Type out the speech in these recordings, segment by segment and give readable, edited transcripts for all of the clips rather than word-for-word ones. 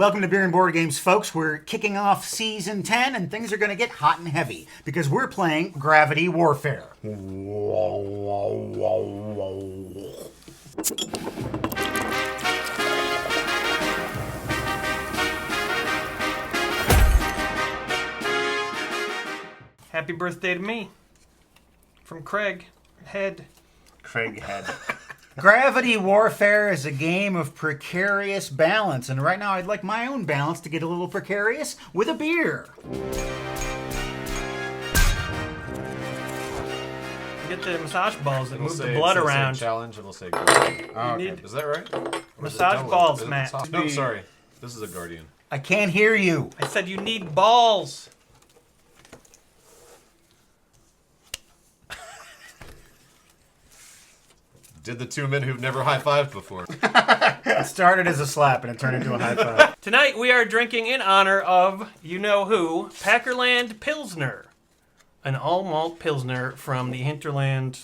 Welcome to Beer and Board Games, folks. We're kicking off Season 10, and things are going to get hot and heavy, because we're playing Gravity Warfare. Happy birthday to me. From Craig Head. Craig Head. Gravity Warfare is a game of precarious balance, and right now I'd like my own balance to get a little precarious with a beer. Get the massage balls that It'll move the say- blood it'll say around. challenge. It'll say. Oh, okay. need- Is that right? Or is it Massage download? balls, Is it Matt. top? No, sorry. This is a Guardian. I can't hear you. I said you need balls. Did the two men who've never high-fived before. It started as a slap and it turned into a high five. Tonight we are drinking in honor of you-know-who, Packerland Pilsner. An all-malt Pilsner from the Hinterland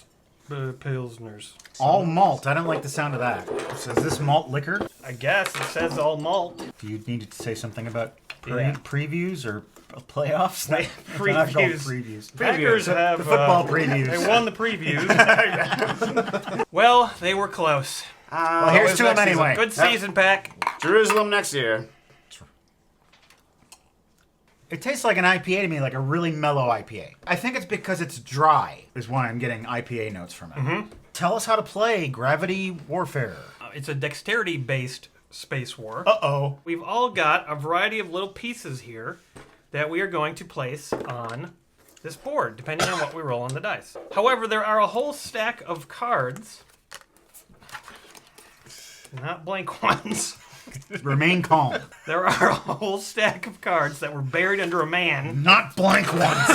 Pilsners. All malt. I don't like the sound of that. Is this malt liquor? I guess it says all malt. Do you need to say something about Yeah. previews or playoffs? Previews. Not called previews. Packers have The football previews. They won the previews. Well, they were close. Well, here's Always to them next season. anyway. Good season, Pack. Jerusalem next year. It tastes like an IPA to me, like a really mellow IPA. I think it's because it's dry, is why I'm getting IPA notes from it. Tell us how to play Gravity Warfare. It's a dexterity-based space war. Uh-oh. We've all got a variety of little pieces here that we are going to place on this board, depending on what we roll on the dice. However, there are a whole stack of cards, not blank ones. Remain calm. There are a whole stack of cards that were buried under a man Not blank ones.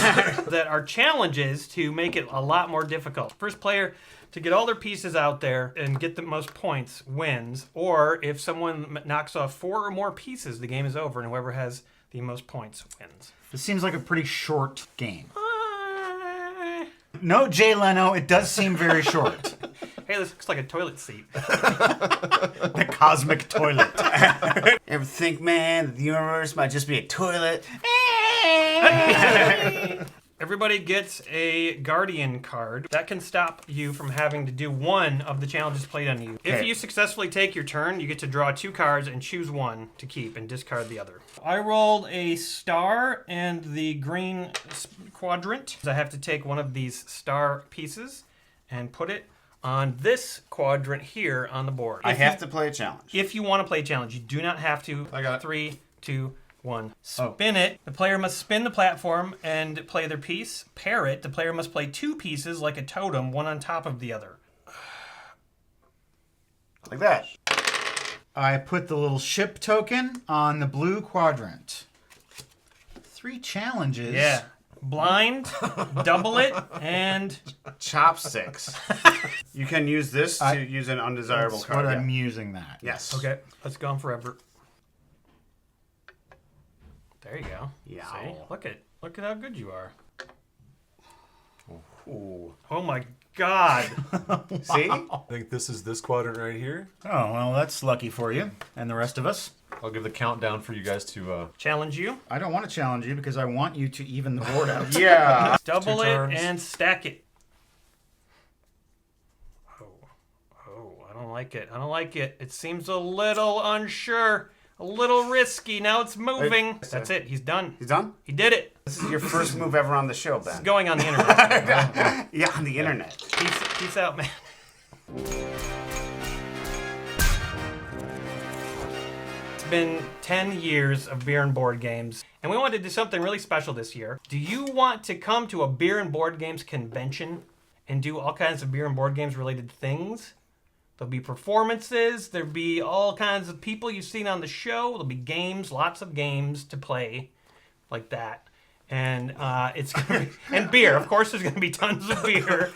that are challenges to make it a lot more difficult. First player to get all their pieces out there and get the most points wins, or if someone knocks off 4 or more pieces, the game is over, and whoever has the most points wins. This seems like a pretty short game. No, Jay Leno, it does seem very short. Hey, this looks like a toilet seat. The cosmic toilet. Ever think, man, that the universe might just be a toilet? Everybody gets a Guardian card. That can stop you from having to do one of the challenges played on you. If Okay. you successfully take your turn, you get to draw 2 cards and choose one to keep and discard the other. I rolled a star and the green quadrant. I have to take one of these star pieces and put it on this quadrant here on the board. I have to play a challenge. If you want to play a challenge, you do not have to. I got it. 3, 2, 1. Spin it. The player must spin the platform and play their piece. Pair it. The player must play 2 pieces like a totem, one on top of the other. Like that. I put the little ship token on the blue quadrant. 3 challenges. Yeah. Blind, double it, and Chopsticks. You can use this to use an undesirable That's card. what yeah. I'm using that. Yes. okay. Let's go on forever. There you go. Yeah. See? Look at how good you are. Ooh. Oh my God. See? I think this is this quadrant right here. Oh, well, that's lucky for you. And the rest of us. I'll give the countdown for you guys to. Challenge you. I don't want to challenge you because I want you to even the board out. Yeah. Double 2 it turns. and stack it. Oh, I don't like it. I don't like it. It seems a little unsure, a little risky. Now it's moving. That's it. He's done. He's done? He did it. This is your first move ever on the show, Ben. Going on the internet. Yeah, on the internet. Peace out, man. It's been 10 years of beer and board games, and we wanted to do something really special this year. Do you want to come to a beer and board games convention and do all kinds of beer and board games related things? There'll be performances, there'll be all kinds of people you've seen on the show, there'll be games, lots of games to play like that. And it's gonna be, and beer, of course there's gonna be tons of beer.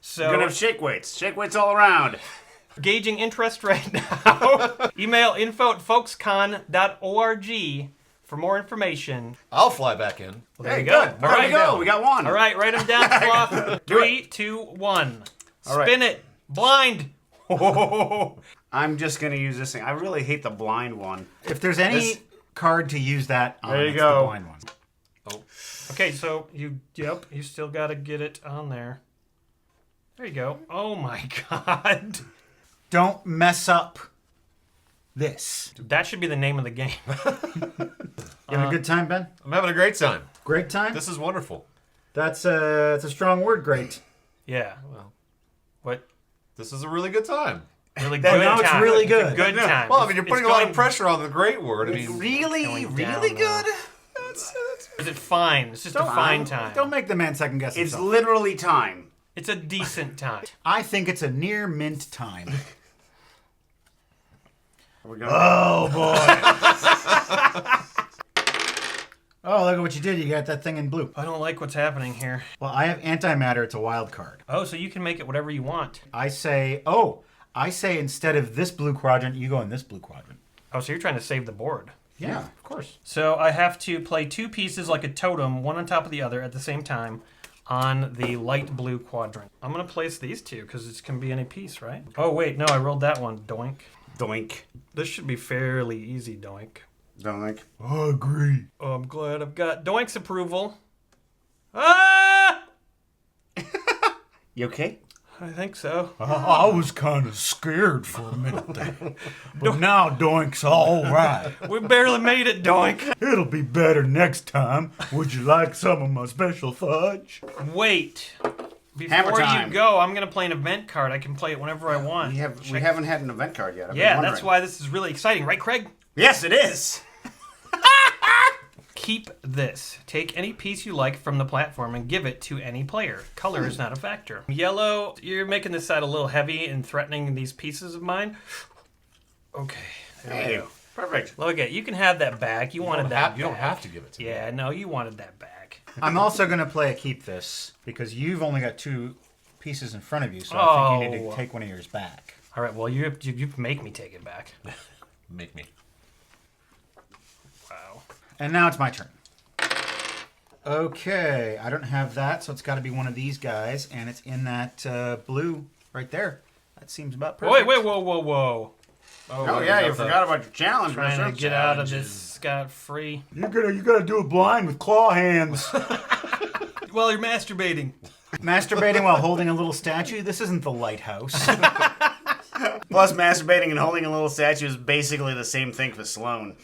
So You're gonna have shake weights. Shake weights all around. gauging interest right now. Email info@folkscon.org for more information. I'll fly back in. Well, there Hey, you go. good. There we go. We got one. All right, write them down, Sloth. 3, 2, 1. All right. Spin it. Blind. I'm just gonna use this thing. I really hate the blind one. If there's any This- card to use that on, There you it's go. the blind one. Okay, so you still got to get it on there. There you go. Oh my god. Don't mess up this. That should be the name of the game. You having a good time, Ben? I'm having a great time. Great time? This is wonderful. That's a strong word, great. Yeah. Well, what? This is a really good time. Really That- good now it's time. really It's a good. good time. Well, I mean, you're It's putting a lot of going- pressure on the great word. I mean, Really, going really down, good? Is it fine? It's just a fine time. Don't make the man second guess It's himself. literally time. It's a decent time. I think it's a near mint time. We're gonna Oh boy. Oh, look at what you did. You got that thing in blue. I don't like what's happening here. Well, I have antimatter. It's a wild card. Oh, so you can make it whatever you want. I say instead of this blue quadrant, you go in this blue quadrant. Oh, so you're trying to save the board. Yeah, of course. So I have to play two pieces like a totem, one on top of the other at the same time on the light blue quadrant. I'm going to place these two because it can be any piece, right? Oh, wait. No, I rolled that one. Doink. doink. This should be fairly easy, Doink. Doink. I agree. Oh, I'm glad I've got Doink's approval. Ah! You okay? I think so. I was kind of scared for a minute there. But now Doink's all right. We barely made it, Doink. It'll be better next time. Would you like some of my special fudge? Wait. Hammer Before you time. go, I'm going to play an event card. I can play it whenever I want. We haven't had an event card yet. I've been Yeah, wondering. that's why this is really exciting, right, Craig? Yes, it is. Keep this. Take any piece you like from the platform and give it to any player. Color is not a factor. Yellow, you're making this side a little heavy and threatening these pieces of mine. Okay. There we Hey, go. perfect. Look at you can have that back. You wanted that. you don't back. have to give it to me. Yeah, no, you wanted that back. I'm also going to play a keep this because you've only got two pieces in front of you, so I think you need Oh. to take one of yours back. All right, well, you make me take it back. Make me. Wow. And now it's my turn. Okay, I don't have that, so it's got to be one of these guys, and it's in that blue right there. That seems about perfect. Wait, whoa, whoa, whoa. Oh yeah, you forgot about your challenge. Trying Mister. to get out of this scot-free. You gotta do it blind with claw hands. Well, you're masturbating. Masturbating while holding a little statue. This isn't the lighthouse. Plus, masturbating and holding a little statue is basically the same thing for Sloan.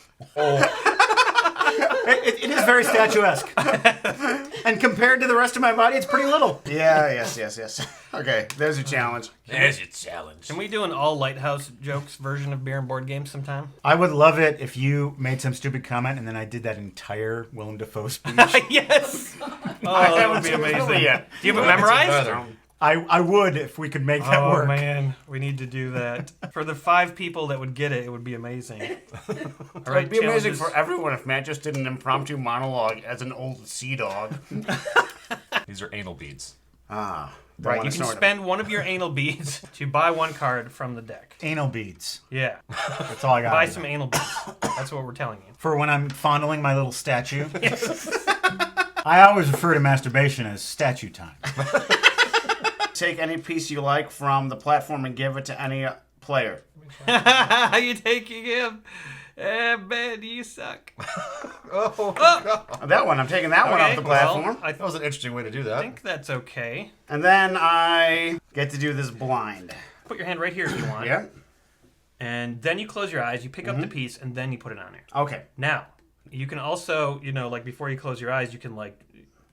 It is very statuesque. And compared to the rest of my body, it's pretty little. Yeah, yes. Okay, there's your challenge. There's your challenge. Can we do an all lighthouse jokes version of beer and board games sometime? I would love it if you made some stupid comment and then I did that entire Willem Dafoe speech. Yes. Oh, that would be amazing. Yeah. Do you have it memorized? I would if we could make that Oh work. man, we need to do that. For the 5 people that would get it, it would be amazing. All right, It'd be amazing challenges. for everyone if Matt just did an impromptu monologue as an old sea dog. These are anal beads. Ah, Right, you can spend one of your anal beads to buy one card from the deck. Anal beads. Yeah, That's all I got. buy some anal beads. That's what we're telling you. For when I'm fondling my little statue. I always refer to masturbation as statue time. Take any piece you like from the platform and give it to any player. You taking him? Ben, you suck. That one, I'm taking that one off the platform. Well, I That was an interesting way to do that. think that's okay. And then I get to do this blind. Put your hand right here if you want. Yeah? And then you close your eyes, you pick up the piece, and then you put it on there. Okay. Now, you can also, like before you close your eyes, you can like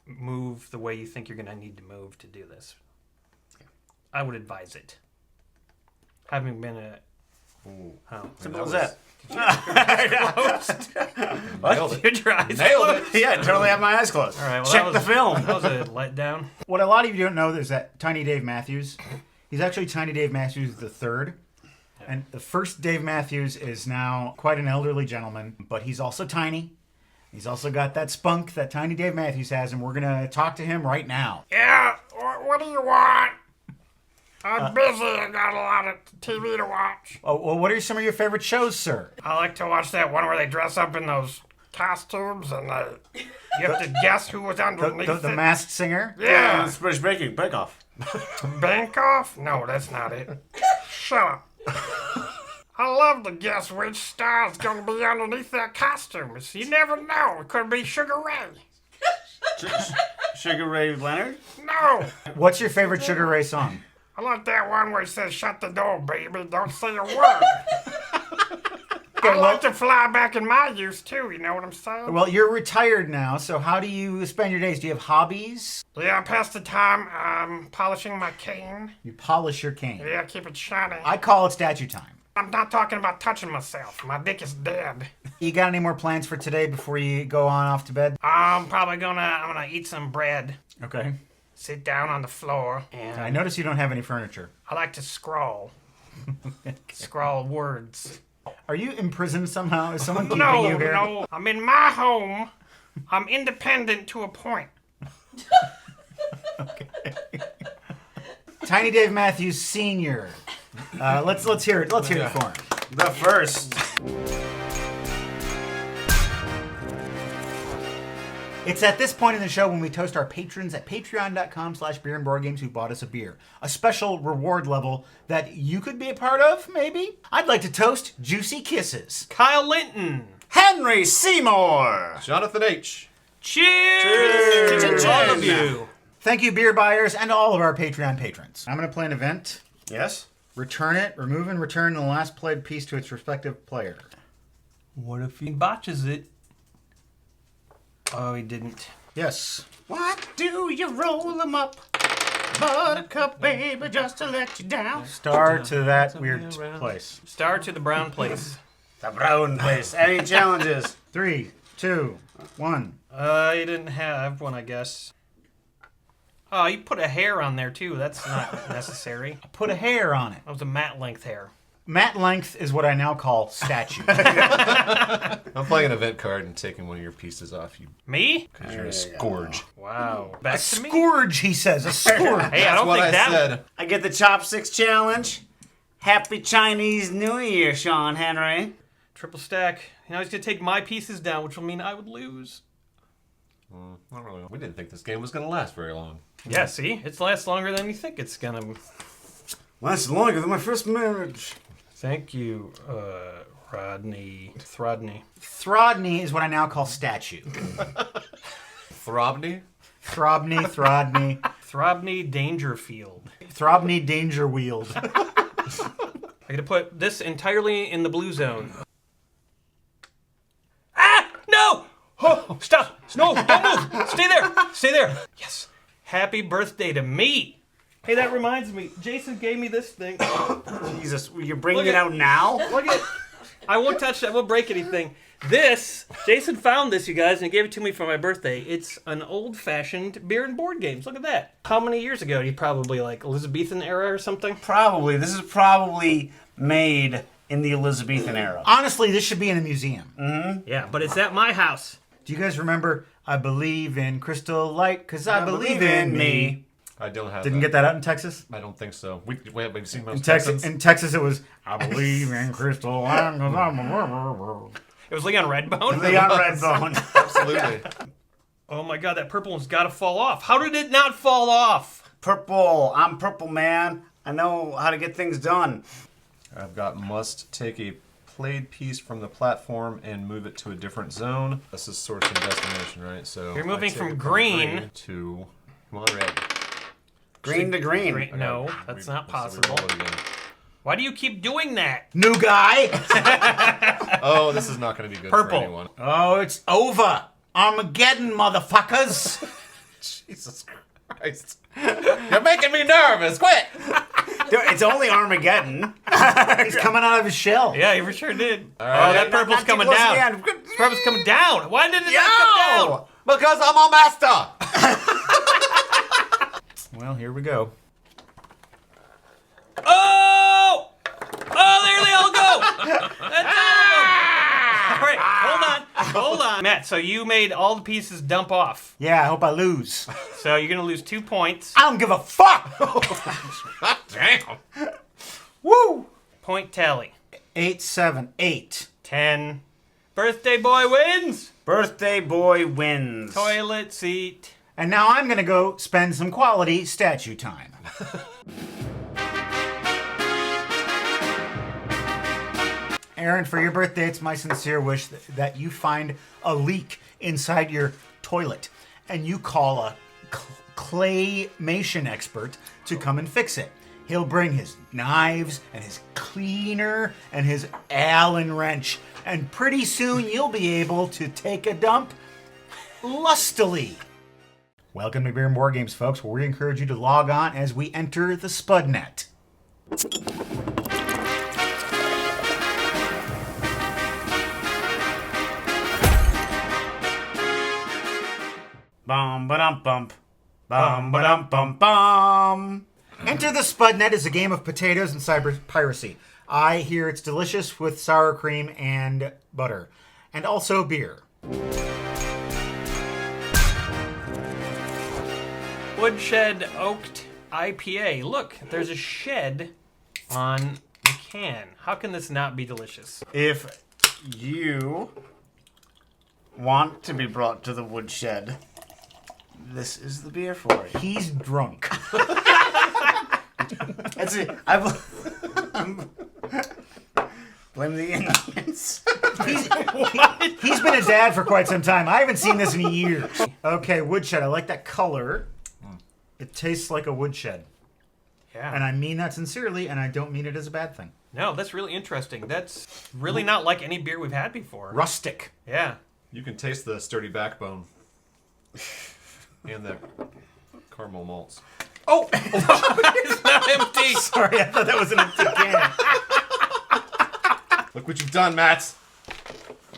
move the way you think you're going to need to move to do this. I would advise it. Having been a... Oh. Simple as that. Nailed it. Did your eyes Nailed closed? it. Yeah, I totally have my eyes closed. All right, well, Check that the was- film. That was a letdown. What a lot of you don't know is that Tiny Dave Matthews, he's actually Tiny Dave Matthews the third. And the first Dave Matthews is now quite an elderly gentleman, but he's also tiny. He's also got that spunk that Tiny Dave Matthews has, and we're going to talk to him right now. Yeah, what do you want? I'm busy. I got a lot of TV to watch. Oh, well, what are some of your favorite shows, sir? I like to watch that one where they dress up in those costumes and you have to guess who was underneath The it. Masked Singer? Yeah, It's British Bake Off. Bank Off? No, that's not it. Shut up. I love to guess which star's gonna be underneath that costume. You never know. It could be Sugar Ray. Sugar Ray Leonard? No. What's your favorite Sugar Ray song? I like that one where he says, "Shut the door, baby. Don't say a word." I like to fly back in my youth, too. You know what I'm saying? Well, you're retired now, so how do you spend your days? Do you have hobbies? Yeah, I pass the time polishing my cane. You polish your cane. Yeah, keep it shiny. I call it statue time. I'm not talking about touching myself. My dick is dead. You got any more plans for today before you go on off to bed? I'm gonna eat some bread, Okay. sit down on the floor, and I notice you don't have any furniture. I like to scroll. Scroll words. Are you imprisoned somehow? Is someone keeping No, you here? no. I'm in my home. I'm independent to a point. Tiny Dave Matthews Sr. Let's hear it. Let's hear it for him. The first. It's at this point in the show when we toast our patrons at patreon.com/beerandboardgames who bought us a beer. A special reward level that you could be a part of, maybe? I'd like to toast Juicy Kisses. Kyle Linton. Henry Seymour. Jonathan H. Cheers to all of Chin. you. Thank you, beer buyers, and all of our Patreon patrons. I'm going to play an event. Yes? Return it, remove and return the last played piece to its respective player. What if he botches it? Oh, he didn't. Yes. What do you roll them up? Buttercup, baby, just to let you down. Star to that weird place. Star to the brown place. The brown place. Any challenges? 3, 2, 1. You didn't have one, I guess. Oh, you put a hair on there, too. That's not necessary. Put a hair on it. That was a mat length hair. Mat length is what I now call statue. I'm playing an event card and taking one of your pieces off you Me? because you're a scourge. Wow. A Back to me. scourge, he says. A scourge. Hey, I That's don't what think I that. said. I get the chopsticks challenge. Happy Chinese New Year, Sean Henry. Triple stack. You know, he's going to take my pieces down, which will mean I would lose. I don't really know. We didn't think this game was going to last very long. Yeah, see? It lasts longer than you think it's going to. Lasts longer than my first marriage. Thank you, Rodney. Throdney. Throdney is what I now call statue. Throbney? Throbney. Throbney Dangerfield. Throbney Danger Wheeled. I'm going to put this entirely in the blue zone. Ah! No! Oh, stop! No, don't move! Stay there! Stay there! Yes. Happy birthday to me! Hey, that reminds me. Jason gave me this thing. Jesus, you're bringing Look it at- out now? Look at. I won't touch that. I won't break anything. This, Jason found this, you guys, and he gave it to me for my birthday. It's an old-fashioned beer and board games. Look at that. How many years ago? You probably like Elizabethan era or something. Probably. This is probably made in the Elizabethan era. Honestly, this should be in a museum. Yeah, but it's at my house. Do you guys remember I believe in crystal light because I believe in me? I don't have Didn't that. get that out in Texas? I don't think so. Have you seen most In Texas, Texans? in Texas it was, I believe in crystal light 'cause I'm a... It was Leon Redbone. Leon Redbone. Absolutely. Oh my god, that purple one's got to fall off. How did it not fall off? Purple. I'm purple, man. I know how to get things done. I've got must take a played piece from the platform and move it to a different zone. This is source and destination, right? So You're moving I take from it green to come on, red. Green to green. Great. No, that's not So we possible. roll it again. Why do you keep doing that? New guy. Oh, this is not going to be good Purple. for anyone. Oh, it's over. Armageddon, motherfuckers. Jesus Christ. You're making me nervous. Quit. Dude, it's only Armageddon. He's coming out of his shell. Yeah, you for sure did. right. Oh, that Not purple's too coming close to the down. end. This purple's coming down. Why did it not come down? Because I'm a master. Well, here we go. Oh! Oh, there they all go! That's all of them! All right, hold on. Matt, so you made all the pieces dump off. Yeah, I hope I lose. So you're going to lose 2 points. I don't give a fuck. Damn. Woo. Point tally. 8, 7, 8. 10. Birthday boy wins! Birthday boy wins. Toilet seat. And now I'm going to go spend some quality statue time. Aaron, for your birthday, it's my sincere wish that you find a leak inside your toilet and you call a claymation expert to come and fix it. He'll bring his knives and his cleaner and his Allen wrench, and pretty soon you'll be able to take a dump lustily. Welcome to Beer and Board Games, folks, where we encourage you to log on as we enter the Spudnet. Bum ba-dum bump. Bum ba-dum bum bum. Enter the Spudnet is a game of potatoes and cyber piracy. I hear it's delicious with sour cream and butter, and also beer. Woodshed Oaked IPA. Look, there's a shed on the can. How can this not be delicious? If you want to be brought to the woodshed, this is the beer for you. He's drunk. That's it. Blame the Indians. He's been a dad for quite some time. I haven't seen this in years. Okay, woodshed. I like that color. It tastes like a woodshed. Yeah. And I mean that sincerely, and I don't mean it as a bad thing. No, that's really interesting. That's really not like any beer we've had before. Rustic. Yeah. You can taste the sturdy backbone and the caramel malts. Oh! It's not empty. Sorry, I thought that was an empty can. Look what you've done, Matt.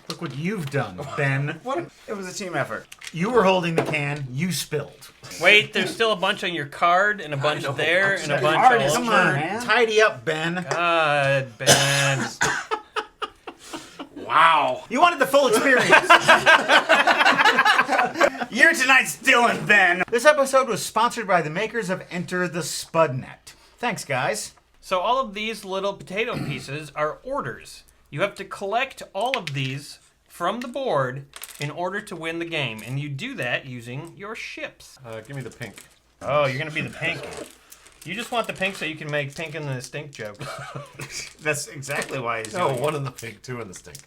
Look what you've done, Ben. It was a team effort. You were holding the can, you spilled. Wait, there's still a bunch on your card, and a bunch there, and a bunch Hard all as Come over. on, man. tidy up, Ben. God, Ben. Wow. You wanted the full experience. You're tonight's Dylan, Ben. This episode was sponsored by the makers of Enter the Spudnet. Thanks, guys. So all of these little potato pieces are orders. You have to collect all of these from the board in order to win the game, and you do that using your ships. Give me the pink. Oh, you're gonna be the pink. You just want the pink so you can make pink in the stink joke. That's exactly why he's No, doing one in the pink, two in the stink.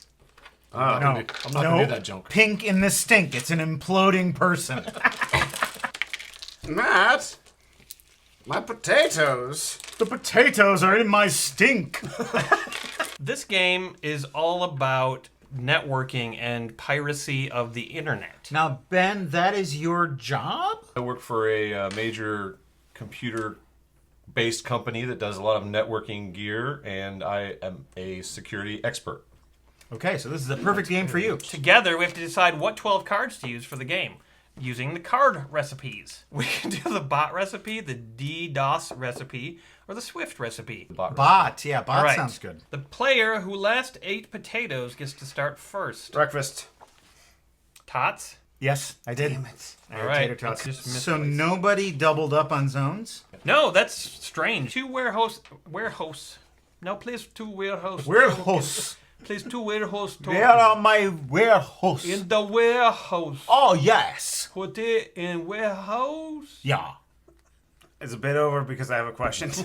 No, I'm not gonna do that junk. Pink in the stink. It's an imploding person. it. Matt, my potatoes. The potatoes are in my stink. This game is all about networking and piracy of the internet. Now, Ben, that is your job? I work for a major computer-based company that does a lot of networking gear, and I am a security expert. Okay, so this is a perfect game for you. Together, we have to decide what 12 cards to use for the game, using the card recipes. We can do the bot recipe, the DDoS recipe, or the Swift recipe. Bot, yeah, bot All right. sounds good. The player who last ate potatoes gets to start first. Breakfast. Tots? Yes, I did. Damn it. I had All right, tater tots. it's just So misplaced. nobody doubled up on zones? No, that's strange. Two warehouse. No, please, two warehouse. Warehouse. Please, two warehouse. Where are my warehouse? In the warehouse. Oh, yes. Put it in warehouse. Yeah. It's a bit over because I have a question. Is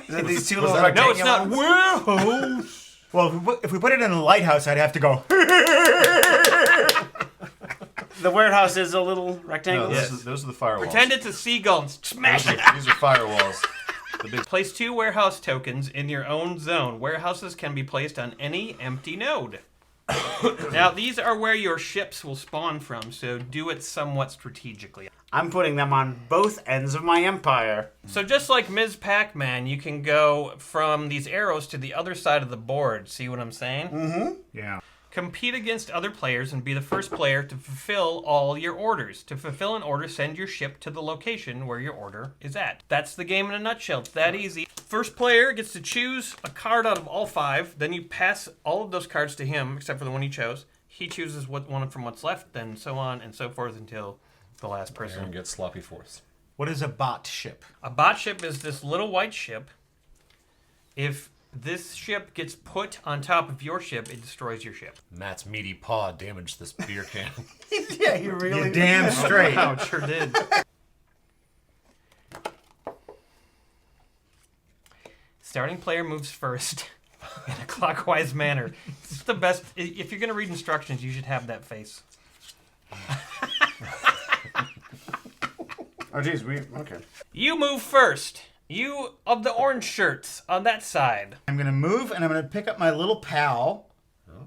it these two was little that a No, it's not rectangular- warehouse. Well, if we put it in the lighthouse, I'd have to go. The warehouse is a little No, rectangle. those are the firewalls. Pretend it's a seagull and smash it. These are firewalls. The big Place 2 warehouse tokens in your own zone. Warehouses can be placed on any empty node. Now, these are where your ships will spawn from, so do it somewhat strategically. I'm putting them on both ends of my empire. So just like Ms. Pac-Man, you can go from these arrows to the other side of the board. See what I'm saying? Yeah. Compete against other players and be the first player to fulfill all your orders. To fulfill an order, send your ship to the location where your order is at. That's the game in a nutshell. It's that easy. First player gets to choose a card out of all 5. Then you pass all of those cards to him, except for the one he chose. He chooses one from what's left, then so on and so forth until the last person. Aaron gets sloppy fourths. What is a bot ship? A bot ship is this little white ship. If this ship gets put on top of your ship, it destroys your ship. Matt's meaty paw damaged this beer can. Yeah, you really. You damn straight. Oh, it sure did. Starting player moves first. in a clockwise manner. It's the best. If you're going to read instructions, you should have that face. Oh, geez, okay. You move first. You of the orange shirts on that side. I'm going to move and I'm going to pick up my little pal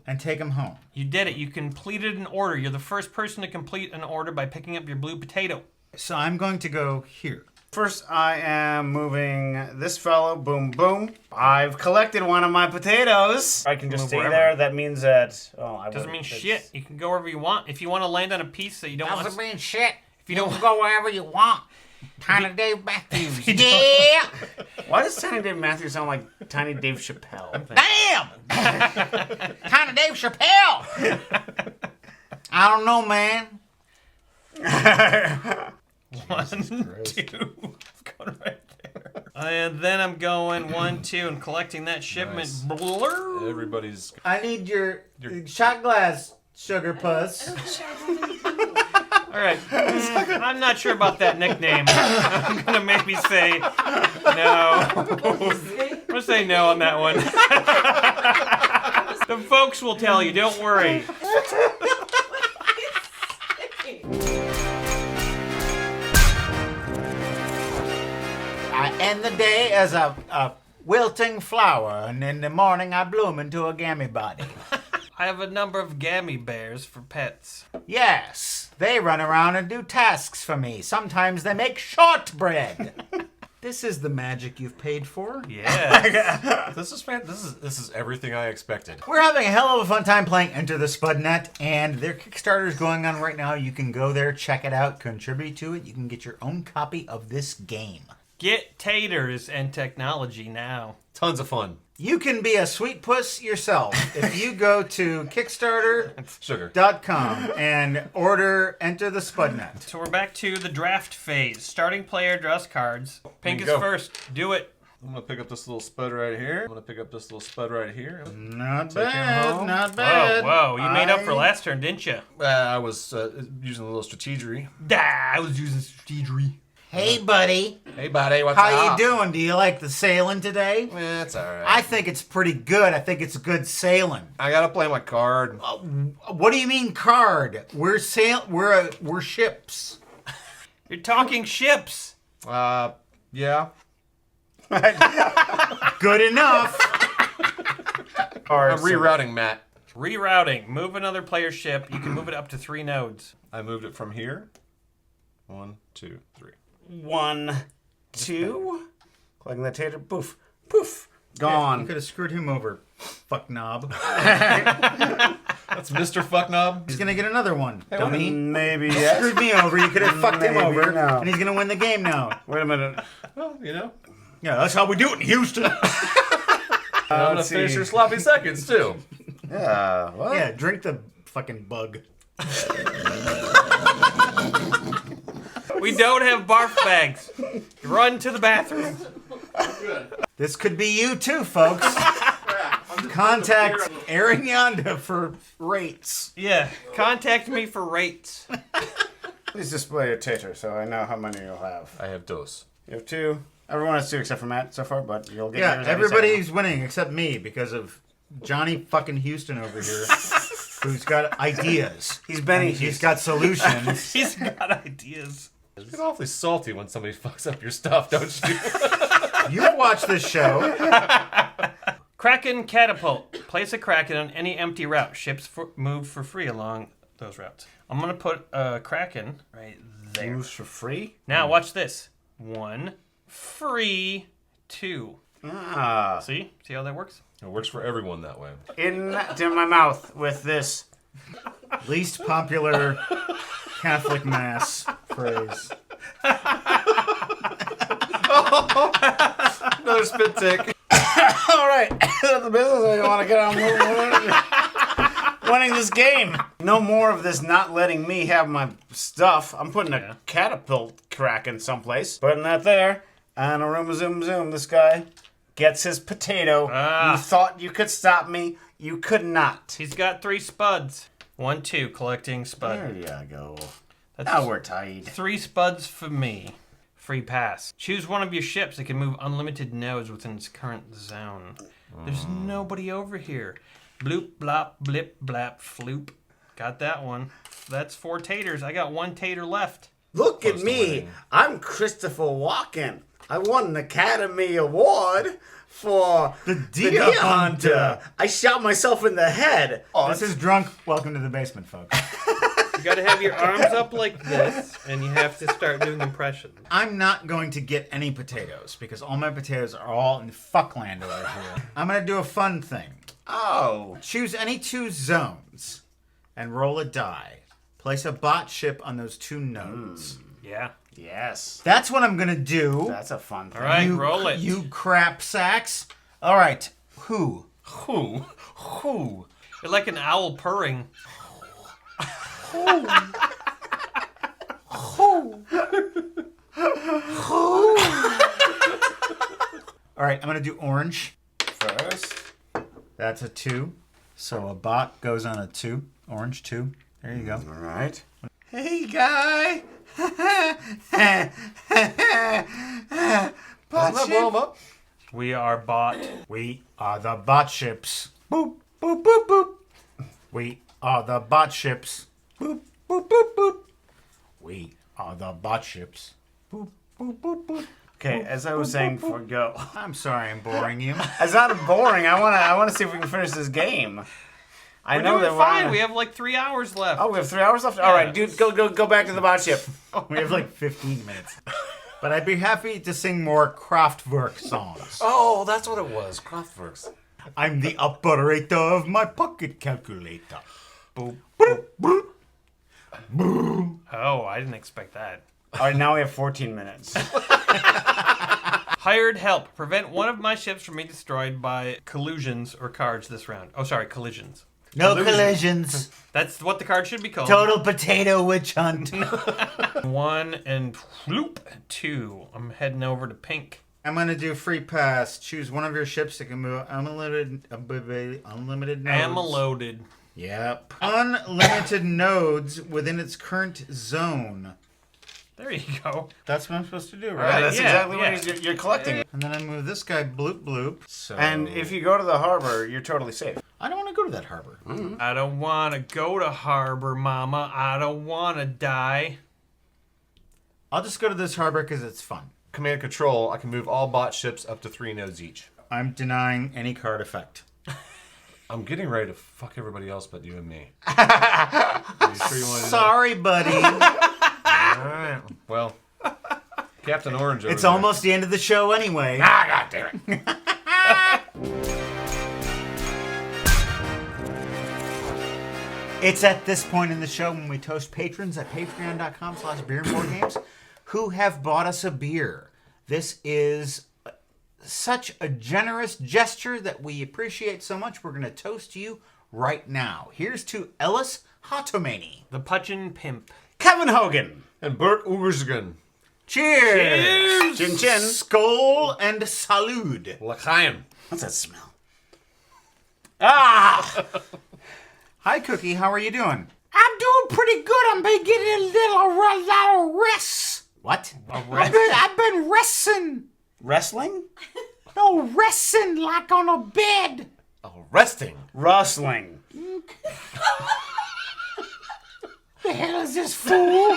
and take him home. You did it. You completed an order. You're the first person to complete an order by picking up your blue potato. So I'm going to go here. First, I am moving this fellow. Boom, boom. I've collected one of my potatoes. I can just Move stay wherever. there. That means that... Oh, I Doesn't wouldn't- mean it's- shit. You can go wherever you want. If you want to land on a piece that you don't want Doesn't to... mean shit. If you don't go wherever you want. Tiny Dave Matthews. you don't- Yeah. Why does Tiny Dave Matthews sound like Tiny Dave Chappelle? Damn. Tiny Dave Chappelle. I don't know, man. 1, 2. Going right there. And then I'm going 1, 2 and collecting that shipment. Nice. Blur. Everybody's. I need your shot glass, sugar puss. All right. I'm not sure about that nickname. I'm going to maybe say no. I'm going to say no on that one. The folks will tell you. Don't worry. I end the day as a wilting flower, and in the morning I bloom into a gammy body. I have a number of gammy bears for pets. Yes, they run around and do tasks for me. Sometimes they make shortbread. This is the magic you've paid for. Yeah. This is this is everything I expected. We're having a hell of a fun time playing Enter the Spudnet, and their Kickstarter is going on right now. You can go there, check it out, contribute to it. You can get your own copy of this game. Get taters and technology now. Tons of fun. You can be a sweet puss yourself if you go to Kickstarter.com Sugar. and order Enter the Spudnet. So we're back to the draft phase. Starting player draws cards. Pink is Go. first. Do it. I'm gonna pick up this little spud right here. I'm gonna pick up this little spud right here. Not Take him bad, home. not bad. Whoa. You made up for last turn, didn't you? I was using a little strategery. I was using strategery. Hey, buddy. Hey, buddy, what's How up? you doing? Do you like the sailing today? It's all right. I think it's pretty good. I think it's good sailing. I gotta play my card. What do you mean card? We're ships. You're talking ships. Yeah. Good enough. I'm rerouting Matt. Rerouting. Move another player's ship. You can move it up to 3 nodes. I moved it from here. 1, 2, 3. 1, 2. Collecting that tater. Poof. Poof. Gone. You could have screwed him over, fuck knob. That's Mr. Fucknob. He's gonna get another one, dummy. Maybe You yes. screwed me over. You could have fucked him Maybe over, no. and he's gonna win the game now. Wait a minute. Well, you know. Yeah, that's how we do it in Houston. I'm gonna let's finish see. your sloppy seconds too. Yeah. What? Yeah, drink the fucking bug. We don't have barf bags. Run to the bathroom. This could be you too, folks. Contact Aaron Yonda for rates. Yeah. Contact me for rates. Please display your tater so I know how many you'll have. I have dose. You have 2. Everyone has 2 except for Matt so far, but you'll get Yeah, yours every second. everybody's winning except me because of Johnny fucking Houston over here, who's got ideas. He's Benny He's Houston. got solutions. He's got ideas. You get awfully salty when somebody fucks up your stuff, don't you? You've watched this show. Kraken catapult. Place a Kraken on any empty route. Ships move for free along those routes. I'm going to put a Kraken right there. Moves for free? Now watch this. 1, free, 2. Ah. See? See how that works? It works for everyone that way. Into my mouth with this. Least popular Catholic Mass phrase. Another spit tick. All right. The business I want to get on winning this game. No more of this not letting me have my stuff. I'm putting a catapult Kraken someplace. Putting that there. And a room zoom zoom. This guy gets his potato. Ah. You thought you could stop me. You could not. He's got 3 spuds. 1, 2, collecting There spud. you go. That's Now we're tied. 3 spuds for me. Free pass. Choose one of your ships that can move unlimited nodes within its current zone. There's nobody over here. Bloop, blop, blip, blap, floop. Got that one. That's 4 taters. I got 1 tater left. Look at Close to me. winning. I'm Christopher Walken. I won an Academy Award for The Deer Hunter. I shot myself in the head. This is Drunk. Welcome to the basement, folks. You gotta have your arms up like this, and you have to start doing impressions. I'm not going to get any potatoes because all my potatoes are all in fuckland over here. I'm going to do a fun thing. Oh. Choose any 2 zones and roll a die. Place a bot ship on those 2 nodes. Yeah. Yes. That's what I'm going to do. That's a fun thing. All right, roll it. You crap sacks. All right. Who? Who? You're like an owl purring. All right, I'm going to do orange. First. That's a 2. So a bot goes on a 2. Orange 2. There you go. All right. Hey, guy. Doesn't that blow him up? We are bot. We are the bot ships. Boop, boop, boop, boop. We are the bot ships. Boop, boop, boop, boop. We are the bot ships. Boop, boop, boop, boop. Okay, as I was saying before, go. I'm sorry I'm boring you. It's not boring. I wanna see if we can finish this game. I We're know doing that fine. We have like 3 hours left. Oh, we have 3 hours left. All right, dude, go back to the bot ship. We have like 15 minutes. But I'd be happy to sing more Kraftwerk songs. Oh, that's what it was. Kraftwerks. I'm the operator of my pocket calculator. Boop. Boop, boop. Boom. Oh, I didn't expect that. All right, now we have 14 minutes. Hired help. Prevent one of my ships from being destroyed by collusions or cards this round. Oh, sorry, collisions. No collisions. That's what the card should be called. Total potato witch hunt. 1 and floop 2. I'm heading over to pink. I'm gonna do free pass. Choose one of your ships that can move unlimited nodes. Am loaded. Yep. Unlimited nodes within its current zone. There you go. That's what I'm supposed to do, Yeah, right? that's yeah, exactly yeah. what you're collecting. And then I move this guy bloop bloop. So And if you go to the harbor, you're totally safe. I don't want to go to that harbor. I don't want to go to harbor, mama. I don't want to die. I'll just go to this harbor because it's fun. Command and control. I can move all bot ships up to 3 nodes each. I'm denying any card effect. I'm getting ready to fuck everybody else but you and me. Are you sure you want to do Sorry, buddy. that? All right. Well, Captain Orange over It's there. almost the end of the show anyway. Ah, God damn it. It's at this point in the show when we toast patrons at patreon.com/beerandboardgames who have bought us a beer. This is such a generous gesture that we appreciate so much. We're going to toast you right now. Here's to Ellis Hotomani. The Putchin Pimp. Kevin Hogan. And Bert Ugersgen. Cheers! Chin chin. Skål and salud. L'chaim. What's that smell? Ah! Hi, Cookie. How are you doing? I'm doing pretty good. I'm been getting a little rest. What? I've been resting. Wrestling? No, resting like on a bed. Oh, resting. Rustling. The hell is this fool?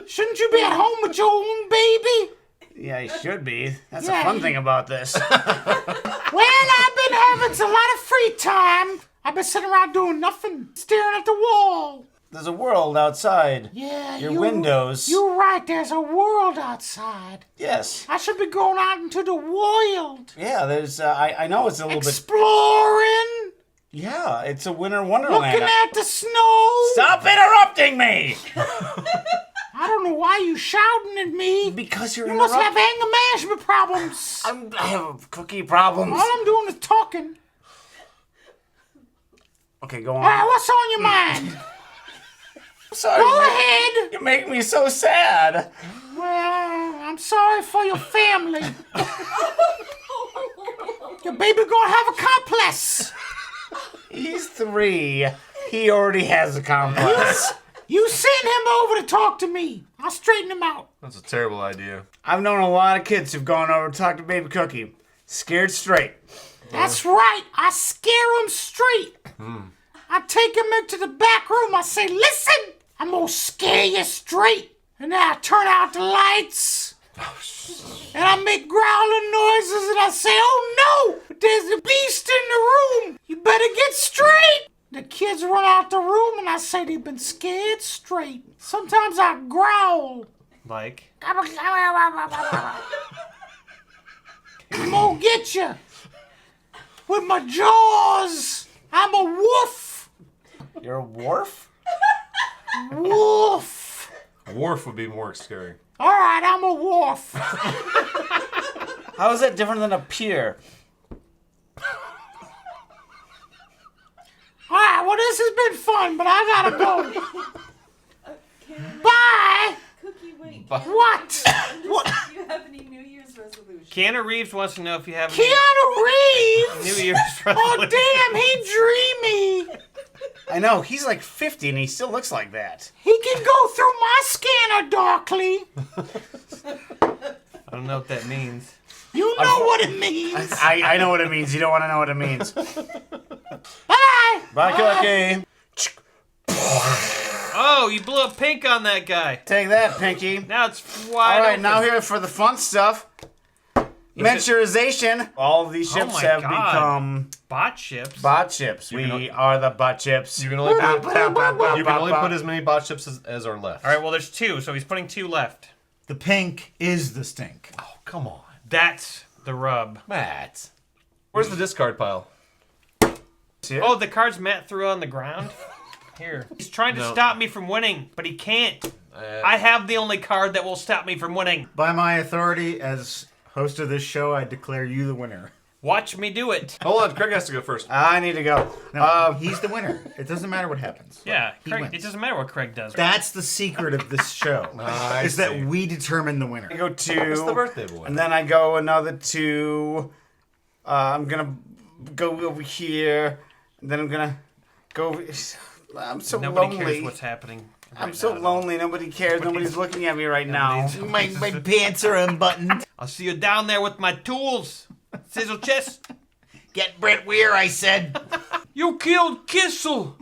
Shouldn't you be at home with your own baby? Yeah, he should be. That's Yeah, the fun he- thing about this. Well, I've been having a lot of free time. I've been sitting around doing nothing, staring at the wall. There's a world outside. Yeah, Your windows. You're right. There's a world outside. Yes. I should be going out into the wild, Yeah, there's. I know it's a little bit. exploring, Yeah, it's a winter wonderland. looking at the snow. Stop interrupting me! I don't know why you shouting at me. Because you're You must have interrupting. anger management problems. I have cookie problems. All I'm doing is talking. Okay, go All right, on. what's on your mind? Sorry. Go ahead. You make me so sad. Well, I'm sorry for your family. Your baby gonna have a complex. He's 3. He already has a complex. You send him over to talk to me. I'll straighten him out. That's a terrible idea. I've known a lot of kids who've gone over to talk to Baby Cookie. Scared straight. That's right. I scare him straight. I take him into the back room. I say, listen, I'm gonna scare you straight. And then I turn out the lights. And I make growling noises and I say, oh no, there's a beast in the room. You better get straight. The kids run out the room and I say they've been scared straight. Sometimes I growl. Like, I'm gonna get you with my jaws. I'm a wolf. You're a wharf? Wolf. A wharf would be more scary. All right, I'm a wolf. How is that different than a pier? All right, well, this has been fun, but I gotta go. Bye. Cookie, wait. What? What? Do you have any New Year's resolutions? Keanu Reeves wants to know if you have any Keanu Reeves? New Year's Oh, resolutions. damn, he dreamy. I know, he's like 50 and he still looks like that. He can go through my scanner darkly. I don't know what that means. You know what it means. I know what it means. You don't want to know what it means. Bye. Bye, Cookie. Oh, you blew up pink on that guy. Take that, Pinky. Now it's wide All right, open. now here for the fun stuff. Miniaturization. All of these ships my have God. become Bot ships. bot ships. We are the bot chips. You can only put as many bot ships as are left. All right, well, there's 2, so he's putting 2 left. The pink is the stink. Oh, come on. That's the rub. Matt. Where's the discard pile? Oh, the cards Matt threw on the ground? Here. He's trying to stop me from winning, but he can't. I have the only card that will stop me from winning. By my authority as host of this show, I declare you the winner. Watch me do it. Hold on, Craig has to go first. I need to go. No, he's the winner. It doesn't matter what happens. Yeah, He Craig, wins. it doesn't matter what Craig does. That's the secret of this show. I is that see. we determine the winner. I go It's the 2. birthday boy. And then I go another 2. I'm going to go over here. And then I'm going to go over... I'm so Nobody lonely. cares what's happening. I'm right so now at all. lonely. Nobody cares. Nobody's looking at me right now. My pants are unbuttoned. I'll see you down there with my tools. Sizzle chest. Get Brett Weir, I said. You killed Kissel.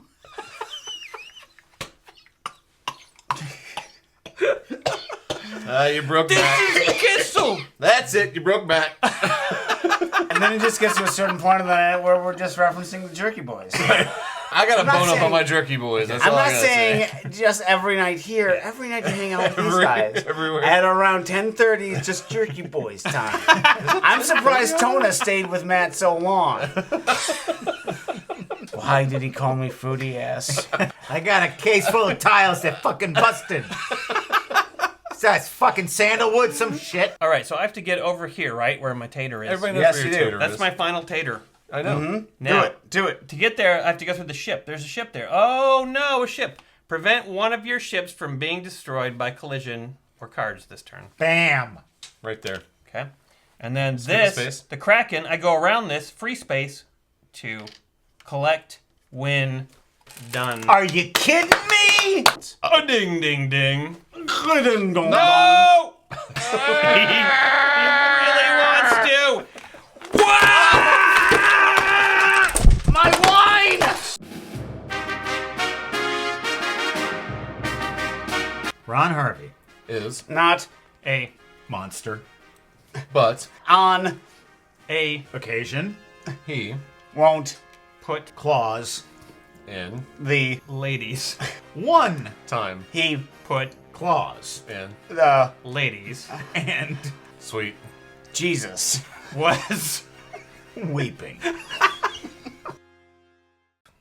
You broke This Matt. is Kissel. That's it. You broke Matt. And then it just gets to a certain point in the night where we're just referencing the Jerky Boys. I got a not bone up saying- on my jerky boys. That's I'm all I not gotta saying say. just every night here. Every night you hang out with these Every- guys. everywhere. At around 10:30, it's just Jerky Boys time. I'm surprised Tona stayed with Matt so long. Why did he call me fruity ass? I got a case full of tiles that fucking busted. That's fucking sandalwood, some shit. All right, so I have to get over here, right, where my tater is. Everybody knows Yes, where you your do. tater That's is. my final tater. I know. Now, Do it. to get there, I have to go through the ship. There's a ship there. Oh, no, a ship. Prevent one of your ships from being destroyed by collision or cards this turn. Bam. Right there. Okay? And then me this, space. the Kraken, I go around this free space to collect when done. Are you kidding me? Oh, ding, ding, ding. No! No! he really wants to. Wow! My wine! Ron Harvey. Is. Not A. Monster. But. on. A. Occasion. He. Won't. Put Clause. In. The. ladies. One. Time. He. Put Clause. In. The. ladies. And Sweet. Jesus. Was. weeping.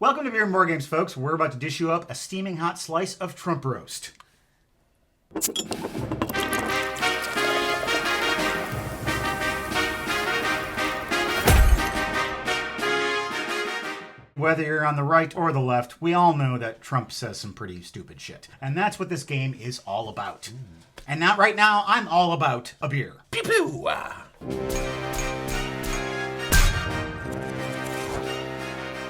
Welcome to Beer and Board Games, folks. We're about to dish you up a steaming hot slice of Trump roast. Whether you're on the right or the left, we all know that Trump says some pretty stupid shit. And that's what this game is all about. And not right now, I'm all about a beer. Pew pew!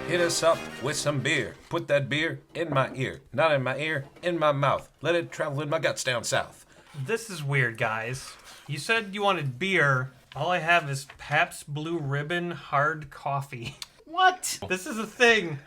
Hit us up with some beer. Put that beer in my ear. Not in my ear, in my mouth. Let it travel in my guts down south. This is weird, guys. You said you wanted beer All I have is Pabst Blue Ribbon hard coffee. What? This is a thing.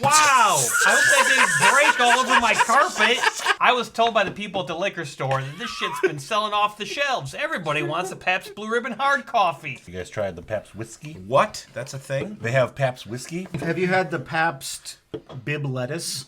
Wow! I hope that didn't break all over my carpet. I was told by the people at the liquor store that this shit's been selling off the shelves. Everybody wants a Pabst Blue Ribbon hard coffee. You guys tried the Pabst whiskey? What? That's a thing? They have Pabst whiskey? Have you had the Pabst Bib lettuce?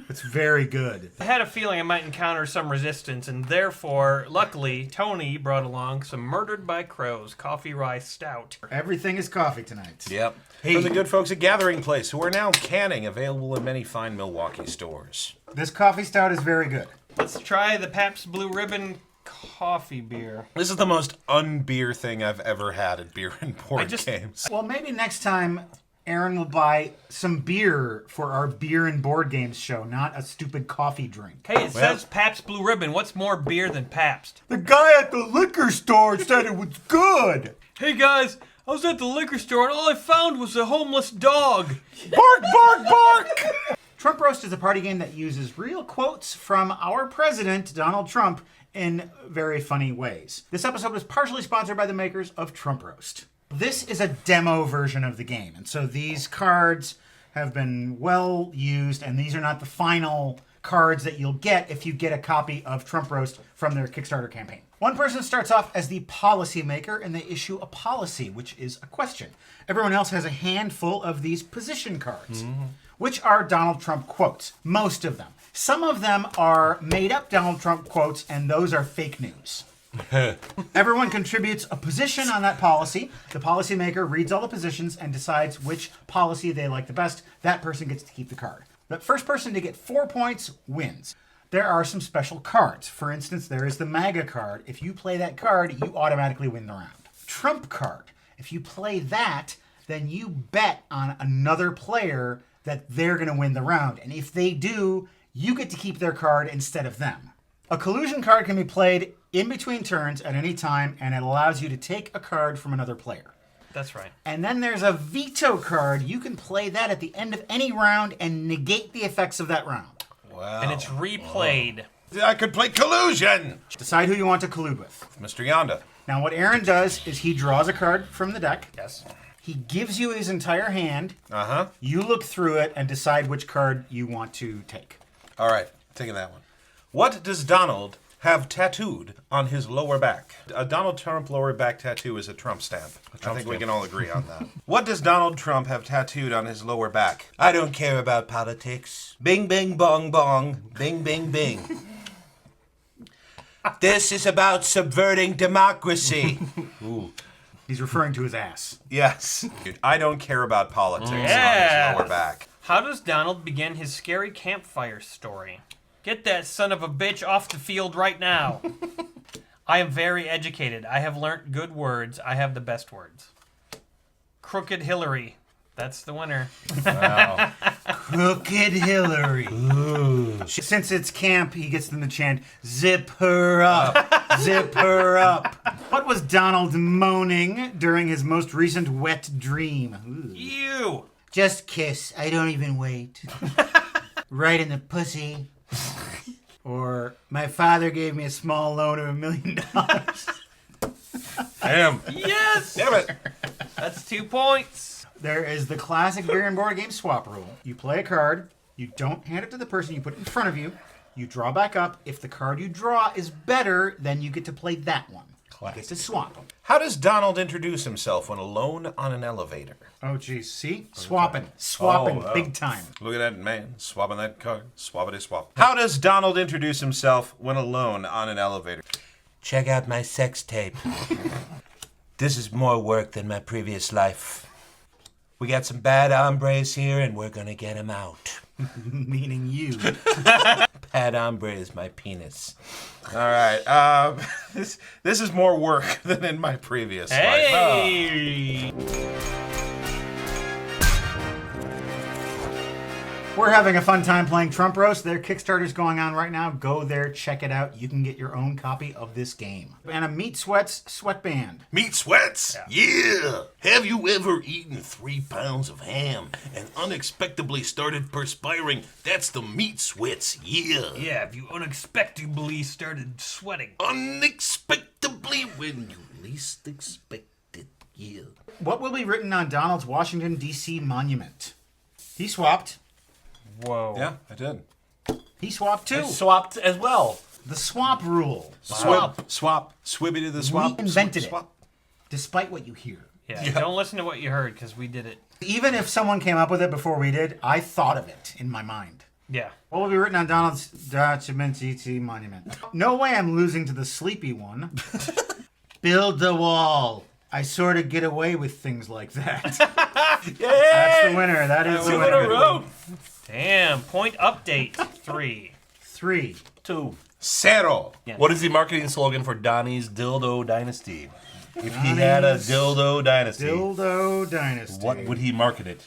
It's very good. I had a feeling I might encounter some resistance, and therefore, luckily, Tony brought along some Murdered by Crows coffee rye stout. Everything is coffee tonight. Yep. Hey. From the good folks at Gathering Place, who are now canning, available in many fine Milwaukee stores. This coffee stout is very good. Let's try the Pabst Blue Ribbon coffee beer. This is the most unbeer thing I've ever had at beer and board games. Well, maybe next time Aaron will buy some beer for our beer and board games show, not a stupid coffee drink. Hey, it says Pabst Blue Ribbon. What's more beer than Pabst? The guy at the liquor store said it was good. Hey guys, I was at the liquor store and all I found was a homeless dog. Bark, bark, bark! Trump Roast is a party game that uses real quotes from our president, Donald Trump, in very funny ways. This episode was partially sponsored by the makers of Trump Roast. This is a demo version of the game, and so these cards have been well used, and these are not the final cards that you'll get if you get a copy of Trump Roast from their Kickstarter campaign. One person starts off as the policy maker, and they issue a policy, which is a question. Everyone else has a handful of these position cards, which are Donald Trump quotes, most of them. Some of them are made-up Donald Trump quotes, and those are fake news. Everyone contributes a position on that policy. The policymaker reads all the positions and decides which policy they like the best. That person gets to keep the card. The first person to get 4 points wins. There are some special cards. For instance, there is the MAGA card. If you play that card, you automatically win the round. Trump card. If you play that, then you bet on another player that they're going to win the round. And if they do, you get to keep their card instead of them. A collusion card can be played in between turns at any time, and it allows you to take a card from another player. That's right. And then there's a veto card. You can play that at the end of any round and negate the effects of that round. Wow. And it's replayed. I could play collusion! Decide who you want to collude with. Mr. Yonda. Now what Aaron does is he draws a card from the deck. Yes. He gives you his entire hand. Uh-huh. You look through it and decide which card you want to take. All right, taking that one. What does Donald have tattooed on his lower back? A Donald Trump lower back tattoo is a Trump stamp. I think we can all agree on that. What does Donald Trump have tattooed on his lower back? I don't care about politics. Bing, bing, bong, bong. Bing, bing, bing. This is about subverting democracy. Ooh. He's referring to his ass. Yes. I don't care about politics on Yeah. his lower back. How does Donald begin his scary campfire story? Get that son of a bitch off the field right now. I am very educated. I have learnt good words. I have the best words. Crooked Hillary. That's the winner. Wow. Crooked Hillary. Since it's camp, he gets them to chant, "Zip her up, zip her up." What was Donald moaning during his most recent wet dream? Ooh. You. Just kiss, I don't even wait. Right in the pussy. Or, my father gave me a small loan of $1 million. Damn. Yes. Damn it. That's 2 points. There is the classic beer and board game swap rule. You play a card, you don't hand it to the person, you put it in front of you, you draw back up. If the card you draw is better, then you get to play that one. You get to swap them. How does Donald introduce himself when alone on an elevator? Oh, geez. See? Swapping, big time. Look at that man, swapping that card. Swappity swap. How does Donald introduce himself when alone on an elevator? Check out my sex tape. This is more work than my previous life. We got some bad hombres here, and we're gonna get them out. Meaning you. Bad hombre is my penis. All right. This is more work than in my previous life. Hey. We're having a fun time playing Trump Roast. Their Kickstarter's going on right now. Go there, check it out. You can get your own copy of this game. And a Meat Sweats sweatband. Meat sweats? Yeah. Have you ever eaten 3 pounds of ham and unexpectedly started perspiring? That's the meat sweats, yeah. Yeah, if you unexpectedly started sweating. Unexpectedly simply when you least expect it. Yeah. What will be written on Donald's Washington, D.C. monument? He swapped. Whoa. Yeah, I did. He swapped too. Swapped as well. The swap rule. Swap. Swibbity the swap. We invented swap. it. Despite what you hear. Yeah. Don't listen to what you heard because we did it. Even if someone came up with it before we did, I thought of it in my mind. Yeah. What will be written on Donald's Document DT monument? No way I'm losing to the sleepy one. Build the wall. I sort of get away with things like that. That's the winner. That is the winner. Damn. Point update 3. 3. 2. Zero. What is the marketing slogan for Donnie's Dildo Dynasty? If he had a dildo dynasty, Dildo Dynasty. what would he market it?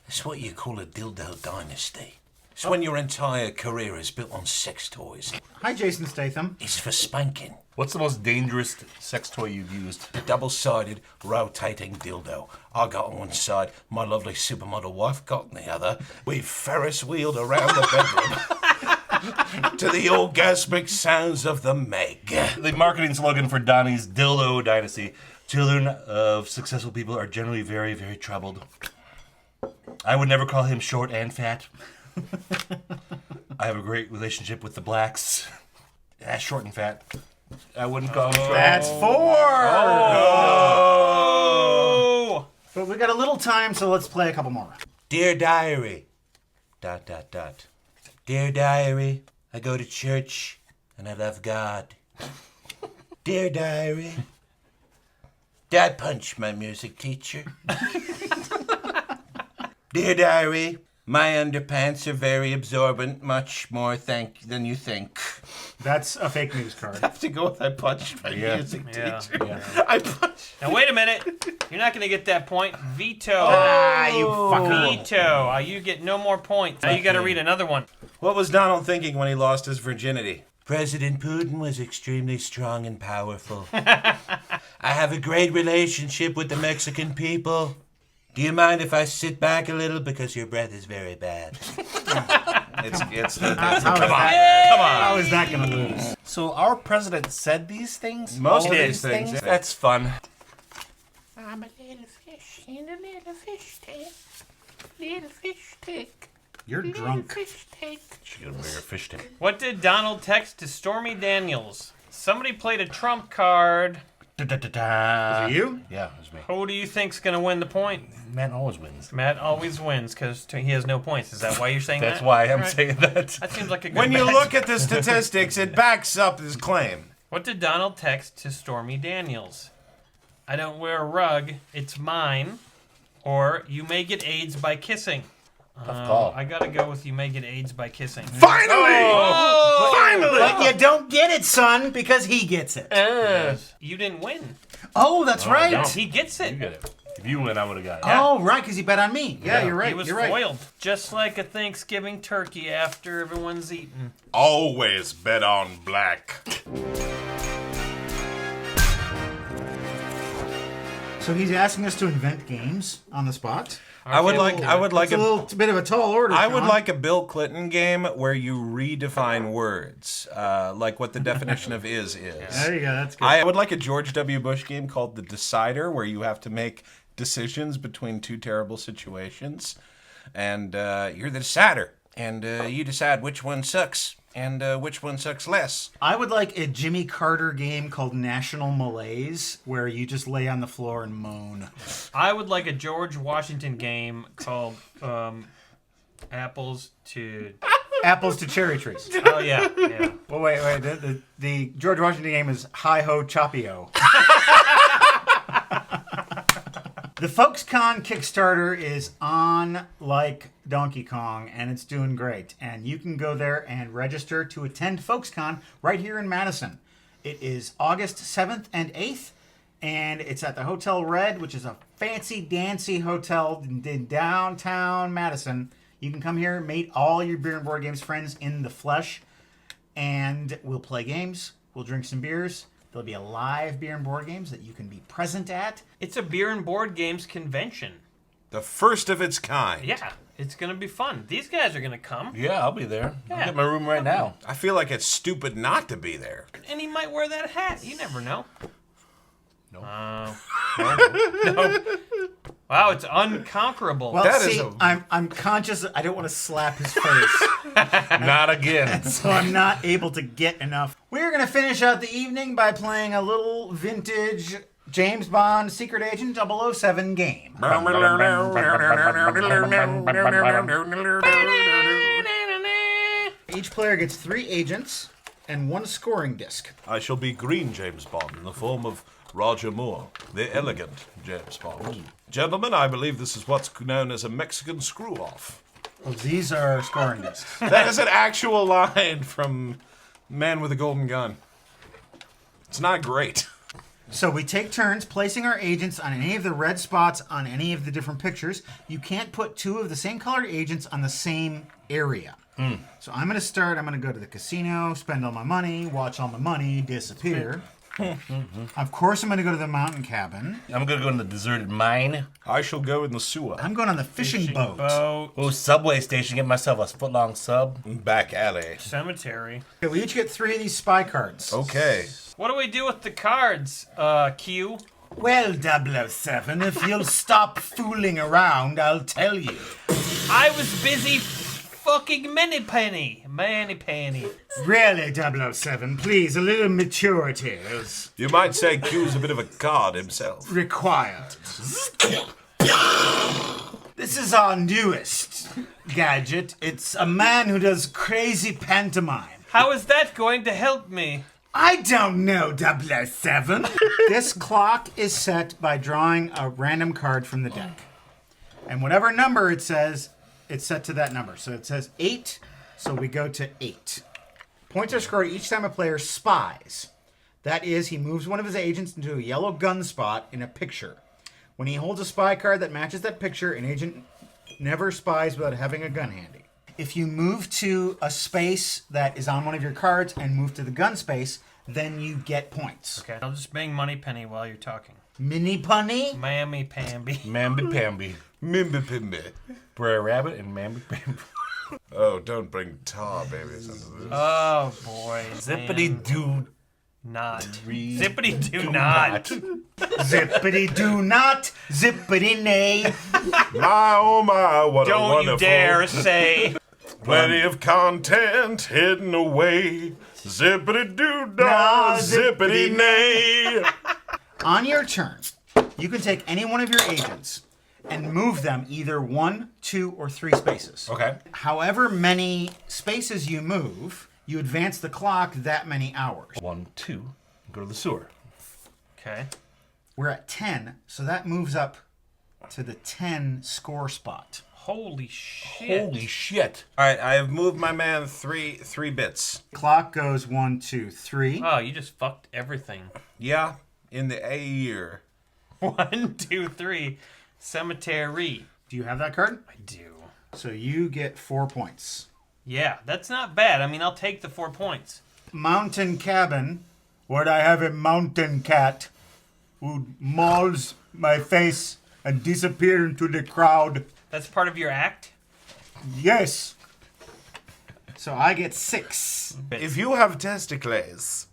It's what you call a dildo dynasty. It's when your entire career is built on sex toys. Hi, Jason Statham. It's for spanking. What's the most dangerous sex toy you've used? A double-sided rotating dildo. I got on one side, my lovely supermodel wife got on the other. We Ferris wheeled around the bedroom to the orgasmic sounds of the Meg. The marketing slogan for Donnie's Dildo Dynasty: children of successful people are generally very, very troubled. I would never call him short and fat. I have a great relationship with the blacks. Short and fat. I wouldn't call him short. That's 4. Oh! But we got a little time, so let's play a couple more. Dear diary, ... Dear diary, I go to church and I love God. Dear diary, Dad punched my music teacher. Dear diary, my underpants are very absorbent, much more than you think. That's a fake news card. I have to go with I punched my music Yeah. teacher. I punched. Now wait a minute. You're not going to get that point. Veto. You fucker. Veto. You get no more points. Now you got to read another one. What was Donald thinking when he lost his virginity? President Putin was extremely strong and powerful. I have a great relationship with the Mexican people. Do you mind if I sit back a little because your breath is very bad? How is that going to lose? So our president said these things? Most All of these things. Yeah. That's fun. I'm a little fish in a little fish tank. Little fish tank. You're drunk. Fish tank. She got a bigger fish tank. What did Donald text to Stormy Daniels? Somebody played a trump card. Is it you? Yeah, it was me. Who do you think's going to win the point? Man always wins. Matt always wins because he has no points. Is that why you're saying That's that? why I'm All right. saying that. That seems like a good When you bet. look at the statistics, it backs up his claim. What did Donald text to Stormy Daniels? I don't wear a rug. It's mine. Or you may get AIDS by kissing. Tough call. I gotta go with you may get AIDS by kissing. Finally! But you don't get it, son, because he gets it. You didn't win. Oh, that's right. no. He gets it. You get it. If you win, I would have got it. Oh, right, because he bet on me. Yeah, you're right. He was you're right. foiled. Just like a Thanksgiving turkey after everyone's eaten. Always bet on black. So he's asking us to invent games on the spot. I would like It's a a little bit of a tall order. I would Sean. like a Bill Clinton game where you redefine words, like what the definition of is. There you go. That's good. I would like a George W. Bush game called The Decider, where you have to make decisions between two terrible situations, and you're the decider, and you decide which one sucks and which one sucks less. I would like a Jimmy Carter game called National Malaise, where you just lay on the floor and moan. I would like a George Washington game called Apples to... Apples to cherry trees. Oh, yeah. Yeah. Well, wait. The George Washington game is Hi Ho Choppio. The FolksCon Kickstarter is on like Donkey Kong, and it's doing great. And you can go there and register to attend FolksCon right here in Madison. It is August 7th and 8th, and it's at the Hotel Red, which is a fancy, dancy hotel in downtown Madison. You can come here, meet all your Beer and Board Games friends in the flesh, and we'll play games. We'll drink some beers. There'll be a live Beer and Board Games that you can be present at. It's a beer and board games convention. The first of its kind. Yeah, it's going to be fun. These guys are going to come, Yeah, I'll be there. I'll Yeah. get my room right now. I feel like it's stupid not to be there. and he might wear that hat. You never know. No. Wow, it's unconquerable. Well, That see, is a- I'm conscious that I don't want to slap his face, Not again. so I'm not able to get enough. We're going to finish out the evening by playing a little vintage James Bond Secret Agent 007 game. Each player gets 3 agents and 1 scoring disc. I shall be Green James Bond in the form of Roger Moore, the elegant James Bond. Gentlemen, I believe this is what's known as a Mexican screw-off. Well, these are scoring discs. That is an actual line from Man with a Golden Gun. It's not great. So we take turns placing our agents on any of the red spots on any of the different pictures. You can't put 2 of the same colored agents on the same area. So I'm going to start. I'm going to go to the casino, spend all my money, watch all my money disappear. Of course, I'm going to go to the mountain cabin. I'm gonna go in the deserted mine. I shall go in the sewer. I'm going on the fishing boat. Oh, subway station. Get myself a foot-long sub. Back alley. Cemetery. Okay, we each get 3 of these spy cards. Okay. What do we do with the cards, Q? Well, 007, if you'll stop fooling around, I'll tell you. I was busy fucking Manny Penny. Really, 007, please, a little maturity is You might say Q's a bit of a card himself. required. This is our newest gadget. It's a man who does crazy pantomime. How is that going to help me? I don't know, 007. This clock is set by drawing a random card from the deck. And whatever number it says, it's set to that number. So it says 8, so we go to 8. Points are scored each time a player spies. That is, he moves one of his agents into a yellow gun spot in a picture. When he holds a spy card that matches that picture, an agent never spies without having a gun handy. If you move to a space that is on one of your cards and move to the gun space, then you get points. Okay, I'll just bang Money Penny while you're talking. Mini punny? Mammy Pamby. Mamby-pamby. Mimby Pimby. Brer Rabbit and Mamby-pamby. Oh, don't bring tar babies into this. Oh boy. Zippity-doo. Not. Zippity do not. Zippity do not, zippity nay. My, oh my, what a Don't wonderful... you dare say. Plenty of content hidden away. Zippity-doo-dah, zippity-nay. On your turn, you can take any one of your agents and move them either 1, 2, or 3 spaces. Okay. However many spaces you move, you advance the clock that many hours. 1, 2. Go to the sewer. Okay. We're at 10, so that moves up to the 10 score spot. Holy shit. Holy shit. All right, I have moved my man three bits. Clock goes 1, 2, 3. Oh, you just fucked everything. Yeah, in the A year. 1, 2, 3. Cemetery. Do you have that card? I do. So you get 4 points. Yeah, that's not bad. I mean, I'll take the 4 points. Mountain cabin. Where'd I have a mountain cat who mauls my face and disappear into the crowd? That's part of your act? Yes. So I get 6. If you have testicles,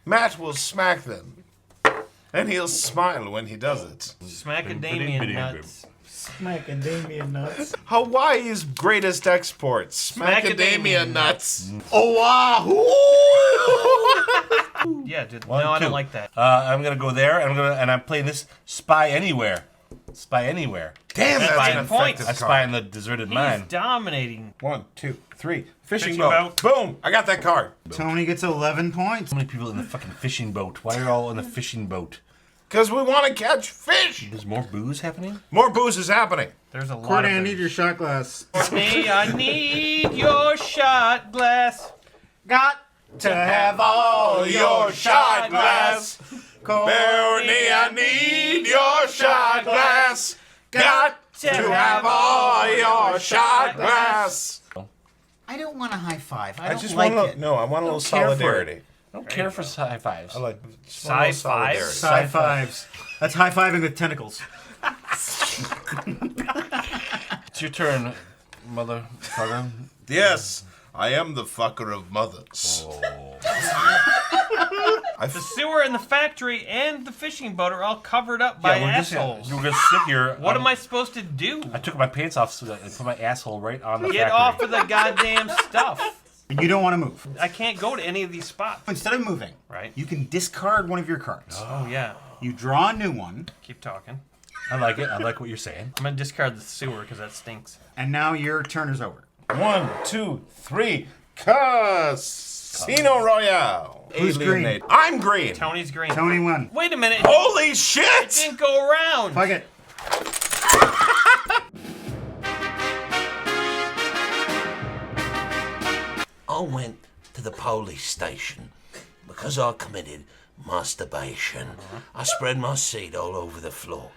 Matt will smack them. And he'll smile when he does it. Smacadamian nuts. Macadamia nuts. Hawaii's greatest exports. Macadamia Macadamia nuts. Oahu! Yeah, dude. One, No, I don't two. like that. I'm gonna go there, and I'm playing this Spy Anywhere. Spy Anywhere. Damn, that's Spy an points. effective I spy card. in the deserted He's mine. dominating. 1, 2, 3. Fishing Fishing boat. Boom! I got that card. Tony gets 11 points. So many people in the fucking fishing boat. Why are you all in the fishing boat? Because we want to catch fish. There's more booze happening? More booze is happening. There's a lot Courtney, I of need them. your shot glass. Courtney, I need your shot glass. Got to have all Your shot glass. Bernie, I need your shot glass. Got to have all your shot glass. I don't want a high five. I I don't just like want it. no. I want a little care for it. solidarity. I don't care for high fives. I like Sci fives. High fives. That's high fiving with tentacles. It's your turn, motherfucker. Yes, I am the fucker of mothers. The sewer and the factory and the fishing boat are all covered up by assholes. We're just sit here. What am I supposed to do? I took my pants off and put my asshole right on the Get factory. off of the goddamn stuff. You don't want to move. I can't go to any of these spots. Instead of moving, Right. you can discard one of your cards. Oh, yeah. You draw a new one, Keep talking. I like it. I like what you're saying. I'm going to discard the sewer because that stinks. and now your turn is over. 1, 2, 3. Casino Royale. Who's green? Alienate. I'm green. Tony's green. Tony won. Wait a minute. Holy It shit! didn't go around. Fuck it. I went to the police station because I committed masturbation. I spread my seed all over the floor,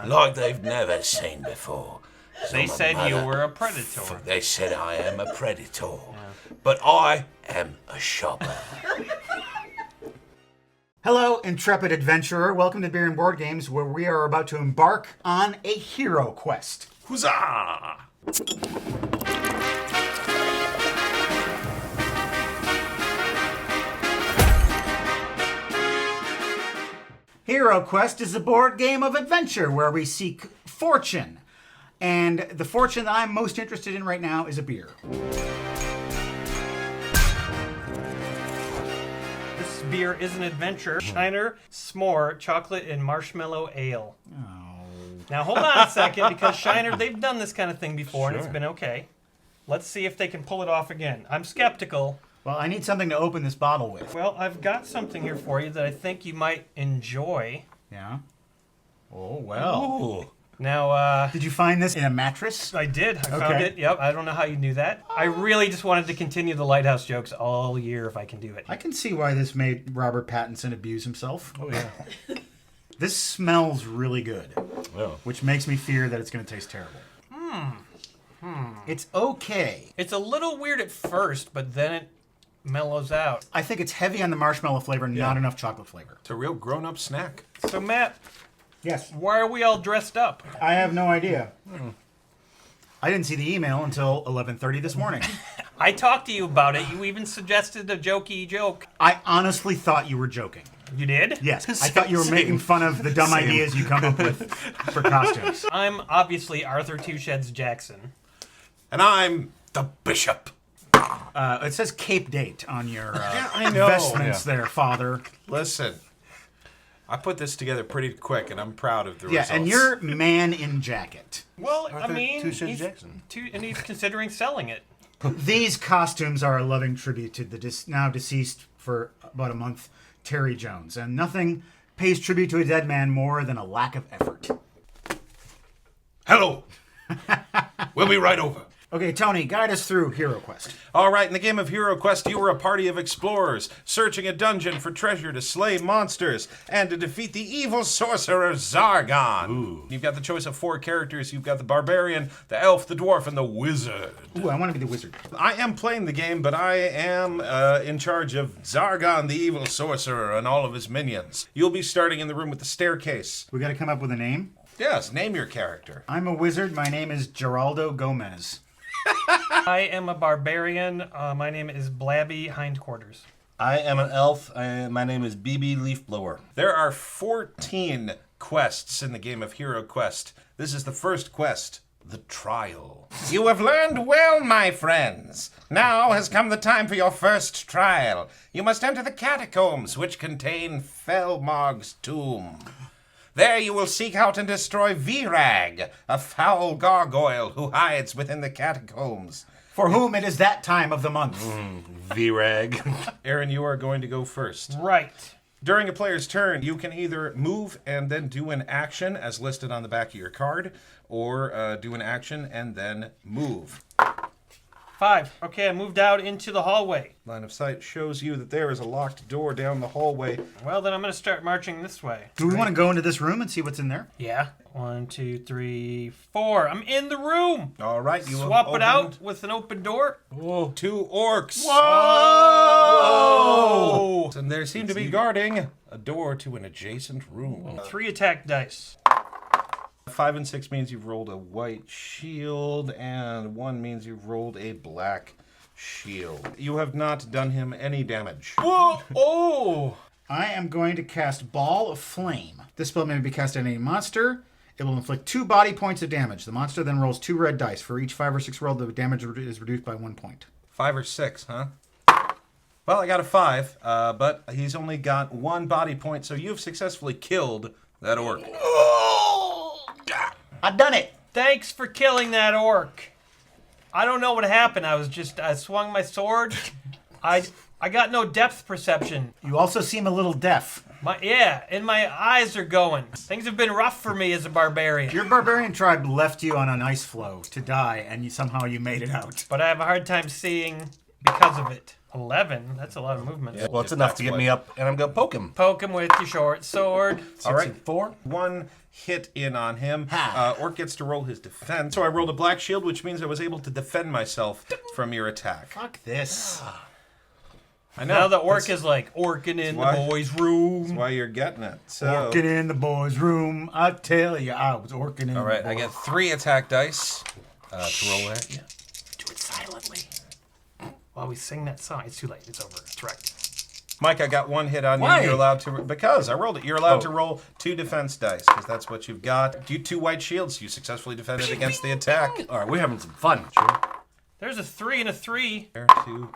like they've never seen before. So They my said you mother- were a predator. They said I am a predator, but I am a shopper. Hello, intrepid adventurer. Welcome to Beer and Board Games, where we are about to embark on a hero quest. Huzzah! Hero Quest is a board game of adventure where we seek fortune. And the fortune that I'm most interested in right now is a beer. This beer is an adventure. Shiner, S'more, Chocolate, and Marshmallow Ale. Now hold on a second, because Shiner, they've done this kind of thing before, and it's been okay. Let's see if they can pull it off again. I'm skeptical. Well, I need something to open this bottle with. Well, I've got something here for you that I think you might enjoy. Yeah? Oh, well. Ooh. Now, Did you find this in a mattress? I did. I found Okay. it. Yep. I don't know how you knew that. I really just wanted to continue the Lighthouse jokes all year if I can do it. I can see why this made Robert Pattinson abuse himself. Oh, yeah. This smells really good, Oh. which makes me fear that it's going to taste terrible. It's okay. It's a little weird at first, but then it mellows out. I think it's heavy on the marshmallow flavor, not enough chocolate flavor. It's a real grown-up snack. So, Matt, Yes. why are we all dressed up? I have no idea. I didn't see the email until 11:30 this morning. I talked to you about it. You even suggested a jokey joke. I honestly thought you were joking. You did? Yes, I thought you were making fun of the dumb ideas you come up with for costumes. I'm obviously Arthur Two-Sheds Jackson. And I'm the bishop. It says Cape Date on your I know. vestments there, Father. Listen, I put this together pretty quick, and I'm proud of the Yeah, results. and you're man in jacket. Well, I mean, Two-Sheds Jackson. and he's considering selling it. These costumes are a loving tribute to the now deceased for about a month, Terry Jones, and nothing pays tribute to a dead man more than a lack of effort. Hello. We'll be right over. Okay, Tony, guide us through Hero Quest. All right, in the game of Hero Quest, you were a party of explorers searching a dungeon for treasure to slay monsters and to defeat the evil sorcerer Zargon. Ooh. You've got the choice of 4 characters. You've got the barbarian, the elf, the dwarf, and the wizard. Ooh, I want to be the wizard. I am playing the game, but I am in charge of Zargon, the evil sorcerer, and all of his minions. You'll be starting in the room with the staircase. We got to come up with a name. Yes, name your character. I'm a wizard. My name is Geraldo Gomez. I am a barbarian. My name is Blabby Hindquarters. I am an elf. My name is BB Leafblower. There are 14 quests in the game of Hero Quest. This is the first quest, the trial. You have learned well, my friends. Now has come the time for your first trial. You must enter the catacombs, which contain Felmog's tomb. There you will seek out and destroy Virag, a foul gargoyle who hides within the catacombs. For whom it is that time of the month. V-Rag. Aaron, you are going to go first. Right. During a player's turn, you can either move and then do an action as listed on the back of your card, or do an action and then move. 5. Okay, I moved out into the hallway. Line of sight shows you that there is a locked door down the hallway. Well, then I'm going to start marching this way. Do we want to go into this room and see what's in there? Yeah. 1, 2, 3, 4. I'm in the room. All right, you Swap have it out with an open door. Whoa. 2 orcs. Whoa! And there seem to be guarding a door to an adjacent room. 3 attack dice. 5 and 6 means you've rolled a white shield, and 1 means you've rolled a black shield. You have not done him any damage. Whoa! Oh! I am going to cast Ball of Flame. This spell may be cast on any monster. It will inflict 2 body points of damage. The monster then rolls 2 red dice. For each 5 or 6 rolled, the damage is reduced by 1 point. 5 or 6, huh? Well, I got a 5, but he's only got 1 body point, so you've successfully killed that orc. I done it! Thanks for killing that orc. I don't know what happened. I swung my sword. I got no depth perception. You also seem a little deaf. And my eyes are going. Things have been rough for me as a barbarian. Your barbarian tribe left you on an ice floe to die, and somehow you made it out. But I have a hard time seeing because of it. 11? That's a lot of movement. Yeah, well, it's enough to get me up, and I'm going to poke him. Poke him with your short sword. All right, 4. 1 hit in on him. Ha. Orc gets to roll his defense. So I rolled a black shield, which means I was able to defend myself from your attack. Fuck this. I know. Now the orc is like orking in why- the boys' room. That's why you're getting it. So, Orking in the boys' room. I tell you, I was orking in all right, I get 3 attack dice to roll at you. Do it silently. While we sing that song. It's too late. It's over. It's wrecked. Mike, I got 1 hit on Why? you. You're allowed to, because I rolled it. You're allowed to roll 2 defense dice, because that's what you've got. Do 2 white shields. You successfully defended against the attack. All right, we're having some fun. There's a 3 and a 3. There, 2.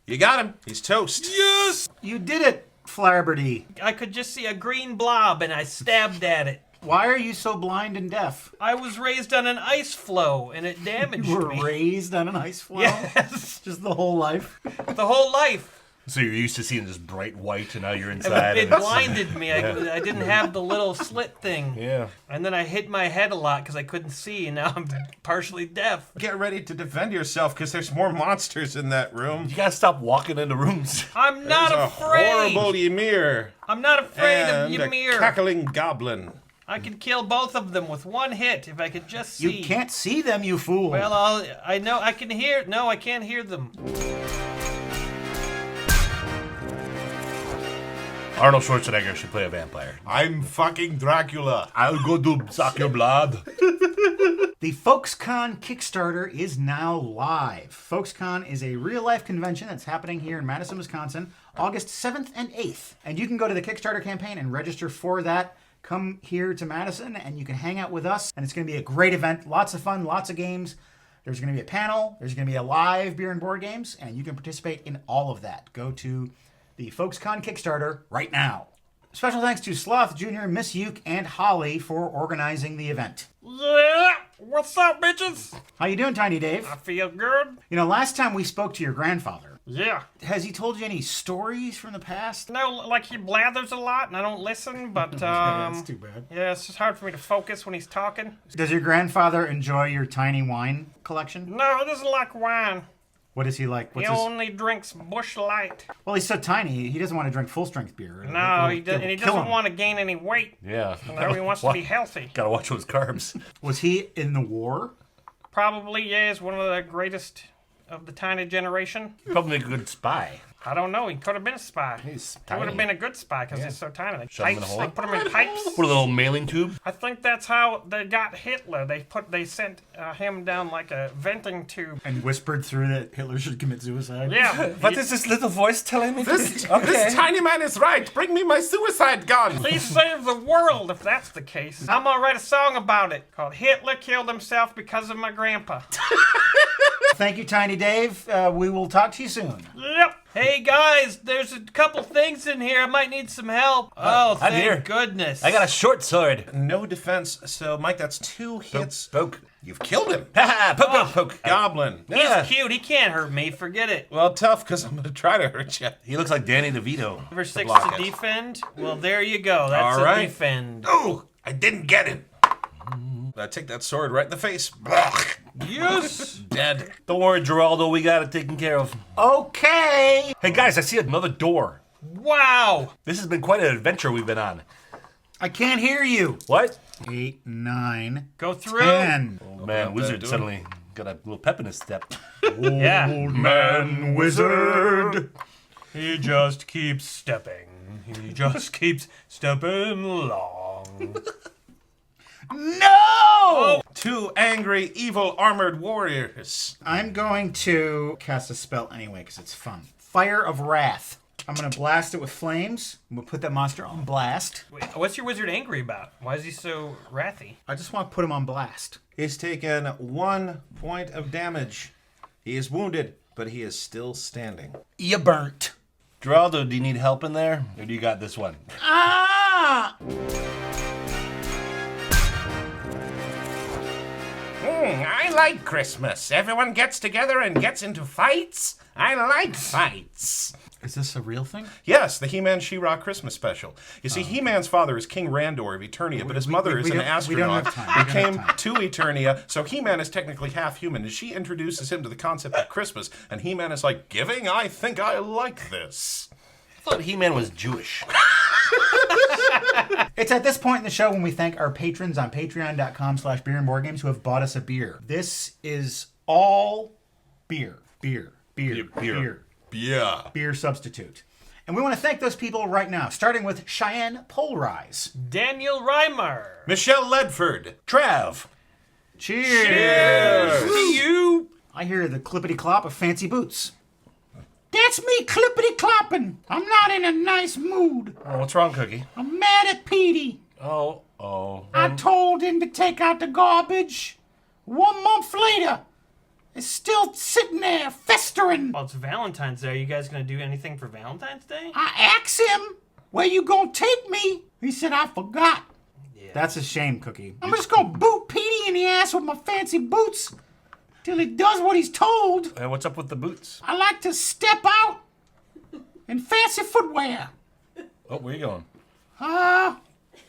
You got him. He's toast. Yes! You did it, Flarberty. I could just see a green blob and I stabbed at it. Why are you so blind and deaf? I was raised on an ice floe and it damaged You were me. raised on an ice floe? Yes. Just the whole life? The whole life. So you're used to seeing this bright white, and now you're It inside. blinded me. I didn't have the little slit thing. Yeah. And then I hit my head a lot because I couldn't see, and now I'm partially deaf. Get ready to defend yourself, because there's more monsters in that room. You gotta stop walking into rooms. I'm not There's a afraid. horrible Ymir I'm not afraid of and a Ymir. cackling goblin. I could kill both of them with 1 hit if I could just see. You can't see them, you fool. Well, I know I can hear. No, I can't hear them. Arnold Schwarzenegger should play a vampire. I'm fucking Dracula. I'll go to suck your blood. The FolksCon Kickstarter is now live. FolksCon is a real-life convention that's happening here in Madison, Wisconsin, August 7th and 8th. And you can go to the Kickstarter campaign and register for that. Come here to Madison and you can hang out with us. And it's going to be a great event. Lots of fun, lots of games. There's going to be a panel. There's going to be a live beer and board games. And you can participate in all of that. Go to the FolksCon Kickstarter right now. Special thanks to Sloth Jr., Miss Uke, and Holly for organizing the event. Yeah. What's up, bitches? How you doing, Tiny Dave? I feel good. You know, last time we spoke to your grandfather, Yeah. has he told you any stories from the past? No, like he blathers a lot, and I don't listen. But That's too bad. yeah, it's just hard for me to focus when he's talking. Does your grandfather enjoy your tiny wine collection? No, he doesn't like wine. What is he like? He What's his... only drinks Busch Light. Well, he's so tiny, he doesn't want to drink full-strength beer. No, he It'll doesn't. He kill doesn't him. want to gain any weight. Yeah. No, he wants to be healthy. Gotta watch those carbs. Was he in the war? Probably, yeah, he's one of the greatest of the tiny generation. Probably make a good spy. I don't know. He could have been a spy. He's He would have tiny. been a good spy because he's so tiny. They, Shove him in a pipes, hole. they put him in pipes. Put a little mailing tube. I think that's how they got Hitler. They sent him down like a venting tube. And whispered through that Hitler should commit suicide? Yeah. What is this little voice telling me? This tiny man is right. Bring me my suicide gun. Please save the world if that's the case. I'm gonna write a song about it called Hitler Killed Himself Because of My Grandpa. Thank you, Tiny Dave. We will talk to you soon. Yep. Hey guys, there's a couple things in here. I might need some help. Oh, I'm thank here. goodness. I got a short sword. No defense. So, Mike, that's 2 hits. Poke. You've killed him. Ha ha! Poke, poke, poke. Goblin. He's Yeah. cute. He can't hurt me. Forget it. Well, tough, because I'm going to try to hurt you. He looks like Danny DeVito. Number 6 block to it. defend. Well, there you go. That's All right. a defend. Oh, I didn't get him. Take that sword right in the face. Yes. Dead. Don't worry, Geraldo. We got it taken care of. Okay. Hey guys, I see another door. Wow. This has been quite an adventure we've been on. I can't hear you. What? 8, 9, Go through. 10. Oh man, Wizard doing? suddenly got a little pep in his step. Yeah. Old man wizard. He just keeps stepping. He just keeps stepping along. No! 2 angry, evil, armored warriors. I'm going to cast a spell anyway because it's fun. Fire of Wrath. I'm going to blast it with flames. I'm going to put that monster on blast. Wait, what's your wizard angry about? Why is he so wrathy? I just want to put him on blast. He's taken 1 point of damage. He is wounded, but he is still standing. You burnt. Geraldo, do you need help in there? Or do you got this one? Ah! I like Christmas. Everyone gets together and gets into fights. I like fights. Is this a real thing? Yes, the He-Man She-Ra Christmas special. You see, He-Man's father is King Randor of Eternia, but his mother is we an don't- we astronaut don't have time. who We don't came have time. to Eternia, so He-Man is technically half human, and she introduces him to the concept of Christmas, and He-Man is like, giving? I think I like this. I thought He-Man was Jewish. It's at this point in the show when we thank our patrons on patreon.com/beerandboardgames who have bought us a beer. This is all beer. Beer Yeah. substitute. And we want to thank those people right now, starting with Cheyenne Polrise. Daniel Reimer. Michelle Ledford. Trav. Cheers! To you. I hear the clippity clop of fancy boots. That's me clippity clopping. I'm not in a nice mood. Oh, what's wrong, Cookie? I'm mad at Petey. Oh. I told him to take out the garbage. 1 month later, it's still sitting there festering. Well, it's Valentine's Day. Are you guys going to do anything for Valentine's Day? I asked him, where you gonna take me? He said, I forgot. That's a shame, Cookie. I'm just gonna boot Petey in the ass with my fancy boots till he does what he's told. What's up with the boots? I like to step out in fancy footwear. Oh, where you going?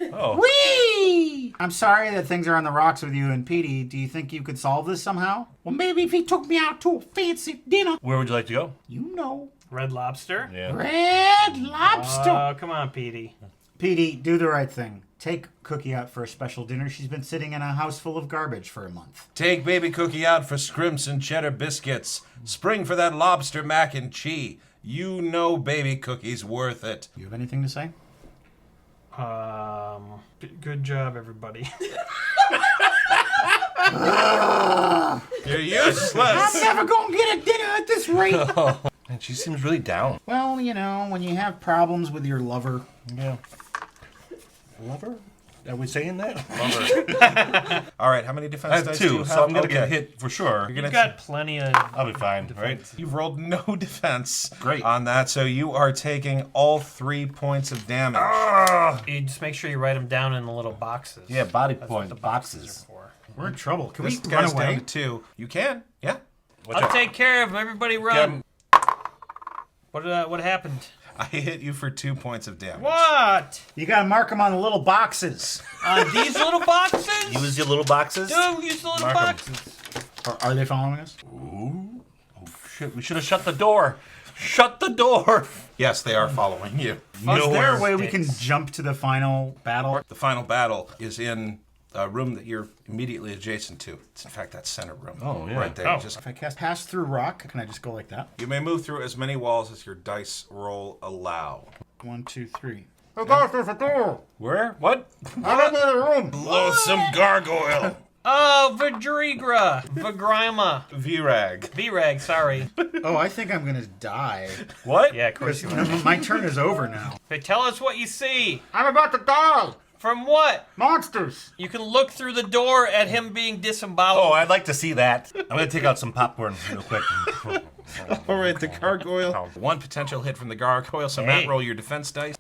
Whee! I'm sorry that things are on the rocks with you and Petey. Do you think you could solve this somehow? Well, maybe if he took me out to a fancy dinner, Where would you like to go? you know, Red Lobster? Yeah. Red Lobster. Oh, come on, Petey. Petey, do the right thing. Take Cookie out for a special dinner. She's been sitting in a house full of garbage for a month. Take baby Cookie out for scrimps and cheddar biscuits. Spring for that lobster mac and cheese. You know baby Cookie's worth it. You have anything to say? Good job, everybody. You're useless. I'm never gonna get a dinner at this rate. And she seems really down. Well, you know, when you have problems with your lover. Yeah. Lover? Are we saying that? All right, how many defense I have dice do you 2, have? so I'm gonna get Okay. hit for sure. You've got plenty of... I'll be fine, right? You've rolled no defense Great. on that, so you are taking all 3 points of damage. You just make sure you write them down in the little boxes. Yeah, body That's point what the boxes. boxes are for. We're in trouble. Can This we guy's run away? down to 2. You can, yeah. I'll take care of them. Everybody run. What happened? I hit you for 2 points of damage. What? You gotta mark them on the little boxes. On these little boxes? Use your little boxes. Dude, use the little Mark 'em. boxes. Are they following us? Shit, we should have shut the door. Shut the door. Yes, they are following you. Is there a way we can jump to the final battle? The final battle is in a room that you're immediately adjacent to. It's in fact that center room. Oh, yeah. Right there. Oh. Just If I cast Pass Through Rock, can I just go like that? You may move through as many walls as your dice roll allow. 1, 2, 3. Where? What? I'm in the room. Blow some gargoyle. Oh, Vidrigra. Vigrima. Vrag. Vrag, sorry. Oh, I think I'm gonna die. What? Yeah, of course you are. My turn is over now. Hey, tell us what you see. I'm about to die. From what? Monsters. You can look through the door at him being disemboweled. Oh, I'd like to see that. I'm gonna take out some popcorn real quick. All right, the gargoyle. One potential hit from the gargoyle. So Hey. Matt, roll your defense dice.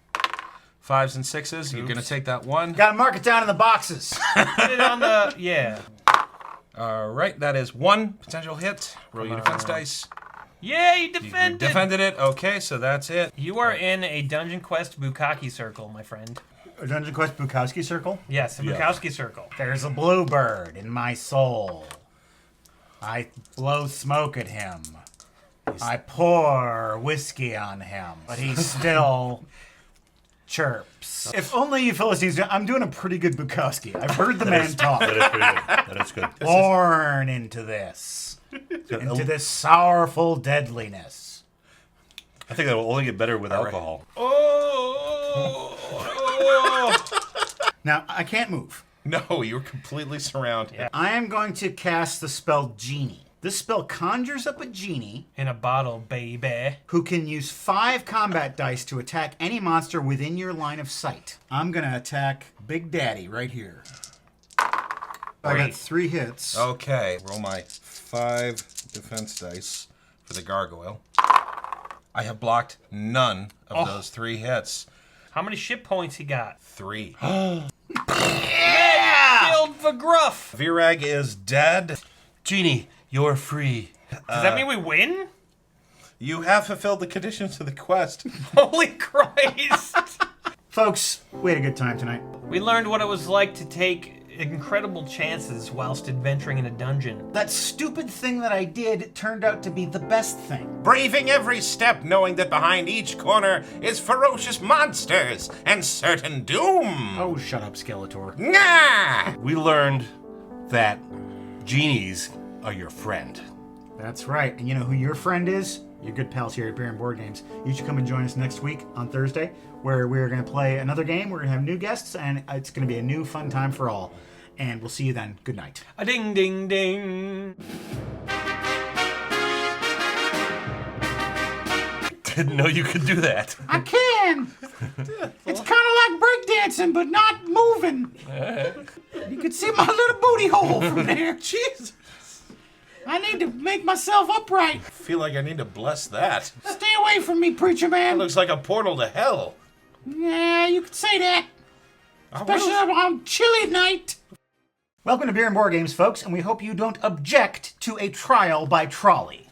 5s and 6s. You're gonna take that one. Gotta mark it down in the boxes. Put it on the... Yeah. All right, that is 1 potential hit. Roll your defense dice. Yeah, you You defended. defended it. Okay, so that's it. You are in a Dungeon Quest Bukkake circle, my friend. A Dungeon Quest Bukowski circle. Yes, a Bukowski circle. There's a bluebird in my soul. I blow smoke at him. I pour whiskey on him, but he still chirps. If only you Philistines, I'm doing a pretty good Bukowski. I've heard the man talk. That is pretty good. That is good. Born into this. Into this sorrowful deadliness. I think that will only get better with alcohol. Oh. Now, I can't move. No, you're completely surrounded. Yeah. I am going to cast the spell Genie. This spell conjures up a genie In a bottle, baby. who can use 5 combat dice to attack any monster within your line of sight. I'm going to attack Big Daddy right here. I got 3 hits. Okay, roll my 5 defense dice for the gargoyle. I have blocked none of those 3 hits. How many ship points he got? 3. Killed for Gruff. Virag is dead. Genie, you're free. Does that mean we win? You have fulfilled the conditions of the quest. Holy Christ! Folks, we had a good time tonight. We learned what it was like to take incredible chances whilst adventuring in a dungeon. That stupid thing that I did turned out to be the best thing. Braving every step, knowing that behind each corner is ferocious monsters and certain doom. Oh, shut up, Skeletor. Nah! We learned that genies are your friend. That's right. And you know who your friend is? Your good pals here at Beer and Board Games. You should come and join us next week on Thursday, where we're going to play another game. We're going to have new guests, and it's going to be a new fun time for all. And we'll see you then. Good night. A ding ding ding. Didn't know you could do that. I can. It's kind of like breakdancing, but not moving. You can see my little booty hole from there. Jesus. I need to make myself upright. I feel like I need to bless that. Stay away from me, preacher It man. looks like a portal to hell. Yeah, you could say that. I Especially will. on chilly night. Welcome to Beer and Board Games, folks, and we hope you don't object to a trial by trolley.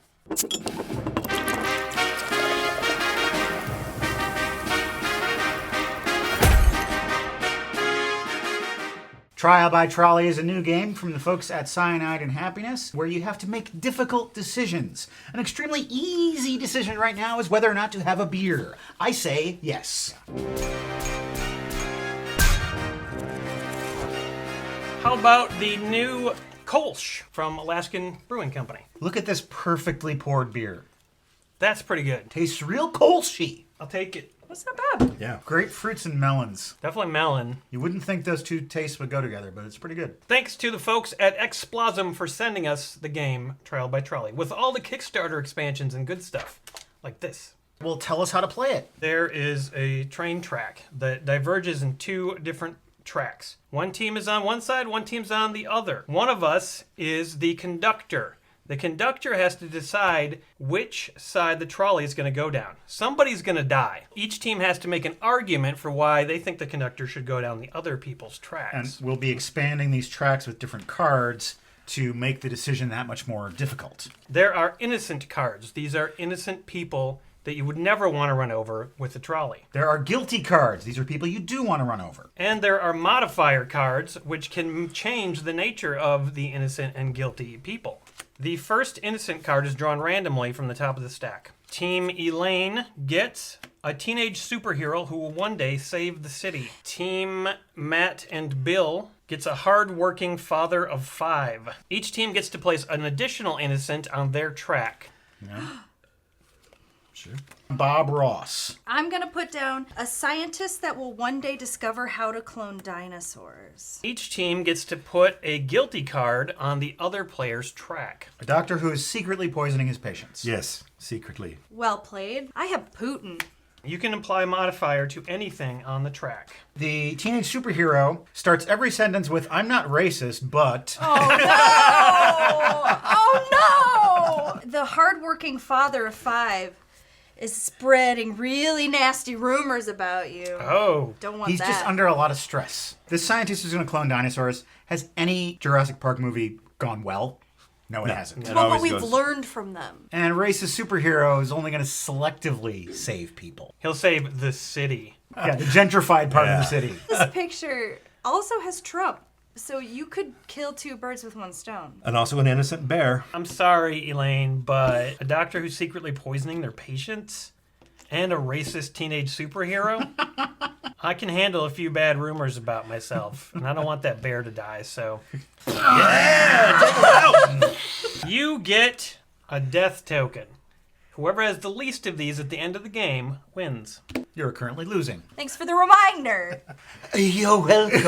Trial by Trolley is a new game from the folks at Cyanide and Happiness, where you have to make difficult decisions. An extremely easy decision right now is whether or not to have a beer. I say yes. How about the new Kolsch from Alaskan Brewing Company? Look at this perfectly poured beer. That's pretty good. Tastes real Kolschy. I'll take it. That's not bad. Yeah. Grapefruits and melons. Definitely melon. You wouldn't think those two tastes would go together, but it's pretty good. Thanks to the folks at Explasm for sending us the game Trial by Trolley with all the Kickstarter expansions and good stuff like this. Well, tell us how to play it. There is a train track that diverges in 2 different tracks. One team is on one side, one team's on the other. One of us is the conductor. The conductor has to decide which side the trolley is going to go down. Somebody's going to die. Each team has to make an argument for why they think the conductor should go down the other people's tracks. And we'll be expanding these tracks with different cards to make the decision that much more difficult. There are innocent cards. These are innocent people that you would never want to run over with the trolley. There are guilty cards. These are people you do want to run over. And there are modifier cards, which can change the nature of the innocent and guilty people. The first innocent card is drawn randomly from the top of the stack. Team Elaine gets a teenage superhero who will one day save the city. Team Matt and Bill gets a hard-working father of 5. Each team gets to place an additional innocent on their track. Bob Ross. I'm gonna put down a scientist that will one day discover how to clone dinosaurs. Each team gets to put a guilty card on the other player's track. A doctor who is secretly poisoning his patients. Yes, secretly. Well played. I have Putin. You can apply a modifier to anything on the track. The teenage superhero starts every sentence with, "I'm not racist, but..." Oh no! The hardworking father of 5 is spreading really nasty rumors about you. Oh. Don't want He's that. just under a lot of stress. This scientist who's going to clone dinosaurs. Has any Jurassic Park movie gone well? No, it hasn't. Well, but we've learned from them. And racist superhero is only going to selectively save people. He'll save the city. Yeah, the gentrified part of the city. This picture also has Trump, so you could kill 2 birds with 1 stone. And also an innocent bear. I'm sorry, Elaine, but a doctor who's secretly poisoning their patients and a racist teenage superhero? I can handle a few bad rumors about myself, and I don't want that bear to die, so... Yeah! You get a death token. Whoever has the least of these at the end of the game wins. You're currently losing. Thanks for the reminder. You're welcome.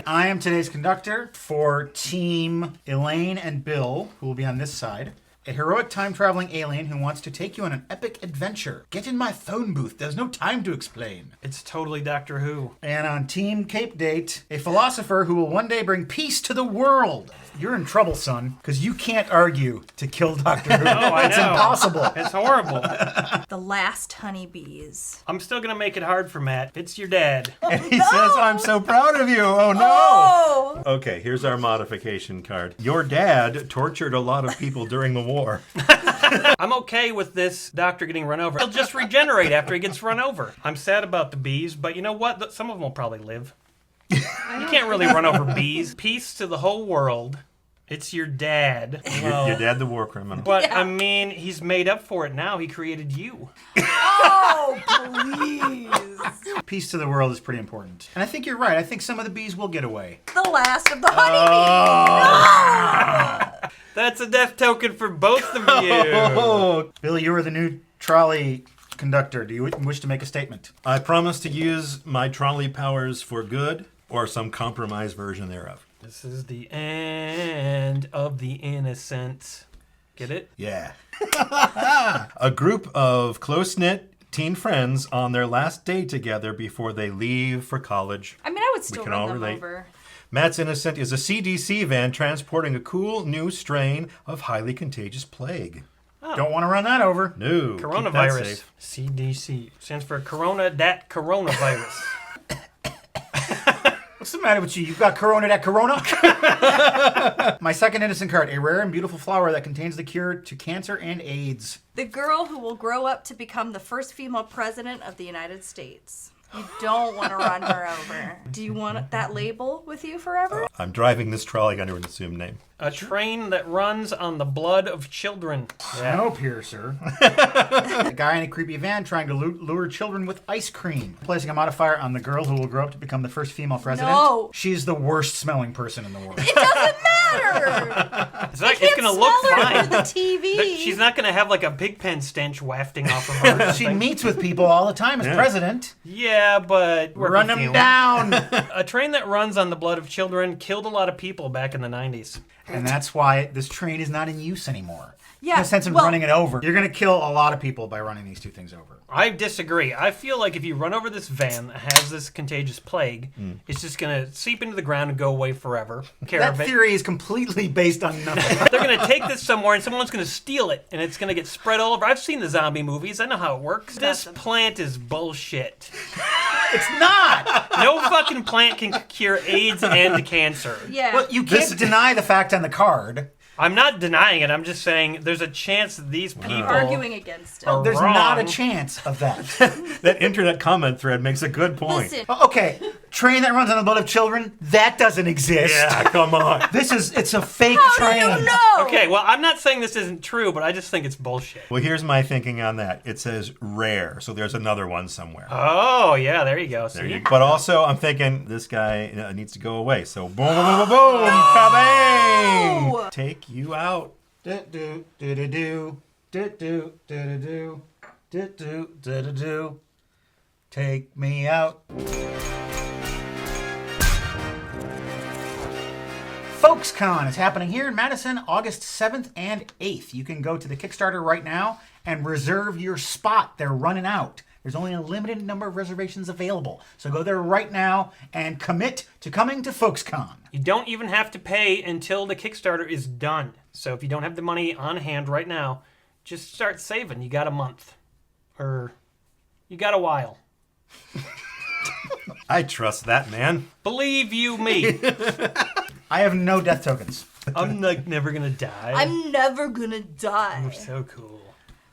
I am today's conductor for Team Elaine and Bill, who will be on this side. A heroic time-traveling alien who wants to take you on an epic adventure. Get in my phone booth. There's no time to explain. It's totally Doctor Who. And on Team Cape Date, a philosopher who will one day bring peace to the world. You're in trouble, son, because you can't argue to kill Doctor Who. It's impossible. It's horrible. The last honeybees. I'm still going to make it hard for Matt. It's your dad. And he says, I'm so proud of you. Oh, no. Oh! Okay, here's our modification card. Your dad tortured a lot of people during the war. I'm okay with this doctor getting run over. He'll just regenerate after he gets run over. I'm sad about the bees, but you know what? Some of them will probably live. You can't really run over bees. Peace to the whole world. It's your dad. Well, Your dad, the war criminal. but, I mean, he's made up for it now. He created you. Oh, please. Peace to the world is pretty important. And I think you're right. I think some of the bees will get away. The last of the honeybees. That's a death token for both of you. Bill, you are the new trolley conductor. Do you wish to make a statement? I promise to use my trolley powers for good or some compromised version thereof. This is the end of the innocent. Get it? Yeah. A group of close-knit teen friends on their last day together before they leave for college. I mean, I would still can run all them relate. over. Matt's Innocent is a CDC van transporting a cool new strain of highly contagious plague. Don't want to run that over. No. keep that Coronavirus. safe. CDC. Stands for Corona Dat Coronavirus. What's the matter with you? You've got Corona that Corona? My second innocent card. A rare and beautiful flower that contains the cure to cancer and AIDS. The girl who will grow up to become the first female president of the United States. You don't want to run her over. Do you want that label with you forever? I'm driving this trolley under an assumed name. A train that runs on the blood of children. Snowpiercer. A guy in a creepy van trying to lure children with ice cream. Placing a modifier on the girl who will grow up to become the first female president. No. She's the worst smelling person in the world. It doesn't matter. It's, like, You it's can't going to look smell her fine. through the TV. She's not going to have like a pig pen stench wafting off of her. or She something. meets with people all the time as president. Yeah, but we're Run them down. A train that runs on the blood of children killed a lot of people back in the 90s. And that's why this train is not in use anymore. Yeah, No sense in well- running it over. You're going to kill a lot of people by running these two things over. I disagree. I feel like if you run over this van that has this contagious plague, it's just going to seep into the ground and go away forever. Care That of it. theory is completely based on nothing. They're going to take this somewhere and someone's going to steal it and it's going to get spread all over. I've seen the zombie movies. I know how it works. This plant is bullshit. It's not. No fucking plant can cure AIDS and cancer. Yeah. Well, you can't deny the fact on the card. I'm not denying it. I'm just saying there's a chance that these people arguing against it. are There's wrong. not a chance of that. That internet comment thread makes a good point. Listen, Okay, train that runs on the blood of children, that doesn't exist. Yeah, come on. It's a fake how train. do you know? Okay, well, I'm not saying this isn't true, but I just think it's bullshit. Well, here's my thinking on that. It says rare, so there's another one somewhere. Oh, yeah, there you go. See? There you go. But also, I'm thinking this guy needs to go away. So boom, boom, boom, boom, kabang! No! Take you out. Do do do do do do do do do do do do do. Take me out. FolksCon is happening here in Madison August 7th and 8th. You can go to the Kickstarter right now and reserve your spot. They're running out. There's only a limited number of reservations available. So go there right now and commit to coming to FolksCon. You don't even have to pay until the Kickstarter is done. So if you don't have the money on hand right now, just start saving. You got a month. Or you got a while. I trust that man. Believe you me. I have no death tokens. I'm like never gonna die. I'm never gonna die. so cool.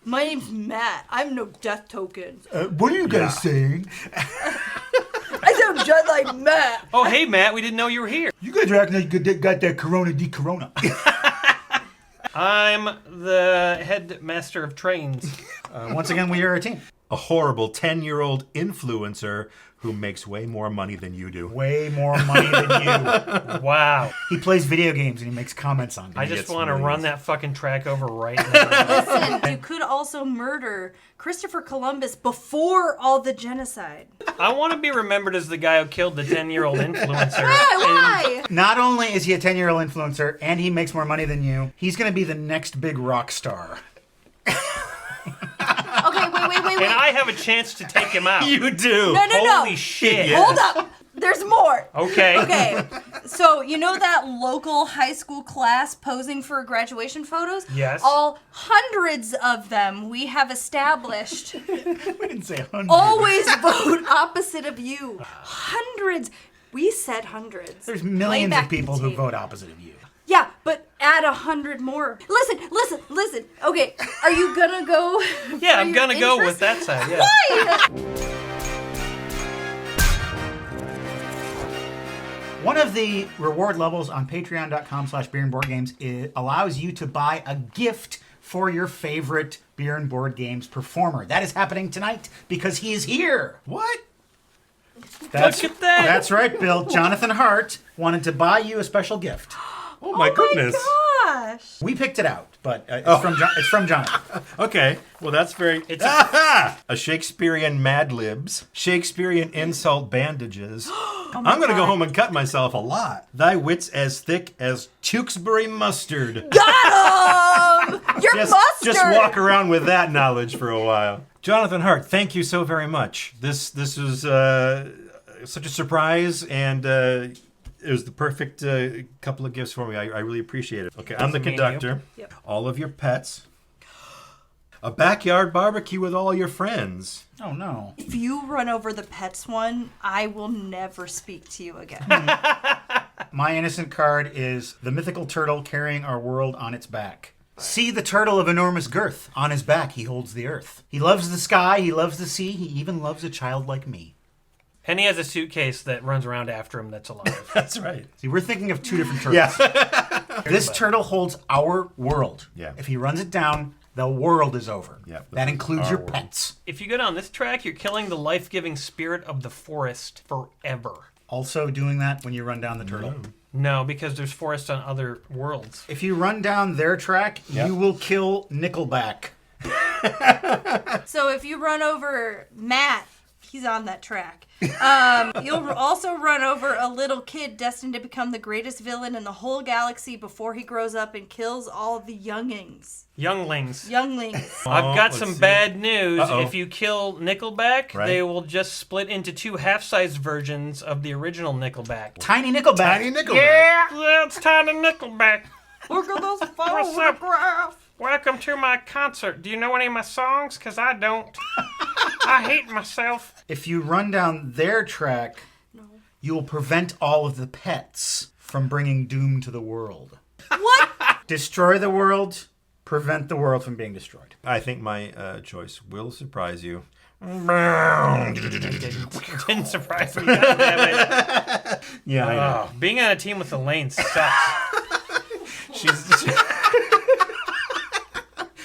My name's Matt. I'm no death tokens. What are you guys saying? I sound just like Matt. Oh, hey, Matt, we didn't know you were here. You guys are acting like you got that Corona de Corona. I'm the headmaster of trains. Once again, we are a team. A horrible 10-year-old influencer who makes way more money than you do. Way more money than you. Wow. He plays video games and he makes comments on them. I just gets want to millions. run that fucking track over right now. Listen, you could also murder Christopher Columbus before all the genocide? I want to be remembered as the guy who killed the 10-year-old influencer. Why? Not only is he a 10-year-old influencer and he makes more money than you, he's going to be the next big rock star. Okay, wait. And I have a chance to take him out. You do. No. Holy shit. Hold up. There's more. Okay. Okay. So, you know that local high school class posing for graduation photos? Yes. All hundreds of them we have established We didn't say hundreds. always vote opposite of you. Hundreds. We said hundreds. There's Way millions back of people the who tape. vote opposite of you. Yeah, but add 100 more. Listen. Okay, are you gonna go? Yeah, for I'm your going to go with interest? that side. Yeah. One of the reward levels on patreon.com/beer and board games allows you to buy a gift for your favorite beer and board games performer. That is happening tonight because he is here. What? Look at that. That's right, Bill. Jonathan Hart wanted to buy you a special gift. Oh my goodness. Gosh. We picked it out, but it's from Jonathan. Okay, well that's very. It's a Shakespearean Mad Libs, Shakespearean insult bandages. I'm gonna go home and cut myself a lot. Thy wits as thick as Tewksbury mustard. Got him! You're mustard! Just walk around with that knowledge for a while. Jonathan Hart, thank you so very much. This was such a surprise, and it was the perfect couple of gifts for me. I really appreciate it. Okay, I'm the Me and conductor. Yep. All of your pets. A backyard barbecue with all your friends. Oh, no. If you run over the pets one, I will never speak to you again. My innocent card is the mythical turtle carrying our world on its back. See the turtle of enormous girth. On his back, he holds the earth. He loves the sky, he loves the sea, he even loves a child like me. And he has a suitcase that runs around after him that's alive. That's right. See, we're thinking of two different turtles. This turtle holds our world. Yeah. If he runs it down, the world is over. Yeah, That includes your our world. pets. If you go down this track, you're killing the life-giving spirit of the forest forever. Also doing that when you run down the turtle. No, because there's forest on other worlds. If you run down their track, you will kill Nickelback. So if you run over Matt, he's on that track. You'll also run over a little kid destined to become the greatest villain in the whole galaxy before he grows up and kills all the younglings. Younglings. I've Got some bad news. Uh-oh. If you kill Nickelback, Right. they will just split into two half-sized versions of the original Nickelback. Tiny Nickelback. Tiny Nickelback. Yeah, it's Tiny Nickelback. Look at those What's up? Welcome to my concert. Do you know any of my songs? Because I don't. I hate myself. If you run down their track, you will prevent all of the pets from bringing doom to the world. What? Destroy the world, prevent the world from being destroyed. I think my choice will surprise you. Didn't surprise me. God damn it. Yeah, I know. Being on a team with Elaine sucks.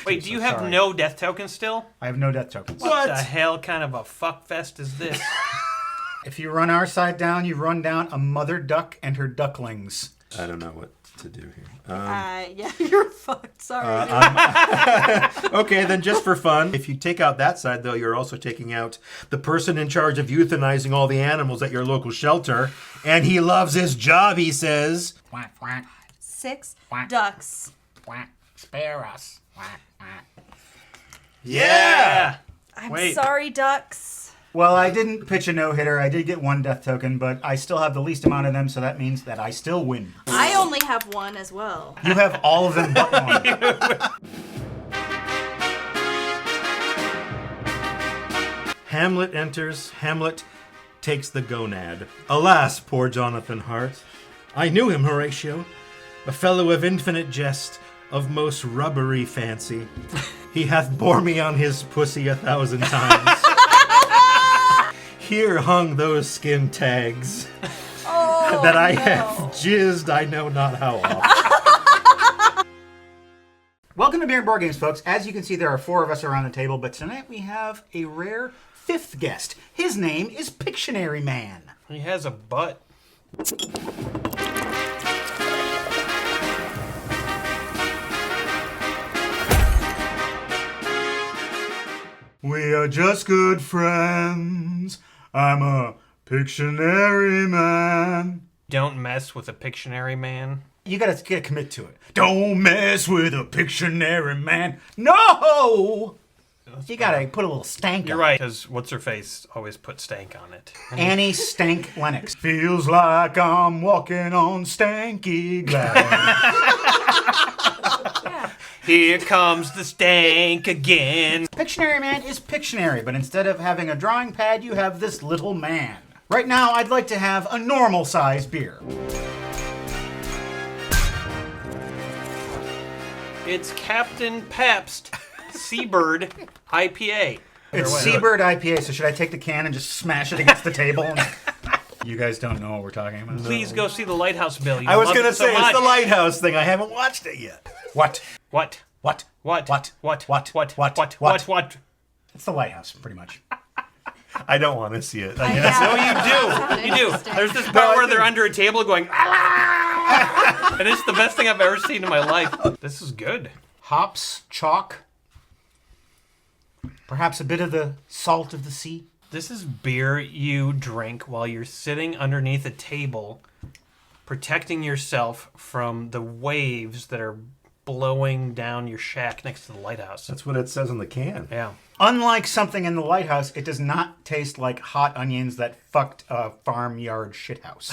Wait, do you have sorry. no death tokens still? I have no death tokens. What the hell kind of a fuckfest is this? If you run our side down, you run down a mother duck and her ducklings. I don't know what to do here. Yeah, you're fucked. Sorry. Okay, then just for fun, if you take out that side, though, you're also taking out the person in charge of euthanizing all the animals at your local shelter, and he loves his job, he says. Quack, quack, 6 Quack. ducks. quack. Spare us. Quack, quack. Yeah! I'm Wait. sorry, ducks. Well, I didn't pitch a no-hitter. I did get one death token, but I still have the least amount of them, so that means that I still win. I only have one as well. You have all of them but one. Hamlet enters. Hamlet takes the gonad. Alas, poor Jonathan Hart. I knew him, Horatio. A fellow of infinite jest, of most rubbery fancy. He hath bore me on his pussy 1,000 times. Here hung those skin tags Oh, that I no. have jizzed I know not how often. Welcome to Beer and Board Games, folks. As you can see, there are 4 of us around the table, but tonight we have a rare 5th guest. His name is Pictionary Man. He has a butt. We are just good friends. I'm a Pictionary man. Don't mess with a Pictionary man. You gotta commit to it. Don't mess with a Pictionary man. No! You gotta put a little stank You're on right, because what's her face always put stank on it. it. Annie Stank Lennox. Feels like I'm walking on stanky glass. Here comes the stank again. Pictionary man is Pictionary, but instead of having a drawing pad, you have this little man. Right now, I'd like to have a normal size beer. It's Captain Pabst Seabird IPA. It's Seabird IPA, so should I take the can and just smash it against the table? You guys don't know what we're talking about. Please go see the Lighthouse Bill. You I was love gonna it so say it's much. the Lighthouse thing. I haven't watched it yet. What? What? What? What? What? What? What? What? What? What? What? What? It's the Lighthouse, pretty much. I don't want to see it. No, you do. You do. There's this part where they're under a table going, "Ah!" and it's the best thing I've ever seen in my life. This is good. Hops, chalk, perhaps a bit of the salt of the sea. This is beer you drink while you're sitting underneath a table, protecting yourself from the waves that are blowing down your shack next to the lighthouse. That's what it says on the can. Yeah. Unlike something in the Lighthouse, it does not taste like hot onions that fucked a farmyard shithouse.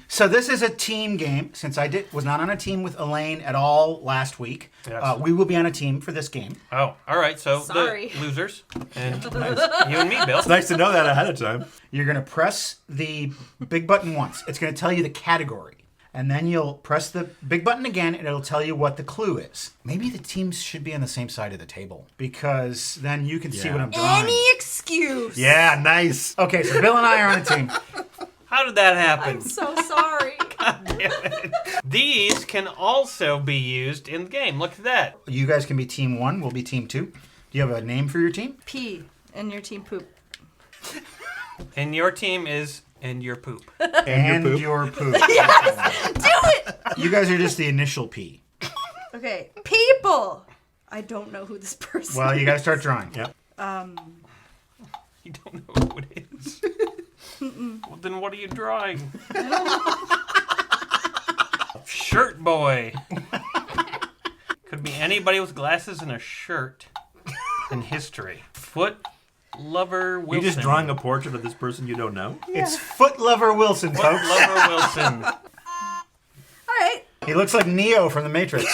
So this is a team game. Since I was not on a team with Elaine at all last week, Yes. we will be on a team for this game. Oh, all right. So Sorry. the losers and you and me, Bill. It's nice to know that ahead of time. You're going to press the big button once. It's going to tell you the category. And then you'll press the big button again, and it'll tell you what the clue is. Maybe the teams should be on the same side of the table, because then you can see what I'm drawing. Any excuse. Yeah, nice. Okay, so Bill and I are on a team. How did that happen? I'm so sorry. These can also be used in the game. Look at that. You guys can be team 1, we'll be team 2. Do you have a name for your team? Pee and your team poop. And your team is and your poop. And your poop. Yes, do it. You guys are just the initial P. Okay, people. I don't know who this person. Well, you got to start drawing. Yep. You don't know who it is. Well, then what are you drawing? Shirt boy. Could be anybody with glasses and a shirt in history. Foot lover Wilson. You're just drawing a portrait of this person you don't know? It's Foot Lover Wilson, Foot folks. lover Wilson. All right, He looks like Neo from The Matrix.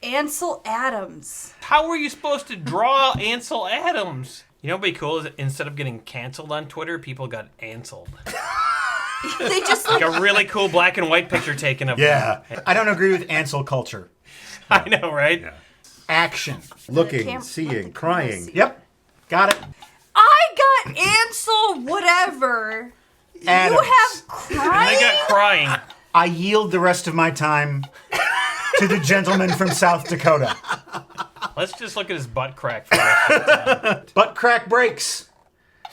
Ansel Adams. How were you supposed to draw Ansel Adams? You know what'd be cool is that instead of getting canceled on Twitter, people got Anseled. They just Like look. a really cool black and white picture taken of Yeah. I don't agree with Ansel culture. I know, right? Yeah. Action. Looking, seeing, crying. Yep. Got it. I got Ansel whatever. Adams. You have And crying. they got crying. I yield the rest of my time to the gentleman from South Dakota. Let's just look at his butt crack for a Butt crack breaks.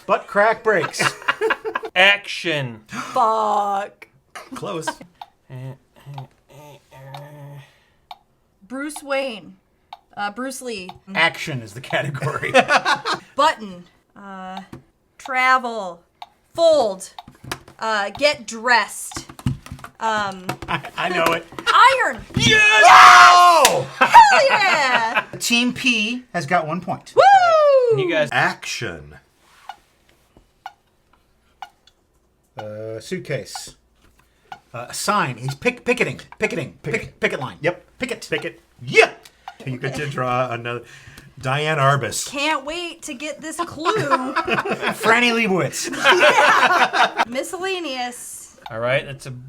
Butt crack breaks. Action. Fuck. Close. Bruce Wayne. Bruce Lee. Action is the category. Button. Travel. Fold. Get dressed. I know it. Iron. Oh! Hell yeah. Team P has got 1 point. Woo. You guys. Action. Suitcase. Sign. He's picketing. Picket line. Yep. Picket. Yeah. You get to draw another. Diane Arbus. Can't wait to get this clue. Franny Leibowitz. Miscellaneous. All right,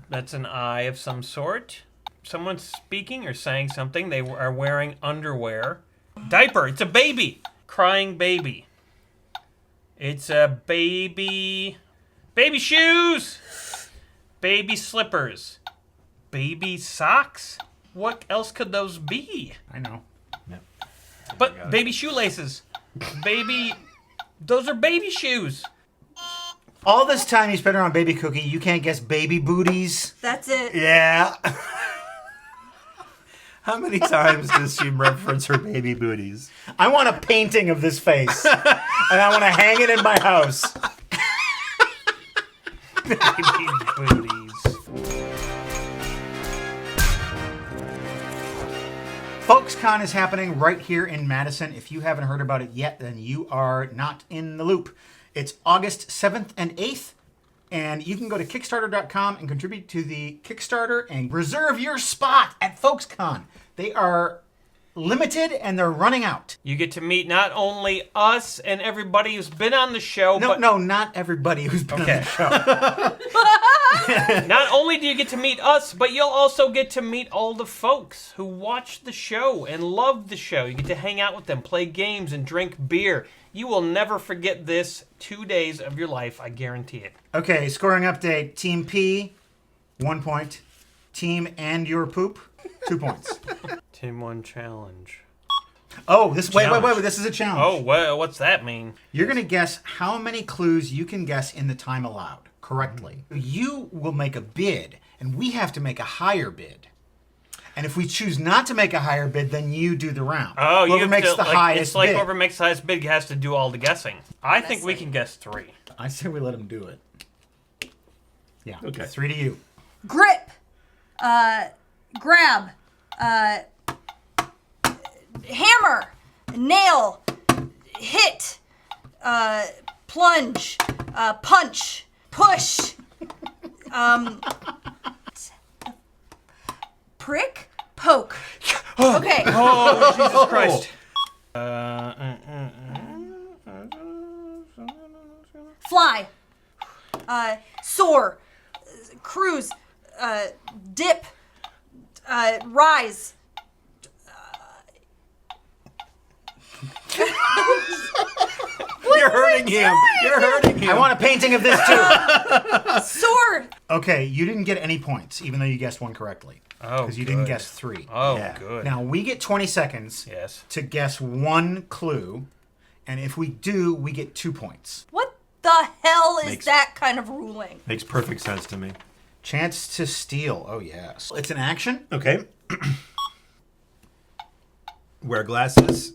that's an eye of some sort. Someone's speaking or saying something. They are wearing underwear. Diaper. It's a baby. Crying baby. It's a baby. Baby shoes. Baby slippers. Baby socks. What else could those be? I know. But baby shoelaces. Baby. Those are baby shoes. All this time you spent around Baby Cookie, you can't guess baby booties. That's it. Yeah. How many times does she reference her baby booties? I want a painting of this face, and I want to hang it in my house. Baby booties. FolksCon is happening right here in Madison. If you haven't heard about it yet, then you are not in the loop. It's August 7th and 8th, and you can go to Kickstarter.com and contribute to the Kickstarter and reserve your spot at FolksCon. They are limited and they're running out. You get to meet not only us and everybody who's been on the show, No, but no, not everybody who's been on the show. not only do you get to meet us, but you'll also get to meet all the folks who watch the show and love the show. You get to hang out with them, play games, and drink beer. You will never forget this 2 days of your life, I guarantee it. Okay, scoring update. Team P, 1 point. Team And Your Poop, 2 points. Team 1 challenge. Oh, wait, this is a challenge. Oh, well, what's that mean? You're going to guess how many clues you can guess in the time allowed correctly. You will make a bid, and we have to make a higher bid. And if we choose not to make a higher bid, then you do the round. Oh, whoever you makes have to, the like, highest it's like bid. whoever makes the highest bid has to do all the guessing. I think we can guess 3. I say we let him do it. Yeah. Okay. 3 to you. Grip. Grab. Hammer. Nail. Hit. Plunge. Punch. Push. Prick. Poke. Okay. Oh, Jesus Christ. Fly. Soar. Cruise. Dip. Rise. You're hurting him. You're hurting him. I want a painting of this too. Soar. Okay, you didn't get any points, even though you guessed one correctly. Oh, Because you didn't guess 3. Oh, Yeah. good. Now, we get 20 seconds Yes. to guess one clue, and if we do, we get 2 points. What the hell is Makes- that kind of ruling? Makes perfect sense to me. Chance to steal. Oh, yes. It's an action. Okay. Wear glasses.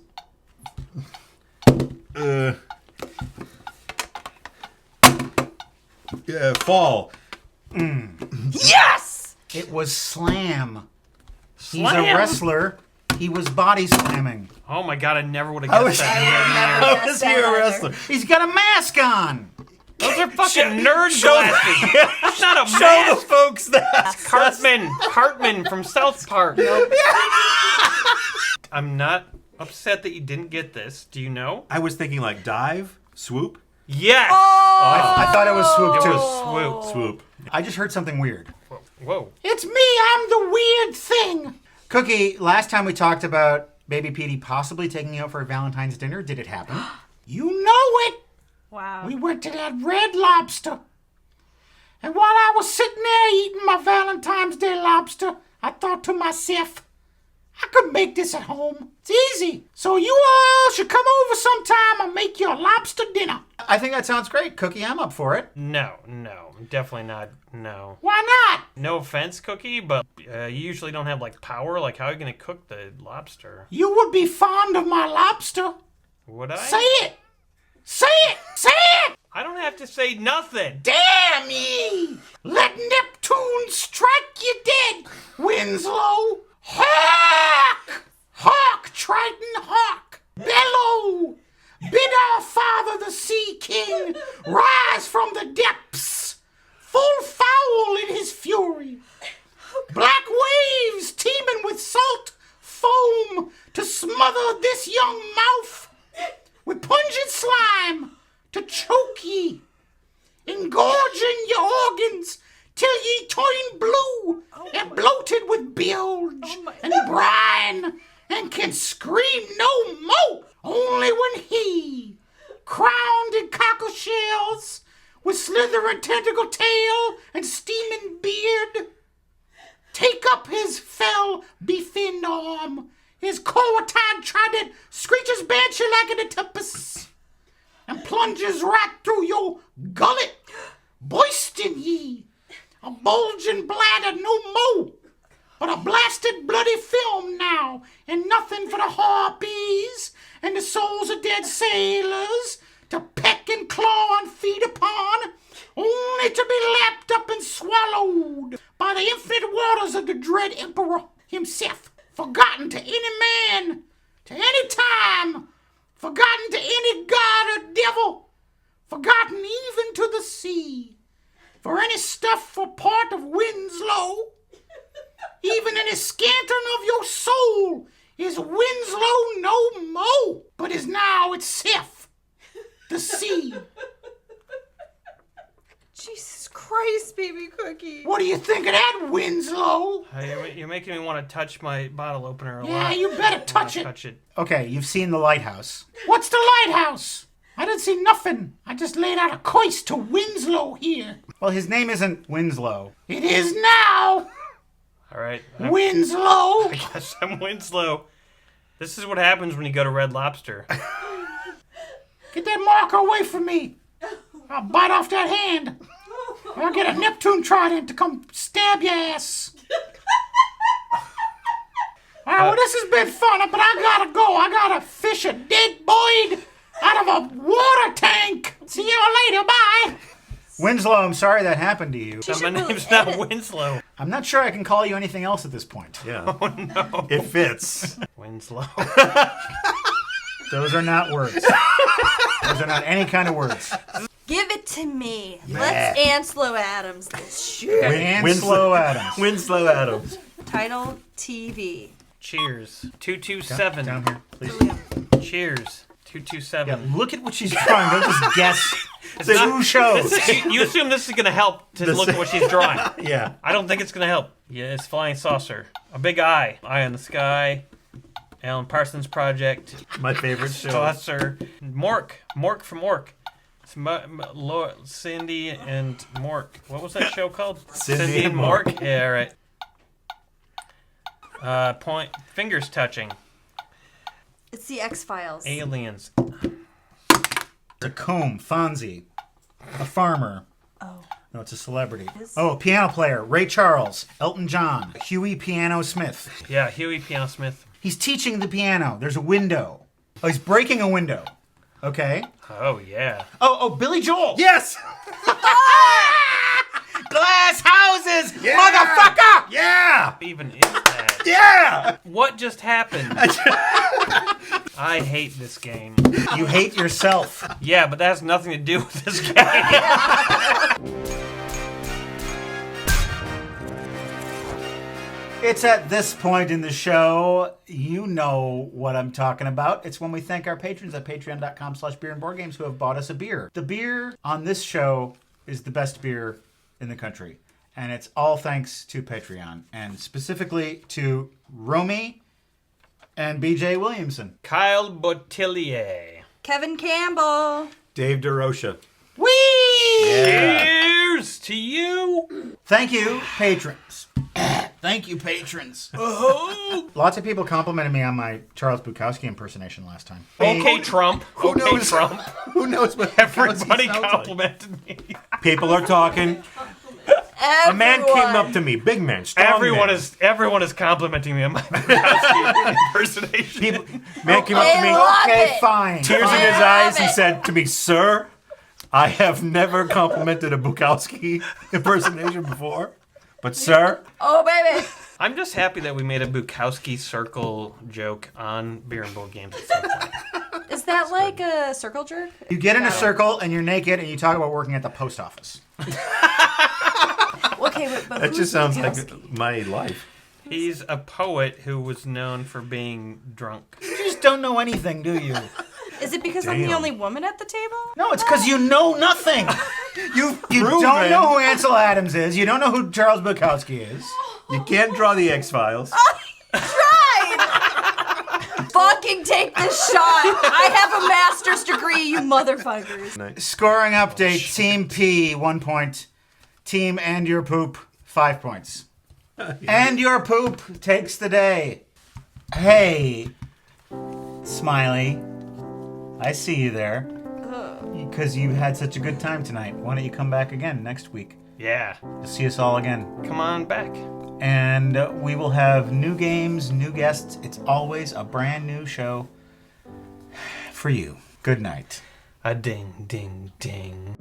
Fall. Yes! It was slam. He's Slam? a wrestler. He was body slamming. Oh my God, I never would have How guessed is- that. Never How guessed is he that a either. wrestler? He's got a mask on. Those are fucking nerd glasses. That's not a Show mask. the folks that. Cartman from South Park. I'm not upset that you didn't get this. Do you know? I was thinking like dive, swoop, Yes. I thought it was swoop It too. was swoop. swoop. I just heard something weird. Whoa. It's me, I'm the weird thing. Cookie, last time we talked about Baby Petey possibly taking you out for a Valentine's dinner. Did it happen? You know it. Wow. We went to that Red Lobster. And while I was sitting there eating my Valentine's Day lobster, I thought to myself, I could make this at home. It's easy. So you all should come over sometime and make you a lobster dinner. I think that sounds great, Cookie. I'm up for it. No, definitely not. No. Why not? No offense, Cookie, but you usually don't have like power. Like, how are you gonna cook the lobster? You would be fond of my lobster. Would I? Say it. Say it. Say it. I don't have to say nothing. Damn ye! Let Neptune strike you dead, Winslow! Hark! Hark, Triton, hark! Bellow! Bid our father, the Sea King, rise from the depths, full foul in his fury. Black waves teeming with salt foam to smother this young mouth with pungent slime to choke ye, engorging your organs till ye turn blue and bloated with bilge and brine, and can scream no more. Only when he, crowned in cockle shells, with slithering tentacle tail and steaming beard, take up his fell befinned arm, his cortine trident screeches banshee like an tempest, and plunges right through your gullet, bursting ye, a bulging bladder no more. but a blasted bloody film now, and nothing for the harpies and the souls of dead sailors to peck and claw and feed upon, only to be lapped up and swallowed by the infinite waters of the dread emperor himself, forgotten to any man, to any time, forgotten to any god or devil, forgotten even to the sea. For any stuff or part of Winslow, even any scantern of your soul, is Winslow no mo, but is now itself the sea. Jesus Christ, baby cookie. What do you think of that, Winslow? You're making me want to touch my bottle opener a lot. Yeah, you better touch it. Touch it. Okay, you've seen the lighthouse. What's the lighthouse? I didn't see nothing. I just laid out a coist to Winslow here. Well, his name isn't Winslow. It is now All right. Winslow. Yes, I'm Winslow. This is what happens when you go to Red Lobster. Get that marker away from me. I'll bite off that hand. I'll get a Neptune trident to come stab your ass. All right, well, this has been fun, but I gotta go. I gotta fish a dead Boyd out of a water tank. See you later. Bye. Winslow, I'm sorry that happened to you. So my name's not Winslow. I'm not sure I can call you anything else at this point. Yeah. Oh no. It fits. Winslow. Those are not words. Those are not any kind of words. Give it to me. Let's Anslow Adams this shit. Winslow Adams. Winslow Adams. Title TV. Cheers. 227. Down here, please. Cheers. 227. Yeah, look at what she's drawing. Don't just guess. It's Say, not- who shows? You assume this is going to help to look at what she's drawing. Yeah. I don't think it's going to help. Yeah, it's flying saucer. A big eye. Eye on the sky. Alan Parsons Project. My favorite show. Saucer. Mork. Mork from Mork. It's Cindy and Mork. What was that show called? Cindy and Mork. Yeah, right. Point. Fingers touching. It's the X-Files. Aliens. A comb, Fonzie. A farmer. Oh. No, it's a celebrity. Is- Oh, a piano player. Ray Charles. Elton John. Huey Piano Smith. Yeah, Huey Piano Smith. He's teaching the piano. There's a window. Oh, he's breaking a window. Okay. Oh, yeah. Oh, Billy Joel. Yes! Glass houses, Yeah! motherfucker! Yeah! Even is that? Yeah! What just happened? I hate this game. You hate yourself. Yeah, but that has nothing to do with this game. It's at this point in the show, you know what I'm talking about. It's when we thank our patrons at patreon.com/beerandboardgames who have bought us a beer. The beer on this show is the best beer in the country. And it's all thanks to Patreon. And specifically to Romy and BJ Williamson. Kyle Bottillier. Kevin Campbell. Dave DeRocha. Whee! Cheers to you. Thank you, patrons. Thank you, patrons. Lots of people complimented me on my Charles Bukowski impersonation last time. Okay, Trump. Okay, knows? Trump. Who knows what Everybody sounds like? complimented me. People are talking. A man came up to me, big man, strong Everyone is complimenting me on my Bukowski impersonation. Man came up to me, Love Okay, it. fine. tears in I his love eyes. He it. said to me, "Sir, I have never complimented a Bukowski impersonation before, but sir, Oh, baby. I'm just happy that we made a Bukowski circle joke on Beer and Board Games at some point. Is that like a circle jerk? You get in a circle and you're naked and you talk about working at the post office. Okay, but That who's just sounds Bukowski? like my life. He's a poet who was known for being drunk. You just don't know anything, do you? Is it because I'm the only woman at the table? No, it's because you know nothing. You proven- don't know who Ansel Adams is. You don't know who Charles Bukowski is. You can't draw the X-Files. Tried! Fucking take this shot. I have a master's degree, you motherfuckers. Scoring update: Team P 1 point. Team And Your Poop 5 points. And Your Poop takes the day. Hey, Smiley, I see you there. Because you had such a good time tonight. Why don't you come back again next week? Yeah. To see us all again. Come on back. And we will have new games, new guests. It's always a brand new show for you. Good night. A ding, ding, ding.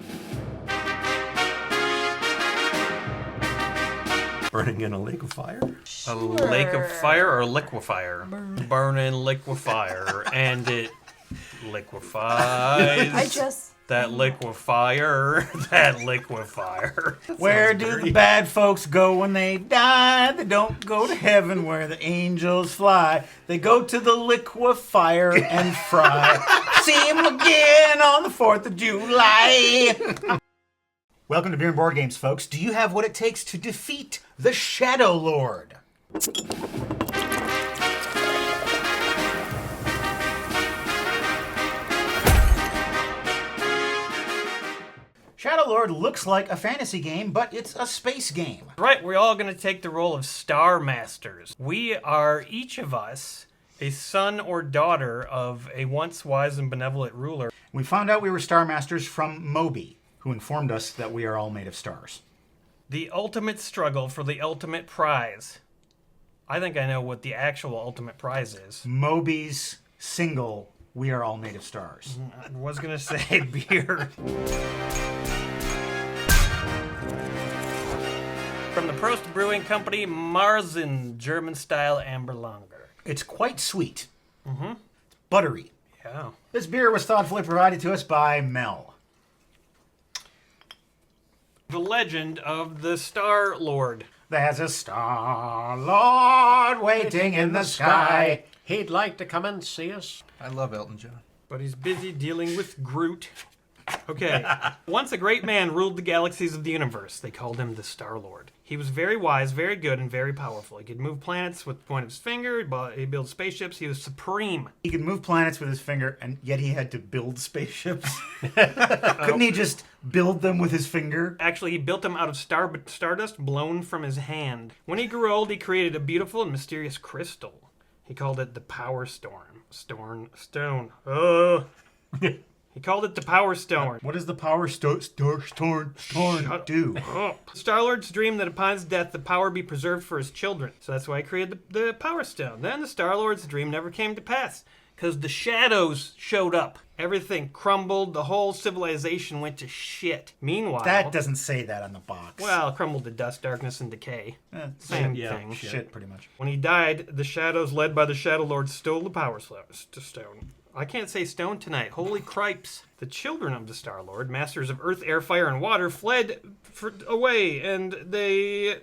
Burning in a lake of fire? A lake of fire or liquefier? Burning liquefier. And it liquefies. I just. That liquefier. That liquefier. Where do the bad folks go when they die? They don't go to heaven where the angels fly. They go to the liquefier and fry. See him again on the 4th of July. Welcome to Beer and Board Games, folks. Do you have what it takes to defeat the Shadow Lord? Shadow Lord looks like a fantasy game, but it's a space game. Right, we're all going to take the role of Star Masters. We are, each of us, a son or daughter of a once wise and benevolent ruler. We found out we were Star Masters from Moby, who informed us that we are all made of stars. The ultimate struggle for the ultimate prize. I think I know what the actual ultimate prize is. Moby's single, We Are All Made of Stars. I was going to say beer. From the Prost Brewing Company, Marzen German-style amber lager. It's quite sweet. Mm-hmm. It's buttery. Yeah. This beer was thoughtfully provided to us by Mel. The legend of the Star Lord. There's a Star Lord waiting in the sky. He'd like to come and see us. I love Elton John. But he's busy dealing with Groot. Okay. Once a great man ruled the galaxies of the universe. They called him the Star-Lord. He was very wise, very good, and very powerful. He could move planets with the point of his finger. He built spaceships. He was supreme. He could move planets with his finger, and yet he had to build spaceships. Couldn't he just build them with his finger? Actually, he built them out of stardust blown from his hand. When he grew old, he created a beautiful and mysterious crystal. He called it the Power Stone. He called it the Power Stone. What does the Power Stone do? Star-Lord's dreamed that upon his death, the power be preserved for his children. So that's why he created the Power Stone. Then the Star-Lord's dream never came to pass, because the shadows showed up. Everything crumbled. The whole civilization went to shit. Meanwhile... That doesn't say that on the box. Well, crumbled to dust, darkness, and decay. Same thing. Shit, pretty much. When he died, the shadows led by the Shadow Lord stole the Power Stone. I can't say stone tonight. Holy cripes. The children of the Star-Lord, masters of earth, air, fire, and water, fled away, and they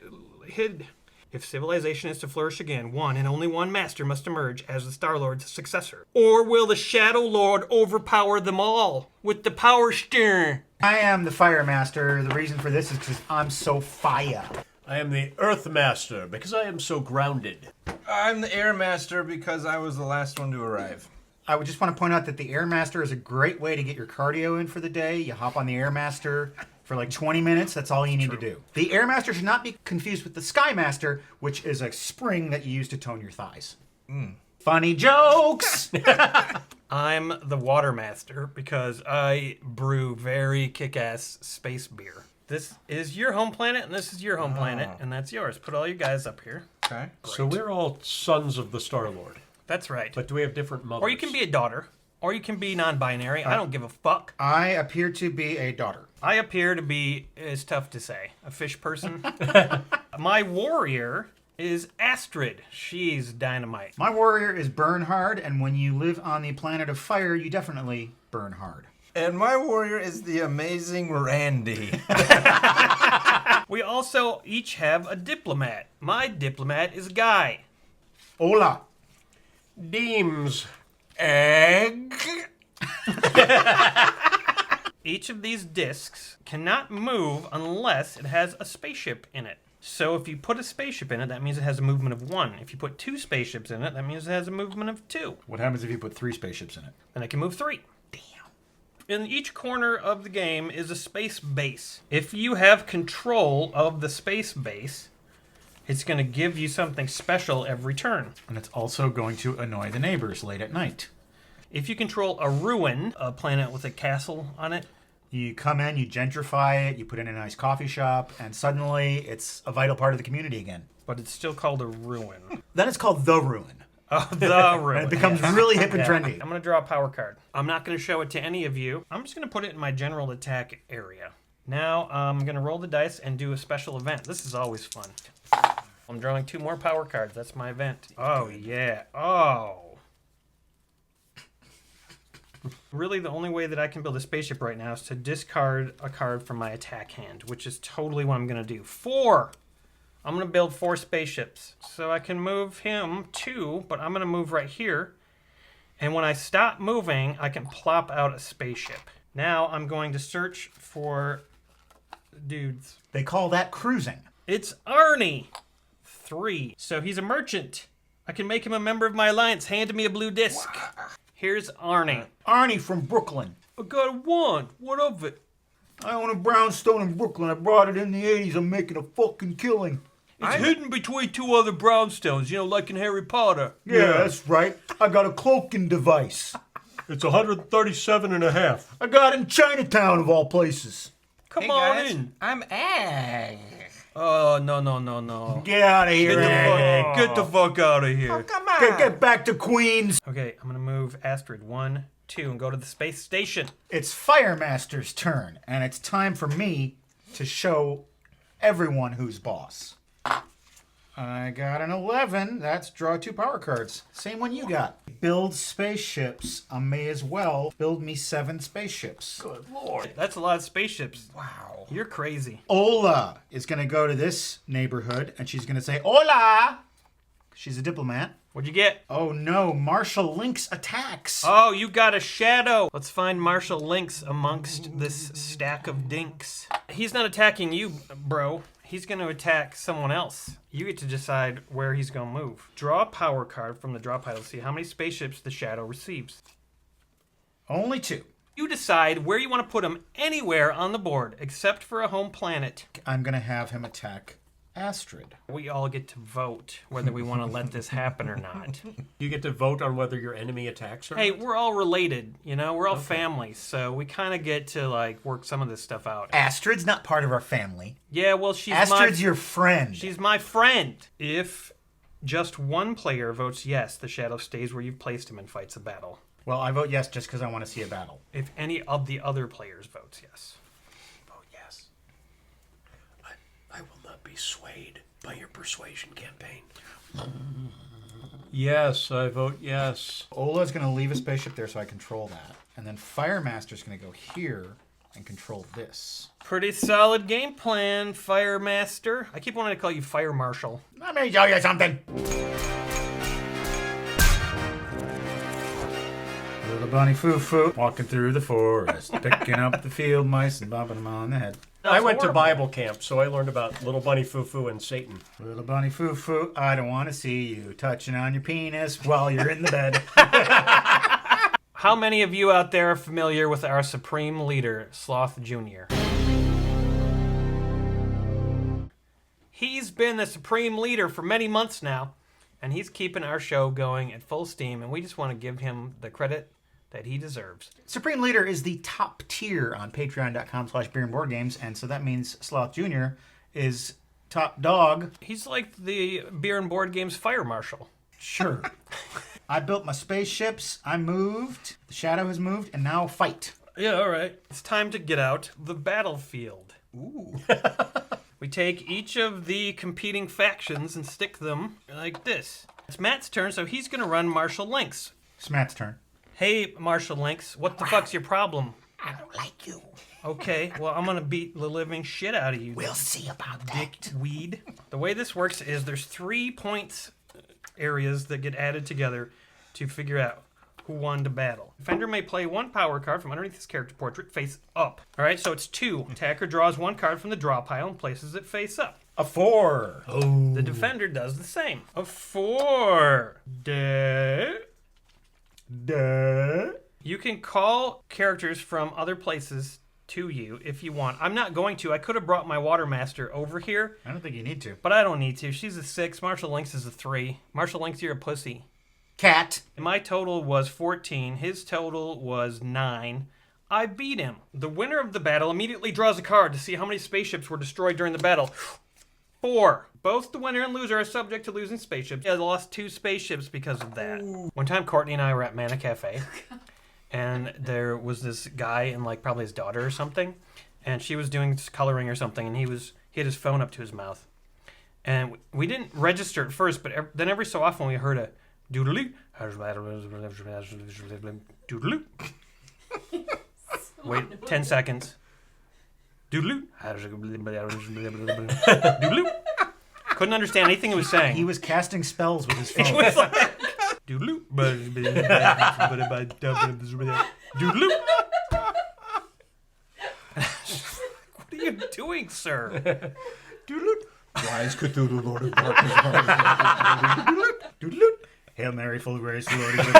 hid. If civilization is to flourish again, one and only one master must emerge as the Star-Lord's successor. Or will the Shadow Lord overpower them all with the Power Stone? I am the Fire Master. The reason for this is because I'm so fire. I am the Earth Master because I am so grounded. I'm the Air Master because I was the last one to arrive. I would just want to point out that the Air Master is a great way to get your cardio in for the day. You hop on the Air Master for like 20 minutes. That's all you need to do. The Air Master should not be confused with the Sky Master, which is a spring that you use to tone your thighs. Funny jokes! I'm the Water Master because I brew very kick-ass space beer. This is your home planet, and this is your home planet, and that's yours. Put all you guys up here. Okay. So we're all sons of the Star-Lord. That's right. But do we have different mothers? Or you can be a daughter. Or you can be non-binary. I don't give a fuck. I appear to be a daughter. I appear to be, it's tough to say, a fish person. My warrior is Astrid. She's dynamite. My warrior is Bernhard, and when you live on the planet of fire, you definitely burn hard. And my warrior is the amazing Randy. We also each have a diplomat. My diplomat is Guy. Hola. Deems. Egg. Each of these discs cannot move unless it has a spaceship in it. So if you put a spaceship in it, that means it has a movement of 1. If you put 2 spaceships in it, that means it has a movement of 2. What happens if you put 3 spaceships in it? Then it can move 3. In each corner of the game is a space base. If you have control of the space base, it's going to give you something special every turn. And it's also going to annoy the neighbors late at night. If you control a ruin, a planet with a castle on it, You come in, you gentrify it, you put in a nice coffee shop, and suddenly it's a vital part of the community again. But it's still called a ruin. Then it's called The Ruin. Oh, the ruin. And it becomes really hip and trendy. I'm going to draw a power card. I'm not going to show it to any of you. I'm just going to put it in my general attack area. Now I'm going to roll the dice and do a special event. This is always fun. I'm drawing 2 more power cards. That's my event. Oh, yeah. Oh. Really, the only way that I can build a spaceship right now is to discard a card from my attack hand, which is totally what I'm going to do. 4! I'm going to build 4 spaceships. So I can move him 2, but I'm going to move right here. And when I stop moving, I can plop out a spaceship. Now I'm going to search for dudes. They call that cruising. It's Arnie. 3. So he's a merchant. I can make him a member of my alliance. Hand me a blue disc. Here's Arnie. Arnie from Brooklyn. I got a 1. What of it? I own a brownstone in Brooklyn. I brought it in the 80s. I'm making a fucking killing. It's hidden between 2 other brownstones, you know, like in Harry Potter. Yeah, that's right. I got a cloaking device. It's 137 and a half. I got it in Chinatown, of all places. Come on in. I'm Egg. Oh, no. Get out of here, Egg. Get the fuck out of here. Come on. Get back to Queens. Okay, I'm gonna move Astrid 1, 2, and go to the space station. It's Firemaster's turn, and it's time for me to show everyone who's boss. I got an 11. That's draw 2 power cards. Same one you got. Build spaceships. I may as well build me 7 spaceships. Good lord. That's a lot of spaceships. Wow. You're crazy. Ola is going to go to this neighborhood, and she's going to say, Hola! She's a diplomat. What'd you get? Oh no, Marshall Lynx attacks. Oh, you got a shadow. Let's find Marshall Lynx amongst this stack of dinks. He's not attacking you, bro. He's going to attack someone else. You get to decide where he's going to move. Draw a power card from the draw pile to see how many spaceships the shadow receives. Only 2. You decide where you want to put him anywhere on the board, except for a home planet. I'm going to have him attack Astrid. We all get to vote whether we want to let this happen or not. You get to vote on whether your enemy attacks or Hey, not? we're all related, you know? We're all family, so we kind of get to, like, work some of this stuff out. Astrid's not part of our family. Yeah, well, she's Astrid's your friend. She's my friend. If just one player votes yes, the shadow stays where you've placed him and fights a battle. Well, I vote yes just because I want to see a battle. If any of the other players votes yes. Vote yes. I will not be swayed by your persuasion campaign. Yes, I vote yes. Ola's going to leave a spaceship there so I control that. And then Firemaster's going to go here and control this. Pretty solid game plan, Fire Master. I keep wanting to call you Fire Marshal. Let me tell you something. Little bunny foo-foo walking through the forest, picking up the field mice and bopping them on the head. I went to Bible camp, so I learned about Little Bunny Foo-Foo and Satan. Little bunny foo-foo, I don't want to see you touching on your penis while you're in the bed. How many of you out there are familiar with our supreme leader, Sloth Jr.? He's been the supreme leader for many months now, and he's keeping our show going at full steam, and we just want to give him the credit that he deserves. Supreme Leader is the top tier on patreon.com/beerandboardgames, and so that means Sloth Jr. is top dog. He's like the Beer and Board Games fire marshal. Sure. I built my spaceships, I moved, the shadow has moved, and now fight. Yeah, all right. It's time to get out the battlefield. Ooh. We take each of the competing factions and stick them like this. It's Matt's turn, so he's going to run Marshall Lynx. It's Matt's turn. Hey, Marshall Lynx, what the fuck's your problem? I don't like you. Okay, well, I'm going to beat the living shit out of you. We'll see about Dick that. weed. The way this works is there's 3 points areas that get added together to figure out who won the battle. Defender may play 1 power card from underneath his character portrait face up. All right, so it's 2. Attacker draws 1 card from the draw pile and places it face up. A 4. Oh. The defender does the same. A 4. You can call characters from other places to you if you want. I'm not going to. I could have brought my Water Master over here. I don't think you need to. But I don't need to. She's a 6. Marshall Lynx is a 3. Marshall Lynx, you're a pussy. Cat. My total was 14. His total was 9. I beat him. The winner of the battle immediately draws a card to see how many spaceships were destroyed during the battle. 4. Both the winner and loser are subject to losing spaceships. I lost 2 spaceships because of that. One time, Courtney and I were at Mana Cafe, and there was this guy and like probably his daughter or something, and she was doing coloring or something, and he had his phone up to his mouth, and we didn't register at first, but then every so often we heard a doodaloo, doodaloo. Wait 10 seconds. Doodaloo. Doodaloo. Couldn't understand anything he was saying. He was casting spells with his phone. It was like, doodaloo. Doodaloo. What are you doing, sir? Doodaloo. Wise Cthulhu, Lord of Darkness. Doodaloo. Hail Mary, full of grace, the Lord is with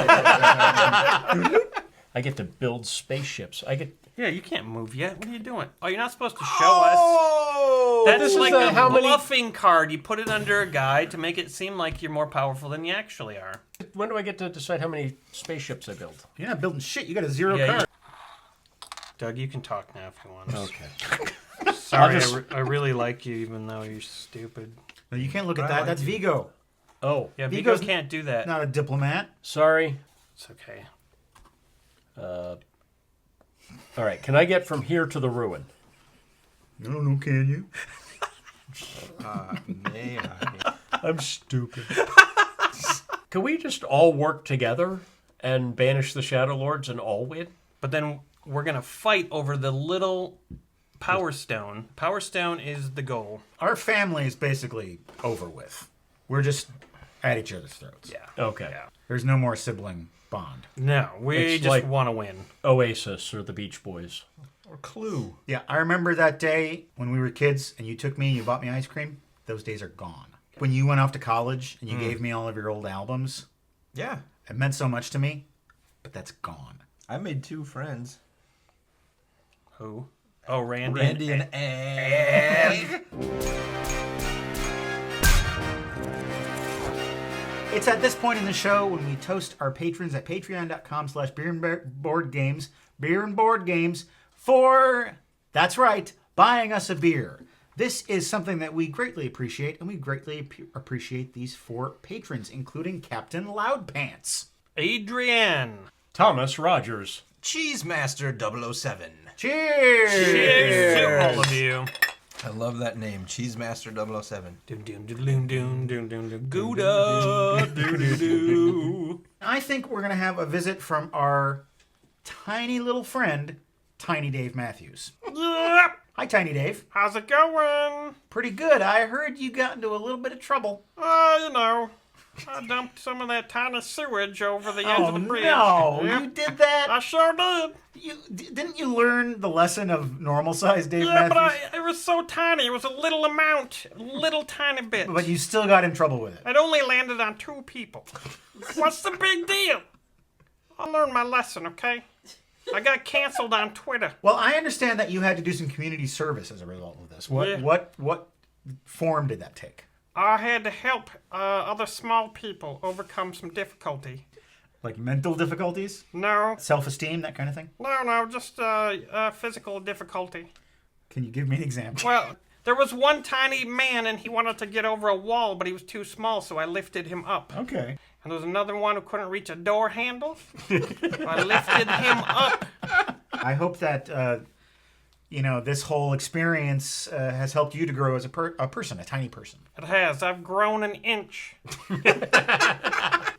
you. I get to build spaceships. Yeah, you can't move yet. What are you doing? Oh, you're not supposed to show us. That's this is like a a how many- bluffing card. You put it under a guy to make it seem like you're more powerful than you actually are. When do I get to decide how many spaceships I build? You're not building shit. You got a 0 Yeah, card. Doug, you can talk now if you want. Okay. Sorry, I really like you, even though you're stupid. No, you can't look at that. That's Vigo. Oh, Yeah, Vigo Vigo's can't do that. Not a diplomat. sorry. It's okay. All right, can I get from here to the ruin? No, can you? I'm stupid. Can we just all work together and banish the Shadow Lords and all win? But then we're going to fight over the little Power Stone. Power Stone is the goal. Our family is basically over with. We're just at each other's throats. Yeah. Okay. Yeah. There's no more sibling bond. No, we It's just like- want to win. Oasis or the Beach Boys. Or Clue. Yeah, I remember that day when we were kids and you took me and you bought me ice cream. Those days are gone. When you went off to college and you gave me all of your old albums, Yeah, it meant so much to me, but that's gone. I made 2 friends. Who? Oh, Randy. Randy and Egg. It's at this point in the show when we toast our patrons at patreon.com/beerandboardgames, beer and board games, for, that's right, buying us a beer. This is something that we greatly appreciate, and we greatly appreciate these 4 patrons, including Captain Loudpants. Adrienne. Thomas Rogers. Cheesemaster 007. Cheers! Cheers to all of you. I love that name, Cheesemaster 007. Doom, doom, doom, doom, doom, doom, doom, doom. Gouda. Doo, doo, doo. I think we're going to have a visit from our tiny little friend, Tiny Dave Matthews. Yep. Hi, Tiny Dave. How's it going? Pretty good. I heard you got into a little bit of trouble. You know, I dumped some of that tiny sewage over the edge of the bridge. No, Yep. you did that? I sure did. Didn't you learn the lesson of normal-sized Dave Yeah, Matthews? but it was so tiny. It was a little amount. Little tiny bit. But you still got in trouble with it. It only landed on 2 people. What's the big deal? I learned my lesson, okay? I got canceled on Twitter. Well, I understand that you had to do some community service as a result of this. Yeah. What form did that take? I had to help other small people overcome some difficulty. Like mental difficulties? No. Self-esteem, that kind of thing? No, just physical difficulty. Can you give me an example? Well, there was one tiny man and he wanted to get over a wall, but he was too small, so I lifted him up. Okay. And there was another one who couldn't reach a door handle. I lifted him up. I hope that, this whole experience has helped you to grow as a person, a tiny person. It has. I've grown an inch.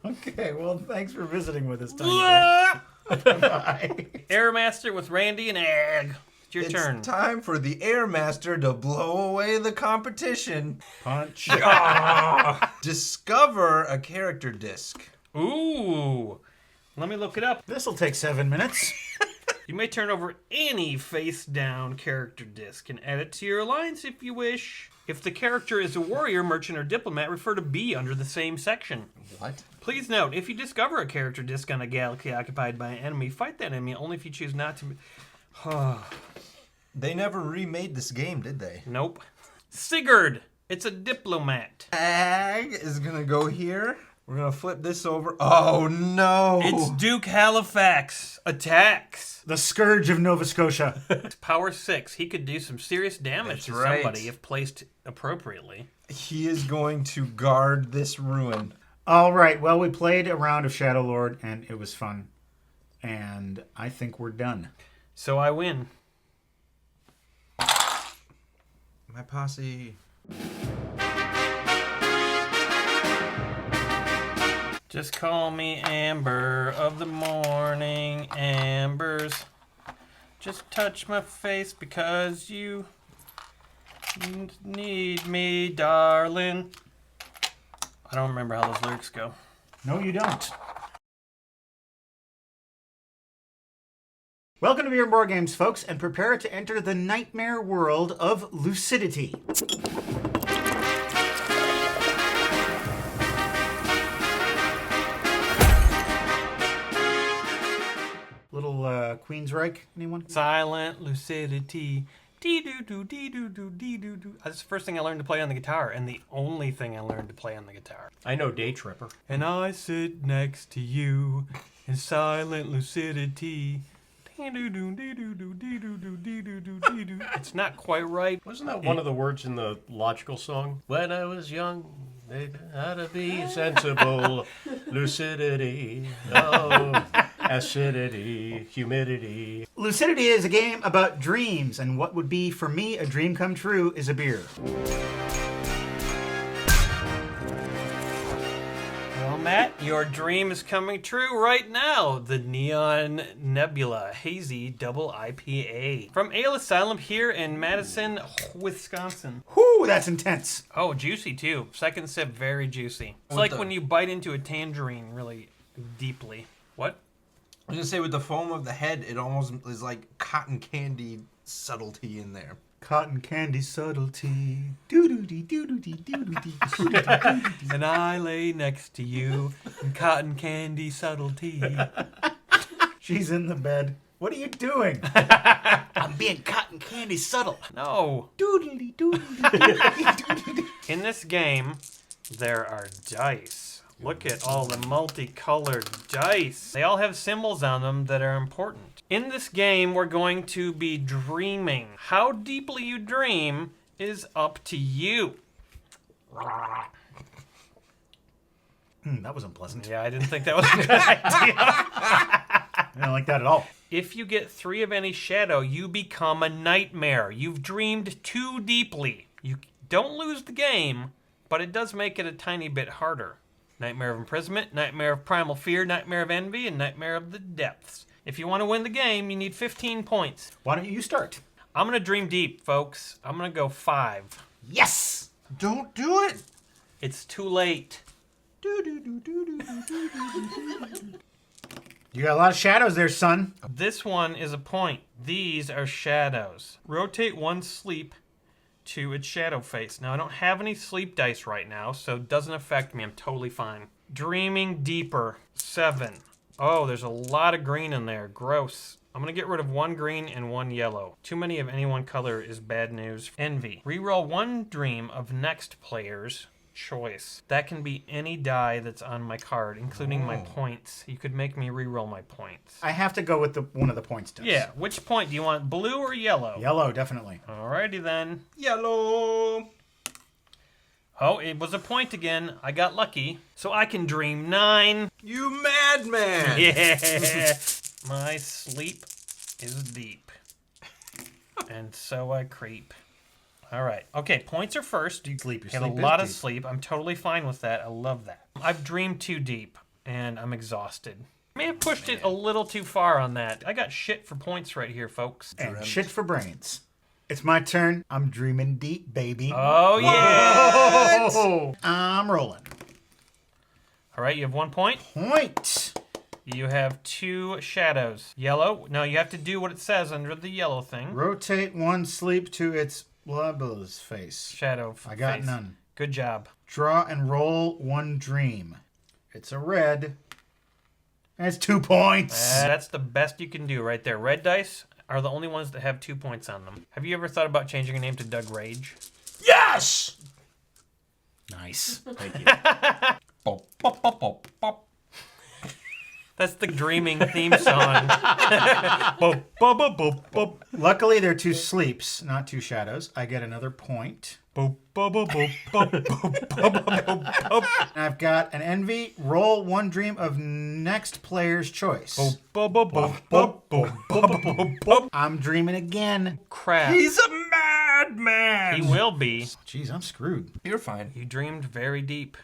Okay, well, thanks for visiting with us, Tiny Yeah. Dave. Bye. Airmaster with Randy and Egg. It's your turn. It's time for the Airmaster to blow away the competition. Punch. Discover a character disc. Ooh. Let me look it up. This'll take 7 minutes. You may turn over any face-down character disc and add it to your alliance if you wish. If the character is a warrior, merchant, or diplomat, refer to B under the same section. What? Please note, if you discover a character disc on a galaxy occupied by an enemy, fight that enemy only if you choose not to. They never remade this game, did they? Nope. Sigurd. It's a diplomat. Ag is gonna go here. We're gonna flip this over. Oh no! It's Duke Halifax attacks. The Scourge of Nova Scotia. Power 6. He could do some serious damage to right. somebody if placed appropriately. He is going to guard this ruin. All right. Well, we played a round of Shadow Lord, and it was fun. And I think we're done. So I win. My posse. Just call me Amber of the morning Ambers. Just touch my face because you need me, darling. I don't remember how those lyrics go. No, you don't. Welcome to Beer and Board Games, folks, and prepare to enter the nightmare world of lucidity. Little Queensryche, anyone? Silent lucidity. Dee-doo-doo, dee-doo-doo, dee-doo-doo. That's the first thing I learned to play on the guitar, and the only thing I learned to play on the guitar. I know Day Tripper. And I sit next to you in silent lucidity. Dee-doo-doo, dee-doo-doo, dee-doo-doo, dee-doo-doo, dee-doo. It's not quite right. Wasn't that one of the words in the Logical song? When I was young, they had to be sensible. Lucidity. Oh, acidity, humidity. Lucidity is a game about dreams, and what would be, for me, a dream come true is a beer. Well, Matt, your dream is coming true right now. The Neon Nebula Hazy Double IPA from Ale Asylum here in Madison, Wisconsin. Whew, that's intense. Oh, juicy too. Second sip, very juicy. It's like when you bite into a tangerine really deeply. What? I was gonna say with the foam of the head, it almost is like cotton candy subtlety in there. Cotton candy subtlety. Doo-doo-dee, doo-doo-dee, doo-doo-dee, doo-doo-dee. And I lay next to you in cotton candy subtlety. She's in the bed. What are you doing? I'm being cotton candy subtle. No. Doodly doodly. In this game, there are dice. Look at all the multicolored dice. They all have symbols on them that are important. In this game, we're going to be dreaming. How deeply you dream is up to you. That was unpleasant. Yeah, I didn't think that was a good idea. I don't like that at all. If you get 3 of any shadow, you become a nightmare. You've dreamed too deeply. You don't lose the game, but it does make it a tiny bit harder. Nightmare of Imprisonment, Nightmare of Primal Fear, Nightmare of Envy, and Nightmare of the Depths. If you want to win the game, you need 15 points. Why don't you start? I'm going to dream deep, folks. I'm going to go 5. Yes! Don't do it! It's too late. You got a lot of shadows there, son. This one is a point. These are shadows. Rotate 1 sleep to its shadow face. Now, I don't have any sleep dice right now, so it doesn't affect me. I'm totally fine. Dreaming deeper. 7. Oh, there's a lot of green in there. Gross. I'm going to get rid of 1 green and 1 yellow. Too many of any one color is bad news. Envy. Reroll 1 dream of next player's choice. That can be any die that's on my card, including my points. You could make me reroll my points. I have to go with one of the points dice. Yeah, which point? Do you want blue or yellow? Yellow, definitely. Alrighty then. Yellow! Oh, it was a point again. I got lucky. So I can dream 9. You madman! Yeah! My sleep is deep. And so I creep. Alright. Okay, points are first. You sleep. Your Get sleep a is lot of deep. sleep. I'm totally fine with that. I love that. I've dreamed too deep, and I'm exhausted. May have pushed it a little too far on that. I got shit for points right here, folks. And shit for brains. It's my turn. I'm dreaming deep, baby. Oh, yeah! Whoa! I'm rolling. Alright, you have 1 point. Point. You have 2 shadows. Yellow. No, you have to do what it says under the yellow thing. Rotate 1 sleep to its blubber's face. Shadow. I got face. none. Good job. Draw and roll 1 dream. It's a red. That's 2 points. That's the best you can do right there. Red dice are the only ones that have 2 points on them. Have you ever thought about changing your name to Doug Rage? Yes! Nice. Thank you. That's the dreaming theme song. Luckily, they're two sleeps, not two shadows. I get another point. I've got an envy. Roll one dream of next player's choice. I'm dreaming again. Crap. He's a madman. He will be. Jeez, I'm screwed. You're fine. You dreamed very deep.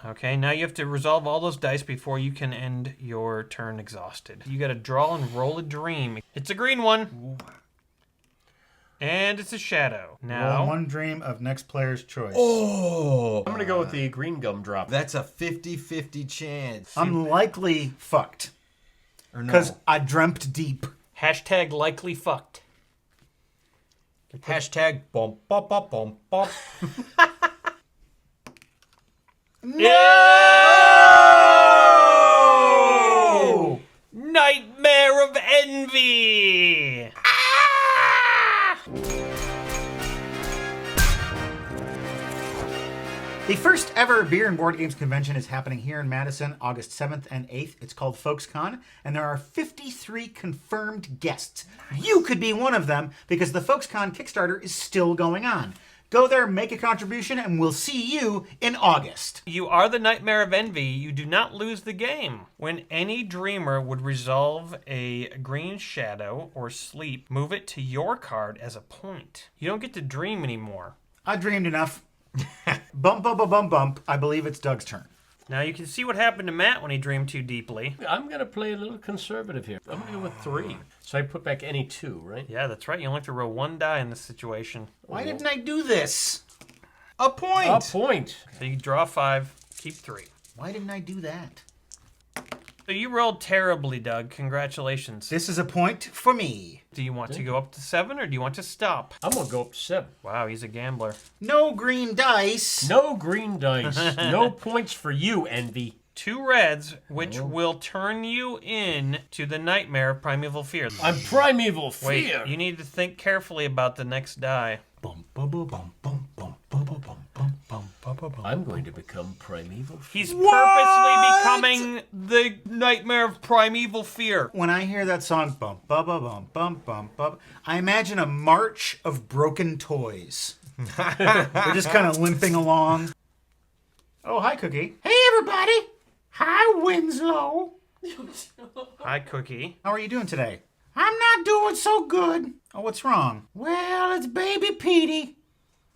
Okay, now you have to resolve all those dice before you can end your turn exhausted. You gotta draw and roll a dream. It's a green one. And it's a shadow. Now, Roll one dream of next player's choice. I'm going to go with the green gumdrop. That's a 50-50 chance. I'm likely fucked. Or no. Because I dreamt deep. hashtag likely fucked. Hashtag bump, bump, bump, bump, bump. No! Nightmare of Envy! The first ever beer and board games convention is happening here in Madison, August 7th and 8th. It's called FolksCon, and there are 53 confirmed guests. You could be one of them because the FolksCon Kickstarter is still going on. Go there, make a contribution, and we'll see you in August. You are the Nightmare of Envy. You do not lose the game. When any dreamer would resolve a green shadow or sleep, move it to your card as a point. You don't get to dream anymore. I dreamed enough. Bump, bump, bump, bump, bump. I believe it's Doug's turn. Now you can see what happened to Matt when he dreamed too deeply. I'm going to play a little conservative here. I'm going to go with 3. So I put back any 2, right? Yeah, that's right. You only have to roll one die in this situation. Why didn't I do this? A point. A point. So you draw 5, keep 3. Why didn't I do that? So you rolled terribly, Doug. Congratulations. This is a point for me. Do you want to go up to 7 or do you want to stop? I'm going to go up to 7. Wow, he's a gambler. No green dice. No green dice. No points for you, Envy. 2 reds, which will turn you in to the Nightmare of Primeval Fear. I'm Primeval Wait, Fear. you need to think carefully about the next die. I'm going to become Primeval Fear. He's purposely becoming the Nightmare of Primeval Fear. When I hear that song, bump, bump, bump, bump, bump, bump, I imagine a march of broken toys. They're just kind of limping along. Oh, hi, Cookie. Hey, everybody. Hi, Winslow. Hi, Cookie. How are you doing today? I'm not doing so good. Oh, what's wrong? Well, it's baby Petey.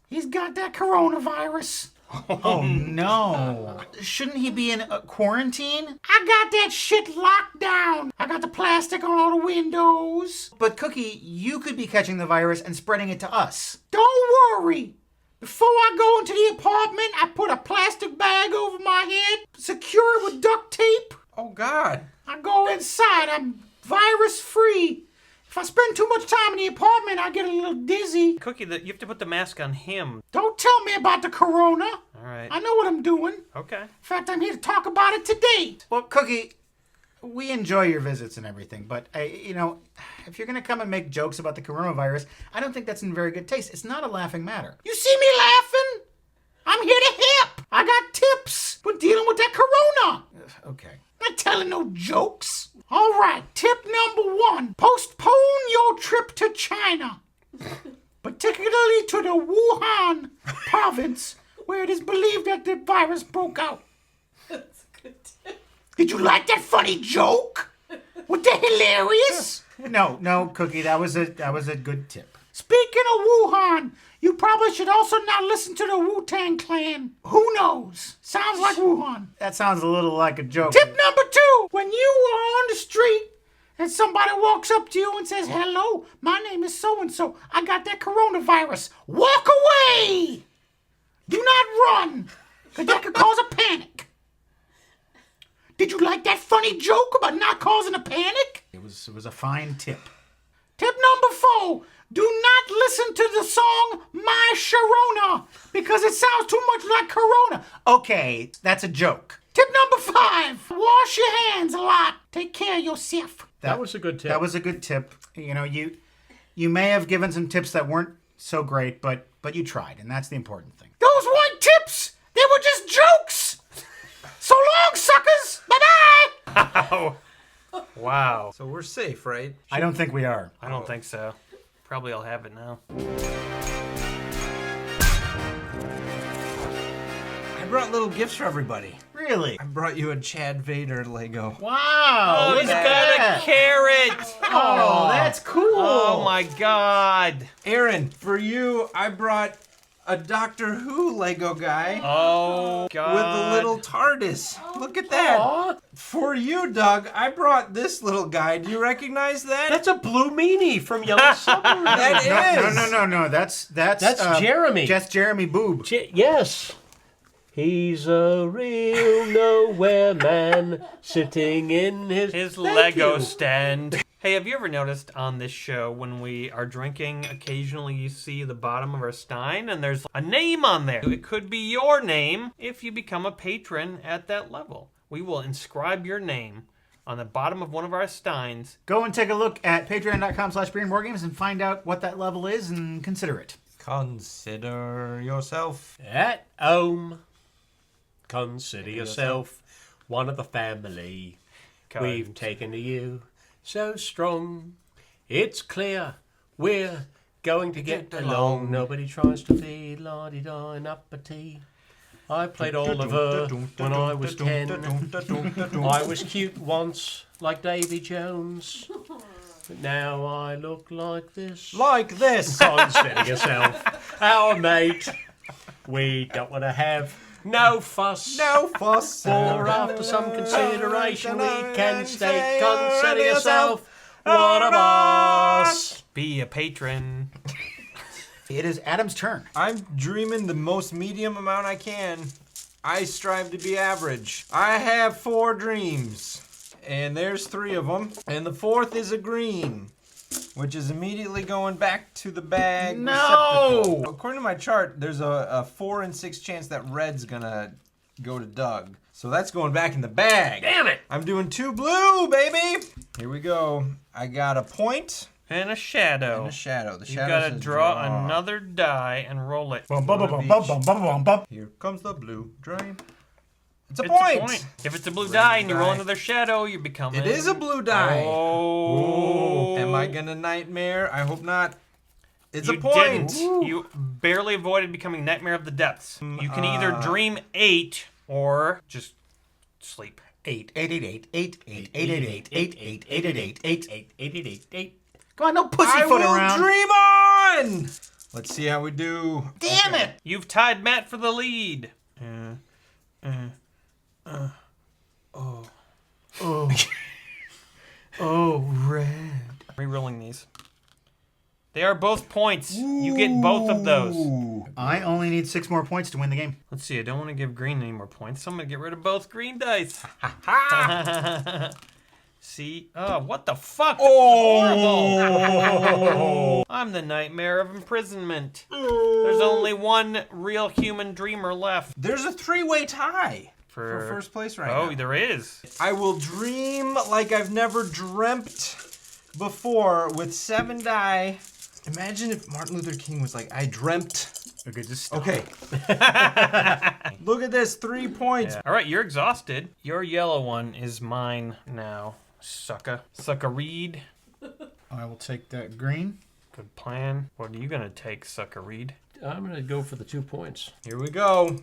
He's got that coronavirus. Oh, no. Shouldn't he be in quarantine? I got that shit locked down. I got the plastic on all the windows. But, Cookie, you could be catching the virus and spreading it to us. Don't worry. Before I go into the apartment, I put a plastic bag over my head, secure it with duct tape. Oh, God. I go inside. I'm virus-free. If I spend too much time in the apartment, I get a little dizzy. Cookie, you have to put the mask on him. Don't tell me about the corona. All right. I know what I'm doing. Okay. In fact, I'm here to talk about it today. Well, Cookie, we enjoy your visits and everything, but, if you're going to come and make jokes about the coronavirus, I don't think that's in very good taste. It's not a laughing matter. You see me laughing? I'm here to help. I got tips for dealing with that corona. Okay. I'm not telling no jokes. All right, tip number 1. Postpone your trip to China. Particularly to the Wuhan province, where it is believed that the virus broke out. That's a good tip. Did you like that funny joke? Was that hilarious? No, Cookie, that was a good tip. Speaking of Wuhan, you probably should also not listen to the Wu-Tang Clan. Who knows? Sounds like Wuhan. That sounds a little like a joke. Tip number 2. When you are on the street and somebody walks up to you and says, hello, my name is so-and-so. I got that coronavirus. Walk away. Do not run, because that could cause a panic. Did you like that funny joke about not causing a panic? It was a fine tip. Tip number 4. Do not listen to the song My Sharona, because it sounds too much like Corona. Okay, that's a joke. Tip number 5. Wash your hands a lot. Take care of yourself. That was a good tip. That was a good tip. You may have given some tips that weren't so great, but but you tried, and that's the important thing. Those weren't tips. They were just jokes. So long, suckers. Bye-bye. Wow. So we're safe, right? I don't think we are. I don't think so. Probably I'll have it now. I brought little gifts for everybody. Really? I brought you a Chad Vader Lego. Wow. Oh, he's got a carrot. Oh, that's cool. Oh my God. Aaron, for you, I brought a Doctor Who Lego guy Oh God. with a little TARDIS. Look at that. For you, Doug, I brought this little guy. Do you recognize that? That's a Blue Meanie from Yellow Submarine. That is. No. That's Jeremy. Just Jeremy Boob. Yes. He's a real nowhere man sitting in his His Thank Lego you. stand. Hey, have you ever noticed on this show when we are drinking, occasionally you see the bottom of our stein and there's a name on there? It could be your name if you become a patron at that level. We will inscribe your name on the bottom of one of our steins. Go and take a look at patreon.com/BeerandBoardGames and find out what that level is and consider it. Consider yourself At home. Consider yourself one of the family. We've taken to you so strong. It's clear we're going to get along. Nobody tries to be la-di-da and uppity. I played Oliver when I was 10. I was cute once, like Davy Jones. But now I look like this. like this. Consider yourself our mate. We don't want to have no fuss. No fuss. For after some consideration, we can state, consider yourself one of us. Be a patron. It is Adam's turn. I'm dreaming the most medium amount I can. I strive to be average. I have 4 dreams. And there's 3 of them. And the 4th is a green, which is immediately going back to the bag. No! receptacle. According to my chart, there's a 4 in 6 chance that red's gonna go to Doug. So that's going back in the bag. Damn it! I'm doing 2 blue, baby. Here we go. I got a point And a shadow. and a shadow. The You shadow gotta says draw another die and roll it. Bum, bum, bum, bum, bum, bum, bum, bum. Here comes the blue drain. It's a It's point. If it's a blue die and you roll die. another shadow, you become It is a blue die. Oh. Am I gonna nightmare? I hope not. It's You a point. didn't. You barely avoided becoming Nightmare of the Depths. You can either dream 8 or just sleep. 8, 8, 8, 8, 8, 8, 8, 8, 8, 8, 8, 8, 8, 8, 8, 8, 8. Come on, no I pussyfoot will around. dream on. Let's see how we do. Damn it! You've tied Matt for the lead. Oh, red. Rerolling these. They are both points. You get both of those. I only need 6 more points to win the game. Let's see. I don't want to give green any more points, so I'm gonna get rid of both green dice. See? Oh, what the fuck? Horrible. I'm the nightmare of imprisonment. There's only one real human dreamer left. There's a 3-way tie for For first place right Oh, now. there is. I will dream like I've never dreamt before with 7 die. Imagine if Martin Luther King was like, I dreamt. Okay, just stop. Okay. Look at this, 3 points. All right, you're exhausted. Your yellow one is mine now, sucker. Sucker Reed. I will take that green. Good plan. What are you gonna take, Sucker Reed? I'm going to go for the 2 points. Here we go.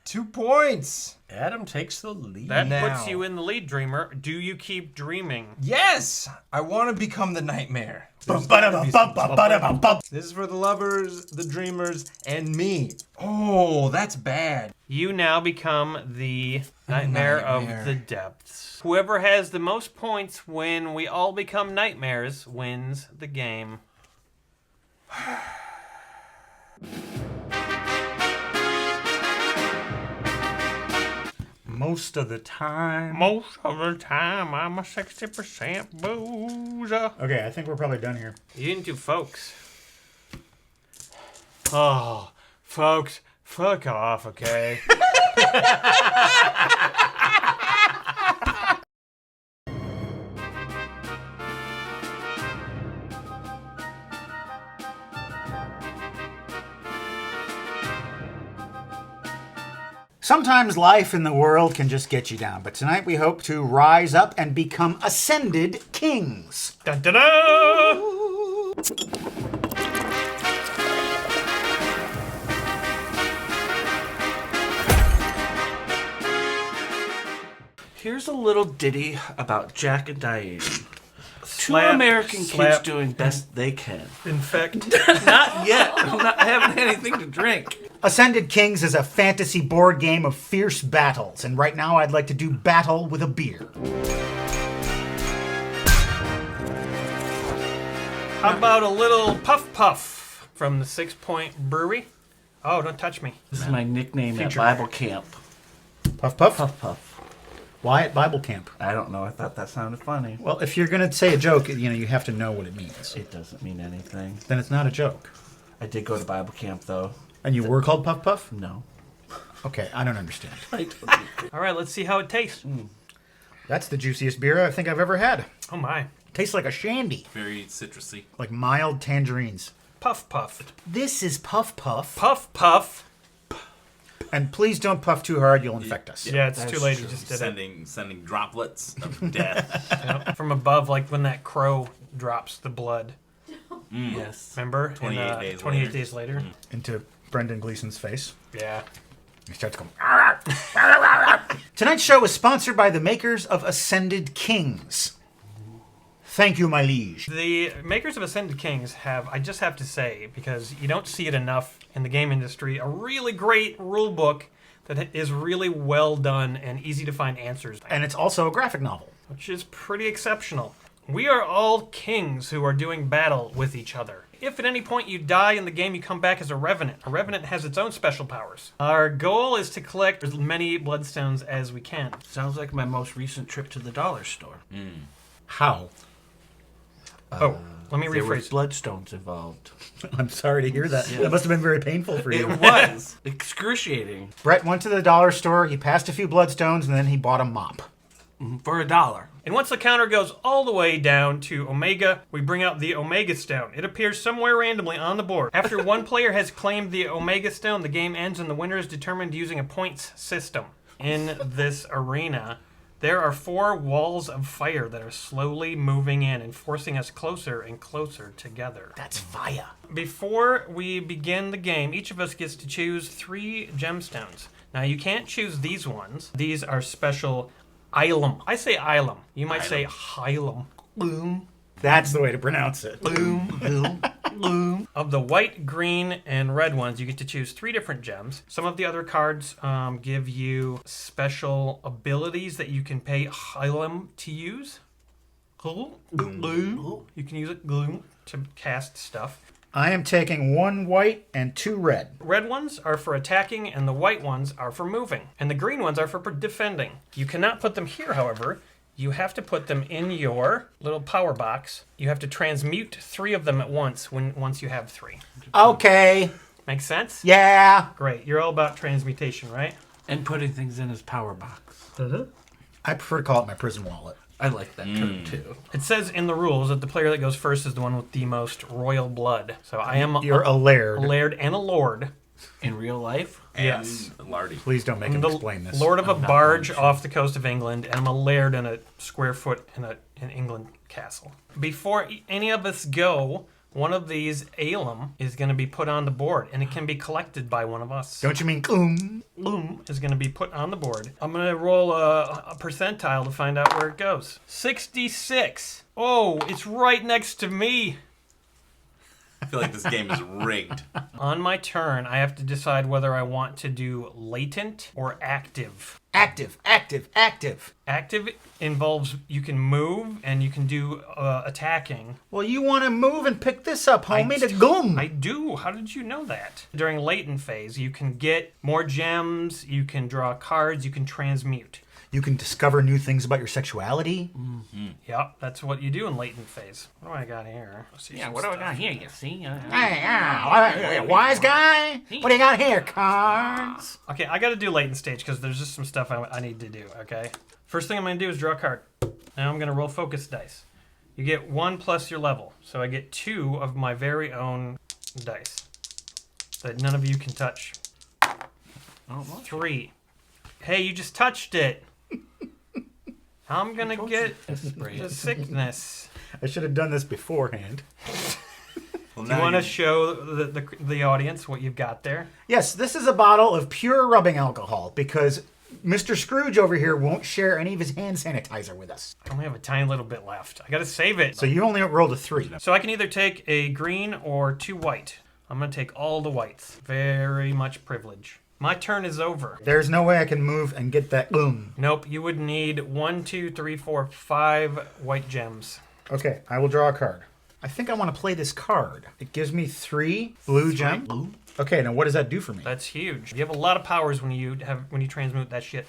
2 points. Adam takes the lead. That Now. puts you in the lead, dreamer. Do you keep dreaming? Yes, I want to become the nightmare. Bum, ba-da-bum, bum, bum, ba-da-bum, bum. This is for the lovers, the dreamers, and me. Oh, that's bad. You now become the Nightmare of Nightmare. the Depths. Whoever has the most points when we all become nightmares wins the game. Most of the time. Most of the time, I'm a 60% boozer. Okay, I think we're probably done here. You didn't do folks. Oh, folks, fuck off, okay? Sometimes life in the world can just get you down, but tonight we hope to rise up and become ascended kings. Dun, dun, dun! Here's a little ditty about Jack and Diane. Two Slap, American kids slap. doing best they can. In fact, Not yet. I haven't had anything to drink. Ascended Kings is a fantasy board game of fierce battles, and right now I'd like to do battle with a beer. how about a little Puff Puff from the 6 Point Brewery? Oh, don't touch me. This is my nickname at Future Bible camp. Puff Puff? Puff Puff. Why at Bible camp? I don't know. I thought that sounded funny. Well, if you're going to say a joke, you have to know what it means. It doesn't mean anything. Then it's not a joke. I did go to Bible camp, though. And you were called Puff Puff? No. Okay, I don't understand. All right, let's see how it tastes. That's the juiciest beer I think I've ever had. Oh my. Tastes like a shandy. Very citrusy. Like mild tangerines. Puff Puff. This is Puff Puff. Puff Puff. And please don't puff too hard, you'll infect us. Yeah, it's too late. You just did Sending droplets of death. it. From above, like when that crow drops the blood. Yes. Remember? 28 days 28 later. days later. Into Brendan Gleeson's face. Yeah. He starts going. Tonight's show is sponsored by the makers of Ascended Kings. Thank you, my liege. The makers of Ascended Kings have, I just have to say, because you don't see it enough in the game industry, a really great rule book that is really well done and easy to find answers, And it's also a graphic novel. which is pretty exceptional. We are all kings who are doing battle with each other. If at any point you die in the game, you come back as a Revenant. A Revenant has its own special powers. Our goal is to collect as many Bloodstones as we can. Sounds like my most recent trip to the dollar store. How? Oh, let me There were rephrase. bloodstones involved. I'm sorry to hear that. That must have been very painful for you. It was excruciating. Brett went to the dollar store, he passed a few bloodstones, and then he bought a mop. For $1. And once the counter goes all the way down to Omega, we bring out the Omega Stone. It appears somewhere randomly on the board. After one player has claimed the Omega Stone, the game ends and the winner is determined using a points system. In this arena, there are 4 walls of fire that are slowly moving in and forcing us closer and closer together. That's fire. Before we begin the game, each of us gets to choose 3 gemstones. Now, you can't choose these ones. These are special Ilum. I say Ilum. You might say Hilum. Boom. That's the way to pronounce it. Boom. Boom. Boom. Of the white, green, and red ones, you get to choose 3 different gems. Some of the other cards give you special abilities that you can pay Hilum to use. You can use it to cast stuff. I am taking 1 white and 2 red. Red ones are for attacking, and the white ones are for moving. And the green ones are for defending. You cannot put them here, however. You have to put them in your little power box. You have to transmute 3 of them at once once you have 3. Okay. Make sense? Yeah. Great. You're all about transmutation, right? And putting things in his power box. I prefer to call it my prison wallet. I like that term, too. It says in the rules that the player that goes first is the one with the most royal blood. So I am You're a laird. a laird and a lord. In real life? Yes. Lardy. Please don't make him The explain this. lord of a I'm not barge going to. off the coast of England, and I'm a laird in a square foot in an England castle. Before any of us go, one of these alum is going to be put on the board, and it can be collected by one of us. Don't you mean gloom? Loom is going to be put on the board. I'm going to roll a percentile to find out where it goes. 66. Oh, it's right next to me. I feel like this game is rigged. On my turn, I have to decide whether I want to do latent or active. Active, active, active. Active involves you can move and you can do attacking. Well, you want to move and pick this up, homie, to I gloom. do. How did you know that? During latent phase, you can get more gems, you can draw cards, you can transmute. You can discover new things about your sexuality. Yep, that's what you do in latent phase. What do I got here? Let's see some What do I stuff. got here? You see? Hey, wise guy? What do you got here, cards? Okay, I got to do latent stage because there's just some stuff I need to do, okay? First thing I'm going to do is draw a card. Now I'm going to roll focus dice. You get 1 plus your level. So I get 2 of my very own dice that none of you can touch. 3. Hey, you just touched it. I'm gonna get Spray the it. sickness. I should have done this beforehand. Well, Do you want to show the audience what you've got there? Yes, this is a bottle of pure rubbing alcohol because Mr. Scrooge over here won't share any of his hand sanitizer with us. I only have a tiny little bit left. I gotta save it. So you only rolled a 3. So I can either take a green or 2 white. I'm gonna take all the whites. Very much privilege. My turn is over. There's no way I can move and get that. Boom. Nope, you would need 1, 2, 3, 4, 5 white gems. Okay, I will draw a card. I think I want to play this card. It gives me 3 blue gems. Okay, now what does that do for me? That's huge. You have a lot of powers when you transmute that shit.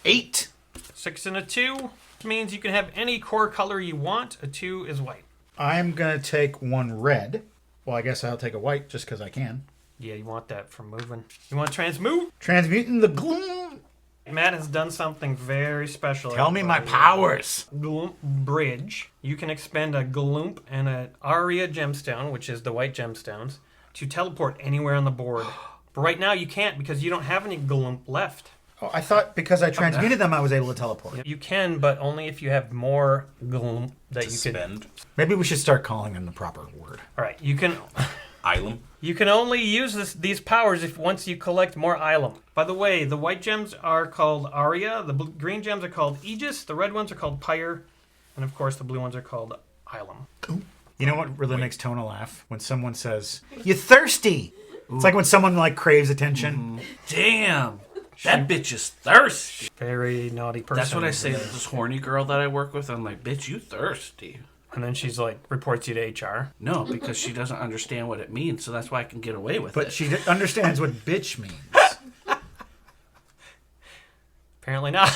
8. 6 and a 2 means you can have any core color you want. A 2 is white. I'm going to take 1 red. Well, I guess I'll take a white just because I can. Yeah, you want that for moving. You want to transmute? Transmuting the gloom. Matt has done something very special. Tell me my powers. Gloomp Bridge. You can expend a Gloomp and an Aria gemstone, which is the white gemstones, to teleport anywhere on the board. But right now you can't because you don't have any Gloomp left. Oh, I thought because I transmuted them, I was able to teleport. You can, but only if you have more Gloomp that you could spend. Maybe we should start calling them the proper word. All right, you can. Ilum. You can only use these powers if once you collect more Ilum. By the way, the white gems are called Aria, the green gems are called Aegis, the red ones are called Pyre, and of course the blue ones are called Ilum. You know what really makes Tona laugh? When someone says, "You thirsty?" It's like when someone like craves attention. Damn. That bitch is thirsty. Very naughty person. That's what I say to this horny girl that I work with. I'm like, bitch, you thirsty. And then she's like, reports you to HR. No, because she doesn't understand what it means, so that's why I can get away with it. But she understands what bitch means. Apparently not.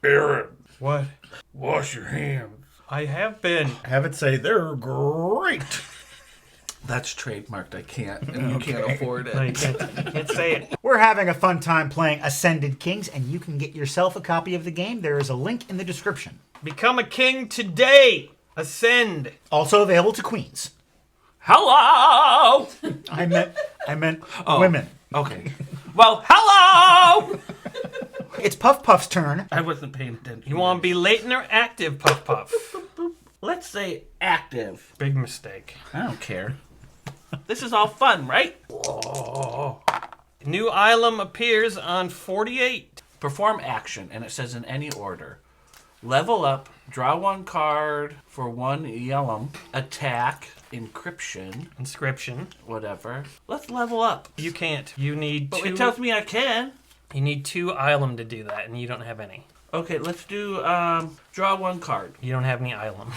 Barrett, What? wash your hands. I have been. Have it say they're great. That's trademarked. I can't, and you can't afford it. No, you can't say it. We're having a fun time playing Ascended Kings, and you can get yourself a copy of the game. There is a link in the description. Become a king today. Ascend. Also available to queens. Hello! I meant women. Okay. Well, hello! It's Puff Puff's turn. I wasn't paying attention. You want to be latent or active, Puff Puff? Let's say active. Big mistake. I don't care. This is all fun, right? New Ilum appears on 48. Perform action, and it says in any order. Level up, draw 1 card for 1 Yellum, attack, encryption, Inscription. whatever. Let's level up. You can't. You need But 2. it tells me I can. You need 2 Ilum to do that, and you don't have any. Okay, let's do draw 1 card. You don't have any Ilum.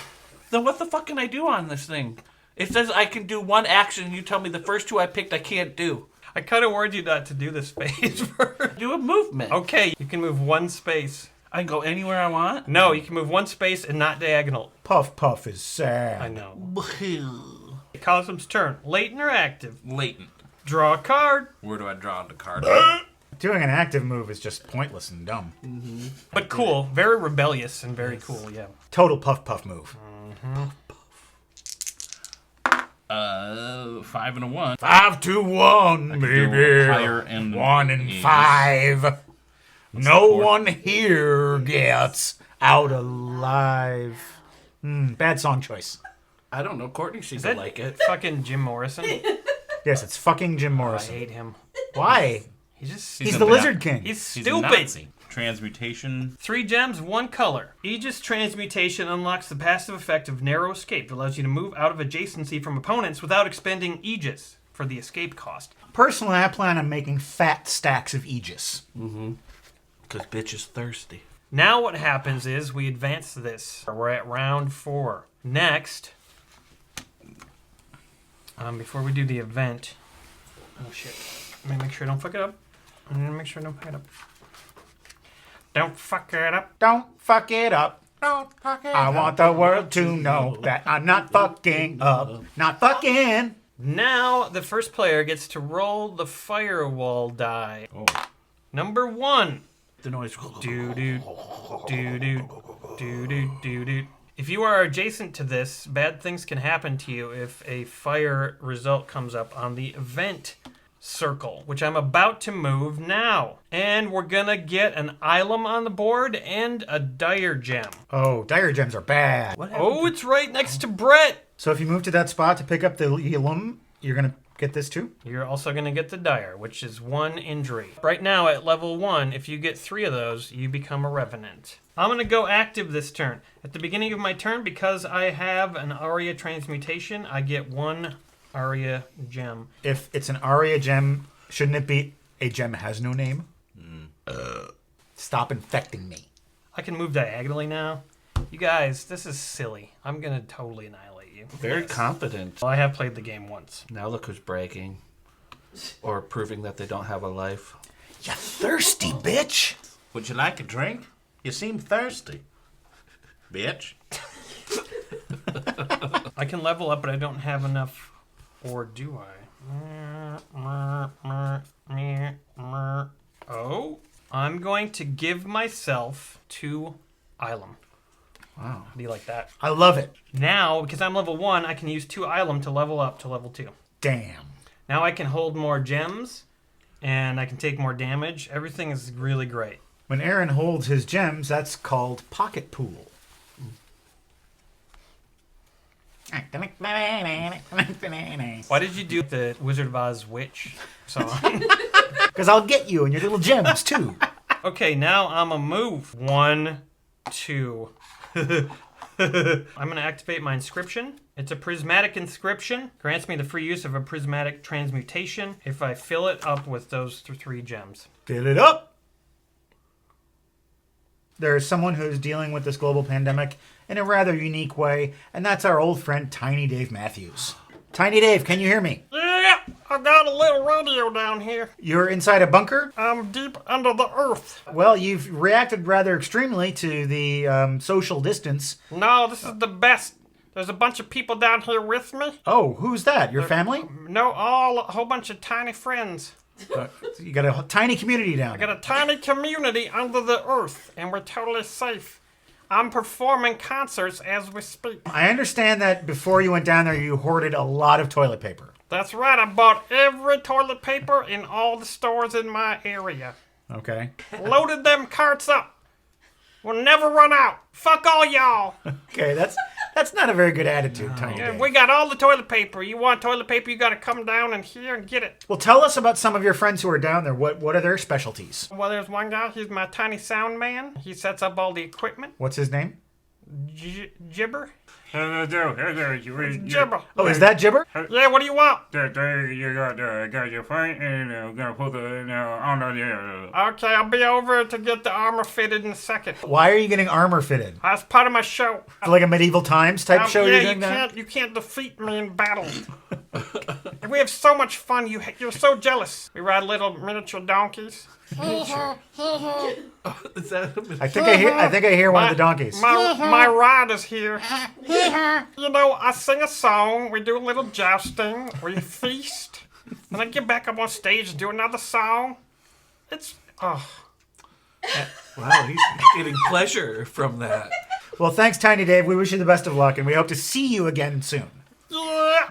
Then what the fuck can I do on this thing? It says I can do 1 action, and you tell me the first 2 I picked I can't do. I kind of warned you not to do this phase first. Do a movement. Okay, you can move 1 space. I can go anywhere I want? No, you can move 1 space and not diagonal. Puff Puff is sad. I know. Cosm's turn. Latent or active? Latent. Draw a card. Where do I draw the card? Doing an active move is just pointless and dumb. But cool. Very rebellious and very cool, yeah. Total Puff Puff move. 5 and a 1. 5 to 1, do baby. higher and 1 and Aegis. 5. No one here gets out alive. Bad song choice. I don't know. Courtney seems Is to that like it. fucking Jim Morrison? Yes, it's fucking Jim I Morrison. hate him. Why? He's He's a the bad- Lizard King. He's He's a stupid. Nazi. Transmutation. 3 gems, 1 color. Aegis Transmutation unlocks the passive effect of Narrow Escape. It allows you to move out of adjacency from opponents without expending Aegis for the escape cost. Personally, I plan on making fat stacks of Aegis. Because bitch is thirsty. Now what happens is we advance this. We're at round 4. Next, before we do the event, oh shit, let me make sure I don't fuck it up. Make sure I don't fuck it up. Don't fuck it up. Don't fuck it up. Don't fuck it I up. want the world to know that I'm not fucking up. Not fucking. Now the first player gets to roll the firewall die. Number 1. The noise. Do do do do do do do do If you are adjacent to this, bad things can happen to you if a fire result comes up on the event circle, which I'm about to move now. And we're gonna get an Ilum on the board and a Dire Gem. Oh, dire gems are bad. Oh, it's right next to Brett. So if you move to that spot to pick up the Ilum, you're going to get this too? You're also gonna get the Dire, which is 1 injury. Right now at level 1, if you get 3 of those, you become a Revenant. I'm gonna go active this turn. At the beginning of my turn, because I have an Aria Transmutation, I get 1 Aria Gem. If it's an Aria gem, shouldn't it be a gem has no name? Stop infecting me. I can move diagonally now. You guys, this is silly. I'm gonna totally annihilate you. Very confident. Well, I have played the game once. Now look who's breaking. Or proving that they don't have a life. You thirsty bitch. Would you like a drink? You seem thirsty. Bitch. I can level up, but I don't have enough. Or do I? Oh, I'm going to give myself 2 Ilum. Wow. How do you like that? I love it. Now, because I'm level 1, I can use 2 Ilum to level up to level 2. Damn. Now I can hold more gems, and I can take more damage. Everything is really great. When Aaron holds his gems, that's called pocket pool. Why did you do the Wizard of Oz witch song? Because I'll get you and your little gems, too. Okay, now I'm a move. 1, 2. I'm going to activate my inscription. It's a prismatic inscription. Grants me the free use of a prismatic transmutation if I fill it up with those 3 gems. Fill it up. There is someone who's dealing with this global pandemic in a rather unique way, and that's our old friend Tiny Dave Matthews. Tiny Dave, can you hear me? Yeah, I've got a little radio down here. You're inside a bunker? I'm deep under the earth. Well, you've reacted rather extremely to the social distance. No, this is the best. There's a bunch of people down here with me. Oh, who's that? Your family? No, a whole bunch of tiny friends. You got a tiny community down I got a tiny community under the earth, and we're totally safe. I'm performing concerts as we speak. I understand that before you went down there, you hoarded a lot of toilet paper. That's right, I bought every toilet paper in all the stores in my area. Okay. Loaded them carts up. We'll never run out. Fuck all y'all. Okay, that's not a very good attitude, Tiny Yeah, Dave. we got all the toilet paper. You want toilet paper, you gotta come down in here and get it. Well, tell us about some of your friends who are down there. What are their specialties? Well, there's one guy, he's my tiny sound man. He sets up all the equipment. What's his name? Gibber? Jibber. Oh, is that Gibber? Yeah, what do you want? You got your fight and gonna put the on the Okay, I'll be over to get the armor fitted in a second. Why are you getting armor fitted? That's part of my show. Like a medieval times type show yeah, you're doing that? You can't defeat me in battle. We have so much fun. You're so jealous. We ride little miniature donkeys. Is that I think I hear one of the donkeys. My rider's here. You know, I sing a song, we do a little jousting, we feast, and I get back up on stage and do another song. It's, oh. Wow, he's getting pleasure from that. Well, thanks, Tiny Dave. We wish you the best of luck, and we hope to see you again soon. Yeah.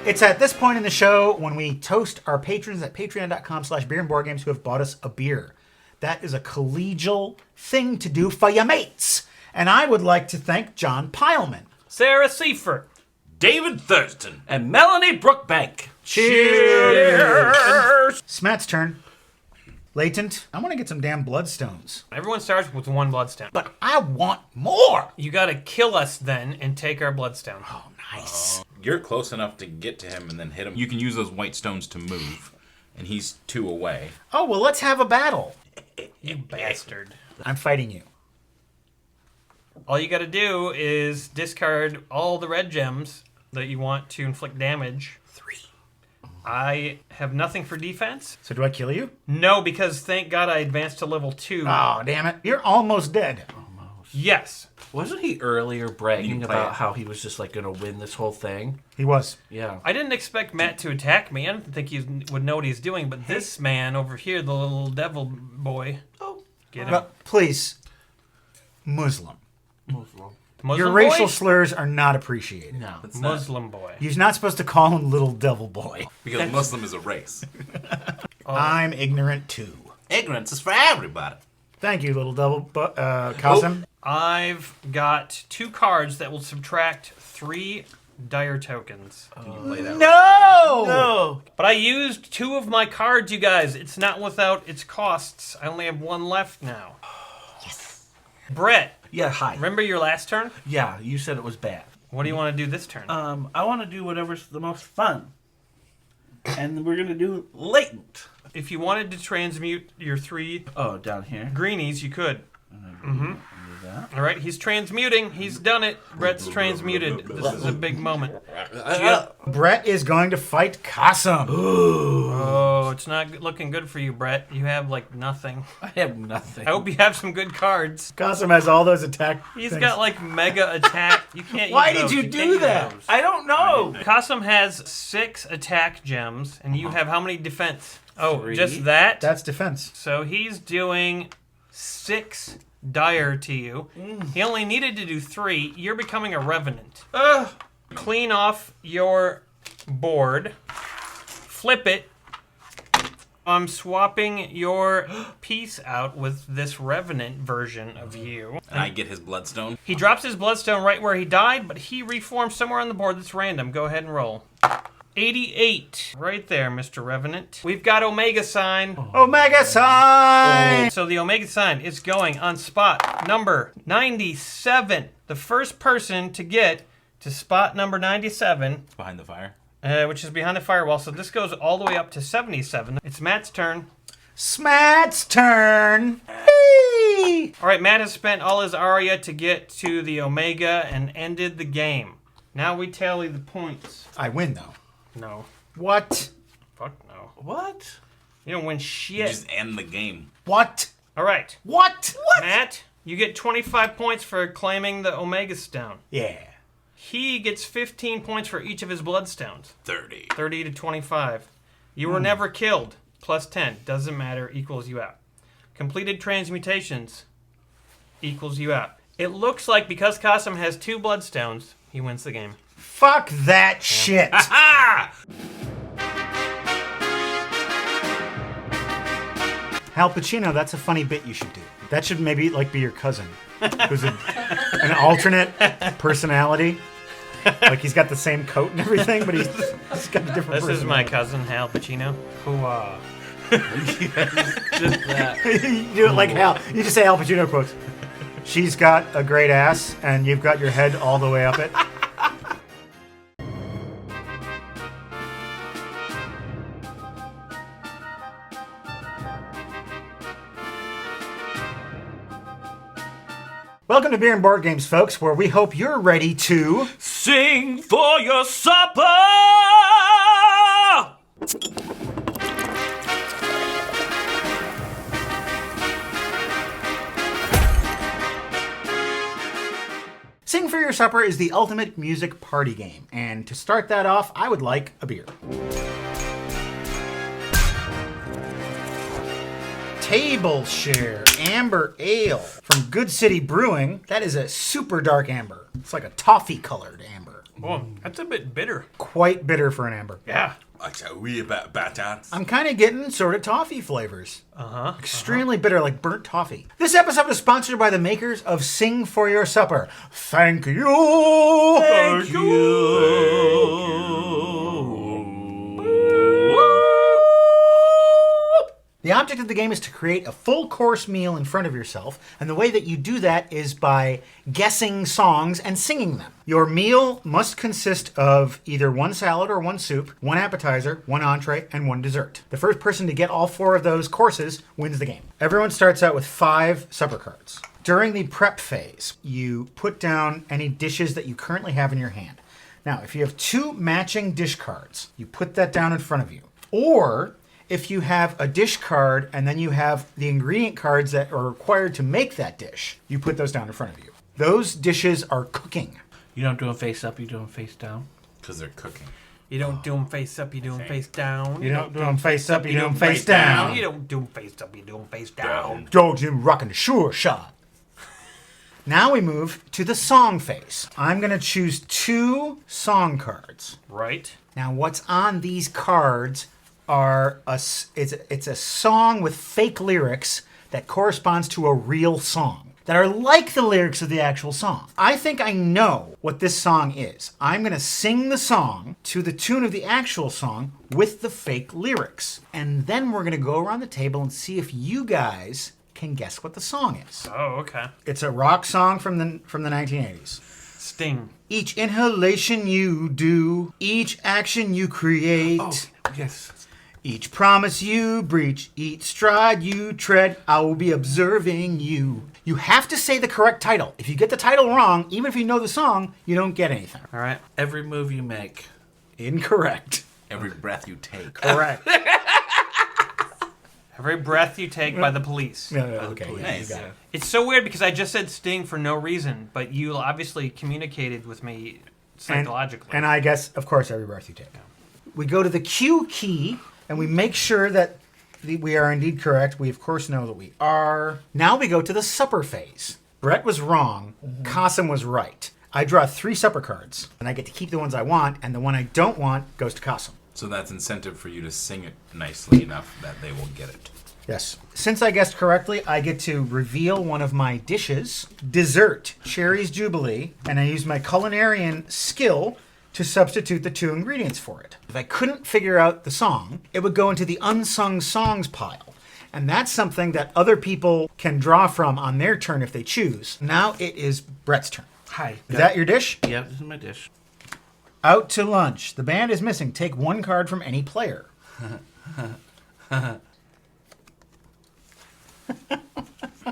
It's at this point in the show when we toast our patrons at patreon.com/beerandboardgames who have bought us a beer. That is a collegial thing to do for your mates. And I would like to thank John Pileman, Sarah Seifert, David Thurston, and Melanie Brookbank. Cheers! Smat's turn. Latent, I want to get some damn bloodstones. Everyone starts with 1 bloodstone. But I want more! You gotta kill us then and take our bloodstone. Oh, nice. You're close enough to get to him and then hit him. You can use those white stones to move, and he's 2 away. Oh, well, let's have a battle. You bastard. I'm fighting you. All you gotta do is discard all the red gems that you want to inflict damage. 3. I have nothing for defense. So do I kill you? No, because thank God I advanced to level 2. Oh, damn it. You're almost dead. Yes. Wasn't he earlier bragging You play about it. how he was just like gonna win this whole thing? He was. Yeah. I didn't expect Matt to attack me. I didn't think he would know what he's doing, but this man over here, the little devil boy. Oh, Get him. But please, Muslim. Muslim. Your Muslim racial boy? slurs are not appreciated. No. Muslim boy. You're not supposed to call him little devil boy. Because Muslim is a race. I'm ignorant too. Ignorance is for everybody. Thank you, little devil Kasim. I've got 2 cards that will subtract 3 dire tokens. Can you play that? No! But I used 2 of my cards, you guys. It's not without its costs. I only have 1 left now. Yes. Brett. Yeah, hi. Remember your last turn? Yeah, you said it was bad. What do you want to do this turn? I want to do whatever's the most fun. And we're going to do latent. If you wanted to transmute your 3 down here. greenies, you could. Mm-hmm. That. All right, he's transmuting. He's done it. Brett's transmuted. This is a big moment. Brett is going to fight Kasim. Oh, it's not looking good for you, Brett. You have like nothing. I have nothing. I hope you have some good cards. Kasim has all those attack. He's things. got like mega attack. You can't. Why use did those. you can't do use that? those. I don't know. Kasim has 6 attack gems, and you have how many defense? Oh, 3. just that? That's defense. So he's doing 6 dire to you. He only needed to do 3. You're becoming a revenant. Clean off your board. Flip it. I'm swapping your piece out with this revenant version of you. And I get his bloodstone. He drops his bloodstone right where he died, but he reforms somewhere on the board that's random. Go ahead and roll. 88. Right there, Mr. Revenant. We've got Omega Sign. Omega Sign! So the Omega Sign is going on spot number 97. The first person to get to spot number 97. It's behind the fire. Which is behind the firewall. So this goes all the way up to 77. It's Matt's turn. Smat's turn. Hey! All right, Matt has spent all his Aria to get to the Omega and ended the game. Now we tally the points. I win, though. No. What? Fuck no. What? You don't win You shit. just end the game. What? All right. What? Matt, you get 25 points for claiming the Omega Stone. Yeah. He gets 15 points for each of his Bloodstones. 30. 30 to 25. You were never killed. Plus 10. Doesn't matter. Equals you out. Completed transmutations. Equals you out. It looks like because Kasim has 2 Bloodstones, he wins the game. Fuck that shit. Al Pacino, that's a funny bit you should do. That should maybe like be your cousin, who's an alternate personality. Like he's got the same coat and everything, but he's got a different. This is my personality. cousin, Hal Pacino. Who, Just that. You do it like Hal. You just say Al Pacino quotes. She's got a great ass, and you've got your head all the way up it. Welcome to Beer and Board Games, folks, where we hope you're ready to Sing for your supper! Sing for Your Supper is the ultimate music party game. And to start that off, I would like a beer. Table Share Amber Ale from Good City Brewing. That is a super dark amber. It's like a toffee-colored amber. oh, that's a bit bitter. Quite bitter for an amber. Yeah. Like a wee bit better. I'm kind of getting sort of toffee flavors. Uh-huh. Extremely bitter, like burnt toffee. This episode is sponsored by the makers of Sing for Your Supper. Thank you! Thank you. The object of the game is to create a full course meal in front of yourself, and the way that you do that is by guessing songs and singing them. Your meal must consist of either one salad or one soup, one appetizer, one entree, and one dessert. The first person to get all 4 of those courses wins the game. Everyone starts out with 5 supper cards. During the prep phase, you put down any dishes that you currently have in your hand. Now, if you have 2 matching dish cards, you put that down in front of you. Or if you have a dish card and then you have the ingredient cards that are required to make that dish, you put those down in front of you. Those dishes are cooking. You don't do them face up, you do them face down. Because they're cooking. You don't do them face up, you do them face down. You don't do them face up, you do them face down. You don't do them face up, you do them face down. Joe Jim rocking the sure shot. Now we move to the song phase. I'm going to choose 2 song cards. Right. Now, what's on these cards are it's a song with fake lyrics that corresponds to a real song that are like the lyrics of the actual song. I think I know what this song is. I'm going to sing the song to the tune of the actual song with the fake lyrics. And then we're going to go around the table and see if you guys can guess what the song is. Oh, okay. It's a rock song from the 1980s. Sting. Each inhalation you do, each action you create. Oh, yes. Each promise you breach, each stride you tread, I will be observing you. You have to say the correct title. If you get the title wrong, even if you know the song, you don't get anything. All right. Every move you make. Incorrect. Every breath you take. Correct. Every breath you take by the police. Yeah, okay. Yeah, Nice. you got it. It's so weird because I just said Sting for no reason, but you obviously communicated with me psychologically. And I guess, of course, every breath you take. We go to the Q key, and we make sure that we are indeed correct. We, of course, know that we are. Now we go to the supper phase. Brett was wrong. Qasim was right. I draw 3 supper cards, and I get to keep the ones I want, and the one I don't want goes to Qasim. So that's incentive for you to sing it nicely enough that they will get it. Yes. Since I guessed correctly, I get to reveal one of my dishes. Dessert, Cherry's Jubilee, and I use my culinarian skill to substitute the 2 ingredients for it. If I couldn't figure out the song, it would go into the unsung songs pile. And that's something that other people can draw from on their turn if they choose. Now it is Brett's turn. Hi. Is that your dish? Yep, this is my dish. Out to lunch. The band is missing. Take 1 card from any player.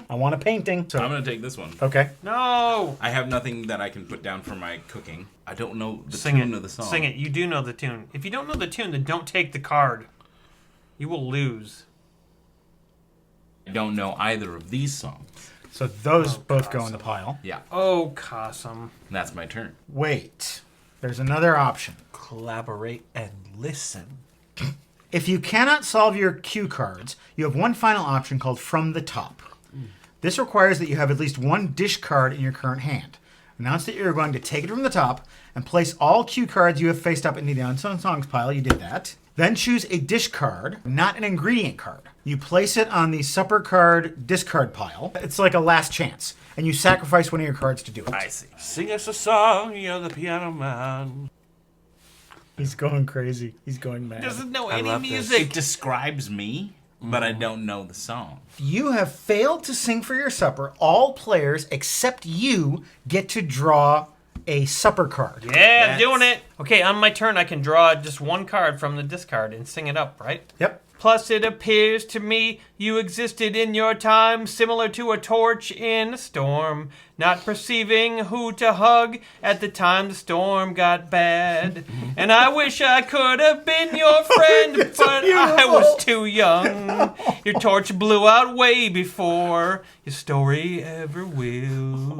I want a painting. So I'm going to take this one. Okay. No! I have nothing that I can put down for my cooking. I don't know the Sing tune it. of the song. Sing it. You do know the tune. If you don't know the tune, then don't take the card. You will lose. I don't know either of these songs. So those both go in the pile. Yeah. Oh, Qasim. That's my turn. Wait. There's another option. Collaborate and listen. If you cannot solve your cue cards, you have one final option called From the Top. This requires that you have at least 1 dish card in your current hand. Announce that you're going to take it from the top and place all cue cards you have faced up into the unsung songs pile. You did that. Then choose a dish card, not an ingredient card. You place it on the supper card discard pile. It's like a last chance. And you sacrifice one of your cards to do it. I see. Sing us a song, you're the piano man. He's going crazy. He's going mad. Doesn't know I any love this. music. It describes me, but I don't know the song. You have failed to sing for your supper. All players except you get to draw a supper card. Yeah, doing it. Okay, on my turn, I can draw just 1 card from the discard and sing it up, right? Yep. Plus, it appears to me you existed in your time, similar to a torch in a storm, not perceiving who to hug at the time the storm got bad. And I wish I could have been your friend, but I was too young. Your torch blew out way before your story ever will.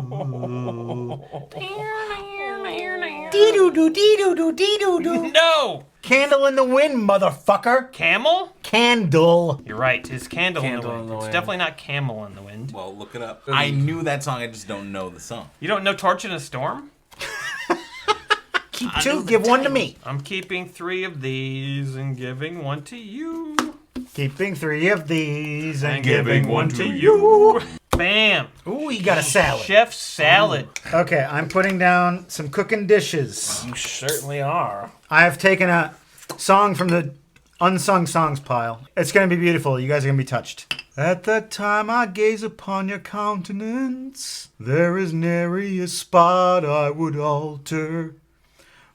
Dee-doo-doo, dee-doo-doo, dee-doo-doo. No! Candle in the wind, motherfucker. Camel? Candle. You're right. It's candle, in the Candle wind. in the It's wind. definitely not camel in the wind. Well, look it up. I knew that song, I just don't know the song. You don't know Torch in a Storm? Keep 2, give 1 to me. I'm keeping 3 of these and giving 1 to you. Keeping 3 of these and giving 1 to you. Bam! Ooh, you got a salad. Chef salad. Okay, I'm putting down some cooking dishes. You certainly are. I have taken a song from the unsung songs pile. It's going to be beautiful. You guys are going to be touched. At that time I gaze upon your countenance. There is nary a spot I would alter.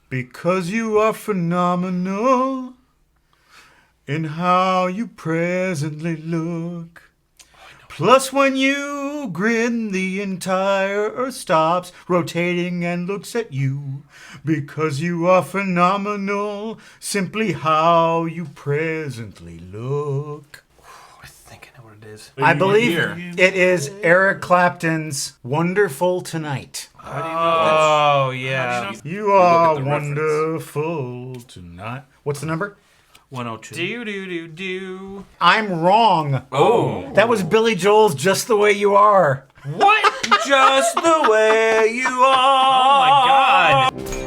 Because you are phenomenal in how you presently look. Plus, when you grin, the entire earth stops rotating and looks at you. Because you are phenomenal, simply how you presently look. I think I know what it is. I believe it is Eric Clapton's Wonderful Tonight. Oh, yeah. You are wonderful tonight. What's the number? 102. Do. I'm wrong. Oh. That was Billy Joel's Just the Way You Are. What? Just the way you are. Oh, my God.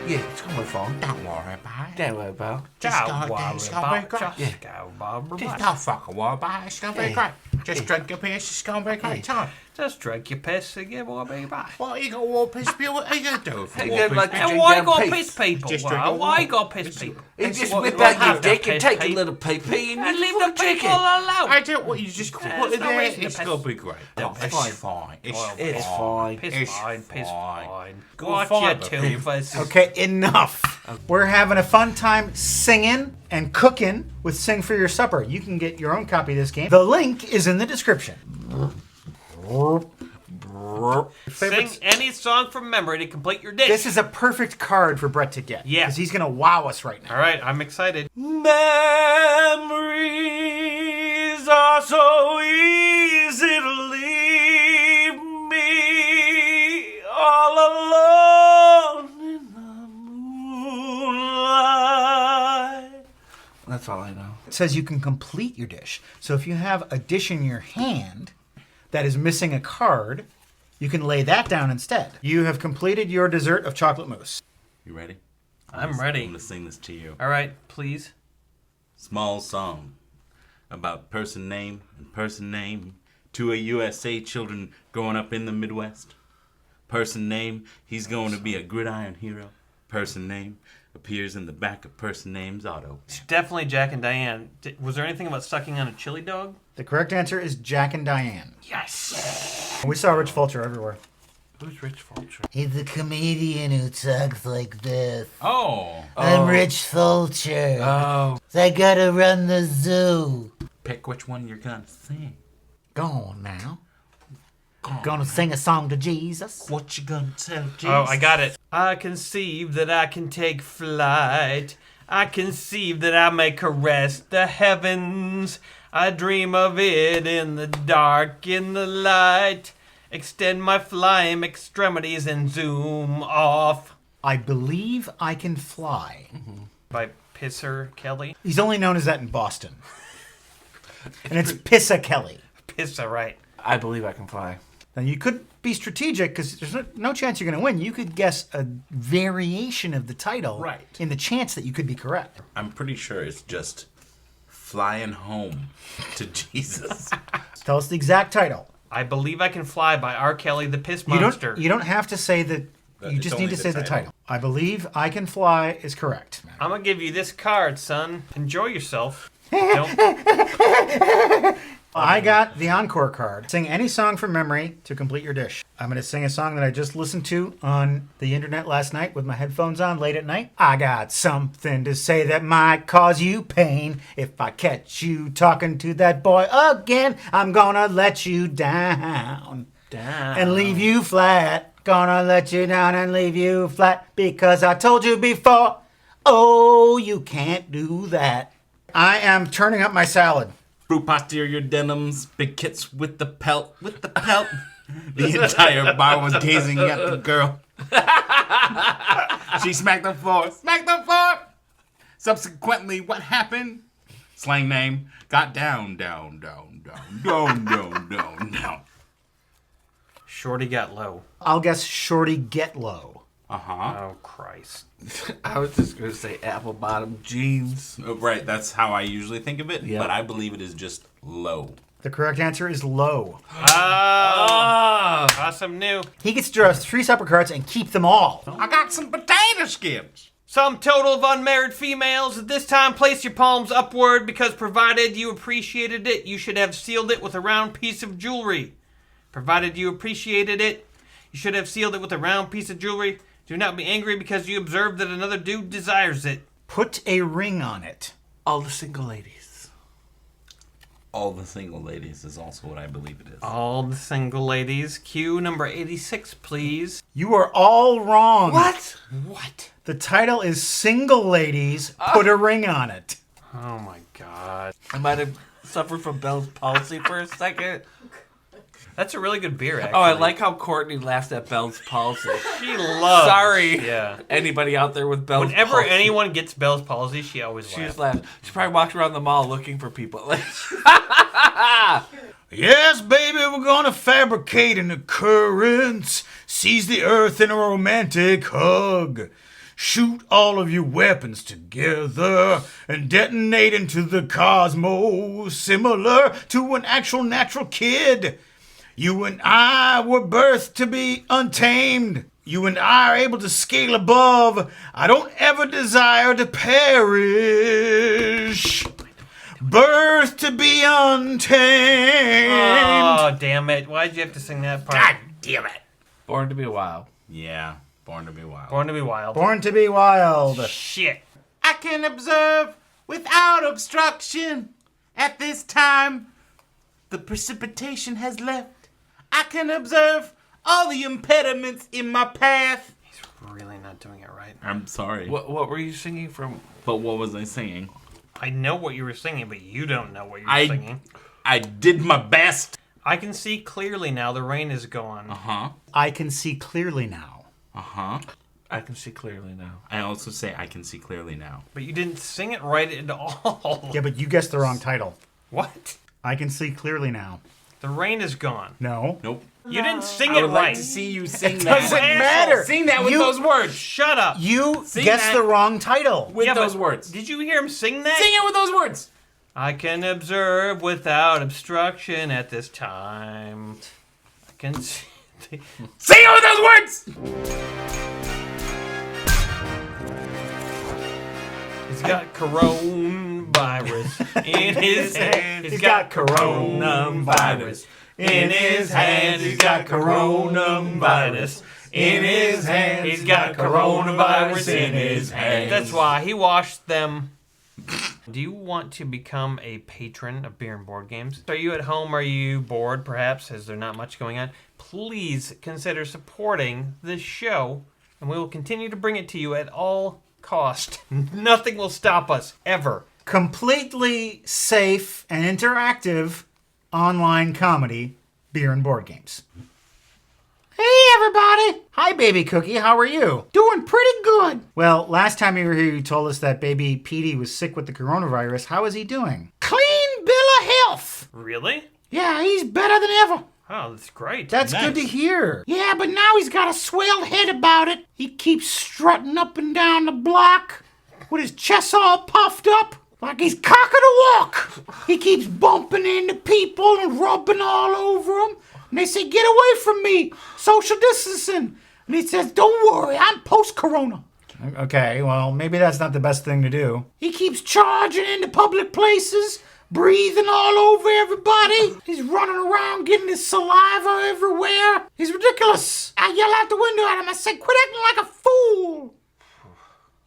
Yeah, it's going to be fun. Don't worry about it. Don't worry about. Just Don't go, worry it's going to be about- great. just Yeah. go, Bob. Just don't fucking worry about it. It's going to be great. Just drink your piss. It's going to be a great time. Just drink your piss and give what be back. What, you got war piss people? What are you going to do for Hey, war good piss luck. people? And why Drink got down piss people? Just Why drink your why water. got piss people? You It's just what whip we out all your have. dick and take a Pee-pee. little pee-pee And leave the people alone. I don't want you just put There's it no there. reason to It's piss. going to be great. No, It's fine. fine. It's fine. Piss It's fine, piss fine. fine. Go Watch find your the two people. faces. Okay, enough. We're having a fun time singing and cooking with Sing for Your Supper. You can get your own copy of this game. The link is in the description. Sing any song from memory to complete your dish. This is a perfect card for Brett to get. Yeah. Because he's going to wow us right now. All right, I'm excited. Memories are so easy to leave me all alone in the moonlight. That's all I know. It says you can complete your dish. So if you have a dish in your hand that is missing a card, you can lay that down instead. You have completed your dessert of chocolate mousse. You ready? I'm ready. I'm gonna sing this to you. All right, please. Small song about person name and person name. Two of USA children growing up in the Midwest. Person name, he's going to be a gridiron hero. Person name appears in the back of person name's auto. It's definitely Jack and Diane. Was there anything about sucking on a chili dog? The correct answer is Jack and Diane. Yes. We saw Rich Fulcher everywhere. Who's Rich Fulcher? He's a comedian who talks like this. Oh. I'm Rich Fulcher. Oh. I gotta run the zoo. Pick which one you're gonna sing. Go on now. Gonna sing a song to Jesus. What you gonna tell Jesus? Oh, I got it. I conceive that I can take flight. I conceive that I may caress the heavens. I dream of it in the dark, in the light. Extend my flying extremities and zoom off. I believe I can fly. By Pisser Kelly. He's only known as that in Boston. And it's Pissa Kelly. Pissa, right. I believe I can fly. Now you could be strategic because there's no chance you're going to win. You could guess a variation of the title, Right. in the chance that you could be correct. I'm pretty sure it's just Flying Home to Jesus. Tell us the exact title. I believe I can fly by R. Kelly, the Piss Monster. You don't have to say that. You It's just only need to the say the title. title. I believe I can fly is correct. I'm gonna give you this card, son. Enjoy yourself. Don't. I got the encore card. Sing any song from memory to complete your dish. I'm going to sing a song that I just listened to on the internet last night with my headphones on late at night. I got something to say that might cause you pain. If I catch you talking to that boy again, I'm gonna let you down. And leave you flat. Gonna let you down and leave you flat because I told you before. Oh, you can't do that. I am turning up my salad. Fruit posterior denims, big kits with the pelt, The entire bar was gazing at the girl. She smacked the floor. Subsequently, what happened? Slang name, got down. Shorty got low. I'll guess Shorty Get Low. Oh, Christ. I was just going to say apple bottom jeans. Right, that's how I usually think of it, Yeah. but I believe it is just low. The correct answer is Low. Oh, awesome new. He gets to draw 3 supper cards and keep them all. I got some potato skins. Sum total of unmarried females. At this time, place your palms upward because provided you appreciated it, you should have sealed it with a round piece of jewelry. Provided you appreciated it, you should have sealed it with a round piece of jewelry. Do not be angry because you observed that another dude desires it. Put a ring on it. All the single ladies. All the single ladies is also what I believe it is. All the single ladies. Cue number 86, please. You are all wrong. What? The title is Single Ladies, Put a Ring on It. Oh my God. I might have suffered from Bell's palsy for a second. That's a really good beer, actually. Oh, I like how Courtney laughed at Bell's palsy. She loves. Sorry. Yeah. Anybody out there with Bell's Whenever palsy. anyone gets Bell's palsy, she always She laughs. just laughed. She probably walked around the mall looking for people. Like, Yes, baby, we're gonna fabricate an occurrence. Seize the earth in a romantic hug. Shoot all of your weapons together and detonate into the cosmos, similar to an actual natural kid. You and I were birthed to be untamed. You and I are able to scale above. I don't ever desire to perish. Birth to be untamed. Oh, damn it. Why'd you have to sing that part? God damn it. Born to be Wild. Yeah, Born to be Wild. Born to be Wild. Born to be Wild. Shit. I can observe without obstruction. At this time, the precipitation has left. I can observe all the impediments in my path. He's really not doing it right. I'm sorry. What were you singing from? But what was I singing? I know what you were singing, but you don't know what you were singing. I did my best. I can see clearly now. The rain is gone. Uh-huh. I can see clearly now. Uh-huh. I can see clearly now. I also say I can see clearly now. But you didn't sing it right at all. Yeah, but you guessed the wrong title. What? I can see clearly now. The rain is gone. No. Nope. You didn't sing I it would right. like to see you sing It that. doesn't matter. Sing that with those words. Shut up. You Sing guessed that. the wrong title. With Yeah, those but words. Did you hear him sing that? Sing it with those words. I can observe without obstruction at this time. I can see. Sing it with those words. He's got coronavirus in his hand. He's got coronavirus in his hand. He's got coronavirus in his hand. He's got coronavirus in his hand. That's why he washed them. Do you want to become a patron of Beer and Board Games? Are you at home? Are you bored, perhaps, as there's not much going on? Please consider supporting this show, and we will continue to bring it to you at all cost. Nothing will stop us, ever. Completely safe and interactive online comedy, Beer and Board Games. Hey, everybody. Hi, Baby Cookie. How are you? Doing pretty good. Well, last time you were here, you told us that baby Petey was sick with the coronavirus. How is he doing? Clean bill of health. Really? Yeah, he's better than ever. Oh, that's great. That's good to hear. Yeah, but now he's got a swelled head about it. He keeps strutting up and down the block with his chest all puffed up like he's cocking a walk. He keeps bumping into people and rubbing all over them. And they say, get away from me, social distancing. And he says, don't worry, I'm post-corona. Okay, well, maybe that's not the best thing to do. He keeps charging into public places, breathing all over everybody. He's running around getting his saliva everywhere. He's ridiculous. I yell out the window at him. I say, quit acting like a fool.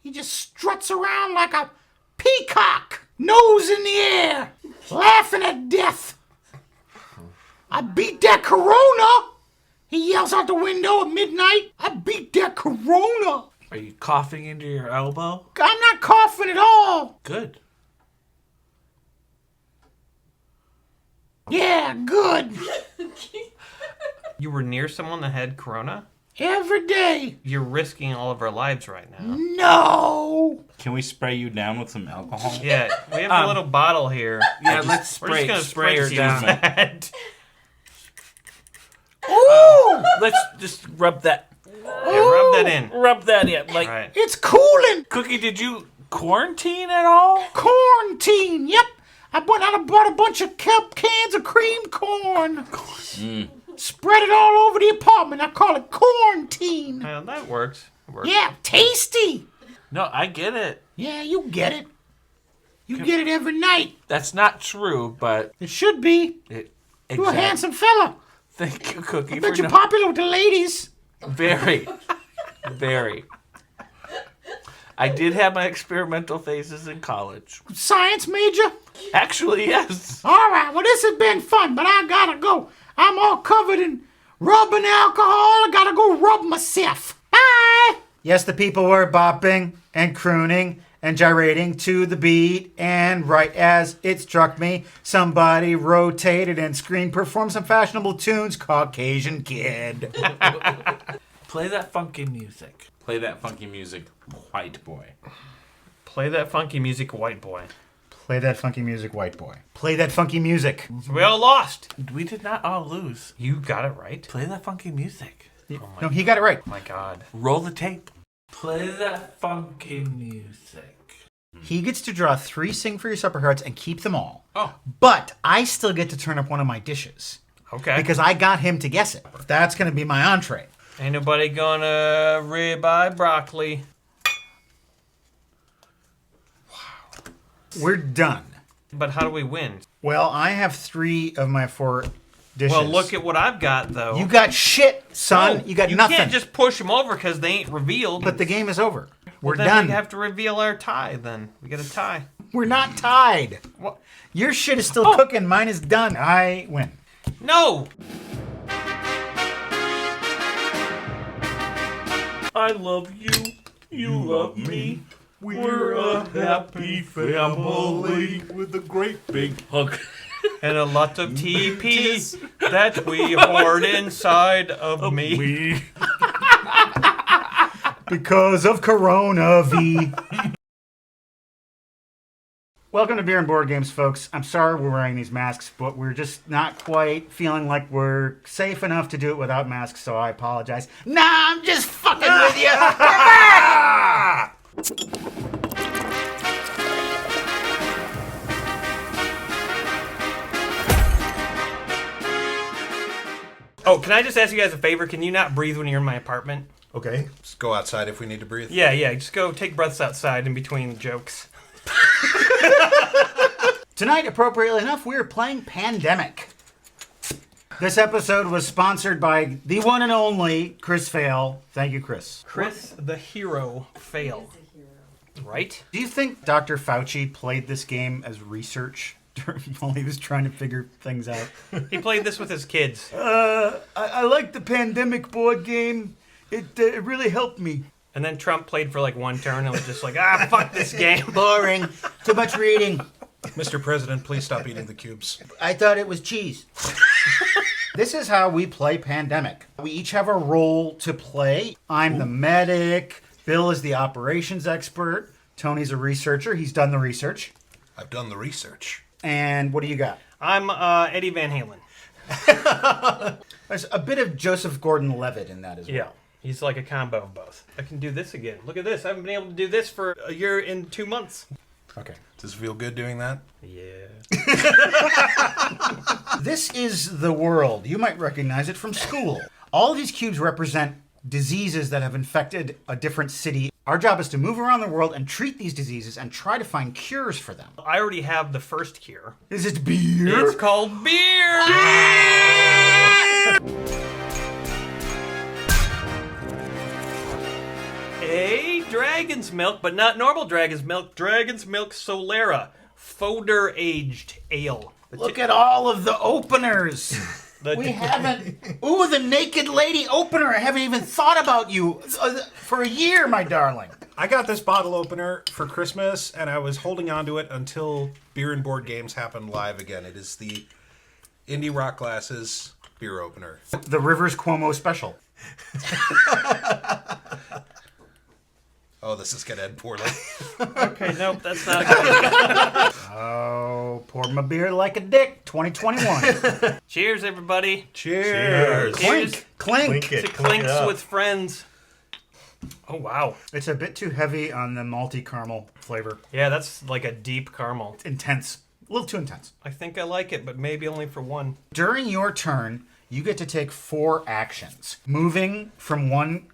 He just struts around like a peacock, nose in the air, laughing at death. I beat that corona. He yells out the window at midnight. I beat that corona. Are you coughing into your elbow? I'm not coughing at all. Good. Yeah, good. You were near someone that had corona? Every day. You're risking all of our lives right now. No. Can we spray you down with some alcohol? Yeah, we have a little bottle here. Yeah, let's We're just gonna spray her you down. with that. Ooh. Let's just rub that. Yeah, rub that in. Rub that in. Like, Right. It's cooling. Cookie, did you quarantine at all? Quarantine. Yep. I went out and bought a bunch of cans of cream corn. Spread it all over the apartment. I call it quarantine. Well, that works. Yeah, tasty. No, I get it. Yeah, you get it. You get it every night. That's not true, but It should be. it. You're a handsome fella. Thank you, Cookie. I bet for you're no- popular with the ladies. Very, very. I did have my experimental phases in college. Science major. Actually, yes. All right, well, this has been fun, but I gotta go. I'm all covered in rubbing alcohol. I gotta go rub myself. Bye. Yes, the people were bopping and crooning and gyrating to the beat. And right as it struck me, somebody rotated and screamed, perform some fashionable tunes, Caucasian kid. Play that funky music. Play that funky music, white boy. Play that funky music, white boy. Play that funky music, white boy. Play that funky music. So we all lost. We did not all lose. You got it right. Play that funky music. No, he got it right. Oh my God. Roll the tape. Play that funky music. He gets to draw 3 Sing for Your Supper cards and keep them all. Oh. But I still get to turn up one of my dishes. Okay. Because I got him to guess it. That's going to be my entree. Ain't nobody gonna ribeye broccoli. We're done. But how do we win? Well, I have 3 of my 4 dishes. Well, look at what I've got, though. You got shit, son. No, you got you nothing. You can't just push them over because they ain't revealed. But the game is over. We're then done. We have to reveal our tie, then. We got a tie. We're not tied. What? Your shit is still cooking. Mine is done. I win. No! I love you. You love me. We're a happy family with a great big hug. And a lot of TP that we hoard inside of me. Because of Corona V. Welcome to Beer and Board Games, folks. I'm sorry we're wearing these masks, but we're just not quite feeling like we're safe enough to do it without masks, so I apologize. Nah, I'm just fucking with you. We're back! Oh, can I just ask you guys a favor? Can you not breathe when you're in my apartment? Okay. Just go outside if we need to breathe. Yeah. Just go take breaths outside in between jokes. Tonight, appropriately enough, we are playing Pandemic. This episode was sponsored by the one and only Chris Fail. Thank you, Chris. Chris the hero Fail. Right? Do you think Dr. Fauci played this game as research while he was trying to figure things out? He played this with his kids. I like the Pandemic board game. It really helped me. And then Trump played for like one turn and was just like, fuck this game. Boring. Too much reading. Mr. President, please stop eating the cubes. I thought it was cheese. This is how we play Pandemic. We each have a role to play. I'm the medic. Bill is the operations expert. Tony's a researcher. He's done the research. I've done the research. And what do you got? I'm Eddie Van Halen. There's a bit of Joseph Gordon-Levitt in that as well. Yeah. He's like a combo of both. I can do this again. Look at this. I haven't been able to do this for a year and 2 months. Okay. Does it feel good doing that? Yeah. This is the world. You might recognize it from school. All of these cubes represent diseases that have infected a different city. Our job is to move around the world and treat these diseases and try to find cures for them. I already have the first cure. Is it beer? It's called beer! A dragon's milk, but not normal dragon's milk. Dragon's milk Solera. Fodder aged ale. Look at all of the openers. We haven't. Ooh, the naked lady opener. I haven't even thought about you for a year, my darling. I got this bottle opener for Christmas, and I was holding on to it until Beer and Board Games happened live again. It is the Indie Rock Glasses beer opener. The Rivers Cuomo special. Oh, this is going to end poorly. Okay, nope, that's not a good Oh, pour my beer like a dick, 2021. Cheers, everybody. Cheers. Clink. Clink it. To clinks with friends. Oh, wow. It's a bit too heavy on the malty caramel flavor. Yeah, that's like a deep caramel. Intense. A little too intense. I think I like it, but maybe only for one. During your turn, you get to take 4 actions. Moving from one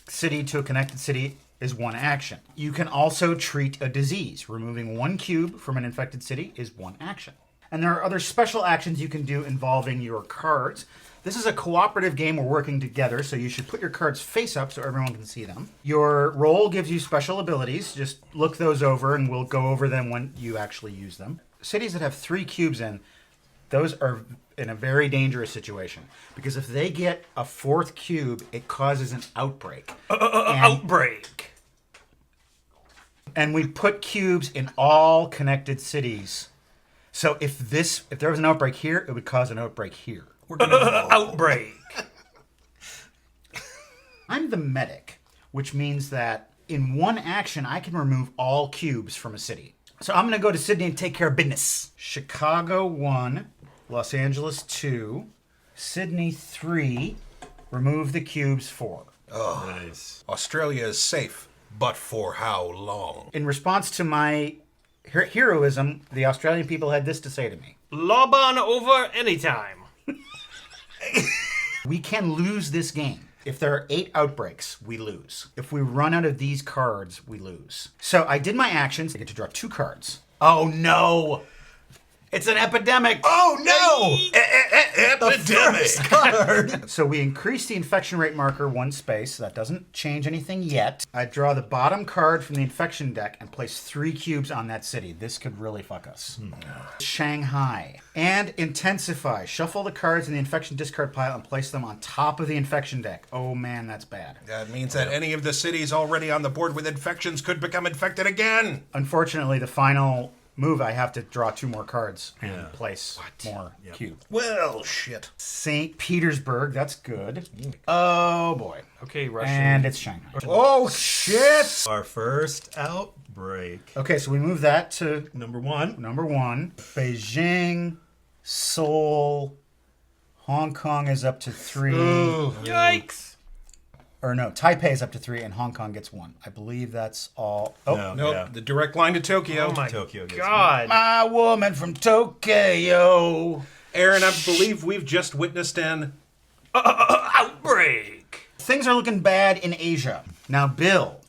city to a connected city is one action. You can also treat a disease. Removing 1 cube from an infected city is 1 action. And there are other special actions you can do involving your cards. This is a cooperative game. We're working together, so you should put your cards face up so everyone can see them. Your roll gives you special abilities. Just look those over, and we'll go over them when you actually use them. Cities that have 3 cubes in, those are in a very dangerous situation. Because if they get a 4th cube, it causes an outbreak. Outbreak. And we put cubes in all connected cities. So if there was an outbreak here, it would cause an outbreak here. We're gonna outbreak. I'm the medic, which means that in one action, I can remove all cubes from a city. So I'm going to go to Sydney and take care of business. Chicago 1, Los Angeles 2, Sydney 3, remove the cubes 4. Oh, nice. Australia is safe, but for how long? In response to my heroism, the Australian people had this to say to me. Lob on over anytime. We can lose this game. If there are 8 outbreaks, we lose. If we run out of these cards, we lose. So I did my actions. I get to draw 2 cards. Oh no! It's an epidemic! Oh no! Epidemic! Card. So we increase the infection rate marker 1 space. That doesn't change anything yet. I draw the bottom card from the infection deck and place 3 cubes on that city. This could really fuck us. Shanghai. And intensify. Shuffle the cards in the infection discard pile and place them on top of the infection deck. Oh man, that's bad. That means that any of the cities already on the board with infections could become infected again. Unfortunately, the final move, I have to draw 2 more cards and place more cubes. Well, shit. St. Petersburg, that's good. Oh boy. Okay, Russia. And it's Shanghai. Oh shit! Our first outbreak. Okay, so we move that to Number 1. number 1. Beijing, Seoul, Hong Kong is up to 3. Yikes! Or no, Taipei is up to 3 and Hong Kong gets 1. I believe that's all. Oh, Nope, the direct line to Tokyo. Oh my Tokyo gets God. my woman from Tokyo. Aaron, I believe we've just witnessed an Outbreak! Things are looking bad in Asia. Now, Bill,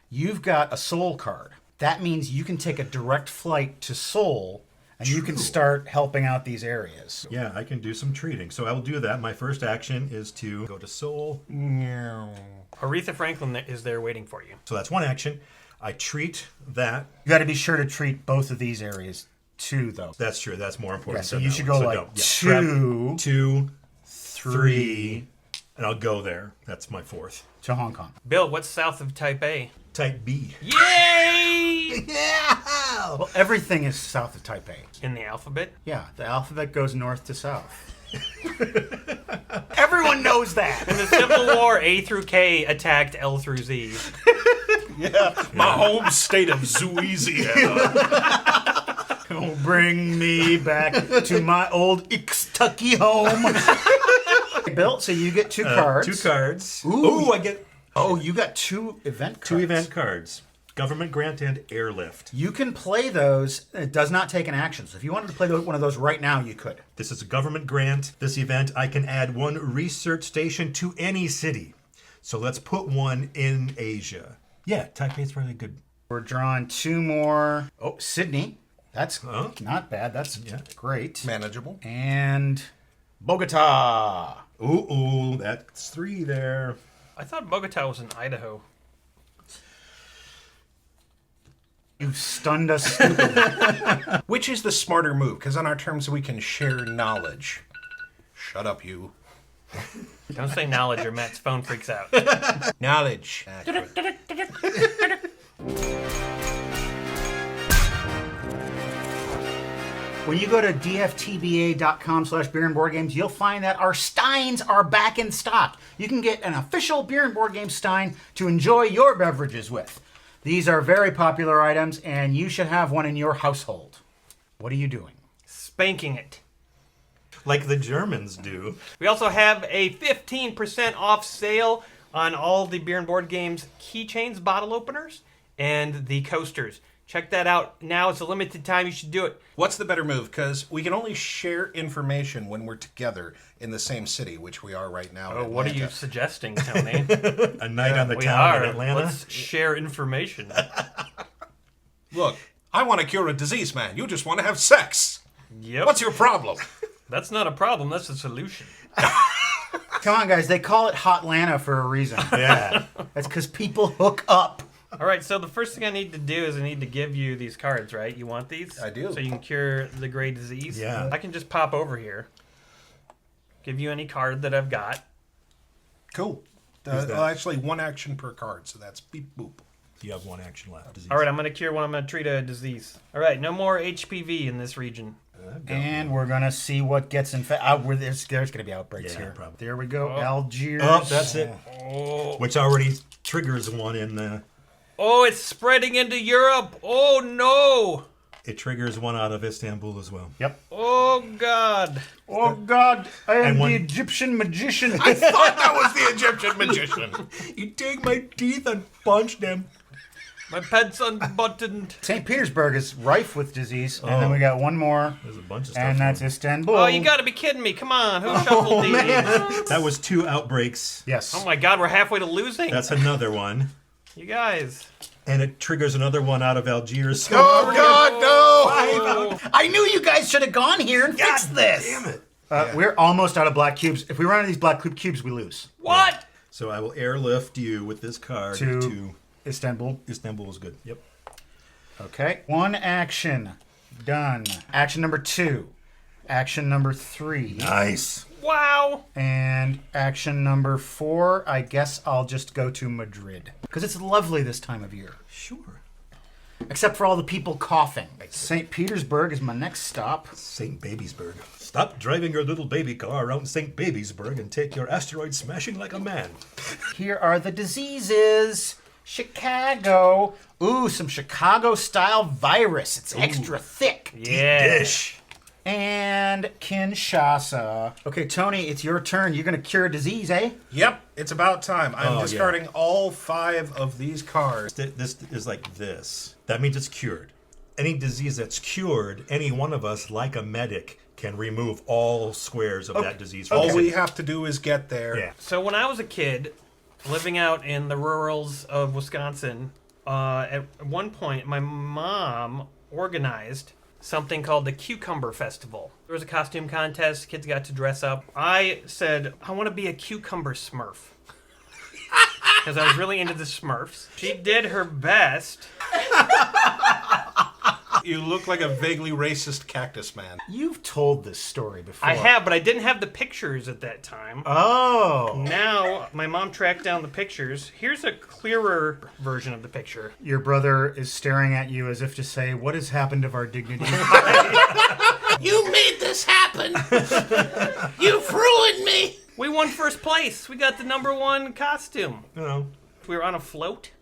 you've got a Seoul card. That means you can take a direct flight to Seoul and you can start helping out these areas. Yeah, I can do some treating. So I will do that. My first action is to go to Seoul. Aretha Franklin is there waiting for you. So that's 1 action. I treat that. You got to be sure to treat both of these areas too, though. That's true. That's more important. Yeah, so than you that should one. go So like grab 2, 2, 3, and I'll go there. That's my 4th. to Hong Kong. Bill, what's south of Taipei? Type B. Yay! Yeah! Well, everything is south of Taipei. In the alphabet? Yeah, the alphabet goes north to south. Everyone knows that. In the Civil War, A through K attacked L through Z. my home state of Louisiana. Oh, bring me back to my old Ixtucky home. Bill, so you get 2 cards. 2 cards. Ooh, I get Oh, you got 2 event cards. 2 event cards. Government grant and airlift. You can play those. It does not take an action. So if you wanted to play one of those right now, you could. This is a government grant. This event, I can add 1 research station to any city. So let's put 1 in Asia. Yeah, Taipei's really good. We're drawing 2 more. Oh, Sydney. That's not bad. That's great. Manageable. And Bogota. Ooh, that's 3 there. I thought Bogota was in Idaho. You've stunned us stupid. Which is the smarter move? Because on our terms, we can share knowledge. Shut up, you. Don't say knowledge or Matt's phone freaks out. Knowledge. When you go to dftba.com/beer and board games, you'll find that our steins are back in stock. You can get an official beer and board game stein to enjoy your beverages with. These are very popular items, and you should have one in your household. What are you doing? Spanking it. Like the Germans do. We also have a 15% off sale on all the Beer and Board Games keychains, bottle openers, and the coasters. Check that out. Now it's a limited time. You should do it. What's the better move? Because we can only share information when we're together in the same city, which we are right now. Oh, what are you suggesting, Tony? A night on the we town are. in Atlanta. Let's share information. Look, I want to cure a disease, man. You just want to have sex. Yep. What's your problem? That's not a problem. That's a solution. Come on, guys. They call it Hotlanta for a reason. Yeah. That's because people hook up. All right, so the first thing I need to do is I need to give you these cards, right? You want these? I do. So you can cure the gray disease? Yeah. I can just pop over here, give you any card that I've got. Cool. Who's that? Well, actually, 1 action per card, so that's beep boop. You have one action left. Disease. All right, I'm going to cure one. I'm going to treat a disease. All right, no more HPV in this region. And we're going to see what gets infected. There's going to be outbreaks here. Probably. There we go. Algiers. Oh, that's it. Which already triggers one in the... Oh, it's spreading into Europe. Oh, no. It triggers one out of Istanbul as well. Yep. Oh, God. Oh, God. I am one- the Egyptian magician. I thought that was the Egyptian magician. You take my teeth and punch them. My pants unbuttoned. St. Petersburg is rife with disease. And then we got one more. There's a bunch of stuff. And that's Istanbul. Oh, you got to be kidding me. Come on. Who shuffled these? That was 2 outbreaks. Yes. Oh, my God. We're halfway to losing. That's another one. You guys. And it triggers another one out of Algiers. Oh, God, no! I knew you guys should have gone here and fixed this. Damn it. We're almost out of black cubes. If we run out of these black cubes, we lose. What? So I will airlift you with this card To Istanbul. Istanbul is good. Yep. Okay. One action. Done. Action number 2. Action number 3. Nice. Wow. And action number 4, I guess I'll just go to Madrid. Because it's lovely this time of year. Sure. Except for all the people coughing. St. Petersburg is my next stop. St. Babysburg. Stop driving your little baby car around St. Babysburg and take your asteroid smashing like a man. Here are the diseases. Chicago. Ooh, some Chicago-style virus. It's extra thick. Yeah. Dish. And Kinshasa. Okay, Tony, it's your turn. You're going to cure a disease, eh? Yep, it's about time. I'm Oh, discarding all 5 of these cards. This is like this. That means it's cured. Any disease that's cured, any one of us, like a medic, can remove all squares of that disease. from All the we city. have to do is get there. Yeah. So when I was a kid, living out in the rurals of Wisconsin, at one point, my mom organized something called the Cucumber Festival. There was a costume contest. Kids got to dress up. I said, I want to be a cucumber smurf. Because I was really into the Smurfs. She did her best. You look like a vaguely racist cactus man. You've told this story before. I have, but I didn't have the pictures at that time. Oh. Now, my mom tracked down the pictures. Here's a clearer version of the picture. Your brother is staring at you as if to say, what has happened of our dignity? You made this happen. You've ruined me. We won first place. We got the #1 costume. No. We were on a float.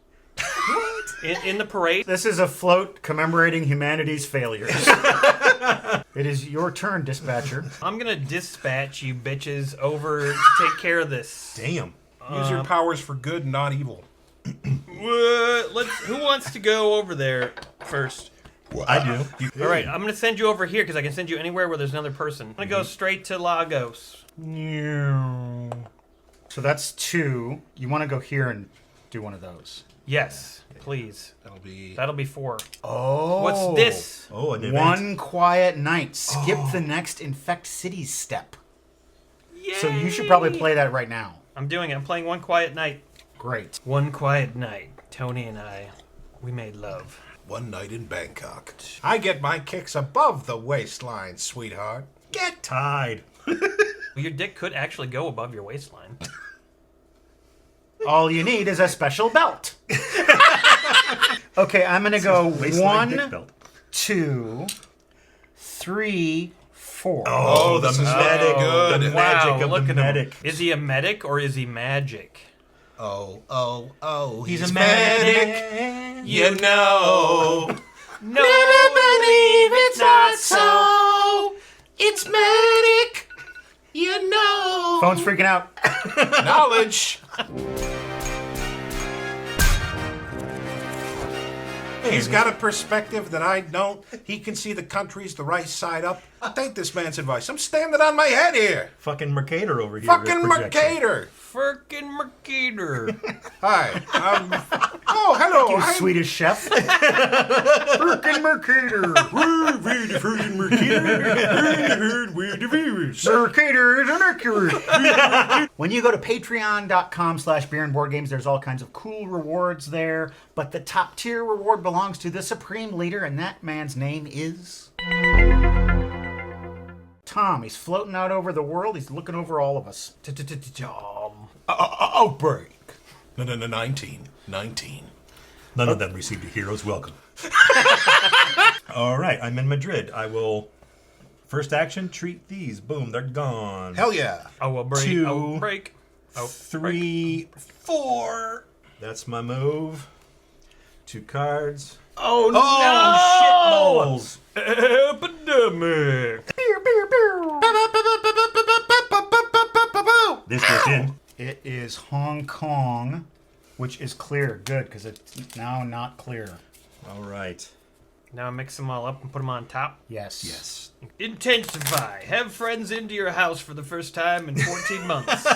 In the parade. This is a float commemorating humanity's failures. It is your turn, dispatcher. I'm gonna dispatch you bitches over to take care of this. Damn. Use your powers for good, not evil. Who wants to go over there first? I do. All right, I'm gonna send you over here because I can send you anywhere where there's another person. I'm gonna go straight to Lagos. So that's 2. You want to go here and do one of those. Yes, please. That'll be 4. Oh. What's this? Oh, an event. One quiet night. Skip the next infect cities step. Yay! So you should probably play that right now. I'm doing it. I'm playing One Quiet Night. Great. One quiet night, Tony and I, we made love. One night in Bangkok. I get my kicks above the waistline, sweetheart. Get tied. Your dick could actually go above your waistline. All you need is a special belt. Okay, I'm going to go Waistline dick 1, belt. 2, 3, 4. Oh, the medic. good. The magic of look the at medic. him. Is he a medic or is he magic? Oh, He's a medic. You know. No, believe it's not so. It's medic. You know. Phone's freaking out. knowledge. He's got a perspective that I don't. He can see the countries the right side up. Take this man's advice. I'm standing on my head here. Fucking Mercator over here. Fucking with projection. Mercator. Frickin' Mercator. Hi. Oh, hello. You Swedish chef. Frickin' Mercator. Mercator is an accurate. When you go to patreon.com/beerandboardgames, there's all kinds of cool rewards there. But the top tier reward belongs to the supreme leader, and that man's name is Tom. He's floating out over the world. He's looking over all of us. Outbreak. 19. None of them received a hero's welcome. All right, I'm in Madrid. I will, first action, treat these. Boom, they're gone. Hell yeah. I will break. Two, I will break. Oh, 3, 4. That's my move. 2 cards. Oh, Oh, shitballs. Epidemic. This goes in. It is Hong Kong, which is clear. Good, because it's now not clear. All right. Now mix them all up and put them on top. Yes. Yes. Intensify. Have friends into your house for the first time in 14 months.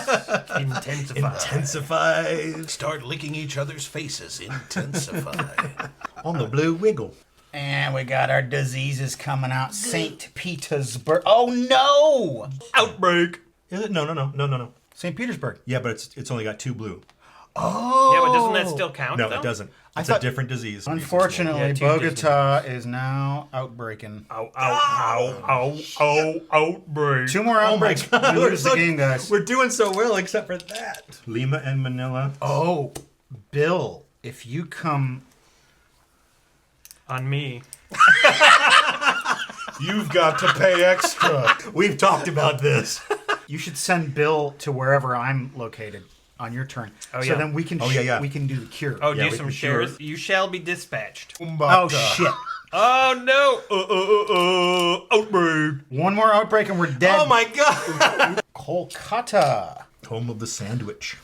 Intensify. Intensify. Start licking each other's faces. Intensify. On the blue wiggle. And we got our diseases coming out. St. Petersburg. Oh, no! Outbreak. Is it? No. St. Petersburg. Yeah, but it's only got 2 blue. Oh! Yeah, but doesn't that still count, No, though? it doesn't. I It's thought- a different disease. Unfortunately, Yeah, 2 Bogota is now outbreaking. Outbreak. 2 more outbreaks. We lose the game, guys. We're doing so well except for that. Lima and Manila. Oh, Bill, if you come... On me. You've got to pay extra. We've talked about this. You should send Bill to wherever I'm located on your turn. Oh, so yeah. then we can we can do the cure. Oh, Yeah, do we some can shares. cure. You shall be dispatched. Oh, shit. Oh, no. Outbreak. 1 more outbreak and we're dead. Oh my god. Kolkata. Home of the sandwich.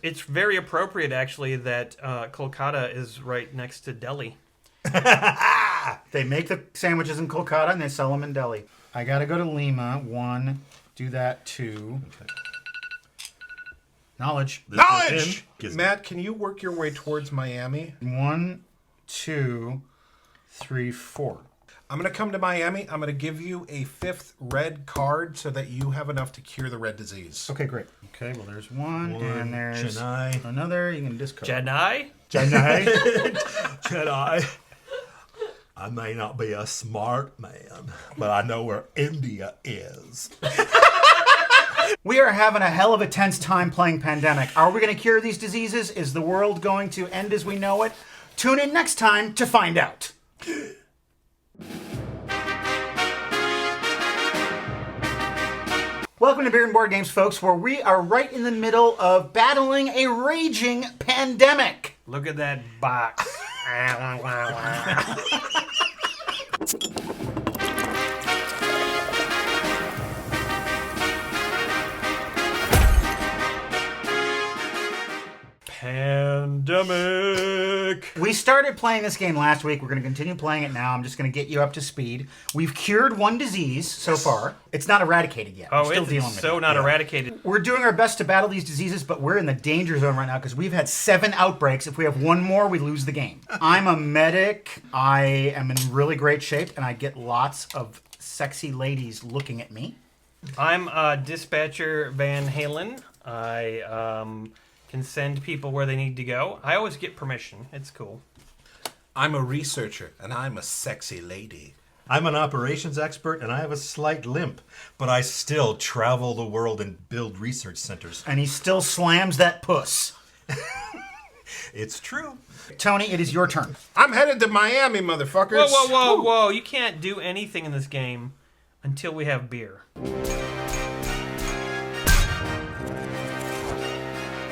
It's very appropriate, actually, that Kolkata is right next to Delhi. They make the sandwiches in Kolkata and they sell them in Delhi. I gotta go to Lima. 1, do that. 2. Knowledge. This goes Knowledge! in. Matt, can you work your way towards Miami? 1, 2, 3, 4. I'm going to come to Miami. I'm going to give you a 5th red card so that you have enough to cure the red disease. Okay, great. Okay, well, there's one and there's Chennai. another. You can discard. Jedi? Chennai. Jedi. I may not be a smart man, but I know where India is. We are having a hell of a tense time playing Pandemic. Are we going to cure these diseases? Is the world going to end as we know it? Tune in next time to find out. Welcome to Beer and Board Games, folks, where we are right in the middle of battling a raging pandemic. Look at that box. Pandemic. We started playing this game last week. We're going to continue playing it now. I'm just going to get you up to speed. We've cured 1 disease so far. It's not eradicated yet. Oh, We're still it's dealing with so it. not eradicated. We're doing our best to battle these diseases, but we're in the danger zone right now because we've had 7 outbreaks. If we have 1 more, we lose the game. I'm a medic. I am in really great shape, and I get lots of sexy ladies looking at me. I'm Dispatcher Van Halen. I can send people where they need to go. I always get permission. It's cool. I'm a researcher, and I'm a sexy lady. I'm an operations expert, and I have a slight limp, but I still travel the world and build research centers. And he still slams that puss. It's true. Tony, it is your turn. I'm headed to Miami, motherfuckers. Whoa. You can't do anything in this game until we have beer.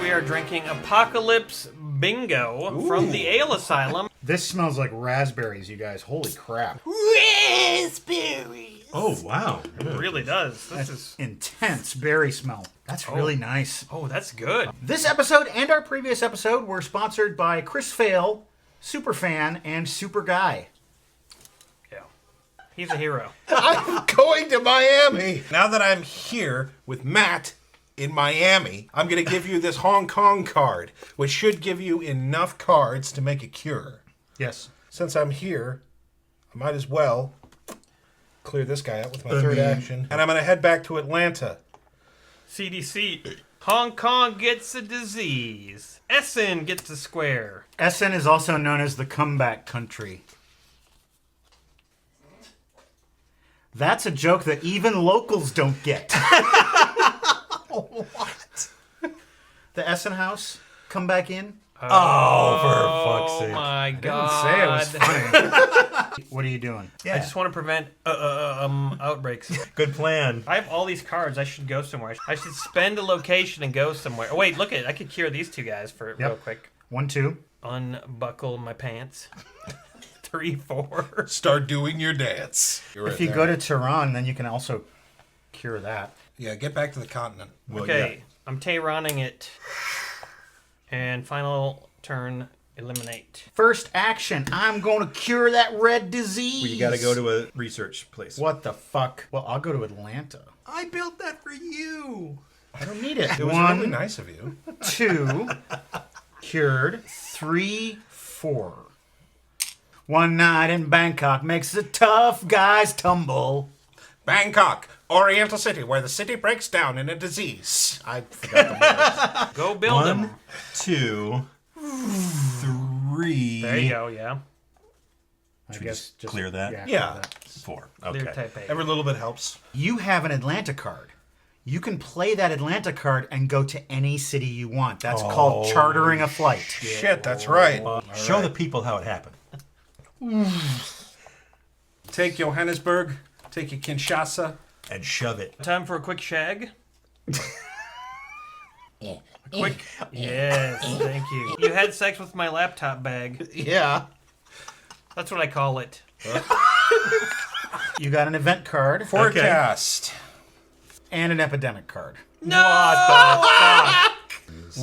We are drinking Apocalypse Bingo from the Ale Asylum. This smells like raspberries, you guys. Holy crap. Raspberries. Oh, wow. It really does. This That's is intense berry smell. That's really nice. Oh, that's good. This episode and our previous episode were sponsored by Chris Fail, Superfan, and Super Guy. Yeah. He's a hero. I'm going to Miami. Now that I'm here with Matt in Miami, I'm going to give you this Hong Kong card, which should give you enough cards to make a cure. Yes. Since I'm here, I might as well clear this guy out with my third action. And I'm going to head back to Atlanta. CDC. Hong Kong gets a disease. Essen gets a square. Essen is also known as the comeback country. That's a joke that even locals don't get. What? The Essen House, come back in. Oh, for fuck's sake. Oh my god. Say it was funny. What are you doing? I just want to prevent outbreaks. Good plan. I have all these cards. I should go somewhere. I should spend a location and go somewhere. Oh, wait, look at it. I could cure these two guys for real quick. 1, 2. Unbuckle my pants. 3, 4. Start doing your dance. If you go to Tehran, then you can also cure that. Yeah, get back to the continent. Well, Okay, I'm Tehraning it. And final turn, eliminate. First action, I'm going to cure that red disease. Well, you got to go to a research place. What the fuck? Well, I'll go to Atlanta. I built that for you. I don't need it. It was 1, really nice of you. 2, cured. 3, 4. One night in Bangkok makes the tough guys tumble. Bangkok, Oriental City, where the city breaks down in a disease. I forgot the words. Go build them. 1, 2, 3. There you go, yeah. I guess just clear that? Yeah. 4. Clear Okay. type A. Every little bit helps. You have an Atlanta card. You can play that Atlanta card and go to any city you want. That's called chartering a flight. Shit, that's right. Show the people how it happened. Take Johannesburg, take your Kinshasa. And shove it. Time for a quick shag. Quick. Yes, thank you. You had sex with my laptop bag. Yeah. That's what I call it. You got an event card. Forecast. And an epidemic card. No! What the fuck?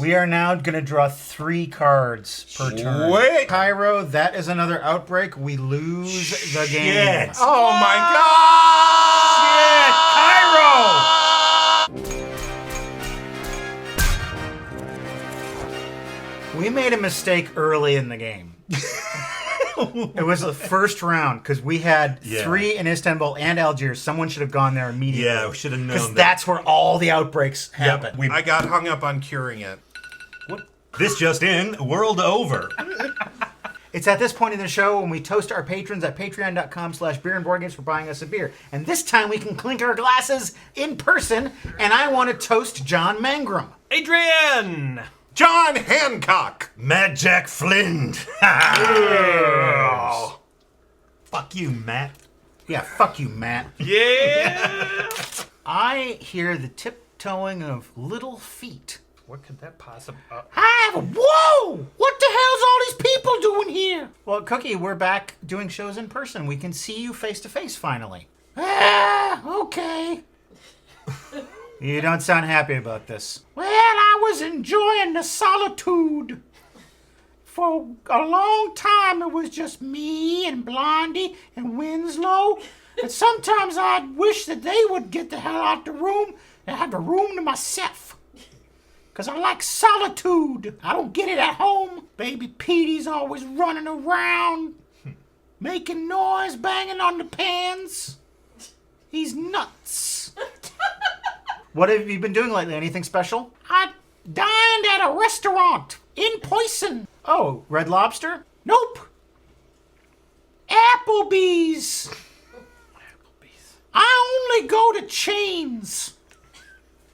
We are now going to draw 3 cards per turn. Wait. Cairo, that is another outbreak. We lose the game. Shit. Oh my Cairo! We made a mistake early in the game. It was the first round because we had 3 in Istanbul and Algiers. Someone should have gone there immediately. Yeah, we should have known Because that. that's where all the outbreaks happen. I got hung up on curing it. This just in, world over. It's at this point in the show when we toast our patrons at patreon.com/beerandboardgames for buying us a beer. And this time we can clink our glasses in person, and I want to toast John Mangrum. Adrian! John Hancock! Mad Jack Flynn. Fuck you, Matt. Yeah, fuck you, Matt. Yeah! I hear the tiptoeing of little feet. What could that possibly... Whoa! What the hell's all these people doing here? Well, Cookie, we're back doing shows in person. We can see you face to face finally. Okay. You don't sound happy about this. Well, I was enjoying the solitude. For a long time, it was just me and Blondie and Winslow. And sometimes I'd wish that they would get the hell out the room and have the room to myself. Because I like solitude. I don't get it at home. Baby Petey's always running around, making noise, banging on the pans. He's nuts. What have you been doing lately? Anything special? I dined at a restaurant in Poison. Oh, Red Lobster? Nope. Applebee's. I only go to chains.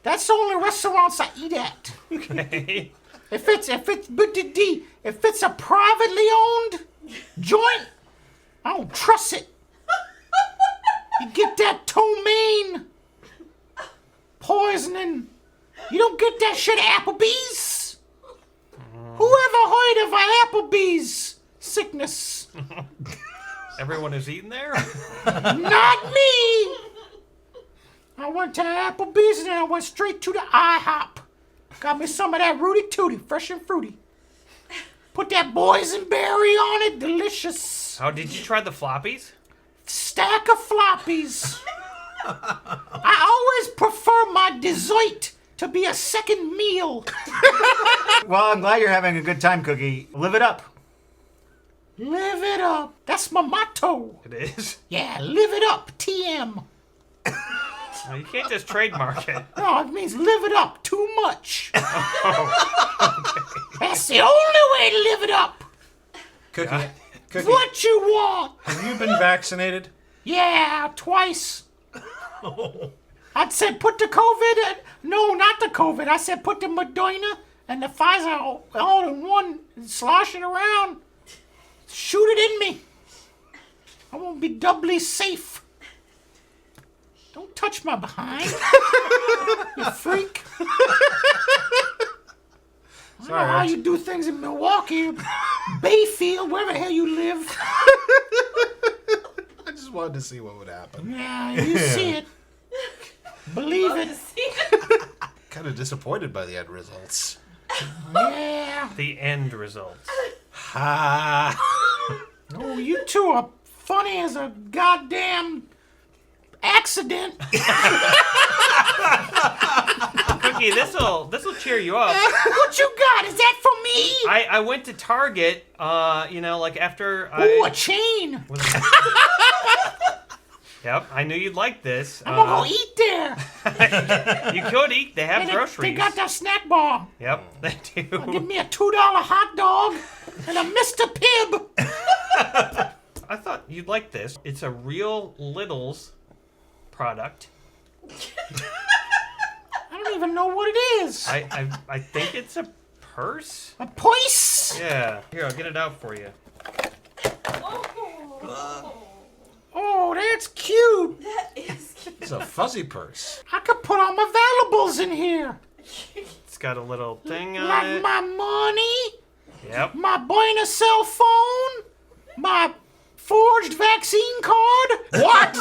That's the only restaurants I eat at. Okay. If it's a privately owned joint, I don't trust it. You get that ptomaine poisoning. You don't get that shit at Applebee's. Whoever heard of Applebee's sickness? Everyone who's eating there? Not me. I went to Applebee's and then I went straight to the IHOP. Got me some of that Rooty Tooty, fresh and fruity. Put that boysenberry on it, delicious. Oh, did you try the floppies? Stack of floppies. I always prefer my dessert to be a second meal. Well, I'm glad you're having a good time, Cookie. Live it up. Live it up. That's my motto. It is? Yeah, live it up, TM. No, you can't just trademark it. No, it means live it up too much. Oh, okay. That's the only way to live it up. Cookie, What you want? have you been vaccinated? Yeah, twice. I said put the COVID, no, not the COVID. I said put the Moderna And if I was all in one sloshing around, shoot it in me. I won't be doubly safe. Don't touch my behind. You freak. I don't know how you do things in Milwaukee, Bayfield, wherever the hell you live. I just wanted to see what would happen. Yeah, you see it. Believe it. Kind of disappointed by the end results. Yeah. The end results. Ha! Oh, you two are funny as a goddamn accident. Cookie, this'll cheer you up. What you got? Is that for me? I went to Target, like after Ooh, a chain. Yep, I knew you'd like this. I'm gonna go eat there. You could eat. They have groceries. They got that snack bar. Yep, they do. Give me a $2 hot dog and a Mr. Pibb. I thought you'd like this. It's a real Littles product. I don't even know what it is. I think it's a purse. A purse? Yeah. Here, I'll get it out for you. Oh, that's cute. That is cute. It's a fuzzy purse. I could put all my valuables in here. It's got a little thing on Like it. my money, Yep. my Buena cell phone, my forged vaccine card. What?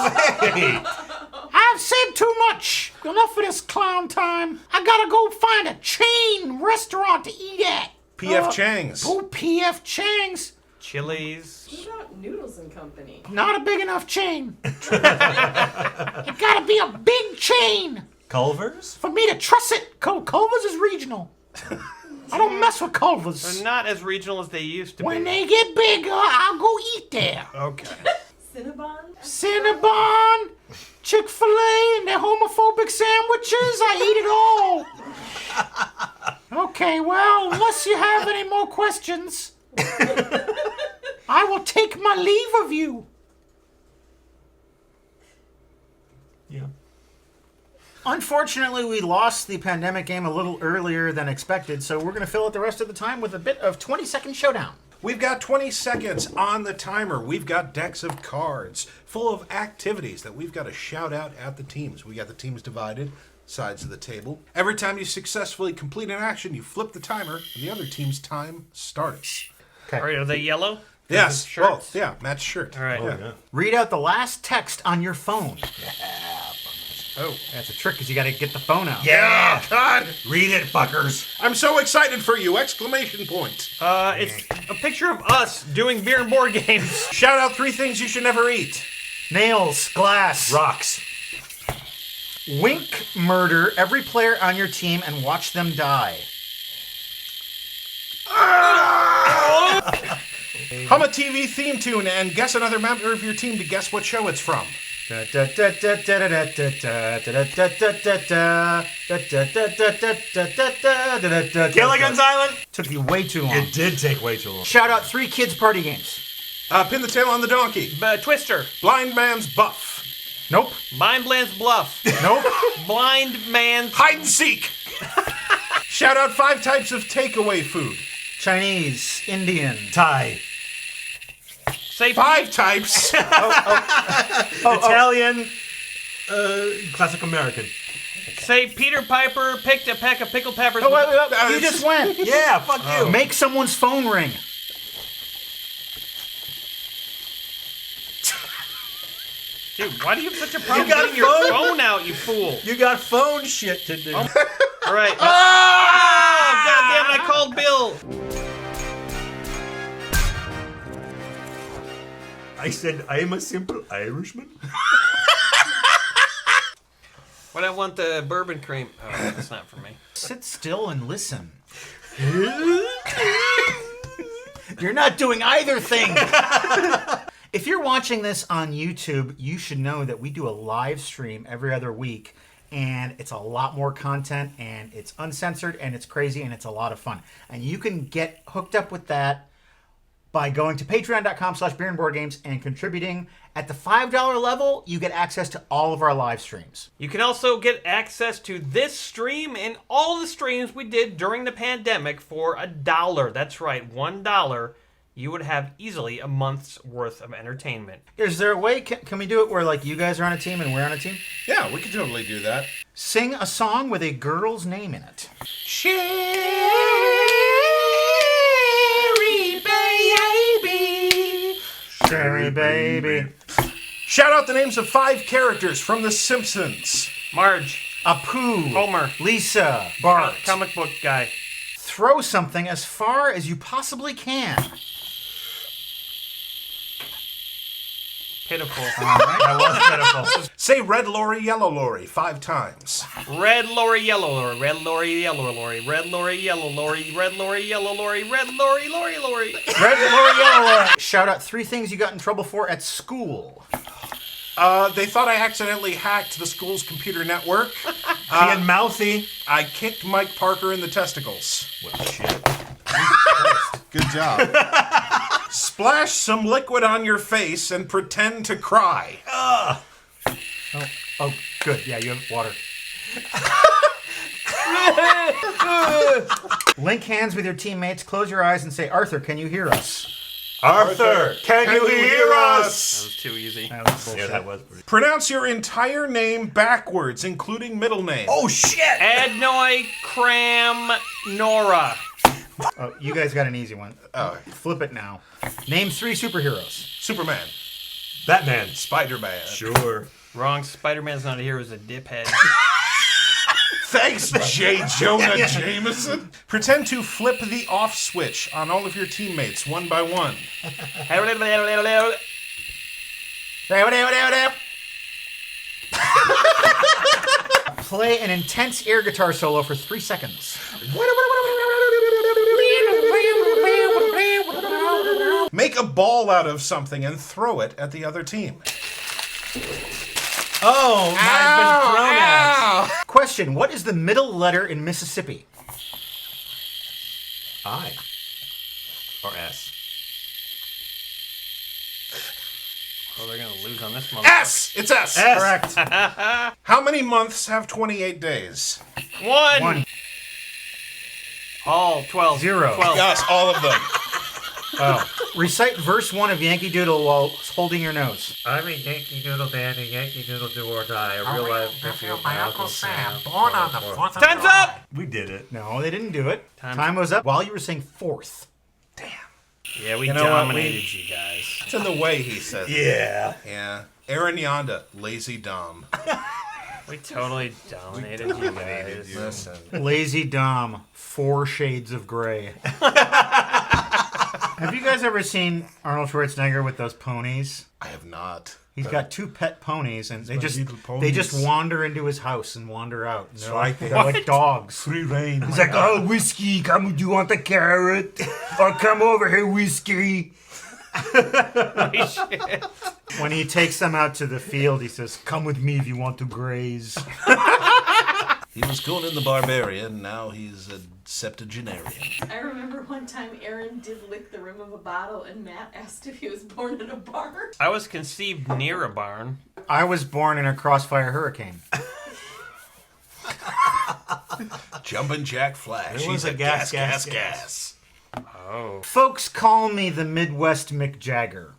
I've said too much. Enough of this clown time. I gotta go find a chain restaurant to eat at. P.F. Chang's. Oh, P.F. Chang's. Chili's. What about Noodles and Company? Not a big enough chain. It gotta be a big chain Culver's? for me to trust it. Culver's is regional. I don't mess with Culver's. They're not as regional as they used to When be. they get bigger, I'll go eat there. Okay. Cinnabon? Cinnabon, Chick-fil-A, and their homophobic sandwiches. I eat it all. Okay, well, unless you have any more questions, I will take my leave of you. Yeah. Unfortunately, we lost the pandemic game a little earlier than expected, so we're going to fill out the rest of the time with a bit of 20-second showdown. We've got 20 seconds on the timer. We've got decks of cards full of activities that we've got to shout out at the teams. We got the teams divided, sides of the table. Every time you successfully complete an action, you flip the timer, and the other team's time starts. All right, are they yellow? Yes, Shirts? both. Yeah, match shirt. All right. Yeah. Read out the last text on your phone. Oh, that's a trick because you got to get the phone out. Yeah, God! Read it, fuckers. I'm so excited for you! Exclamation point. It's a picture of us doing beer and board games. Shout out 3 things you should never eat. Nails, glass, Rocks. wink, murder every player on your team and watch them die. Hum a TV theme tune and guess another member of your team to guess what show it's from. Gilligan's Island. Took you way too long. It did take way too long. Shout out 3 kids party games. Pin the tail on the donkey. Twister. Blind man's buff. Nope. Blind Man's Bluff. Nope. Blind Man's... Hide and seek. Shout out 5 types of takeaway food. Chinese, Indian, Thai. Say 5 types. Italian. Classic American. Say Peter Piper picked a peck of pickled peppers. Oh, wait, you just went. Yeah, fuck you. Make someone's phone ring. Dude, why do you have such a problem got getting your phone? phone out, you fool? You got phone shit to do. All right. Oh, God damn it, I called Bill. I said I am a simple Irishman. But I want the bourbon cream. Oh, that's not for me. Sit still and listen. You're not doing either thing. If you're watching this on YouTube, you should know that we do a live stream every other week, and it's a lot more content, and it's uncensored, and it's crazy, and it's a lot of fun. And you can get hooked up with that by going to patreon.com/beerandboardgames and contributing. At the $5 level, you get access to all of our live streams. You can also get access to this stream and all the streams we did during the pandemic for $1. That's right, $1. You would have easily a month's worth of entertainment. Is there a way, can we do it where like you guys are on a team and we're on a team? Yeah, we can totally do that. Sing a song with a girl's name in it. Sherry baby. Sherry baby. Shout out the names of 5 characters from The Simpsons. Marge. Apu. Homer. Lisa. Bart. Comic book guy. Throw something as far as you possibly can. Pitiful. That was pitiful. Say red lorry, yellow lorry 5 times. Red lorry, yellow lorry, red lorry, yellow lorry, red lorry, yellow lorry, red lorry, yellow lorry, red lorry, lorry, lorry. Red lorry, yellow lorry. Shout out 3 things you got in trouble for at school. They thought I accidentally hacked the school's computer network. Being mouthy. I kicked Mike Parker in the testicles. Well, shit. Good job. Splash some liquid on your face and pretend to cry. Oh, good. Yeah, you have water. Link hands with your teammates, close your eyes, and say, Arthur, can you hear us? Arthur, can you hear us? That was too easy. That was bullshit. Yeah, that was pretty. Pronounce your entire name backwards, including middle name. Oh, shit! Adnoy Cram Nora. Oh, you guys got an easy one. Oh. Flip it now. Name 3 superheroes. Superman. Batman. Spider-Man. Sure. Wrong. Spider-Man's not a hero. He's a diphead. Thanks, J. Jonah Jameson. Pretend to flip the off switch on all of your teammates one by one. Play an intense air guitar solo for 3 seconds. Make a ball out of something and throw it at the other team. Oh, mine's been thrown at. Question, what is the middle letter in Mississippi? I. Or S. Oh, they're going to lose on this one. S! It's S! Correct. How many months have 28 days? 1. All 12. 0. 12. Yes, all of them. Oh. Recite verse 1 of Yankee Doodle while holding your nose. I'm a Yankee Doodle dandy, Yankee Doodle do or die. A real life nephew of my Uncle Sam, born on the 4th of Time's July. up! We did it. No, they didn't do it. Time was up while you were saying 4th. Yeah, we You know what? dominated you guys. It's in the way he says it. Yeah. Yeah. Aaron Yonda, lazy dumb. We totally dominated you guys. Listen. Lazy Dom, 4 Shades of Grey. Have you guys ever seen Arnold Schwarzenegger with those ponies? I have not. He's got 2 pet ponies, and they my just little they ponies. just wander into his house and wander out. They're like, right. they're like dogs. Free reign. He's like, oh, whiskey, come, do you want the carrot? Or come over here, whiskey. Holy shit. When he takes them out to the field, he says, come with me if you want to graze. He was Conan the Barbarian, now he's a septuagenarian. I remember one time Aaron did lick the rim of a bottle and Matt asked if he was born in a barn. I was conceived near a barn. I was born in a crossfire hurricane. Jumpin' Jack Flash. It was He's a gas. Oh. Folks call me the Midwest Mick Jagger.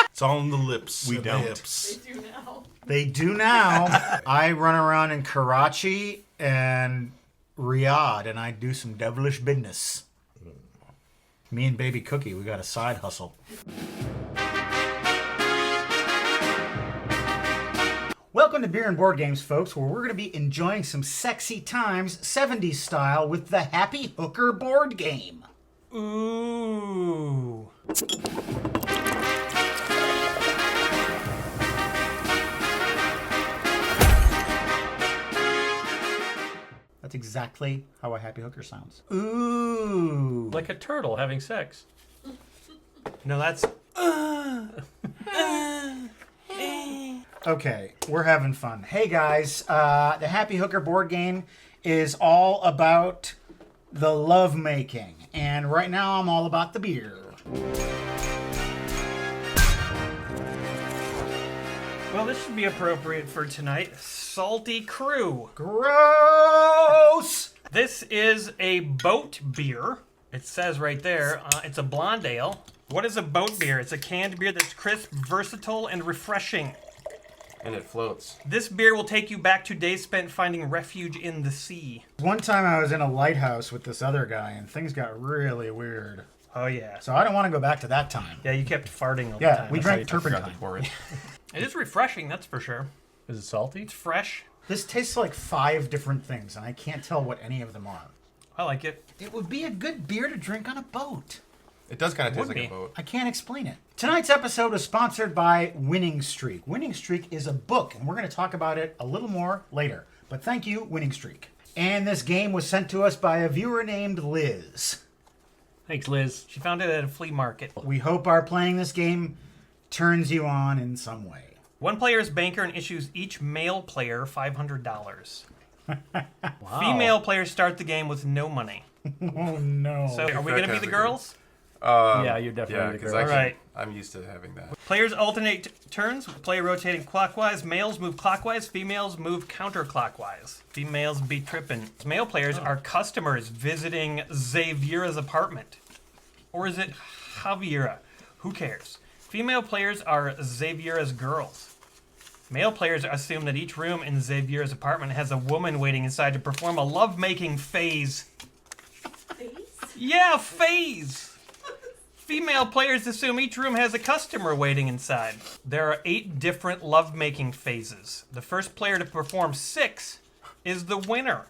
It's all in the lips. We and the don't. hips. They do now. They do now. I run around in Karachi and Riyadh, and I do some devilish business. Me and Baby Cookie, we got a side hustle. Welcome to Beer and Board Games, folks, where we're going to be enjoying some sexy times, 70s style, with the Happy Hooker board game. Ooh. That's exactly how a Happy Hooker sounds. Ooh. Like a turtle having sex. No, that's... Okay, we're having fun. Hey guys, the Happy Hooker board game is all about the love making. And right now I'm all about the beer. Well, this should be appropriate for tonight. Salty Crew. Gross! This is a boat beer. It says right there, it's a blonde ale. What is a boat beer? It's a canned beer that's crisp, versatile, and refreshing. And it floats. This beer will take you back to days spent finding refuge in the sea. One time I was in a lighthouse with this other guy, and things got really weird. Oh, yeah. So I don't want to go back to that time. Yeah, you kept farting all the Yeah, time. we drank turpentine. It is refreshing, that's for sure. Is it salty? It's fresh. This tastes like 5 different things, and I can't tell what any of them are. I like it. It would be a good beer to drink on a boat. It does kind of taste Would like be. a boat. I can't explain it. Tonight's episode is sponsored by Winning Streak. Winning Streak is a book, and we're going to talk about it a little more later. But thank you, Winning Streak. And this game was sent to us by a viewer named Liz. Thanks, Liz. She found it at a flea market. We hope our playing this game turns you on in some way. One player is banker and issues each male player $500. Female players start the game with no money. Oh, no. So are we going to be the girls? Yeah, you're definitely the girl. All right. I'm used to having that. Players alternate turns, player rotating clockwise. Males move clockwise, females move counterclockwise. Females be tripping. Male players are customers visiting Xavier's apartment. Or is it Javiera? Who cares? Female players are Xavier's girls. Male players assume that each room in Xavier's apartment has a woman waiting inside to perform a lovemaking phase. Phase? Yeah, phase! Female players assume each room has a customer waiting inside. There are 8 different lovemaking phases. The first player to perform 6 is the winner.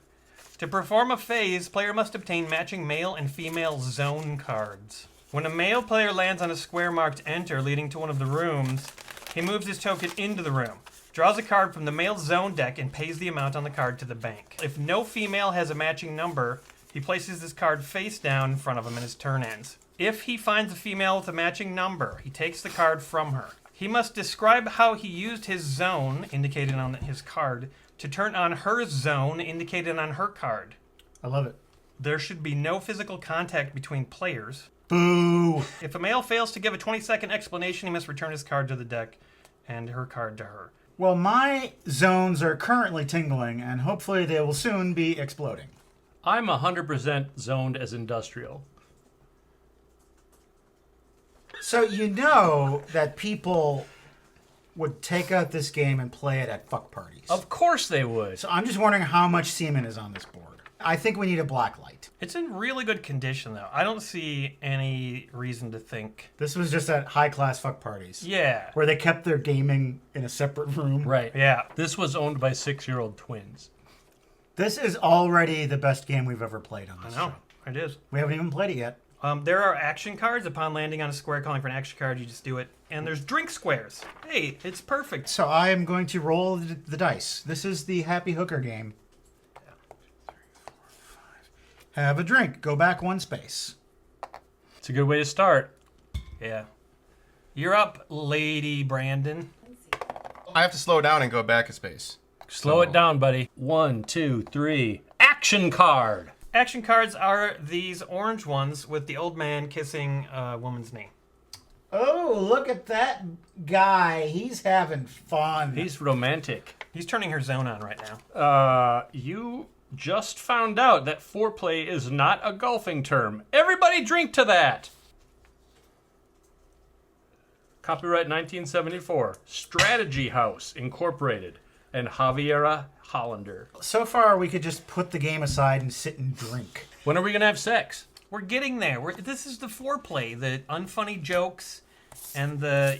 To perform a phase, player must obtain matching male and female zone cards. When a male player lands on a square marked enter leading to one of the rooms, he moves his token into the room, draws a card from the male zone deck, and pays the amount on the card to the bank. If no female has a matching number, he places his card face down in front of him and his turn ends. If he finds a female with a matching number, he takes the card from her. He must describe how he used his zone, indicated on his card, to turn on her zone, indicated on her card. I love it. There should be no physical contact between players. Boo! If a male fails to give a 20-second explanation, he must return his card to the deck and her card to her. Well, my zones are currently tingling, and hopefully they will soon be exploding. I'm 100% zoned as industrial. So you know that people would take out this game and play it at fuck parties. Of course they would. So I'm just wondering how much semen is on this board. I think we need a black light. It's in really good condition, though. I don't see any reason to think. This was just at high-class fuck parties. Yeah. Where they kept their gaming in a separate room. Right. Yeah. This was owned by 6-year-old twins. This is already the best game we've ever played on this I know. show. It is. We haven't even played it yet. There are action cards. Upon landing on a square calling for an action card, you just do it. And there's drink squares. Hey, it's perfect. So I am going to roll the dice. This is the Happy Hooker game. Have a drink. Go back 1 space. It's a good way to start. Yeah. You're up, Lady Brandon. I have to slow down and go back a space. Slow it down, buddy. 1, 2, 3. Action card. Action cards are these orange ones with the old man kissing a woman's knee. Oh, look at that guy. He's having fun. He's romantic. He's turning her zone on right now. You just found out that foreplay is not a golfing term. Everybody drink to that. Copyright 1974. Strategy House Incorporated and Javiera Hollander. So far, we could just put the game aside and sit and drink. When are we going to have sex? We're getting there. This is the foreplay. The unfunny jokes and the,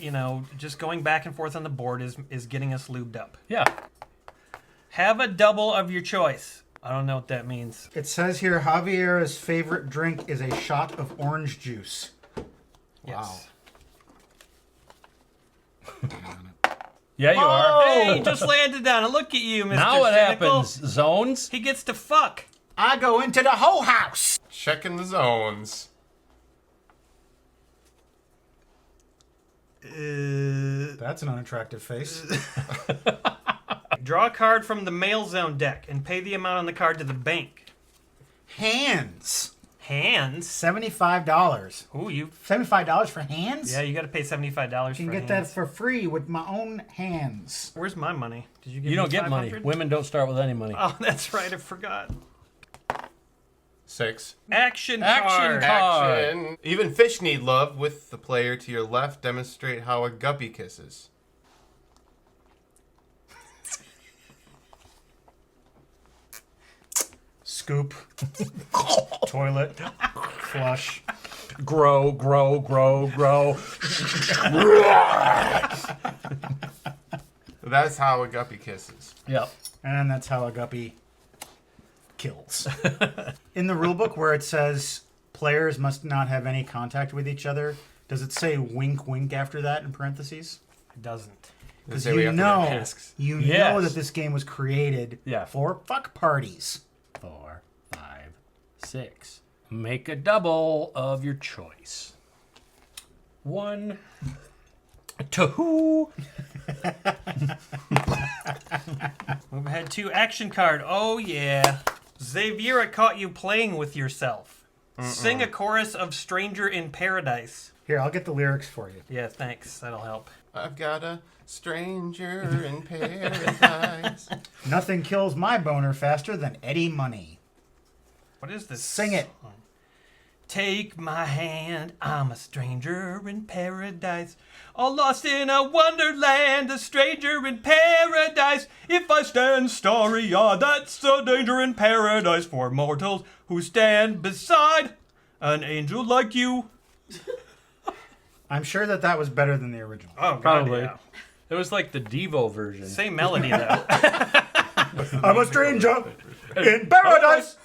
just going back and forth on the board is getting us lubed up. Yeah. Have a double of your choice. I don't know what that means. It says here, Javiera's favorite drink is a shot of orange juice. Yes. Wow. Yeah, you are. Hey, he just landed down. And look at you, Mr. Now what Cynical. happens? Zones? He gets to fuck. I go into the whole house. Checking the zones. That's an unattractive face. Draw a card from the male zone deck and pay the amount on the card to the bank. Hands. Hands? $75. Ooh, you... $75 for hands? Yeah, you got to pay $75 You can for get hands. that for free with my own hands. Where's my money? Did you give You me don't get money. 500? Women don't start with any money. Oh, that's right. I forgot. 6. Action Action card. card. Action. Even fish need love. With the player to your left, demonstrate how a guppy kisses. Scoop. Toilet. Flush. Grow, grow, grow, grow. That's how a guppy kisses. Yep. And that's how a guppy kills. In the rulebook where it says players must not have any contact with each other, does it say wink wink after that in parentheses? It doesn't. Because say we you have to wear know, masks? you Yes. know that this game was created for fuck parties. 4, 5, 6. Make a double of your choice. 1, 2. Move ahead to action card. Oh, yeah. Xaviera caught you playing with yourself. Sing a chorus of Stranger in Paradise. Here, I'll get the lyrics for you. Yeah, thanks. That'll help. I've got a stranger in paradise. Nothing kills my boner faster than Eddie Money. What is this? Sing it. Take my hand, I'm a stranger in paradise. All lost in a wonderland, a stranger in paradise. If I stand starry-eyed, that's a danger in paradise for mortals who stand beside an angel like you. I'm sure that that was better than the original. Oh, God, Probably. yeah. It was like the Devo version. Same melody, though. I'm a stranger in paradise.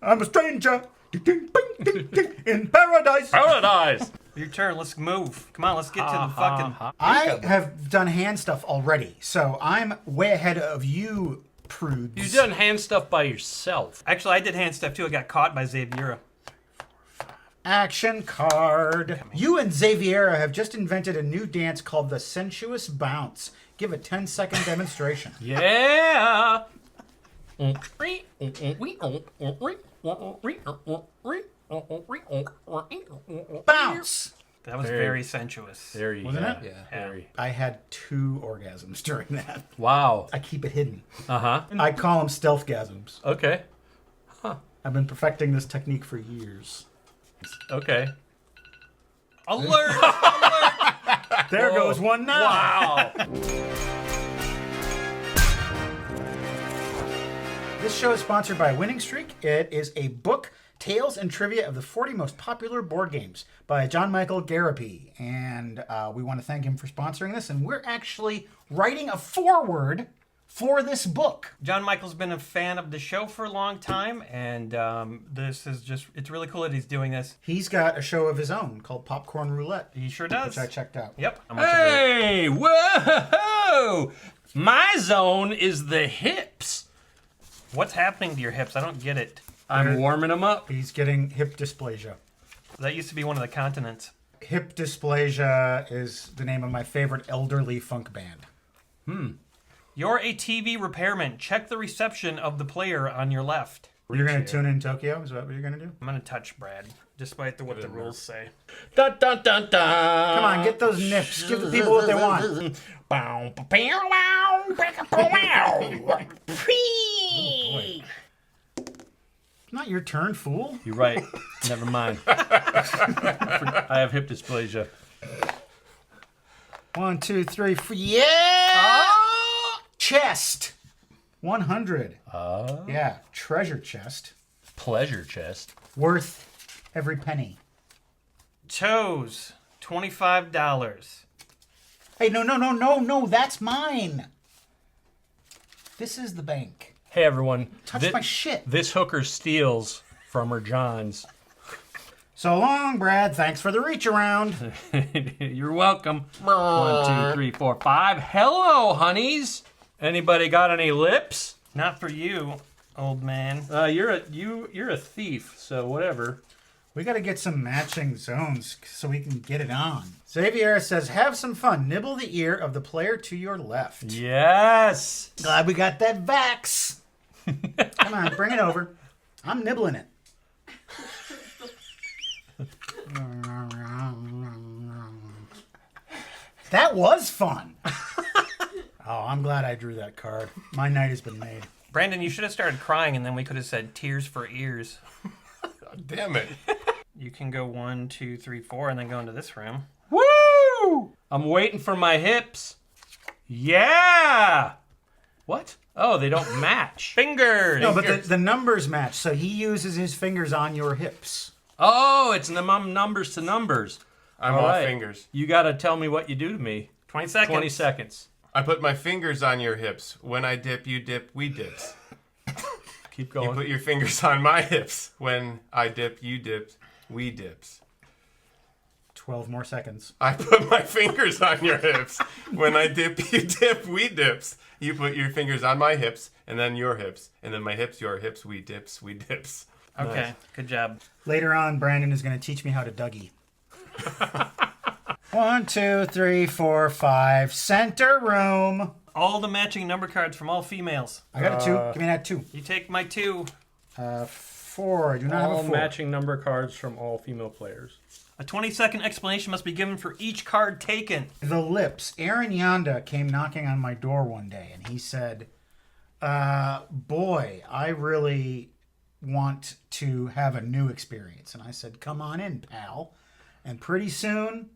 I'm a stranger in paradise. Paradise. Your turn. Let's move. Come on, let's get to the fucking... I have done hand stuff already, so I'm way ahead of you, prudes. You've done hand stuff by yourself. Actually, I did hand stuff, too. I got caught by Xaviera. Action card. You and Xaviera have just invented a new dance called the Sensuous Bounce. Give a 10-second demonstration. Yeah. Bounce. That was very sensuous. There you Wasn't go. it? Yeah. Very. I had 2 orgasms during that. Wow. I keep it hidden. Uh-huh. I call them stealthgasms. Okay. I've been perfecting this technique for years. Okay. Alert! There goes one now. Wow. This show is sponsored by Winning Streak. It is a book, Tales and Trivia of the 40 Most Popular Board Games by John Michael Garapi. And we want to thank him for sponsoring this. And we're actually writing a foreword for this book. John Michael's been a fan of the show for a long time, and this is just, it's really cool that he's doing this. He's got a show of his own called Popcorn Roulette. He sure does. Which I checked out. Yep. Hey, whoa! My zone is the hips. What's happening to your hips? I don't get it. I'm warming them up. He's getting hip dysplasia. That used to be one of the continents. Hip dysplasia is the name of my favorite elderly funk band. You're a TV repairman. Check the reception of the player on your left. You're going to tune in Tokyo? Is that what you're going to do? I'm going to touch Brad, despite what the rules say. Dun, dun, dun, dun. Come on, get those nips. Give the people what they want. Not your turn, fool. You're right. Never mind. I have hip dysplasia. 1, 2, 3, 4. Yeah! Chest. 100. Yeah, treasure chest. Pleasure chest. Worth every penny. Toes, $25. Hey, no, that's mine. This is the bank. Hey, everyone. Touch my shit. This hooker steals from her Johns. So long, Brad. Thanks for the reach around. You're welcome. 1, 2, 3, 4, 5. Hello, honeys. Anybody got any lips? Not for you, old man. You're a thief, so whatever. We got to get some matching zones so we can get it on. Xavier says, have some fun. Nibble the ear of the player to your left. Yes. Glad we got that Vax. Come on, bring it over. I'm nibbling it. That was fun. Oh, I'm glad I drew that card. My night has been made. Brandon, you should have started crying, and then we could have said tears for ears. Damn it. You can go 1, 2, 3, 4, and then go into this room. Woo! I'm waiting for my hips. Yeah! What? Oh, they don't match. Fingers! No, but the numbers match, so he uses his fingers on your hips. Oh, it's numbers to numbers. I'm all fingers. You got to tell me what you do to me. 20 seconds. 20 seconds. I put my fingers on your hips. When I dip, you dip, we dips. Keep going. You put your fingers on my hips. When I dip, you dips, we dips. 12 more seconds. I put my fingers on your hips. When I dip, you dip, we dips. You put your fingers on my hips, and then your hips, and then my hips, your hips, we dips, we dips. Okay, Nice. Good job. Later on, Brandon is going to teach me how to Dougie. 1, 2, 3, 4, 5. Center room. All the matching number cards from all females. I got a 2. Give me that 2. You take my 2. 4. I do not have a 4. All matching number cards from all female players. A 20-second explanation must be given for each card taken. The lips. Aaron Yonda came knocking on my door one day, and he said, boy, I really want to have a new experience. And I said, come on in, pal. And pretty soon,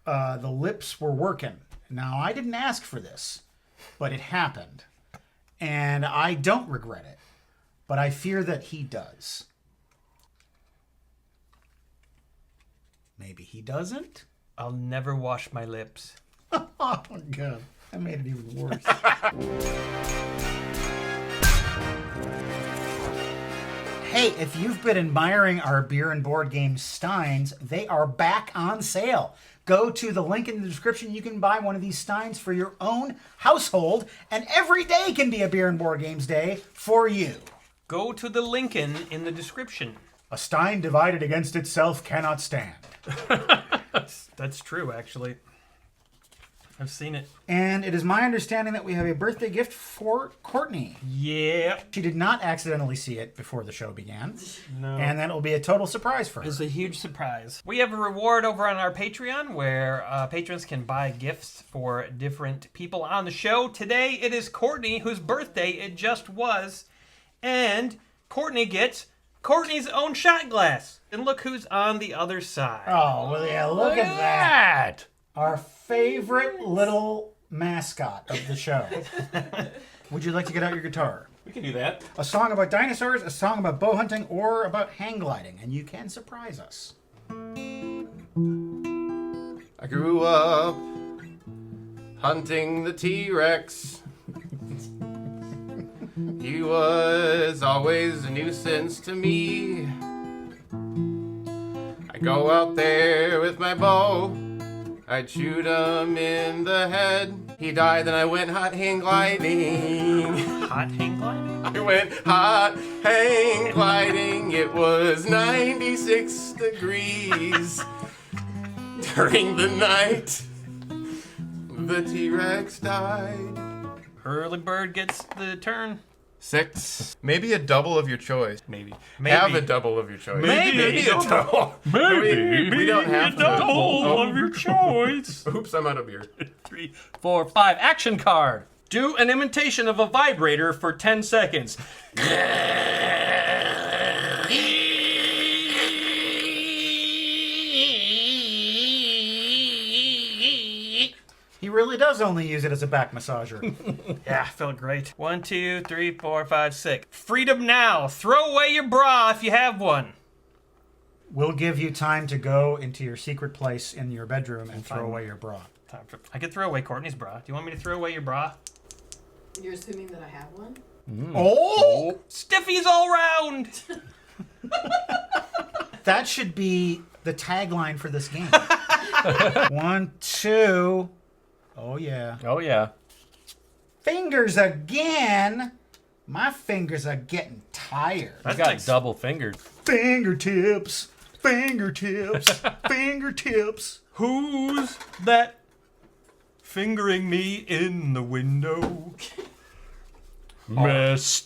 the lips were working. Now, I didn't ask for this, but it happened. And I don't regret it, but I fear that he does. Maybe he doesn't? I'll never wash my lips. Oh, God. That made it even worse. Hey, if you've been admiring our beer and board game steins, they are back on sale. Go to the link in the description. You can buy one of these steins for your own household, and every day can be a beer and board games day for you. Go to the link in the description. A stein divided against itself cannot stand. That's true, actually. I've seen it. And it is my understanding that we have a birthday gift for Courtney. Yeah. She did not accidentally see it before the show began. No. And that will be a total surprise for her. It's a huge surprise. We have a reward over on our Patreon where patrons can buy gifts for different people on the show. Today it is Courtney, whose birthday it just was. And Courtney gets Courtney's own shot glass. And look who's on the other side. Oh, well, yeah, look at that. Our favorite little mascot of the show. Would you like to get out your guitar? We can do that. A song about dinosaurs, a song about bow hunting, or about hang gliding, and you can surprise us. I grew up hunting the T-Rex. He was always a nuisance to me. I go out there with my bow. I'd shoot him in the head. He died, then I went hot hang gliding. Hot hang gliding? I went hot hang gliding. It was 96 degrees during the night. The T-Rex died. Early bird gets the turn. 6. Maybe a double of your choice. Maybe. Maybe. Have a double of your choice. Maybe. A double. we don't have to. double of your choice. Oops, I'm out of beer. 3, 4, 5. Action card. Do an imitation of a vibrator for 10 seconds. He really does only use it as a back massager. Yeah, felt great. 1, 2, 3, 4, 5, 6. Freedom now. Throw away your bra if you have one. We'll give you time to go into your secret place in your bedroom and throw away your bra. I could throw away Courtney's bra. Do you want me to throw away your bra? You're assuming that I have one? Oh! Stiffies all round! That should be the tagline for this game. 1, 2. Oh, yeah. Oh, yeah. Fingers again. My fingers are getting tired. You got double fingers. Fingertips. Fingertips. Fingertips. Who's that fingering me in the window? Mysterious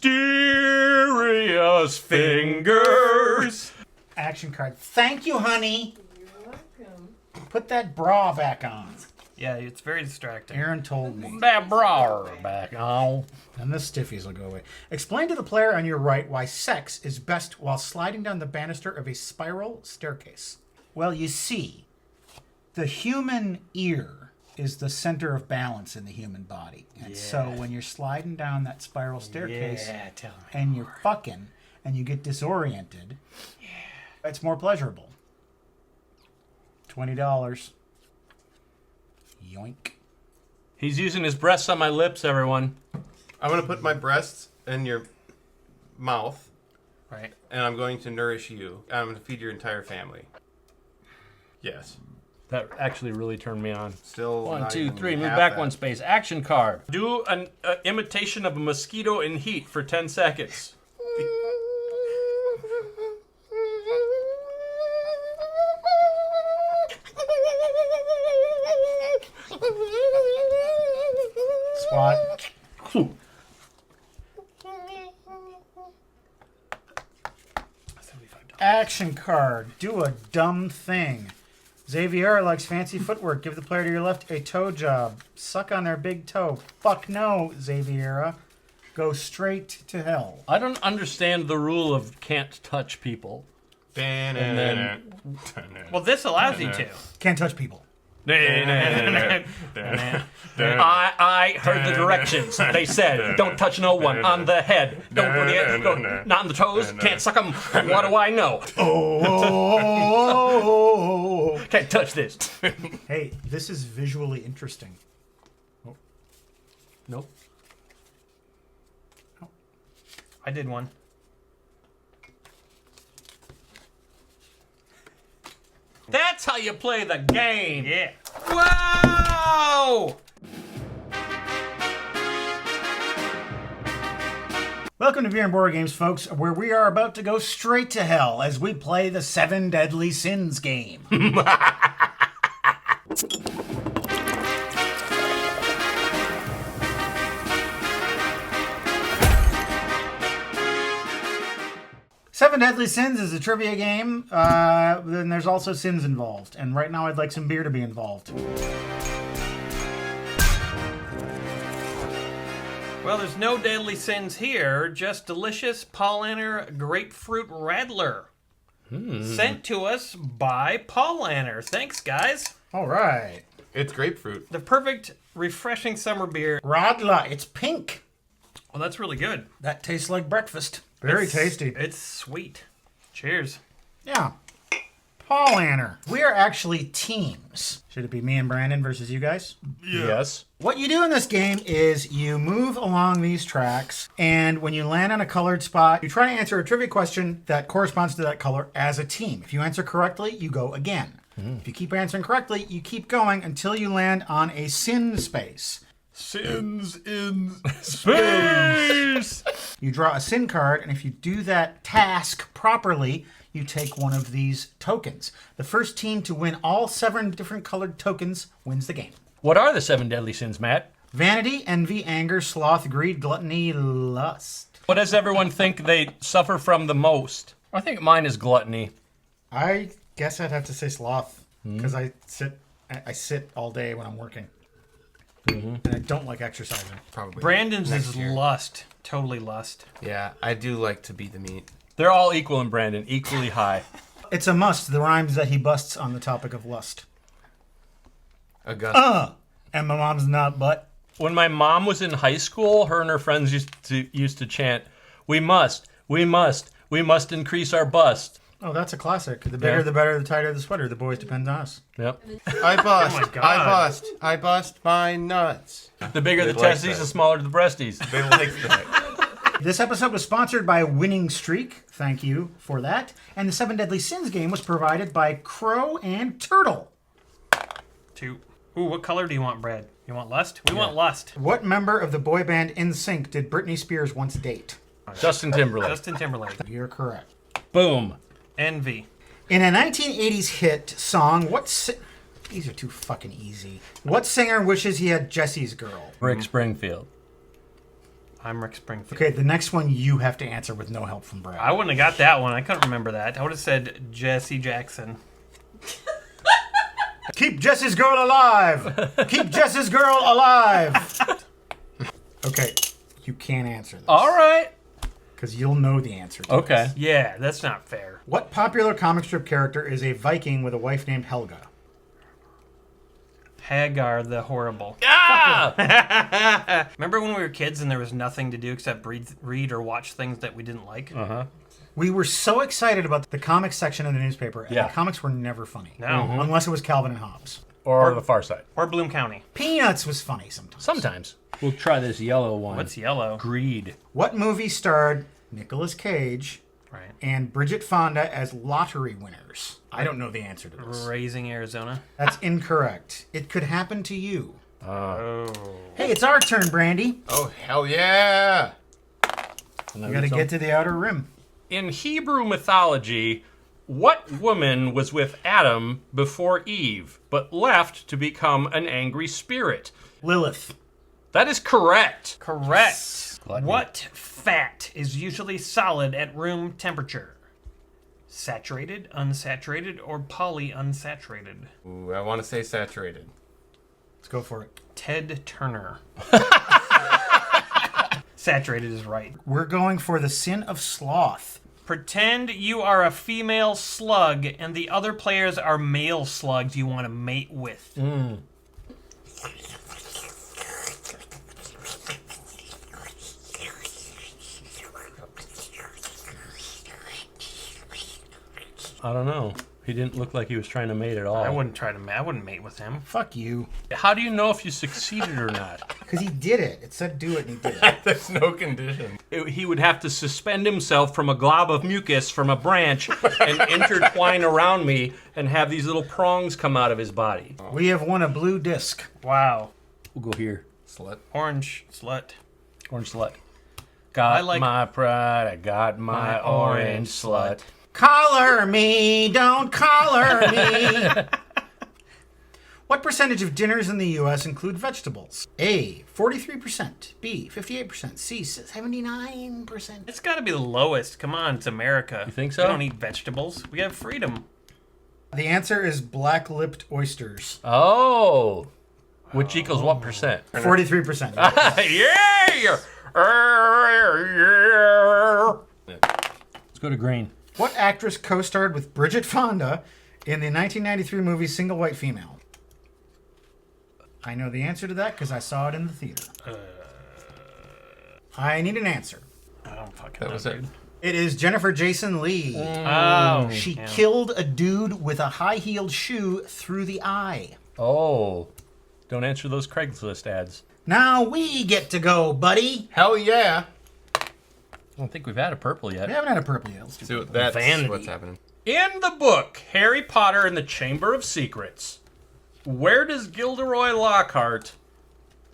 fingers. action card. Thank you, honey. You're welcome. Put that bra back on. Yeah, it's very distracting. Aaron told me. That bra back on. And the stiffies will go away. Explain to the player on your right why sex is best while sliding down the banister of a spiral staircase. Well, you see, the human ear is the center of balance in the human body. And so when you're sliding down that spiral staircase and you're fucking and you get disoriented, it's more pleasurable. $20. Yoink. He's using his breasts on my lips, everyone. I'm going to put my breasts in your mouth. Right. And I'm going to nourish you. I'm going to feed your entire family. Yes. That actually really turned me on. Still 1, not 2, even 3, move half back that. one space. Action card. Do an imitation of a mosquito in heat for 10 seconds. SWAT. Action card. Do a dumb thing. Xavier likes fancy footwork. Give the player to your left a toe job. Suck on their big toe. Fuck no, Xaviera. Go straight to hell. I don't understand the rule of can't touch people. And then, Well, this allows you to. Can't touch people. I heard the directions. They said, don't touch no one on the head. Don't go there. Not on the toes. Can't suck them. What do I know? Oh. Can't touch this. Hey, this is visually interesting. Oh. Nope. I did one. That's how you play the game. Yeah. Wow! Welcome to Beer and Board Games, folks, where we are about to go straight to hell as we play the 7 Deadly Sins game. Seven Deadly Sins is a trivia game. Then there's also sins involved. And right now I'd like some beer to be involved. Well, there's no deadly sins here, just delicious Paulaner Grapefruit Radler. Sent to us by Paulaner. Thanks, guys. All right. It's grapefruit. The perfect, refreshing summer beer. Radler, it's pink. Well, that's really good. That tastes like breakfast. Very tasty. It's sweet. Cheers. Yeah. Paulaner. We are actually teams. Should it be me and Brandon versus you guys? Yes. What you do in this game is you move along these tracks, and when you land on a colored spot, you try to answer a trivia question that corresponds to that color as a team. If you answer correctly, you go again. If you keep answering correctly, you keep going until you land on a sin space. Sins in Space! You draw a sin card, and if you do that task properly, you take one of these tokens. The first team to win all 7 different colored tokens wins the game. What are the 7 deadly sins, Matt? Vanity, envy, anger, sloth, greed, gluttony, lust. What does everyone think they suffer from the most? I think mine is gluttony. I guess I'd have to say sloth, because I sit all day when I'm working. And I don't like exercising. Probably. Brandon's next is year. lust. Totally lust. Yeah, I do like to beat the meat. They're all equal in Brandon, equally high. It's a must, the rhymes that he busts on the topic of lust. Augusta. And my mom's not butt. When my mom was in high school, her and her friends used to chant, we must increase our bust. Oh, that's a classic. The bigger, the better, the tighter the sweater. The boys depends on us. Yep. I bust. Oh my God. I bust my nuts. The bigger the like testes, that. the smaller the breasties. They like that. This episode was sponsored by Winning Streak. Thank you for that. And the 7 Deadly Sins game was provided by Crow and Turtle. 2. Ooh, what color do you want, Brad? You want lust? We want lust. What member of the boy band NSYNC did Britney Spears once date? Justin Timberlake. Justin Timberlake. You're correct. Boom. Envy. In a 1980s hit song, these are too fucking easy. What singer wishes he had Jesse's girl? Rick Springfield. I'm Rick Springfield. Okay, the next one you have to answer with no help from Brad. I wouldn't have got that one. I couldn't remember that. I would have said Jesse Jackson. Keep Jesse's girl alive! Keep Jesse's girl alive! Okay, you can't answer this. All right. Because you'll know the answer to Okay. this. Yeah, that's not fair. What popular comic strip character is a Viking with a wife named Helga? Hagar the Horrible. Ah! Remember when we were kids and there was nothing to do except read or watch things that we didn't like? Uh-huh. We were so excited about the comics section of the newspaper, and Yeah. the comics were never funny. No. Unless it was Calvin and Hobbes. Or the Far Side. Or Bloom County. Peanuts was funny sometimes. Sometimes. We'll try this yellow one. What's yellow? Greed. What movie starred Nicolas Cage Right. and Bridget Fonda as lottery winners? I don't know the answer to this. Raising Arizona. That's incorrect. It could happen to you. Oh. Hey, it's our turn, Brandy. Oh, hell yeah. We gotta get to the outer rim. In Hebrew mythology, what woman was with Adam before Eve, but left to become an angry spirit? Lilith. That is correct. Correct. What fat is usually solid at room temperature? Saturated, unsaturated, or polyunsaturated? Ooh, I want to say saturated. Let's go for it. Ted Turner. Saturated is right. We're going for the sin of sloth. Pretend you are a female slug and the other players are male slugs you want to mate with. I don't know. He didn't look like he was trying to mate at all. I wouldn't try to mate. I wouldn't mate with him. Fuck you. How do you know if you succeeded or not? Because he did it. It said do it and he did it. There's no condition. He would have to suspend himself from a glob of mucus from a branch and intertwine around me and have these little prongs come out of his body. We have won a blue disc. Wow. We'll go here. Slut. Orange slut. Orange slut. Got I like- my pride, I got my orange slut. Collar me, don't collar me. What percentage of dinners in the U.S. include vegetables? A, 43%. B, 58%. C, 79%. It's got to be the lowest. Come on, it's America. You think so? We don't eat vegetables. We have freedom. The answer is black-lipped oysters. Oh. Which equals what percent? 43%. Yeah! Let's go to green. What actress co-starred with Bridget Fonda in the 1993 movie Single White Female? I know the answer to that because I saw it in the theater. I need an answer. I don't fucking That know, was it. dude. It is Jennifer Jason Leigh. Oh. She yeah. killed a dude with a high-heeled shoe through the eye. Oh. Don't answer those Craigslist ads. Now we get to go, buddy. Hell yeah. I don't think we've had a purple yet. We haven't had a purple yet. Let's do So purple. that's Vanity. what's happening. In the book, Harry Potter and the Chamber of Secrets, where does Gilderoy Lockhart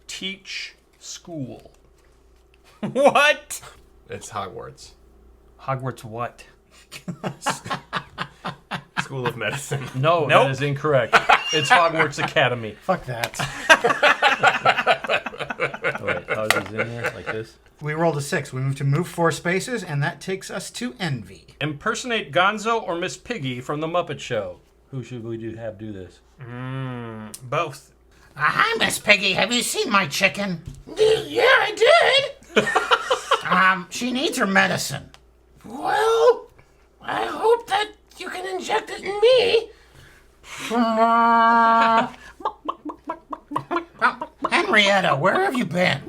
teach school? What? It's Hogwarts. Hogwarts what? School of Medicine. No, Nope. that is incorrect. It's Hogwarts Academy. Fuck that. Oh, wait, how is this in there? Like this? We rolled a 6. We move 4 spaces, and that takes us to Envy. Impersonate Gonzo or Miss Piggy from The Muppet Show. Who should we have do this? Both. Hi, Miss Piggy. Have you seen my chicken? Yeah, I did. She needs her medicine. Well, I hope that you can inject it in me. Henrietta, where have you been?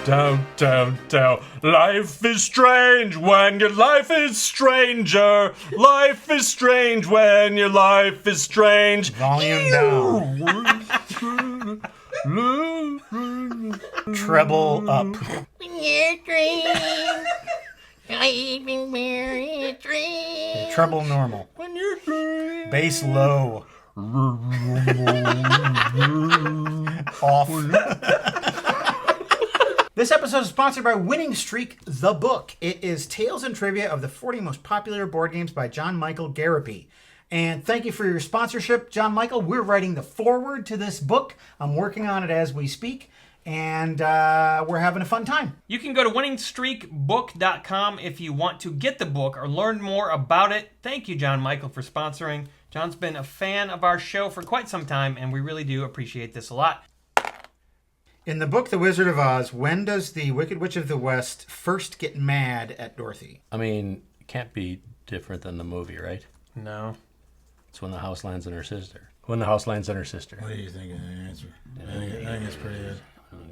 Down. Life is strange when your life is stranger. Life is strange when your life is strange. Volume down. Treble up. Treble normal. Bass low. Off. This episode is sponsored by Winning Streak, the book. It is tales and trivia of the 40 most popular board games by John Michael Garapi. And thank you for your sponsorship, John Michael. We're writing the foreword to this book. I'm working on it as we speak, and we're having a fun time. You can go to winningstreakbook.com if you want to get the book or learn more about it. Thank you, John Michael, for sponsoring. John's been a fan of our show for quite some time, and we really do appreciate this a lot. In the book The Wizard of Oz, when does the Wicked Witch of the West first get mad at Dorothy? I mean, it can't be different than the movie, right? No. It's when the house lands on her sister. When the house lands on her sister. What do you think of the answer? I think it's pretty good.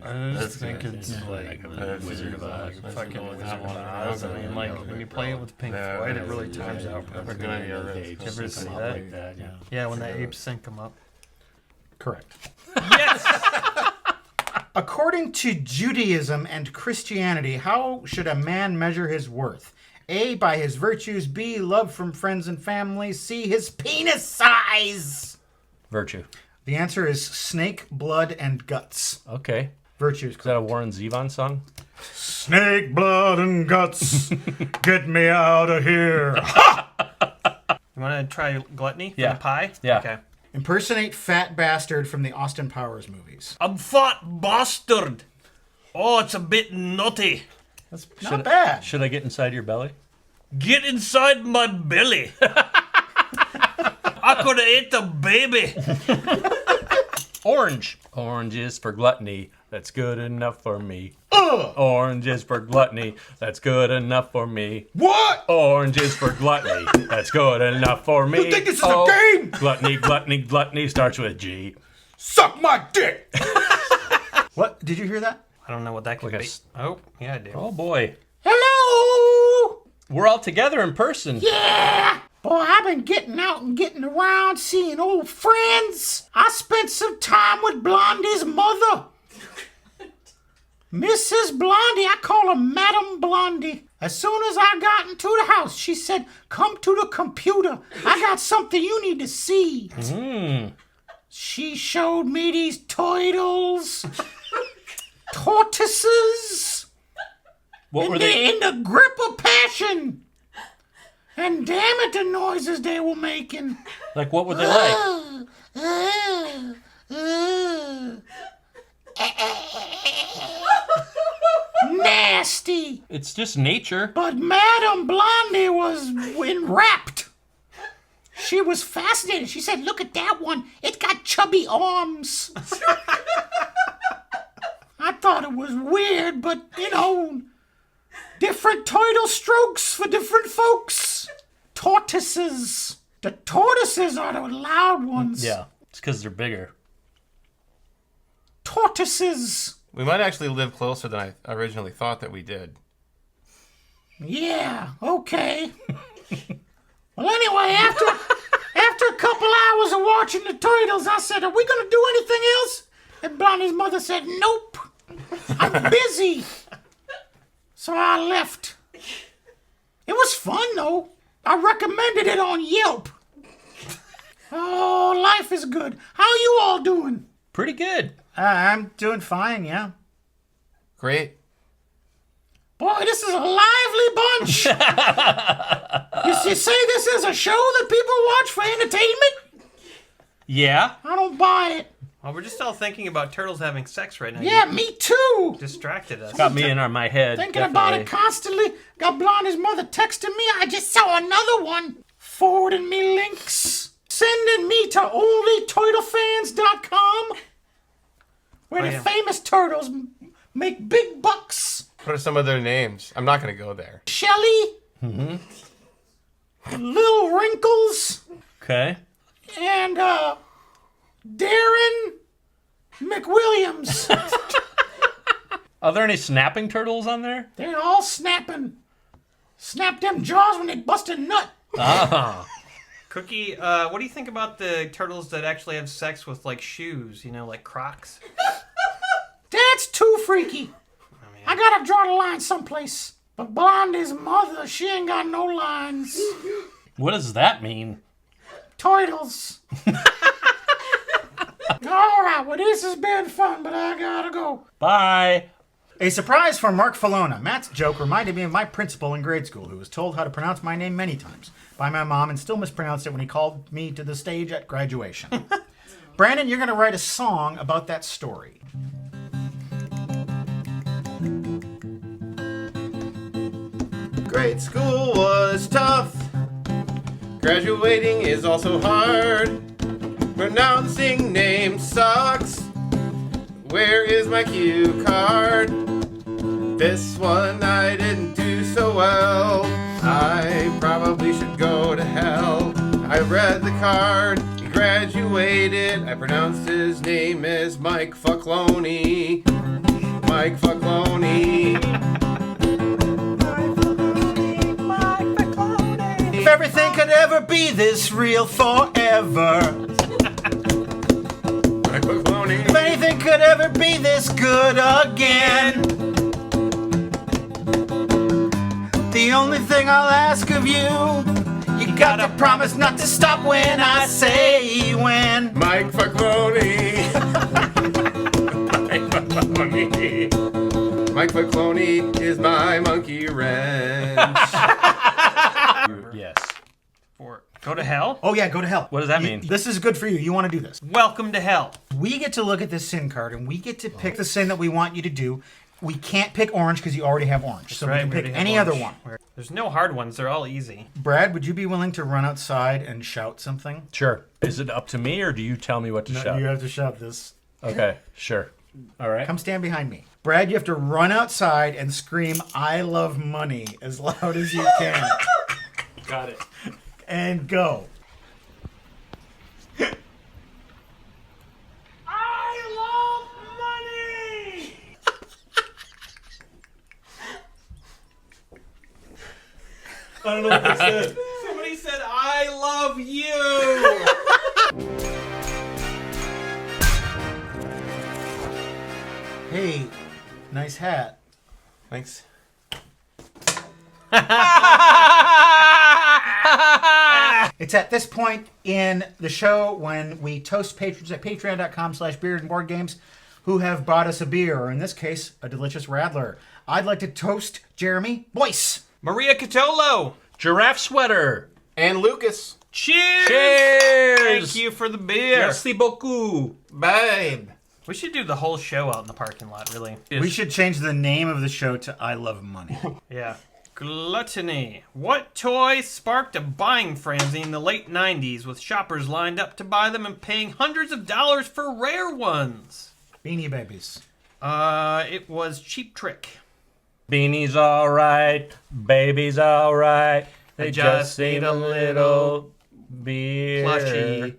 I just think it's like Wizard of Oz. Fucking Wizard of Oz. I mean, like, when you play it with Pink Floyd, it really times out perfectly. Did you ever see that? Yeah, when the apes sync them up. Correct. Yes! According to Judaism and Christianity, how should a man measure his worth? A, by his virtues. B, love from friends and family. C, his penis size. Virtue. The answer is snake, blood, and guts. Okay. Virtues. Is that a Warren Zevon song? Snake, blood, and guts. Get me out of here. You want to try gluttony for Yeah. the pie? Yeah. Okay. Impersonate fat bastard from the Austin Powers movies. I'm fat bastard. Oh, it's a bit nutty. That's not bad. Should I get inside your belly? Get inside my belly. I could have ate the baby. Orange. Orange is for gluttony. That's good enough for me. Orange is for gluttony. That's good enough for me. What? Orange is for gluttony. That's good enough for me. You think this is a game? Gluttony, gluttony, gluttony starts with G. Suck my dick. What? Did you hear that? I don't know what that could be. Oh, yeah, I do. Oh boy. Hello. We're all together in person. Yeah! Boy, I've been getting out and getting around, seeing old friends. I spent some time with Blondie's mother. Mrs. Blondie, I call her Madam Blondie. As soon as I got into the house, she said, come to the computer. I got something you need to see. She showed me these turtles, tortoises. What were they're they? in the grip of passion. And damn it, the noises they were making. Like, what were they like? Nasty. It's just nature. But Madame Blondie was enwrapped. She was fascinated. She said, look at that one. It's got chubby arms. I thought it was weird, but, different turtle strokes for different folks. Tortoises. The tortoises are the loud ones. Yeah, it's because they're bigger. Tortoises. We might actually live closer than I originally thought that we did. Yeah, okay. Well, anyway, after a couple hours of watching the turtles, I said, are we going to do anything else? And Blondie's mother said, nope. I'm busy. So I left. It was fun, though. I recommended it on Yelp. Oh, life is good. How you all doing? Pretty good. I'm doing fine, yeah. Great. Boy, this is a lively bunch. You say this is a show that people watch for entertainment? Yeah. I don't buy it. Well, we're just all thinking about turtles having sex right now. Yeah, You me too. distracted us. Got me in my head. Thinking about it constantly. Got Blondie's mother texting me. I just saw another one. Forwarding me links. Sending me to onlyturtlefans.com where the famous turtles make big bucks. What are some of their names? I'm not going to go there. Shelly. Little Wrinkles. Okay. And Darren McWilliams. Are there any snapping turtles on there? They're all snapping. Snap them jaws when they bust a nut. Ah. Cookie, what do you think about the turtles that actually have sex with, like, shoes, like Crocs? That's too freaky. I gotta draw the line someplace. But Blondie's mother, she ain't got no lines. What does that mean? Turtles. All right, well, this has been fun, but I gotta go. Bye. A surprise from Mark Falona. Matt's joke reminded me of my principal in grade school, who was told how to pronounce my name many times by my mom and still mispronounced it when he called me to the stage at graduation. Brandon, you're going to write a song about that story. Grade school was tough. Graduating is also hard. Pronouncing names sucks. Where is my cue card? This one I didn't do so well. I probably should go to hell. I read the card. He graduated. I pronounced his name as Mike Fuckloney. Mike Fuckloney. If everything could ever be this real forever. If anything could ever be this good again. The only thing I'll ask of you, you gotta promise not to stop when I say when. Mike Fuckloney. Mike Fuckloney. Mike Fuckloney is my monkey wrench. Yes. Go to hell? Oh yeah, go to hell. What does that mean? This is good for you. You want to do this. Welcome to hell. We get to look at this sin card and we get to pick the sin that we want you to do. We can't pick orange because you already have orange. So we can pick any other one. There's no hard ones. They're all easy. Brad, would you be willing to run outside and shout something? Sure. Is it up to me or do you tell me what to shout? You have to shout this. Okay, sure. All right. Come stand behind me. Brad, you have to run outside and scream, "I love money," as loud as you can. Got it. And go. I don't know what they said. Somebody said, "I love you." Hey, nice hat. Thanks. It's at this point in the show when we toast patrons at patreon.com/beardandboardgames who have bought us a beer, or in this case, a delicious Radler. I'd like to toast Jeremy Boyce. Maria Catolo. Giraffe Sweater. And Lucas. Cheers! Cheers! Thank you for the beer. Merci beaucoup. Babe. We should do the whole show out in the parking lot, really. We should change the name of the show to I Love Money. Yeah. Gluttony. What toy sparked a buying frenzy in the late 90s with shoppers lined up to buy them and paying hundreds of dollars for rare ones? Beanie Babies. It was Cheap Trick. Beanie's alright. Baby's alright. They just need a little beer. Plushie.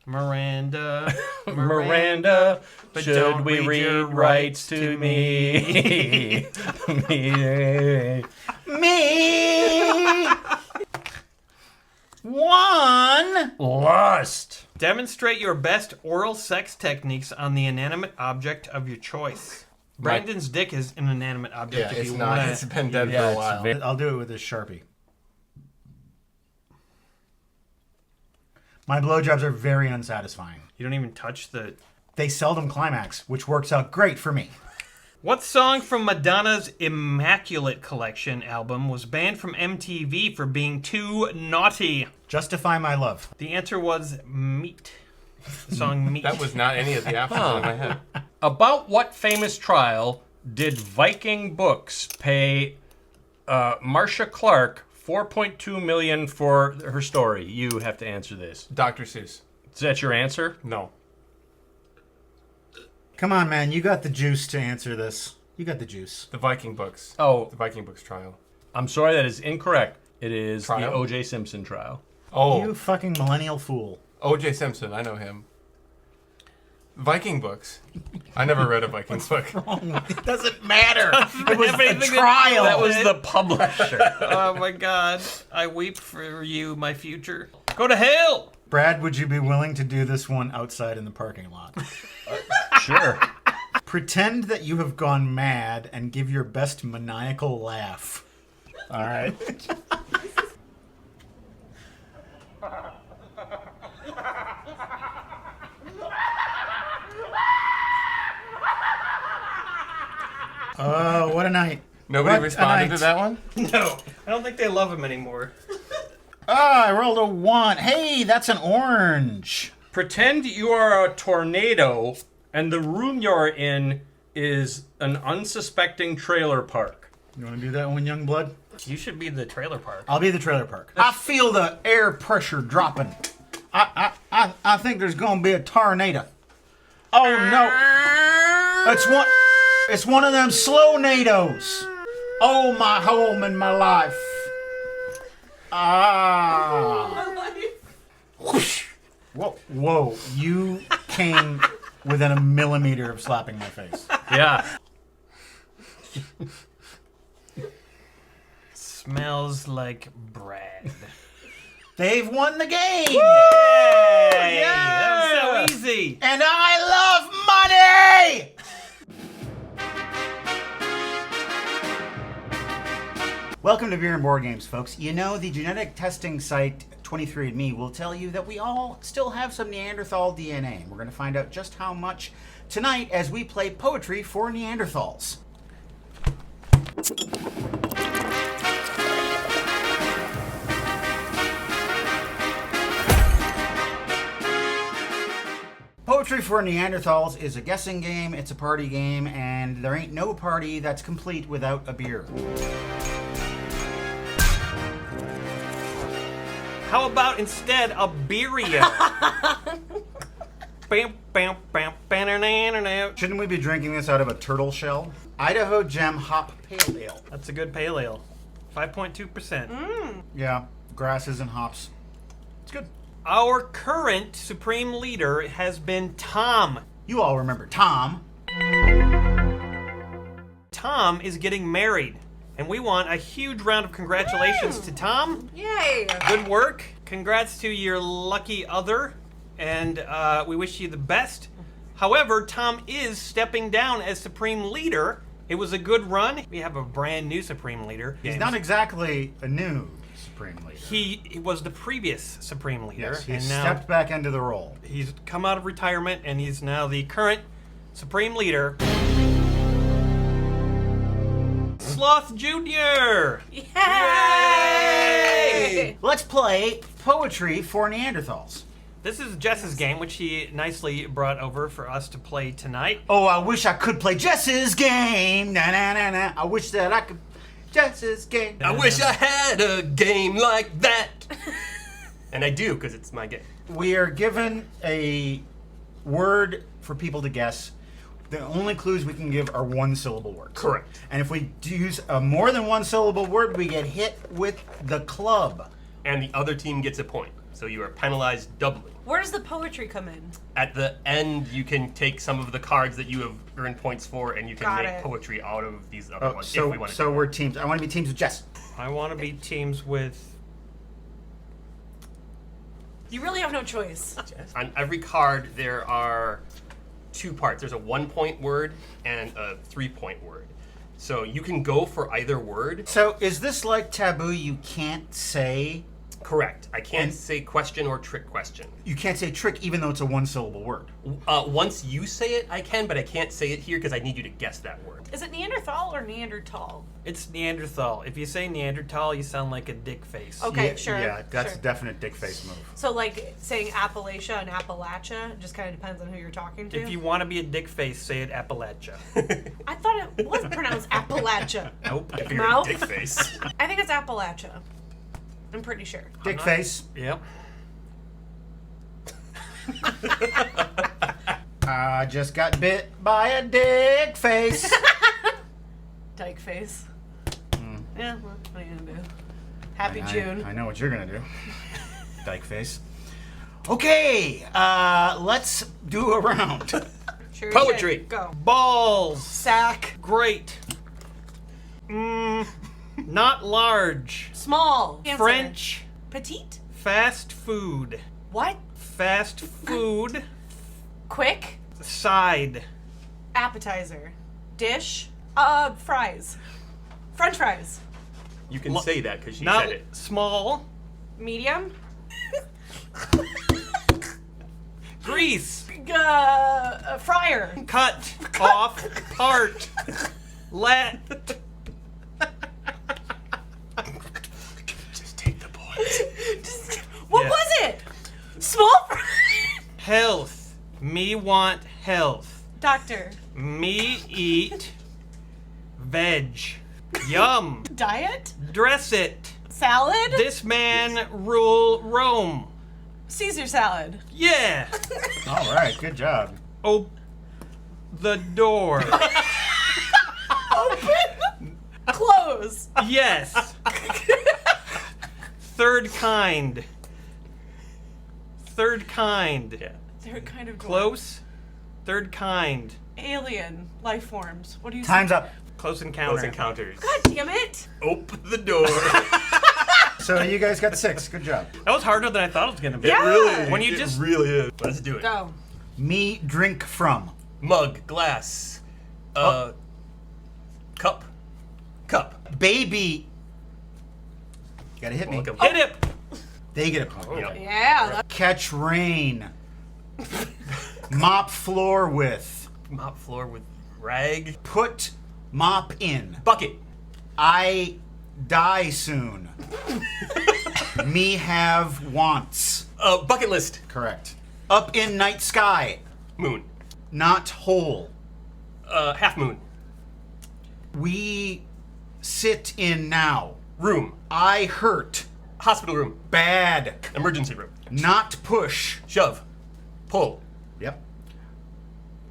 Miranda. Miranda, but should don't we read your read rights to me? Me! One! Lust. Demonstrate your best oral sex techniques on the inanimate object of your choice. Brandon's dick is an inanimate object. Yeah, if it's you not. want It's been dead for a while. I'll do it with this Sharpie. My blowjobs are very unsatisfying. You don't even touch the... They seldom climax, which works out great for me. What song from Madonna's Immaculate Collection album was banned from MTV for being too naughty? Justify My Love. The answer was Meat. The song Meat. That was not any of the options in my head. About what famous trial did Viking Books pay Marcia Clark $4.2 million for her story? You have to answer this. Dr. Seuss. Is that your answer? No. Come on, man. You got the juice to answer this. You got the juice. The Viking Books. Oh. The Viking Books trial. I'm sorry, that is incorrect. It is Trial? the O.J. Simpson trial. Oh. You fucking millennial fool. O.J. Simpson. I know him. Viking Books. I never read a Viking book. It doesn't matter. It was the trial. That was the publisher. Oh my god. I weep for you, my future. Go to hell! Brad, would you be willing to do this one outside in the parking lot? Sure. Pretend that you have gone mad and give your best maniacal laugh. All right. Oh, what a night. Nobody What a responded night. to that one? No, I don't think they love him anymore. I rolled a 1. Hey, that's an orange. Pretend you are a tornado and the room you're in is an unsuspecting trailer park. You want to do that one, young blood? You should be the trailer park. I'll be the trailer park. I feel the air pressure dropping. I think there's gonna be a tornado. Oh no! It's one of them slow nados. Oh, my home and my life. Whoosh. Whoa! You came within a millimeter of slapping my face. Yeah. Smells like bread. They've won the game! Yay! That was so easy. And I love money! Welcome to Beer and Board Games, folks. You know, the genetic testing site 23andMe will tell you that we all still have some Neanderthal DNA. We're going to find out just how much tonight as we play Poetry for Neanderthals. Poetry for Neanderthals is a guessing game, it's a party game, and there ain't no party that's complete without a beer. How about instead a Beerio? Bam, bam, bam, banana. Shouldn't we be drinking this out of a turtle shell? Idaho Gem Hop Pale Ale. That's a good pale ale. 5.2%. Yeah, grasses and hops. It's good. Our current supreme leader has been Tom. You all remember Tom. Tom is getting married, and we want a huge round of congratulations to Tom. Yay! Good work. Congrats to your lucky other, and we wish you the best. However, Tom is stepping down as supreme leader. It was a good run. We have a brand new supreme leader. He's not exactly a new supreme leader. He was the previous supreme leader. Yes, he and now stepped back into the role. he's come out of retirement, and he's now the current supreme leader. Sloth Jr. Yay! Let's play Poetry for Neanderthals. This is Jess's game, which he nicely brought over for us to play tonight. Oh, I wish I could play Jess's game. Na na na na. I wish that I could. Jess's game. I wish I had a game like that. And I do, because it's my game. We are given a word for people to guess. The only clues we can give are one-syllable words. Correct. And if we use a more than one-syllable word, we get hit with the club. And the other team gets a point. So you are penalized doubly. Where does the poetry come in? At the end, you can take some of the cards that you have earned points for, and you can Got make it. poetry out of these other ones. If we want to. So we're teams. I want to be teams with Jess. I want to be teams with... You really have no choice. On every card, there are 2 parts. There's a 1-point word and a 3-point word. So you can go for either word. So is this like taboo? You can't say... Correct. I can't say question or trick question. You can't say trick even though it's a one-syllable word. Once you say it, I can, but I can't say it here because I need you to guess that word. Is it Neanderthal or Neanderthal? It's Neanderthal. If you say Neanderthal, you sound like a dick face. Okay, Yeah, sure. Yeah, that's sure. a definite dick face move. So, like saying Appalachia and Appalachia just kind of depends on who you're talking to. If you want to be a dick face, say it Appalachia. I thought it was pronounced Appalachia. Nope. If you're Mouth? a dick face. I think it's Appalachia. I'm pretty sure. Dick face. Yep. I just got bit by a dick face. Dyke face. Yeah, well, what are you gonna do? Happy I- June. I know what you're gonna do. Dyke face. Okay, let's do a round. Sure you Poetry. should. Go. Balls. Sack. Great. Not large. Small. Answer. French. Petite. Fast food. What? Fast food. Quick. Side. Appetizer. Dish. Fries. French fries. You can say that because she Not said it. small. Medium. Grease. Fryer. Cut off part. Let. Just take the points. What Yeah. was it? Small Health. Me want health. Doctor. Me eat veg. Yum. Diet? Dress it. Salad? This man rule Rome. Caesar salad. Yeah. All right, good job. Oh, the door. Open. Close. Yes. Third kind. Third kind. Yeah. Third kind of door. Close. Third kind. Alien life forms. What do you Time's say? up. Close encounter. Close encounters. God damn it. Open the door. So you guys got 6. Good job. That was harder than I thought it was gonna be. Yeah. Really? When you it just really is. Let's do it. Go. Me drink from. Mug, glass, cup. Baby. You gotta hit me. Welcome. hit it. They get a point. Yep. Yeah. that- Catch rain. Mop floor with. Mop floor with rag. Put mop in. Bucket. I die soon. Me have wants. Bucket list. Correct. Up in night sky. Moon. Not whole. Half moon. We sit in now. Room. I hurt. Hospital room. Bad. Emergency room. Not push. Shove. Pull. Yep.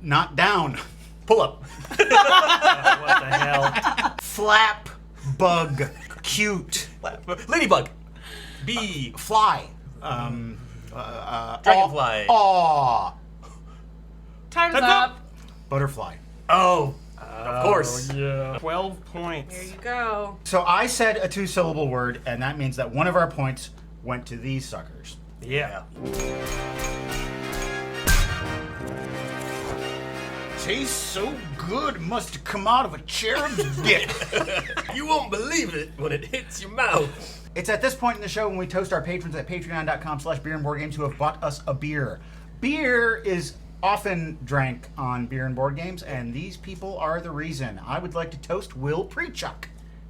Not down. Pull up. What the hell? Flap. Bug. Cute. Ladybug. Bee. Fly. Dragonfly. Aw. Time's Time's up. up. Butterfly. Oh. Of course. Yeah. 12 points. There you go. So I said a 2-syllable word, and that means that one of our points went to these suckers. Yeah. Tastes so good, must have come out of a cherub's dick. You won't believe it when it hits your mouth. It's at this point in the show when we toast our patrons at patreon.com/beerandboardgames who have bought us a beer. Beer is often drank on Beer and Board Games, and these people are the reason. I would like to toast Will Prechuck.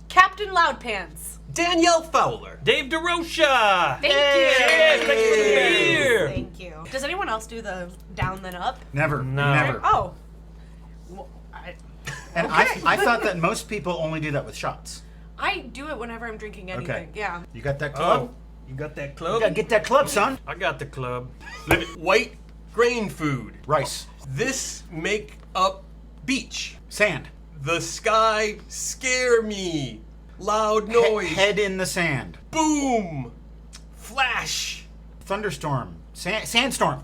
Captain Loudpants. Danielle Fowler. Dave DeRocha. Thank Cheers, thanks for the beer. Thank you. Does anyone else do the down then up? Never. No. Never. Oh. And Okay. I thought that most people only do that with shots. I do it whenever I'm drinking anything. Okay. Yeah. You got that club? Oh, you got that You club? gotta get that club, son. I got the club. White grain food. Rice. This make up beach. Sand. The sky scare me. Loud noise. Head in the sand. Boom. Flash. Thunderstorm. Sandstorm.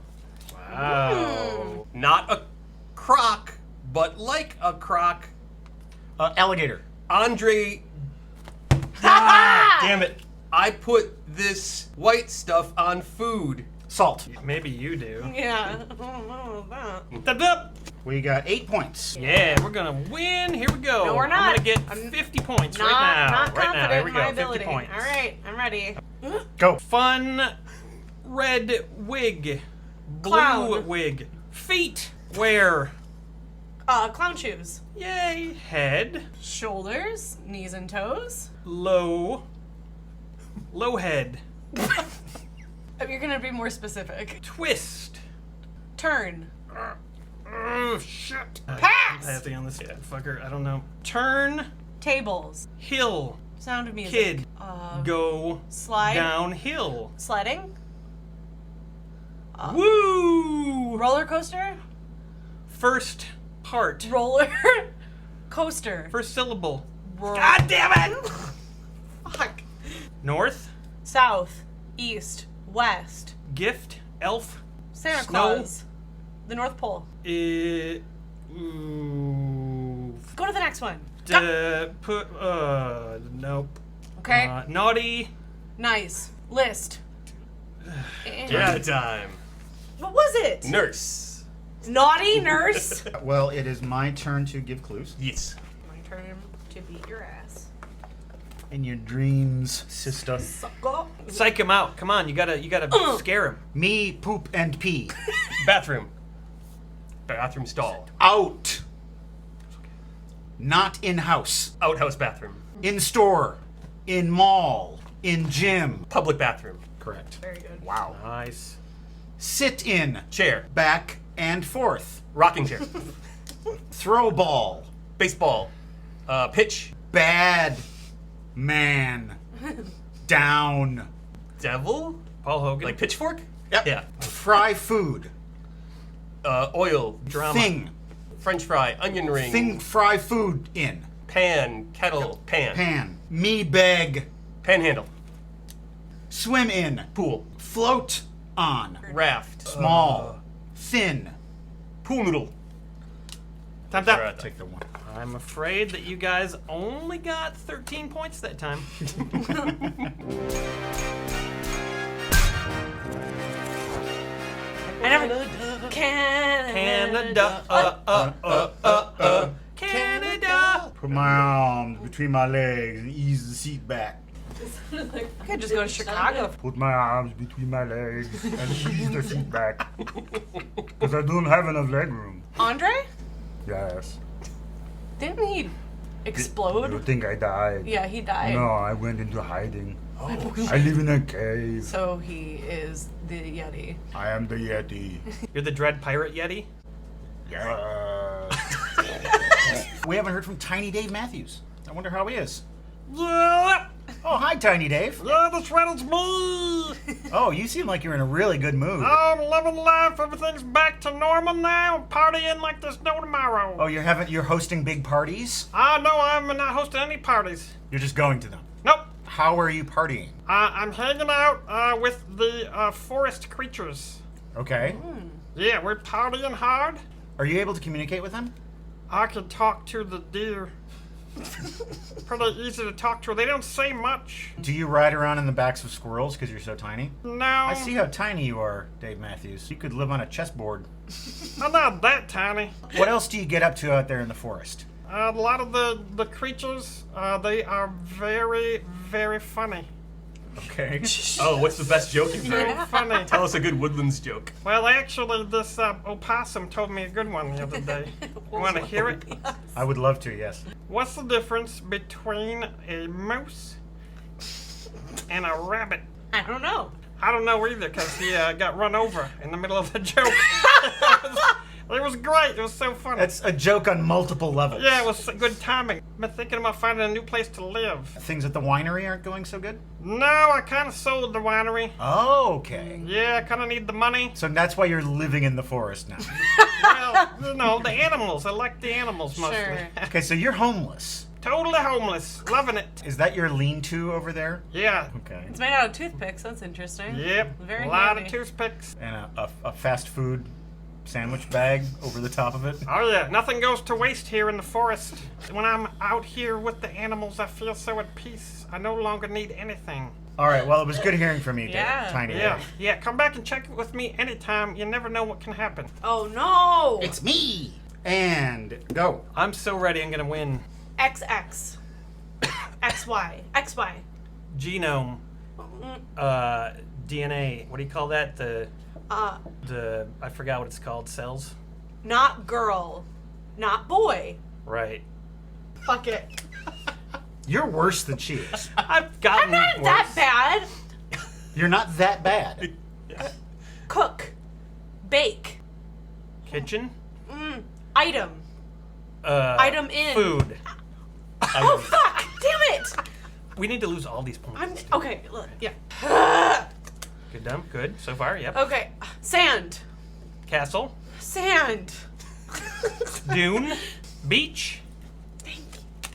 Wow. Not a croc, but like a croc. Alligator. Andre. Damn it. I put this white stuff on food. Salt. Maybe you do. Yeah. I don't know about that. Da-da. We got 8 points. Yeah, we're gonna win. Here we go. No, we're I'm not. gonna get I'm 50 points Not, right now. not right confident now. Here we in go. my 50 ability. points. All right, I'm ready. Go. Fun red wig. Blue Clown. wig. Feet. Where? Clown shoes. Yay. Head. Shoulders, knees and toes. Low. Low head. You're gonna be more specific. Twist. Turn. Oh, shit. I Pass. have to on this fucker. I don't know. Turn. Tables. Hill. Sound of music. Kid. Go. Slide. Downhill. Sledding. Woo! Roller coaster. First part. Roller coaster. First syllable. God damn it! Fuck. North. South. East. West. Gift. Elf. Santa Snow. Claus. The North Pole. Ooh. Go to the next one. Nope. Okay. Naughty. Nice. List. Yeah, time. What was it? Nurse. Naughty nurse. Well, it is my turn to give clues. Yes. My turn to beat your ass. In your dreams, sister. Sucker. Psych him out. Come on, you gotta scare him. Me, poop, and pee. Bathroom. Bathroom stall. Out. Not in-house. Outhouse bathroom. In-store. In mall. In gym. Public bathroom. Correct. Very good. Wow. Nice. Sit in. Chair. Back and forth. Rocking chair. Throw ball. Baseball. Pitch. Bad man. Down. Devil? Paul Hogan. Like pitchfork? Yep. Yeah. Fry food. Oil. Drama. Thing. French fry. Onion ring. Thing fry food in. Pan. Kettle. Pan. Pan. Me beg. Panhandle. Swim in. Pool. Float on. Raft. Small. Thin. Pool noodle. Time's up. Alright, take the one. I'm afraid that you guys only got 13 points that time. Canada. Canada. Put my arms between my legs and ease the seat back. I could just go to Chicago. Put my arms between my legs and ease the seat back. Because I don't have enough leg room. Andre? Yes. Didn't he explode? You think I died? Yeah, he died. No, I went into hiding. Oh, I live in a cave. So he is the Yeti. I am the Yeti. You're the Dread Pirate Yeti? We haven't heard from Tiny Dave Matthews. I wonder how he is. Yeah. Oh, hi, Tiny Dave. Yeah, this riddle's me. Oh, you seem like you're in a really good mood. I'm living life. Everything's back to normal now. I'm partying like there's no tomorrow. Oh, you're hosting big parties? No, I'm not hosting any parties. You're just going to them. Nope. How are you partying? I'm hanging out with the forest creatures. Okay. Yeah, we're partying hard. Are you able to communicate with them? I can talk to the deer. Pretty easy to talk to. They don't say much. Do you ride around in the backs of squirrels because you're so tiny? No. I see how tiny you are, Dave Matthews. You could live on a chessboard. I'm not that tiny. What else do you get up to out there in the forest? A lot of the creatures, they are very, very funny. Okay. Oh, what's the best joke you've heard? Very funny. Tell us a good Woodlands joke. Well, actually, this opossum told me a good one the other day. You want to hear it? I would love to, yes. What's the difference between a mouse and a rabbit? I don't know. I don't know either, because he got run over in the middle of the joke. It was great. It was so funny. That's a joke on multiple levels. Yeah, it was good timing. I've been thinking about finding a new place to live. Things at the winery aren't going so good? No, I kind of sold the winery. Oh, okay. Yeah, I kind of need the money. So that's why you're living in the forest now. Well, you know, the animals. I like the animals mostly. Sure. Okay, so you're homeless. Totally homeless. Loving it. Is that your lean-to over there? Yeah. Okay. It's made out of toothpicks. That's interesting. Yep. Very a lot handy. of toothpicks. And a fast food sandwich bag over the top of it? Oh yeah, nothing goes to waste here in the forest. When I'm out here with the animals, I feel so at peace. I no longer need anything. All right, well, it was good hearing from you, Yeah. Tiny Yeah, Dave. yeah. Come back and check with me anytime. You never know what can happen. Oh no! It's me! And go. I'm so ready. I'm gonna win. XX. XY. XY. Genome. DNA. What do you call that? The I forgot what it's called. Cells. Not girl. Not boy. Right. Fuck it. You're worse than she is. I've gotten I'm not worse. that bad. You're not that bad. Cook. Bake. Kitchen. Item. Item in. Food. Oh fuck! Damn it! We need to lose all these points. I'm okay. Look, yeah. Good, dumb. Good. So far, yep. Okay. Sand. Castle. Sand. Dune. Beach.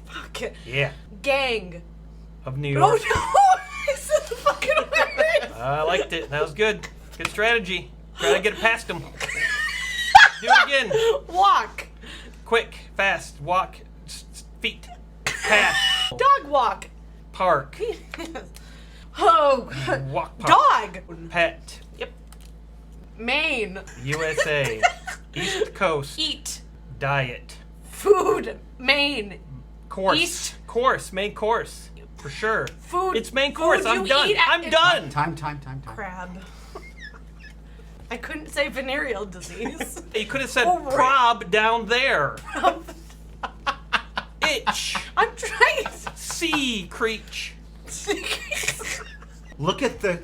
Fuck. Yeah. Gang. Of New Oh York. no! I said the fucking word. I liked it. That was good. Good strategy. Try to get it past them. Do it again. Walk. Quick, fast, walk, feet, pass, Dog walk. park, Oh. walk park, Dog. pet, Maine. USA, East Coast, Eat. diet, Food. Maine. course, East. course, main course, for sure. Food. It's main Food course. I'm you done. eat at- I'm done. Time. Crab. I couldn't say venereal disease. You could have said Oh, right. prob down there. Witch. I'm trying. Sea Creech. Look at the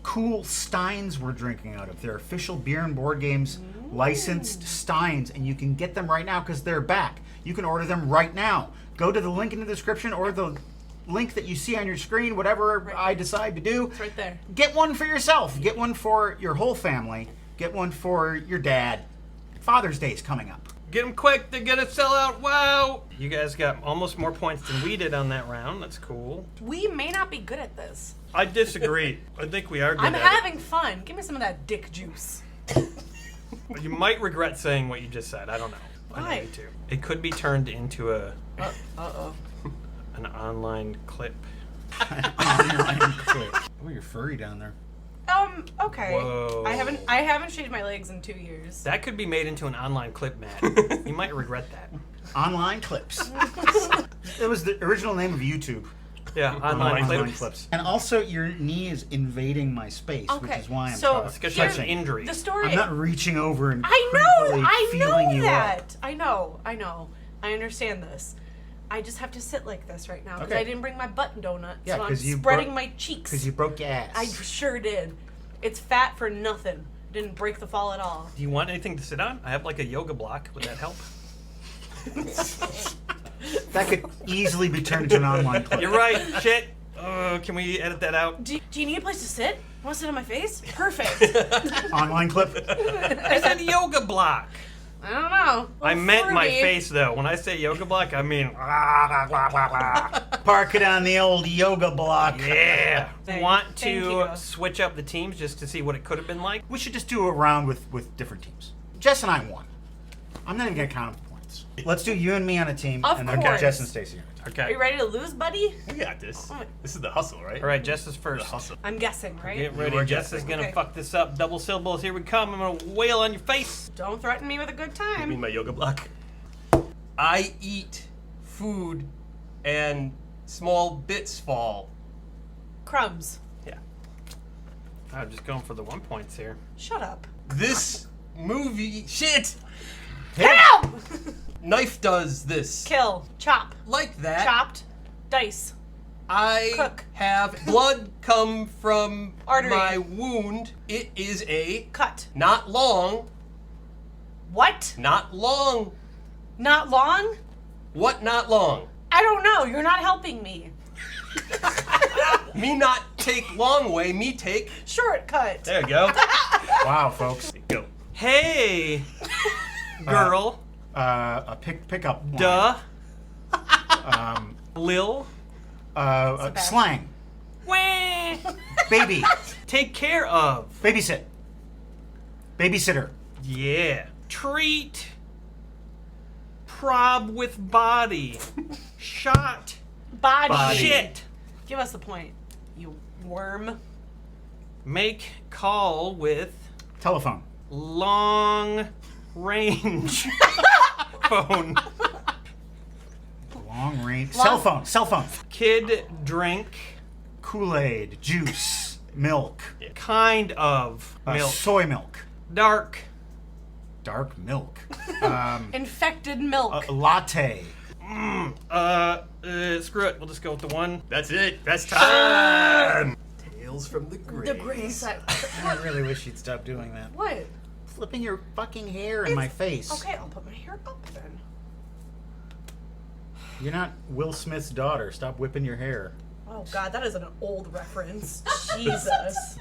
cool steins we're drinking out of. They're official Beer and Board Games licensed steins, and you can get them right now because they're back. You can order them right now. Go to the link in the description or the link that you see on your screen, whatever I decide to do. It's right there. Get one for yourself. Get one for your whole family. Get one for your dad. Father's Day is coming up. Get them quick. They're going to sell out. Wow. You guys got almost more points than we did on that round. That's cool. We may not be good at this. I disagree. I think we are good I'm at having fun. Give me some of that dick juice. it. You might regret saying what you just said. I don't know. I know Why? you too. It could be turned into Uh-oh. an online clip. Online clip. Oh, you're furry down there. Okay. Whoa. I haven't shaved my legs in 2 years. That could be made into an online clip, Matt. You might regret that. Online clips. It was the original name of YouTube. Yeah, online clips. And also, your knee is invading my space, which Okay, is why I'm so It's because you have an touching. injury. The story. I'm not reaching over and I creepily know feeling you that. up. I know. I understand this. I just have to sit like this right now because Okay. I didn't bring my button donut, Yeah, so I'm 'cause you spreading broke- my cheeks. Because you broke your ass. I sure did. It's fat for nothing. Didn't break the fall at all. Do you want anything to sit on? I have like a yoga block. Would that help? That could easily be turned into an online clip. You're right. Shit. Can we edit that out? Do you need a place to sit? Want to sit on my face? Perfect. Online clip. I said yoga block. I don't know. I meant my Furby. face though. When I say yoga block, I mean Park it on the old yoga block. yeah. Want Thank to you. switch up the teams just to see what it could have been like? We should just do a round with different teams. Jess and I won. I'm not even gonna count the points. Let's do you and me on a team, Of and then course. Jess and Stacy. Are Okay. you ready to lose, buddy? We got this. Oh, This is the hustle, right? All right, Jess is first. I'm guessing, right? Get ready. We're Jess is guessing. gonna Okay. fuck this up. Double syllables. Here we come. I'm gonna wail on your face. Don't threaten me with a good You mean time. my yoga block? I eat food and small bits fall. Crumbs. Yeah. I'm just going for the 1 points here. Shut up. This movie shit. Help! Knife does this. Kill. Chop. Like that. Chopped. Dice. I Cook. have blood come from Artery. my wound. It is a Cut. not long. What? Not long. Not long? What not long? I don't know. You're not helping me. Me not take long way, me take. Shortcut. There you go. Wow, folks. Go. Hey, girl. Pick up. Line. Duh. Um, Lil. Slang. Wah. Baby. Take care of. Babysit. Babysitter. Yeah. Treat. Prob with body. Shot. Body. Shit. Give us the point, you worm. Make call with Telephone. long range phone. Long range. Cell phone. Cell phone. Kid drink. Kool-Aid. Juice. Milk. Kind of milk. Soy milk. Dark. Dark milk. Infected milk. Latte. Screw it. We'll just go with the one. That's it. That's time. Tales from the grave. The grace. I really wish you'd stop doing that. What? Flipping your fucking hair in my face. Okay, I'll put my hair up then. You're not Will Smith's daughter. Stop whipping your hair. Oh god, that is an old reference. Jesus.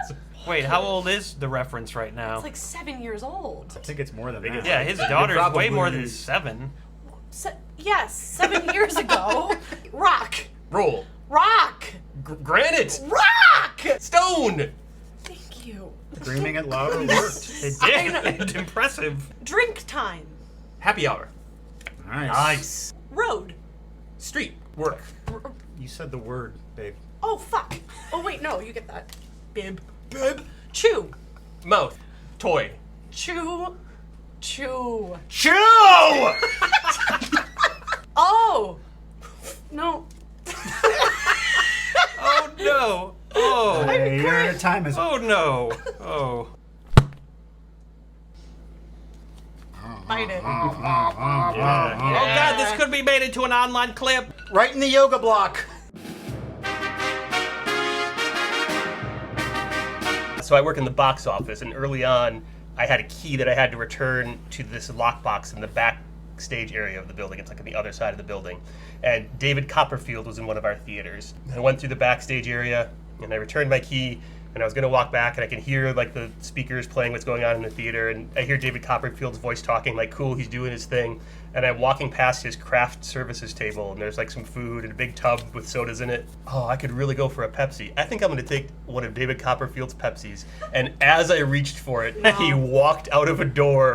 Wait, how old is the reference right now? It's like 7 years old. I think it's more than that. Yeah, his daughter's way more than 7. Yes, 7 years ago. Rock. Roll. Rock. Granite. Rock. Stone. Thank you. Screaming it louder worked. It I know. did. It's impressive. Drink time. Happy hour. Nice. Road. Street. Work. You said the word, babe. Oh fuck. Oh wait, no, you get that. Bib. Bib. Chew. Mouth. Toy. Chew. Chew. Chew! Oh. No. Oh no. Oh. Hey, your time is up. Oh no. Oh. fight it. Oh God, this could be made into an online clip. Right in the yoga block. So I work in the box office, and early on, I had a key that I had to return to this lockbox in the backstage area of the building. It's like on the other side of the building. And David Copperfield was in one of our theaters. I went through the backstage area, and I returned my key, and I was going to walk back, and I can hear like the speakers playing what's going on in the theater, and I hear David Copperfield's voice talking, like, cool, he's doing his thing. And I'm walking past his craft services table, and there's like some food and a big tub with sodas in it. Oh, I could really go for a Pepsi. I think I'm going to take one of David Copperfield's Pepsis. And as I reached for it, he walked out of a door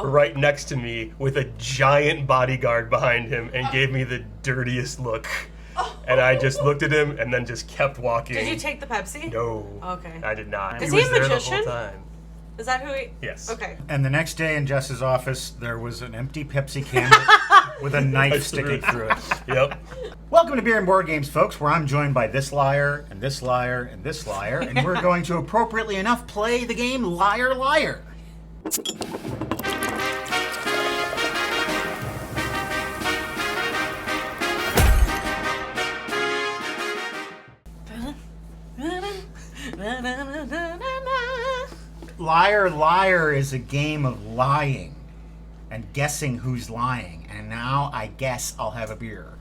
right next to me with a giant bodyguard behind him and gave me the dirtiest look. And I just looked at him and then just kept walking. Did you take the Pepsi? No. Okay. I did not. Is he he was a there magician? the whole time. Is that who he? Yes. Okay. And the next day in Jess's office, there was an empty Pepsi can with a knife sticking through it. Yep. Welcome to Beer and Board Games, folks, where I'm joined by this liar, and this liar, and this liar, and we're going to appropriately enough play the game Liar Liar. Liar Liar is a game of lying and guessing who's lying. And now I guess I'll have a beer.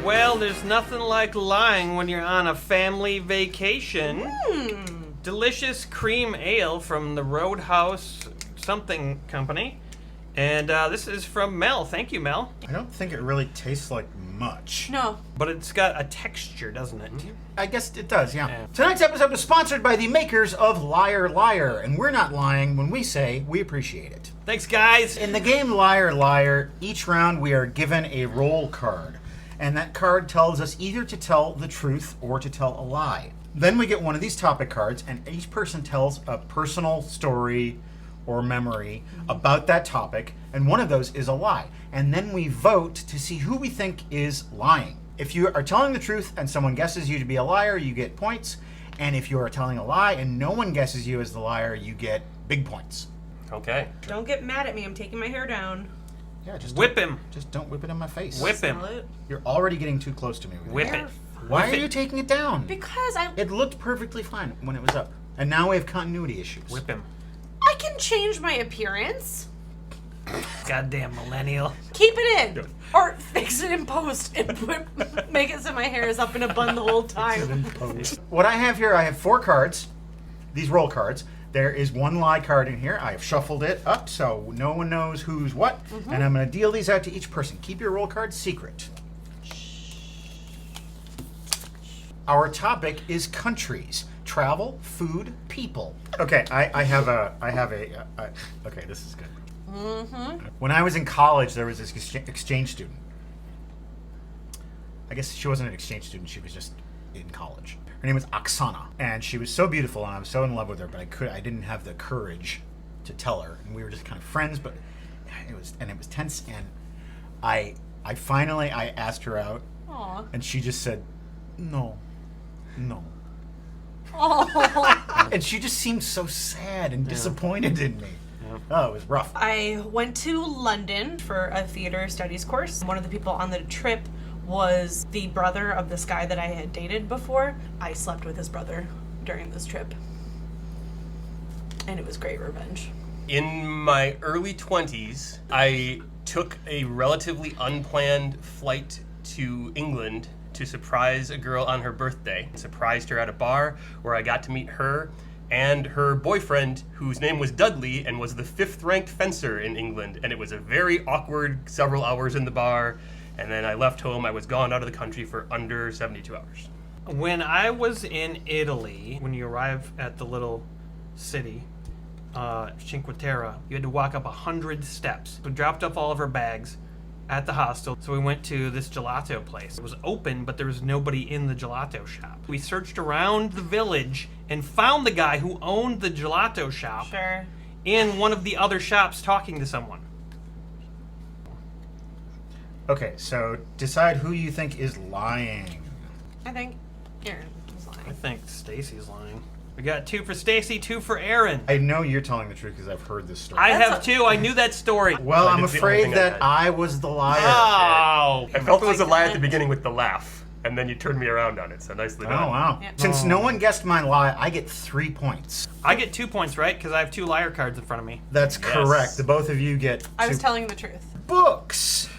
Well, there's nothing like lying when you're on a family vacation. Delicious cream ale from the Roadhouse something company. And this is from Mel. Thank you, Mel. I don't think it really tastes like much. No. But it's got a texture, doesn't it? I guess it does, yeah. Tonight's episode is sponsored by the makers of Liar Liar, and we're not lying when we say we appreciate it. Thanks, guys. In the game Liar Liar, each round we are given a roll card, and that card tells us either to tell the truth or to tell a lie. Then we get one of these topic cards, and each person tells a personal story or memory about that topic, and one of those is a lie. And then we vote to see who we think is lying. If you are telling the truth and someone guesses you to be a liar, you get points. And if you are telling a lie and no one guesses you as the liar, you get big points. Okay. Don't get mad at me. I'm taking my hair down. Yeah, just whip him. Just don't whip it in my face. Whip him. You're already getting too close to me. Whip it. Why Whip are it. you taking it down? Because I... It looked perfectly fine when it was up. And now we have continuity issues. Whip him. I can change my appearance. Goddamn millennial. Keep it in. Or fix it in post and make it so my hair is up in a bun the whole time. What I have here, I have 4 cards. These roll cards. There is one lie card in here. I have shuffled it up so no one knows who's what. And I'm going to deal these out to each person. Keep your roll cards secret. Our topic is countries. Travel, food, people. Okay, I have a okay, this is good. When I was in college, there was this exchange student. I guess she wasn't an exchange student, she was just in college. Her name was Oksana, and she was so beautiful, and I was so in love with her, but I didn't have the courage to tell her, and we were just kind of friends, but it was tense, and I finally asked her out, Aw. and she just said, no. Oh. And she just seemed so sad and disappointed in me. Oh, it was rough. I went to London for a theater studies course. One of the people on the trip was the brother of this guy that I had dated before. I slept with his brother during this trip. And it was great revenge. In my early 20s, I took a relatively unplanned flight to England to surprise a girl on her birthday. Surprised her at a bar where I got to meet her and her boyfriend, whose name was Dudley and was the 5th ranked fencer in England. And it was a very awkward several hours in the bar. And then I left home. I was gone out of the country for under 72 hours. When I was in Italy, when you arrive at the little city, Cinque Terre, you had to walk up 100 steps. We dropped off all of our bags at the hostel, so we went to this gelato place. It was open, but there was nobody in the gelato shop. We searched around the village and found the guy who owned the gelato shop in one of the other shops talking to someone. Okay, so decide who you think is lying. I think Aaron was lying. I think Stacy's lying. We got 2 for Stacy, 2 for Aaron. I know you're telling the truth because I've heard this story. I have 2. I knew that story. Well, I'm It's the only afraid thing I that had. I was the liar. Oh. I felt it was a lie at the beginning with the laugh, and then you turned me around on it, so nicely Oh, done. wow. Since no one guessed my lie, I get 3 points. I get 2 points, right? Because I have 2 liar cards in front of me. That's correct. The both of you get I was 2 telling the truth. books.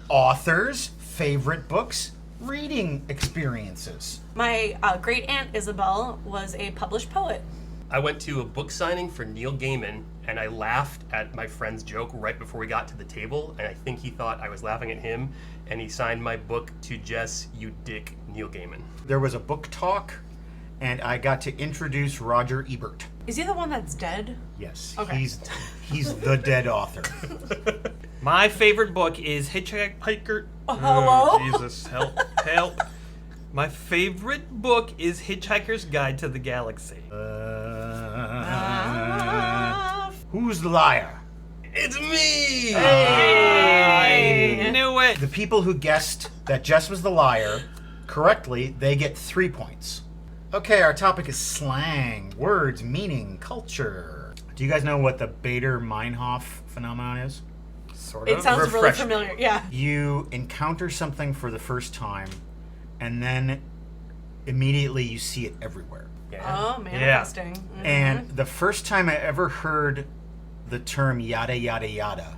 Authors, favorite books, reading experiences. My great aunt Isabel was a published poet. I went to a book signing for Neil Gaiman, and I laughed at my friend's joke right before we got to the table, and I think he thought I was laughing at him, and he signed my book to Jess, you dick, Neil Gaiman. There was a book talk, and I got to introduce Roger Ebert. Is he the one that's dead? Yes, Okay. he's the dead author. My favorite book is Hitchhiker. Hello? Jesus, help. My favorite book is Hitchhiker's Guide to the Galaxy. Who's the liar? It's me! I knew it. The people who guessed that Jess was the liar correctly, they get 3 points. Okay, our topic is slang, words, meaning, culture. Do you guys know what the Bader-Meinhof phenomenon is? Sort It sounds really familiar. Yeah. You encounter something for the first time, and then immediately you see it everywhere. Oh, manifesting. Mhm. And the first time I ever heard the term yada yada yada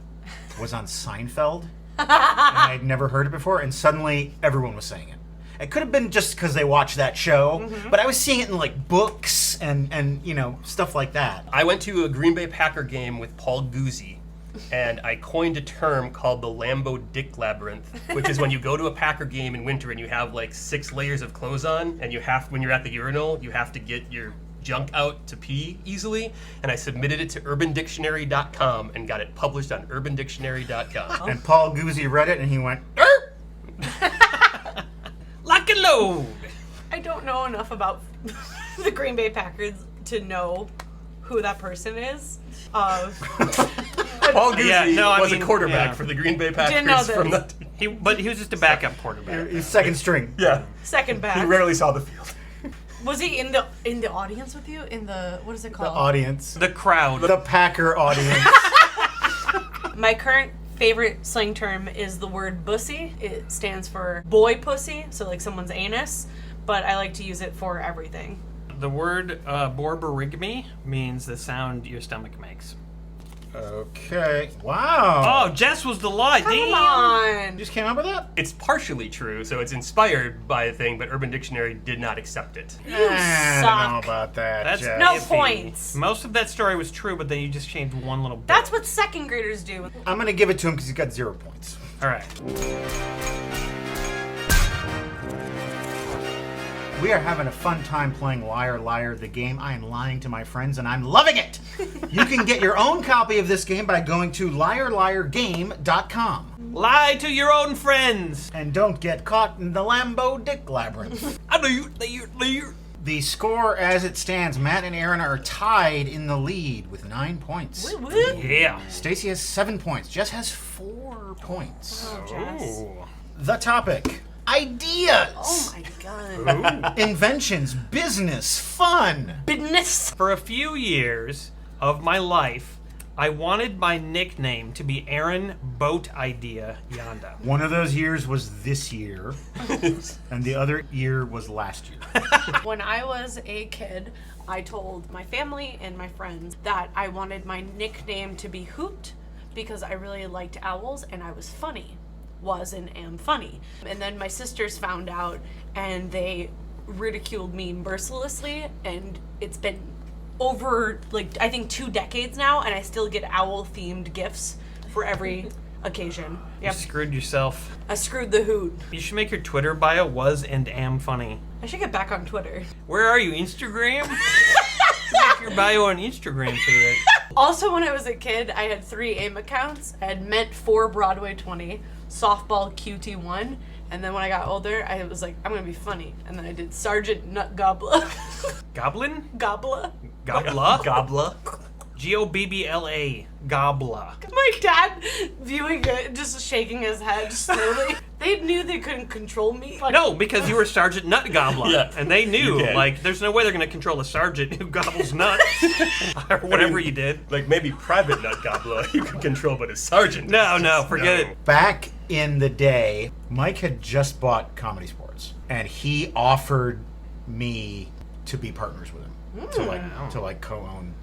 was on Seinfeld. And I'd never heard it before, and suddenly everyone was saying it. It could have been just because they watched that show, but I was seeing it in like books and you know, stuff like that. I went to a Green Bay Packer game with Paul Guzzi, and I coined a term called the Lambo Dick Labyrinth, which is when you go to a Packer game in winter and you have like 6 layers of clothes on, and when you're at the urinal, you have to get your junk out to pee easily, and I submitted it to UrbanDictionary.com and got it published on UrbanDictionary.com. And Paul Guzzi read it and he went, Lock and load! I don't know enough about the Green Bay Packers to know who that person is. Paul Guzzi was a quarterback for the Green Bay Packers. Didn't know From this. But he was just a backup quarterback. He's second string. Yeah. Second back. He rarely saw the field. Was he in the audience with you? In the what is it the called? audience. The crowd. The Packer audience. My current favorite slang term is the word bussy. It stands for boy pussy, so like someone's anus, but I like to use it for everything. The word borborygmi means the sound your stomach makes. Okay. Wow. Oh, Jess was the lie. Come Damn. on. You just came up with that? It's partially true, so it's inspired by a thing, but Urban Dictionary did not accept it. You I don't know suck. about that. That's Jess. No iffy. points. Most of that story was true, but then you just changed one little bit. That's what second graders do. I'm going to give it to him because he's got 0 points. All right. We are having a fun time playing Liar Liar, the game. I am lying to my friends, and I'm loving it. You can get your own copy of this game by going to liarliargame.com. Lie to your own friends. And don't get caught in the Lambo Dick Labyrinth. The score as it stands, Matt and Aaron are tied in the lead with 9 points. Woo woo. Yeah. Stacy has 7 points. Jess has 4 points. Oh, Jess. The topic, ideas. Oh my god. Inventions, business, fun. Business. For a few years of my life, I wanted my nickname to be Aaron Boat Idea Yanda. One of those years was this year, and the other year was last year. When I was a kid, I told my family and my friends that I wanted my nickname to be Hoot because I really liked owls and I was funny. Was and am funny. And then my sisters found out and they ridiculed me mercilessly, and it's been over like I think 2 decades now, and I still get owl themed gifts for every occasion. You screwed yourself. I screwed the Hoot. You should make your Twitter bio was and am funny. I should get back on Twitter. Where are you, Instagram? Make your bio on Instagram for it. Also, when I was a kid, I had 3 AIM accounts. I had Meant 4 Broadway 20, Softball QT1, and then when I got older, I was like, I'm gonna be funny. And then I did Sergeant Nut Gobbler. Goblin? Gobbler. Gobla? Gobla. Gobbla. Gobla. My dad viewing it, just shaking his head slowly. They knew they couldn't control me. Like, No, because you were Sergeant Nut Gobbler, Yeah. and they knew, You can. like, there's no way they're going to control a sergeant who gobbles nuts, or whatever you did. Like maybe Private Nut Gobbler you could control, but a sergeant. No, forget it. Back in the day, Mike had just bought Comedy Sports, and he offered me to be partners with him to like co-own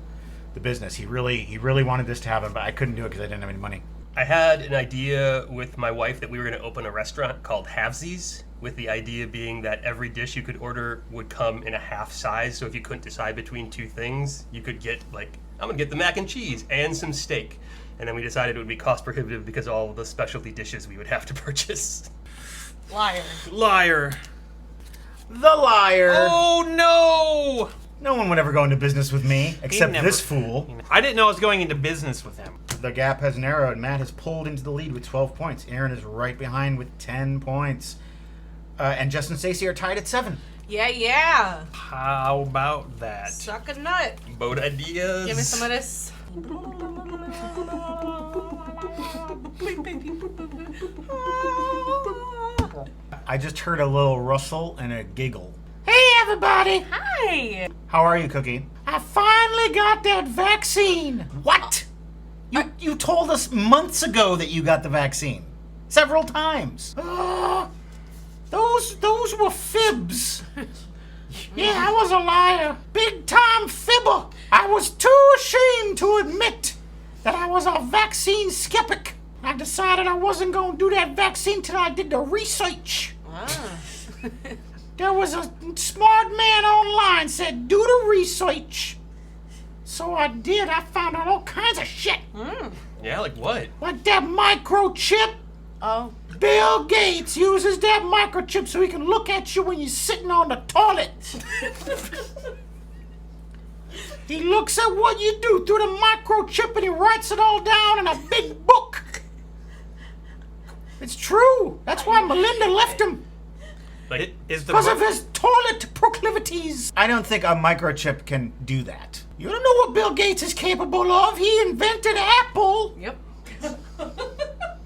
the business. He really wanted this to happen, but I couldn't do it because I didn't have any money. I had an idea with my wife that we were going to open a restaurant called Halvesies, with the idea being that every dish you could order would come in a half size. So if you couldn't decide between two things, you could get like, I'm going to get the mac and cheese and some steak. And then we decided it would be cost prohibitive because of all the specialty dishes we would have to purchase. Liar. The liar. Oh, no! No one would ever go into business with me, except never- this fool. I didn't know I was going into business with him. The gap has narrowed. Matt has pulled into the lead with 12 points. Aaron is right behind with 10 points. And Justin and Stacey are tied at 7. Yeah. How about that? Suck a nut. Boat ideas. Give me some of this. I just heard a little rustle and a giggle. Hey, everybody. Hi. How are you, Cookie? I finally got that vaccine. What? You told us months ago that you got the vaccine. Several times. Those were fibs. Yeah, I was a liar. Big time fibber. I was too ashamed to admit that I was a vaccine skeptic. I decided I wasn't going to do that vaccine till I did the research. There was a smart man online said, do the research. So I did. I found out all kinds of shit. Yeah, like what? Like that microchip. Oh. Bill Gates uses that microchip so he can look at you when you're sitting on the toilet. He looks at what you do through the microchip and he writes it all down in a big book. It's true. That's why Melinda left him. Like, Because of his toilet proclivities. I don't think a microchip can do that. You don't know what Bill Gates is capable of. He invented Apple. Yep.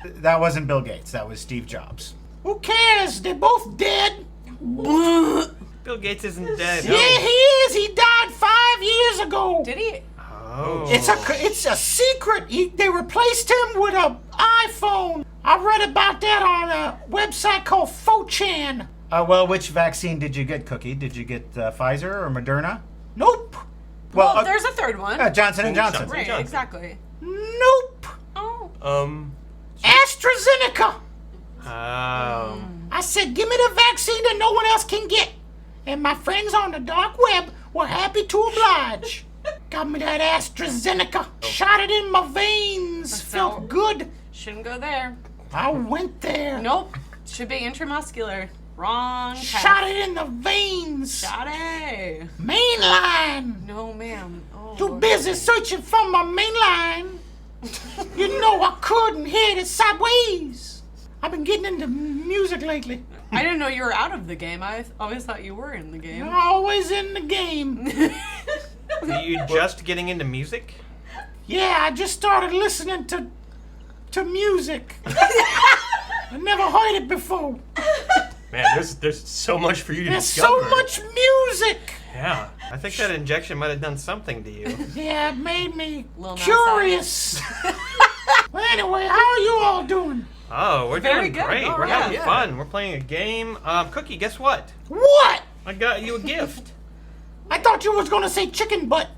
That wasn't Bill Gates. That was Steve Jobs. Who cares? They're both dead. Bill Gates isn't dead. Yeah, he is. He died 5 years ago. Did he? Oh. It's a secret. They replaced him with an iPhone. I read about that on a website called 4chan. Well, which vaccine did you get, Cookie? Did you get Pfizer or Moderna? Nope. Well, there's a third one. Johnson & Johnson. Right, exactly. Nope. Oh. AstraZeneca. Oh. I said, give me the vaccine that no one else can get. And my friends on the dark web were happy to oblige. Got me that AstraZeneca. Shot it in my veins. Felt good. Shouldn't go there. I went there. Nope. Should be intramuscular. Wrong. path. Shot it in the veins. Shot it. Mainline. No, ma'am. Oh, Too busy searching for my mainline. You know I couldn't hit it sideways. I've been getting into music lately. I didn't know you were out of the game. I always thought you were in the game. You're always in the game. Are you just getting into music? Yeah, I just started listening to music. I never heard it before. Man, there's so much for you to There's discover. so much music. Yeah. I think that injection might have done something to you. Yeah, it made me Lil Nas curious. Well, anyway, how are you all doing? Oh, we're Very doing good. great. Oh, We're yeah. having fun. We're playing a game. Cookie, guess what? What? I got you a gift. I thought you was gonna say chicken butt.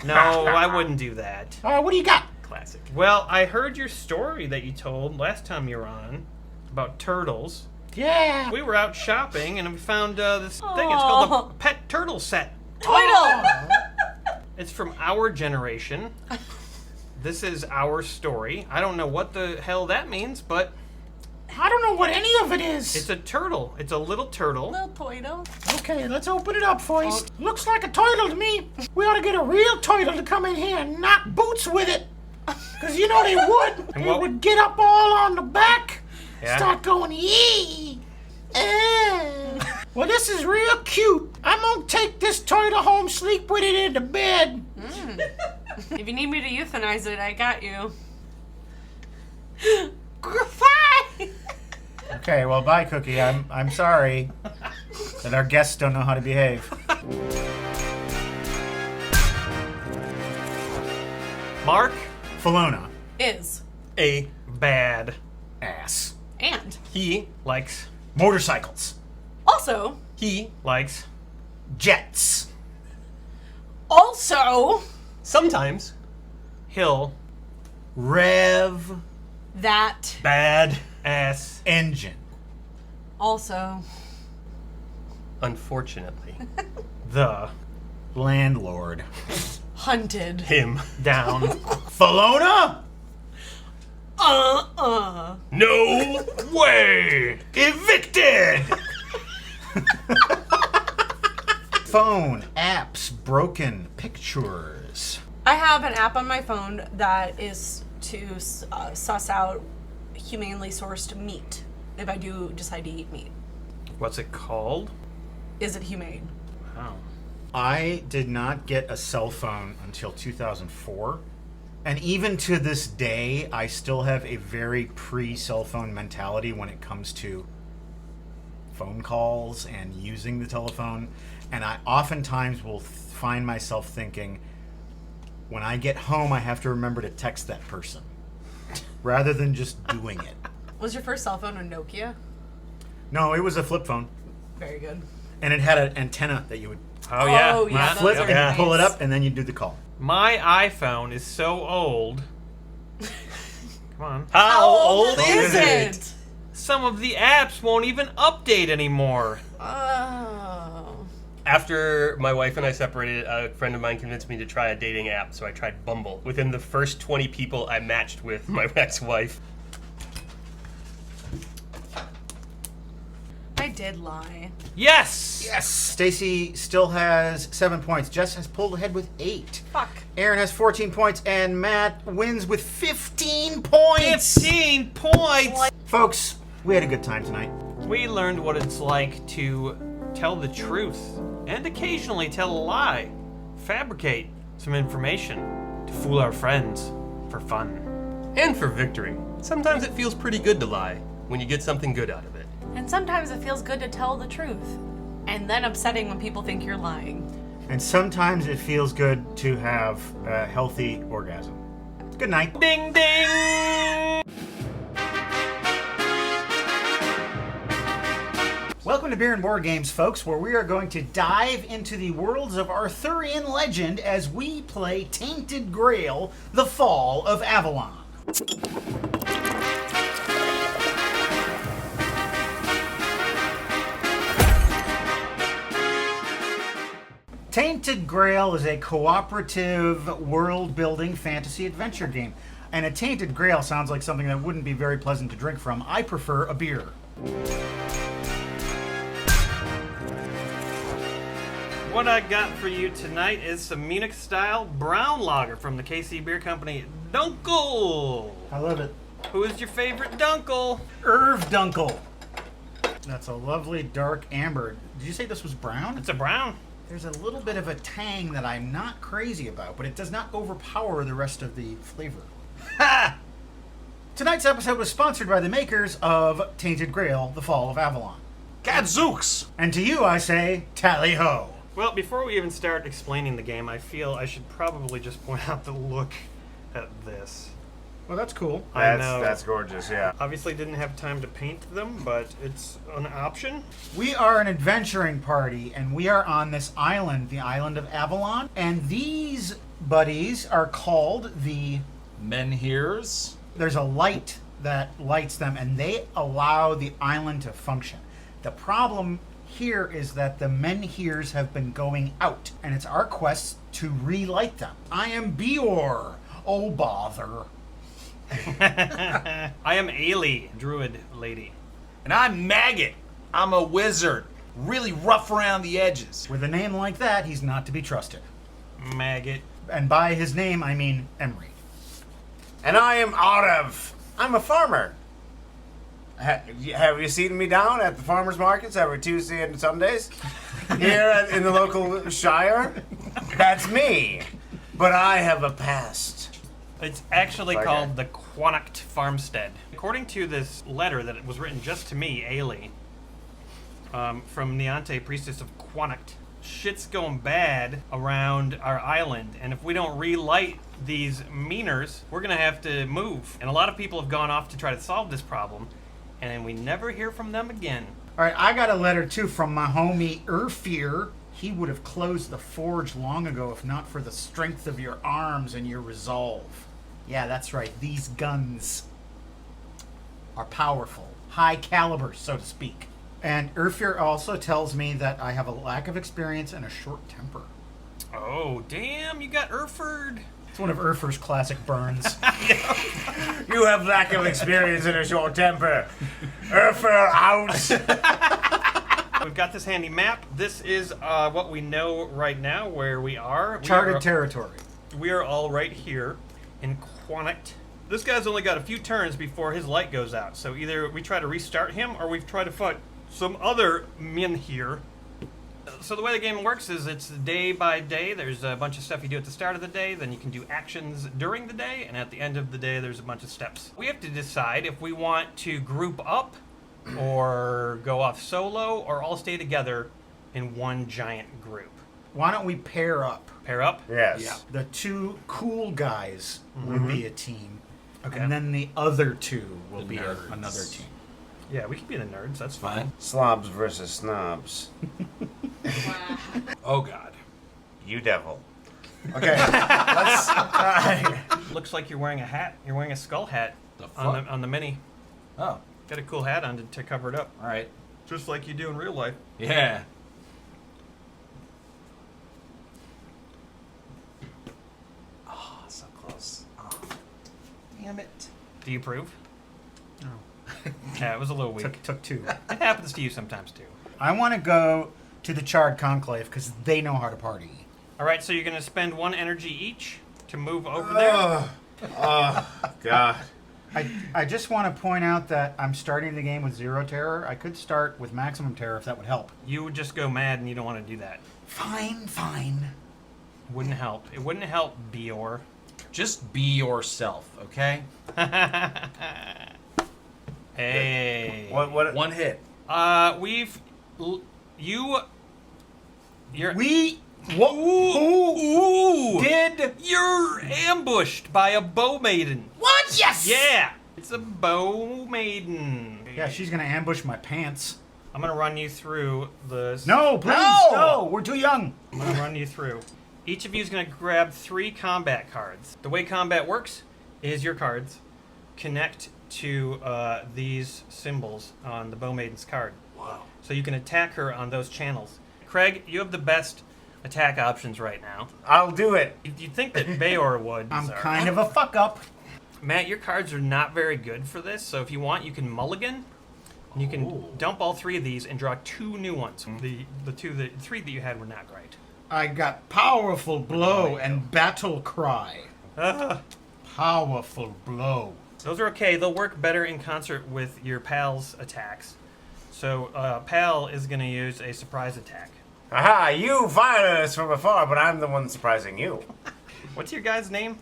No, I wouldn't do that. What do you got? Classic. Well, I heard your story that you told last time you were on about turtles. Yeah. We were out shopping and we found this thing. It's called the Pet Turtle Set. Toidle. It's from our generation. This is our story. I don't know what the hell that means, but I don't know what any of it is. it's a turtle. It's a little turtle. Little Toidle. Okay, let's open it up first. Looks like a turtle to me. We ought to get a real turtle to come in here and knock boots with it. Because you know they would. And They what- would get up all on the back, Yeah. start going, yee. Well, this is real cute. I'm going to take this turtle home, sleep with it in the bed. If you need me to euthanize it, I got you. Fine. Okay, well, bye, Cookie. I'm sorry that our guests don't know how to behave. Mark Falona Is. a bad ass. And. He likes motorcycles. Also. He likes jets. Also. Sometimes he'll rev That. bad ass engine. Also. unfortunately the landlord Hunted. him down. Falona? No way! Evicted! Phone, apps, broken, pictures. I have an app on my phone that is to suss out humanely sourced meat if I do decide to eat meat. What's it called? Is it humane? Wow. I did not get a cell phone until 2004. And even to this day, I still have a very pre-cell phone mentality when it comes to phone calls and using the telephone. And I oftentimes will find myself thinking, when I get home, I have to remember to text that person rather than just doing it. Was your first cell phone a Nokia? No, it was a flip phone. Very good. And it had an antenna that you would Oh, yeah. flip those are and pull it nice. up, and then you do the call. My iPhone is so old. Come on. How old is it? Some of the apps won't even update anymore. Oh. After my wife and I separated, a friend of mine convinced me to try a dating app, so I tried Bumble. Within the first 20 people I matched with, my ex-wife. I did lie. Yes! Yes! Stacy still has 7 points. Jess has pulled ahead with 8. Fuck. Aaron has 14 points, and Matt wins with 15 points! 15 points! Folks, we had a good time tonight. We learned what it's like to tell the truth and occasionally tell a lie, fabricate some information to fool our friends for fun. And for victory. Sometimes it feels pretty good to lie when you get something good out of it. And sometimes it feels good to tell the truth. And then upsetting when people think you're lying. And sometimes it feels good to have a healthy orgasm. Good night. Ding ding! Welcome to Beer and Board Games, folks, where we are going to dive into the worlds of Arthurian legend as we play Tainted Grail, The Fall of Avalon. Tainted Grail is a cooperative world-building fantasy adventure game. And a Tainted Grail sounds like something that wouldn't be very pleasant to drink from. I prefer a beer. What I got for you tonight is some Munich-style brown lager from the KC Beer Company, Dunkel. I love it. Who is your favorite Dunkel? Irv Dunkel. That's a lovely dark amber. Did you say this was brown? It's a brown. There's a little bit of a tang that I'm not crazy about, but it does not overpower the rest of the flavor. Ha! Tonight's episode was sponsored by the makers of Tainted Grail, The Fall of Avalon. Gadzooks! And to you I say, tally-ho! Well, before we even start explaining the game, I feel I should probably just point out the look at this. Well, that's cool. I know. That's gorgeous, yeah. Obviously didn't have time to paint them, but it's an option. We are an adventuring party, and we are on this island, the island of Avalon. And these buddies are called the Menhirs. There's a light that lights them, and they allow the island to function. The problem here is that the Menhirs have been going out, and it's our quest to relight them. I am Beor. Oh, bother. I am Ailey, druid lady. And I'm Maggot. I'm a wizard. Really rough around the edges. With a name like that, he's not to be trusted. Maggot. And by his name, I mean Emery. And I am Arev. I'm a farmer. Have you seen me down at the farmers markets every Tuesday and Sundays? Here in the local shire? That's me. But I have a past. It's actually Okay. called the Quanacht Farmstead. According to this letter that was written just to me, Ailey, from Neante, priestess of Quanacht, shit's going bad around our island, and if we don't relight these meaners, we're gonna have to move. And a lot of people have gone off to try to solve this problem, and we never hear from them again. All right, I got a letter too from my homie Urfir. He would have closed the forge long ago if not for the strength of your arms and your resolve. Yeah, that's right. These guns are powerful, high caliber, so to speak. And Urfir also tells me that I have a lack of experience and a short temper. Oh, damn, you got Urford. It's one of Urfir's classic burns. You have lack of experience and a short temper. Urfir out. We've got this handy map. This is what we know right now where we are. Charted territory. We are all right here in Quanacht. This guy's only got a few turns before his light goes out. So either we try to restart him or we try to fight some other men here. So the way the game works is it's day by day. There's a bunch of stuff you do at the start of the day, then you can do actions during the day, and at the end of the day there's a bunch of steps. We have to decide if we want to group up or go off solo or all stay together in one giant group. Why don't we pair up? Pair up? Yes. Yeah. The two cool guys will Mhm. be a team. Okay. And then the other two will be nerds. another team. Yeah, we can be the nerds. That's fine. Slobs versus snobs. Oh God. You devil. Okay. Let's. Looks like you're wearing a hat. You're wearing a skull hat fuck? on the mini. Oh. Got a cool hat on to cover it up. All right. Just like you do in real life. Yeah. Oh, so close. Oh. Damn it. Do you approve? No. Yeah, it was a little weak. Took two. It happens to you sometimes too. I want to go to the Charred Conclave because they know how to party. All right, so you're going to spend one energy each to move over there. Oh, God. I just want to point out that I'm starting the game with 0 terror. I could start with maximum terror if that would help. You would just go mad and you don't want to do that. Fine, fine. Wouldn't help. It wouldn't help, Bior. Just be yourself, okay? Hey. What? One hit. You're ambushed by a bow maiden. What? Yes! Yeah. It's a bow maiden. Yeah, she's going to ambush my pants. I'm going to run you through the... No, please, no! We're too young. I'm going to run you through. Each of you is going to grab 3 combat cards. The way combat works is your cards connect to these symbols on the bow maiden's card. Wow. So you can attack her on those channels. Craig, you have the best attack options right now. I'll do it. You'd think that Bayor would. I'm kind of a fuck up. Matt, your cards are not very good for this, so if you want, you can mulligan. And you can dump all 3 of these and draw 2 new ones. The 3 that you had were not great. I got Powerful Blow and Battle Cry. Powerful Blow. Those are okay. They'll work better in concert with your pal's attacks. So Pal is going to use a surprise attack. Aha, you fired us from afar, but I'm the one surprising you. What's your guy's name?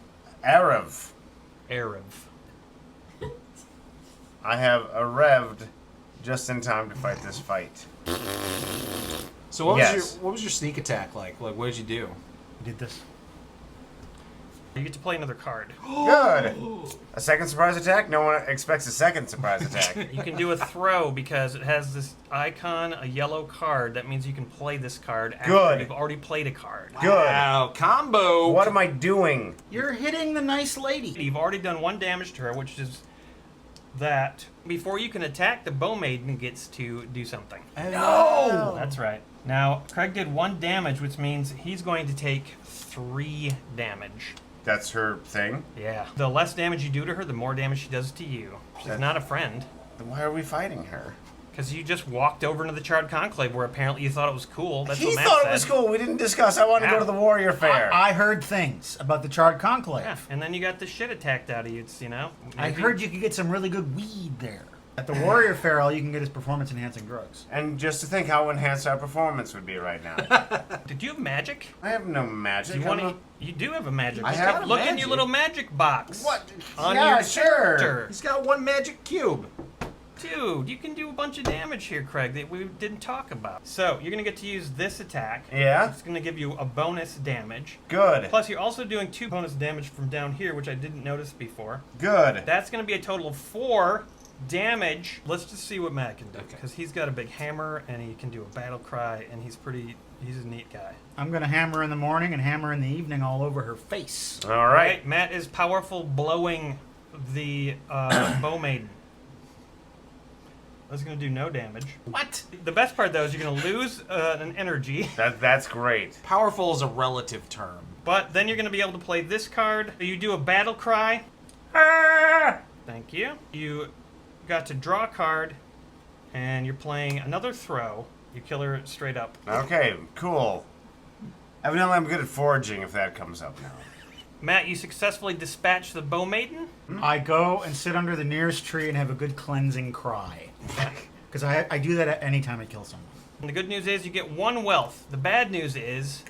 Arav. Arav. I have arrived just in time to fight this fight. So what Yes. was your sneak attack like? Like what did you do? I did this. You get to play another card. Good. A second surprise attack? No one expects a second surprise attack. You can do a throw because it has this icon, a yellow card. That means you can play this card after Good. you've already played a card. Good. Wow, combo. What am I doing? You're hitting the nice lady. You've already done 1 damage to her, which is that. Before you can attack, the bow maiden gets to do something. No! That's right. Now, Craig did 1 damage, which means he's going to take 3 damage. That's her thing? Yeah. The less damage you do to her, the more damage she does to you. She's not a friend. Then why are we fighting her? Because you just walked over into the Charred Conclave where apparently you thought it was cool. That's He what Matt thought said. it was cool. We didn't discuss. I wanted to go to the Warrior Fair. I heard things about the Charred Conclave. Yeah, and then you got the shit attacked out of you, you know? I Maybe- heard you could get some really good weed there. At the Warrior Fair, all you can get is performance-enhancing drugs. And just to think how enhanced our performance would be right now. Did you have magic? I have no magic. Do you, you do have a magic. I have Look in magic. your little magic box. What? On Yeah, your sure. character. He's got one magic cube. Dude, you can do a bunch of damage here, Craig, that we didn't talk about. So, you're going to get to use this attack. Yeah? It's going to give you a bonus damage. Good. Plus, you're also doing 2 bonus damage from down here, which I didn't notice before. Good. That's going to be a total of 4 damage. Let's just see what Matt can do, because he's got a big hammer, and he can do a battle cry, and he's a neat guy. I'm going to hammer in the morning and hammer in the evening all over her face. All right. Matt is powerful blowing the bow maiden. That's going to do no damage. What? The best part, though, is you're going to lose an energy. That's great. Powerful is a relative term. But then you're going to be able to play this card. You do a battle cry. Thank you. You got to draw a card, and you're playing another throw. You kill her straight up. Okay, cool. Evidently, I'm good at foraging if that comes up now. Matt, you successfully dispatch the bow maiden. I go and sit under the nearest tree and have a good cleansing cry. Because I do that at any time I kill someone. And the good news is you get 1 wealth. The bad news is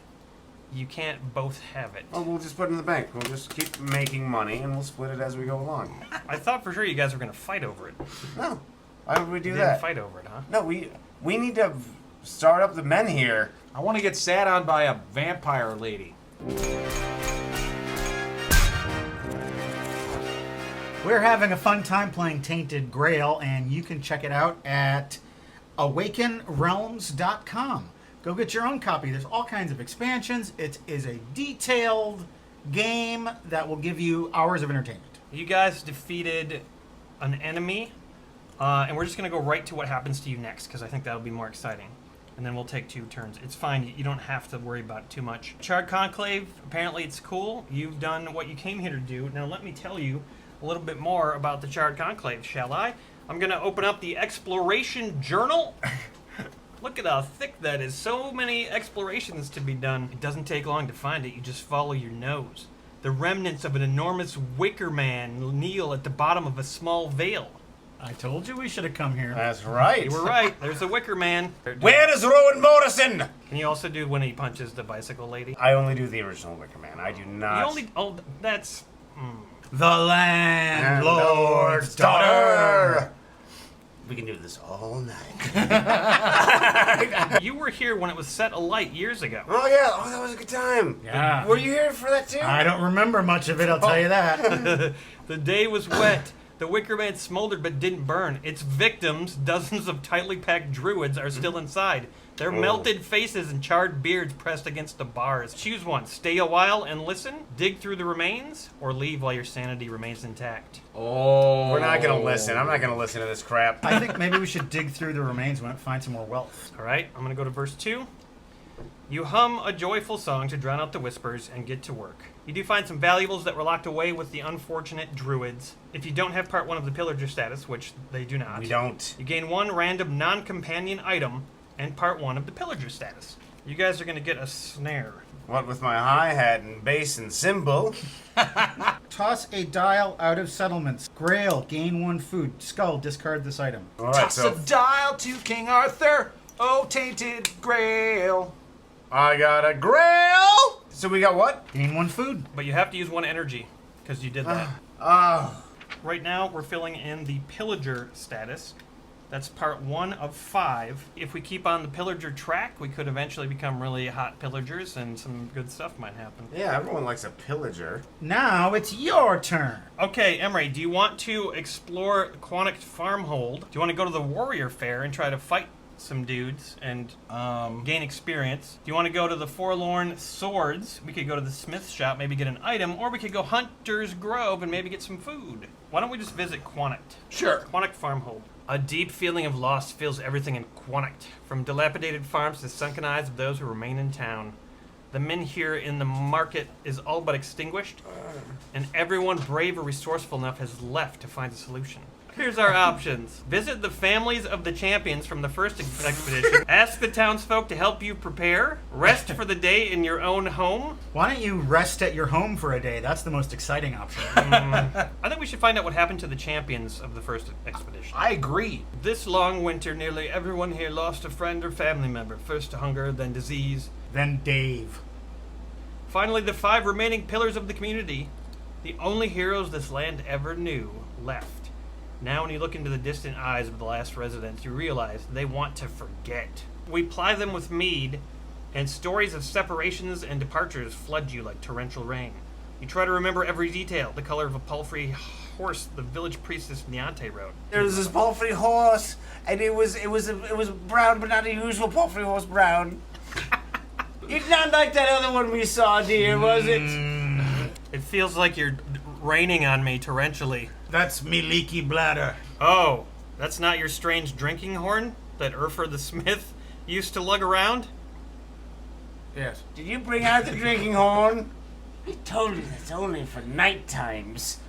you can't both have it. Oh, we'll just put it in the bank. We'll just keep making money, and we'll split it as we go along. I thought for sure you guys were going to fight over it. No. Why would we do You that? didn't fight over it, huh? No, we need to start up the men here. I want to get sat on by a vampire lady. We're having a fun time playing Tainted Grail, and you can check it out at awakenrealms.com. Go get your own copy. There's all kinds of expansions. It is a detailed game that will give you hours of entertainment. You guys defeated an enemy, and we're just going to go right to what happens to you next, because I think that'll be more exciting. And then we'll take 2 turns. It's fine. You don't have to worry about it too much. Charred Conclave, apparently it's cool. You've done what you came here to do. Now let me tell you a little bit more about the Charred Conclave, shall I? I'm going to open up the Exploration Journal. Look at how thick that is. So many explorations to be done. It doesn't take long to find it. You just follow your nose. The remnants of an enormous wicker man kneel at the bottom of a small vale. I told you we should have come here. That's right. You were right. There's a wicker man. Where is Rowan Morrison? Can you also do when he punches the bicycle lady? I only do the original Wicker Man. I do not. You only... Oh, that's... The Landlord's Daughter. We can do this all night. You were here when it was set alight years ago. Oh, yeah. Oh, that was a good time. Yeah. Were you here for that, too? I don't remember much of it, I'll tell you that. The day was wet. The Wicker Man smoldered but didn't burn. Its victims, dozens of tightly packed druids, are still inside. Their melted faces and charred beards pressed against the bars. Choose one. Stay a while and listen, dig through the remains, or leave while your sanity remains intact. Oh. We're not going to listen. I'm not going to listen to this crap. I think maybe we should dig through the remains and find some more wealth. All right, I'm going to go to verse 2. You hum a joyful song to drown out the whispers and get to work. You do find some valuables that were locked away with the unfortunate druids. If you don't have part 1 of the pillager status, which they do not. We don't. You gain 1 random non-companion item and part 1 of the pillager status. You guys are going to get a snare. What with my hi-hat and bass and cymbal? Toss a dial out of settlements. Grail, gain 1 food. Skull, discard this item. All right, Toss a dial to King Arthur, oh tainted grail. I got a grail. So we got what? Gain 1 food. But you have to use 1 energy, because you did that. Right now, we're filling in the pillager status. That's part 1 of 5. If we keep on the pillager track, we could eventually become really hot pillagers, and some good stuff might happen. Yeah, everyone likes a pillager. Now it's your turn. Okay, Emery, do you want to explore Quonic Farmhold? Do you want to go to the Warrior Fair and try to fight some dudes and gain experience? Do you want to go to the Forlorn Swords? We could go to the Smith shop, maybe get an item, or we could go Hunter's Grove and maybe get some food. Why don't we just visit Quonic? Sure. Quonic Farmhold. A deep feeling of loss fills everything in Quonic, from dilapidated farms to sunken eyes of those who remain in town. The men here in the market is all but extinguished, and everyone brave or resourceful enough has left to find a solution. Here's our options. Visit the families of the champions from the first expedition. Ask the townsfolk to help you prepare. Rest for the day in your own home. Why don't you rest at your home for a day? That's the most exciting option. I think we should find out what happened to the champions of the first expedition. I agree. This long winter, nearly everyone here lost a friend or family member. First to hunger, then disease. Then Dave. Finally, the 5 remaining pillars of the community, the only heroes this land ever knew, left. Now when you look into the distant eyes of the last residents, you realize they want to forget. We ply them with mead, and stories of separations and departures flood you like torrential rain. You try to remember every detail, the color of a palfrey horse the village priestess Niante rode. There was this palfrey horse, and it was brown, but not the usual palfrey horse brown. It's not like that other one we saw, dear, was it? It feels like you're raining on me torrentially. That's me leaky bladder. Oh, that's not your strange drinking horn that Urfer the Smith used to lug around? Yes. Did you bring out the drinking horn? I told you that's only for night times.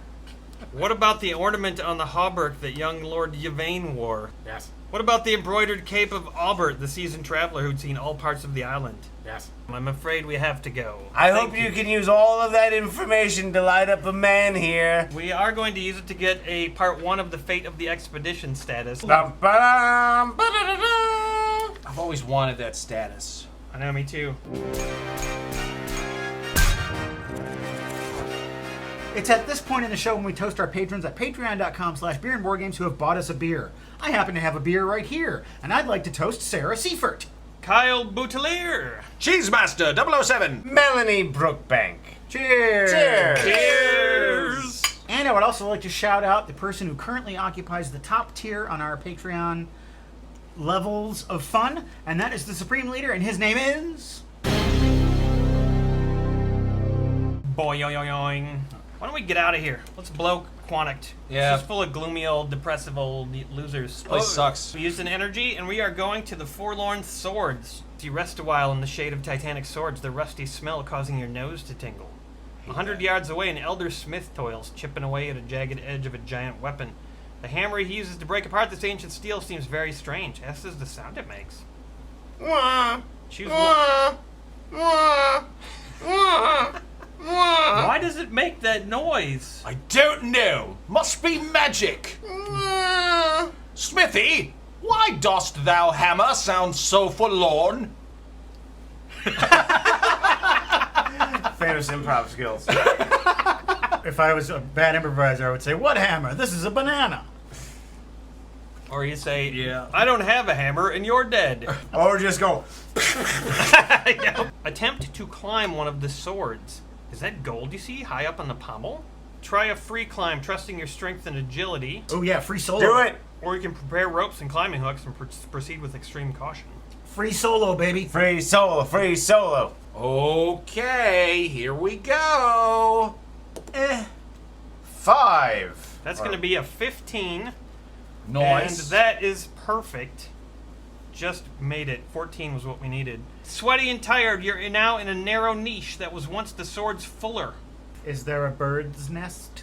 What about the ornament on the hauberk that young Lord Yvain wore? Yes. What about the embroidered cape of Albert, the seasoned traveler who'd seen all parts of the island? Yes. I'm afraid we have to go. I hope you can use all of that information to light up a man here. We are going to use it to get a part 1 of the Fate of the Expedition status. Bum-ba-dum, I've always wanted that status. I know, me too. It's at this point in the show when we toast our patrons at patreon.com/beerandboardgames who have bought us a beer. I happen to have a beer right here, and I'd like to toast Sarah Seifert. Kyle Boutelier. Cheesemaster 007. Melanie Brookbank. Cheers! Cheers! Cheers! And I would also like to shout out the person who currently occupies the top tier on our Patreon levels of fun, and that is the Supreme Leader, and his name is... Boing. Why don't we get out of here? Let's blow Quantict. Yeah. It's just full of gloomy old, depressive old losers. This place sucks. We used an energy, and we are going to the Forlorn Swords. You rest a while in the shade of Titanic swords, the rusty smell causing your nose to tingle. 100 yards away, an elder smith toils, chipping away at a jagged edge of a giant weapon. The hammer he uses to break apart this ancient steel seems very strange, as is the sound it makes. Choose one. Why does it make that noise? I don't know. Must be magic. Smithy, why dost thou hammer sound so forlorn? Famous improv skills. If I was a bad improviser, I would say, "What hammer? This is a banana." Or you say, "Yeah, I don't have a hammer and you're dead." Or just go... Attempt to climb one of the swords. Is that gold you see high up on the pommel? Try a free climb, trusting your strength and agility. Oh yeah, free solo. Do it! Or you can prepare ropes and climbing hooks and proceed with extreme caution. Free solo, baby. Free solo, free solo. Okay, here we go. 5. That's going to be a 15. Nice. And that is perfect. Just made it. 14 was what we needed. Sweaty and tired, you're now in a narrow niche that was once the sword's fuller. Is there a bird's nest?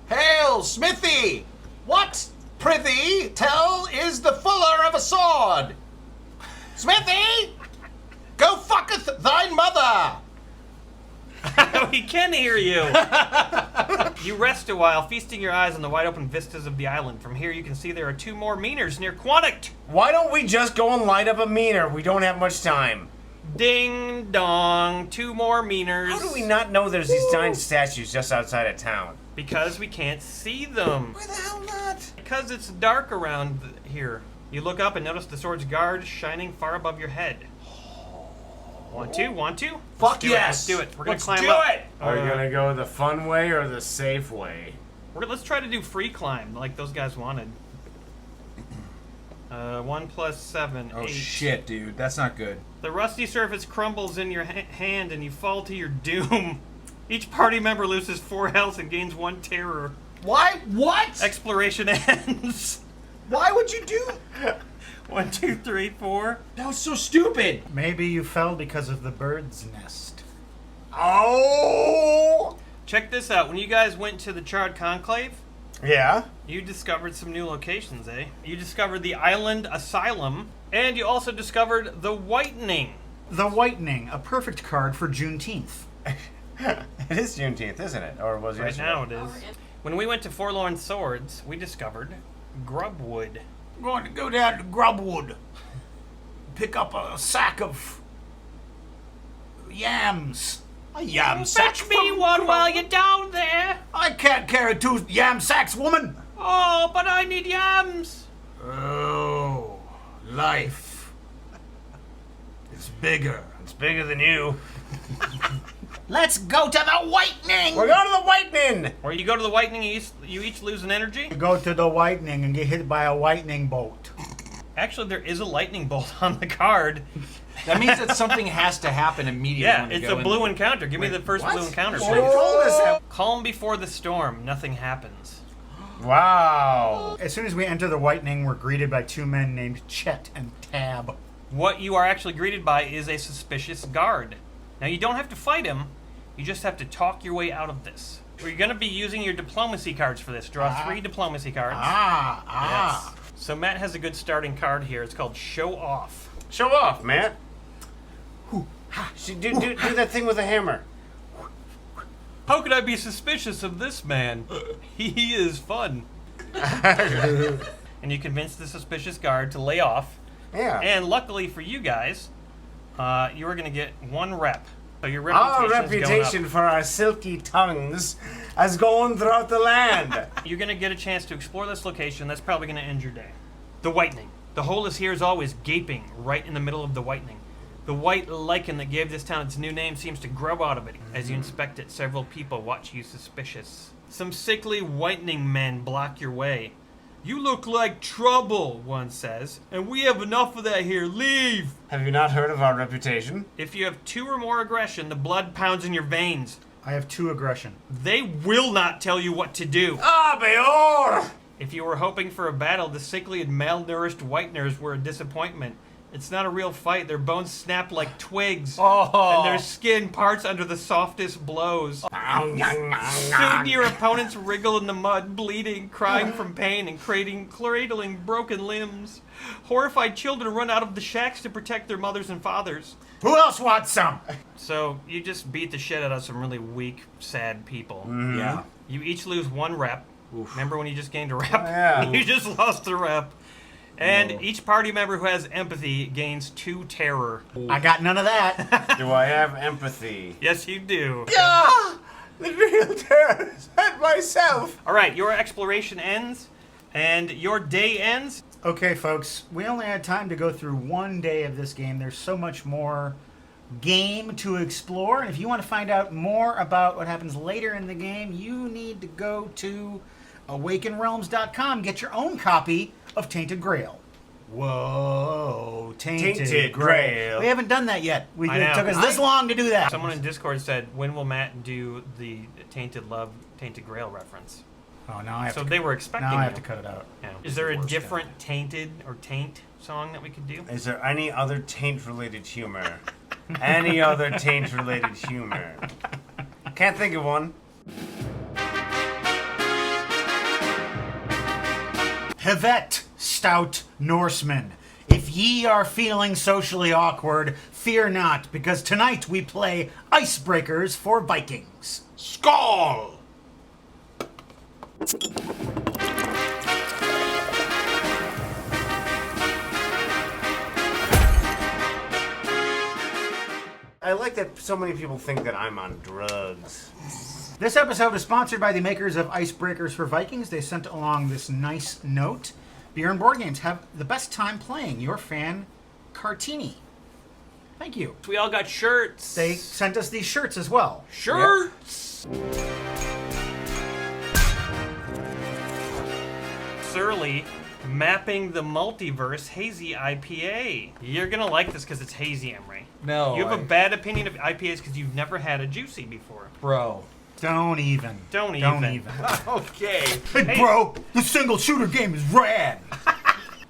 Hail, Smithy! What, prithee, tell is the fuller of a sword? Smithy! Go fucketh thine mother! We can hear you! You rest a while, feasting your eyes on the wide open vistas of the island. From here you can see there are 2 more meaners near Quantict. Why don't we just go and light up a meaner? We don't have much time. Ding dong, 2 more meaners. How do we not know there's these giant statues just outside of town? Because we can't see them. Why the hell not? Because it's dark around here. You look up and notice the sword's guard shining far above your head. Want to? Fuck Let's yes! do it. We're gonna Let's climb do up. it! Are you gonna go the fun way or the safe way? Let's try to do free climb like those guys wanted. 1 + 7, Oh 8. shit, dude. That's not good. The rusty surface crumbles in your hand and you fall to your doom. Each party member loses 4 health and gains 1 terror. Why? What? Exploration ends. Why would you do... 1, 2, 3, 4. That was so stupid. Maybe you fell because of the bird's nest. Oh! Check this out. When you guys went to the Charred Conclave, Yeah? You discovered some new locations, eh? You discovered the Island Asylum, and you also discovered the Whitening. The Whitening, a perfect card for Juneteenth. It is Juneteenth, isn't it? Or was it Right now it is. When we went to Forlorn Swords, we discovered Grubwood. I'm going to go down to Grubwood. Pick up a sack of yams. A yam sack. Fetch me one while you're down there. I can't carry 2 yam sacks, woman. Oh, but I need yams. Oh, life. It's bigger. It's bigger than you. Let's go to the Whitening. We're going to the Whitening. Or you go to the Whitening, you each lose an energy. You go to the Whitening and get hit by a lightning bolt. Actually, there is a lightning bolt on the card. That means that something has to happen immediately. Yeah, when you it's go a in. blue encounter. Give me the first what? blue encounter, What? please. Told us that. Calm before the storm. Nothing happens. Wow. As soon as we enter the Whitening, we're greeted by 2 men named Chet and Tab. What you are actually greeted by is a suspicious guard. Now, you don't have to fight him. You just have to talk your way out of this. We're going to be using your diplomacy cards for this. Draw 3 diplomacy cards. Yes. So Matt has a good starting card here. It's called Show Off. Show off, Matt. Do that thing with a hammer. How could I be suspicious of this man? He is fun. And you convince the suspicious guard to lay off. Yeah. And luckily for you guys, you are going to get 1 rep. So your Our reputation's reputation going up. for our silky tongues has gone throughout the land. You're going to get a chance to explore this location. That's probably going to end your day. The Whitening. The hole is here as always, gaping right in the middle of the Whitening. The white lichen that gave this town its new name seems to grow out of it. As you inspect it, several people watch you suspicious. Some sickly Whitening men block your way. You look like trouble, one says, and we have enough of that here. Leave! Have you not heard of our reputation? If you have 2 or more aggression, the blood pounds in your veins. I have 2 aggression. They will not tell you what to do. Ah, Beor! If you were hoping for a battle, the sickly and malnourished Whiteners were a disappointment. It's not a real fight. Their bones snap like twigs, and their skin parts under the softest blows. Soon your opponents wriggle in the mud, bleeding, crying from pain, and cradling broken limbs. Horrified children run out of the shacks to protect their mothers and fathers. Who else wants some? So you just beat the shit out of some really weak, sad people. Yeah. You each lose 1 rep. Remember when you just gained a rep? Yeah. You just lost a rep. And each party member who has empathy gains 2 terror. I got none of that. Do I have empathy? Yes, you do. Yeah! The real terror is at myself. All right, your exploration ends, and your day ends. Okay, folks, we only had time to go through 1 day of this game. There's so much more game to explore, and if you want to find out more about what happens later in the game, you need to go to awakenrealms.com. Get your own copy of Tainted Grail. Whoa, Tainted Grail. We haven't done that yet. I know. It took us this long to do that. Someone in Discord said, when will Matt do the Tainted Love, Tainted Grail reference? Oh, now I have So to they were expecting Now I have you. to cut it out. Yeah. Is there a different Tainted or Taint song that we could do? Is there any other taint-related humor? Any other taint-related humor? Can't think of one. Hevet, stout Norsemen, if ye are feeling socially awkward, fear not, because tonight we play Icebreakers for Vikings. Skull! I like that so many people think that I'm on drugs. This episode is sponsored by the makers of Icebreakers for Vikings. They sent along this nice note. Beer and Board Games, have the best time playing. Your fan, Cartini. Thank you. We all got shirts. They sent us these shirts as well. Shirts! Surly, mapping the multiverse hazy IPA. You're gonna like this because it's hazy, Emery. No. You have a bad opinion of IPAs because you've never had a juicy before. Bro. Don't even. Don't even. Okay. Hey, bro, the single shooter game is rad.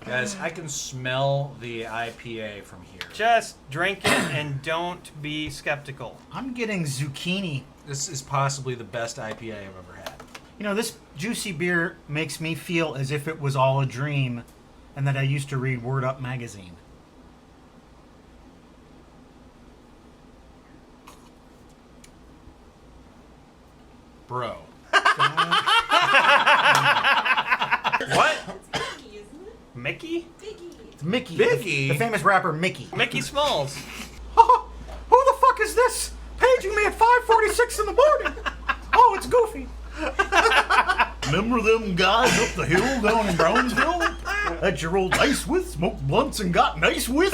Guys, I can smell the IPA from here. Just drink it and don't be skeptical. I'm getting zucchini. This is possibly the best IPA I've ever had. You know, this juicy beer makes me feel as if it was all a dream and that I used to read Word Up magazine. Bro. What? Mickey? It's Mickey. Mickey? The famous rapper Mickey. Mickey Smalls. Who the fuck is this? Paging me at 5:46 in the morning. Oh, it's Goofy. Remember them guys up the hill down in Brownsville that you rolled dice with, smoked blunts, and got nice with?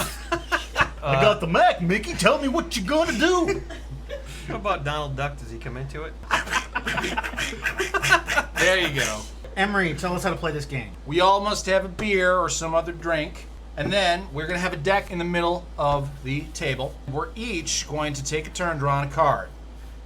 I got the Mac, Mickey. Tell me what you gonna do. How about Donald Duck? Does he come into it? There you go. Emery, tell us how to play this game. We all must have a beer or some other drink. And then we're going to have a deck in the middle of the table. We're each going to take a turn drawing a card.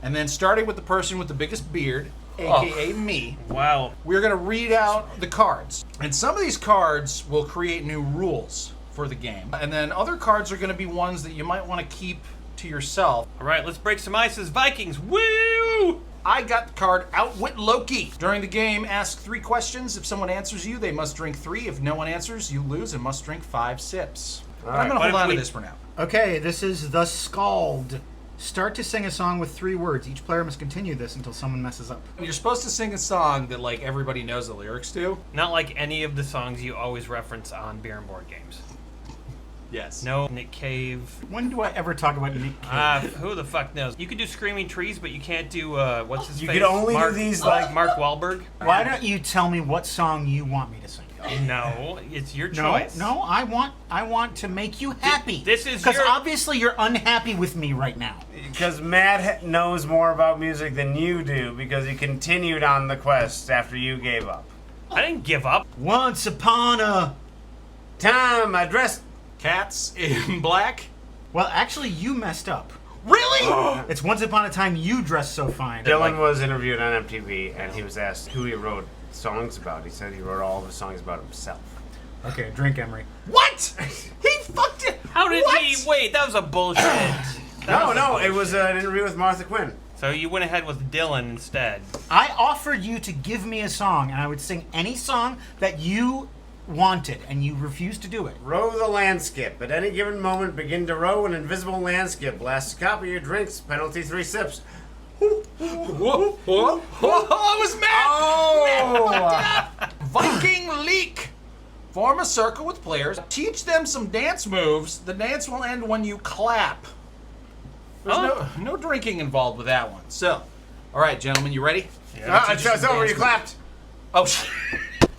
And then starting with the person with the biggest beard, aka me. Wow. We're going to read out the cards. And some of these cards will create new rules for the game. And then other cards are going to be ones that you might want to keep to yourself. All right, let's break some ices. Vikings, woo! I got the card Outwit Loki. During the game, ask 3 questions. If someone answers you, they must drink 3. If no one answers, you lose and must drink 5 sips. I'm going to hold on to this for now. Okay, this is The Scald. Start to sing a song with 3 words. Each player must continue this until someone messes up. You're supposed to sing a song that like everybody knows the lyrics to. Not like any of the songs you always reference on beer and board games. Yes. No Nick Cave. When do I ever talk about Nick Cave? Who the fuck knows? You could do Screaming Trees, but you can't do what's his You face? could only do these, like- Mark Wahlberg. Why don't you tell me what song you want me to sing? No, it's your No, choice. no, I want to make you happy. This is because your- obviously you're unhappy with me right now. Because Matt knows more about music than you do because he continued on the quest after you gave up. I didn't give up. Once upon a time, I dressed cats in black. Well, actually, you messed up. Really? It's once upon a time you dressed so fine. Dylan was interviewed on MTV and he was asked who he wrote songs about. He said he wrote all the songs about himself. Okay, drink, Emery. What? He fucked it. How did he? Wait, that was a bullshit. No, it was an interview with Martha Quinn. So you went ahead with Dylan instead. I offered you to give me a song, and I would sing any song that you wanted, and you refused to do it. Row the landskip. At any given moment, begin to row an invisible landskip. Blast a cup of your drinks. Penalty 3 sips. Whoa, whoa, whoa. It was Matt! Oh! Viking Leak. Form a circle with players. Teach them some dance moves. The dance will end when you clap. There's no drinking involved with that one. So, all right, gentlemen, you ready? Yeah. It's over. You clapped. Oh,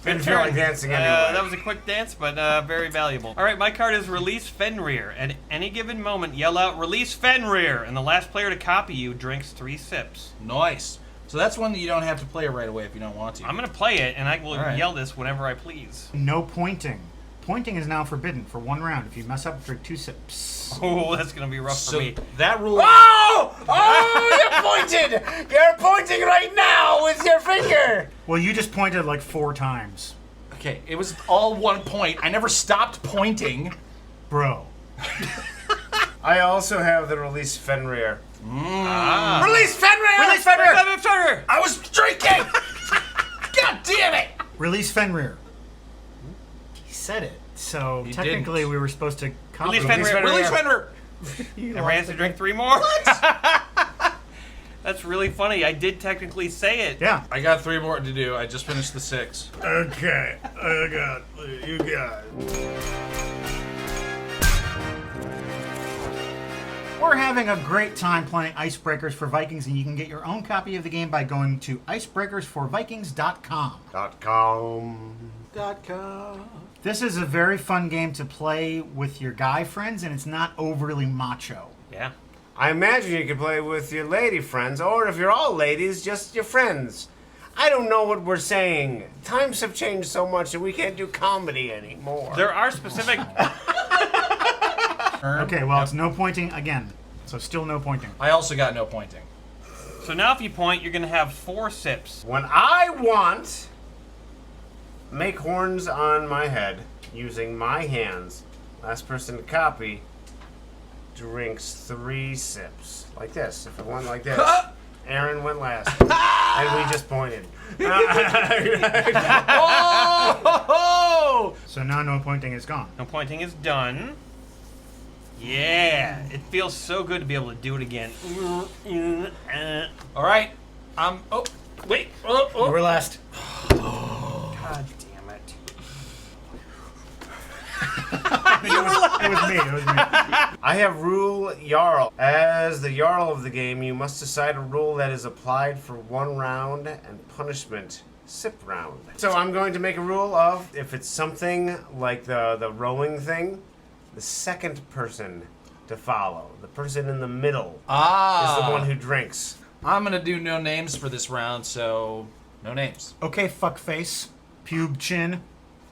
Didn't feel like dancing anyway. That was a quick dance, but very valuable. All right, my card is Release Fenrir. At any given moment, yell out, Release Fenrir, and the last player to copy you drinks 3 sips. Nice. So that's one that you don't have to play right away if you don't want to. I'm going to play it, and I will All right. yell this whenever I please. No pointing. Pointing is now forbidden for 1 round. If you mess up, drink 2 sips. Oh, that's going to be rough So for me. that rule... Oh! Oh, you pointed! You're pointing right now with your finger! Well, you just pointed like 4 times. Okay, it was all 1 point. I never stopped pointing. Bro. I also have the Release Fenrir. Release Fenrir! Release Fenrir! Release Fenrir! I was drinking! God damn it! Release Fenrir. He said it. So He technically didn't. we were supposed to copy. Release Fenrir! Release Fenrir! Everyone has to drink 3 more? What? That's really funny. I did technically say it. Yeah. I got 3 more to do. I just finished the 6. Okay, you got We're having a great time playing Icebreakers for Vikings, and you can get your own copy of the game by going to icebreakersforvikings.com. .com. This is a very fun game to play with your guy friends, and it's not overly macho. Yeah. I imagine you could play with your lady friends, or if you're all ladies, just your friends. I don't know what we're saying. Times have changed so much that we can't do comedy anymore. There are specific... Okay, well, it's no pointing again. So still no pointing. I also got no pointing. So now if you point, you're going to have 4 sips. When I want, make horns on my head using my hands. Last person to copy drinks 3 sips. Like this. If it went like this, Aaron went last. And we just pointed. Oh! So now no pointing is gone. No pointing is done. Yeah, it feels so good to be able to do it again. All right. Oh, wait. Oh, oh. You were last. God damn it. It was me. I have Rule Jarl. As the Jarl of the game, you must decide a rule that is applied for 1 round and punishment sip round. So I'm going to make a rule of if it's something like the rowing thing, the second person to follow. The person in the middle is the one who drinks. I'm gonna do no names for this round, so no names. Okay, fuckface. Pube chin.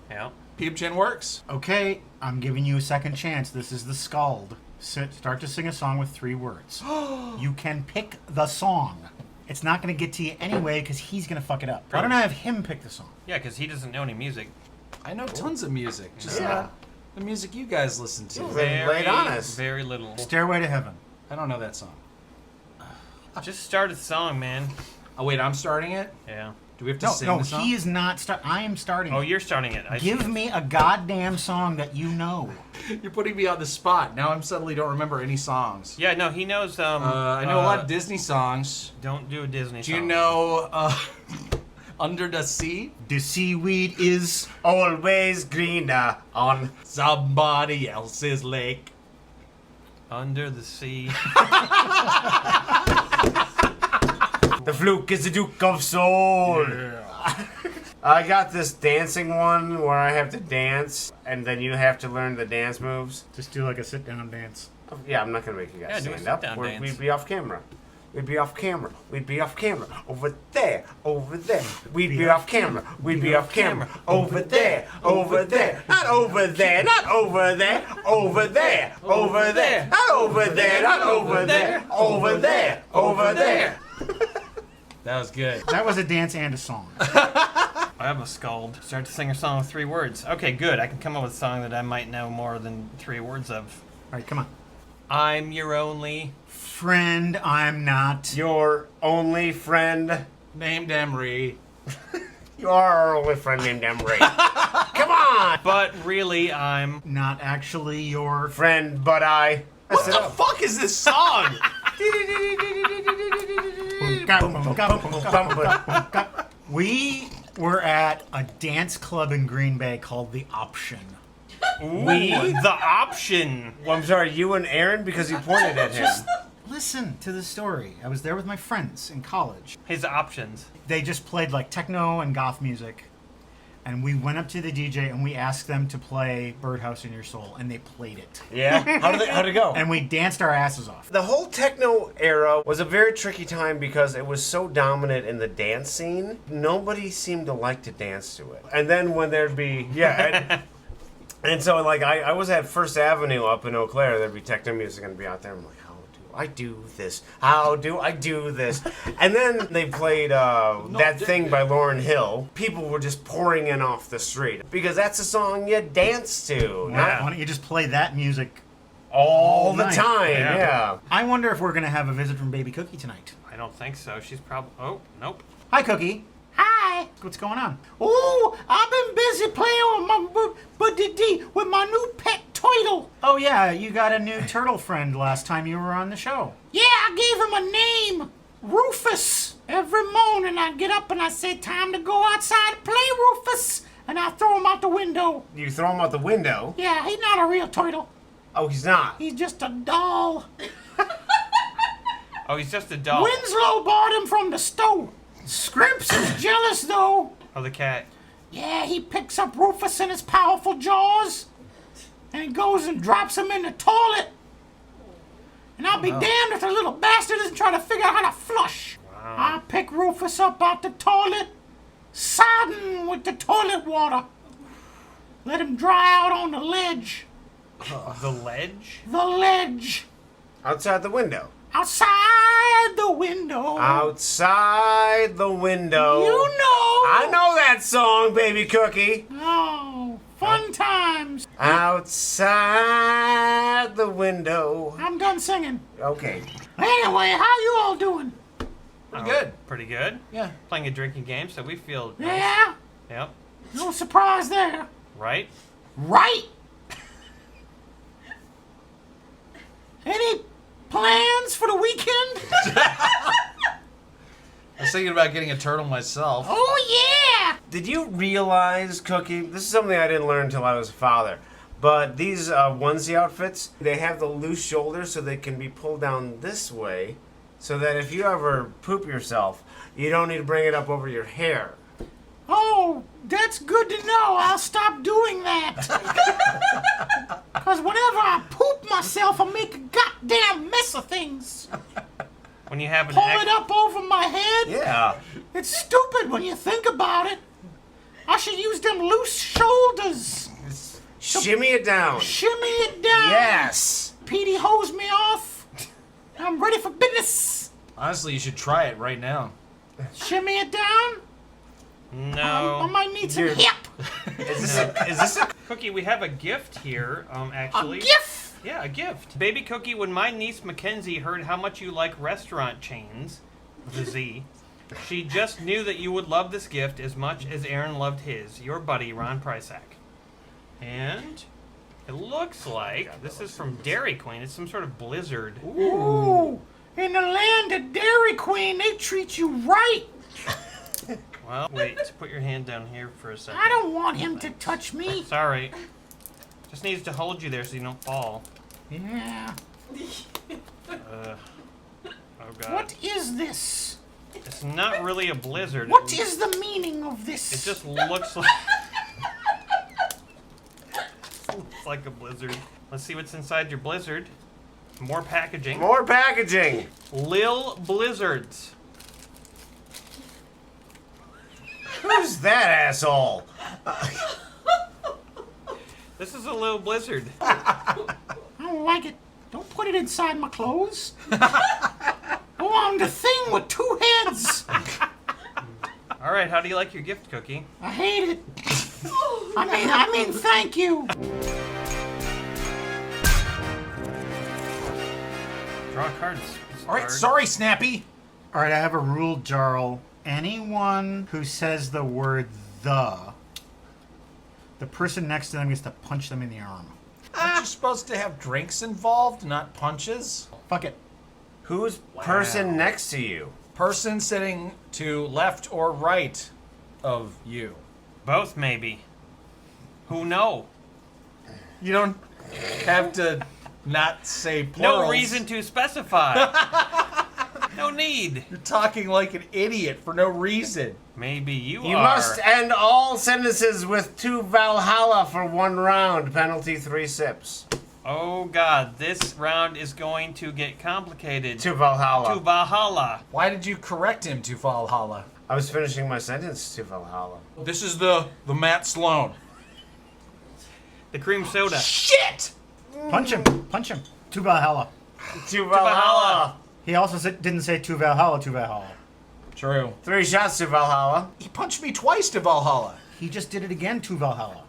Yeah. Pube chin works. Okay, I'm giving you a second chance. This is the Scald. Start to sing a song with 3 words. You can pick the song. It's not going to get to you anyway because he's going to fuck it up. Why don't I have him pick the song? Yeah, because he doesn't know any music. I know tons of music. Just not the music you guys listen to. Very little. Stairway to Heaven. I don't know that song. Just start a song, man. Oh, wait, I'm starting it? Yeah. Do we have to sing the song? He is not I am starting Oh, it. you're starting it. Give me a goddamn song that you know. You're putting me on the spot. Now I suddenly don't remember any songs. Yeah, no, he knows. I know a lot of Disney songs. Don't do a Disney Do song. you know Under the Sea? The seaweed is always greener on somebody else's lake. Under the Sea. The fluke is the Duke of Soul. I got this dancing one where I have to dance, and then you have to learn the dance moves. Just do like a sit-down dance. Yeah, I'm not gonna make you guys Yeah, do a stand up. sit-down dance. We'd be off camera. We'd be off camera. We'd be off camera. Over there. Over there. We'd be off camera. We'd be off camera. Over there. Over there. Not over there. Not over there. Over there. Over there. Not over there. Not over there. Over there. Over there. That was good. That was a dance and a song. I have a Scald. Start to sing a song with 3 words. Okay, good. I can come up with a song that I might know more than 3 words of. All right, come on. I'm your only friend. I'm not your only friend named Emery. Your only friend named Emery. Come on. But really, I'm not actually your friend, but I. What the fuck is this song? We were at a dance club in Green Bay called The Option. The Option. Well, I'm sorry, you and Aaron, because you pointed at him. Just listen to the story. I was there with my friends in college. His options. They just played like techno and goth music. And we went up to the DJ and we asked them to play Birdhouse in Your Soul, and they played it. Yeah? How'd it go? And we danced our asses off. The whole techno era was a very tricky time because it was so dominant in the dance scene. Nobody seemed to like to dance to it. And then when there'd be, and so like I was at First Avenue up in Eau Claire, there'd be techno music and be out there. I'm like, how do I do this? How do I do this? And then they played That Thing by Lauryn Hill. People were just pouring in off the street because that's a song you dance to. Why don't you just play that music all the night? time? Yeah. I wonder if we're going to have a visit from Baby Cookie tonight. I don't think so. She's probably. Oh, nope. Hi, Cookie. Hi. What's going on? Oh, I've been busy playing with my new pet turtle. Oh, yeah, you got a new turtle friend last time you were on the show. Yeah, I gave him a name, Rufus. Every morning I get up and I say, time to go outside and play, Rufus. And I throw him out the window. You throw him out the window? Yeah, he's not a real turtle. Oh, he's not? He's just a doll. Oh, he's just a doll. Winslow bought him from the store. Scrimps is jealous, though. Oh, the cat. Yeah, he picks up Rufus in his powerful jaws, and he goes and drops him in the toilet. And I'll be damned if the little bastard doesn't try to figure out how to flush. Wow. I pick Rufus up out the toilet, sodden with the toilet water. Let him dry out on the ledge. The ledge? The ledge. Outside the window. Outside the window. Outside the window. You know. I know that song, Baby Cookie. Oh, fun times. Outside the window. I'm done singing. Okay. Anyway, how you all doing? Pretty good. Pretty good. Yeah. Playing a drinking game, so we feel. Nice. Yeah? Yep. No surprise there. Right. Right? Any plans for the weekend? I was thinking about getting a turtle myself. Oh, yeah! Did you realize, Cookie, this is something I didn't learn until I was a father, but these onesie outfits, they have the loose shoulders so they can be pulled down this way, so that if you ever poop yourself, you don't need to bring it up over your hair. Oh, that's good to know. I'll stop doing that. Because whenever I poop myself, I make a goddamn mess of things. When you have an Pull it up over my head? Yeah. It's stupid when you think about it. I should use them loose shoulders. Shimmy it down. Shimmy it down. Yes. Petey hose me off. I'm ready for business. Honestly, you should try it right now. Shimmy it down? No. I might need some hip. Is this a Cookie? We have a gift here. Actually. A gift? Yeah, a gift. Baby Cookie, when my niece Mackenzie heard how much you like restaurant chains, with a Z, she just knew that you would love this gift as much as Aaron loved his. Your buddy, Ron Prysack. And it looks like this is from Dairy Queen. It's some sort of blizzard. Ooh. In the land of Dairy Queen, they treat you right. Well, wait. Put your hand down here for a second. I don't want him to touch me. Sorry. Just needs to hold you there so you don't fall. Yeah. Oh, God. What is this? It's not really a blizzard. What is the meaning of this? It just looks like... looks like a blizzard. Let's see what's inside your blizzard. More packaging. More packaging. Lil Blizzards. Who's that asshole? This is a little blizzard. I don't like it. Don't put it inside my clothes. I want the thing with two heads. All right, how do you like your gift, Cookie? I hate it. I mean, thank you. Draw a card. All right, sorry, Snappy. All right, I have a rule, Jarl. Anyone who says the word the person next to them gets to punch them in the arm. Aren't you supposed to have drinks involved, not punches? Fuck it. Who's person next to you? Person sitting to left or right of you. Both, maybe. Who know? You don't have to not say plurals. No reason to specify. No need. You're talking like an idiot for no reason. Maybe you You are. must end all sentences with 2 Valhalla for 1 round. Penalty 3 sips. Oh God, this round is going to get complicated. To Valhalla. To Valhalla. Why did you correct him to Valhalla? I was finishing my sentence to Valhalla. This is the Matt Sloan. The cream soda. Shit! Punch him. Punch him. To Valhalla. To Valhalla. He also didn't say to Valhalla, to Valhalla. True. 3 shots to Valhalla. He punched me twice to Valhalla. He just did it again to Valhalla.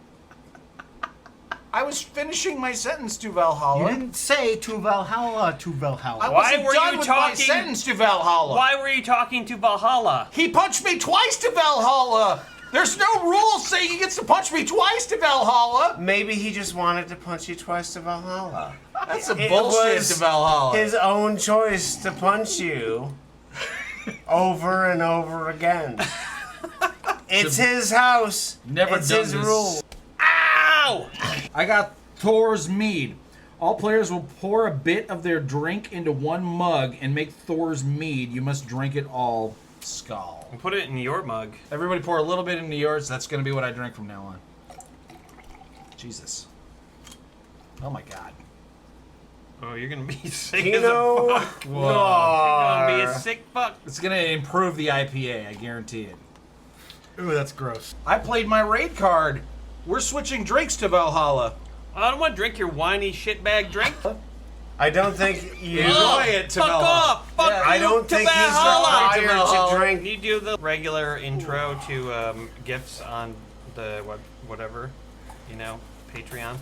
I was finishing my sentence to Valhalla. You didn't say to Valhalla, to Valhalla. I Why wasn't were done you with my talking? sentence to Valhalla. Why were you talking to Valhalla? He punched me twice to Valhalla. There's no rule saying he gets to punch me twice to Valhalla. Maybe he just wanted to punch you twice to Valhalla. That's some It bullshit was to Valhalla. his own choice to punch you over and over again. It's his house. Never it's done his this. rule. Ow! I got Thor's mead. All players will pour a bit of their drink into one mug and make Thor's mead. You must drink it all. Skull. And put it in your mug. Everybody pour a little bit into yours. That's going to be what I drink from now on. Jesus. Oh my God. Oh, you're gonna be sick You as a know, fuck. You're gonna be a sick fuck. It's going to improve the IPA, I guarantee it. Ooh, that's gross. I played my raid card. We're switching drinks to Valhalla. I don't want to drink your whiny shitbag drink. I don't think you Enjoy it to Fuck Valhalla. off! Fuck Yeah, you I don't to think he's Valhalla! required to drink. You do the regular intro to gifts on the whatever, Patreon.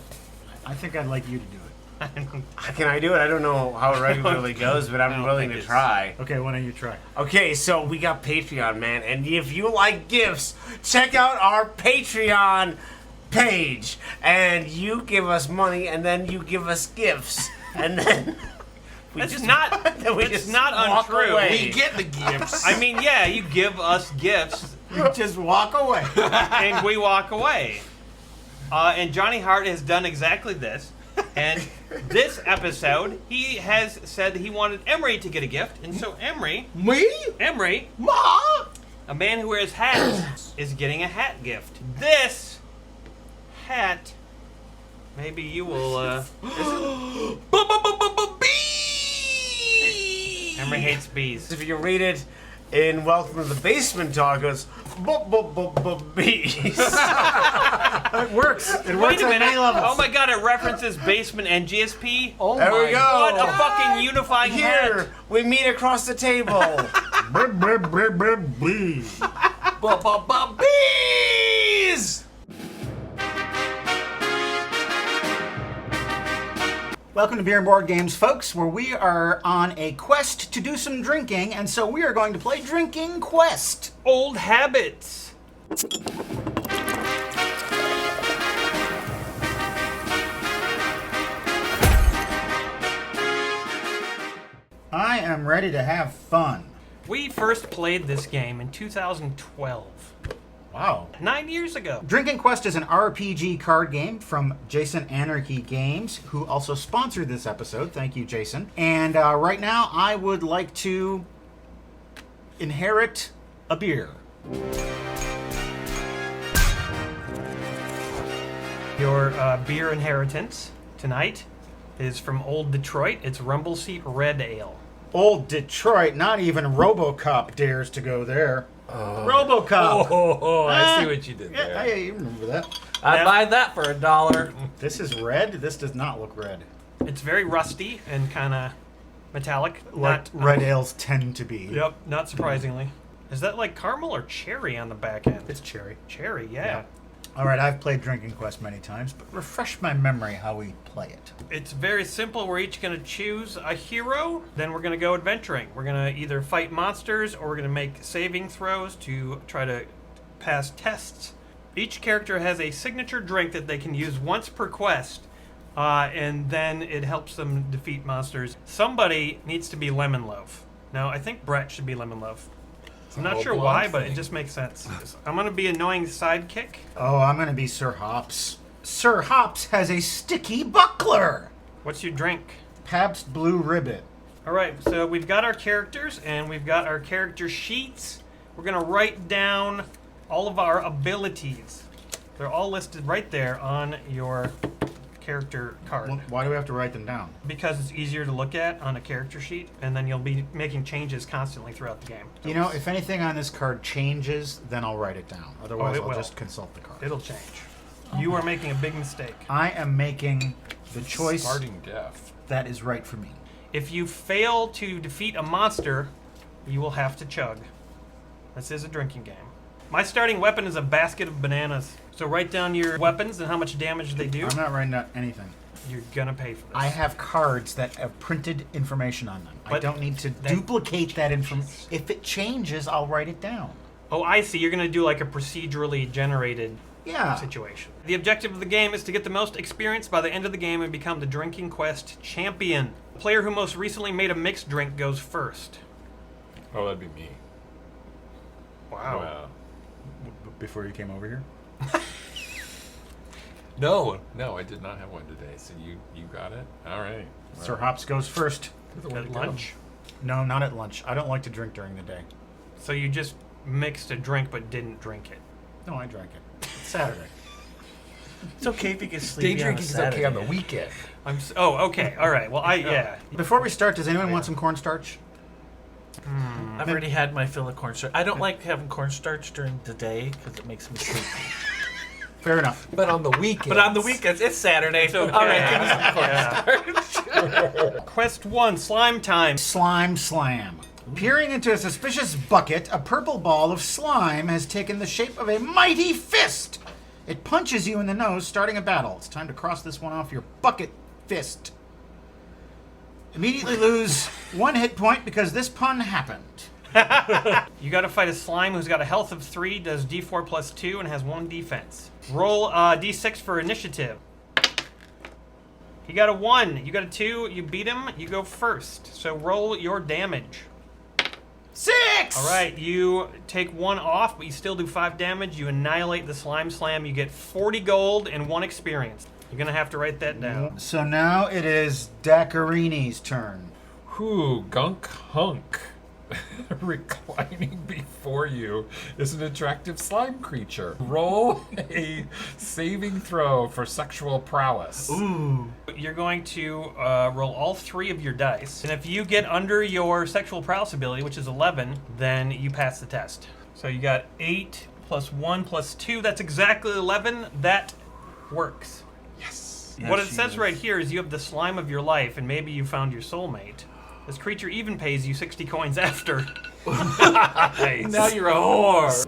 I think I'd like you to do it. Can I do it? I don't know how it regularly goes, but I'm willing to try. Okay, why don't you try? Okay, so we got Patreon, man, and if you like gifts, check out our Patreon page, and you give us money, and then you give us gifts, and then It's not walk untrue. away. We get the gifts. I mean, yeah, you give us gifts. You just walk away. And we walk away. And Johnny Hart has done exactly this. And this episode, he has said he wanted Emery to get a gift. And so Emery... Emery... Ma! A man who wears hats is getting a hat gift. This hat... Maybe you will, Emery hates bees. If you read it in Welcome to the Basement Talk, it goes, bees. It works. It Wait works a on minute. many levels. Oh my god, it references basement and GSP. Oh there we go. What a fucking unifying Here, hat. we meet across the table. Bees. Bees! Welcome to Beer and Board Games, folks, where we are on a quest to do some drinking, and so we are going to play Drinking Quest. Old habits. I am ready to have fun. We first played this game in 2012. Wow. 9 years ago. Drinking Quest is an RPG card game from Jason Anarchy Games, who also sponsored this episode. Thank you, Jason. And right now, I would like to inherit a beer. Your beer inheritance tonight is from Old Detroit. It's Rumble Seat Red Ale. Old Detroit, not even RoboCop dares to go there. RoboCop. I see what you did there. Yeah, you remember that. I'd buy that for $1. This is red. This does not look red. It's very rusty and kind of metallic. Like red ales tend to be. Yep, not surprisingly. Is that like caramel or cherry on the back end? It's cherry. Cherry, yeah. All right, I've played Drinking Quest many times, but refresh my memory how we play it. It's very simple. We're each going to choose a hero, then we're going to go adventuring. We're going to either fight monsters or we're going to make saving throws to try to pass tests. Each character has a signature drink that they can use once per quest, and then it helps them defeat monsters. Somebody needs to be Lemon Loaf. Now, I think Brett should be Lemon Loaf. I'm not sure why, but it just makes sense. I'm going to be annoying sidekick. Oh, I'm going to be Sir Hops. Sir Hops has a sticky buckler. What's your drink? Pabst Blue Ribbon. All right, so we've got our characters and we've got our character sheets. We're going to write down all of our abilities. They're all listed right there on your character card. Well, why do we have to write them down? Because it's easier to look at on a character sheet, and then you'll be making changes constantly throughout the game. You know, if anything on this card changes, then I'll write it down. Otherwise, it I'll will. just consult the card. It'll change. You are making a big mistake. I am making the choice Starting death. that is right for me. If you fail to defeat a monster, you will have to chug. This is a drinking game. My starting weapon is a basket of bananas. So write down your weapons and how much damage they do. I'm not writing down anything. You're gonna pay for this. I have cards that have printed information on them. I But don't need to duplicate that information. If it changes, I'll write it down. Oh, I see. You're gonna do like a procedurally generated situation. The objective of the game is to get the most experience by the end of the game and become the Drinking Quest champion. The player who most recently made a mixed drink goes first. Oh, that'd be me. Wow. Before you came over here? No, I did not have one today. So you got it. All right. Sir Hops goes first. At lunch? No, not at lunch. I don't like to drink during the day. So you just mixed a drink but didn't drink it? No, I drank it. It's Saturday. It's okay if you get sleepy. Day drinking is okay on the weekend. Oh, okay. All right. Well, yeah. Before we start, does anyone want some cornstarch? I've already had my fill of cornstarch. I don't like having cornstarch during the day because it makes me sleepy. Fair enough. But on the weekends. But on the weekends, it's Saturday. It's okay. All right, give me some cornstarch. Quest 1, slime time. Slime Slam. Peering into a suspicious bucket, a purple ball of slime has taken the shape of a mighty fist. It punches you in the nose, starting a battle. It's time to cross this one off your bucket fist. immediately lose 1 hit point because this pun happened. You got to fight a slime who's got a health of 3, does D4 plus 2, and has 1 defense. Roll D6 for initiative. He got a 1. You got a 2. You beat him. You go first. So roll your damage. 6! All right, you take 1 off, but you still do 5 damage. You annihilate the slime slam. You get 40 gold and 1 experience. You're going to have to write that down. So now it is Daccarini's turn. Whew, Gunk Hunk. Reclining before you is an attractive slime creature. Roll a saving throw for sexual prowess. Ooh. You're going to roll all 3 of your dice. And if you get under your sexual prowess ability, which is 11, then you pass the test. So you got 8 plus 1 plus 2. That's exactly 11. That works. Yes. What it says right here is you have the slime of your life, and maybe you found your soulmate. This creature even pays you 60 coins after. Nice. Now you're a whore.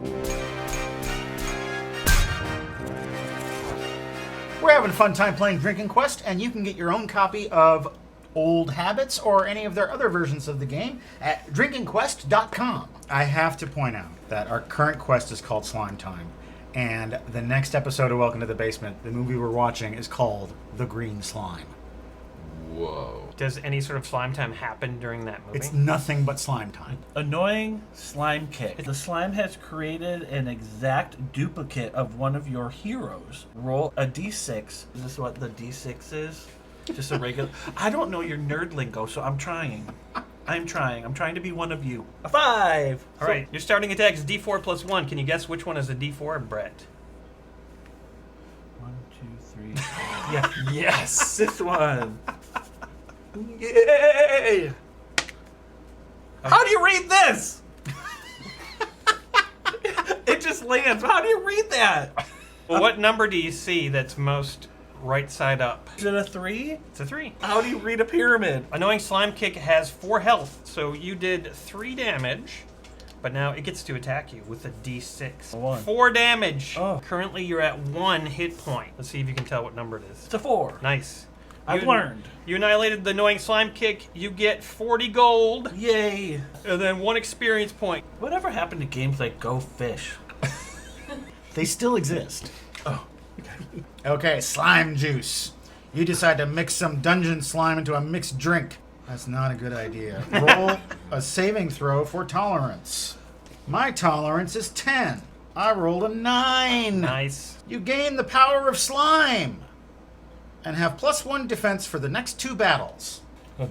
We're having a fun time playing Drinking Quest, and you can get your own copy of Old Habits or any of their other versions of the game at drinkingquest.com. I have to point out that our current quest is called Slime Time, and the next episode of Welcome to the Basement, the movie we're watching, is called The Green Slime. Whoa. Does any sort of slime time happen during that movie? It's nothing but slime time. Annoying slime kick. The slime has created an exact duplicate of one of your heroes. Roll a d6. Is this what the d6 is? Just a regular... I don't know your nerd lingo, so I'm trying. I'm trying to be one of you. A 5! All right, your starting attack is D4 plus 1. Can you guess which one is a D4, Brett? 1, 2, 3. Yeah. Yes! This one. Yay! How do you read this? It just lands. How do you read that? Well, what number do you see that's most right side up? Is it a 3? It's a 3. How do you read a pyramid? Annoying Slime Kick has 4 health, so you did 3 damage, but now it gets to attack you with a D6. 1. 4 damage. Oh. Currently, you're at 1 hit point. Let's see if you can tell what number it is. It's a 4. Nice. I've learned. You annihilated the Annoying Slime Kick. You get 40 gold. Yay. And then 1 experience point. Whatever happened to games like Go Fish? They still exist. Oh. Okay, slime juice. You decide to mix some dungeon slime into a mixed drink. That's not a good idea. Roll a saving throw for tolerance. My tolerance is 10. I rolled a 9. Nice. You gain the power of slime and have +1 defense for the next 2 battles.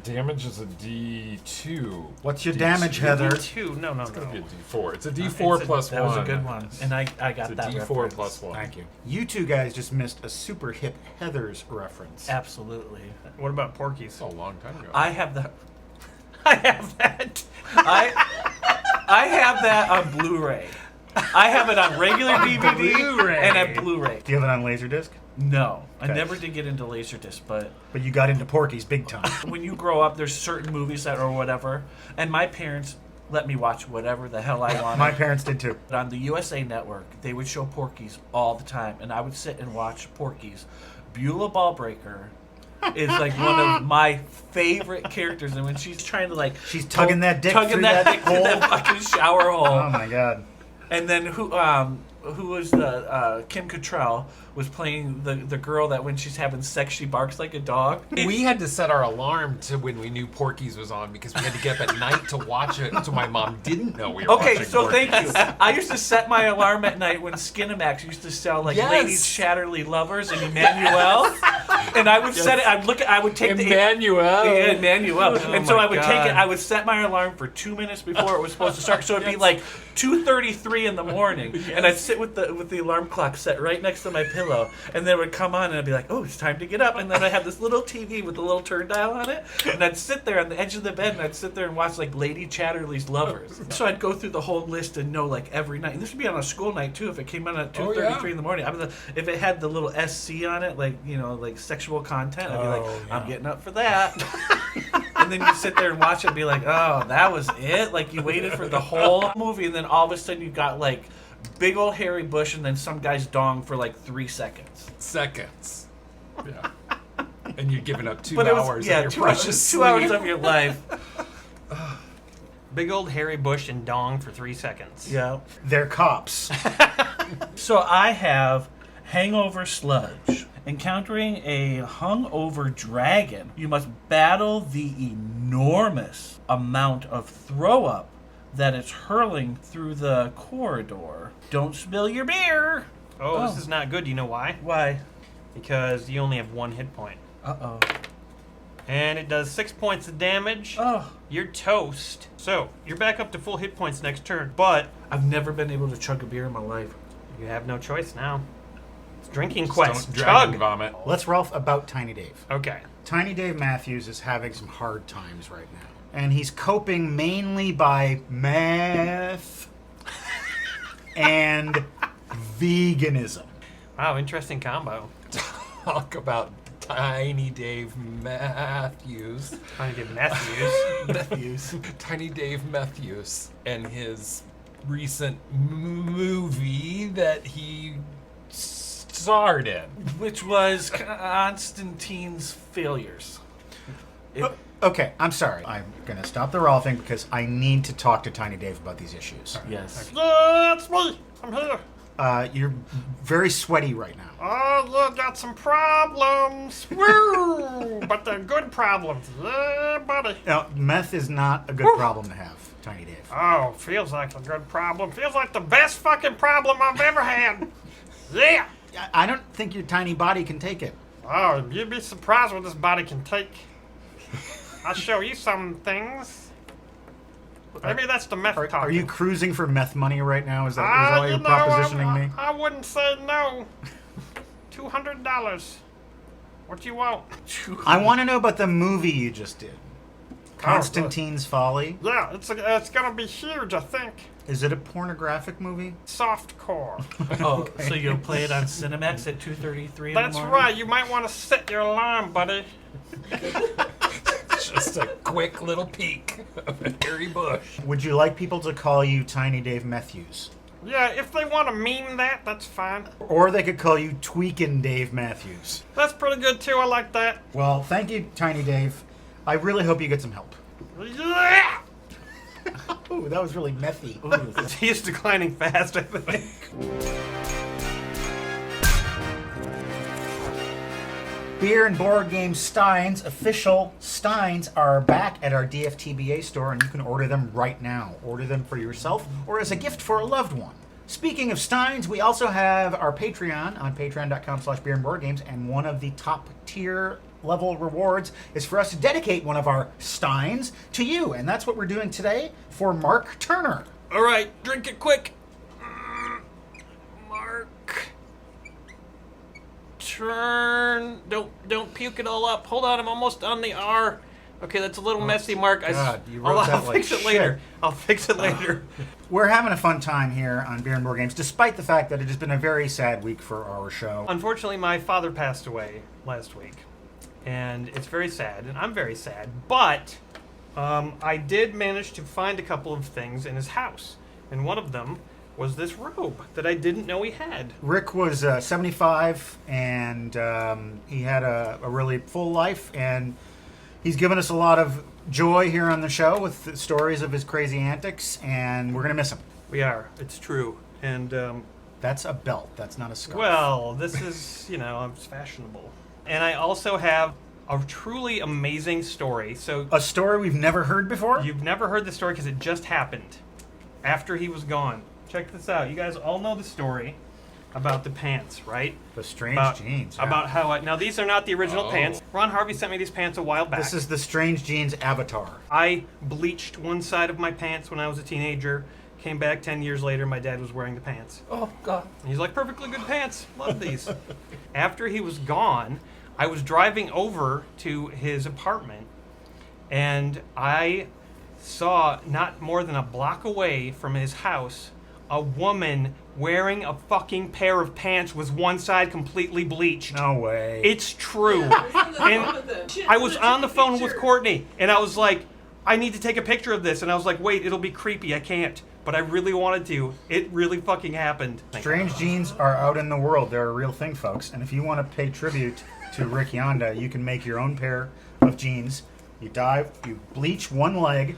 Damage is a D2. What's your damage, Heather? D2? No. It's going to be a D4. It's a D4 plus 1. That was a good one. And I got it's a that D4 reference. plus 1. Thank you. You two guys just missed a super hip Heather's reference. Absolutely. What about Porky's? A long time ago. I have that. I have that. I have that on Blu-ray. I have it on regular DVD Blu-ray. and at Blu-ray. Do you have it on Laserdisc? No, Okay. I never did get into Laserdisc, but you got into Porky's big time. When you grow up, there's certain movies that or whatever, and my parents let me watch whatever the hell I wanted. My parents did too. On the USA Network, they would show Porky's all the time, and I would sit and watch Porky's. Beulah Ballbreaker is like one of my favorite characters, and when she's trying to like she's tugging that dick tugging through that that dick through that fucking shower hole. Oh my god. And then who was the Kim Cattrall was playing the girl that when she's having sex she barks like a dog. We had to set our alarm to when we knew Porky's was on because we had to get up at night to watch it, so my mom didn't know we were watching Okay, so Porky's. thank you. I used to set my alarm at night when Skinamax used to sell like Yes. Ladies Chatterley Lovers and Emmanuel, and I would set it. I would take Emmanuel. Emmanuel, Oh and so my I would take it. God. I would set my alarm for 2 minutes before it was supposed to start, so it'd be like 2:33 in the morning, and I'd sit with the alarm clock set right next to my pillow, and then it would come on, and I'd be like, oh, it's time to get up, and then I have this little TV with a little turn dial on it, and I'd sit there on the edge of the bed, and I'd sit there and watch like Lady Chatterley's Lovers. So I'd go through the whole list and know like every night, and this would be on a school night too. If it came on at 2:33 in the morning, if it had the little SC on it, like like sexual content, I'd be like, I'm getting up for that. And then you sit there and watch it and be like, oh, that was it? Like, you waited for the whole movie, and then all of a sudden you got, like, big old hairy bush and then some guy's dong for, like, 3 seconds. Seconds. Yeah. And you're giving up 2 But it was, hours yeah, of your 2 hours, precious 2 hours sleep. of your life. Big old hairy bush and dong for 3 seconds. Yeah. They're cops. So I have Hangover Sludge. Encountering a hungover dragon, you must battle the enormous amount of throw up that it's hurling through the corridor. Don't spill your beer. Oh, this is not good. You know why? Why? Because you only have 1 hit point. Uh-oh. And it does 6 points of damage. Oh. You're toast. So, you're back up to full hit points next turn, but I've never been able to chug a beer in my life. you have no choice now. It's drinking Just quest. don't dragon Chug. vomit. Let's Ralph about Tiny Dave. Okay. Tiny Dave Matthews is having some hard times right now. And he's coping mainly by meth and veganism. Wow, interesting combo. Talk about Tiny Dave Matthews. Tiny Dave Matthews. Matthews. Tiny Dave Matthews and his recent movie that he starred in. Which was Constantine's Failures. Okay, I'm sorry. I'm going to stop the Ralphing because I need to talk to Tiny Dave about these issues. Yes. Yeah, it's me. I'm here. You're very sweaty right now. Oh, you got some problems. Woo! But they're good problems. Yeah, buddy. Now, meth is not a good problem to have, Tiny Dave. Oh, feels like a good problem. Feels like the best fucking problem I've ever had. Yeah. I don't think your tiny body can take it. Oh, you'd be surprised what this body can take. I'll show you some things. Maybe that's the meth talking. Are you cruising for meth money right now? Is that why you're you know, propositioning me? I wouldn't say no. $200. What do you want? I want to know about the movie you just did. Constantine's Folly. Yeah, it's gonna be huge, I think. Is it a pornographic movie? Softcore. Oh, so you'll play it on Cinemax at 2:33 in the That's morning? right. You might want to set your alarm, buddy. Just a quick little peek of a hairy bush. Would you like people to call you Tiny Dave Matthews? Yeah, if they want to meme that, that's fine. Or they could call you Tweakin' Dave Matthews. That's pretty good too. I like that. Well, thank you, Tiny Dave. I really hope you get some help. Yeah. Ooh, that was really methy. He's declining fast, I think. Beer and board game Steins, official Steins, are back at our DFTBA store, and you can order them right now. Order them for yourself or as a gift for a loved one. Speaking of Steins, we also have our Patreon on patreon.com/beerandboardgames, and one of the top tier level rewards is for us to dedicate one of our Steins to you, and that's what we're doing today for Mark Turner. All right, drink it quick. Mark. Turn. Don't puke it all up. Hold on, I'm almost on the R. Okay, that's a little messy, Mark. God, you wrote I'll that like fix it later. I'll fix it later. We're having a fun time here on Beer and Board Games, despite the fact that it has been a very sad week for our show. Unfortunately, my father passed away last week, and it's very sad, and I'm very sad. But I did manage to find a couple of things in his house, and one of them was this robe that I didn't know he had. Rick was 75, and he had a really full life, and he's given us a lot of joy here on the show with the stories of his crazy antics, and we're going to miss him. We are. It's true. And that's a belt. That's not a scarf. Well, this is, it's fashionable. And I also have a truly amazing story. So a story we've never heard before? You've never heard the story because it just happened after he was gone. Check this out. You guys all know the story about the pants, right? The strange jeans. Yeah. About how now these are not the original pants. Ron Harvey sent me these pants a while back. This is the strange jeans avatar. I bleached one side of my pants when I was a teenager. Came back 10 years later, my dad was wearing the pants. Oh, God. And he's like, perfectly good pants. Love these. After he was gone, I was driving over to his apartment, and I saw, not more than a block away from his house, a woman wearing a fucking pair of pants with one side completely bleached. No way. It's true. And I was on the phone with Courtney, and I was like, I need to take a picture of this. And I was like, wait, it'll be creepy. I can't. but I really wanted to. It really fucking happened. Strange genes are out in the world. They're a real thing, folks. And if you want to pay tribute to Rick Yonda, you can make your own pair of jeans. You bleach one leg,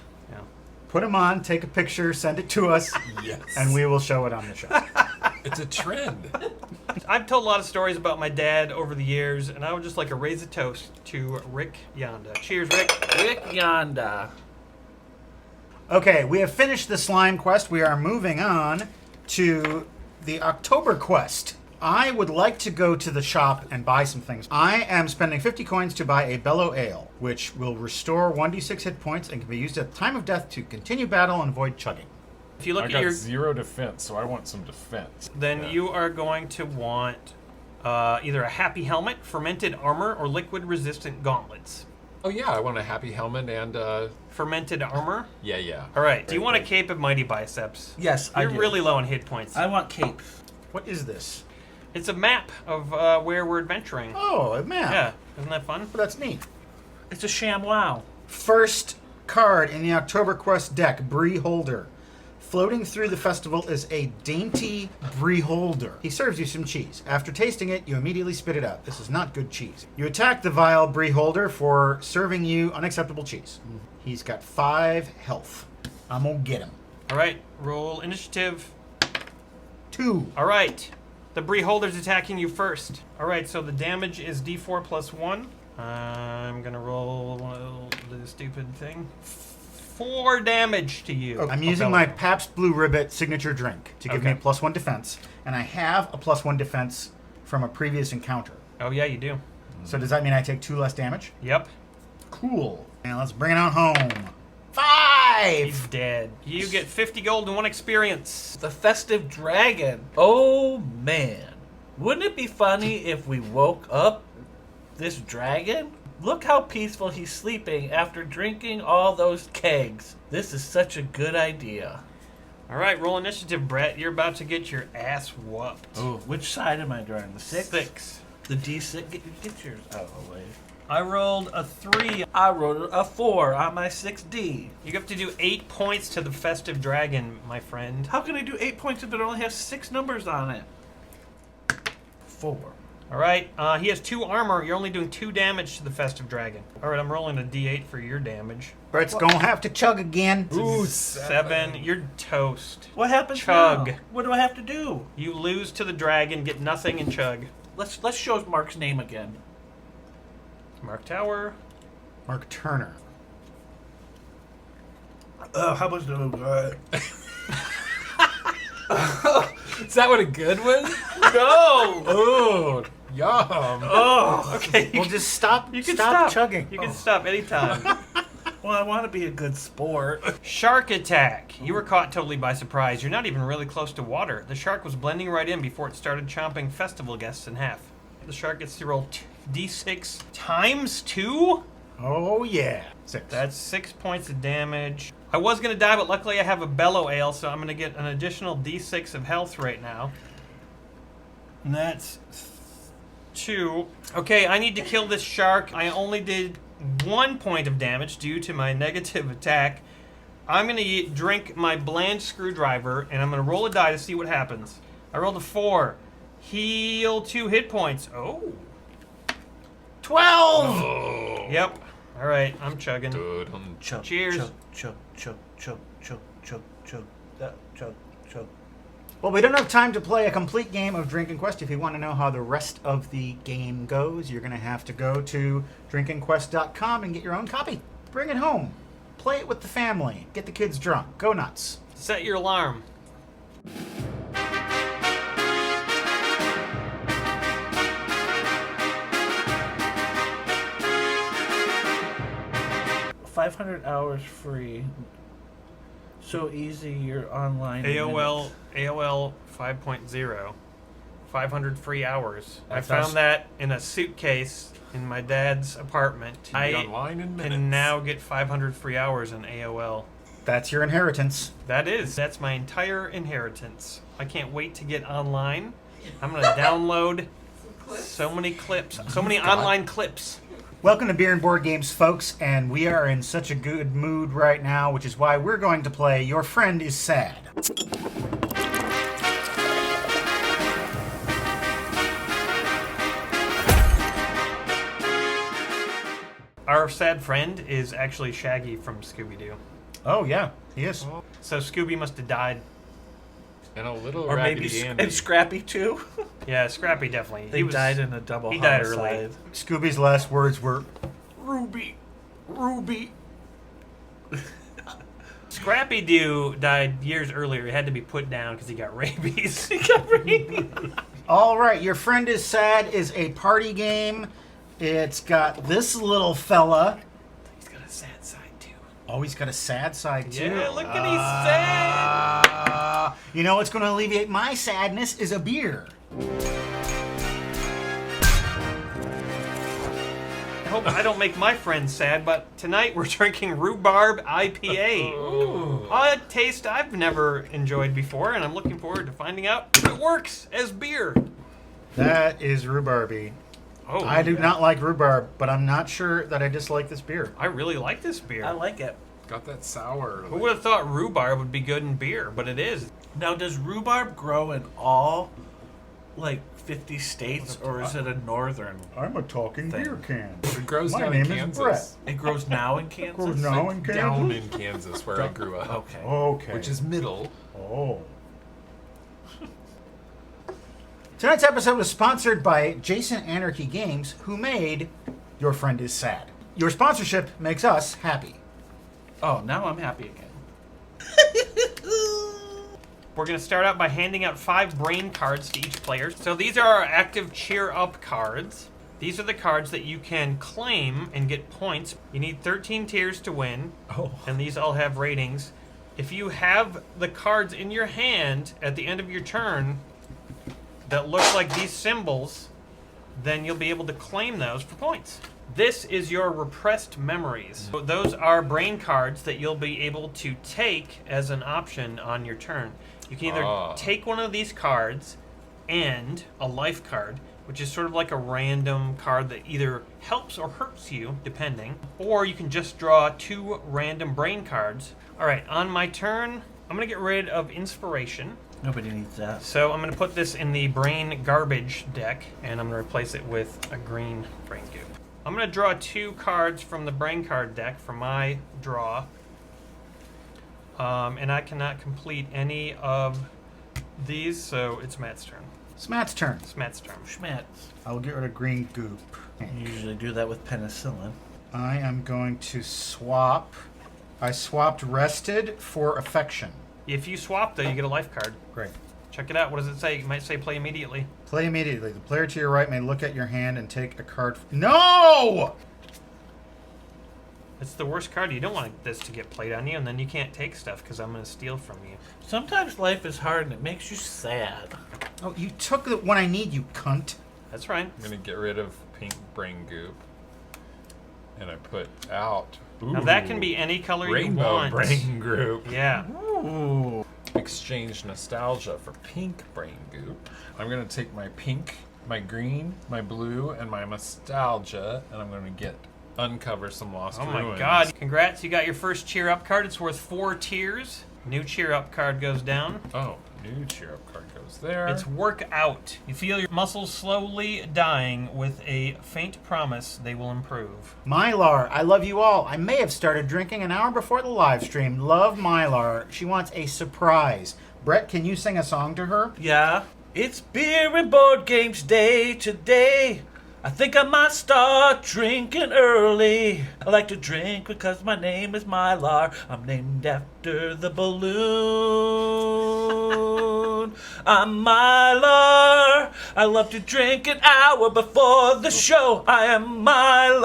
put them on, take a picture, send it to us, and we will show it on the show. It's a trend. I've told a lot of stories about my dad over the years, and I would just like to raise a toast to Rick Yonda. Cheers, Rick. Rick Yonda. Okay, we have finished the slime quest. We are moving on to the October quest. I would like to go to the shop and buy some things. I am spending 50 coins to buy a Bellow Ale, which will restore 1d6 hit points and can be used at the time of death to continue battle and avoid chugging. If you look I at got your 0 defense, so I want some defense. then you are going to want either a happy helmet, fermented armor, or liquid resistant gauntlets. Oh yeah, I want a happy helmet and fermented armor. Yeah. All right. Do you want a cape of mighty biceps? Yes, I You're do. really low on hit points. I want cape. What is this? It's a map of where we're adventuring. Oh, a map. Yeah. Isn't that fun? Well, that's neat. It's a ShamWow. First card in the October Quest deck, Brie Holder. Floating through the festival is a dainty Brie Holder. He serves you some cheese. After tasting it, you immediately spit it out. This is not good cheese. You attack the vile Brie Holder for serving you unacceptable cheese. He's got 5 health. I'm gonna get him. All right. Roll initiative. 2. All right. The Brie Holder's attacking you first. All right. So the damage is D4 plus 1. I'm gonna roll the stupid thing. 4 damage to you. I'm using my Pabst Blue Ribbit signature drink to give me a +1 defense, and I have a +1 defense from a previous encounter. Oh yeah, you do. So does that mean I take 2 less damage? Yep. Cool. Now let's bring it on home. 5! He's dead. You get 50 gold and 1 experience. The festive dragon. Oh man. Wouldn't it be funny if we woke up this dragon? Look how peaceful he's sleeping after drinking all those kegs. This is such a good idea. All right, roll initiative, Brett. You're about to get your ass whooped. Oh, which side am I drawing? The 6? 6. The D6? Get yours out of the way. I rolled a 3. I rolled a 4 on my 6D. You have to do 8 points to the festive dragon, my friend. How can I do 8 points if it only has 6 numbers on it? 4. All right, he has 2 armor. You're only doing 2 damage to the festive dragon. All right, I'm rolling a D8 for your damage. Brett's gonna have to chug again. Ooh, 7. You're toast. What happens Chug. now? What do I have to do? You lose to the dragon, get nothing, and chug. Let's show Mark's name again. Mark Tower. Mark Turner. How much do Is that what a good one? No! Oh, yum. Oh, okay. Well, just stop. You can stop stop chugging. You can stop anytime. Well, I want to be a good sport. Shark attack. You were caught totally by surprise. You're not even really close to water. The shark was blending right in before it started chomping festival guests in half. The shark gets to roll D6 times 2? Oh, yeah. 6. That's 6 points of damage. I was going to die, but luckily I have a Bellow Ale, so I'm going to get an additional D6 of health right now. And that's 2. Okay, I need to kill this shark. I only did 1 point of damage due to my negative attack. I'm going to drink my bland screwdriver, and I'm going to roll a die to see what happens. I rolled a 4. Heal 2 hit points. Oh. 12! Oh. Yep. All right, I'm chugging. Chug, Cheers. Chug, chug, chug, chug, chug, chug, chug, chug, chug. Well, we don't have time to play a complete game of Drinking Quest. If you want to know how the rest of the game goes, you're going to have to go to drinkingquest.com and get your own copy. Bring it home. Play it with the family. Get the kids drunk. Go nuts. Set your alarm. $500 hours free. So easy, you're online. in AOL minutes. 5.0. 500 free hours. I That's found us. that in a suitcase in my dad's apartment. Be online in minutes. can now get 500 free hours in AOL. That's your inheritance. That's my entire inheritance. I can't wait to get online. I'm going to download so many clips, so many online clips. Welcome to Beer and Board Games, folks, and we are in such a good mood right now, which is why we're going to play Your Friend is Sad. Our sad friend is actually Shaggy from Scooby-Doo. Oh, yeah, he is. So Scooby must have died. And a little Or maybe and Scrappy too. Yeah, Scrappy definitely. They died in a double He homicide. died early. Scooby's last words were, Ruby, Ruby. Scrappy-Doo died years earlier. He had to be put down because he got rabies. All right, Your Friend is Sad is a party game. It's got this little fella. He's got a sad side, too. Oh, he's got a sad side, too. Yeah, look at he's sad. You know what's going to alleviate my sadness is a beer. I hope I don't make my friends sad, but tonight we're drinking Rhubarb IPA. A taste I've never enjoyed before, and I'm looking forward to finding out if it works as beer. That is rhubarby. Oh, I do not like rhubarb, but I'm not sure that I dislike this beer. I really like this beer. I like it. Got that sour. Who would have thought rhubarb would be good in beer, but it is. Now, does rhubarb grow in all, 50 states, or is it a northern? I'm a talking thing? beer can. It grows My down name in is Kansas. Brett. It grows now in Kansas? Grows now in Kansas? Down in Kansas, where I grew up. Okay. Okay. Which is middle. Oh. Tonight's episode was sponsored by Jason Anarchy Games, who made Your Friend is Sad. Your sponsorship makes us happy. Oh, now I'm happy again. We're going to start out by handing out 5 brain cards to each player. So these are our active cheer up cards. These are the cards that you can claim and get points. You need 13 tiers to win, and these all have ratings. If you have the cards in your hand at the end of your turn that look like these symbols, then you'll be able to claim those for points. This is your repressed memories. So those are brain cards that you'll be able to take as an option on your turn. You can either take one of these cards and a life card, which is sort of like a random card that either helps or hurts you, depending. Or you can just draw 2 random brain cards. All right, on my turn, I'm going to get rid of Inspiration. Nobody needs that. So I'm going to put this in the Brain Garbage deck, and I'm going to replace it with a green Brain Goop. I'm going to draw 2 cards from the Brain Card deck for my draw. And I cannot complete any of these, so it's Matt's turn. It's Matt's turn. It's Matt's turn. Schmatz. I will get rid of green goop. You usually do that with penicillin. I am going to swap. I swapped Rested for Affection. If you swap, though, you get a life card. Great. Check it out. What does it say? It might say play immediately. Play immediately. The player to your right may look at your hand and take a card. No! It's the worst card. You don't want this to get played on you, and then you can't take stuff because I'm going to steal from you. Sometimes life is hard and it makes you sad. Oh, you took the one I need, you cunt. That's right. I'm going to get rid of pink brain goop. And I put out... Now that can be any color Rainbow you want. brain group. Yeah. Ooh. Exchange nostalgia for pink brain goop. I'm going to take my pink, my green, my blue, and my nostalgia, and I'm going to uncover some lost ruins. Oh my god. Congrats, you got your first cheer up card. It's worth 4 tiers. New cheer up card goes down. Oh, new cheer up card goes there. It's work out. You feel your muscles slowly dying with a faint promise they will improve. Mylar, I love you all. I may have started drinking an hour before the live stream. Love Mylar. She wants a surprise. Brett, can you sing a song to her? Yeah. It's beer and board games day today. I think I might start drinking early. I like to drink because my name is Mylar. I'm named after the balloon. I'm Mylar. I love to drink an hour before the show. I am Mylar.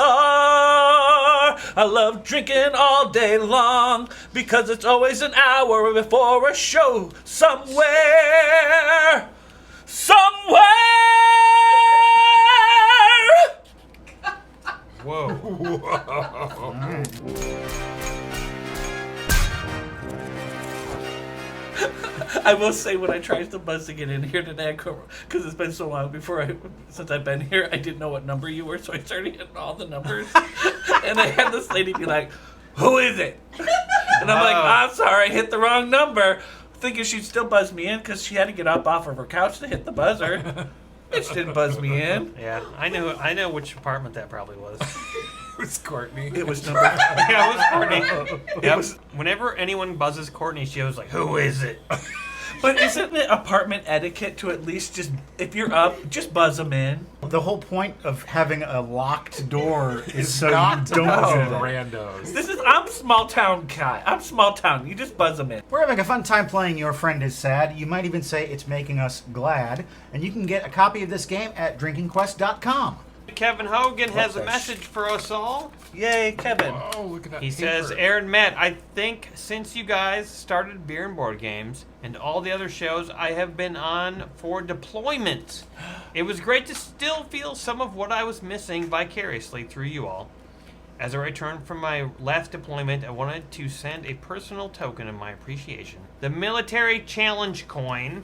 I love drinking all day long because it's always an hour before a show. Somewhere. Whoa. I will say when I tried to buzz to get in here today, because it's been so long since I've been here, I didn't know what number you were, so I started hitting all the numbers. And I had this lady be like, "Who is it?" And I'm like, "I'm sorry, I hit the wrong number," thinking she'd still buzz me in because she had to get up off of her couch to hit the buzzer. Bitch didn't buzz me in. Yeah, I know which apartment that probably was. It was Courtney. It was number. Yeah, it was Courtney. Yep. Whenever anyone buzzes Courtney, she was like, "Who is it?" But isn't it apartment etiquette to at least just, if you're up, just buzz them in? The whole point of having a locked door is so not you to don't buzz do in that. randos. I'm small town guy. I'm small town. You just buzz them in. We're having a fun time playing Your Friend is Sad. You might even say it's making us glad. And you can get a copy of this game at drinkingquest.com. Kevin Hogan has a message for us all. Yay, Kevin. Oh, look at that. He says, Aaron, Matt, I think since you guys started Beer and Board Games and all the other shows I have been on for deployment, it was great to still feel some of what I was missing vicariously through you all. As I returned from my last deployment, I wanted to send a personal token of my appreciation. The Military Challenge Coin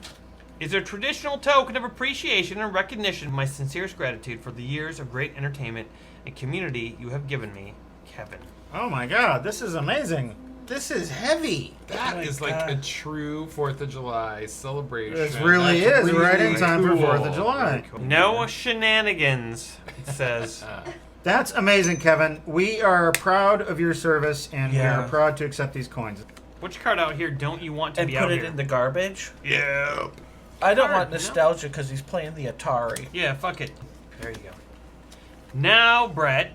is a traditional token of appreciation and recognition of my sincerest gratitude for the years of great entertainment and community you have given me, Kevin. Oh my god, this is amazing. This is heavy. That is like a true 4th of July celebration. It really is, right in time for 4th of July. No shenanigans, it says. That's amazing, Kevin. We are proud of your service, and we Yeah. are proud to accept these coins. Which card out here don't you want to And be put out it here? in the garbage? Yeah. I don't Card, want nostalgia because he's playing the Atari. Yeah, fuck it. There you go. Now, Brett,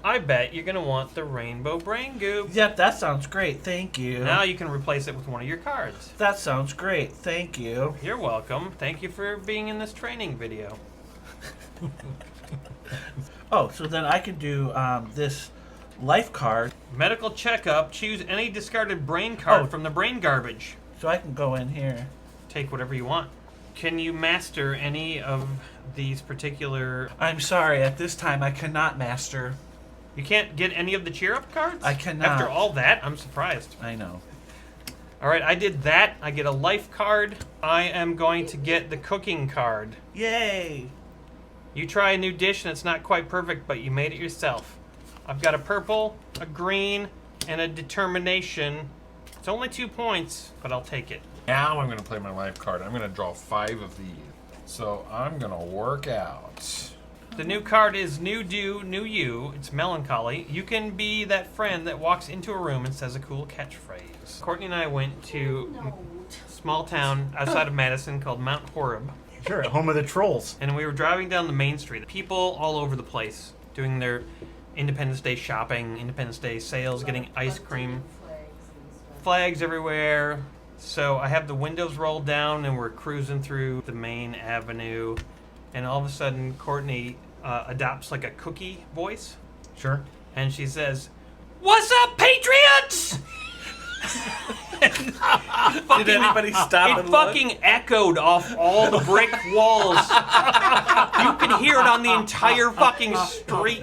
I bet you're going to want the Rainbow Brain Goop. Yep, that sounds great. Thank you. Now you can replace it with one of your cards. That sounds great. Thank you. You're welcome. Thank you for being in this training video. Oh, so then I can do this life card. Medical checkup. Choose any discarded brain card Oh. from the brain garbage. So I can go in here. Take whatever you want. Can you master any of these particular... I'm sorry, at this time I cannot master. You can't get any of the cheer up cards? I cannot. After all that, I'm surprised. I know. All right, I did that. I get a life card. I am going to get the cooking card. Yay! You try a new dish and it's not quite perfect, but you made it yourself. I've got a purple, a green, and a determination. It's only 2 points, but I'll take it. Now I'm going to play my life card. I'm going to draw 5 of these. So I'm going to work out. The new card is New Do, New You. It's melancholy. You can be that friend that walks into a room and says a cool catchphrase. Courtney and I went to a small town outside of Madison called Mount Horeb. Sure, home of the trolls. And we were driving down the main street. People all over the place doing their Independence Day shopping, Independence Day sales, getting ice cream. Flags everywhere. So I have the windows rolled down and we're cruising through the main avenue. And all of a sudden, Courtney adopts like a cookie voice. Sure. And she says, "What's up, Patriots?" Did anybody stop It and look? fucking echoed off all the brick walls. You can hear it on the entire fucking street.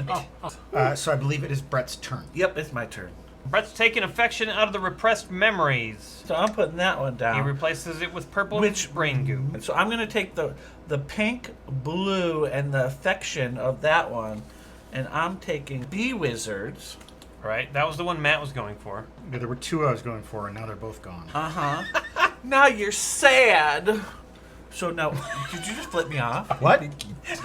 So I believe it is Brett's turn. Yep, it's my turn. Brett's taking affection out of the repressed memories. So I'm putting that one down. He replaces it with purple brain goo. So I'm going to take the pink, blue, and the affection of that one, and I'm taking Bee Wizards. Right, that was the one Matt was going for. Yeah, there were 2 I was going for, and now they're both gone. Uh-huh. Now you're sad. So now, did you just flip me off? What?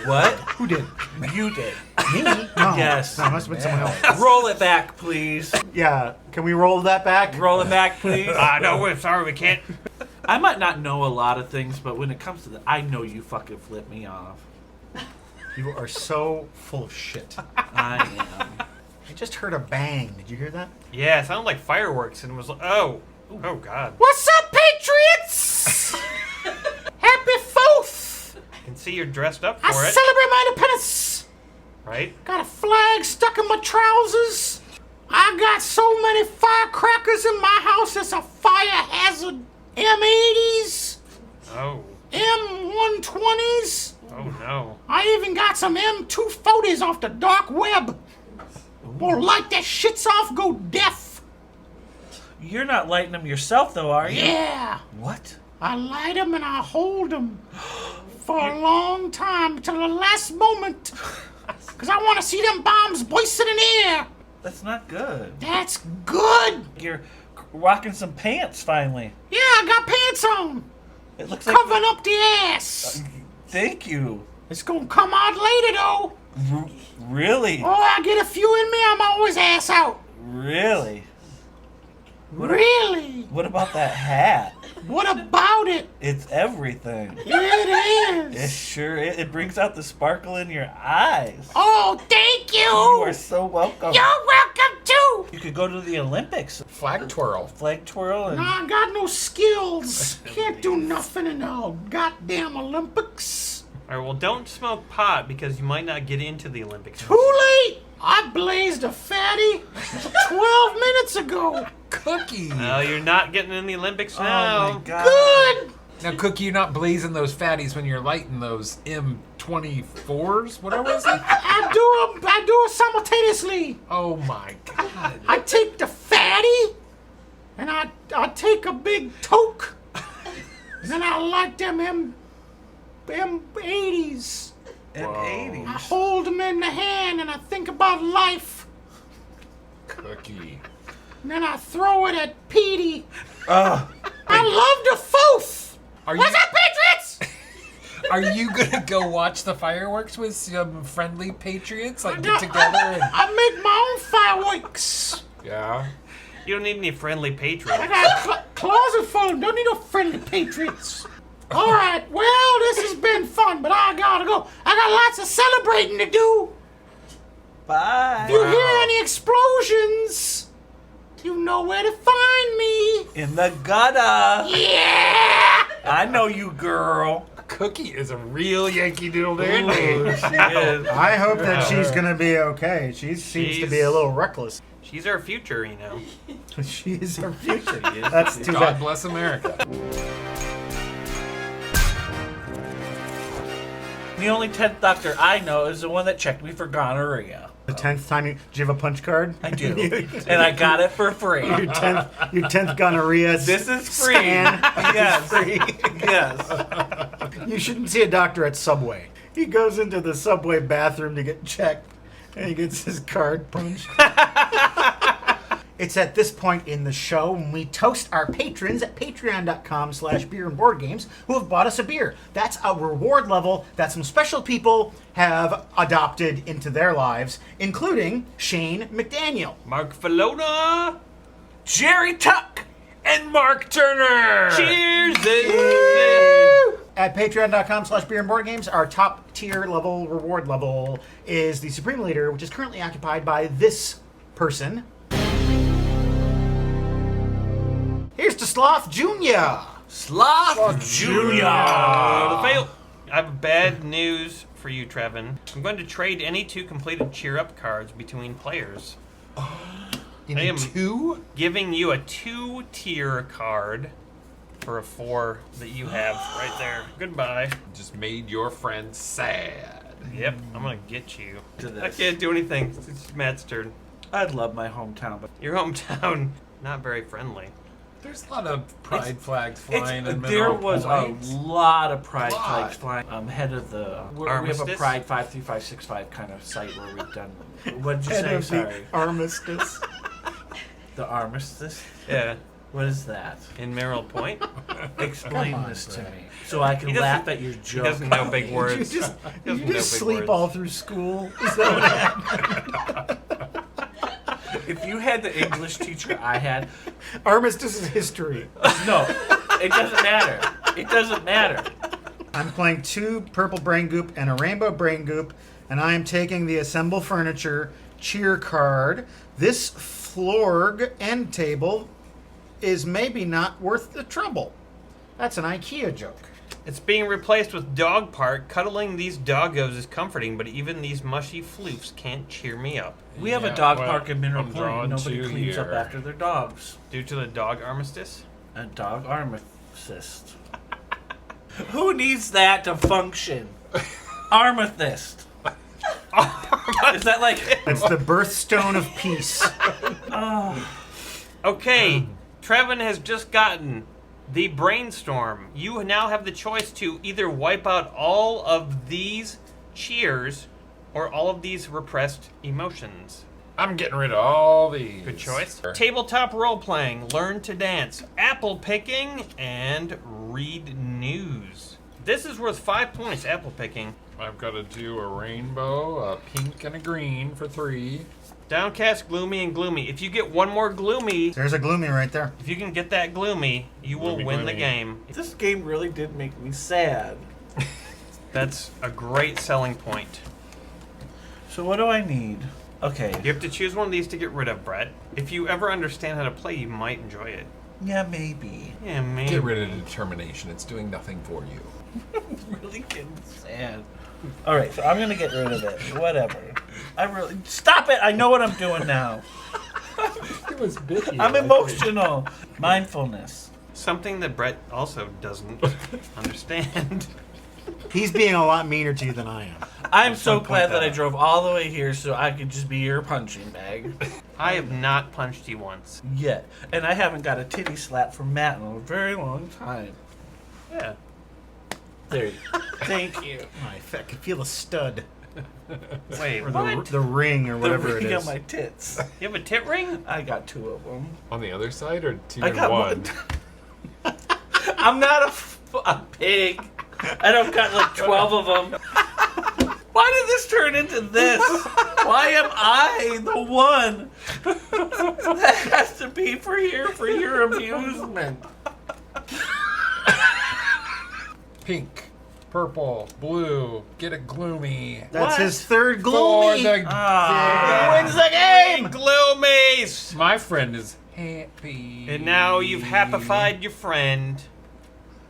What? Who did? You did. Me? No. Yes. No, it must have been someone else. Roll it back, please. Yeah, can we roll that back? Roll it back, please. No, we're sorry, we can't. I might not know a lot of things, but when it comes to I know you fucking flip me off. You are so full of shit. I am. I just heard a bang. Did you hear that? Yeah, it sounded like fireworks and was like, oh God. What's up, Patriots? Happy 4th! I can see you're dressed up I for it, celebrate my independence. right? Got a flag stuck in my trousers. I got so many firecrackers in my house, it's a fire hazard. M80s, Oh, M120s. oh no. I even got some M240s off the dark web. Or light that shits off, go deaf. You're not lighting them yourself, though, are you? Yeah. What? I light 'em and I hold 'em for a long time till the last moment. Cause I want to see them bombs bursting in the air. That's not good. That's good. You're rocking some pants finally. Yeah, I got pants on. It looks Covering up the ass. Thank you. It's gonna come out later though. Really? Oh, I get a few in me, I'm always ass out. Really? Really? What about that hat? What about it? It's everything. It is. It sure is. It brings out the sparkle in your eyes. Oh, thank you. You are so welcome. You're welcome too. You could go to the Olympics. Flag twirl. Flag twirl and... No, I got no skills. Can't do nothing in the goddamn Olympics. All right, well, don't smoke pot because you might not get into the Olympics. Too late. I blazed a fatty 12 minutes ago. Cookie. No, you're not getting in the Olympics now. Oh my God. Good. Now, Cookie, you're not blazing those fatties when you're lighting those M24s? Whatever is it? I do it simultaneously. Oh my God. I take the fatty and I take a big toke. And then I light them M80s. M80s. I hold them in the hand and I think about life. Cookie. And then I throw it at Petey. I love the fourth. What's up, Patriots? Are you gonna go watch the fireworks with some friendly patriots? Like get together and... I make my own fireworks. Yeah. You don't need any friendly patriots. I got closet full of them. Don't need no friendly patriots. All right, well, this has been fun, but I gotta go. I got lots of celebrating to do. Bye. If you hear any explosions, you know where to find me. In the gutter. Yeah. I know you, girl. Cookie is a real Yankee Doodle Ooh, dandy. she is. I hope that she's gonna be okay. She seems to be a little reckless. She's our future, you know. She is our future. That's too God bad. bless America. The only 10th doctor I know is the one that checked me for gonorrhea. The 10th time do you have a punch card? I do. And I got it for free. Your 10th gonorrhea. This is free. Scan. Yes. Free. Yes. You shouldn't see a doctor at Subway. He goes into the Subway bathroom to get checked, and he gets his card punched. It's at this point in the show when we toast our patrons at patreon.com/beerandboardgames who have bought us a beer. That's a reward level that some special people have adopted into their lives, including Shane McDaniel, Mark Filona, Jerry Tuck, and Mark Turner. Cheers! At patreon.com/beerandboardgames, our top tier level reward level is the Supreme Leader, which is currently occupied by this person. Here's to Sloth Jr. Sloth Jr. I have bad news for you, Trevin. I'm going to trade any 2 completed cheer up cards between players. I am 2? giving you a 2-tier card for a 4 that you have right there. Goodbye. Just made your friend sad. Yep, I'm gonna get you. To this. I can't do anything. It's Matt's turn. I love my hometown, but Your hometown, not very friendly. There's a lot of pride flags flying in there Mineral was Point. a lot of pride flags flying. I'm head of the we have a Armistice? Pride 53565 kind of site where we've done. What did you Head say? of the Sorry, Armistice. the armistice. Yeah. What is that? In Merrill Point. Explain Come on, this to Brad. me so I can He doesn't- laugh at your He joke. doesn't know big Did words. you just, He did doesn't you know just big sleep words. all through school? Is that what happened? If you had the English teacher I had, Armistice is history. no, it doesn't matter. It doesn't matter. I'm playing 2 purple brain goop and a rainbow brain goop, and I am taking the Assemble Furniture cheer card. This Florg end table is maybe not worth the trouble. That's an IKEA joke. It's being replaced with dog park. Cuddling these doggos is comforting, but even these mushy floofs can't cheer me up. We have a Yeah, dog well, park in Mineral I'm Point. drawn Nobody to cleans up here. after their dogs. Due to the dog armistice? A dog armistice. Who needs that to function? Armistice. Is that like? It's the birthstone of peace. Okay, Trevin has just gotten The brainstorm. You now have the choice to either wipe out all of these cheers or all of these repressed emotions. I'm getting rid of all these. Good choice. Tabletop role-playing, learn to dance, apple picking, and read news. This is worth 5 points, apple picking. I've got to do a rainbow, a pink, and a green for 3. Downcast, gloomy, and gloomy. If you get one more gloomy... There's a gloomy right there. If you can get that gloomy, you will win the game. This game really did make me sad. That's a great selling point. So what do I need? Okay. You have to choose one of these to get rid of, Brett. If you ever understand how to play, you might enjoy it. Yeah, maybe. Yeah, maybe. Get rid of determination. It's doing nothing for you. Really getting sad. All right, so I'm gonna get rid of it. Whatever. I really stop it. I know what I'm doing now. It was bitchy. I'm emotional. Mindfulness. Something that Brett also doesn't understand. He's being a lot meaner to you than I am. I'm so glad that I drove all the way here so I could just be your punching bag. I have not punched you once. Yet. And I haven't got a titty slap from Matt in a very long time. Yeah. There you go. Thank you. I can feel the stud. Wait, or what? The ring or whatever the ring it is. on my tits. You have a tit ring? I got 2 of them. On the other side or 2 I and got 1? I'm not a pig. I don't got like 12 of them. Why did this turn into this? Why am I the one that has to be for your amusement? Pink, purple, blue. Get a gloomy. That's his third gloomy. For the He wins the game. Gloomies. My friend is happy. And now you've happified your friend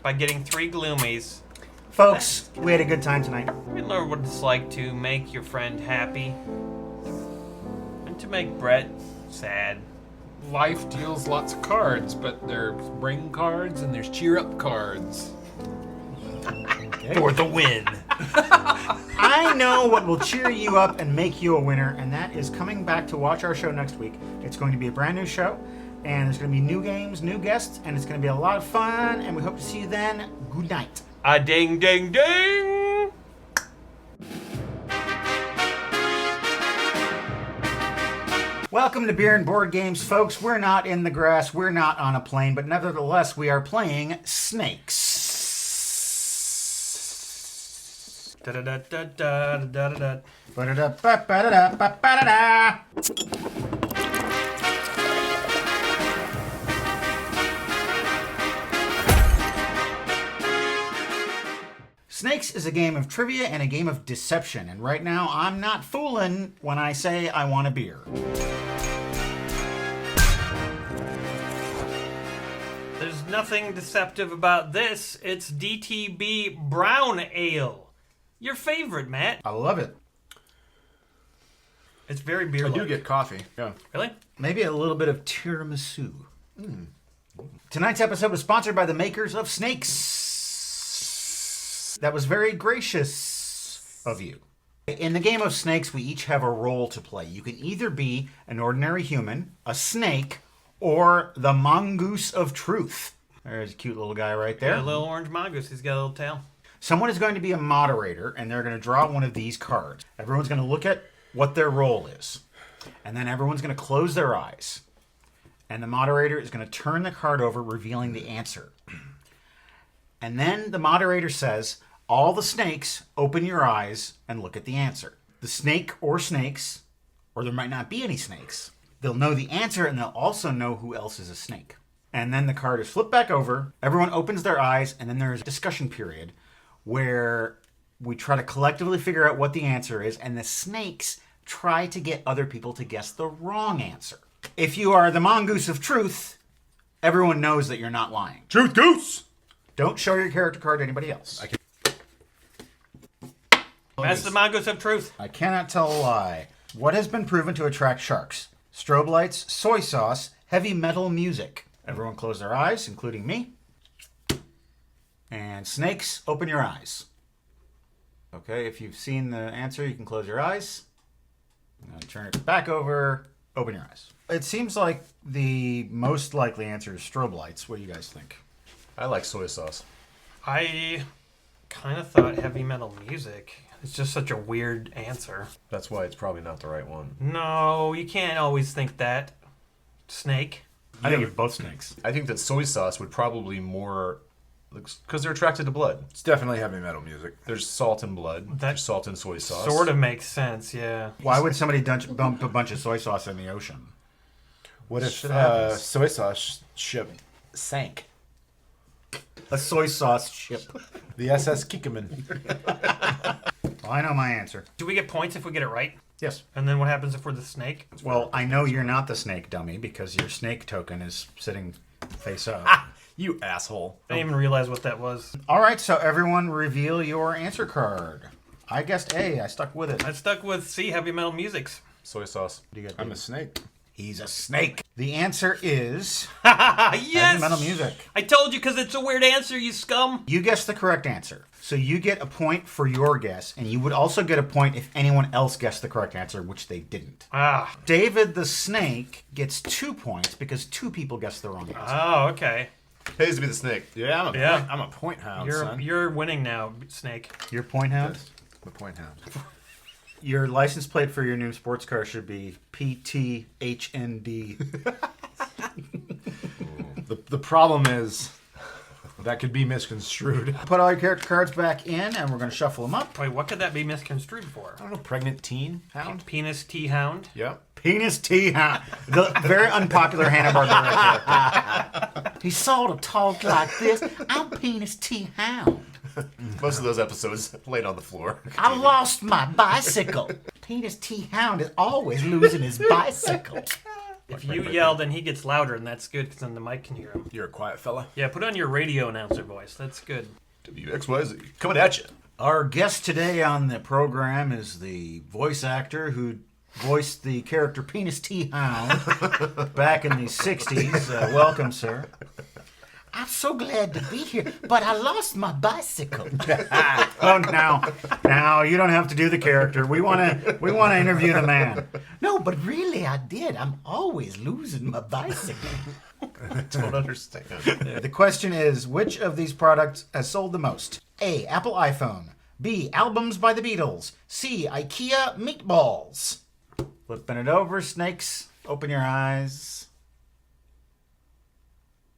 by getting 3 gloomies. Folks, we had a good time tonight. We learned what it's like to make your friend happy and to make Brett sad. Life deals lots of cards, but there's bring cards and there's cheer up cards. For the win. I know what will cheer you up and make you a winner, and that is coming back to watch our show next week. It's going to be a brand new show, and there's going to be new games, new guests, and it's going to be a lot of fun, and we hope to see you then. Good night. A ding, ding, ding! Welcome to Beer and Board Games, folks. We're not in the grass, we're not on a plane, but nevertheless, we are playing Snakes. Da-da-da-da-da-da-da-da. Ba-da-da-ba-ba-da-da-ba-ba-da-da. Snakes is a game of trivia and a game of deception, and right now I'm not fooling when I say I want a beer. There's nothing deceptive about this. It's DTB Brown Ale. Your favorite, Matt. I love it. It's very beer-like. I do get coffee. Yeah. Really? Maybe a little bit of tiramisu. Tonight's episode was sponsored by the makers of Snakes. That was very gracious of you. In the game of Snakes, we each have a role to play. You can either be an ordinary human, a snake, or the mongoose of truth. There's a cute little guy right there. Yeah, a little orange mongoose. He's got a little tail. Someone is going to be a moderator, and they're going to draw one of these cards. Everyone's going to look at what their role is. And then everyone's going to close their eyes. And the moderator is going to turn the card over, revealing the answer. And then the moderator says, all the snakes, open your eyes and look at the answer. The snake or snakes, or there might not be any snakes, they'll know the answer and they'll also know who else is a snake. And then the card is flipped back over, everyone opens their eyes, and then there's a discussion period where we try to collectively figure out what the answer is, and the snakes try to get other people to guess the wrong answer. If you are the mongoose of truth, everyone knows that you're not lying. Truth goose! Don't show your character card to anybody else. That's the mongoose of truth. I cannot tell a lie. What has been proven to attract sharks? Strobe lights, soy sauce, heavy metal music. Everyone close their eyes, including me. And snakes, open your eyes. Okay, if you've seen the answer, you can close your eyes. I'm going to turn it back over. Open your eyes. It seems like the most likely answer is strobe lights. What do you guys think? I like soy sauce. I kind of thought heavy metal music. It's just such a weird answer. That's why it's probably not the right one. No, you can't always think that. Snake. I think it's both snakes. I think that soy sauce would probably more, because they're attracted to blood. It's definitely heavy metal music. There's salt in blood. There's salt in soy sauce. Sort of makes sense, yeah. Why would somebody dump a bunch of soy sauce in the ocean? What if Shit happens. soy sauce ship sank? A soy sauce ship. The SS Kikkoman. Well, I know my answer. Do we get points if we get it right? Yes. And then what happens if we're the snake? Well, I know you're not the snake, dummy, because your snake token is sitting face up. You asshole. I didn't even realize what that was. All right, so everyone reveal your answer card. I guessed A. I stuck with it. I stuck with C, heavy metal musics. Soy sauce. I'm a snake. He's a snake. The answer is yes! heavy metal music. I told you because it's a weird answer, you scum. You guessed the correct answer. So you get a point for your guess, and you would also get a point if anyone else guessed the correct answer, which they didn't. Ah. David the Snake gets 2 points because 2 people guessed the wrong answer. Oh, okay. Pays to be the snake. Yeah, I'm a point hound, son. You're winning now, snake. Your point hound? I'm a point hound. Your license plate for your new sports car should be PTHND. The problem is that could be misconstrued. Put all your character cards back in, and we're going to shuffle them up. Wait, what could that be misconstrued for? I don't know, pregnant teen hound? Penis T-hound? Yep. Penis T-hound. The very unpopular Hanna-Barbera character. He sort of talk like this. I'm Penis T-hound. Most of those episodes laid on the floor. I lost my bicycle. Penis T-hound is always losing his bicycle. If you yell, then he gets louder, and that's good, because then the mic can hear him. You're a quiet fella. Yeah, put on your radio announcer voice. That's good. WXYZ. Coming at you. Our guest today on the program is the voice actor who voiced the character Penis T-hound back in the 60s. Welcome, sir. I'm so glad to be here, but I lost my bicycle. Oh, now you don't have to do the character. We want to interview the man. No, but really I did. I'm always losing my bicycle. I don't understand. The question is, which of these products has sold the most? A. Apple iPhone. B. Albums by the Beatles. C. IKEA meatballs. Flipping it over, snakes. Open your eyes.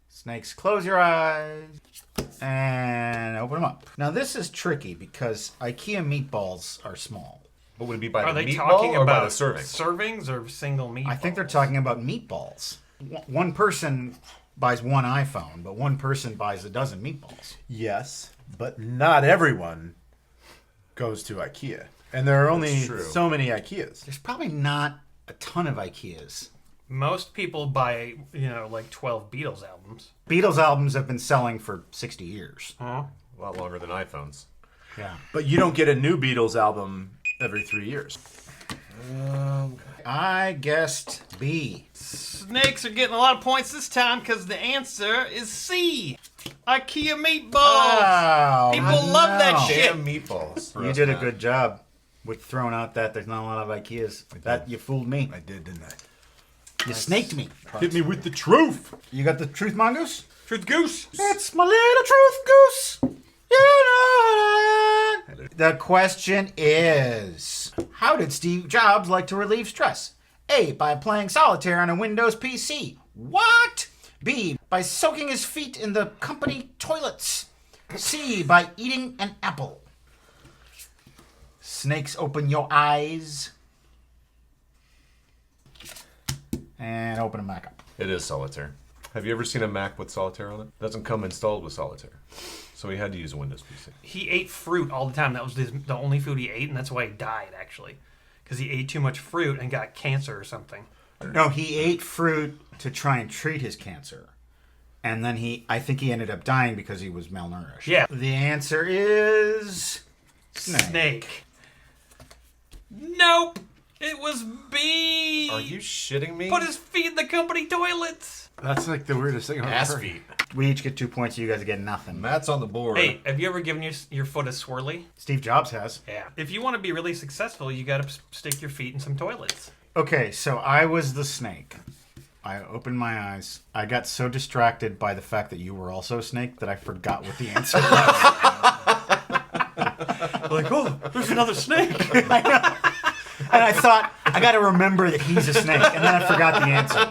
Snakes, close your eyes. And open them up. Now this is tricky because IKEA meatballs are small. What would it be by Are the they meatball talking or by about the serving? servings or single meatballs? I think they're talking about meatballs. One person buys one iPhone, but one person buys a dozen meatballs. Yes, but not everyone goes to IKEA. And there are only so many IKEAs. There's probably not a ton of IKEAs. Most people buy, like 12 Beatles albums. Beatles albums have been selling for 60 years. Huh? A lot longer than iPhones. Yeah. But you don't get a new Beatles album every 3 years. I guessed B. Snakes are getting a lot of points this time because the answer is C. IKEA meatballs. Oh, People love that shit. Damn meatballs. You did a good job with throwing out that there's not a lot of IKEAs. That you fooled me. I did, didn't I? You snaked me. Hit me with the truth. You got the truth mongoose? Truth goose. It's my little truth goose. You know that. The question is, how did Steve Jobs like to relieve stress? A, by playing solitaire on a Windows PC. What? B, by soaking his feet in the company toilets. C, by eating an apple. Snakes, open your eyes. And open them back up. It is solitaire. Have you ever seen a Mac with solitaire on it? It doesn't come installed with solitaire. So he had to use a Windows PC. He ate fruit all the time. That was the only food he ate, and that's why he died, actually. Because he ate too much fruit and got cancer or something. No, he ate fruit to try and treat his cancer. And then I think he ended up dying because he was malnourished. Yeah. The answer is Snake. Nope. It was B. Are you shitting me? Put his feet in the company toilets. That's like the weirdest thing I've ever Ass heard. feet. We each get 2 points. You guys get nothing. Matt's on the board. Hey, have you ever given your foot a swirly? Steve Jobs has. Yeah. If you want to be really successful, you got to stick your feet in some toilets. Okay, so I was the snake. I opened my eyes. I got so distracted by the fact that you were also a snake that I forgot what the answer was. Like, oh, there's another snake. I know. And I thought, I got to remember that he's a snake. And then I forgot the answer.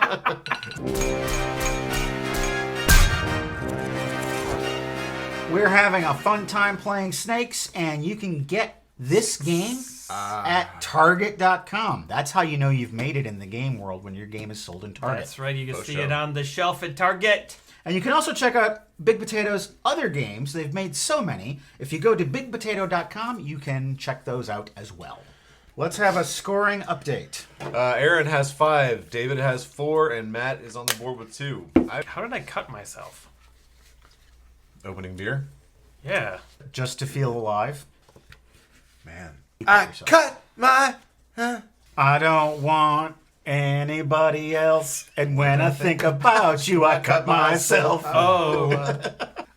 We're having a fun time playing snakes, and you can get this game at Target.com. That's how you know you've made it in the game world when your game is sold in Target. That's right. You can see it on the shelf at Target. And you can also check out Big Potato's other games. They've made so many. If you go to bigpotato.com, you can check those out as well. Let's have a scoring update. Aaron has 5, David has 4, and Matt is on the board with 2. How did I cut myself? Opening beer? Yeah. Just to feel alive. Man. I cut my... I don't want anybody else. And when I think about you, I cut myself. Oh.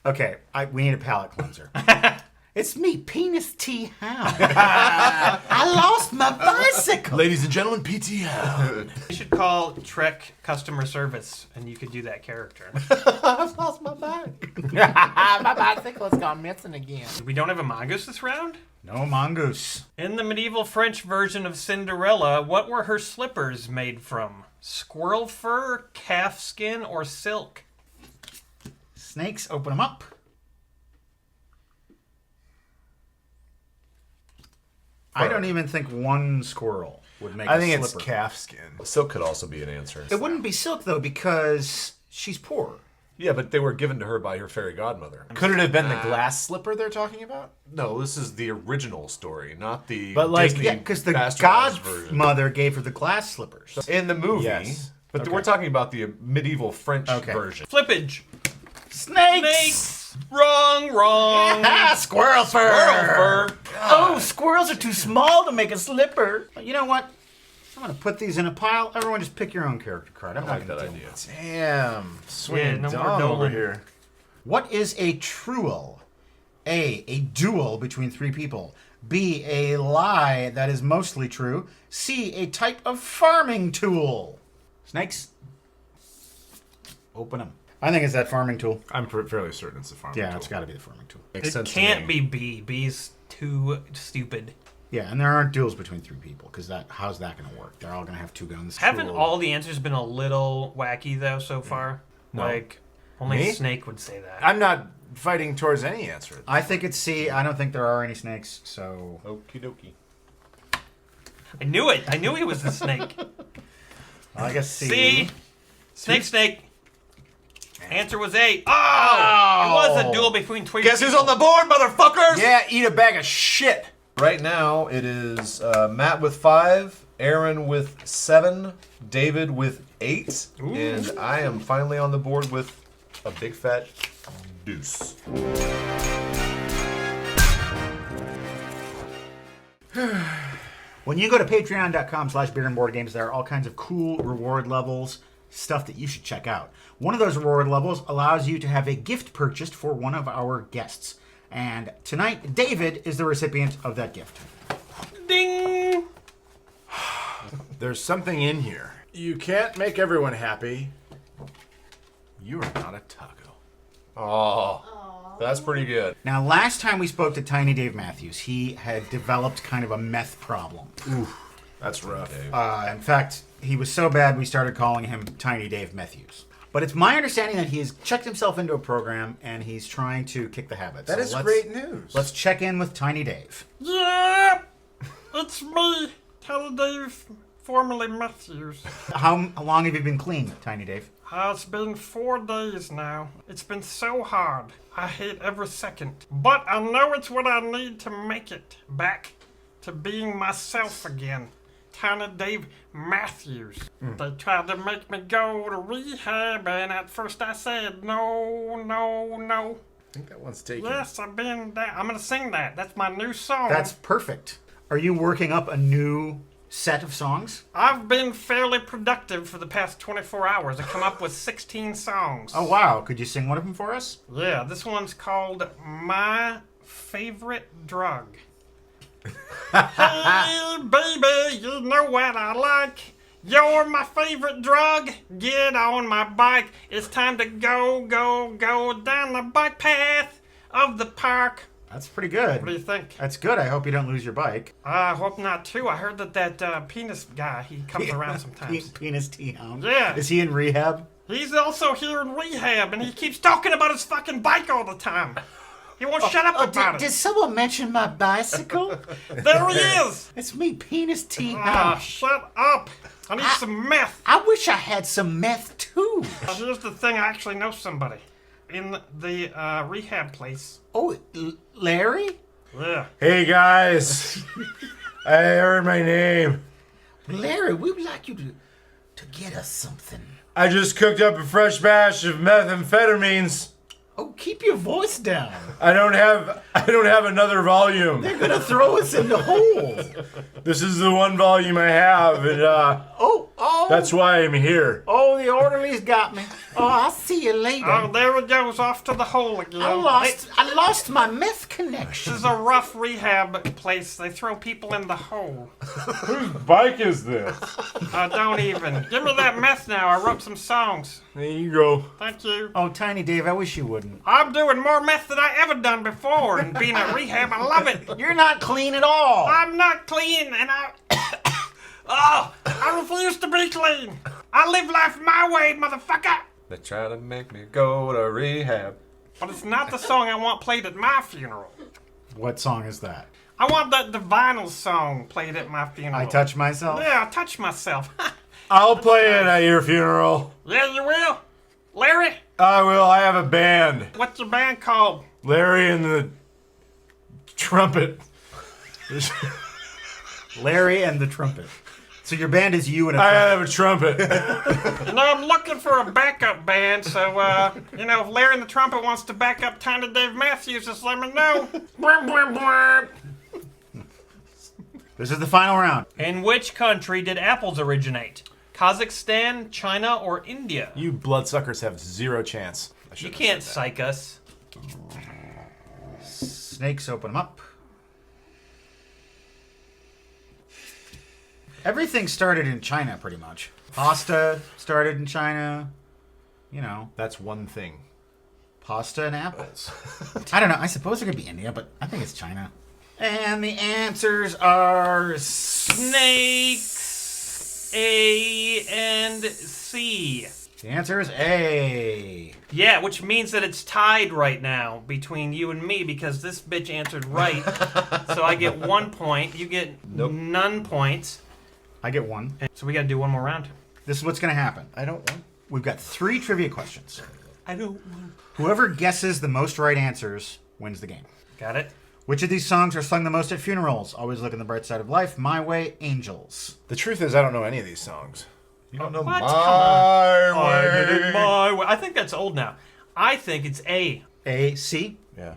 Okay, we need a palate cleanser. It's me, Penis T. Hound. I lost my bicycle. Ladies and gentlemen, PT Hound. You should call Trek customer service, and you could do that character. I've lost my bike. My bicycle has gone missing again. We don't have a mongoose this round? No mongoose. In the medieval French version of Cinderella, what were her slippers made from? Squirrel fur, calf skin, or silk? Snakes, open them up. I don't even think one squirrel would make a slipper. I think it's calf skin. Silk could also be an answer. It wouldn't be silk, though, because she's poor. Yeah, but they were given to her by her fairy godmother. Could it have been the glass slipper they're talking about? No, this is the original story, not the But like, Disney yeah, because the bastardized version. godmother gave her the glass slippers. In the movie, Yes. but Okay. we're talking about the medieval French version. Flippage. Snakes! Wrong. Squirrel fur! Squirrel fur! Oh, squirrels are too small to make a slipper. You know what? I'm going to put these in a pile. Everyone just pick your own character card. I'm not like going to that deal idea. with it. Damn. Swinging no more Dom over Dolan. here. What is a truel? A duel between three people. B, a lie that is mostly true. C, a type of farming tool. Snakes? Open them. I think it's that farming tool. I'm fairly certain it's the farming tool. Yeah, it's got to be the farming tool. It can't be B. B's too stupid. Yeah, and there aren't duels between three people, because how's that going to work? They're all going to have two guns. Haven't Cool. all the answers been a little wacky, though, so far? No. Like, only Me? Snake would say that. I'm not fighting towards any answer. I think it's C. I don't think there are any snakes, so... Okie dokie. I knew it. I knew he was the snake. I guess C. C. Snake. Answer was A. Oh! It was a duel between twin Guess who's people. on the board, motherfuckers? Yeah, eat a bag of shit. Right now, it is Matt with 5, Aaron with 7, David with 8, and I am finally on the board with a big fat deuce. When you go to patreon.com/beerandboardgames, there are all kinds of cool reward levels, stuff that you should check out. One of those reward levels allows you to have a gift purchased for one of our guests. And tonight, David is the recipient of that gift. Ding! There's something in here. You can't make everyone happy. You are not a taco. Oh, that's pretty good. Now, last time we spoke to Tiny Dave Matthews, he had developed kind of a meth problem. Oof, that's rough. In fact, he was so bad we started calling him Tiny Dave Matthews. But it's my understanding that he has checked himself into a program and he's trying to kick the habit. That is great news. Let's check in with Tiny Dave. Yeah, it's me, Tiny Dave, formerly Matthews. How long have you been clean, Tiny Dave? It's been 4 days now. It's been so hard. I hate every second. But I know it's what I need to make it back to being myself again. Tiny Dave Matthews. They tried to make me go to rehab, and at first I said no. I think that one's taken. Yes, I've been down. I'm gonna sing that. That's my new song. That's perfect. Are you working up a new set of songs? I've been fairly productive for the past 24 hours. I come up with 16 songs. Oh, wow. Could you sing one of them for us? Yeah, this one's called My Favorite Drug. Hey, baby, you know what I like. You're my favorite drug. Get on my bike. It's time to go down the bike path of the park. That's pretty good. What do you think? That's good. I hope you don't lose your bike. I hope not, too. I heard that penis guy, he comes around sometimes. Penis T-Hound. Yeah. Is he in rehab? He's also here in rehab, and he keeps talking about his fucking bike all the time. He won't shut up about Did it. someone mention my bicycle? There he is. It's me, Penis T-Hound. Ah, shut up. I need some meth. I wish I had some meth, too. Here's the thing. I actually know somebody in the rehab place. Oh, Larry? Yeah. Hey guys, I heard my name. Larry, we would like you to get us something. I just cooked up a fresh batch of methamphetamines. Oh, keep your voice down. I don't have another volume. They're gonna throw us in the hole. This is the one volume I have, and that's why I'm here. Oh, the orderly's got me. Oh, I'll see you later. Oh, there it goes off to the hole again. I lost my meth connection. This is a rough rehab place. They throw people in the hole. Whose bike is this? Don't even. Give me that meth now. I wrote some songs. There you go. Thank you. Oh, Tiny Dave, I wish you wouldn't. I'm doing more meth than I ever done before, and being at rehab, I love it. You're not clean at all. I'm not clean, and I refuse to be clean. I live life my way, motherfucker. They try to make me go to rehab. But it's not the song I want played at my funeral. What song is that? I want that the vinyl song played at my funeral. I Touch Myself? Yeah, I touch myself. I'll play it at your funeral. Yeah, you will? Larry? I will. I have a band. What's your band called? Larry and the Trumpet. Larry and the Trumpet. So your band is you and a I trumpet. have a trumpet. I'm looking for a backup band, so, if Larry and the Trumpet wants to back up Tiny Dave Matthews, just let me know. This is the final round. In which country did apples originate? Kazakhstan, China, or India? You bloodsuckers have zero chance. You can't psych us. Snakes, open them up. Everything started in China, pretty much. Pasta started in China. You know. That's one thing. Pasta and apples. I don't know. I suppose it could be India, but I think it's China. And the answers are snakes, A and C. The answer is A. Yeah, which means that it's tied right now between you and me because this bitch answered right. So I get 1 point. You get none points. I get one. So we got to do one more round. This is what's going to happen. I don't want. We've got 3 trivia questions. I don't want. Whoever guesses the most right answers wins the game. Got it? Which of these songs are sung the most at funerals? Always Look on the Bright Side of Life, My Way, Angels. The truth is, I don't know any of these songs. You don't know What? My Come on. Way. I did it my way. I think that's old now. I think it's A. A, C? Yeah.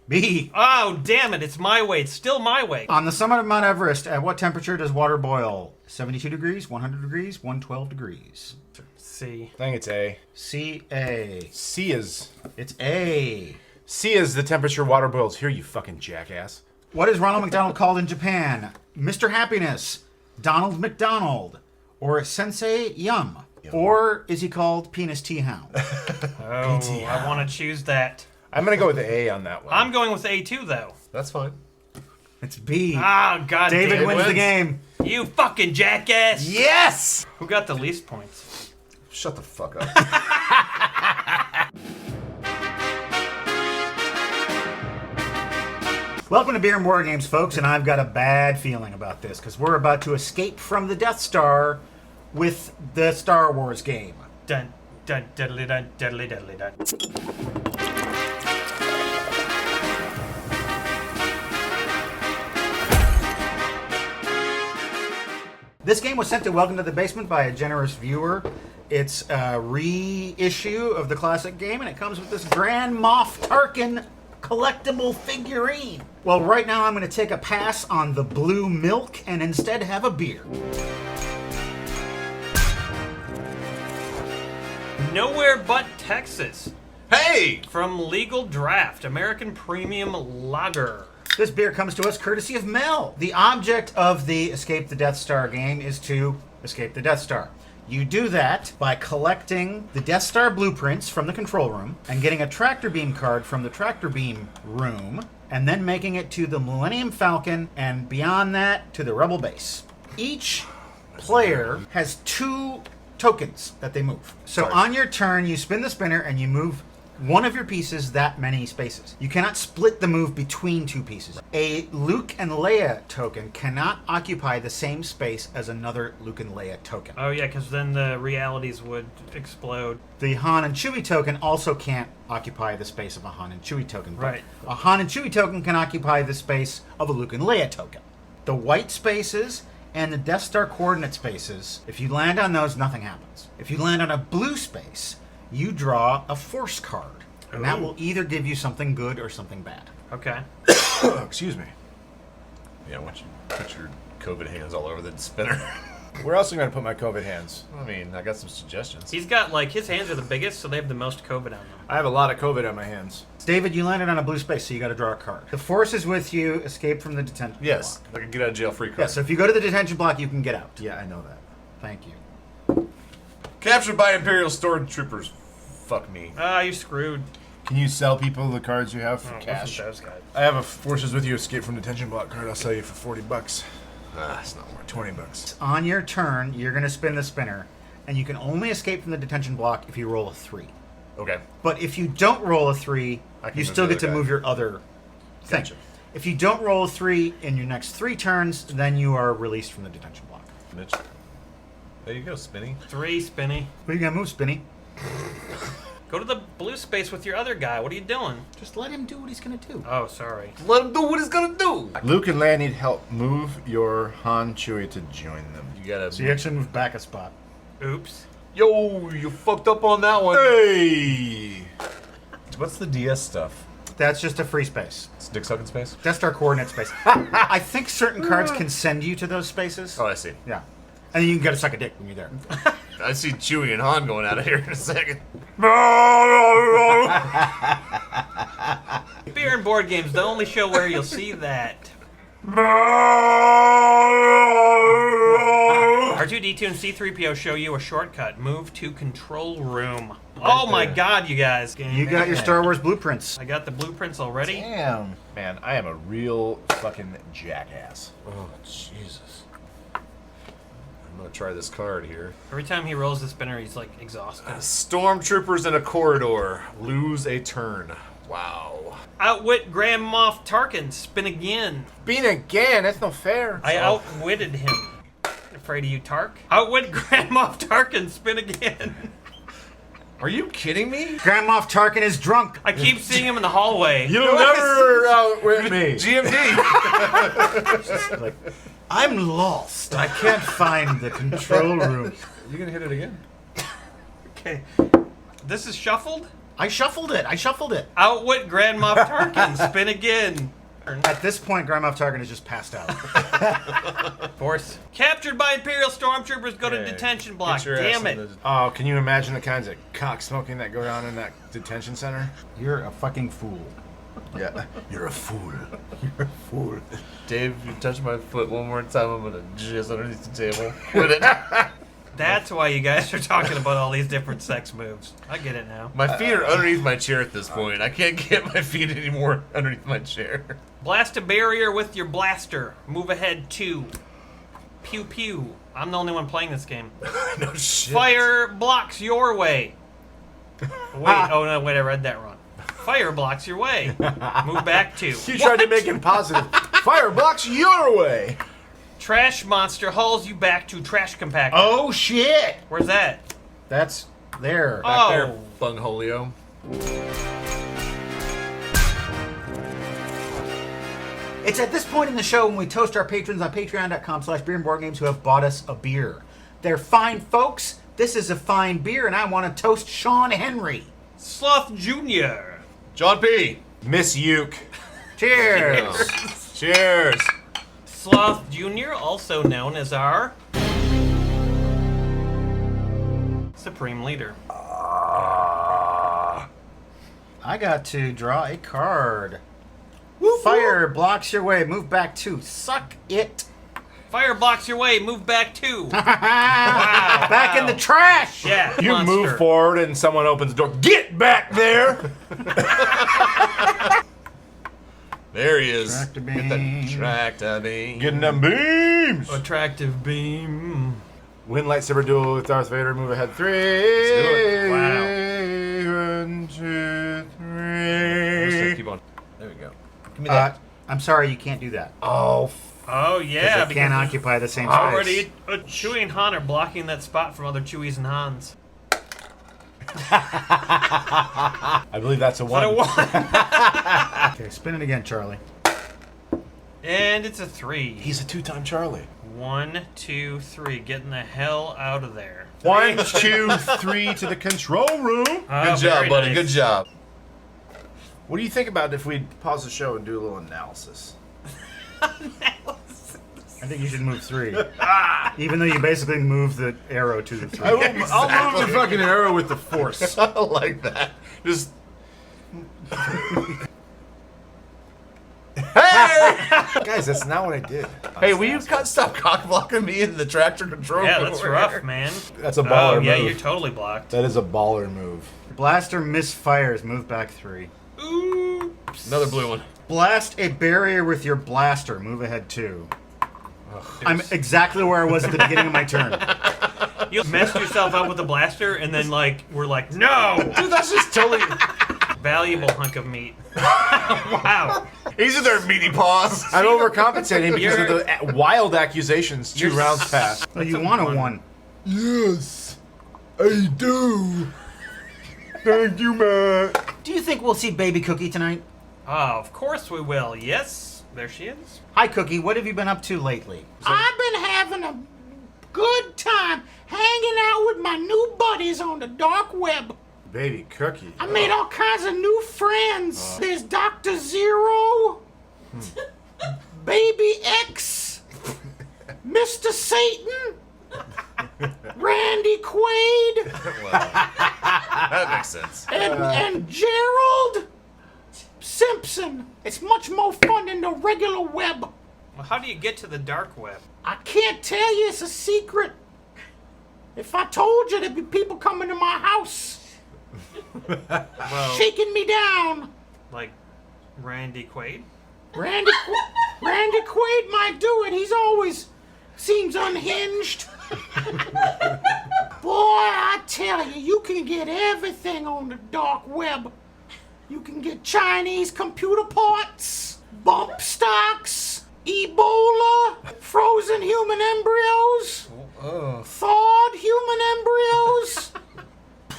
B. Oh, damn it. It's my way. It's still my way. On the summit of Mount Everest, at what temperature does water boil? 72 degrees, 100 degrees, 112 degrees. C. I think it's A. C, A. C is... It's A. C is the temperature water boils here, you fucking jackass. What is Ronald McDonald called in Japan? Mr. Happiness, Donald McDonald, or Sensei Yum? Or is he called Penis T-Hound? Oh, I want to choose that. I'm going to go with the A on that one. I'm going with A too, though. That's fine. It's B. Ah, God David damn it. wins the game. You fucking jackass. Yes! Who got the least points? Shut the fuck up. Welcome to Beer and Board Games, folks, and I've got a bad feeling about this because we're about to escape from the Death Star with the Star Wars game. Dun, dun, diddly, dun, diddly, diddly, dun. This game was sent to Welcome to the Basement by a generous viewer. It's a reissue of the classic game, and it comes with this Grand Moff Tarkin collectible figurine. Well, right now I'm going to take a pass on the blue milk and instead have a beer. Nowhere But Texas. Hey! From Legal Draft, American Premium Lager. This beer comes to us courtesy of Mel. The object of the Escape the Death Star game is to escape the Death Star. You do that by collecting the Death Star blueprints from the control room and getting a tractor beam card from the tractor beam room, and then making it to the Millennium Falcon and beyond that to the Rebel base. Each player has 2 tokens that they move. So on your turn, you spin the spinner and you move one of your pieces that many spaces. You cannot split the move between 2 pieces. A Luke and Leia token cannot occupy the same space as another Luke and Leia token. Oh yeah, because then the realities would explode. The Han and Chewie token also can't occupy the space of a Han and Chewie token. But Right. a Han and Chewie token can occupy the space of a Luke and Leia token. The white spaces and the Death Star coordinate spaces, if you land on those, nothing happens. If you land on a blue space, you draw a Force card. And that will either give you something good or something bad. Okay. Excuse me. Yeah, I want you to put your COVID hands all over the spinner. Where else am I going to put my COVID hands? I mean, I got some suggestions. He's got, like, his hands are the biggest, so they have the most COVID on them. I have a lot of COVID on my hands. David, you landed on a blue space, so you got to draw a card. The Force is with you. Escape from the detention Yes, block. like a get out of jail free card. Yeah, so if you go to the detention block, you can get out. Yeah, I know that. Thank you. Captured by Imperial Stormtroopers. Fuck me. You're screwed. Can you sell people the cards you have for Oh, cash? those guys. I have a Forces with You Escape from Detention block card. I'll sell you for $40. It's not worth $20. On your turn, you're going to spin the spinner, and you can only escape from the detention block if you roll a 3. Okay. But if you don't roll a 3, can you move still the get to other guy. move your other thing. Gotcha. If you don't roll a 3 in your next 3 turns, then you are released from the detention block. Mitch. There you go, Spinny. 3, Spinny. What are you going to move, Spinny? Go to the blue space with your other guy. What are you doing? Just let him do what he's going to do. Oh, sorry. Let him do what he's gonna do. Luke and Leia need help. Move your Han Chewie to join them. You gotta. So you actually move back a spot. Oops. Yo, you fucked up on that one. Hey! What's the DS stuff? That's just a free space. It's dick sucking space? Death Star coordinate space. I think certain cards can send you to those spaces. Oh, I see. Yeah. And you can get a suck a dick when you're there. I see Chewie and Han going out of here in a second. Beer and Board Games, the only show where you'll see that. R2-D2 and C-3PO show you a shortcut. Move to control room. Oh my god, you guys. You got your Star Wars blueprints. I got the blueprints already. Damn. Man, I am a real fucking jackass. Oh, Jesus. I'm gonna try this card here. Every time he rolls the spinner, he's like exhausted. Stormtroopers in a corridor. Lose a turn. Wow. Outwit Grand Moff Tarkin. Spin again. Being again, that's not fair. I outwitted him. Afraid of you, Tark? Outwit Grand Moff Tarkin. Spin again. Are you kidding me? Grand Moff Tarkin is drunk. I keep seeing him in the hallway. You'll never outwit me. GMD. Like, I'm lost. I can't find the control room. You gonna hit it again? Okay. This is shuffled? I shuffled it. Outwit Grand Moff Tarkin. Spin again. At this point, Grand Moff Tarkin has just passed out. Force. Captured by Imperial Stormtroopers. Go to detention block. Damn it. Oh, can you imagine the kinds of cock smoking that go down in that detention center? You're a fucking fool. Yeah. You're a fool. You're a fool. Dave, if you touch my foot one more time, I'm gonna jizz underneath the table. Quit it. That's why you guys are talking about all these different sex moves. I get it now. My feet are underneath my chair at this point. I can't get my feet anymore underneath my chair. Blast a barrier with your blaster. Move ahead 2. Pew pew. I'm the only one playing this game. No shit. Fire blocks your way. Wait, oh no, wait, I read that wrong. Fire blocks your way. Move back 2. You tried to make it positive. Fire blocks your way. Trash monster hauls you back to trash compactor. Oh shit! Where's that? That's there. Oh. Back there, Bungholio. It's at this point in the show when we toast our patrons on patreon.com/beerandboardgames who have bought us a beer. They're fine folks. This is a fine beer, and I want to toast Sean Henry. Sloth Jr. John P. Miss Uke. Cheers. Cheers. Sloth Jr., also known as our Supreme Leader. I got to draw a card. Fire blocks your way. Move back 2. Suck it. Fire blocks your way. Move back 2. Wow. Back in the trash. Yeah. You monster. move forward and someone opens the door. Get back there! There he is. Tractor Get that tractor beam. Getting them beams. Attractive beam. Win lightsaber duel with Darth Vader. Move ahead 3. Wow. 1, 2, 3. Keep on. There we go. Give me that. I'm sorry, you can't do that. Oh. Oh yeah. Because it can't occupy the same space. Already, Chewie and Han are blocking that spot from other Chewies and Hans. I believe that's a 1. Okay, spin it again, Charlie. And it's a 3. He's a 2-time Charlie. 1, 2, 3. Getting the hell out of there. 1, 2, 3 to the control room. Good job, buddy. nice. Good job. What do you think about if we pause the show and do a little analysis? I think you should move 3. Even though you basically move the arrow to the 3. I'll move the fucking arrow with the force. I like that. Just. Guys, that's not what I did. Hey, will you stop cock blocking me in the tractor control? Yeah, that's rough, man. That's a baller move. Yeah, you're totally blocked. That is a baller move. Blaster misfires. Move back 3. Oops. Another blue one. Blast a barrier with your blaster. Move ahead 2. I'm exactly where I was at the beginning of my turn. You messed yourself up with the blaster, and then we're like, no, Dude, that's just totally valuable hunk of meat. Wow. These are their meaty paws. I'm overcompensating because of the wild accusations 2 rounds past. Well, you want a 1. Yes, I do. Thank you, Matt. Do you think we'll see Baby Cookie tonight? Oh, of course we will. Yes, there she is. Hi, Cookie. What have you been up to lately? I've been having a good time hanging out with my new buddies on the dark web. Baby Cookie. I made all kinds of new friends. There's Dr. Zero, Baby X, Mr. Satan, Randy Quaid, That makes sense. and Gerald Simpson. It's much more fun than the regular web. Well, how do you get to the dark web? I can't tell you, it's a secret. If I told you, there'd be people coming to my house, shaking me down. Like Randy Quaid? Randy Quaid might do it. He's always seems unhinged. Boy, I tell you, you can get everything on the dark web. You can get Chinese computer parts, bump stocks, Ebola, frozen human embryos, thawed human embryos,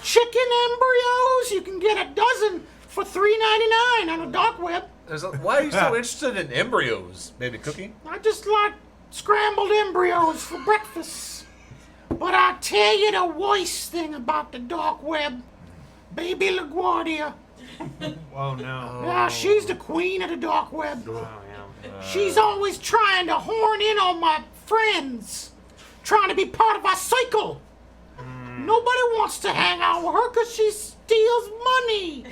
chicken embryos. You can get a dozen for $3.99 on the dark web. Why are you so interested in embryos, Baby Cookie? I just like scrambled embryos for breakfast. But I tell you the worst thing about the dark web, Baby LaGuardia. Oh no. Yeah, she's the queen of the dark web. Oh yeah. She's always trying to horn in on my friends, trying to be part of our cycle. Nobody wants to hang out with her because she steals money.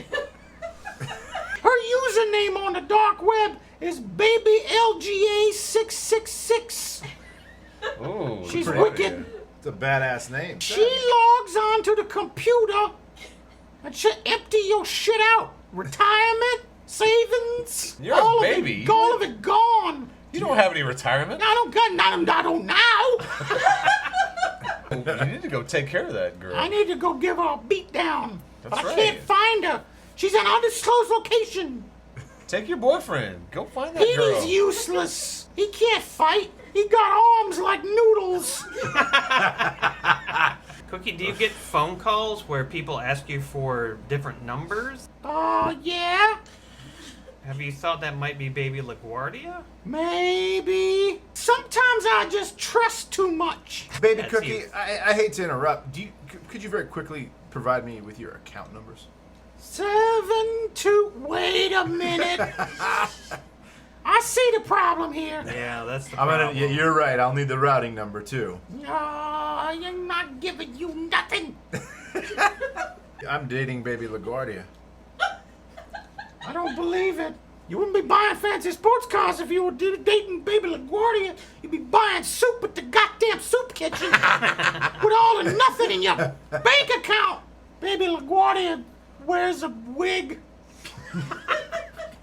Her username on the dark web is BabyLGA666. Oh, She's wicked. It's a badass name. She logs onto the computer and she'll empty your shit out. Retirement, savings, You're a all baby. all of it gone. You don't have any retirement. I don't got none. I don't now. You need to go take care of that girl. I need to go give her a beat down. That's but I right. can't find her. She's in an undisclosed location. Take your boyfriend. Go find that girl. He's useless. He can't fight. He got arms like noodles. Cookie, do you get phone calls where people ask you for different numbers? Yeah. Have you thought that might be Baby LaGuardia? Maybe. Sometimes I just trust too much. Baby That's Cookie, you. I hate to interrupt. Could you very quickly provide me with your account numbers? 7-2. Wait a minute. I see the problem here. Yeah, that's the I'm problem. gonna. You're right. I'll need the routing number too. I'm not giving you nothing. I'm dating Baby LaGuardia. I don't believe it. You wouldn't be buying fancy sports cars if you were dating Baby LaGuardia. You'd be buying soup at the goddamn soup kitchen with all the nothing in your bank account. Baby LaGuardia wears a wig.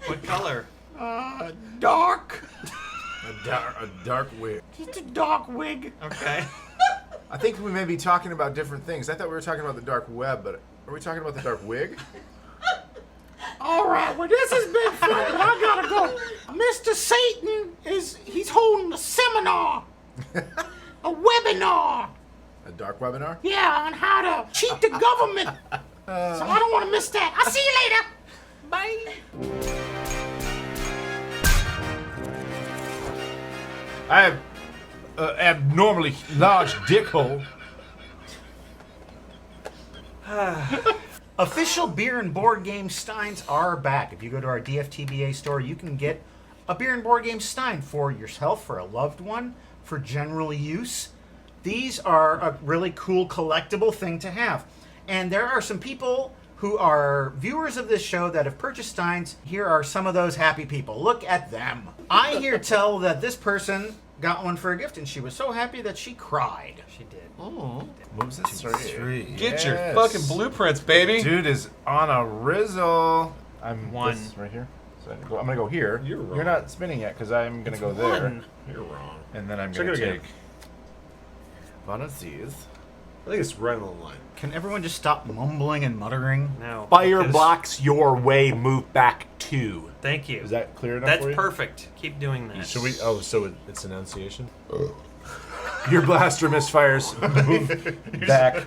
What color? Dark. A dark wig. Just a dark wig. Okay. I think we may be talking about different things. I thought we were talking about the dark web, but are we talking about the dark wig? All right, well, this has been fun, but I gotta go. Mr. Satan he's holding a seminar, a webinar. A dark webinar? Yeah, on how to cheat the government. So I don't want to miss that. I'll see you later. Bye. I have abnormally large dick hole. Official beer and board game steins are back. If you go to our DFTBA store, you can get a beer and board game stein for yourself, for a loved one, for general use. These are a really cool collectible thing to have. And there are some people who are viewers of this show that have purchased steins. Here are some of those happy people. Look at them. I hear tell that this person got one for a gift, and she was so happy that she cried. She did. Oh, moves it three. Get your fucking blueprints, baby. Dude is on a rizzle. I'm one this right here. So I'm gonna go here. You're wrong. You're not spinning yet because I'm gonna go there. One. You're wrong. And then I'm Check gonna it again. take one of these. I think it's right on the line. Can everyone just stop mumbling and muttering? No. Firebox your way, move back 2. Thank you. Is that clear enough That's for you? perfect. Keep doing that. Should we? Oh, so it's enunciation. Your blaster misfires. Move back.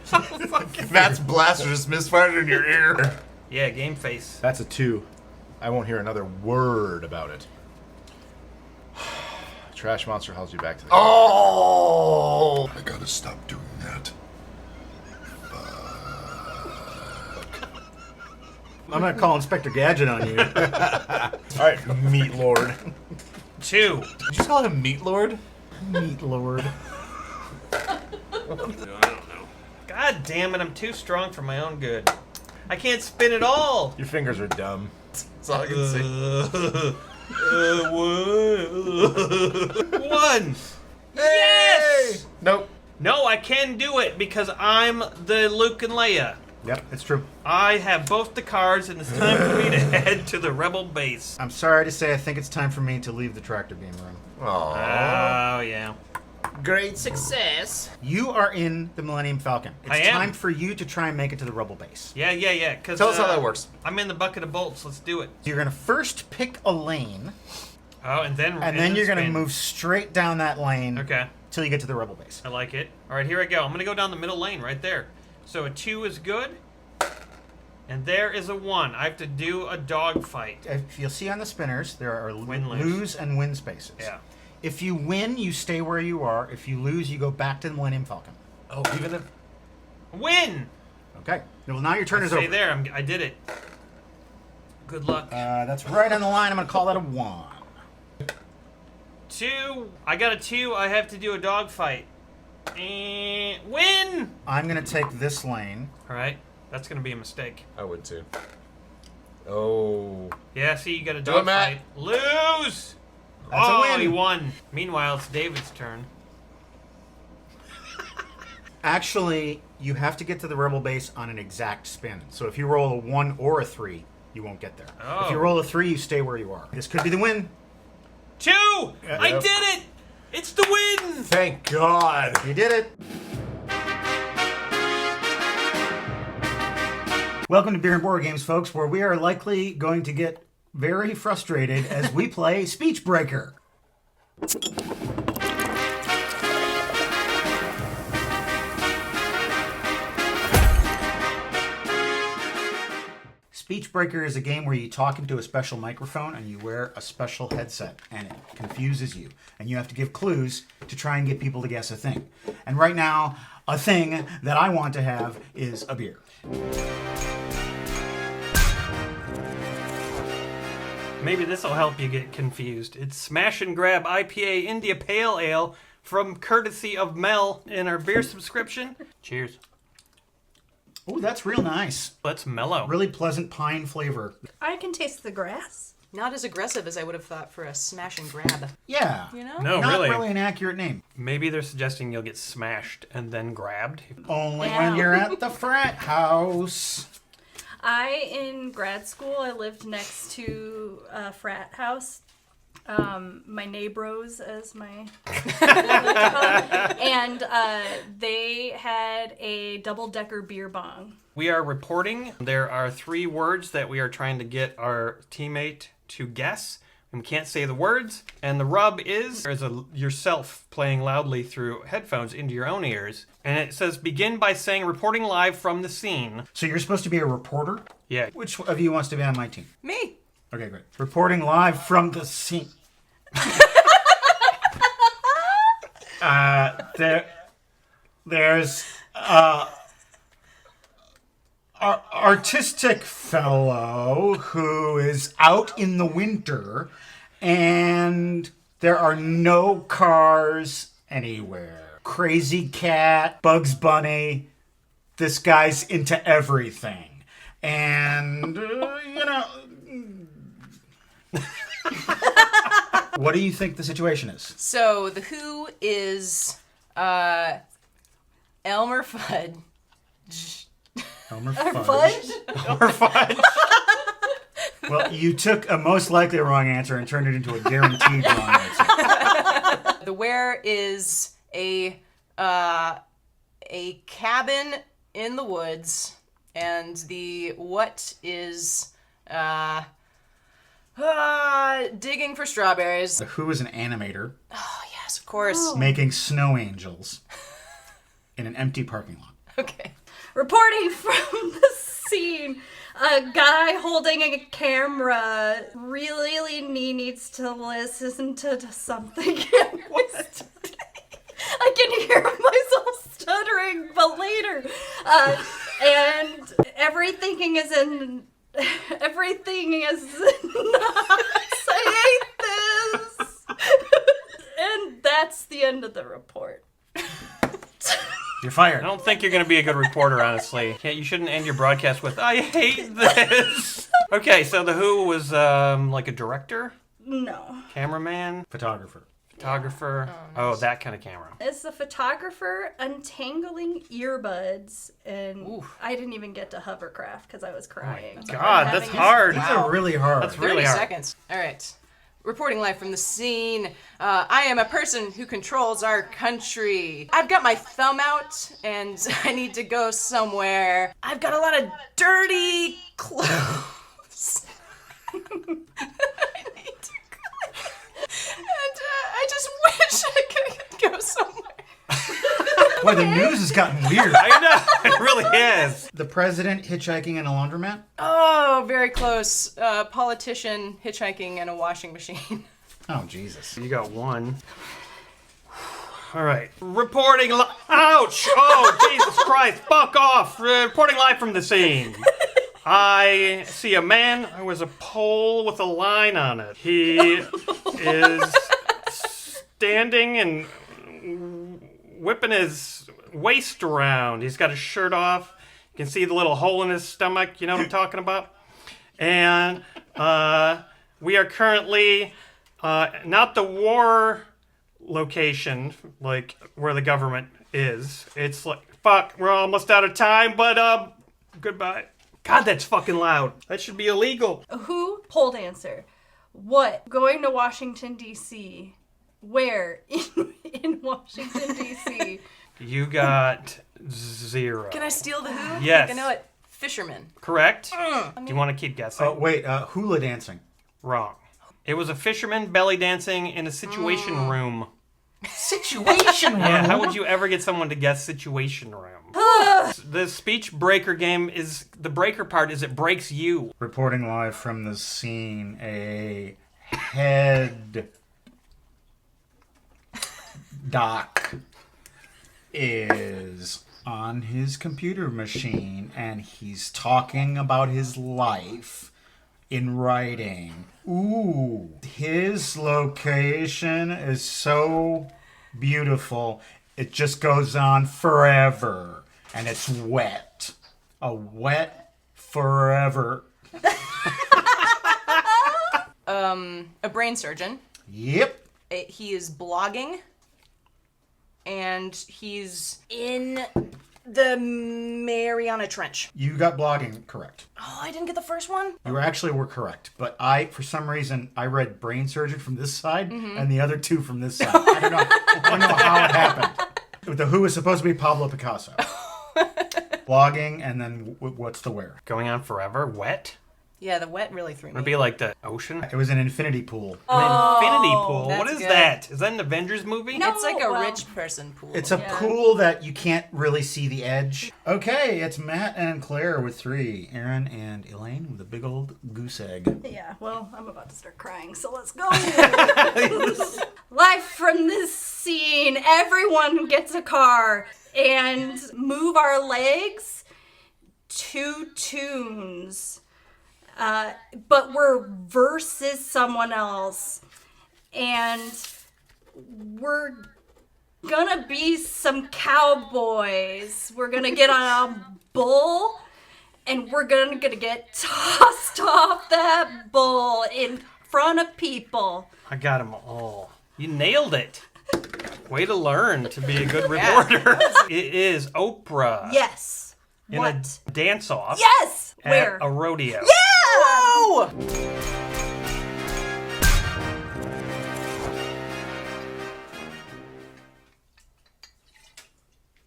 Matt's blaster just misfired in your ear. Yeah, game face. That's a 2. I won't hear another word about it. Trash monster hauls you back to the Oh! I gotta stop doing that. I'm gonna call Inspector Gadget on you. All right, Meat Lord. 2. Did you call him Meat Lord? Meat Lord. I don't know. God damn it, I'm too strong for my own good. I can't spin at all. Your fingers are dumb. That's all I can say. 1. Yes! Nope. No, I can do it because I'm the Luke and Leia. Yep, it's true. I have both the cards, and it's time for me to head to the Rebel base. I'm sorry to say, I think it's time for me to leave the tractor beam room. Oh, yeah. Great success. You are in the Millennium Falcon. It's I am. time for you to try and make it to the Rebel base. Yeah. Cause, Tell us how that works. I'm in the bucket of bolts. Let's do it. You're gonna first pick a lane, Oh, and then you're gonna spin. move straight down that lane. Okay. Till you get to the Rebel base. I like it. All right, here I go. I'm gonna go down the middle lane right there. So a 2 is good, and there is a 1. I have to do a dog fight. If you'll see on the spinners, there are Win-lose. lose and win spaces. Yeah. If you win, you stay where you are. If you lose, you go back to the Millennium Falcon. Oh, even if Win. Okay. Well, now your turn is Stay over. there. I did it. Good luck. That's right on the line. I'm gonna call that a 1. 2. I got a 2. I have to do a dog fight. And win. I'm gonna take this lane. All right. That's gonna be a mistake. I would too. Oh. Yeah. See, you got a Do dog it, Matt. fight. Lose. That's a win. He won. Meanwhile, it's David's turn. Actually, you have to get to the Rebel base on an exact spin. So if you roll a 1 or a 3, you won't get there. Oh. If you roll a 3, you stay where you are. This could be the win. 2. I did it. It's the win. Thank God. You did it. Welcome to Beer and Board Games, folks, where we are likely going to get very frustrated as we play Speech Breaker. Speech Breaker is a game where you talk into a special microphone and you wear a special headset, and it confuses you. And you have to give clues to try and get people to guess a thing. And right now, a thing that I want to have is a beer. Maybe this will help you get confused. It's Smash and Grab IPA India Pale Ale from courtesy of Mel in our beer subscription. Cheers. Oh, that's real nice. That's mellow. Really pleasant pine flavor. I can taste the grass. Not as aggressive as I would have thought for a smash and grab. Yeah. You know? No, Not really. an accurate name. Maybe they're suggesting you'll get smashed and then grabbed. Only when you're at the frat house. In grad school, I lived next to a frat house. My neighbors, as my and they had a double-decker beer bong. We are reporting. There are 3 words that we are trying to get our teammate to guess. We can't say the words. And the rub is there's yourself playing loudly through headphones into your own ears. And it says, begin by saying reporting live from the scene. So you're supposed to be a reporter? Yeah. Which of you wants to be on my team? Me. Okay, great. Reporting live from the scene. There's artistic fellow who is out in the winter, and there are no cars anywhere. Crazy Cat, Bugs Bunny, this guy's into everything. And, what do you think the situation is? So the Who is Elmer Fudd. Elmer Fudge? Elmer Fudge. Well, you took a most likely wrong answer and turned it into a guaranteed wrong answer. The where is a cabin in the woods, and the what is digging for strawberries. The Who is an animator. Oh yes, of course. Making snow angels in an empty parking lot. Okay. Reporting from the scene, a guy holding a camera really needs to listen to something. I can hear myself stuttering, but later. And everything is nuts. I hate this. And that's the end of the report. You're fired. I don't think you're going to be a good reporter, honestly. You shouldn't end your broadcast with, I hate this. Okay, so the Who was like a director? No. Cameraman? Photographer. Oh, that kind of camera. It's the photographer untangling earbuds, and I didn't even get to hovercraft because I was crying. God, that's hard. These are really hard. That's really 30 hard. seconds. All right. Reporting live from the scene. I am a person who controls our country. I've got my thumb out, and I need to go somewhere. I've got a lot of dirty clothes. And I just wish I could go somewhere. Boy, the news has gotten weird. I know, it really is. The president hitchhiking in a laundromat? Oh, very close. Politician hitchhiking and a washing machine. Oh, Jesus. You got one. All right. Reporting ouch! Oh, Jesus Christ. Fuck off. Reporting live from the scene. I see a man with a pole with a line on it. He is standing and whipping his waist around. He's got his shirt off. You can see the little hole in his stomach. You know what I'm talking about? And we are currently not the war location, like where the government is. It's like, fuck, we're almost out of time, but goodbye. God, that's fucking loud. That should be illegal. Who? Pole dancer. What? Going to Washington, D.C. Where? In Washington, D.C. You got 0. Can I steal the Who? Yes. I know it. Fisherman. Correct? Do you want to keep guessing? Oh, wait, hula dancing. Wrong. It was a fisherman belly dancing in a situation room. Situation room? Yeah, how would you ever get someone to guess situation room? The speech breaker game is, the breaker part is it breaks you. Reporting live from the scene, a head doc is on his computer machine and he's talking about his life in writing. Ooh, his location is so beautiful. It just goes on forever. And it's wet. A wet forever. a brain surgeon. Yep. He is blogging. And he's in the Mariana Trench. You got blogging correct. Oh, I didn't get the first one? You actually were correct, but for some reason, I read brain surgeon from this side Mhm. and the other two from this side. I don't know how it happened. The who is supposed to be Pablo Picasso. Blogging, and then what's the where? Going on forever. Wet. Yeah, the wet really threw me. Would it be like the ocean? It was an infinity pool. An infinity pool. that's What is good. that? Is that an Avengers movie? No, it's like a rich person pool. It's a pool that you can't really see the edge. Okay, it's Matt and Claire with 3. Aaron and Elaine with a big old goose egg. Yeah, well, I'm about to start crying, so let's go. Live from this scene, everyone gets a car and move our legs to tunes. But we're versus someone else. And we're gonna be some cowboys. We're gonna get on a bull, and we're gonna get tossed off that bull in front of people. I got them all. You nailed it. Way to learn to be a good reporter. It is Oprah. Yes. In What? a dance-off. Yes! At Where? a rodeo. Yeah! Whoa!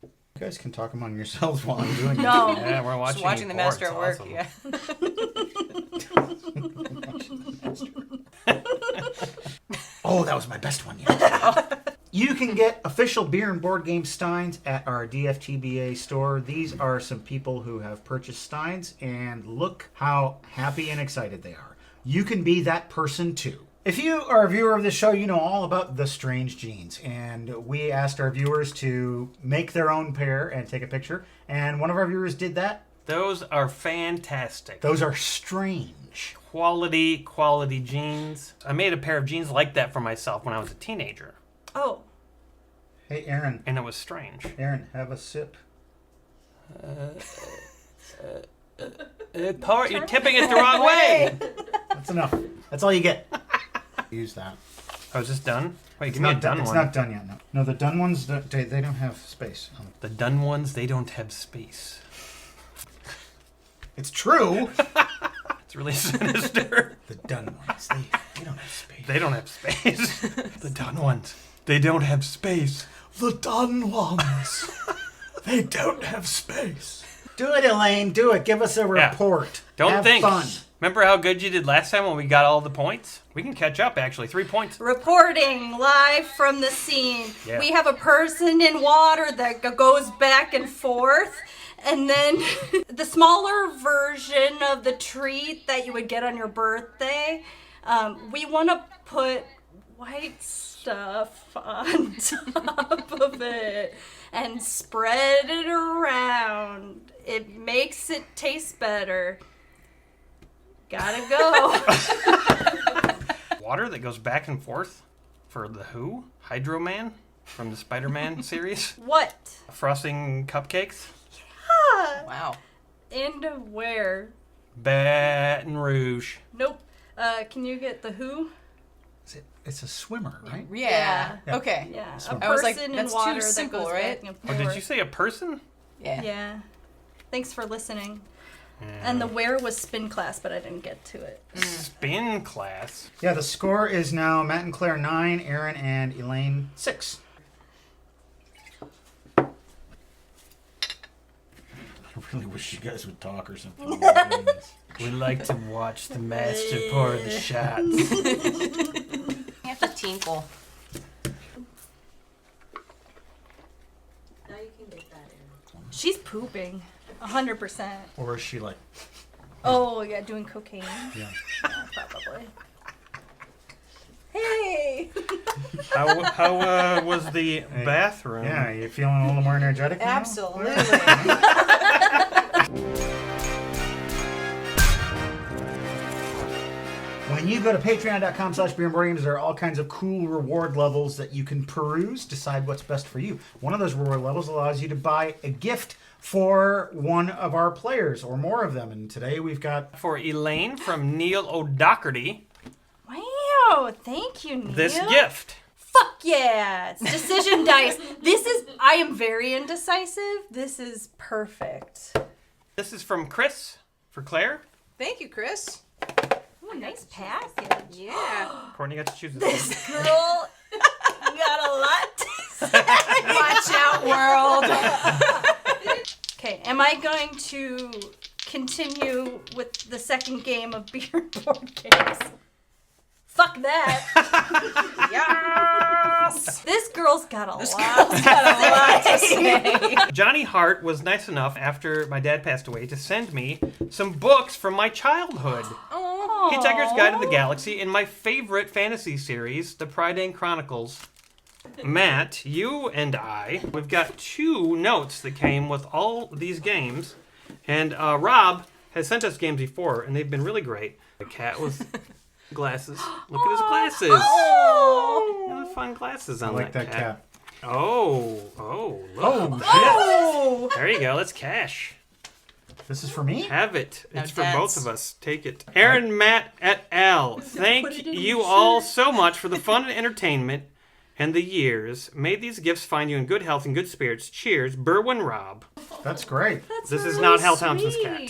You guys can talk among yourselves while I'm doing No. it. Yeah, we're watching. Just watching the master at work. Awesome. Yeah. Oh, that was my best one yet. You can get official beer and board game steins at our DFTBA store. These are some people who have purchased steins, and look how happy and excited they are. You can be that person too. If you are a viewer of this show, you know all about the strange genes, and we asked our viewers to make their own pair and take a picture, and one of our viewers did that. Those are fantastic. Those are strange. Quality jeans. I made a pair of jeans like that for myself when I was a teenager. Oh. Hey, Aaron. And it was strange. Aaron, have a sip. You're tipping it the wrong way. That's enough. That's all you get. Use that. Oh, is this done? Wait, It's give me a not done It's one. not done yet. No, no. The done ones they don't have space. The done ones, they don't have space. It's true. It's really sinister. The done ones, they don't have space. They don't have space. The done ones, they don't have space. The done ones. They don't have space. Do it, Elaine. Do it. Give us a report. Don't have think. fun. Remember how good you did last time when we got all the points? We can catch up, actually. 3 points. Reporting live from the scene. Yeah. We have a person in water that goes back and forth. And then the smaller version of the treat that you would get on your birthday, we want to put white stuff on top of it and spread it around. It makes it taste better. Gotta go. Water that goes back and forth for the Who? Hydro Man from the Spider-Man series? What? Frosting cupcakes? Wow. And where? Baton Rouge. Nope. Can you get the Who? It's a swimmer, right? Yeah. Yeah. Okay. Yeah. Swimmer. A I was like, person that's in water too that simple, goes right? back and Oh, forth. did you say a person? Yeah. Yeah. Thanks for listening. And the where was spin class, but I didn't get to it. Spin class? Yeah, the score is now Matt and Claire 9, Aaron and Elaine 6. I really wish you guys would talk or something. We like to watch the master pour the shots. You have to tinkle. Now you can get that in. She's pooping. 100%. Or is she like... Oh, yeah, doing cocaine. Yeah. Probably. Hey! How was the bathroom? Yeah, you feeling a little more energetic now? Absolutely. When you go to patreon.com/beerandboardgames, there are all kinds of cool reward levels that you can peruse, decide what's best for you. One of those reward levels allows you to buy a gift for one of our players or more of them. And today we've got... For Elaine from Neil O'Doherty. Wow. Oh, thank you, Neil. this gift. Fuck yeah! It's decision dice. I am very indecisive. This is perfect. This is from Chris for Claire. Thank you, Chris. Ooh, nice package. Yeah. Courtney got to choose this. This girl got a lot to say. Watch out, world. Okay, am I going to continue with the second game of beer and board games? Fuck that. Yes. This girl's got a lot to say. Johnny Hart was nice enough after my dad passed away to send me some books from my childhood. Hitchhiker's Guide to the Galaxy and my favorite fantasy series, The Prydain Chronicles. Matt, you and we've got 2 notes that came with all these games. And Rob has sent us games before, and they've been really great. The cat with glasses. Look at his glasses. Oh. Look at the fun glasses on I like that cat. Oh, look. Oh, There you go. Let's cash. This is for me? Have it. Now It's for dance. both of us. Take it. Aaron, Matt, et al. Thank you all so much for the fun and entertainment and the years. May these gifts find you in good health and good spirits. Cheers, Berwin Rob. That's great. This is not Hal Thompson's cat.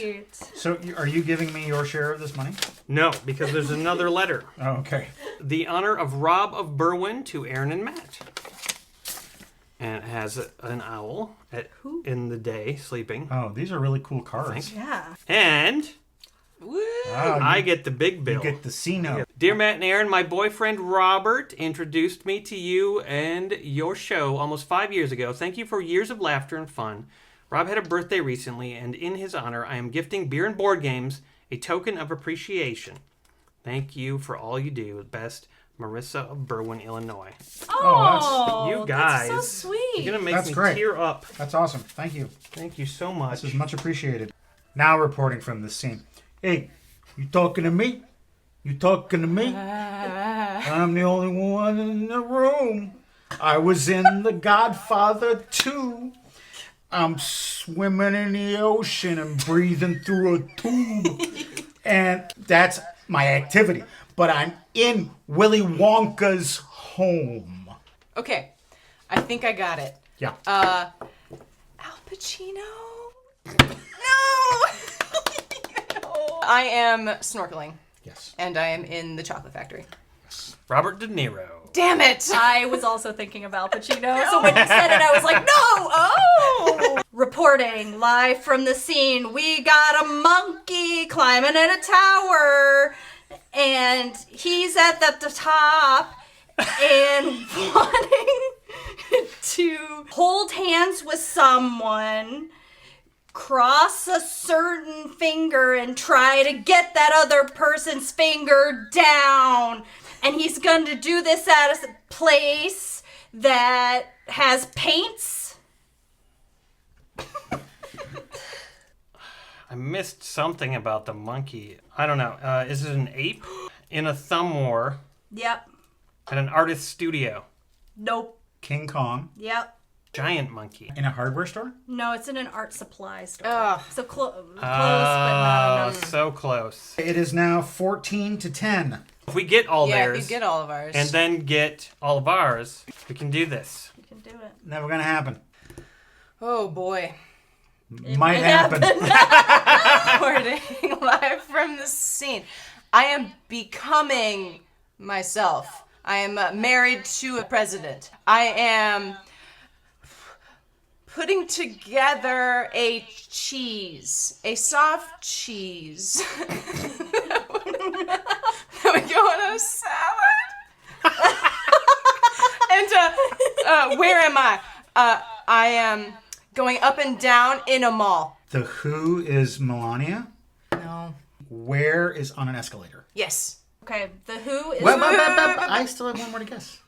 So, are you giving me your share of this money? No, because there's another letter. Oh, okay. The honor of Rob of Berwin to Aaron and Matt. And it has an owl in the day sleeping. Oh, these are really cool cards. Yeah. And Wow, I get the big bill. You get the C note. Dear Matt and Aaron, my boyfriend Robert introduced me to you and your show almost 5 years ago. Thank you for years of laughter and fun. Rob had a birthday recently, and in his honor, I am gifting beer and board games, a token of appreciation. Thank you for all you do. Best, Marissa of Berwin, Illinois. Oh, you guys. that's so sweet. You're going to make That's me great. tear up. That's awesome. Thank you. Thank you so much. This is much appreciated. Now reporting from the scene. Hey, you talking to me? You talking to me? I'm the only one in the room. I was in The Godfather 2. I'm swimming in the ocean and breathing through a tube. And that's my activity. But I'm in Willy Wonka's home. Okay, I think I got it. Yeah. Al Pacino? No! I am snorkeling. Yes. And I am in the chocolate factory. Robert De Niro. Damn it! I was also thinking of Al Pacino, so when you said it, I was like, no! Oh! Reporting live from the scene, we got a monkey climbing in a tower, and he's at the top and wanting to hold hands with someone, cross a certain finger, and try to get that other person's finger down. And he's going to do this at a place that has paints. I missed something about the monkey. I don't know. Is it an ape in a thumb war Yep. at an artist's studio? Nope. King Kong. Yep. Giant monkey. In a hardware store? No, it's in an art supply store. Ugh. So close, but not enough. So close. It is now 14-10. If we get all Yeah, theirs if you get all of ours. and then get all of ours, we can do this. You can do it. Never gonna happen. Oh boy. Might happen. Reporting live from the scene. I am becoming myself. I am married to a president. I am putting together a cheese, a soft cheese. That would go on a salad. And where am I? I am going up and down in a mall. The Who is Melania. No. Where is on an escalator? Yes. Okay, the Who is... I still have one more to guess.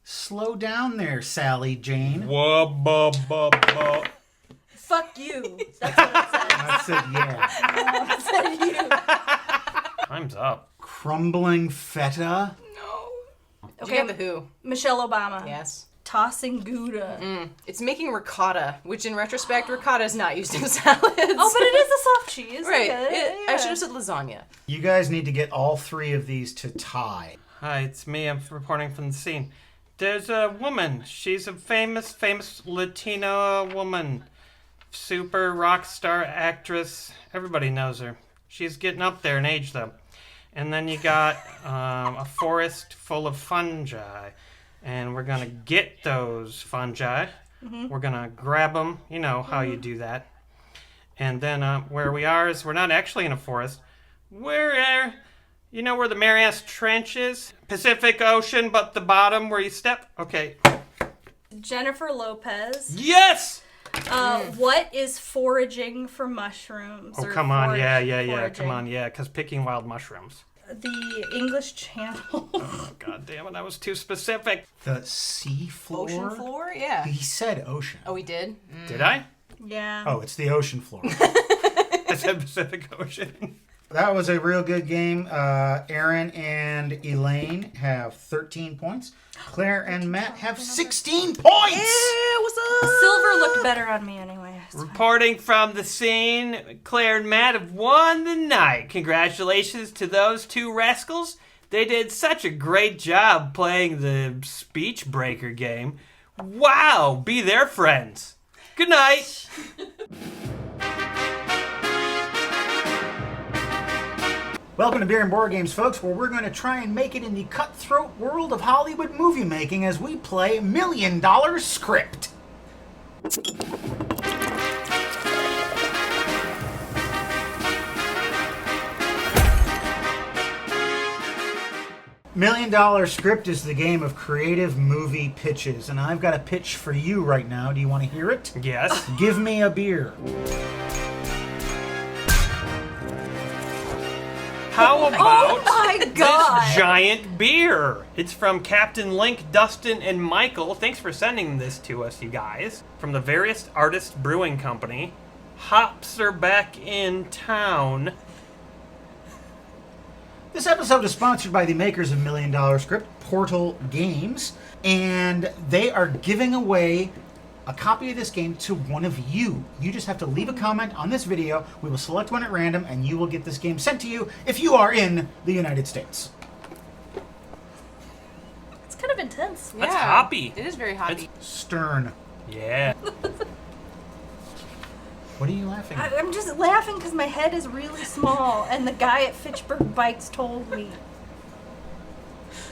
Slow down there, Sally Jane. Fuck you. That's what it said. I said yeah. No, it said you. Time's up. Crumbling feta. No. Okay, The Who. Michelle Obama. Yes. tossing Gouda. It's making ricotta, which in retrospect, ricotta is not used in salads. Oh, but it is a soft cheese. Right. Okay, I should have said lasagna. You guys need to get all 3 of these to tie. Hi, it's me. I'm reporting from the scene. There's a woman. She's a famous Latina woman. Super rock star actress. Everybody knows her. She's getting up there in age, though. And then you got a forest full of fungi. And we're going to get those fungi. Mhm. We're going to grab them. You know how you do that. And then where we are is we're not actually in a forest. We're... You know where the Marias Trench is? Pacific Ocean, but the bottom where you step? Okay. Jennifer Lopez. Yes! What is foraging for mushrooms? Oh, or come on. Yeah. foraging? Come on. Yeah, because picking wild mushrooms. The English Channel. Oh, God damn it. That was too specific. The sea floor? Ocean floor? Yeah. He said ocean. Oh, he did? Did I? Yeah. Oh, it's the ocean floor. I said Pacific Ocean. That was a real good game. Aaron and Elaine have 13 points. Claire and Matt have 16 points! Yeah, what's up? Silver looked better on me anyway. Reporting from the scene, Claire and Matt have won the night. Congratulations to those 2 rascals. They did such a great job playing the speech breaker game. Wow, be their friends. Good night. Welcome to Beer and Board Games, folks, where we're going to try and make it in the cutthroat world of Hollywood movie making as we play $1 Million Script. $1 Million Script is the game of creative movie pitches, and I've got a pitch for you right now. Do you want to hear it? Yes. Give me a beer. How about my God. this giant beer? It's from Captain Link, Dustin, and Michael. Thanks for sending this to us, you guys. From the Various Artists Brewing Company. Hops are back in town. This episode is sponsored by the makers of $1 Million Script, Portal Games, and they are giving away a copy of this game to one of you. You just have to leave a comment on this video. We will select one at random, and you will get this game sent to you if you are in the United States. It's kind of intense. That's hoppy. It is very hoppy. Stern. Yeah. What are you laughing at? I'm just laughing because my head is really small, and the guy at Fitchburg Bikes told me.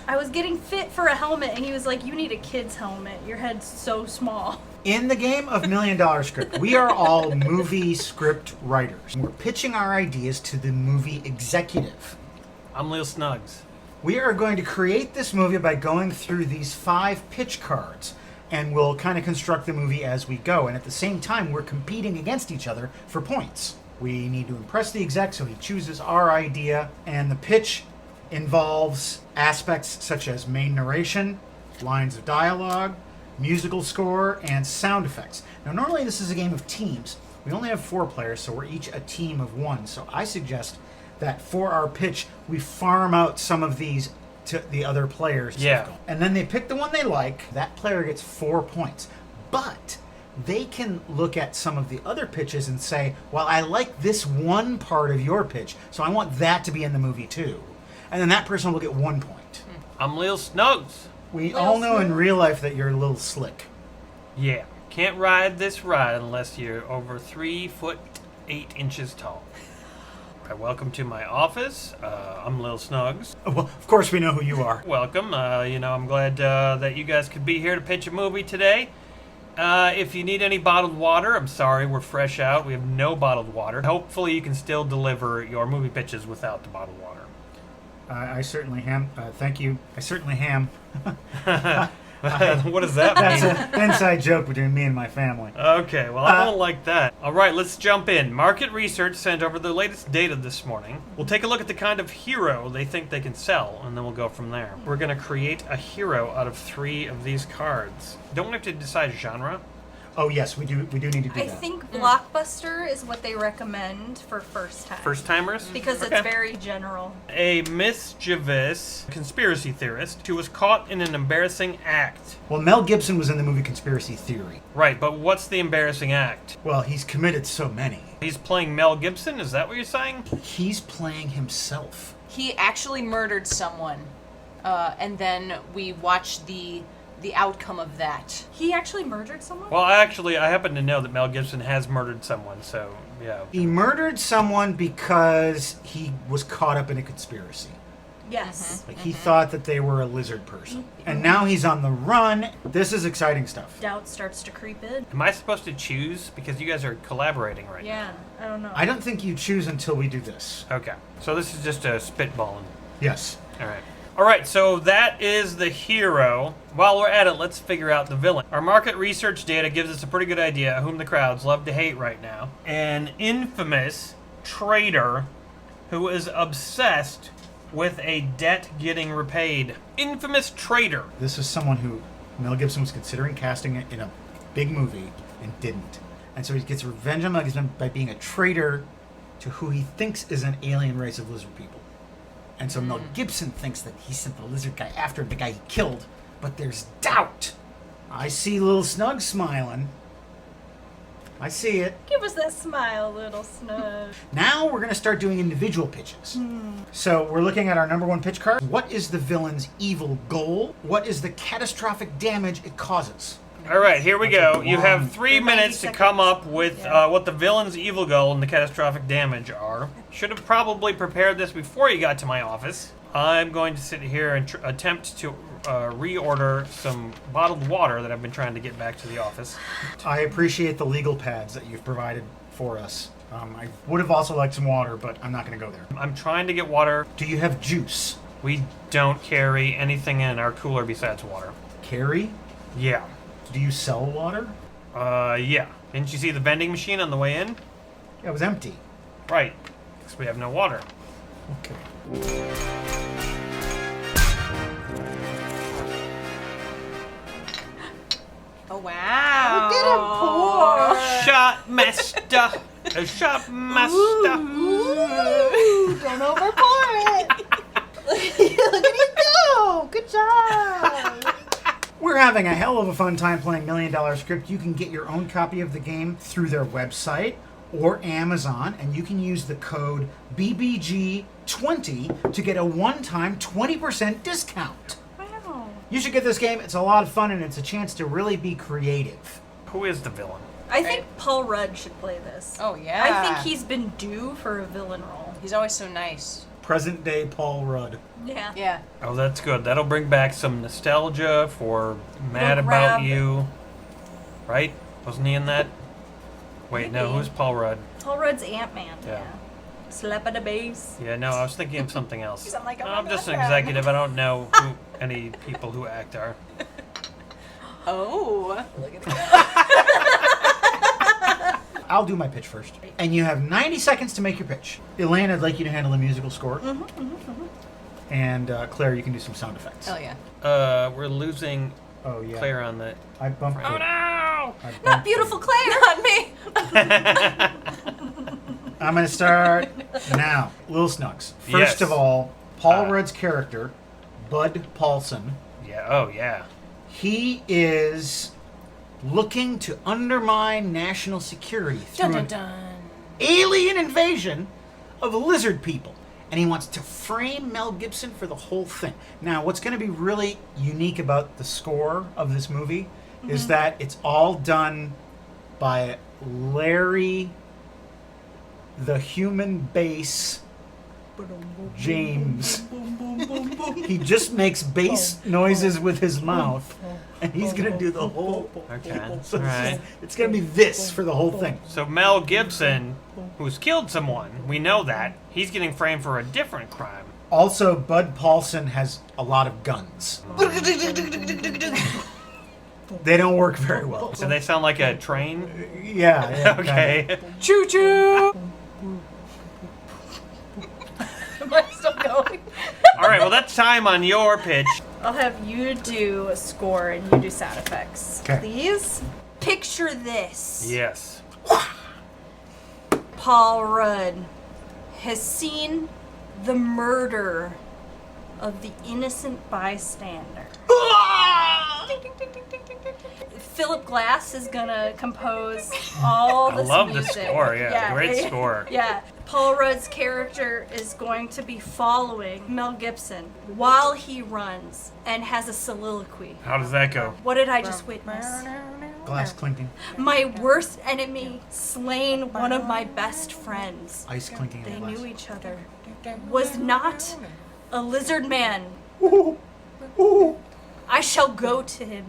I was getting fit for a helmet, and he was like, "You need a kid's helmet. Your head's so small." In the game of $1 Million Script, we are all movie script writers. We're pitching our ideas to the movie executive. I'm Lil Snugs. We are going to create this movie by going through these 5 pitch cards, and we'll kind of construct the movie as we go. And at the same time, we're competing against each other for points. We need to impress the exec, so he chooses our idea, and the pitch involves aspects such as main narration, lines of dialogue, musical score, and sound effects. Now, normally this is a game of teams. We only have 4 players, so we're each a team of 1. So I suggest that for our pitch, we farm out some of these to the other players. Yeah. And then they pick the one they like. That player gets 4 points. But they can look at some of the other pitches and say, well, I like this one part of your pitch, so I want that to be in the movie too. And then that person will get 1 point. I'm Lil Snugs. We all know in real life that you're a little slick. Yeah. Can't ride this ride unless you're over 3 foot 8 inches tall. Welcome to my office. I'm Lil Snugs. Well, of course we know who you are. Welcome. I'm glad that you guys could be here to pitch a movie today. If you need any bottled water, I'm sorry, we're fresh out. We have no bottled water. Hopefully you can still deliver your movie pitches without the bottled water. I certainly am. Thank you. I certainly am. What does that mean? That's an inside joke between me and my family. Okay, well, I don't like that. All right, let's jump in. Market Research sent over the latest data this morning. We'll take a look at the kind of hero they think they can sell, and then we'll go from there. We're going to create a hero out of 3 of these cards. Don't we have to decide genre? Oh yes, we do need to do I that. think Blockbuster is what they recommend for first time. First timers? Because Okay. it's very general. A mischievous conspiracy theorist who was caught in an embarrassing act. Well, Mel Gibson was in the movie Conspiracy Theory. Right, but what's the embarrassing act? Well, he's committed so many. He's playing Mel Gibson? Is that what you're saying? He's playing himself. He actually murdered someone, and then we watched the outcome of that. He actually murdered someone? Well, I happen to know that Mel Gibson has murdered someone, so yeah. He murdered someone because he was caught up in a conspiracy. Yes. Like he thought that they were a lizard person. And now he's on the run. This is exciting stuff. Doubt starts to creep in. Am I supposed to choose? Because you guys are collaborating right Yeah, I don't know. I don't think you choose until we do this. now. Okay. So this is just a spitballing. Yes. All right. All right, so that is the hero. While we're at it, let's figure out the villain. Our market research data gives us a pretty good idea of whom the crowds love to hate right now. An infamous traitor who is obsessed with a debt getting repaid. Infamous traitor. This is someone who Mel Gibson was considering casting in a big movie and didn't. And so he gets revenge on Mel Gibson by being a traitor to who he thinks is an alien race of lizard people. And so Mel Gibson thinks that he sent the lizard guy after the guy he killed, but there's doubt. I see Little Snug smiling. I see it. Give us that smile, little Snug. Now we're going to start doing individual pitches. So we're looking at our number one pitch card. What is the villain's evil goal? What is the catastrophic damage it causes? All right, here we go. You have long- 3 minutes to come up with what the villain's evil goal and the catastrophic damage are. Should have probably prepared this before you got to my office. I'm going to sit here and attempt to reorder some bottled water that I've been trying to get back to the office. I appreciate the legal pads that you've provided for us. I would have also liked some water, but I'm not going to go there. I'm trying to get water. Do you have juice? We don't carry anything in our cooler besides water. Carry? Yeah. Do you sell water? Yeah. Didn't you see the vending machine on the way in? Yeah, it was empty. Right. Because we have no water. Okay. Oh wow! Look at him pour. Shot master. A shot master. Ooh, don't overpour it. Look at you go. Good job. We're having a hell of a fun time playing $1 Million Script. You can get your own copy of the game through their website or Amazon, and you can use the code BBG20 to get a one-time 20% discount. Wow. You should get this game. It's a lot of fun, and it's a chance to really be creative. Who is the villain? I think Paul Rudd should play this. Oh yeah. I think he's been due for a villain role. He's always so nice. Present-day Paul Rudd. Yeah. Yeah. Oh, that's good. That'll bring back some nostalgia for Mad Look, About Rab. You. Right? Wasn't he in that? Wait, no, Maybe. who's Paul Rudd? Paul Rudd's Ant-Man. Yeah. Slap at the base. Yeah, no, I was thinking of something else. You sound like a I'm just an Ant-Man. executive. I don't know who any people who act are. Oh. Look at that. I'll do my pitch first. And you have 90 seconds to make your pitch. Elaine, I'd like you to handle the musical score. And Claire, you can do some sound effects. Hell yeah. We're losing Oh, yeah. Claire on the. I bumped Oh it. no! Not beautiful Claire. Not me. I'm going to start now. Little Snugs. First Yes. of all, Paul Rudd's character, Bud Paulson, Yeah. Oh yeah. he is looking to undermine national security through Dun dun an dun. alien invasion of lizard people. And he wants to frame Mel Gibson for the whole thing. Now, what's going to be really unique about the score of this movie is that it's all done by Larry the Human Bass James. He just makes bass noises with his mouth, and he's going to do the whole... Okay. So All right. it's going to be this for the whole thing. So Mel Gibson, who's killed someone, we know that he's getting framed for a different crime. Also, Bud Paulson has a lot of guns. They don't work very well. So they sound like a train. Yeah. Okay. Choo choo. Am I still going? All right. Well, that's time on your pitch. I'll have you do a score and you do sound effects. Okay. Please? Picture this. Yes. Paul Rudd has seen the murder of the innocent bystander. Philip Glass is gonna compose all I this love the music. score, yeah, great score. Yeah. Paul Rudd's character is going to be following Mel Gibson while he runs and has a soliloquy. How does that go? What did I just witness? Glass clinking. My worst enemy slain one of my best friends. Ice clinking. They in the glass. knew each other. Was not a lizard man. I shall go to him.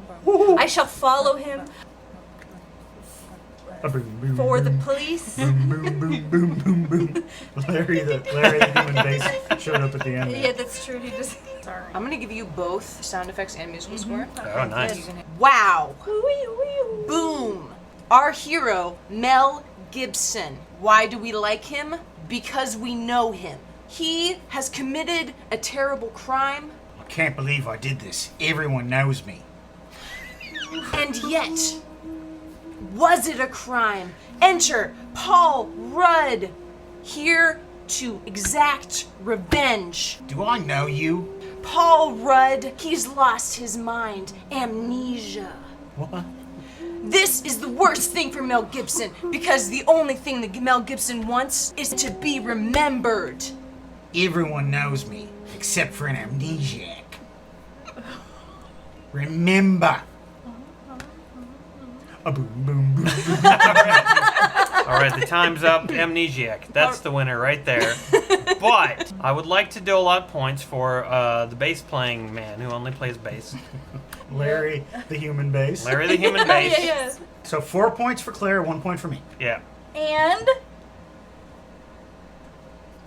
I shall follow him for the police. Boom, boom, boom, boom, boom, boom. Larry the human bass showed up at the end. Yeah, that's true. He just. Sorry. I'm gonna give you both sound effects and musical score. Oh, nice. Wow. Boom. Our hero, Mel Gibson. Why do we like him? Because we know him. He has committed a terrible crime, I can't believe I did this. Everyone knows me. and yet, was it a crime? Enter Paul Rudd, here to exact revenge. Do I know you? Paul Rudd, he's lost his mind. Amnesia. What? This is the worst thing for Mel Gibson, because the only thing that Mel Gibson wants is to be remembered. Everyone knows me, except for an amnesiac. Remember. A boom, boom, boom. All right, the time's up. Amnesiac. That's the winner right there. But I would like to dole out points for the bass playing man who only plays bass. Larry the human bass. Larry the human bass. Yeah. So 4 points for Claire, 1 point for me. Yeah. And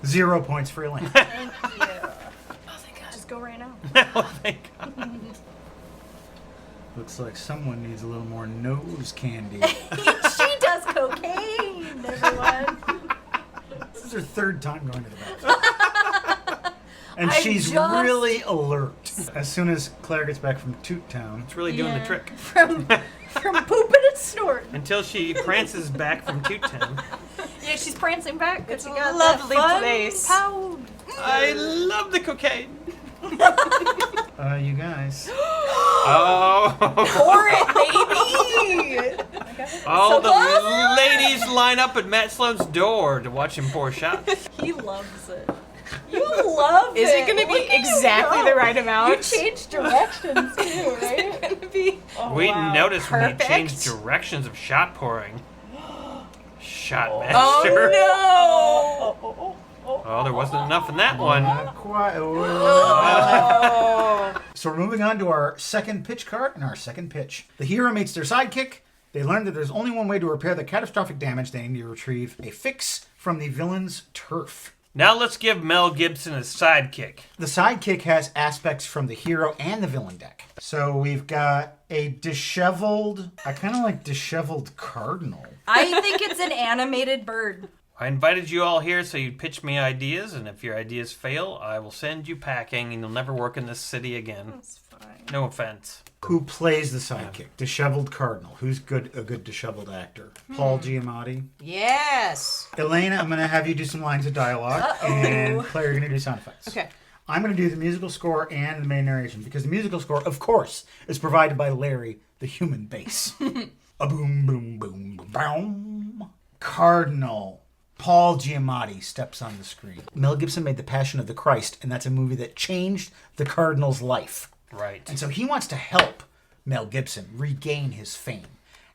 0 points for Elaine. thank you. Oh, thank God. Just go right now. Oh, thank God. Looks like someone needs a little more nose candy. She does cocaine, everyone. This is her 3rd time going to the bathroom. And I she's just- really alert. As soon as Claire gets back from Toot Town. It's really doing the trick. From pooping and snorting. Until she prances back from Toot Town. Yeah, she's prancing back. It's She a got lovely that fun place. Pound. I love the cocaine. You guys. Oh. Pour it, baby. All So the close. ladies line up at Matt Sloan's door to watch him pour shots. He loves it. You love it. Is it gonna be Look at you exactly go. the right amount? You changed directions too, right? Gonna be. We wow. noticed when he Perfect. changed directions of shot pouring. Shot Oh master. no! Oh, there wasn't enough in that one. Not quite. So we're moving on to our second pitch card and our second pitch. The hero meets their sidekick. They learn that there's only one way to repair the catastrophic damage. They need to retrieve a fix from the villain's turf. Now let's give Mel Gibson a sidekick. The sidekick has aspects from the hero and the villain deck. So we've got a disheveled, I kind of like disheveled cardinal. I think it's an animated bird. I invited you all here so you'd pitch me ideas, and if your ideas fail, I will send you packing and you'll never work in this city again. That's fine. No offense. Who plays the sidekick? Disheveled cardinal. Who's a good disheveled actor? Paul Giamatti. Yes. Elena, I'm going to have you do some lines of dialogue. And Claire, you're going to do sound effects. Okay. I'm going to do the musical score and the main narration because the musical score, of course, is provided by Larry, the human bass. A boom, boom, boom, boom, boom. Cardinal. Paul Giamatti steps on the screen. Mel Gibson made The Passion of the Christ, and that's a movie that changed the Cardinal's life. Right. And so he wants to help Mel Gibson regain his fame.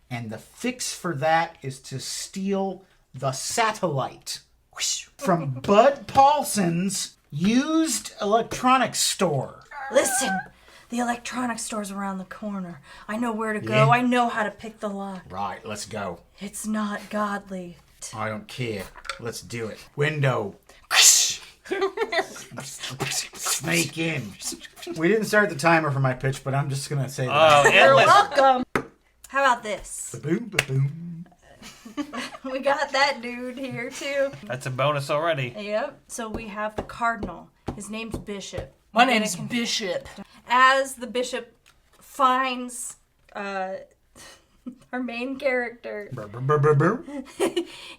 And the fix for that is to steal the satellite from Bud Paulson's used electronics store. Listen, the electronics store's around the corner. I know where to go. Yeah. I know how to pick the lock. Right, let's go. It's not godly. I don't care. Let's do it. Window. Snake in. We didn't start the timer for my pitch, but I'm just going to say that. You're welcome. How about this? Ba-boom, ba-boom. We got that dude here too. That's a bonus already. Yep. So we have the cardinal. His name's Bishop. My name's Bishop. As the bishop finds our main character, Brr, brr, brr, brr, brr.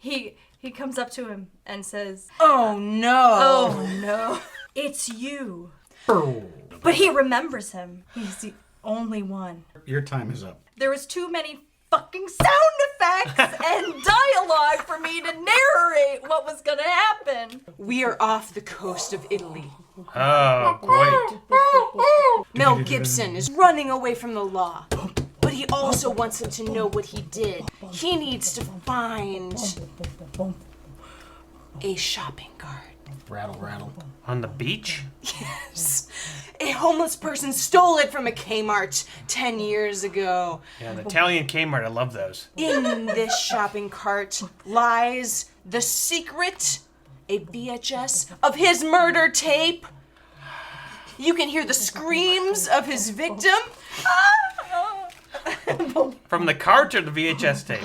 he comes up to him and says, Oh no. "Oh no, it's you." But he remembers him. He's the only one. Your time is up. There was too many fucking sound effects and dialogue for me to narrate what was gonna happen. We are off the coast of Italy. Oh, great. Mel Gibson is running away from the law, but he also wants him to know what he did. He needs to find a shopping cart. Rattle, rattle. On the beach? Yes. A homeless person stole it from a Kmart 10 years ago. Yeah, the Italian Kmart, I love those. In this shopping cart lies the secret, a VHS of his murder tape. You can hear the screams of his victim. From the cart or the VHS tape?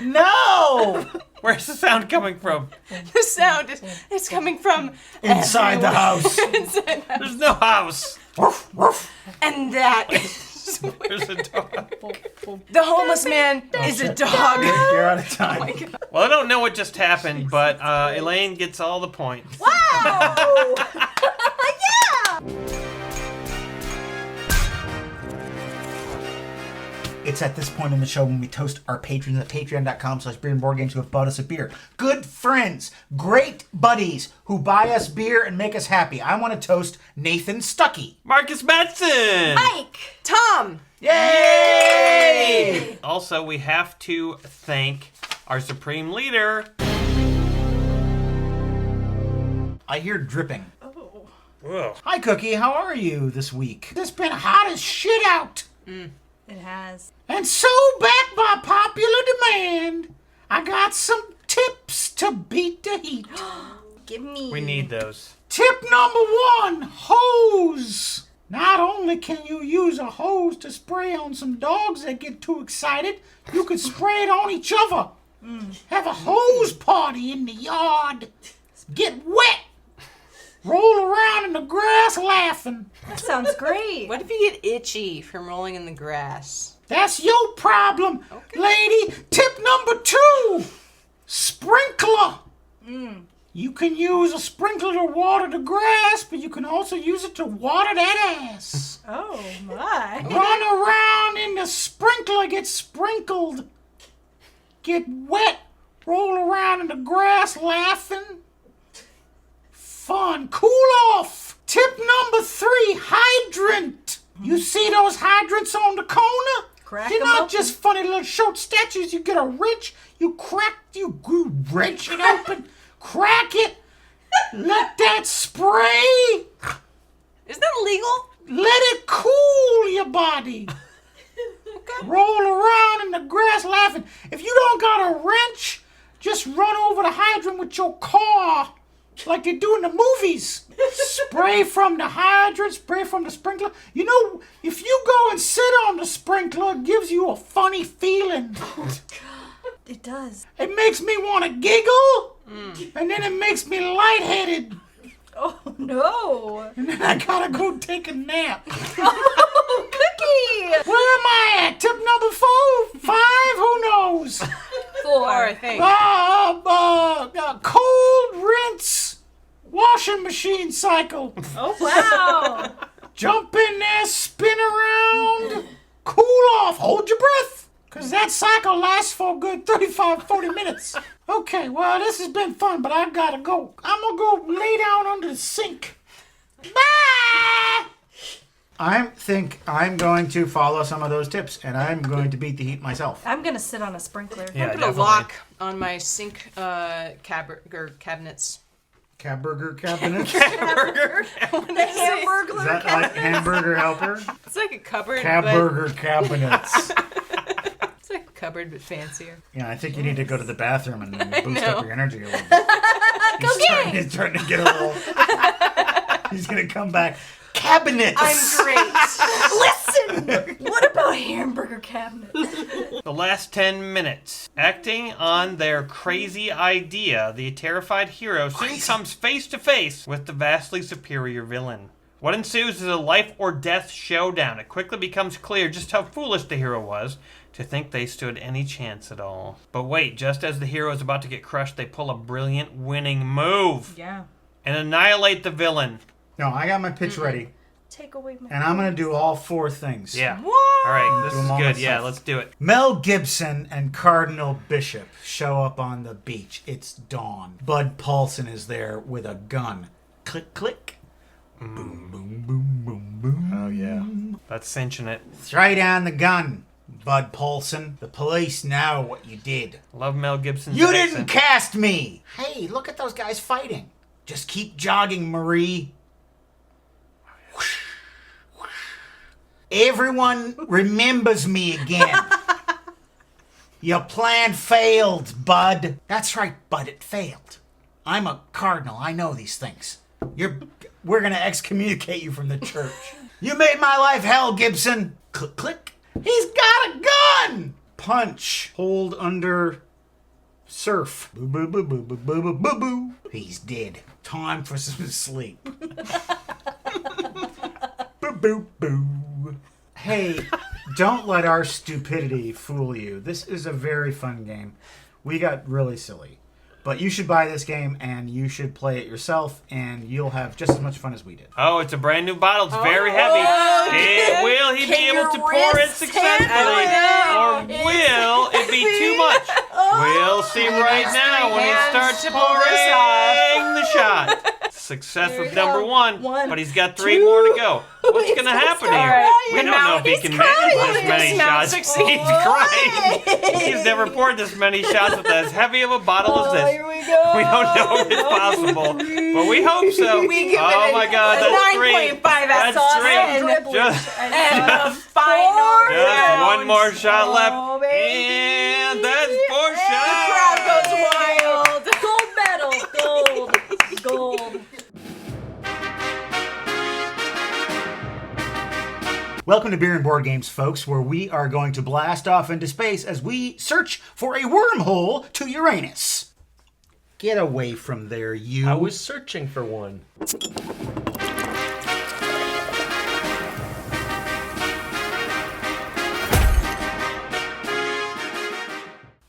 No! Where's the sound coming from? The sound is coming from Inside the everywhere. house. Inside the There's no house. And that is There's a dog. the homeless man is a dog. You're out of time. Well, I don't know what just happened, but Elaine gets all the points. Wow! Yeah! It's at this point in the show when we toast our patrons at patreon.com/beerandboardgames who have bought us a beer. Good friends, great buddies who buy us beer and make us happy. I want to toast Nathan Stuckey. Marcus Madsen! Mike! Tom! Yay! Also, we have to thank our supreme leader. I hear dripping. Whoa. Hi, Cookie. How are you this week? It's been hot as shit out. It has. And so, back by popular demand, I got some tips to beat the heat. Give me. We need those. Tip number 1, hose. Not only can you use a hose to spray on some dogs that get too excited, you can spray it on each other. Have a hose party in the yard. Get wet. Roll around in the grass laughing. That sounds great. What if you get itchy from rolling in the grass? That's your problem, lady. Tip number 2, sprinkler. You can use a sprinkler to water the grass, but you can also use it to water that ass. Oh my. Run around in the sprinkler, get sprinkled. Get wet, roll around in the grass laughing. Fun, cool off. Tip number 3, hydrant. You see those hydrants on the corner? Crack They're 'em not open. just funny little short statues. You get a wrench, you wrench it open, crack it, let that spray. Is that illegal? Let it cool your body. Roll around in the grass laughing. If you don't got a wrench, just run over the hydrant with your car like they do in the movies. Spray from the hydrant, spray from the sprinkler. You know, if you go and sit on the sprinkler, it gives you a funny feeling. It does. It makes me want to giggle, and then it makes me lightheaded. Oh no. And then I gotta go take a nap. Oh, Cookie! Where am I at? Tip number 4? 5? Who knows? 4, I think. Cold rinse washing machine cycle. Oh wow. Jump in there, spin around, cool off, hold your breath, because that cycle lasts for a good 35-40 minutes. Okay, well, this has been fun, but I gotta go. I'm gonna go lay down under the sink. Bye! I think I'm going to follow some of those tips, and I'm going to beat the heat myself. I'm gonna sit on a sprinkler. Yeah, Put a lock on my sink cabinets. Cabburger cabinets? The Hamburglar Is that like hamburger helper? It's like a cupboard. Cabburger cabinets. It's like a cupboard, but fancier. Yeah, I think you need to go to the bathroom and then boost know. up your energy a little bit. He's starting to get a little... He's going to come back. Cabinets! I'm great. Listen! What about hamburger cabinets? The last 10 minutes. Acting on their crazy idea, the terrified hero soon comes face to face with the vastly superior villain. What ensues is a life or death showdown. It quickly becomes clear just how foolish the hero was to think they stood any chance at all. But wait, just as the hero is about to get crushed, they pull a brilliant winning move. Yeah. And annihilate the villain. No, I got my pitch ready. Take away my. And I'm going to do all 4 things. Yeah. What? All right, this Do 'em is all good. myself. Yeah, let's do it. Mel Gibson and Cardinal Bishop show up on the beach. It's dawn. Bud Paulson is there with a gun. Click, click. Boom, boom, boom, boom, boom. Oh, yeah. That's cinching it. Throw down the gun, Bud Paulson. The police know what you did. Love Mel Gibson's You accent. didn't cast me. Hey, look at those guys fighting. Just keep jogging, Marie. Everyone remembers me again. Your plan failed, Bud. That's right, Bud, it failed. I'm a cardinal. I know these things. We're gonna excommunicate you from the church. You made my life hell, Gibson. Click, click. He's got a gun! Punch. Hold under surf. Boo, boo, boo, boo, boo, boo, boo, boo, boo. He's dead. Time for some sleep. Boo, boo, boo. Hey, don't let our stupidity fool you. This is a very fun game. We got really silly. But you should buy this game, and you should play it yourself, and you'll have just as much fun as we did. Oh, it's a brand new bottle. It's very heavy. Will he be able to pour it successfully? Or will it be too much? We'll see right now when he starts pouring the shot. Success with number 1, but he's got 3 more to go. What's going to happen here? We don't know if he can manage this many shots. He's crying. He's never poured this many shots with as heavy of a bottle as this. Here we go. We don't know if it's possible, but we hope so. We give Oh it my God, that's 3. 9.5 out of 10. Just And the final one more shot Oh, left. And that's 4 shots. The crowd goes wild. Gold medal. Gold. Gold. Welcome to Beer and Board Games, folks, where we are going to blast off into space as we search for a wormhole to Uranus. Get away from there, you. I was searching for one.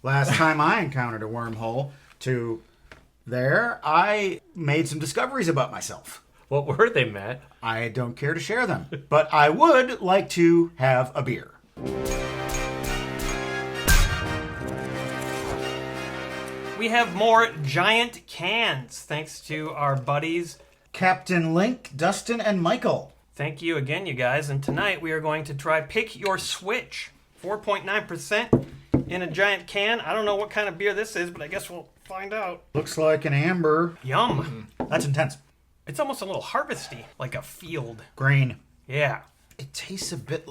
Last time I encountered a wormhole to there, I made some discoveries about myself. What were they, Matt? I don't care to share them, but I would like to have a beer. We have more giant cans, thanks to our buddies Captain Link, Dustin, and Michael. Thank you again, you guys. And tonight we are going to try Pick Your Switch. 4.9% in a giant can. I don't know what kind of beer this is, but I guess we'll find out. Looks like an amber. Yum. That's intense. It's almost a little harvesty, like a field. Green. Yeah. It tastes a bit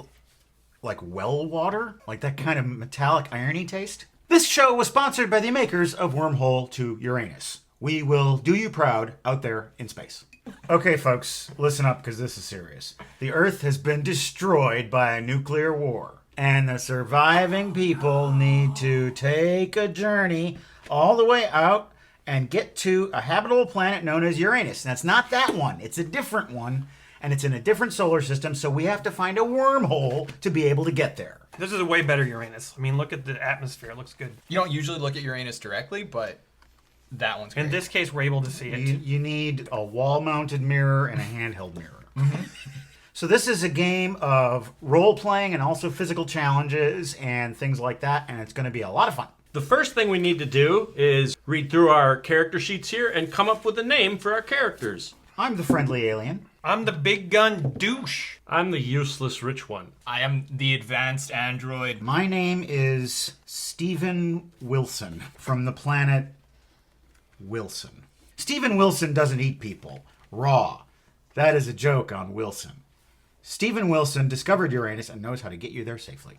like well water, like that kind of metallic irony taste. This show was sponsored by the makers of Wormhole to Uranus. We will do you proud out there in space. Okay, folks, listen up because this is serious. The Earth has been destroyed by a nuclear war, and the surviving people need to take a journey all the way out and get to a habitable planet known as Uranus. And it's not that one, it's a different one, and it's in a different solar system, so we have to find a wormhole to be able to get there. This is a way better Uranus. I mean, look at the atmosphere. It looks good. You don't usually look at Uranus directly, but that one's great. In this case, we're able to see it. You need a wall-mounted mirror and a handheld mirror. So this is a game of role-playing and also physical challenges and things like that, and it's going to be a lot of fun. The first thing we need to do is read through our character sheets here and come up with a name for our characters. I'm the friendly alien. I'm the big gun douche. I'm the useless rich one. I am the advanced android. My name is Stephen Wilson from the planet Wilson. Stephen Wilson doesn't eat people raw. That is a joke on Wilson. Stephen Wilson discovered Uranus and knows how to get you there safely.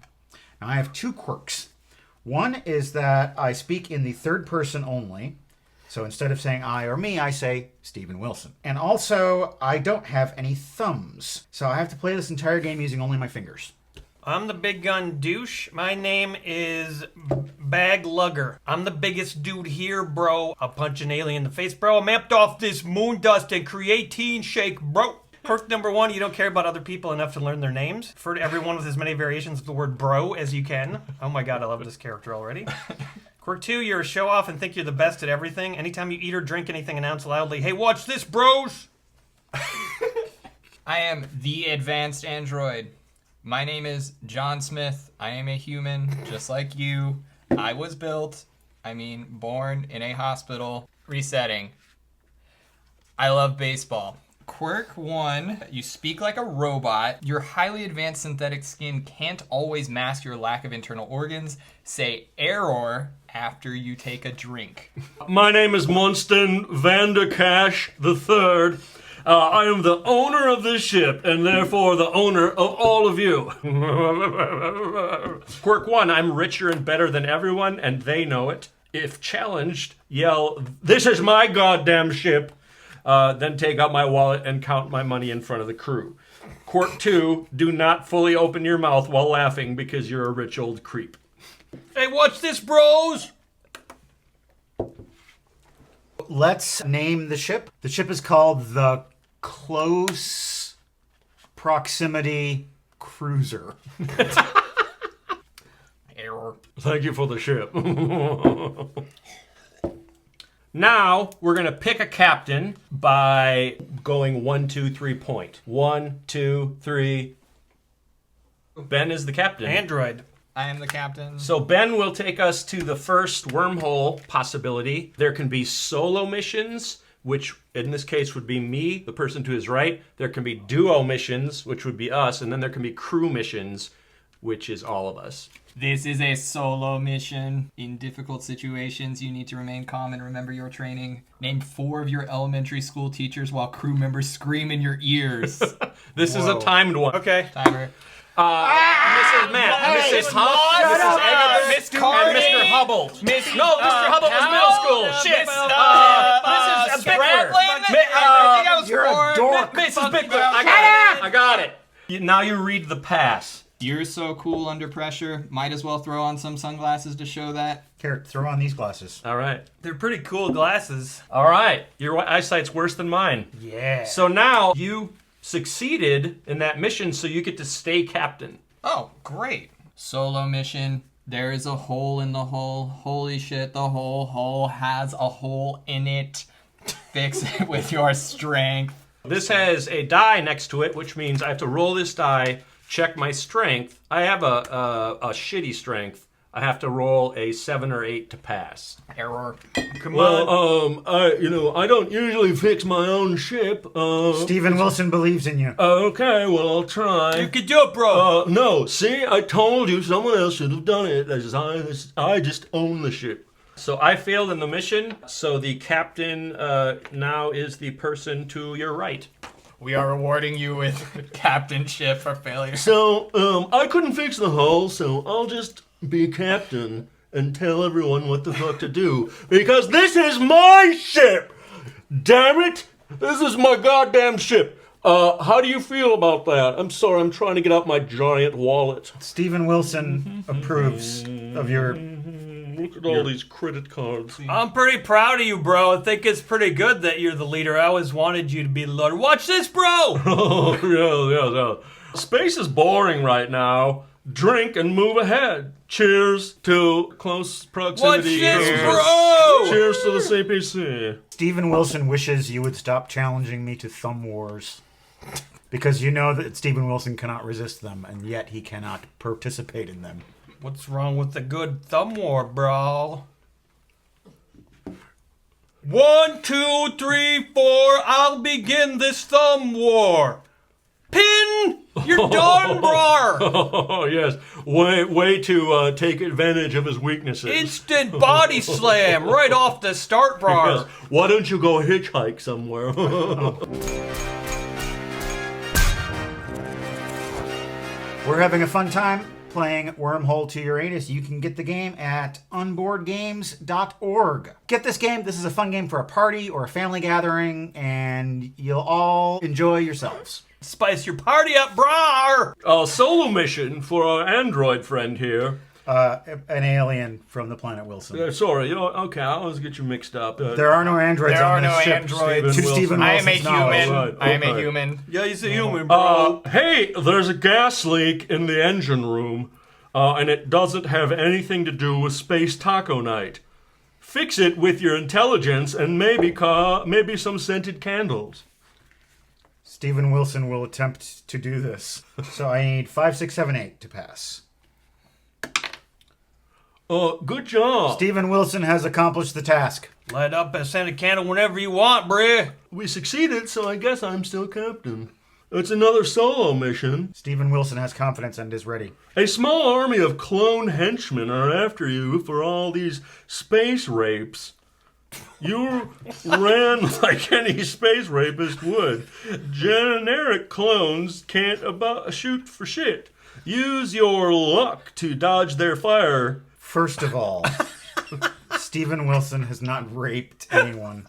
Now, I have 2 quirks. One is that I speak in the third person only. So instead of saying I or me, I say Stephen Wilson. And also, I don't have any thumbs. So I have to play this entire game using only my fingers. I'm the big gun douche. My name is Bag Lugger. I'm the biggest dude here, bro. I'll punch an alien in the face, bro. I mapped off this moon dust and creatine shake, bro. Quirk number 1, you don't care about other people enough to learn their names. Refer to everyone with as many variations of the word bro as you can. Oh my god, I love this character already. Quirk 2, you're a show-off and think you're the best at everything. Anytime you eat or drink anything, announce loudly, hey, watch this, bros! I am the advanced android. My name is John Smith. I am a human, just like you. I was born in a hospital. Resetting. I love baseball. Quirk 1, you speak like a robot. Your highly advanced synthetic skin can't always mask your lack of internal organs. Say error after you take a drink. My name is Munston Vandercash III. I am the owner of this ship, and therefore the owner of all of you. Quirk 1, I'm richer and better than everyone, and they know it. If challenged, yell, "This is my goddamn ship." Then take out my wallet and count my money in front of the crew. Quirk 2, do not fully open your mouth while laughing because you're a rich old creep. Hey, watch this, bros! Let's name the ship. The ship is called the Close Proximity Cruiser. Error. Thank you for the ship. Now, we're going to pick a captain by going 1, 2, 3 point. 1, 2, 3. Ben is the captain. Android. I am the captain. So Ben will take us to the first wormhole possibility. There can be solo missions, which in this case would be me, the person to his right. There can be duo missions, which would be us. And then there can be crew missions, which is all of us. This is a solo mission. In difficult situations, you need to remain calm and remember your training. Name 4 of your elementary school teachers while crew members scream in your ears. This is a timed one. Okay. Timer. Mrs. Matt, Mrs. Huff, Mrs. Eggers, Miss Carney, and Mr. Hubble. No, Mr. Hubble was middle school. Shit. Mrs. Bickler. You're a dork. Mrs. Bickler. I got it. Now you read the pass. You're so cool under pressure. Might as well throw on some sunglasses to show that. Here, throw on these glasses. All right. They're pretty cool glasses. All right. Your eyesight's worse than mine. Yeah. So now you succeeded in that mission, so you get to stay captain. Oh, great. Solo mission. There is a hole in the hull. Holy shit, the whole hull has a hole in it. Fix it with your strength. This has a die next to it, which means I have to roll this die, check my strength. I have a shitty strength. I have to roll a 7 or 8 to pass. Error. Come on. I don't usually fix my own ship. Stephen Wilson believes in you. Okay, well, I'll try. You can do it, bro. No, see, I told you someone else should have done it. I just own the ship. So I failed in the mission, so the captain now is the person to your right. We are rewarding you with captainship for failure. So, I couldn't fix the hull, so I'll just be captain and tell everyone what the fuck to do. Because this is my ship! Damn it! This is my goddamn ship. How do you feel about that? I'm sorry, I'm trying to get out my giant wallet. Stephen Wilson approves of your... Look at all these credit cards. I'm pretty proud of you, bro. I think it's pretty good that you're the leader. I always wanted you to be the leader. Watch this, bro! Oh, yeah. Space is boring right now. Drink and move ahead. Cheers to close proximity. Watch this, bro! Cheers to the CPC. Stephen Wilson wishes you would stop challenging me to thumb wars. Because you know that Stephen Wilson cannot resist them, and yet he cannot participate in them. What's wrong with the good thumb war, bro? 1, 2, 3, 4. I'll begin this thumb war. Pin! You're done, bro! Oh, yes. Way to take advantage of his weaknesses. Instant body slam right off the start, bro. Yes. Why don't you go hitchhike somewhere? We're having a fun time playing Wormhole to Uranus. You can get the game at unboardgames.org. Get this game. This is a fun game for a party or a family gathering, and you'll all enjoy yourselves. Spice your party up, brar! A solo mission for our android friend here. An alien from the planet Wilson. Sorry, okay, I always get you mixed up. There are no androids There on are this no ship, androids. to Stephen I am a Wilson's knowledge. human. Right, I am a okay. human. Yeah, he's a human, bro. Hey, there's a gas leak in the engine room, and it doesn't have anything to do with Space Taco Night. Fix it with your intelligence and maybe some scented candles. Stephen Wilson will attempt to do this. So I need 5, 6, 7, 8 to pass. Good job. Stephen Wilson has accomplished the task. Light up a scented candle whenever you want, bruh. We succeeded, so I guess I'm still captain. It's another solo mission. Stephen Wilson has confidence and is ready. A small army of clone henchmen are after you for all these space rapes. You ran like any space rapist would. Generic clones can't shoot for shit. Use your luck to dodge their fire. First of all, Stephen Wilson has not raped anyone.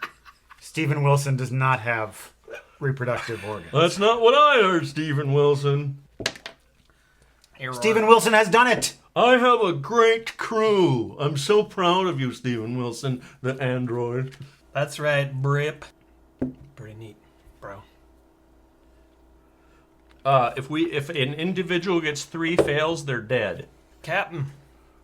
Stephen Wilson does not have reproductive organs. That's not what I heard, Stephen Wilson. Stephen Wilson has done it. I have a great crew. I'm so proud of you, Stephen Wilson, the android. That's right, Brip. Pretty neat, bro. If an individual gets 3 fails, they're dead. Captain.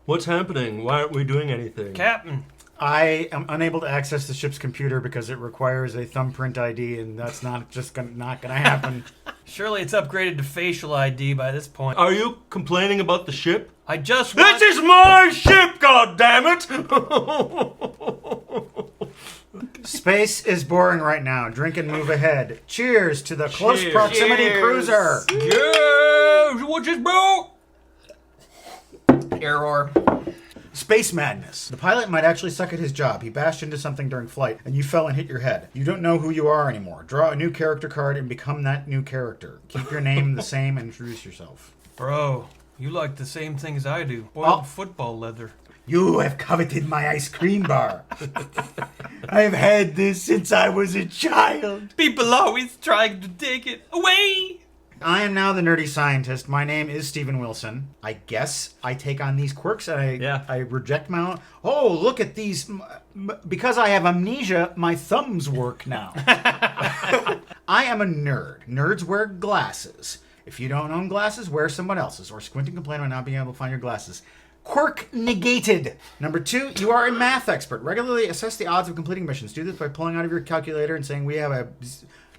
What's happening? Why aren't we doing anything? Captain. I am unable to access the ship's computer because it requires a thumbprint ID, and that's not gonna happen. Surely it's upgraded to facial ID by this point. Are you complaining about the ship? I just This is my ship, goddammit! Space is boring right now. Drink and move ahead. Cheers to the close Cheers. proximity Cheers. cruiser. Yeah, what just broke? Error. Space madness. The pilot might actually suck at his job. He bashed into something during flight, and you fell and hit your head. You don't know who you are anymore. Draw a new character card and become that new character. Keep your name the same and introduce yourself. Bro, you like the same things I do. Boiled football leather. You have coveted my ice cream bar. I've had this since I was a child. People always trying to take it away. I am now the nerdy scientist. My name is Stephen Wilson. I guess I take on these quirks and I reject my own. Oh, look at these. Because I have amnesia, my thumbs work now. I am a nerd. Nerds wear glasses. If you don't own glasses, wear someone else's or squint and complain about not being able to find your glasses. Quirk negated. Number 2, you are a math expert. Regularly assess the odds of completing missions. Do this by pulling out of your calculator and saying we have a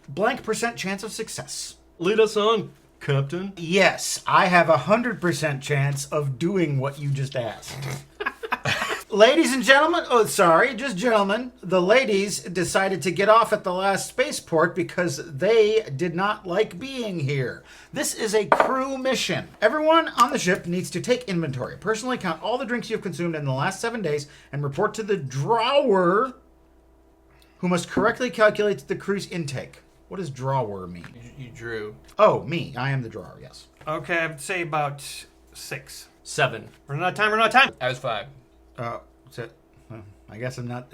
blank % chance of success. Lead us on, Captain. Yes, I have 100% chance of doing what you just asked. Ladies and gentlemen, just gentlemen, the ladies decided to get off at the last spaceport because they did not like being here. This is a crew mission. Everyone on the ship needs to take inventory. Personally count all the drinks you have consumed in the last 7 days and report to the drawer, who must correctly calculate the crew's intake. What does drawer mean? You drew. Oh, me. I am the drawer, yes. Okay, I'd say about 6. 7. Running out of time, running out of time. I was 5. I guess I'm not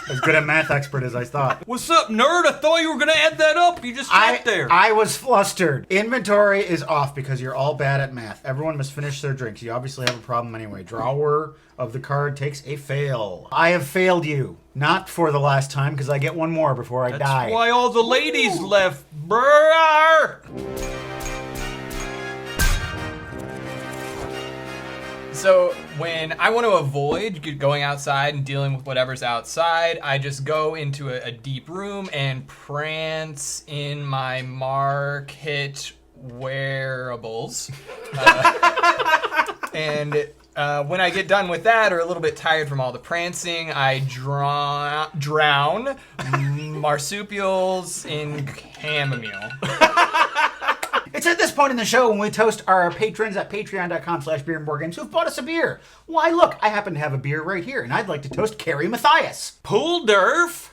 as good a math expert as I thought. What's up, nerd? I thought you were going to add that up. You just sat there. I was flustered. Inventory is off because you're all bad at math. Everyone must finish their drinks. You obviously have a problem anyway. Drawer of the card takes a fail. I have failed you. Not for the last time because I get one more before I die. That's why all the ladies left, brr. So when I want to avoid going outside and dealing with whatever's outside, I just go into a deep room and prance in my market wearables. And when I get done with that, or a little bit tired from all the prancing, I drown marsupials in chamomile. It's at this point in the show when we toast our patrons at patreon.com/beerandboardgames who've bought us a beer. Why, look, I happen to have a beer right here, and I'd like to toast Carrie Matthias. Pool Durf.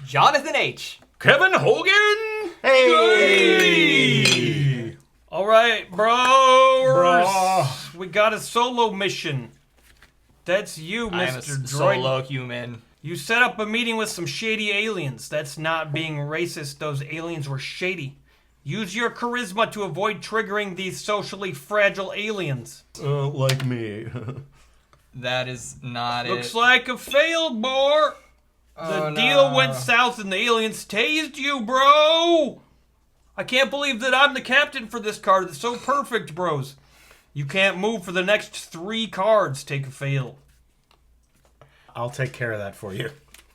Jonathan H. Kevin Hogan. Hey. All right, bro. We got a solo mission. That's you, Mr. I am a Droid. solo human. You set up a meeting with some shady aliens. That's not being racist. Those aliens were shady. Use your charisma to avoid triggering these socially fragile aliens. Like me. That is not Looks it. like a fail, Boar. The Oh, deal no. went south and the aliens tased you, bro. I can't believe that I'm the captain for this card. It's so perfect, bros. You can't move for the next 3 cards. Take a fail. I'll take care of that for you.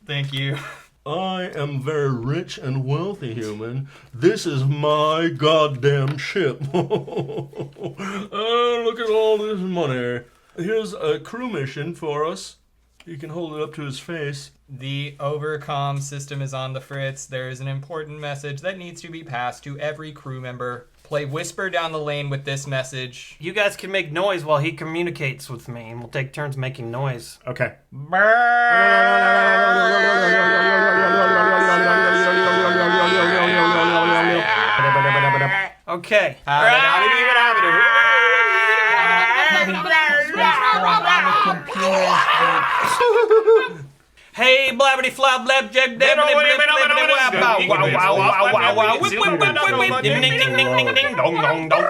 Thank you. I am very rich and wealthy, human. This is my goddamn ship. Look at all this money. Here's a crew mission for us. You can hold it up to his face. The overcom system is on the fritz. There is an important message that needs to be passed to every crew member. Play Whisper Down the Lane with this message. You guys can make noise while he communicates with me, and we'll take turns making noise. Okay. Okay. Hey, blabbity flop, blab, jab, dab, wow, ding, ding, ding, ding, ding, ding, dong, dong, dong.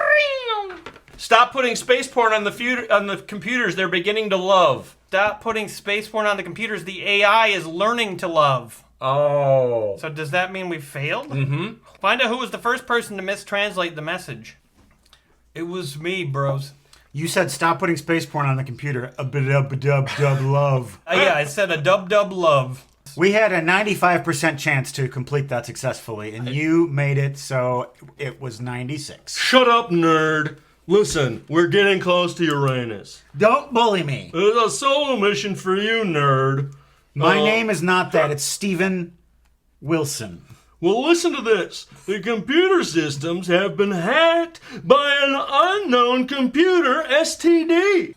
Stop putting space porn on the computers. They're beginning to love. Stop putting space porn on the computers. The AI is learning to love. Oh. So does that mean we failed? Mm-hmm. Find out who was the first person to mistranslate the message. It was me, bros. You said stop putting space porn on the computer. A dub love. Yeah, I said a dub love. We had a 95% chance to complete that successfully, and you made it, so it was 96. Shut up, nerd. Listen, we're getting close to Uranus. Don't bully me. There's a solo mission for you, nerd. My name is not that. It's Steven Wilson. Well, listen to this. The computer systems have been hacked by an unknown computer STD.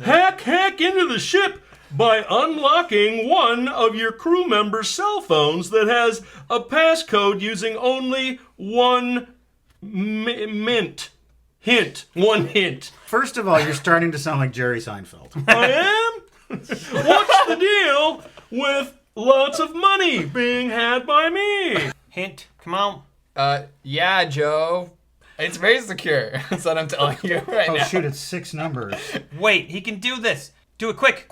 Hack into the ship by unlocking one of your crew members' cell phones that has a passcode using only one one hint. First of all, you're starting to sound like Jerry Seinfeld. I am? What's the deal with lots of money being had by me? Hint, come on. Yeah, Joe. It's very secure. That's what I'm telling you right now. Oh, shoot, it's 6 numbers. Wait, he can do this. Do it quick.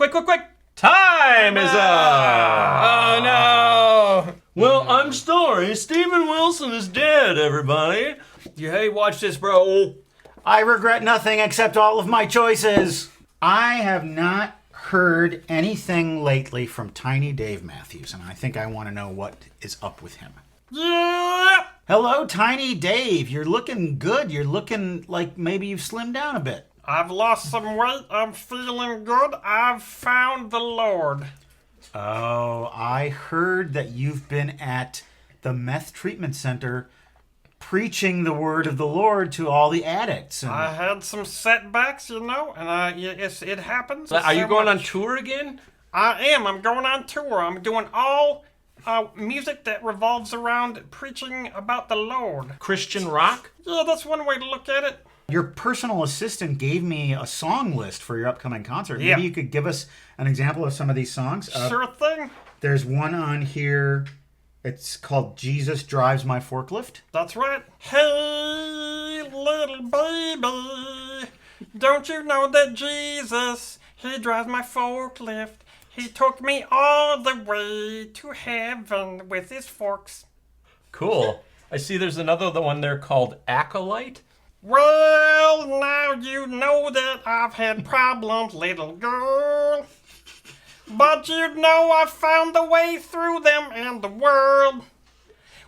Time is up. Oh, no. Well, I'm sorry. Steven Wilson is dead, everybody. Hey, watch this, bro. I regret nothing except all of my choices. I have not heard anything lately from Tiny Dave Matthews, and I think I want to know what is up with him. Yeah. Hello, Tiny Dave. You're looking good. You're looking like maybe you've slimmed down a bit. I've lost some weight. I'm feeling good. I've found the Lord. Oh, I heard that you've been at the meth treatment center preaching the word of the Lord to all the addicts. And I had some setbacks, and yes, it happens. Are you going on tour again? I am. I'm going on tour. I'm doing all music that revolves around preaching about the Lord. Christian rock? Yeah, that's one way to look at it. Your personal assistant gave me a song list for your upcoming concert. Yeah. Maybe you could give us an example of some of these songs. Sure thing. There's one on here. It's called Jesus Drives My Forklift. That's right. Hey, little baby, don't you know that Jesus, he drives my forklift. He took me all the way to heaven with his forks. Cool. I see there's another one there called Acolyte. Well, now you know that I've had problems, little girl. But you know I found the way through them and the world.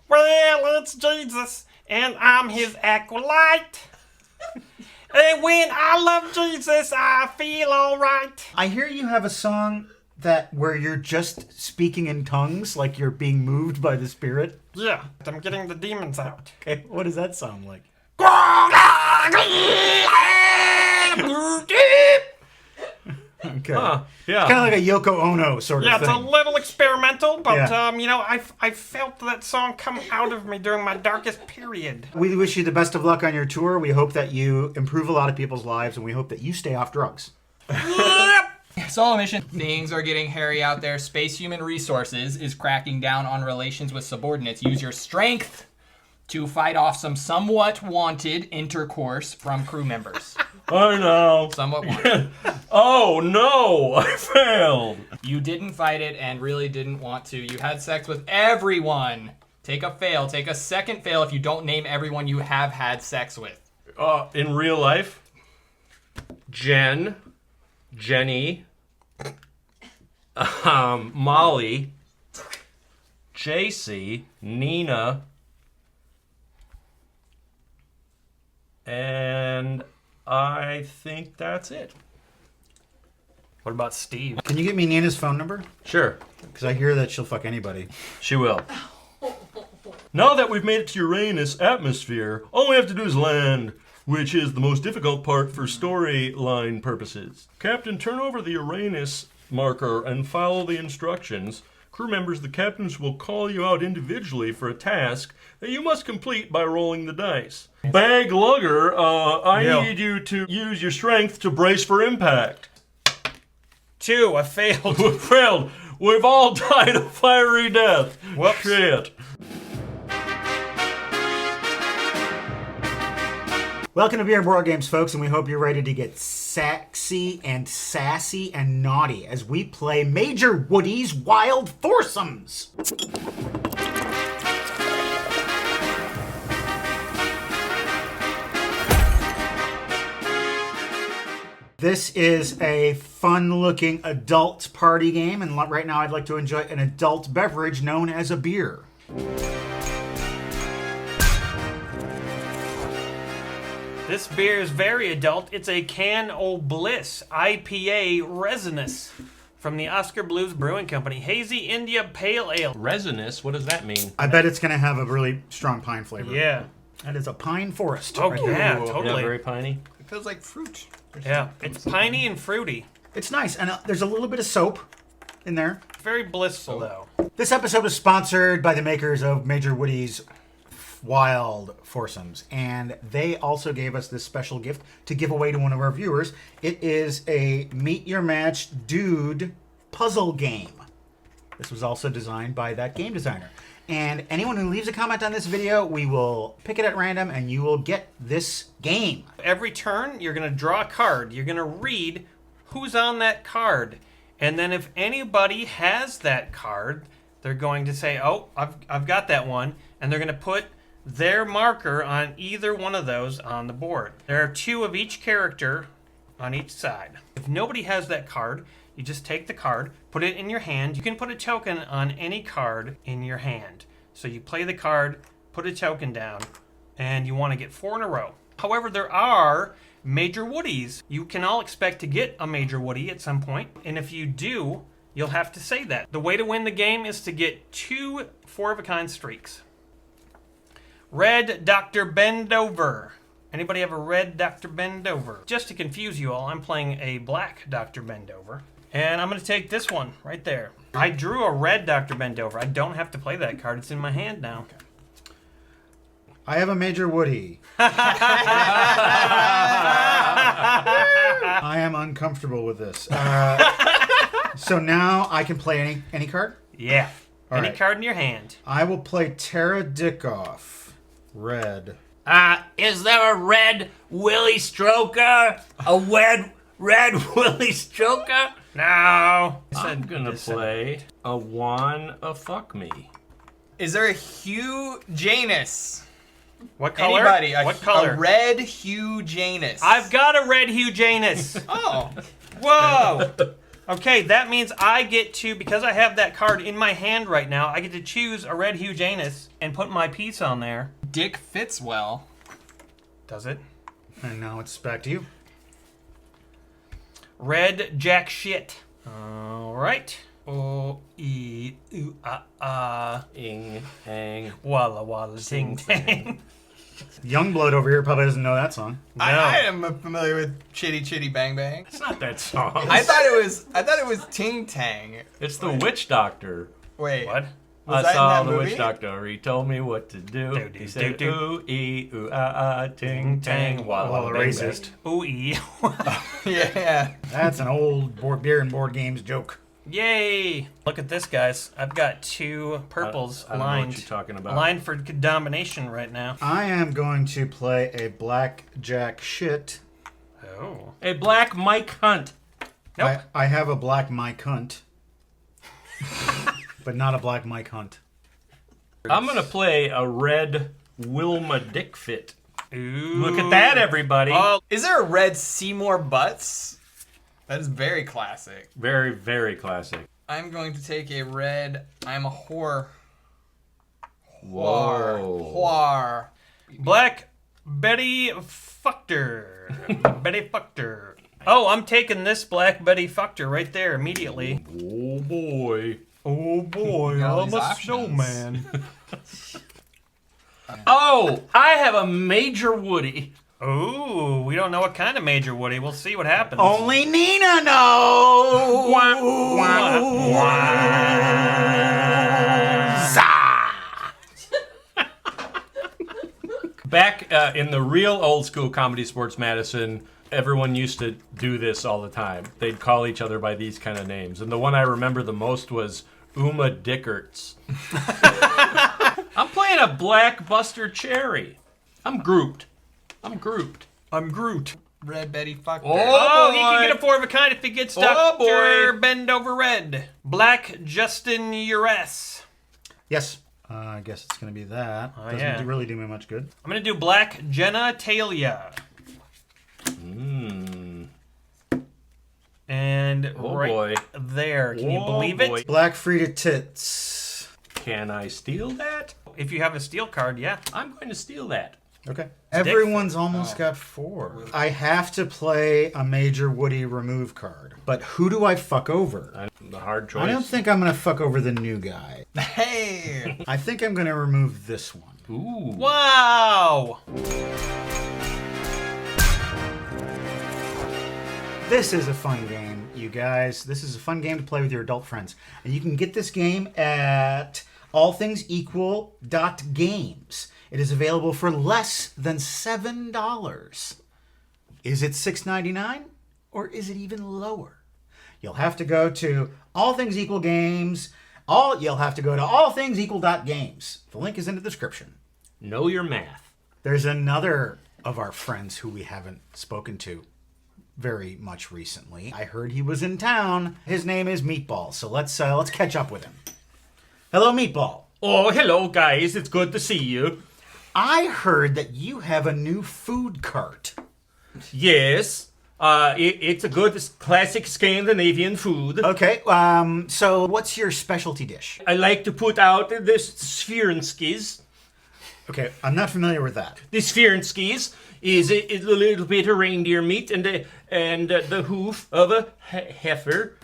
Well, it's Jesus, and I'm his acolyte. And when I love Jesus, I feel all right. I hear you have a song where you're just speaking in tongues, like you're being moved by the Spirit. Yeah, I'm getting the demons out. Okay, what does that sound like? Okay. Yeah. It's kind of like a Yoko Ono sort Yeah, of it's thing. a little experimental, but Yeah. I felt that song come out of me during my darkest period. We wish you the best of luck on your tour. We hope that you improve a lot of people's lives, and we hope that you stay off drugs. Solo mission. Things are getting hairy out there. Space Human Resources is cracking down on relations with subordinates. Use your strength to fight off some somewhat wanted intercourse from crew members. I know. Somewhat wanted. Oh no, I failed. You didn't fight it and really didn't want to. You had sex with everyone. Take a fail. Take a second fail if you don't name everyone you have had sex with. In real life, Jen, Jenny, Molly, JC, Nina, and I think that's it. What about Steve? Can you get me Nina's phone number? Sure. Because I hear that she'll fuck anybody. She will. Now that we've made it to Uranus atmosphere, all we have to do is land, which is the most difficult part for storyline purposes. Captain, turn over the Uranus marker and follow the instructions. Crew members, the captains will call you out individually for a task that you must complete by rolling the dice. Bag Lugger, I need you to use your strength to brace for impact. 2, I failed. Failed. We've all died a fiery death. Whoops. Shit. Welcome to Beer and Board Games, folks, and we hope you're ready to get sexy and sassy and naughty as we play Major Woody's Wild Foursomes. This is a fun-looking adult party game, and right now I'd like to enjoy an adult beverage known as a beer. This beer is very adult. It's a Can O' Bliss IPA Resinous from the Oscar Blues Brewing Company. Hazy India Pale Ale. Resinous? What does that mean? I bet it's going to have a really strong pine flavor. Yeah. That is a pine forest. Oh, right yeah, there. totally. Yeah, very piney. It feels like fruit. Yeah, it's piney and fruity. It's nice, and there's a little bit of soap in there. Very blissful, though. This episode is sponsored by the makers of Major Woody's Wild Foursomes, and they also gave us this special gift to give away to one of our viewers. It is a Meet Your Match Dude puzzle game. This was also designed by that game designer. And anyone who leaves a comment on this video, we will pick it at random, and you will get this game. Every turn, you're going to draw a card. You're going to read who's on that card. And then if anybody has that card, they're going to say, oh, I've got that one. And they're going to put their marker on either one of those on the board. There are 2 of each character on each side. If nobody has that card, you just take the card, put it in your hand. You can put a token on any card in your hand. So you play the card, put a token down, and you want to get 4 in a row. However, there are Major Woodies. You can all expect to get a Major Woody at some point, and if you do, you'll have to say that. The way to win the game is to get 2 4-of-a-kind streaks. Red Dr. Bendover. Anybody have a red Dr. Bendover? Just to confuse you all, I'm playing a black Dr. Bendover. And I'm going to take this one right there. I drew a red Dr. Bendover. I don't have to play that card. It's in my hand now. Okay. I have a Major Woody. I am uncomfortable with this. So now I can play any card? Yeah. All any right. card in your hand. I will play Tara Dickoff. Red. Is there a red Willie Stroker? A red Willie Stroker? No. I'm gonna play a Wanna Fuck Me. Is there a Hugh Janus? What color? Anybody? What color? A red Hugh Janus. I've got a red Hugh Janus. Oh. Whoa. Okay, that means I get to, because I have that card in my hand right now, I get to choose a red Hugh Janus and put my piece on there. Dick Fitzwell. Does it? And now it's back to you. Red Jack Shit. All right. O-E-U-ah-ah. Ing, hang. Walla walla ting tang. Youngblood over here probably doesn't know that song. No. I am familiar with Chitty Chitty Bang Bang. It's not that song. I thought it was Ting Tang. It's the Witch Doctor. Wait. What? Was I that saw in that the movie? Witch Doctor. He told me what to do. He said, do. ooh, ee, ooh, ah, ah, ting, tang, walla, Well, walla, bang, racist. Ooh-ee. Yeah. That's an old beer and board games joke. Yay! Look at this, guys. I've got 2 purples I don't know what lined. you're talking about. Lined for domination right now. I am going to play a blackjack shit. Oh. A black Mike Hunt. Nope. I have a black Mike Hunt. But not a black Mike Hunt. I'm gonna play a red Wilma Dickfit. Ooh. Look at that, everybody. Oh. Is there a red Seymour Butts? That is very classic. Very, very classic. I'm going to take a red I'm a whore. Whoa. Whore. Black Betty Fuckter. Betty Fuckter. Oh, I'm taking this Black Betty Fuckter right there immediately. Oh boy. Oh boy, Got all I'm these a options. showman. Oh, I have a Major Woody. Ooh, we don't know what kind of Major Woody. We'll see what happens. Only Nina knows. Back in the real old school Comedy Sports Madison, everyone used to do this all the time. They'd call each other by these kind of names. And the one I remember the most was Uma Dickerts. I'm playing a Black Buster Cherry. I'm grouped. I'm Groot. Red Betty Fucker. Oh, he can get a 4 of a kind if he gets Oh, Dr. boy. Bend Over Red. Black Justin Ures. Yes. I guess it's going to be that. Oh, Doesn't yeah. really do me much good. I'm going to do Black Jenna Talia. And Oh, right boy. there. Can you Oh, believe boy. it? Black Frida Tits. Can I steal that? If you have a steel card, yeah. I'm going to steal that. Okay. Everyone's almost got 4. I have to play a Major Woody remove card. But who do I fuck over? The hard choice. I don't think I'm going to fuck over the new guy. Hey! I think I'm going to remove this one. Ooh. Wow! This is a fun game, you guys. This is a fun game to play with your adult friends. And you can get this game at allthingsequal.games. It is available for less than $7. Is it $6.99 or is it even lower? You'll have to go to All Things Equal Games. You'll have to go to allthingsequal.games. The link is in the description. Know your math. There's another of our friends who we haven't spoken to very much recently. I heard he was in town. His name is Meatball, so let's catch up with him. Hello, Meatball. Oh, hello, guys. It's good to see you. I heard that you have a new food cart. Yes. It's a good classic Scandinavian food. Okay, so what's your specialty dish? I like to put out the Svirenskis. Okay, I'm not familiar with that. The Svirenskis is a little bit of reindeer meat and the hoof of a heifer.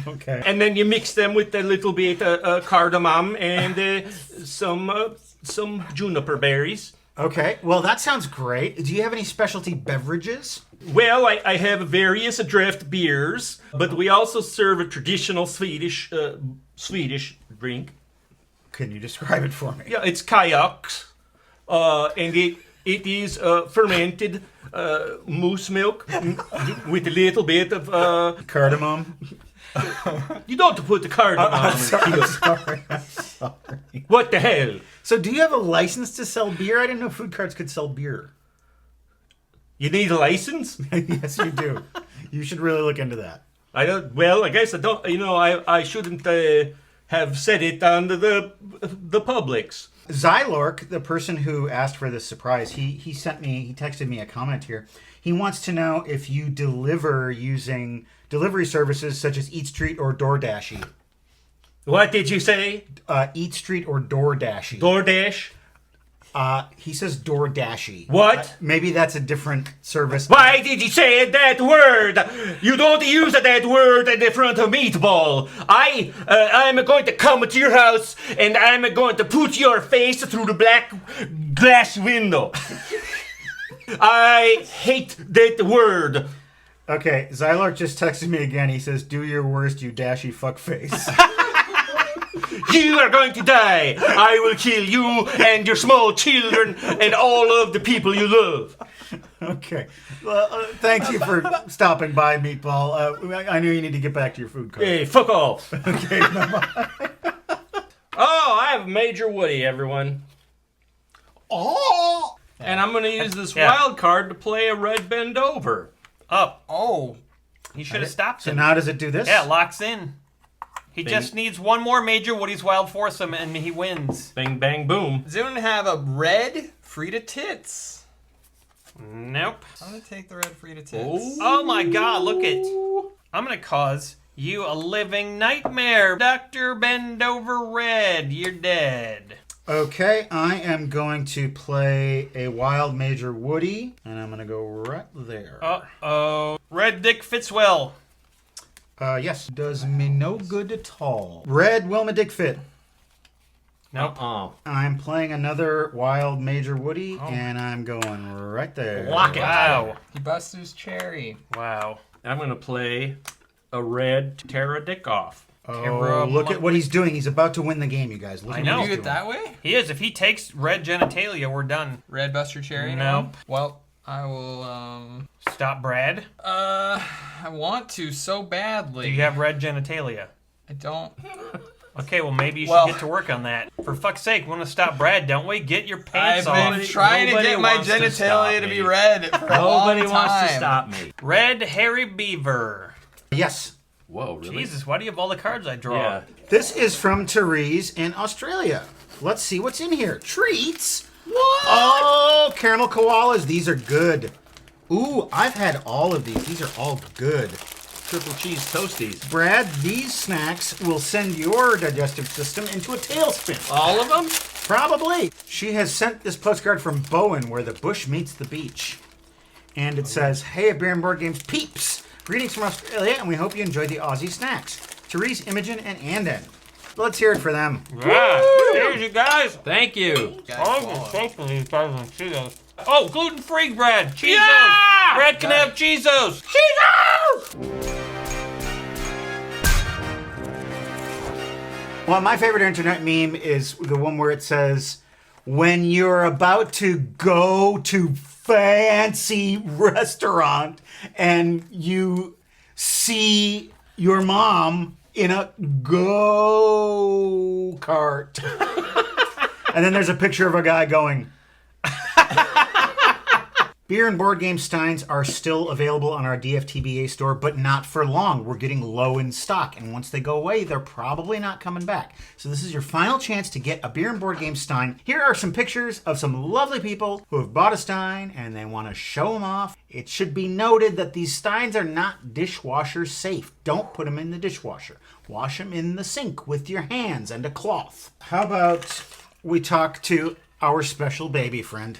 Okay. And then you mix them with a little bit of cardamom and some juniper berries. Okay, well, that sounds great. Do you have any specialty beverages? Well, I have various draft beers, but we also serve a traditional Swedish drink. Can you describe it for me? Yeah, it's kajaks, and it is fermented moose milk with a little bit of cardamom. You don't put the cardamom. I'm sorry. What the hell? So, do you have a license to sell beer? I didn't know food carts could sell beer. You need a license? Yes, you do. You should really look into that. I don't. Well, I guess I don't. You know, I shouldn't have said it on the Publix. Zylork, the person who asked for this surprise, he texted me a comment here. He wants to know if you deliver using delivery services such as Eat Street or DoorDashy. What did you say? Eat Street or DoorDashy. DoorDash? He says DoorDashy. What? Maybe that's a different service. Why did you say that word? You don't use that word in front of Meatball. I'm going to come to your house and I'm going to put your face through the black glass window. I hate that word. Okay, Zylork just texted me again. He says, "Do your worst, you dashy fuckface." You are going to die. I will kill you and your small children and all of the people you love. Okay. Well, thank you for stopping by, Meatball. I knew you need to get back to your food cart. Hey, fuck off. Okay, Oh, I have Major Woody, everyone. Oh! And I'm going to use this Yeah. wild card to play a red bend over. Oh. He should have stopped So him. now does it do this? Yeah, it locks in. He Bing. just needs one more Major Woody's Wild Foursome and he wins. Bing, bang, boom. Does anyone have a red Frida Tits? Nope. I'm going to take the red Frida Tits. Oh my god, look it. I'm gonna cause you a living nightmare. Dr. Bend Over Red, you're dead. Okay, I am going to play a wild Major Woody, and I'm going to go right there. Uh-oh. Red Dick Fitzwell. Yes. Does me no good at all. Red Wilma Dick Fit. Nope. I'm playing another wild Major Woody, and I'm going right there. Lock it. Wow. He busts his cherry. Wow. I'm going to play a red Terra Dick off. Oh, look at what he's doing. He's about to win the game, you guys. Look I at know. what he's Do it doing. that way? He is. If he takes red genitalia, we're done. Red Buster Cherry? Nope. Well, I will, Stop Brad. I want to so badly. Do you have red genitalia? I don't. Okay, well, maybe you should Well- get to work on that. For fuck's sake, we want to stop Brad, don't we? Get your pants I've off. been trying to get my genitalia to be red for a long time. Nobody wants to stop me. Red Hairy Beaver. Yes. Whoa, really? Jesus, why do you have all the cards I draw? Yeah. This is from Therese in Australia. Let's see what's in here. Treats? What? Oh, caramel koalas. These are good. Ooh, I've had all of these. These are all good. Triple cheese toasties. Brad, these snacks will send your digestive system into a tailspin. All of them? Probably. She has sent this postcard from Bowen where the bush meets the beach. And it says, "Hey, Beer and Board Games peeps. Greetings from Australia, and we hope you enjoyed the Aussie snacks. Therese, Imogen, and Anden." Let's hear it for them. Yeah. Here's you guys. Thank you. Oh, thanks for these guys on Cheetos. Oh, gluten-free bread. Cheezos. Yeah! Brad can have Cheezos. Well, my favorite internet meme is the one where it says, when you're about to go to fancy restaurant and you see your mom in a go-kart. And then there's a picture of a guy going. Beer and Board Game Steins are still available on our DFTBA store, but not for long. We're getting low in stock, and once they go away, they're probably not coming back. So this is your final chance to get a Beer and Board Game Stein. Here are some pictures of some lovely people who have bought a Stein, and they want to show them off. It should be noted that these Steins are not dishwasher safe. Don't put them in the dishwasher. Wash them in the sink with your hands and a cloth. How about we talk to our special baby friend?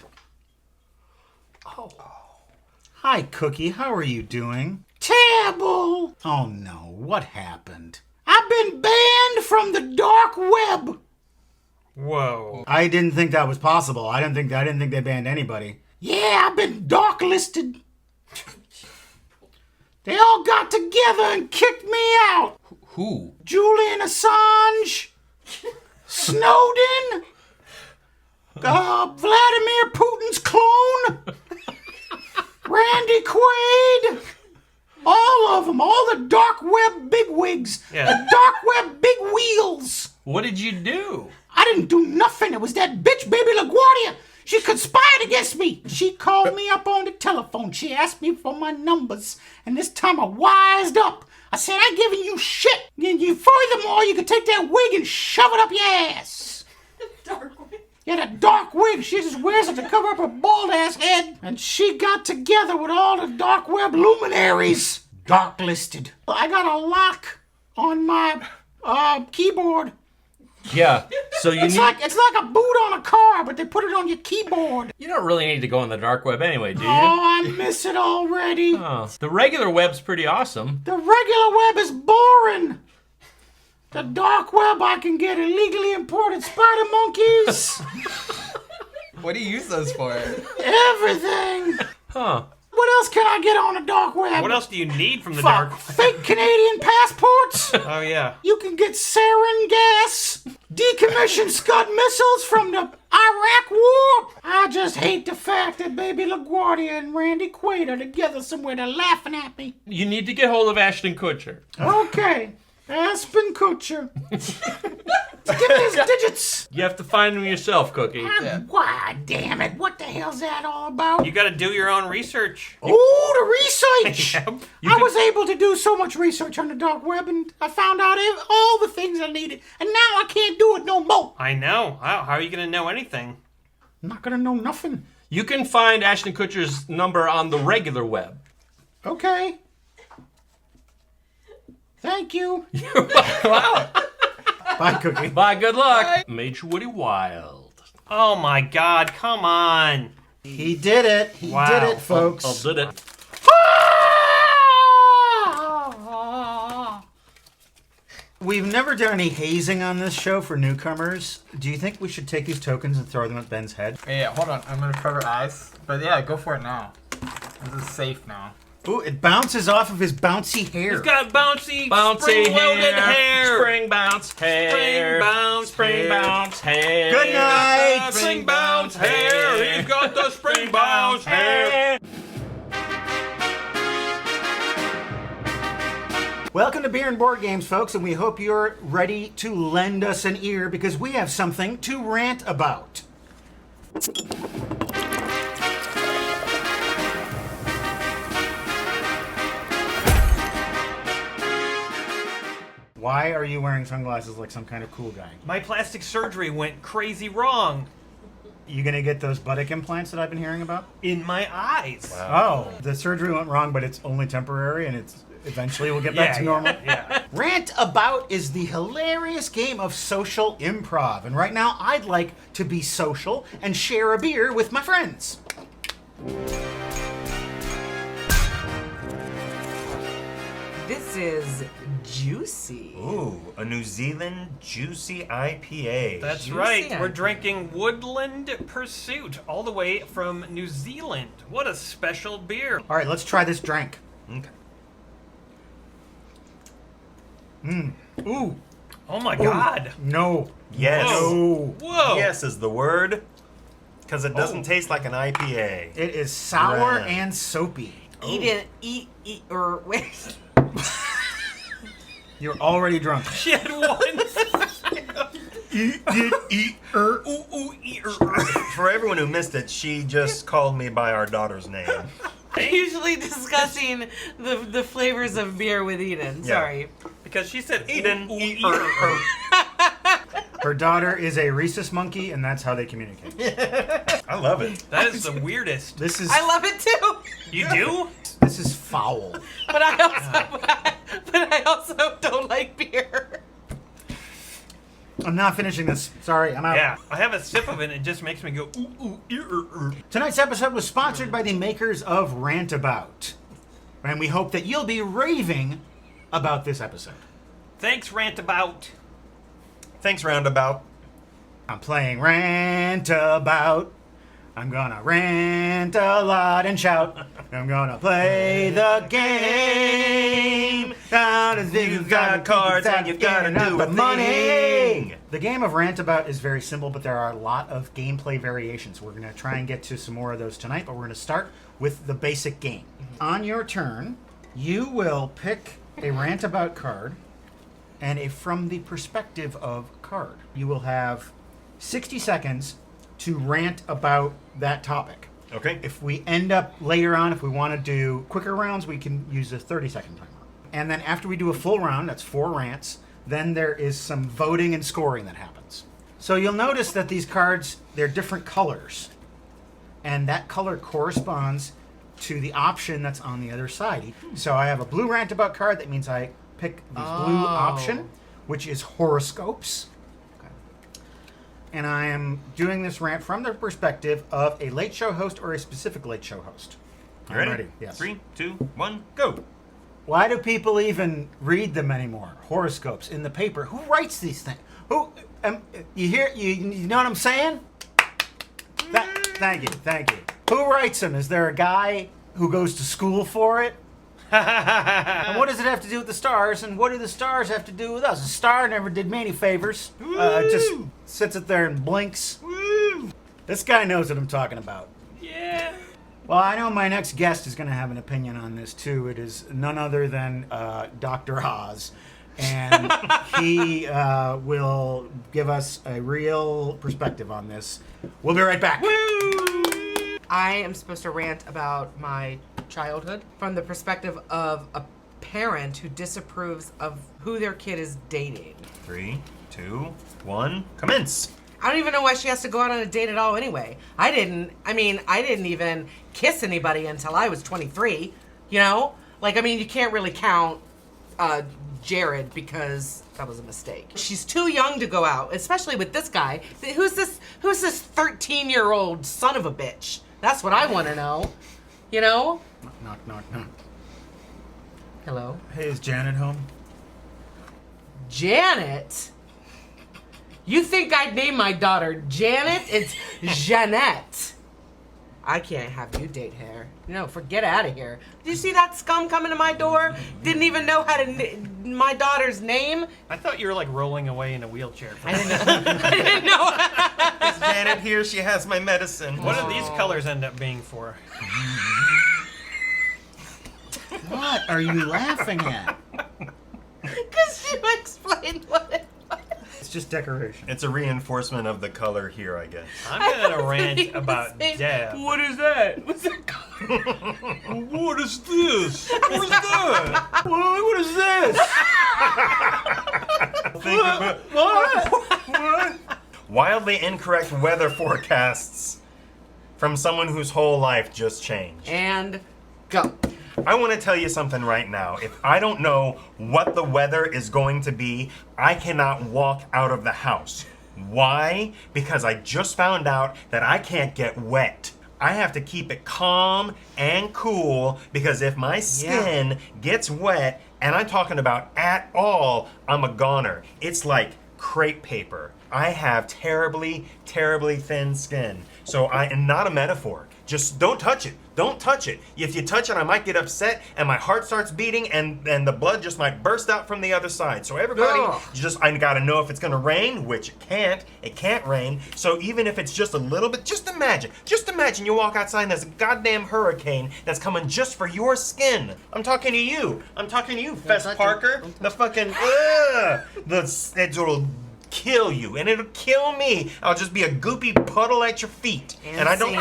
Hi, Cookie. How are you doing? Terrible. Oh, no. What happened? I've been banned from the dark web. Whoa. I didn't think that was possible. I didn't think they banned anybody. Yeah, I've been dark listed. They all got together and kicked me out. Who? Julian Assange, Snowden, Vladimir Putin's clone, Randy Quaid, all of them, all the dark web bigwigs, Yeah. the dark web big wheels. What did you do? I didn't do nothing. It was that bitch, baby LaGuardia. She conspired against me. She called me up on the telephone. She asked me for my numbers, and this time I wised up. I said, I ain't giving you shit. And you furthermore, you can take that wig and shove it up your ass. Dark wig. Yeah, that dark wig. She just wears it to cover up her bald ass head. And she got together with all the dark web luminaries. Dark listed. I got a lock on my keyboard. Yeah, so you It's like a boot on a car, but they put it on your keyboard. You don't really need to go on the dark web anyway, do you? Oh, I miss it already. Oh, the regular web's pretty awesome. The regular web is boring. The dark web, I can get illegally imported spider monkeys. What do you use those for? Everything. Huh. What else can I get on the dark web? What else do you need from the Fuck. dark? Fake Canadian passports. Oh yeah. You can get sarin gas, decommissioned Scud missiles from the Iraq War. I just hate the fact that Baby LaGuardia and Randy Quaid are together somewhere. They're laughing at me. You need to get hold of Ashton Kutcher. Okay, Aspen Kutcher. Give me his digits. You have to find him yourself, Cookie. Why, damn it. What the hell's that all about? You got to do your own research. Oh, the research! Yep. I was able to do so much research on the dark web, and I found out all the things I needed, and now I can't do it no more. I know. How are you going to know anything? I'm not going to know nothing. You can find Ashton Kutcher's number on the regular web. Okay. Thank you. Wow. Bye, Cookie. Bye, good luck. Bye. Major Woody Wild. Oh my God, come on. He did it. He did it, folks. Oh, did it. We've never done any hazing on this show for newcomers. Do you think we should take these tokens and throw them at Ben's head? Yeah, hold on. I'm gonna cover eyes. But yeah, go for it now. This is safe now. Ooh, it bounces off of his bouncy hair. He's got bouncy hair. spring-loaded hair. Spring bounce hair. Spring bounce Spring hair. bounce hair. Good night. Spring bounce hair. He's got the spring bounce hair. Welcome to Beer and Board Games, folks, and we hope you're ready to lend us an ear because we have something to rant about. Why are you wearing sunglasses like some kind of cool guy? My plastic surgery went crazy wrong. You gonna get those buttock implants that I've been hearing about? In my eyes. Oh, the surgery went wrong, but it's only temporary, and it's eventually we'll get back to normal. Yeah. Rant About is the hilarious game of social improv, and right now I'd like to be social and share a beer with my friends. This is juicy. Ooh, a New Zealand juicy IPA. That's Juicy right. We're IPA. drinking Woodland Pursuit all the way from New Zealand. What a special beer. All right, let's try this drink. Okay. Ooh. Oh my God. No. Yes. No. Whoa. Yes is the word. Because it doesn't taste like an IPA. It is sour Right. and soapy. Eat, or wait. You're already drunk. She had one. For everyone who missed it, she just called me by our daughter's name. Usually discussing the flavors of beer with Eden. Yeah. Sorry. Because she said Eden. Her daughter is a rhesus monkey, and that's how they communicate. I love it. That is the weirdest. This is I love it too. You do? this is foul. But I also don't like beer. I'm not finishing this. Sorry, I'm out. Yeah. I have a sip of it and it just makes me go Tonight's episode was sponsored by the makers of Rant About, and we hope that you'll be raving about this episode. Thanks, Rant About. Thanks, Roundabout. I'm playing Rant About. I'm gonna rant a lot and shout. I'm gonna play the game. You've got cards and you've got to do with money. The game of Rant About is very simple, but there are a lot of gameplay variations. We're gonna try and get to some more of those tonight, but we're gonna start with the basic game. On your turn, you will pick a Rant About card and a from the perspective of card. You will have 60 seconds to rant about that topic. Okay. If we end up later on, if we want to do quicker rounds, we can use a 30-second timer. And then after we do a full round, that's 4 rants, then there is some voting and scoring that happens. So you'll notice that these cards, they're different colors. And that color corresponds to the option that's on the other side. So I have a blue Rant About card. That means I pick the blue option, which is horoscopes. And I am doing this rant from the perspective of a late show host or a specific late show host. You ready? I'm ready. Yes. 3, 2, 1, go. Why do people even read them anymore? Horoscopes in the paper. Who writes these things? Who? You hear? You know what I'm saying? Thank you. Who writes them? Is there a guy who goes to school for it. And what does it have to do with the stars? And what do the stars have to do with us? The star never did me any favors. Just sits it there and blinks. This guy knows what I'm talking about. Yeah. Well, I know my next guest is going to have an opinion on this too. It is none other than Dr. Oz. And he will give us a real perspective on this. We'll be right back. I am supposed to rant about my childhood from the perspective of a parent who disapproves of who their kid is dating. 3, 2, 1, commence. I don't even know why she has to go out on a date at all anyway. I didn't even kiss anybody until I was 23, you know? Like, I mean, you can't really count Jared because that was a mistake. She's too young to go out, especially with this guy. Who's this 13-year-old son of a bitch? That's what I want to know. You know? Knock, knock, knock. Hello? Hey, is Janet home? Janet? You think I'd name my daughter Janet? It's Jeanette. I can't have you date her. No, get out of here. Did you see that scum coming to my door? Didn't even know how to my daughter's name. I thought you were like rolling away in a wheelchair. I didn't know. Is Janet here? She has my medicine. What do these colors end up being for? What are you laughing at? Because you explained what it was. It's just decoration. It's a reinforcement of the color here, I guess. I'm gonna rant about Deb. What is that? What's that color? What is this? What is that? What is this? What? Wildly incorrect weather forecasts from someone whose whole life just changed. And go. I want to tell you something right now. If I don't know what the weather is going to be, I cannot walk out of the house. Why? Because I just found out that I can't get wet. I have to keep it calm and cool because if my skin gets wet, and I'm talking about at all, I'm a goner. It's like crepe paper. I have terribly, terribly thin skin. So and not a metaphor. Just don't touch it. Don't touch it. If you touch it, I might get upset and my heart starts beating and the blood just might burst out from the other side. So everybody, I gotta know if it's gonna rain, which it can't. It can't rain. So even if it's just a little bit, just imagine you walk outside and there's a goddamn hurricane that's coming just for your skin. I'm talking to you. Fess Parker. The fucking, it'll kill you and it'll kill me. I'll just be a goopy puddle at your feet. And I don't.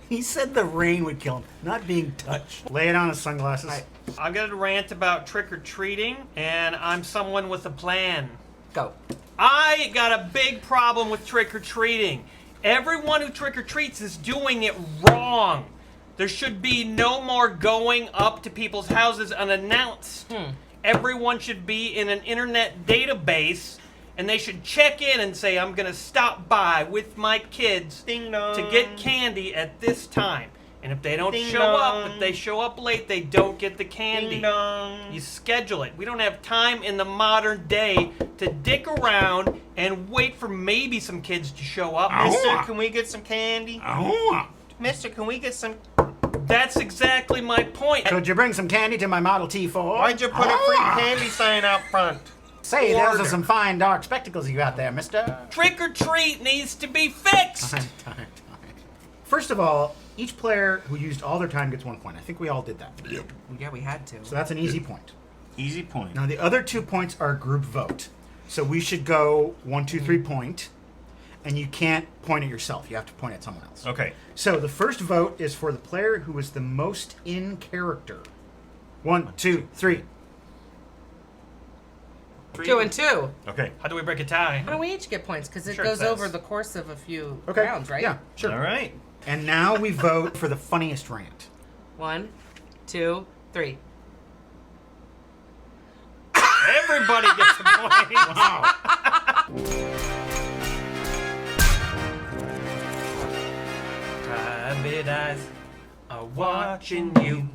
He said the rain would kill him, not being touched. Lay it on his sunglasses. I'm gonna rant about trick-or-treating, and I'm someone with a plan. Go. I got a big problem with trick-or-treating. Everyone who trick-or-treats is doing it wrong. There should be no more going up to people's houses unannounced. Everyone should be in an internet database, and they should check in and say, I'm going to stop by with my kids to get candy at this time. And if they don't show up, if they show up late, they don't get the candy. You schedule it. We don't have time in the modern day to dick around and wait for maybe some kids to show up. Mister, can we get some candy? Mister, can we get some... That's exactly my point. Could you bring some candy to my Model T4? Why'd you put a free candy sign out front? Say, those are some fine dark spectacles you got there, mister. Trick or treat needs to be fixed. Time. First of all, each player who used all their time gets 1 point. I think we all did that. Yep. Yeah, we had to. So that's an easy point. Easy point. Now the other 2 points are group vote. So we should go 1, 2, 3 point. And you can't point at yourself. You have to point at someone else. Okay. So the first vote is for the player who is the most in character. 1, 2, 3. 2 and 2. Okay. How do we break a tie? Why don't we each get points? Because it Sure, goes thanks. over the course of a few Okay. rounds, right? Yeah, sure. All right. And now we vote for the funniest rant. 1, 2, 3. Everybody gets a point. Wow. Private eyes are watching you.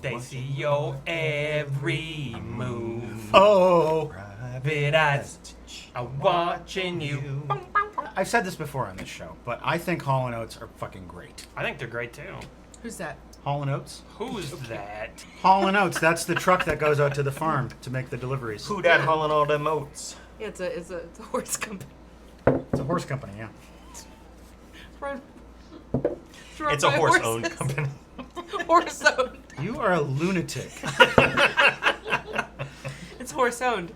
They see your every move. Oh. Private eyes are watching you. I've said this before on this show, but I think Hall & Oates are fucking great. I think they're great too. Who's that? Hall & Oates? Who's that? Hall & Oates, that's the truck that goes out to the farm to make the deliveries. Who that hauling all them oats? Yeah, it's a horse company. It's a horse company, yeah. Run- It's a by horse-owned horses. company. Horse owned. You are a lunatic. It's horse owned.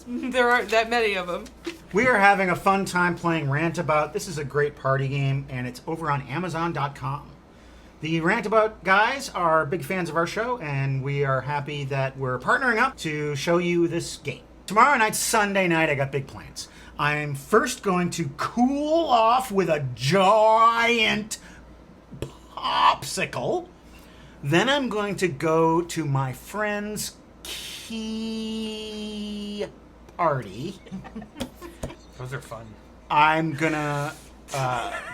There aren't that many of them. We are having a fun time playing Rantabout. This is a great party game, and it's over on Amazon.com. The Rantabout guys are big fans of our show, and we are happy that we're partnering up to show you this game. Tomorrow night, Sunday night, I got big plans. I'm first going to cool off with a giant popsicle. Then I'm going to go to my friend's key party. Those are fun. I'm gonna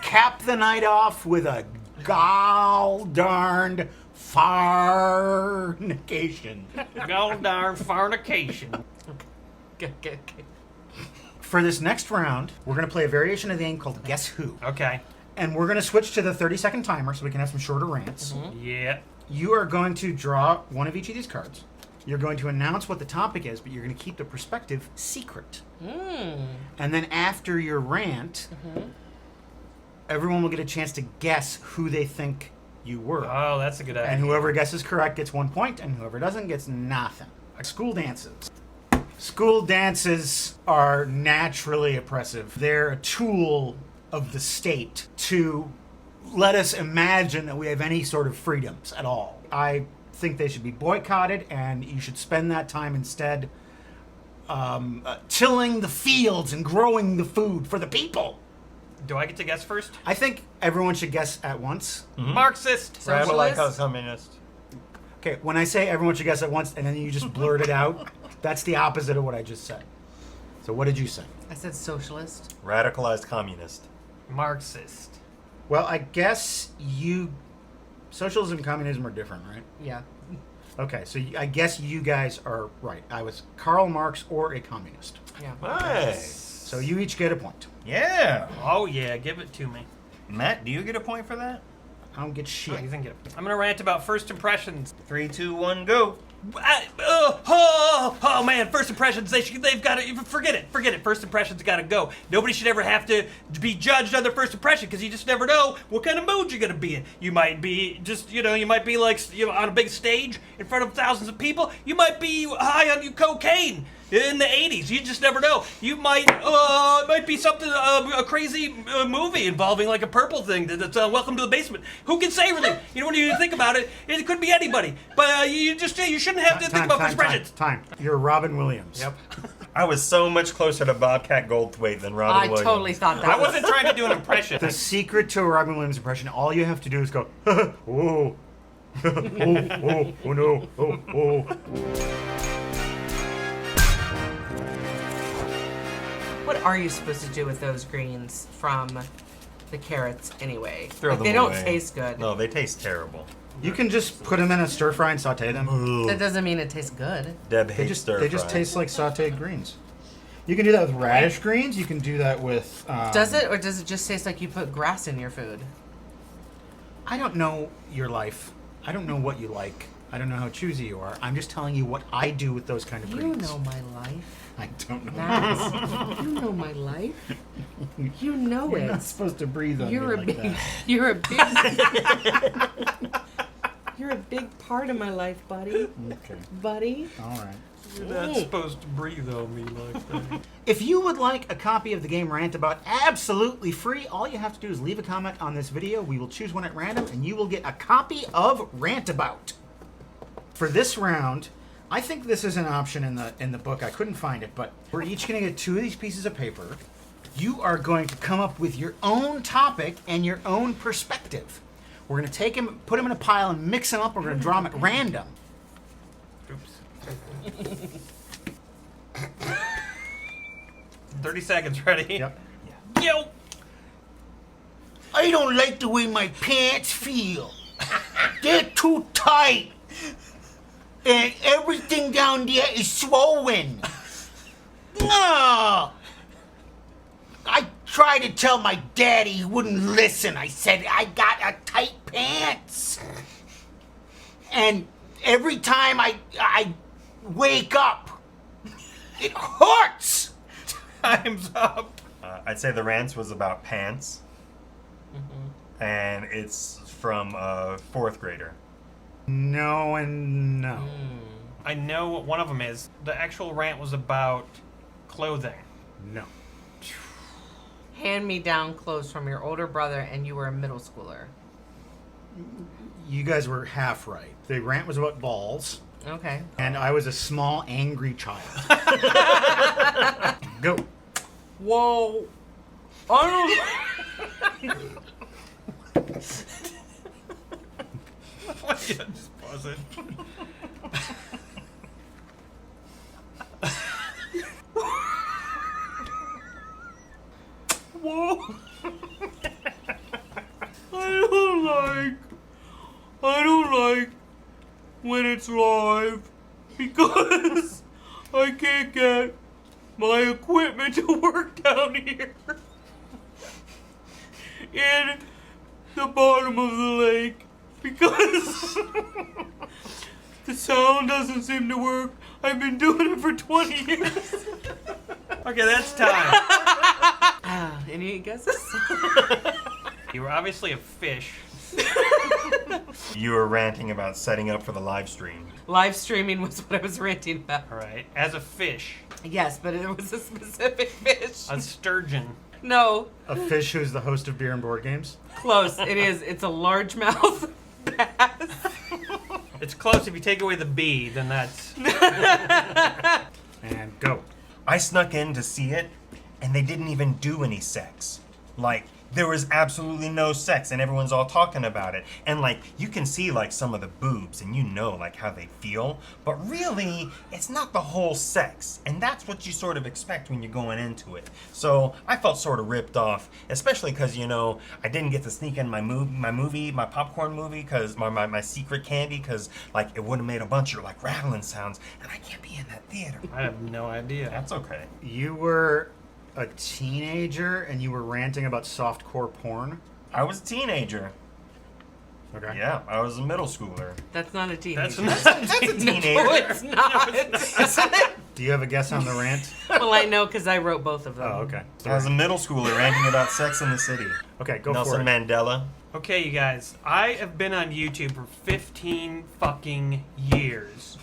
cap the night off with a gall darned fornication. Gall darn fornication. Okay. For this next round, we're gonna play a variation of the game called Guess Who. Okay. And we're gonna switch to the 30-second timer so we can have some shorter rants. Yeah. You are going to draw one of each of these cards. You're going to announce what the topic is, but you're going to keep the perspective secret. And then after your rant, everyone will get a chance to guess who they think you were. Oh, that's a good idea. And whoever guesses correct gets 1 point, and whoever doesn't gets nothing. School dances. School dances are naturally oppressive. They're a tool of the state to let us imagine that we have any sort of freedoms at all. I think they should be boycotted, and you should spend that time instead tilling the fields and growing the food for the people. Do I get to guess first? I think everyone should guess at once. Marxist. Rattle like a communist. Okay, when I say everyone should guess at once and then you just blurt it out, that's the opposite of what I just said. So what did you say? I said socialist. Radicalized communist. Marxist. Well, I guess socialism and communism are different, right? Yeah. Okay, so I guess you guys are right. I was Karl Marx or a communist. Yeah. Nice. So you each get a point. Yeah. Oh yeah, give it to me. Matt, do you get a point for that? I don't get shit. I'm gonna rant about first impressions. 3, 2, 1, go. Oh man, first impressions, they've got to, forget it. First impressions got to go. Nobody should ever have to be judged on their first impression, because you just never know what kind of mood you're going to be in. You might be on a big stage in front of thousands of people. You might be high on cocaine in the 80s. You just never know. You might, it might be something, a crazy movie involving like a purple thing that's Welcome to the Basement. Who can say really? When you think about it, it could be anybody. But you shouldn't have to think about first impressions. Time. You're Robin Williams. Yep. I was so much closer to Bobcat Goldthwait than Robin Williams. I totally thought that. I wasn't trying to do an impression. The secret to a Robin Williams impression, all you have to do is go, oh, oh, oh no, oh, oh. What are you supposed to do with those greens from the carrots anyway? Throw Like, them they don't away. taste good. No, they taste terrible. You can just put them in a stir fry and saute them. That doesn't mean it tastes good. Deb They hates just stir they just fry. taste like sauteed greens. You can do that with radish greens. You can do that with. Does it, or does it just taste like you put grass in your food? I don't know your life. I don't know what you like. I don't know how choosy you are. I'm just telling you what I do with those kind of You greens. know my life. I don't know. Max, you know my life. You know You're it. not supposed to breathe on You're me a like big. that. You're a big. You're a big part of my life, buddy. Okay. Buddy. All right. You're not supposed to breathe on me like that. If you would like a copy of the game Rantabout absolutely free, all you have to do is leave a comment on this video. We will choose one at random, and you will get a copy of Rantabout. For this round, I think this is an option in the book. I couldn't find it, but we're each going to get 2 of these pieces of paper. You are going to come up with your own topic and your own perspective. We're going to take them, put them in a pile, and mix them up. We're going to draw them at random. Oops. 30 seconds, ready? Yep. Yo! I don't like the way my pants feel. They're too tight. And everything down there is swollen. No! I tried to tell my daddy, he wouldn't listen. I said I got a tight pants. And every time I wake up, it hurts. Time's up. I'd say the rant was about pants. And it's from a 4th grader. No and no. I know what one of them is. The actual rant was about clothing. No. Hand-me-down clothes from your older brother, and you were a middle schooler. You guys were half right. The rant was about balls. Okay. And I was a small, angry child. Go. Whoa. Just pause it. Whoa. I don't like when it's live because I can't get my equipment to work down here in the bottom of the lake because the sound doesn't seem to work. I've been doing it for 20 years. Okay, that's time. Any guesses? You were obviously a fish. You were ranting about setting up for the live stream. Live streaming was what I was ranting about. All right. As a fish. Yes, but it was a specific fish. A sturgeon. No. A fish who's the host of Beer and Board Games? Close. It is. It's a largemouth bass. It's close. If you take away the B, then that's... And go. I snuck in to see it, and they didn't even do any sex. Like, there was absolutely no sex, and everyone's all talking about it. And, like, you can see, like, some of the boobs, and you know, like, how they feel. But really, it's not the whole sex. And that's what you sort of expect when you're going into it. So, I felt sort of ripped off, especially because, you know, I didn't get to sneak in my popcorn movie, because my secret candy, because, like, it would have made a bunch of, like, rattling sounds, and I can't be in that theater. I have no idea. That's okay. You were a teenager and you were ranting about softcore porn? I was a teenager. Okay. Yeah, I was a middle schooler. That's not a teenager. That's a teenager. No, it's not. Isn't it? Do you have a guess on the rant? Well, I know because I wrote both of them. Oh, okay. I was a middle schooler ranting about Sex in the City. Okay, go Nelson for it. Mandela. Okay, you guys. I have been on YouTube for 15 fucking years.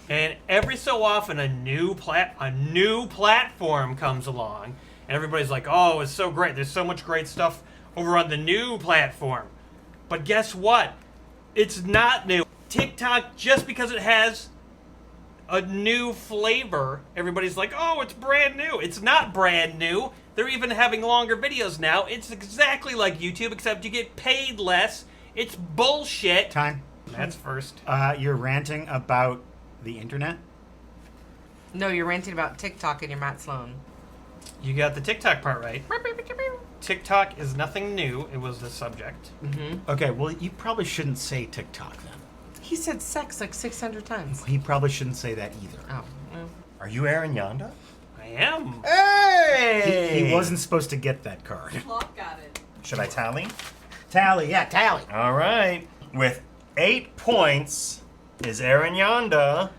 And every so often a new platform comes along, and everybody's like, "Oh, it's so great! There's so much great stuff over on the new platform." But guess what? It's not new. TikTok, just because it has a new flavor, everybody's like, "Oh, it's brand new." It's not brand new. They're even having longer videos now. It's exactly like YouTube, except you get paid less. It's bullshit. Time. That's first. You're ranting about the internet? No, you're ranting about TikTok and you're Matt Sloan. You got the TikTok part right. TikTok is nothing new. It was the subject. Mm-hmm. Okay, well, you probably shouldn't say TikTok then. He said sex like 600 times. He probably shouldn't say that either. Oh, well. Are you Aaron Yonda? I am. Hey! He wasn't supposed to get that card. Clock got it. Should I tally? Tally, yeah, tally. All right. With 8 points is Aaron Yonda,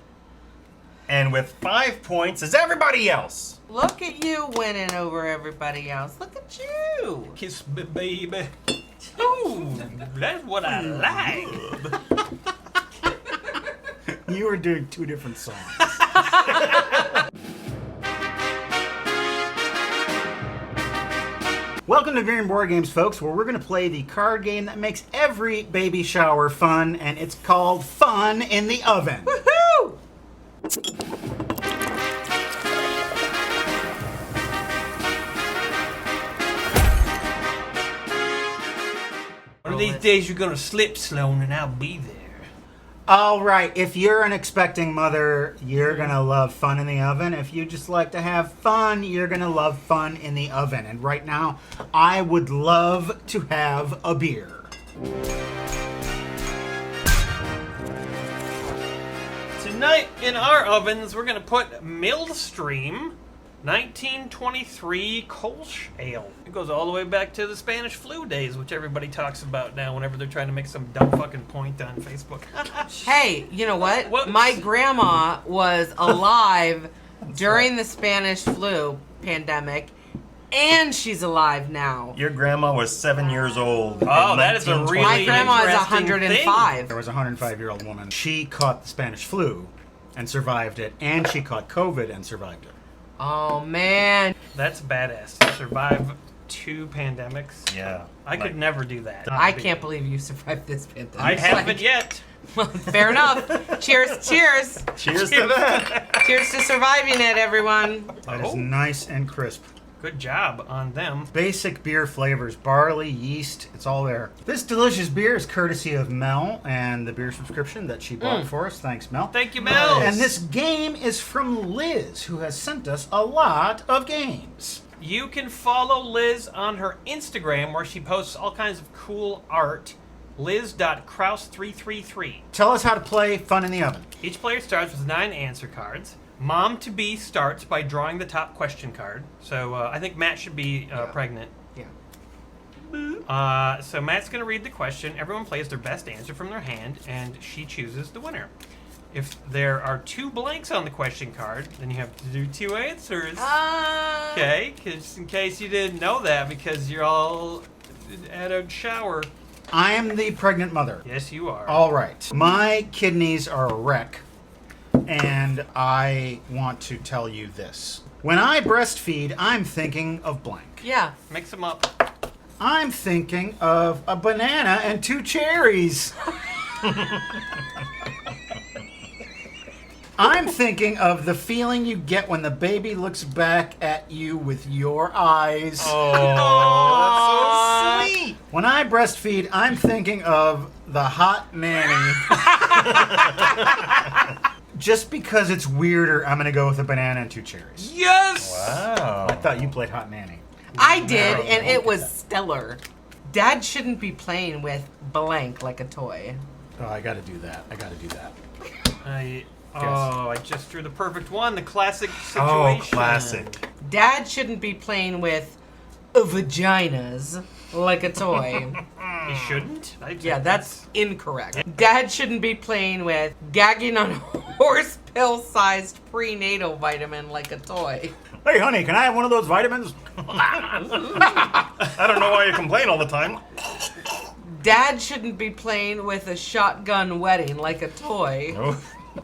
and with 5 points is everybody else. Look at you winning over everybody else. Look at you. Kiss me, baby. Ooh, that's what I like. You were doing 2 different songs. Welcome to Beer and Board Games, folks, where we're going to play the card game that makes every baby shower fun, and it's called Fun in the Oven. Woohoo! One of these days you're gonna slip, Sloan, and I'll be there. All right, if you're an expecting mother, you're going to love Fun in the Oven. If you just like to have fun, you're going to love Fun in the Oven. And right now, I would love to have a beer. Tonight in our ovens, we're gonna put Millstream, 1923 Kolsch Ale. It goes all the way back to the Spanish flu days, which everybody talks about now whenever they're trying to make some dumb fucking point on Facebook. Hey, you know what? My grandma was alive during the Spanish flu pandemic, and she's alive now. Your grandma was 7 years old. Oh, that is a really My grandma is interesting 105. There was a 105-year-old woman. She caught the Spanish flu and survived it, and she caught COVID and survived it. Oh, man. That's badass. To survive 2 pandemics. Yeah. I could never do that. I can't believe you survived this pandemic. I haven't yet. Well, fair enough. Cheers, cheers. Cheers to that. Cheers to surviving it, everyone. That is nice and crisp. Good job on them. Basic beer flavors, barley, yeast, it's all there. This delicious beer is courtesy of Mel and the beer subscription that she bought for us. Thanks, Mel. Thank you, Mel. And this game is from Liz, who has sent us a lot of games. You can follow Liz on her Instagram where she posts all kinds of cool art. Liz.kraus333. Tell us how to play Fun in the Oven. Each player starts with 9 answer cards. Mom to be starts by drawing the top question card. So I think Matt should be pregnant. Yeah. So Matt's going to read the question. Everyone plays their best answer from their hand, and she chooses the winner. If there are 2 blanks on the question card, then you have to do 2 answers. Okay, just in case you didn't know that, because you're all at a shower. I am the pregnant mother. Yes, you are. All right. My kidneys are a wreck, and I want to tell you this. When I breastfeed, I'm thinking of blank. Yeah. Mix them up. I'm thinking of a banana and 2 cherries. I'm thinking of the feeling you get when the baby looks back at you with your eyes. Oh, that's so sweet. When I breastfeed, I'm thinking of the hot nanny. Just because it's weirder, I'm going to go with a banana and 2 cherries. Yes! Wow. I thought you played hot nanny. I did, and it was stellar. Dad shouldn't be playing with blank like a toy. Oh, I got to do that. I I just drew the perfect one. The classic situation. Oh, classic. Dad shouldn't be playing with vaginas like a toy. He shouldn't? Yeah, that's incorrect. Dad shouldn't be playing with gagging on horse pill-sized prenatal vitamin like a toy. Hey, honey, can I have one of those vitamins? I don't know why you complain all the time. Dad shouldn't be playing with a shotgun wedding like a toy. Oh.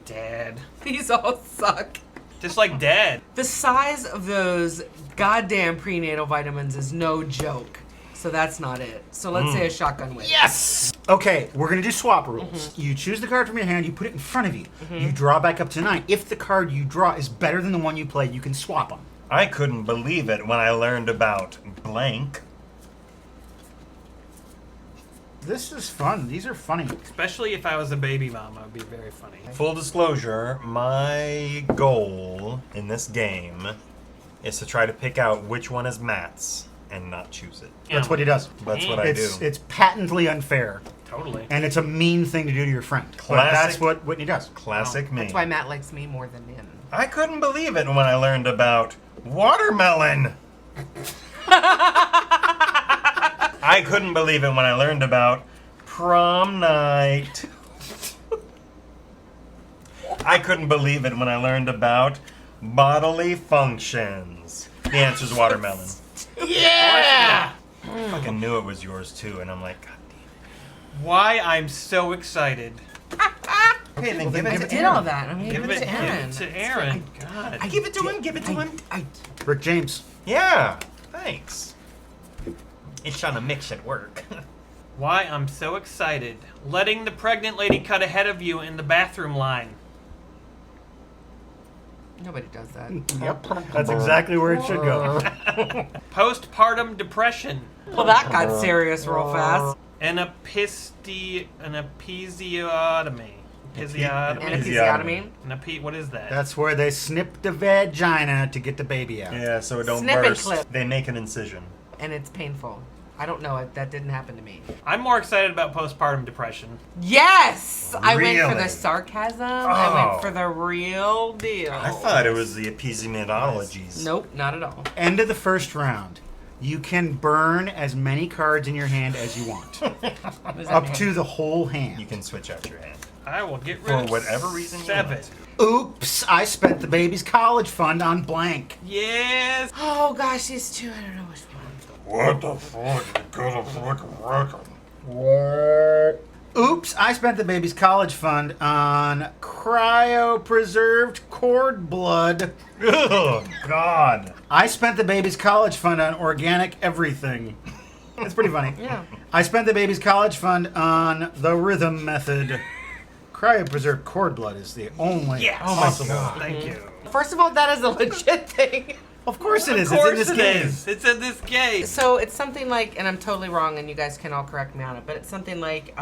Dad. These all suck. Just like Dad. The size of those goddamn prenatal vitamins is no joke. So that's not it. So let's say a shotgun wedding. Yes! Okay, we're going to do swap rules. You choose the card from your hand, you put it in front of you. You draw back up to 9. If the card you draw is better than the one you played, you can swap them. I couldn't believe it when I learned about blank. This is fun. These are funny. Especially if I was a baby mama, it would be very funny. Full disclosure, my goal in this game is to try to pick out which one is Matt's and not choose it. That's what he does. That's what I do. It's patently unfair. Totally. And it's a mean thing to do to your friend. But Classic- that's what Whitney does. Classic me. That's why Matt likes me more than him. I couldn't believe it when I learned about watermelon. I couldn't believe it when I learned about prom night. I couldn't believe it when I learned about bodily functions. The answer's watermelon. Yeah! I fucking knew it was yours too, and I'm like, God Why I'm so excited. Okay, then I did all that. I'm Give giving it to Aaron. Give it to Aaron. God. give it to him. Give it to him. Rick James. Yeah. Thanks. It's trying to mix at work. Why I'm so excited. Letting the pregnant lady cut ahead of you in the bathroom line. Nobody does that. Yep. That's exactly where it should go. Postpartum depression. Well, that got serious real fast. An episiotomy. Episiotomy? What is that? That's where they snip the vagina to get the baby out. Yeah, so it don't Snip and burst. clip. They make an incision. And it's painful. I don't know. That didn't happen to me. I'm more excited about postpartum depression. Yes! I went for Really? the sarcasm. I Oh. went for the real deal. I thought it was the episimidologies. Nope, not at all. End of the first round. You can burn as many cards in your hand as you want. Up to the whole hand. You can switch out your hand. I will get rid For of whatever reason you 7. want Oops, I spent the baby's college fund on blank. Yes. Oh gosh, these two. I don't know which one. What the fuck? You got a fucking record. What? Oops, I spent the baby's college fund on cryopreserved cord blood. Oh, God. I spent the baby's college fund on organic everything. It's pretty funny. Yeah. I spent the baby's college fund on the rhythm method. Cryopreserved cord blood is the only possible. Thank you. First of all, that is a legit thing. Of course it is. Of course It's in it this game. is. It's in this game. So it's something like, and I'm totally wrong, and you guys can all correct me on it, but it's something like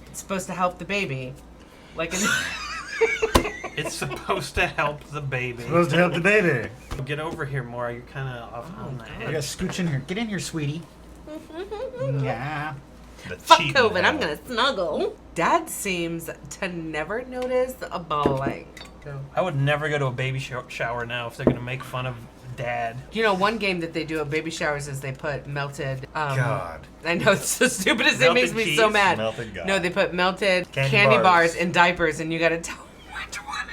it's supposed to help the baby. Like in It's supposed to help the baby. Supposed to help the baby. Get over here, Maura. You're kind of off on the I gotta edge. scooch in here. Get in here, sweetie. Yeah. Fuck COVID, I'm gonna snuggle. Dad seems to never notice a blank. I would never go to a baby shower now if they're gonna make fun of Dad. You know, one game that they do at baby showers is they put melted. God. I know it's so stupid as it Melted makes me so cheese? mad. Melted God. No, they put melted Candy candy bars. bars in diapers, and you gotta tell which one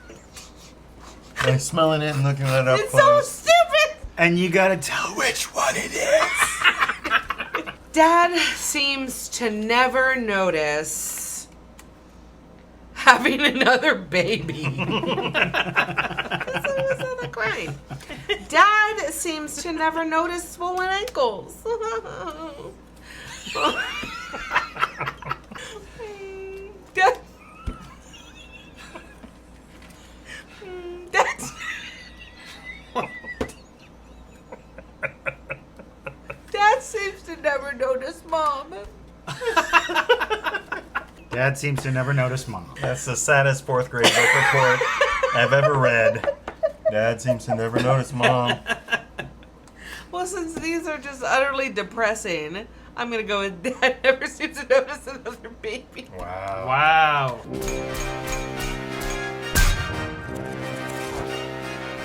it is. I'm smelling it and looking at it up It's so close. stupid. And you gotta tell which one it is. Dad seems to never notice having another baby. That's another crying. Dad seems to never notice swollen ankles. Dad. Dad seems to never notice Mom. Dad seems to never notice Mom. That's the saddest fourth grade book report I've ever read. Dad seems to never notice Mom. Well, since these are just utterly depressing, I'm gonna go with Dad never seems to notice another baby. Wow.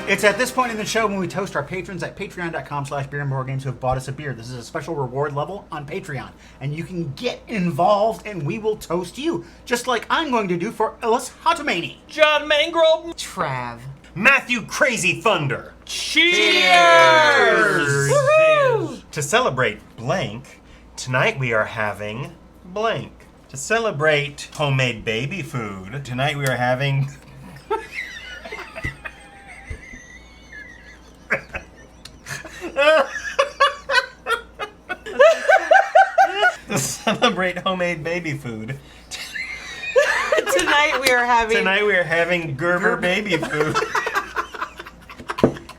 It's at this point in the show when we toast our patrons at patreon.com/beerandboardgames who have bought us a beer. This is a special reward level on Patreon. And you can get involved and we will toast you. Just like I'm going to do for Ellis Hottomany. John Mangrove. Trav. Matthew Crazy Thunder. Cheers! Woohoo! To celebrate blank, tonight we are having blank. To celebrate homemade baby food, tonight we are having to celebrate homemade baby food. Tonight we are having. Tonight we are having Gerber baby food.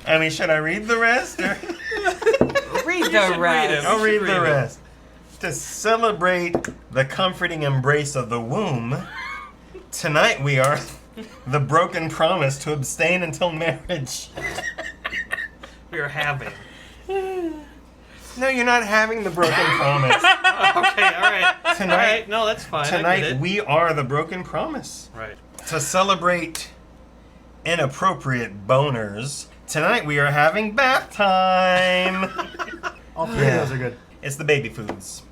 I mean, should I read the rest? Or? Read the rest. I'll read the rest. To celebrate the comforting embrace of the womb, tonight we are the broken promise to abstain until marriage. We are having. No, you're not having the broken promise. Okay, all right. Tonight, All right, no, that's fine. I get Tonight it. we are the broken promise. Right. To celebrate inappropriate boners, tonight we are having bath time. All three of those are good. It's the baby foods.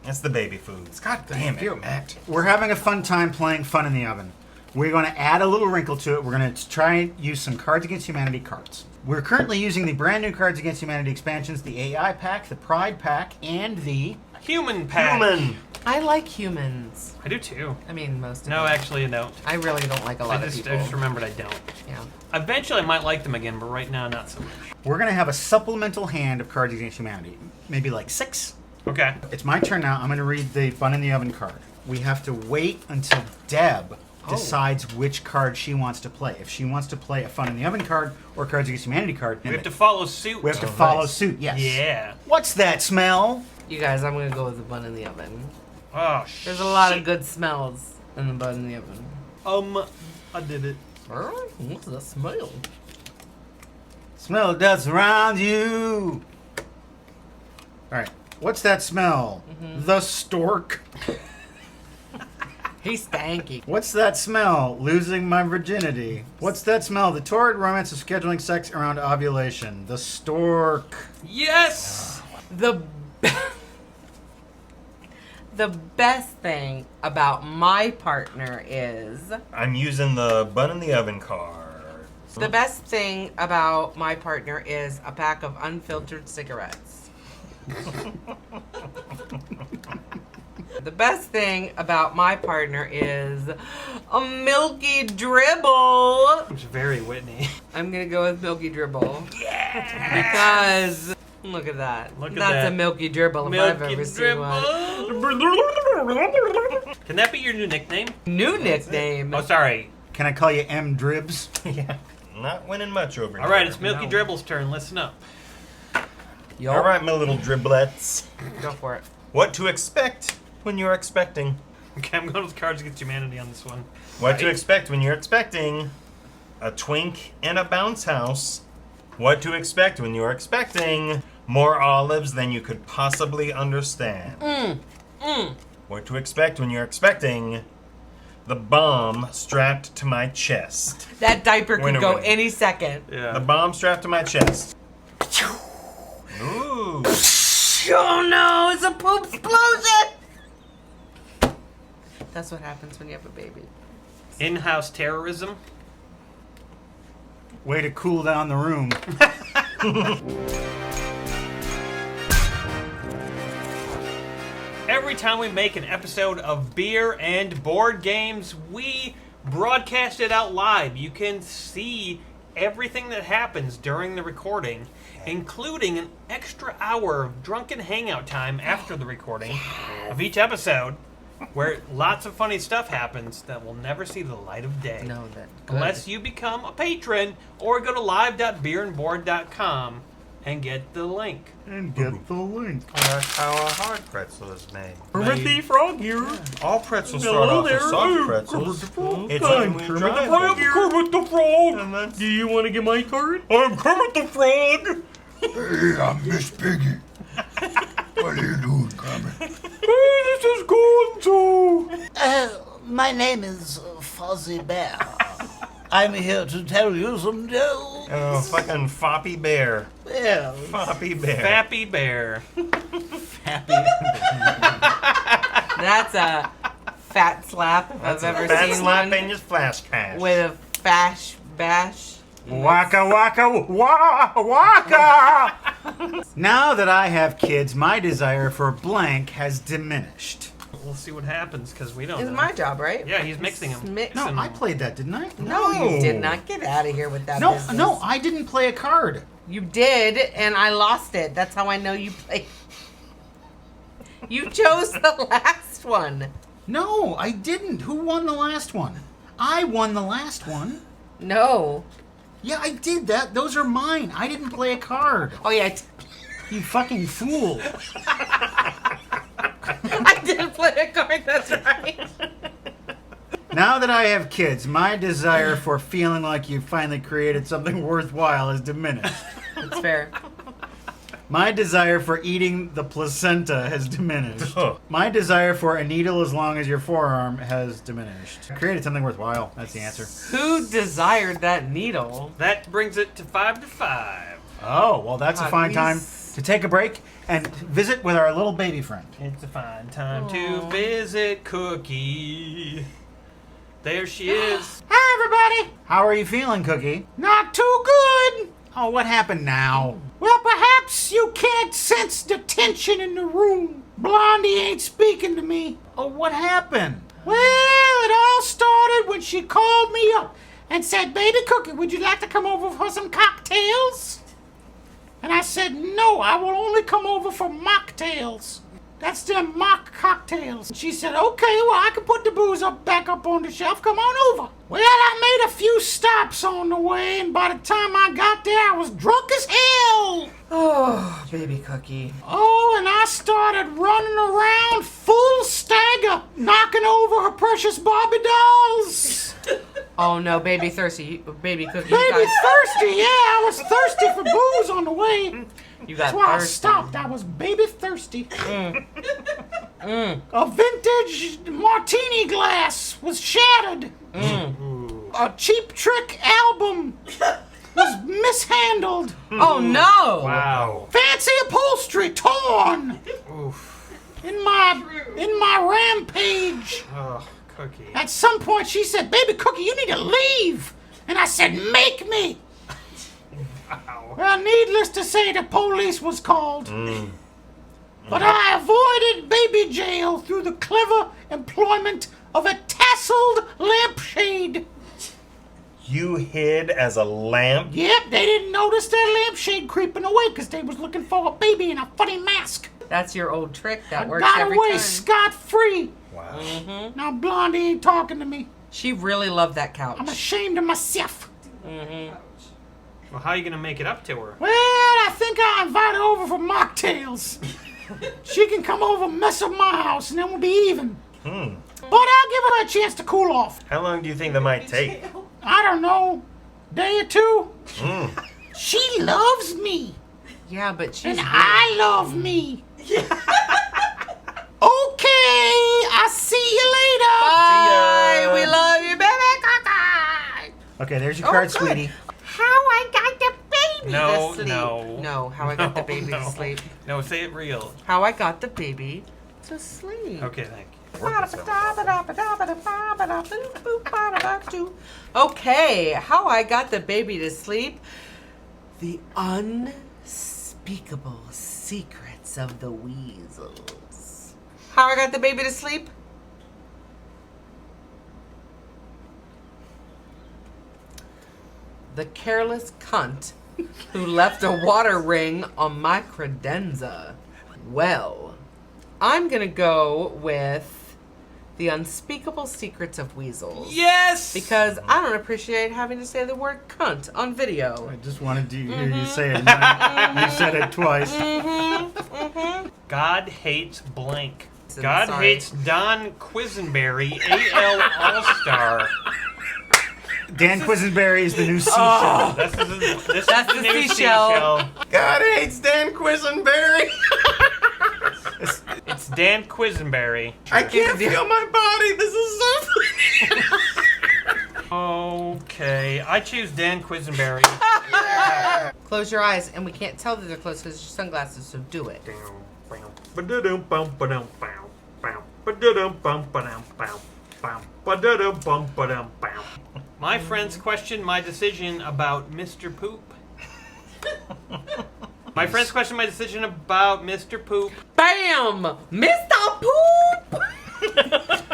It's the baby foods. God damn it, Matt. We're having a fun time playing Fun in the Oven. We're going to add a little wrinkle to it. We're going to try and use some Cards Against Humanity cards. We're currently using the brand new Cards Against Humanity expansions, the AI pack, the Pride pack, and the Human pack. Human. I like humans. I do too. I mean, most of No, them. actually, I don't. I really don't like a lot I of people. just remembered I don't. Yeah. Eventually, I might like them again, but right now, not so much. We're going to have a supplemental hand of Cards Against Humanity. Maybe like 6. Okay. It's my turn now. I'm going to read the Fun in the Oven card. We have to wait until Deb decides which card she wants to play. If she wants to play a Fun in the Oven card or Cards Against Humanity card. We have to follow suit. We have to follow suit, yes. Yeah. What's that smell? You guys, I'm gonna go with the bun in the oven. Oh, There's a lot of good smells in the bun in the oven. I did it. What's the smell? Smell dust around you. All right. What's that smell? The stork. He's stanky. What's that smell? Losing my virginity. What's that smell? The torrid romance of scheduling sex around ovulation. The stork. Yes! The best thing about my partner is... I'm using the bun in the oven card. The best thing about my partner is a pack of unfiltered cigarettes. The best thing about my partner is a Milky Dribble. It's very Whitney. I'm gonna go with Milky Dribble. Yeah! Because look at that. Look at That's that. a Milky Dribble if I've ever seen one. Can that be your new nickname? New nickname. Oh, sorry. Can I call you M. Dribs? Yeah. Not winning much over here. All right, it's Milky Dribble's turn. Listen up. All right, my little driblets. Go for it. What to expect when you're expecting. Okay, I'm going with Cards Against Humanity on this one. What to expect when you're expecting a twink in a bounce house. What to expect when you're expecting more olives than you could possibly understand. What to expect when you're expecting the bomb strapped to my chest. That diaper could Winner, go winner. any second. Yeah. The bomb strapped to my chest. Ooh. Oh no, it's a poop explosion! That's what happens when you have a baby. In-house terrorism. Way to cool down the room. Every time we make an episode of Beer and Board Games, we broadcast it out live. You can see everything that happens during the recording, including an extra hour of drunken hangout time after the recording of each episode, where lots of funny stuff happens that will never see the light of day. No, that good. Unless you become a patron or go to live.beerandboard.com and get the link. And get the link. That's how a hard pretzel is made. Kermit the Frog here. All pretzels Hello start off there. as soft Oh, pretzels. Kermit the Frog. It's I'm when we Kermit the drive Frog. them. Kermit the Frog. Do you want to get my card? I'm Kermit the Frog. Hey, I'm Miss Piggy. What are you doing, Kermit? Hey, this is Gonzo. My name is Fuzzy Bear. I'm here to tell you some jokes. Oh, fucking Foppy Bear. Yeah. Foppy Bear. Fappy Bear. That's a fat slap if I've ever Fat seen slap one. and just flash cash. With a fash bash. Waka waka waka. Now that I have kids, my desire for blank has diminished. We'll see what happens because we don't It's know. my job, right? Yeah, he's mixing them. Mixing No, I played that, didn't I? No, you did not. Get out of here with that No, business. no, I didn't play a card. You did, and I lost it. That's how I know you played. You chose the last one. No, I didn't. Who won the last one? I won the last one. No. Yeah, I did that. Those are mine. I didn't play a card. Oh, yeah. You fucking fool. I did play a card, that's right. Now that I have kids, my desire for feeling like you finally created something worthwhile has diminished. That's fair. My desire for eating the placenta has diminished. My desire for a needle as long as your forearm has diminished. Created something worthwhile. That's the answer. Who desired that needle? That brings it to 5-5. Oh, well, that's a fine time to take a break and visit with our little baby friend. It's a fine time to visit Cookie. There she is. Hi, everybody. How are you feeling, Cookie? Not too good. Oh, what happened now? Well, perhaps you can't sense the tension in the room. Blondie ain't speaking to me. Oh, what happened? Well, it all started when she called me up and said, "Baby Cookie, would you like to come over for some cocktails?" And I said, "No, I will only come over for mocktails. That's them mock cocktails." She said, "Okay, well, I can put the booze back up on the shelf. Come on over." Well, I made a few stops on the way, and by the time I got there, I was drunk as hell. Oh, baby Cookie. Oh, and I started running around full stagger, knocking over her precious Barbie dolls. Oh no, baby thirsty, baby Cookie. Baby thirsty, yeah, I was thirsty for booze on the way. You That's got why I thirsty. stopped. I was baby thirsty. Mm. A vintage martini glass was shattered. A Cheap Trick album was mishandled. Oh no! Wow. Fancy upholstery torn. In my rampage. Oh, Cookie. At some point, she said, "Baby Cookie, you need to leave." And I said, "Make me." Wow. Well, needless to say, the police was called. But I avoided baby jail through the clever employment of a tasseled lampshade. You hid as a lamp? Yep, they didn't notice that lampshade creeping away because they was looking for a baby in a funny mask. That's your old trick that I works got every away time. scot-free. Wow. Mm-hmm. Now Blondie ain't talking to me. She really loved that couch. I'm ashamed of myself. Mm-hmm. Well, how are you going to make it up to her? Well, I think I'll invite her over for mocktails. She can come over and mess up my house, and then we'll be even. But I'll give her a chance to cool off. How long do you think that might take? I don't know, day or two. She loves me. Yeah, but she's And I love me. Okay, I'll see you later. Bye. We love you, baby. Okay, there's your card, sweetie. How I got the baby No, to sleep. no. No, how I got the No, baby no. to sleep. No, say it real. How I got the baby to sleep. Okay, thank you. Okay, how I got the baby to sleep. The unspeakable secrets of the weasels. How I got the baby to sleep? The careless cunt who left a water ring on my credenza. Well, I'm gonna go with the unspeakable secrets of weasels. Yes! Because I don't appreciate having to say the word cunt on video. I just wanted to hear you say it. You said it twice. God hates blank. I'm God sorry. hates Don Quisenberry, AL All-Star. Dan Quisenberry is the new seashell. This is That's the the new seashell. God hates Dan Quisenberry. It's Dan Quisenberry. I can't feel my body. This is so Okay, I choose Dan Quisenberry. Close your eyes, and we can't tell that they're closed because your sunglasses, so do it. My friends question my decision about Mr. Poop. My friends question my decision about Mr. Poop. Bam! Mr. Poop!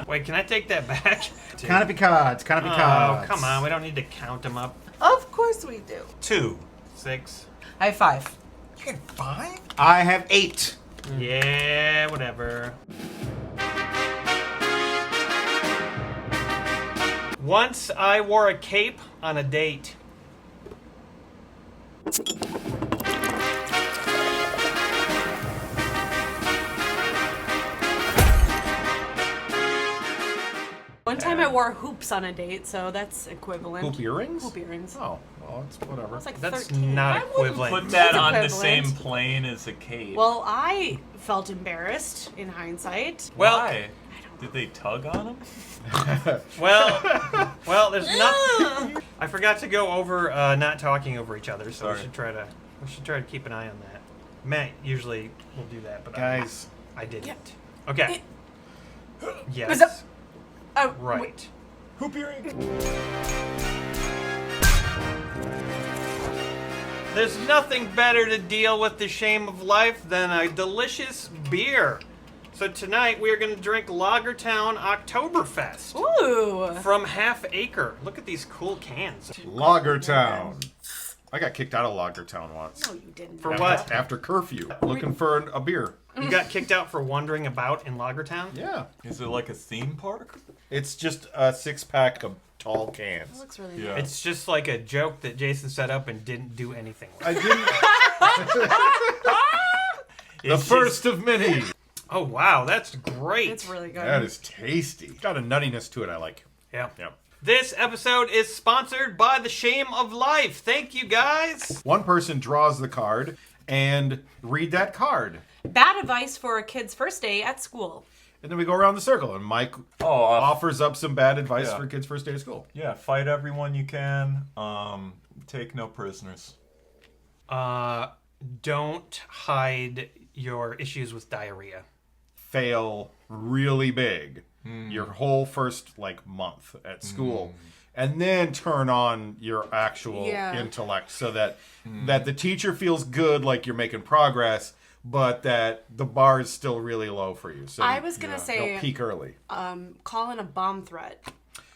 Wait, can I take that back? Canopy cards, canopy Oh, cards. come on. We don't need to count them up. Of course we do. 2. 6. I have 5. You get 5? I have 8. Yeah, whatever. Once I wore a cape on a date. One time I wore hoops on a date, so that's equivalent. Hoop earrings? Hoop earrings. Oh, well, it's whatever. I was like That's 13. not I wouldn't equivalent. Put that It's on the equivalent. same plane as a cape. Well, I felt embarrassed in hindsight. Well, Why? Did they tug on him? well, there's nothing. I forgot to go over not talking over each other, so we should try to keep an eye on that. Matt usually will do that, but Guys. I didn't. Okay. Yes. Was that- Right. Hoop earring. There's nothing better to deal with the shame of life than a delicious beer. So tonight we are going to drink Lagertown Oktoberfest. Ooh. From Half Acre. Look at these cool cans. Lagertown. I got kicked out of Lagertown once. No, you didn't. For what? After curfew, looking for a beer. You got kicked out for wandering about in Lagertown? Yeah. Is it like a theme park? It's just a 6-pack of tall cans. Looks really Yeah. It's just like a joke that Jason set up and didn't do anything with. I didn't. The It's first of many. Oh, wow, that's great. It's really good. That is tasty. Got a nuttiness to it I like. Yeah. Yep. This episode is sponsored by The Shame of Life. Thank you, guys. One person draws the card, and read that card. Bad advice for a kid's first day at school. And then we go around the circle, and Mike offers up some bad advice yeah. for kids' first day of school. Yeah, fight everyone you can. Take no prisoners. Don't hide your issues with diarrhea. Fail really big your whole first month at school, and then turn on your actual intellect so that that the teacher feels good, like you're making progress, but that the bar is still really low for you. So I was gonna say, don't peak early. Call in a bomb threat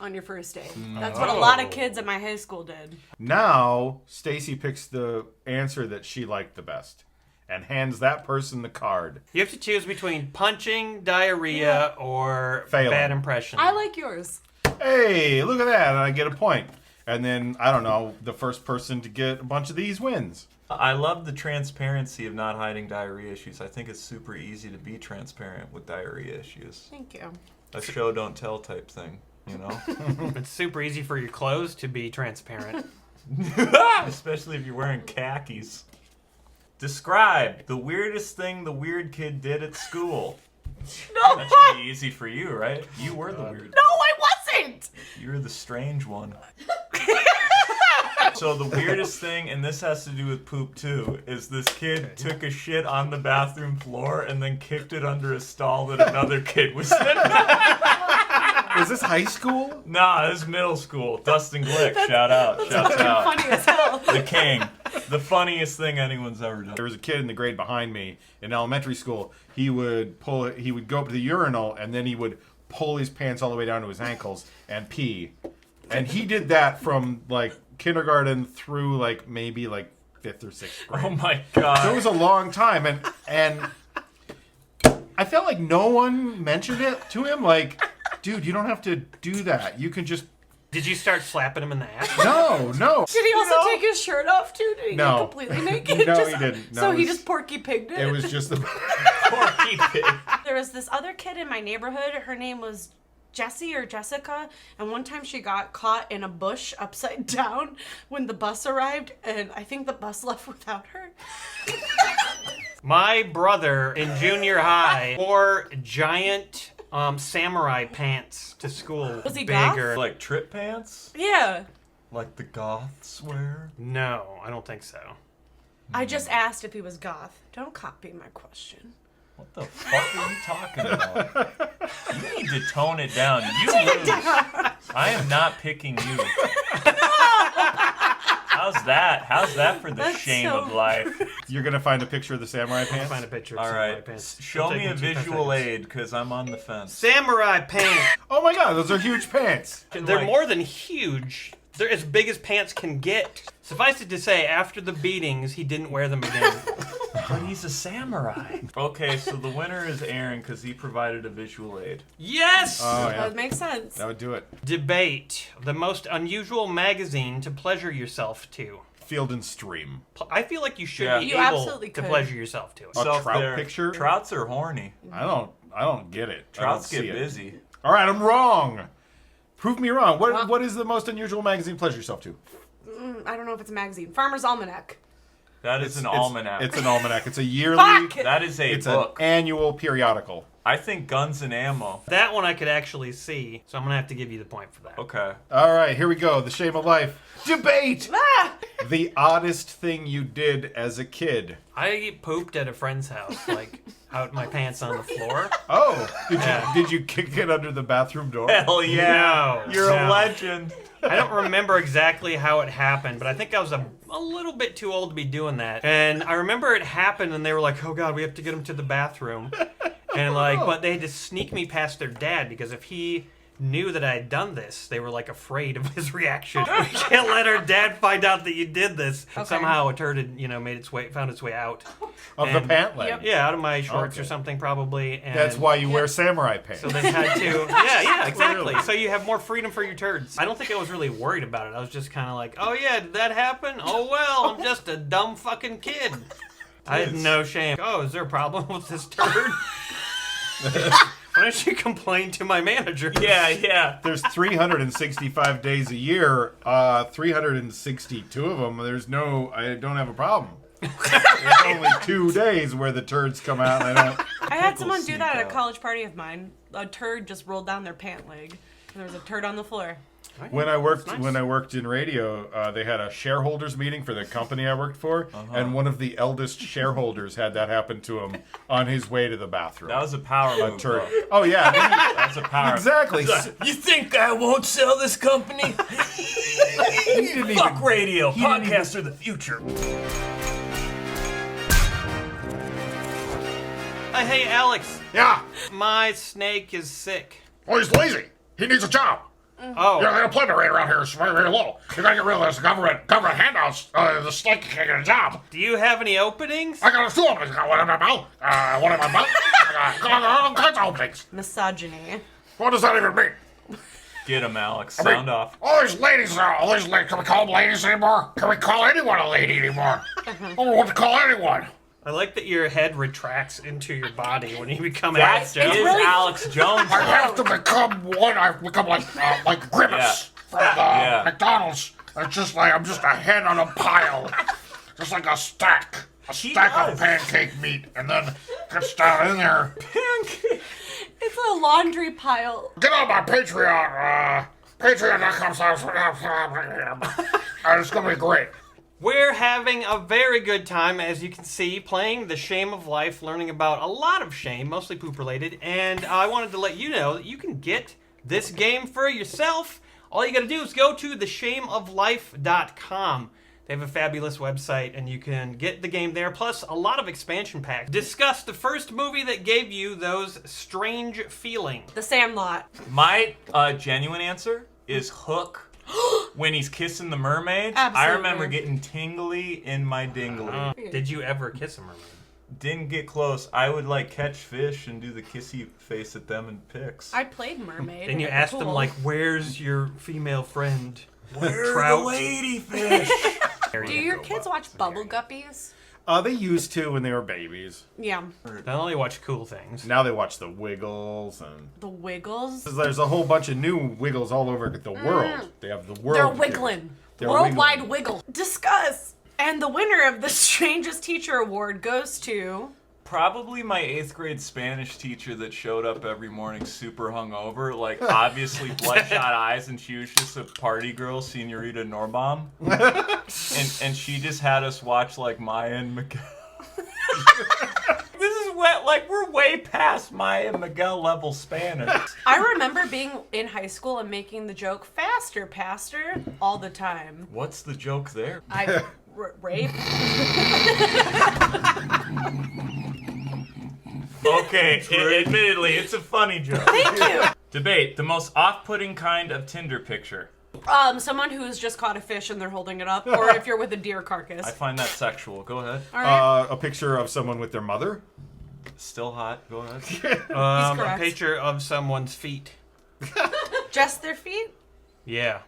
on your first day. That's what a lot of kids at my high school did. Now Stacy picks the answer that she liked the best and hands that person the card. You have to choose between punching, diarrhea, or Failing. bad impression. I like yours. Hey, look at that, and I get a point. And then, I don't know, the first person to get a bunch of these wins. I love the transparency of not hiding diarrhea issues. I think it's super easy to be transparent with diarrhea issues. Thank you. A show don't tell type thing, you know? It's super easy for your clothes to be transparent. Especially if you're wearing khakis. Describe the weirdest thing the weird kid did at school. No! That should be easy for you, right? You were the weird. No, I wasn't! You were the strange one. So the weirdest thing, and this has to do with poop too, is this kid took a shit on the bathroom floor and then kicked it under a stall that another kid was sitting in. Was this high school? Nah, this is middle school. Dustin Glick, shout out. Shouts out. Funny as hell. The king. The funniest thing anyone's ever done. There was a kid in the grade behind me in elementary school. He would go up to the urinal, and then he would pull his pants all the way down to his ankles and pee. And he did that from kindergarten through maybe 5th or 6th grade. Oh my god. So it was a long time, and I felt like no one mentioned it to him. Dude, you don't have to do that. You can just. Did you start slapping him in the ass? No. Did he also take his shirt off too? Did he No. get completely naked? No, he didn't. No, so it he was- just Porky Pigged it? It was just the. Porky Pig. There was this other kid in my neighborhood. Her name was Jessie or Jessica, and one time she got caught in a bush upside down when the bus arrived, and I think the bus left without her. My brother in junior high wore giant samurai pants to school. Was he goth? bigger? Like trip pants? Yeah. Like the goths wear? No, I don't think so. I just asked if he was goth. Don't copy my question. What the fuck are you talking about? You need to tone it down. You lose. I am not picking you. How's that? How's that for the That's shame so of life? You're gonna find a picture of the samurai pants. Find a picture of All samurai right. pants. Show It'll me take a 2 visual seconds. aid, because I'm on the fence. Samurai pants. Oh my god, those are huge pants. They're more than huge. They're as big as pants can get. Suffice it to say, after the beatings, he didn't wear them again. But he's a samurai. Okay, so the winner is Aaron because he provided a visual aid. Yes! Oh yeah, That makes sense. that would do it. Debate. The most unusual magazine to pleasure yourself to. Field and Stream. I feel like you should Yeah. be You able absolutely to could. pleasure yourself to it. A Self trout there. picture? Trouts are horny. I don't get it. I don't Trouts get see it. busy. All right, I'm wrong. Prove me wrong. What is the most unusual magazine to pleasure yourself to? I don't know if it's a magazine. Farmer's Almanac. That is an almanac. It's an almanac. It's a yearly. Fuck! That is a It's book. an annual periodical. I think Guns and Ammo. That one I could actually see, so I'm gonna have to give you the point for that. Okay. All right, here we go. The shame of life. Debate. Ah! The oddest thing you did as a kid. I pooped at a friend's house, out my pants on the floor. Oh, did you kick it under the bathroom door? Hell yeah. No, You're a no. legend. I don't remember exactly how it happened, but I think I was a little bit too old to be doing that. And I remember it happened, and they were like, "Oh God, we have to get him to the bathroom." And but they had to sneak me past their dad because if he knew that I had done this, they were afraid of his reaction. We can't let our dad find out that you did this. Okay. Somehow a turd had, found its way out Of the pant leg. Yeah, out of my shorts Okay. or something probably. And That's why you wear samurai pants. so they had to. Yeah, exactly. Clearly. So you have more freedom for your turds. I don't think I was really worried about it. I was just kind of like, oh yeah, did that happen? Oh well, I'm just a dumb fucking kid. I had no shame. Oh, is there a problem with this turd? Why don't you complain to my manager? Yeah. There's 365 days a year. 362 of them. I don't have a problem. It's only 2 days where the turds come out, and I don't. I had someone do sneak that at a out. college party of mine. A turd just rolled down their pant leg. And there was a turd on the floor. When I worked in radio, they had a shareholders meeting for the company I worked for, and one of the eldest shareholders had that happen to him on his way to the bathroom. That was a power move. turd. though. Oh yeah, That's a power. exactly. You think I won't sell this company? Fuck radio. Podcasts are the future. Hey, Alex. Yeah. My snake is sick. Oh, he's lazy. He needs a job. Oh. The unemployment rate around here is very, very low. You gotta get rid of this government handouts. The snake can't get a job. Do you have any openings? I got a few openings. I got one in my mouth. One in my mouth. I got all kinds of openings. Misogyny. What does that even mean? Get him, Alex. I mean, Sound off. All these ladies, can we call them ladies anymore? Can we call anyone a lady anymore? I don't know what to call anyone. I like that your head retracts into your body when you become That Alex Jones. is Alex Jones. I have to become one. I've become like Grimace from McDonald's. It's just like I'm just a head on a pile, just like a stack of pancake meat, and then gets down in there. Pancake. It's a laundry pile. Get on my Patreon. Patreon.com. It's gonna be great. We're having a very good time, as you can see, playing The Shame of Life, learning about a lot of shame, mostly poop related, and I wanted to let you know that you can get this game for yourself. All you gotta do is go to theshameoflife.com. They have a fabulous website, and you can get the game there, plus a lot of expansion packs. Discuss the first movie that gave you those strange feelings. The Sandlot. My genuine answer is Hook. When he's kissing the mermaid, Absolutely. I remember getting tingly in my dingly. Did you ever kiss a mermaid? Didn't get close. I would like catch fish and do the kissy face at them in pics. I played mermaid. Then you at asked the them, pool. like, where's your female friend? Where's Trout? the ladyfish? Do your kids watch Bubble Guppies? They used to when they were babies. Yeah. Now they watch cool things. Now they watch the Wiggles and. The Wiggles? There's a whole bunch of new Wiggles all over the world. They have the world. They're wiggling. They're Worldwide wiggle. Discuss. And the winner of the Strangest Teacher Award goes to... Probably my 8th grade Spanish teacher that showed up every morning super hungover, like obviously bloodshot eyes, and she was just a party girl, Senorita Norbaum. and she just had us watch like Maya and Miguel. This is wet, like we're way past Maya and Miguel level Spanish. I remember being in high school and making the joke, faster, pastor, all the time. What's the joke there? Rape? Okay, admittedly, it's a funny joke. Thank you. Debate, the most off-putting kind of Tinder picture. Someone who's just caught a fish and they're holding it up, or if you're with a deer carcass. I find that sexual. Go ahead. All right. A picture of someone with their mother. Still hot. Go ahead. A correct. picture of someone's feet. Just their feet? Yeah.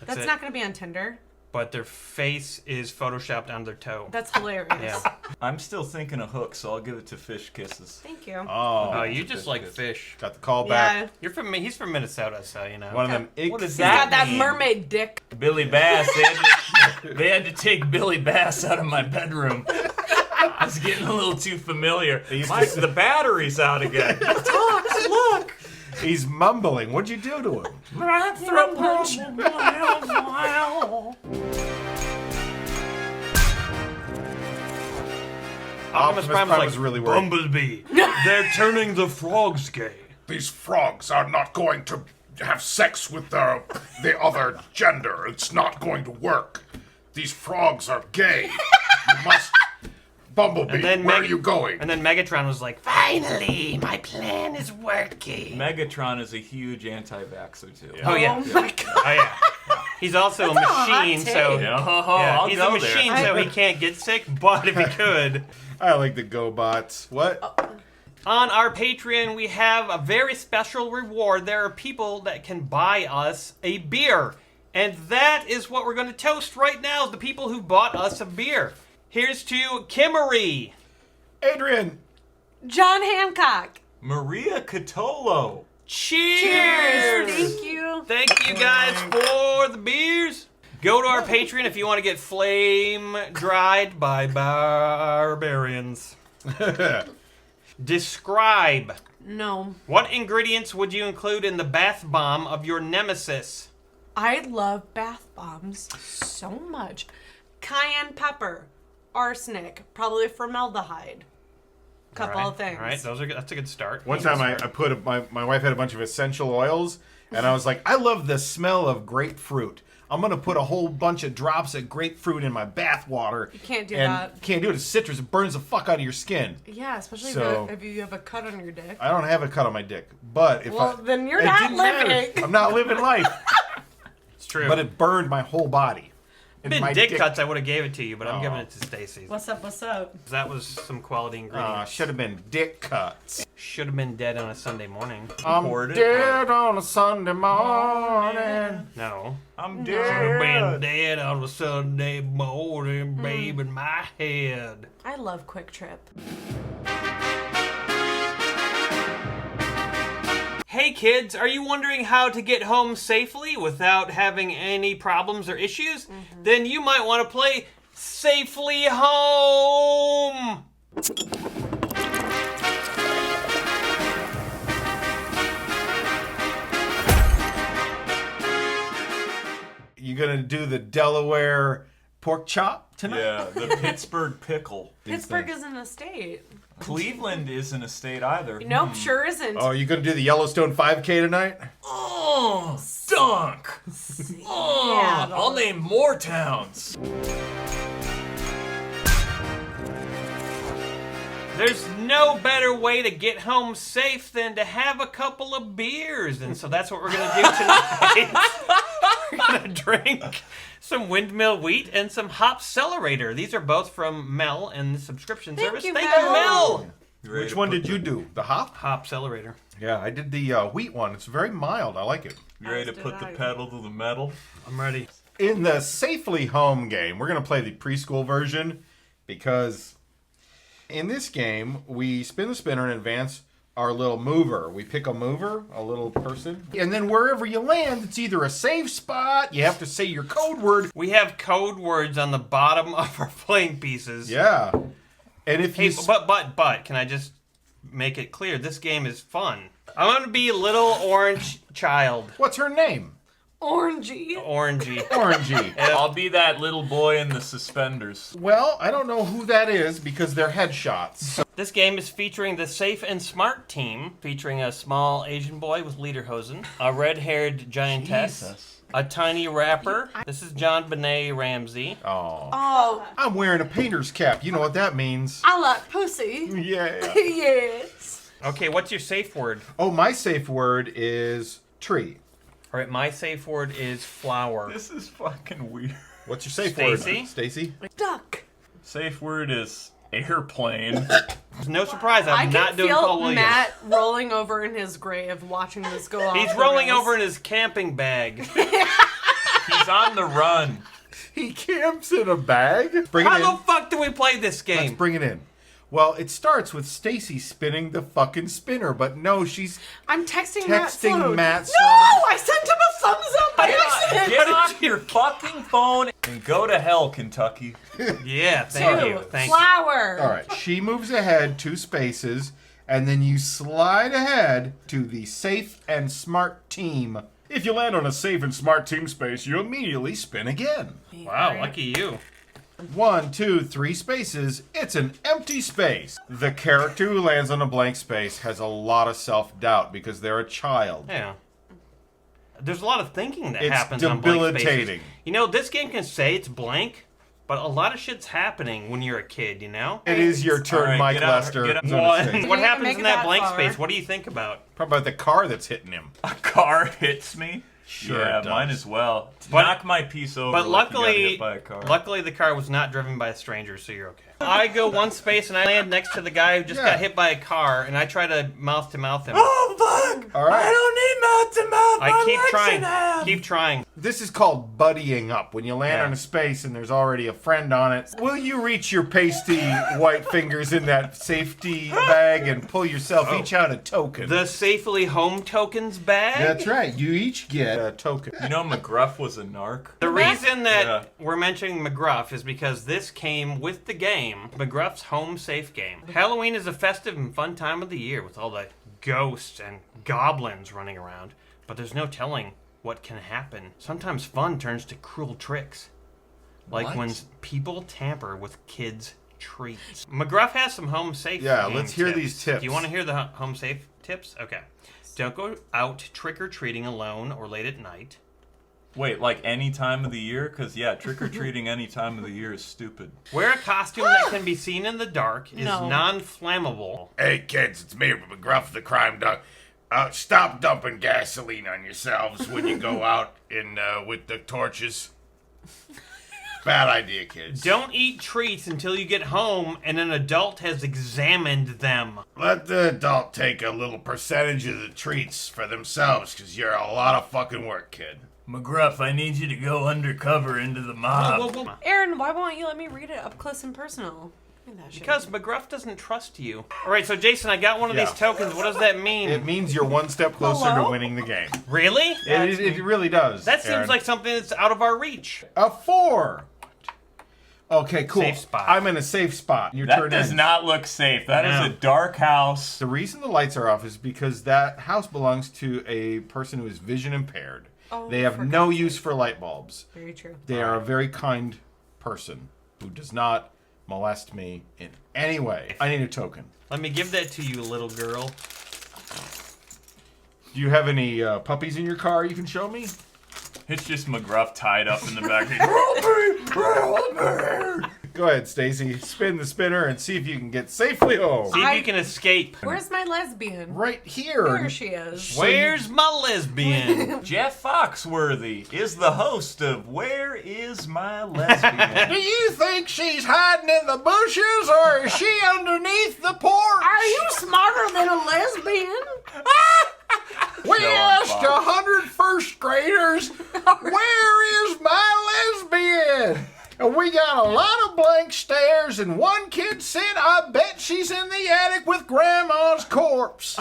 That's it. not going to be on Tinder. But their face is photoshopped on their toe. That's hilarious. Yeah. I'm still thinking of Hook, so I'll give it to Fish Kisses. Thank you. Oh, you just like fish. Got the call Yeah. back. He's from Minnesota, so you know. One of them. What does He's that got that mean? mermaid dick. Billy Bass. They had to take Billy Bass out of my bedroom. I was getting a little too familiar. Mike, the battery's out again. Talks, look. He's mumbling. What'd you do to him? Throat punch. Optimus Prime was like, really worried. Bumblebee, they're turning the frogs gay. These frogs are not going to have sex with the other gender. It's not going to work. These frogs are gay. You must... Bumblebee, where are you going? And then Megatron was like, finally, my plan is working. Megatron is a huge anti-vaxxer, too. Oh, yeah. Oh, my God. Oh, yeah. He's also That's a a hot machine, take. so I'll he's go a machine, there. so he can't get sick. But if he could, I like the GoBots. What? on our Patreon, we have a very special reward. There are people that can buy us a beer, and that is what we're going to toast right now. Is the people who bought us a beer. Here's to Kimmery, Adrian, John Hancock, Maria Catolo. Cheers! Thank you. Thank you guys for the beers. Go to our Patreon if you want to get flame dried by barbarians. Describe. No. What ingredients would you include in the bath bomb of your nemesis? I love bath bombs so much. Cayenne pepper, arsenic, probably formaldehyde. Couple of things. All right, that's a good start. One time I put my wife had a bunch of essential oils, and I was like, I love the smell of grapefruit. I'm gonna put a whole bunch of drops of grapefruit in my bath water. You can't do and that. Can't do it. It's citrus. It burns the fuck out of your skin. Yeah, especially So- if you have a cut on your dick. I don't have a cut on my dick, but if Well, then you're it not didn't matter. living. I'm not living life. It's true. But it burned my whole body. If it'd been dick cuts, I would have gave it to you, but I'm giving it to Stacy. What's up? What's up? That was some quality ingredients. Should have been dick cuts. Should have been dead on a Sunday morning. I'm dead on a Sunday morning. No. I'm Should have been dead on a Sunday morning, babe, in my head. I love Quick Trip. Hey kids, are you wondering how to get home safely without having any problems or issues? Then you might want to play Safely Home! You gonna do the Delaware pork chop tonight? Yeah, the Pittsburgh pickle. Pittsburgh isn't a state. Cleveland isn't a state either. Nope, sure isn't. Oh, you gonna do the Yellowstone 5K tonight? Oh, dunk! Oh, I'll name more towns. There's no better way to get home safe than to have a couple of beers. And so that's what we're going to do tonight. We're going to drink some Windmill Wheat and some Hopcelerator. These are both from Mel and the subscription service. you, Thank you, Mel! Which one did you do? The hop? Hopcelerator. Yeah, I did the wheat one. It's very mild. I like it. You ready to put the pedal to the metal? I'm ready. In the Safely Home game, we're going to play the preschool version because in this game, we spin the spinner and advance our little mover. We pick a mover, a little person, and then wherever you land, it's either a safe spot, you have to say your code word. We have code words on the bottom of our playing pieces. Yeah. And if you... But, can I just make it clear? This game is fun. I'm going to be little orange child. What's her name? Orangey. Orangey. I'll be that little boy in the suspenders. Well, I don't know who that is because they're headshots. This game is featuring the Safe and Smart team, featuring a small Asian boy with lederhosen, a red-haired giantess, a tiny rapper. This is John Benet Ramsey. Oh. I'm wearing a painter's cap. You know what that means. I like pussy. Yeah. Yes. Okay, what's your safe word? Oh, my safe word is tree. All right, my safe word is flower. This is fucking weird. What's your safe Stacy? word? Stacy? Duck. Safe word is airplane. No surprise, I I'm can not doing feel Paul Williams. Matt rolling over in his grave watching this go on. He's rolling over in his camping bag. He's on the run. He camps in a bag? Bring it in. How the fuck do we play this game? Let's bring it in. Well, it starts with Stacy spinning the fucking spinner, but no, she's I'm texting Matt Sloan. Matt No! Sloan. I sent him a thumbs up by accident. Get off your fucking phone and go to hell, Kentucky. Yeah, thank you. Thank you. Flower. All right, she moves ahead 2 spaces, and then you slide ahead to the Safe and Smart team. If you land on a Safe and Smart team space, you immediately spin again. Wow, lucky you. 1, 2, 3 spaces. It's an empty space. The character who lands on a blank space has a lot of self-doubt because they're a child. Yeah. There's a lot of thinking that It's happens on blank debilitating. spaces. You know, this game can say it's blank, but a lot of shit's happening when you're a kid, you know? It is your turn, All right, Mike get out- Lester. get out- What happens make in it that that blank far. space? What do you think about? Probably about the car that's hitting him. A car hits me. Sure yeah, it does. mine as well. But- Knock my piece over. But like you got luckily, hit by a car. luckily the car was not driven by a stranger, so you're okay. I go 1 space and I land next to the guy who just got hit by a car, and I try to mouth to mouth him. Oh fuck! All right. I don't need mouth to mouth. I keep trying. Keep trying. This is called buddying up. When you land on a space and there's already a friend on it, will you reach your pasty white fingers in that safety bag and pull yourself each out a token? The Safely Home Tokens bag? That's right. You each get a token. You know McGruff was a narc? The reason that we're mentioning McGruff is because this came with the game, McGruff's Home Safe game. Halloween is a festive and fun time of the year with all the ghosts and goblins running around, but there's no telling what can happen. Sometimes fun turns to cruel tricks, like What? when people tamper with kids' treats. McGruff has some home safe. Yeah, game let's hear these tips. Do you want to hear the home safe tips? Okay. Don't go out trick-or-treating alone or late at night. Wait, like any time of the year? Because, yeah, trick-or-treating any time of the year is stupid. Wear a costume that can be seen in the dark, is No. non-flammable. Hey kids, it's me, McGruff the Crime Dog. Stop dumping gasoline on yourselves when you go out with the torches. Bad idea, kids. Don't eat treats until you get home and an adult has examined them. Let the adult take a little percentage of the treats for themselves, because you're a lot of fucking work, kid. McGruff, I need you to go undercover into the mob. Aaron, why won't you let me read it up close and personal? Because McGruff doesn't trust you. All right, so Jason, I got one of these tokens. What does that mean? It means you're one step closer Hello? to winning the game. Really? It really does. That seems Aaron. like something that's out of our reach. A 4. Okay, cool. Safe spot. I'm in a safe spot. Your That turn does ends. not look safe. That is a dark house. The reason the lights are off is because that house belongs to a person who is vision impaired. Oh, They have no use for light bulbs. Very true. They are a very kind person who does not molest me in any way. I need a token. Let me give that to you, little girl. Do you have any puppies in your car you can show me? It's just McGruff tied up in the back. Go ahead, Stacy. Spin the spinner and see if you can get safely home. See if you can escape. Where's my lesbian? Right here. There she is. Where's my lesbian? Jeff Foxworthy is the host of Where Is My Lesbian? Do you think she's hiding in the bushes or is she underneath the porch? Are you smarter than a lesbian? We Show 'em, asked Bob. 100 first graders, where is my lesbian? And we got a lot of blank stares, and one kid said, I bet she's in the attic with Grandma's corpse.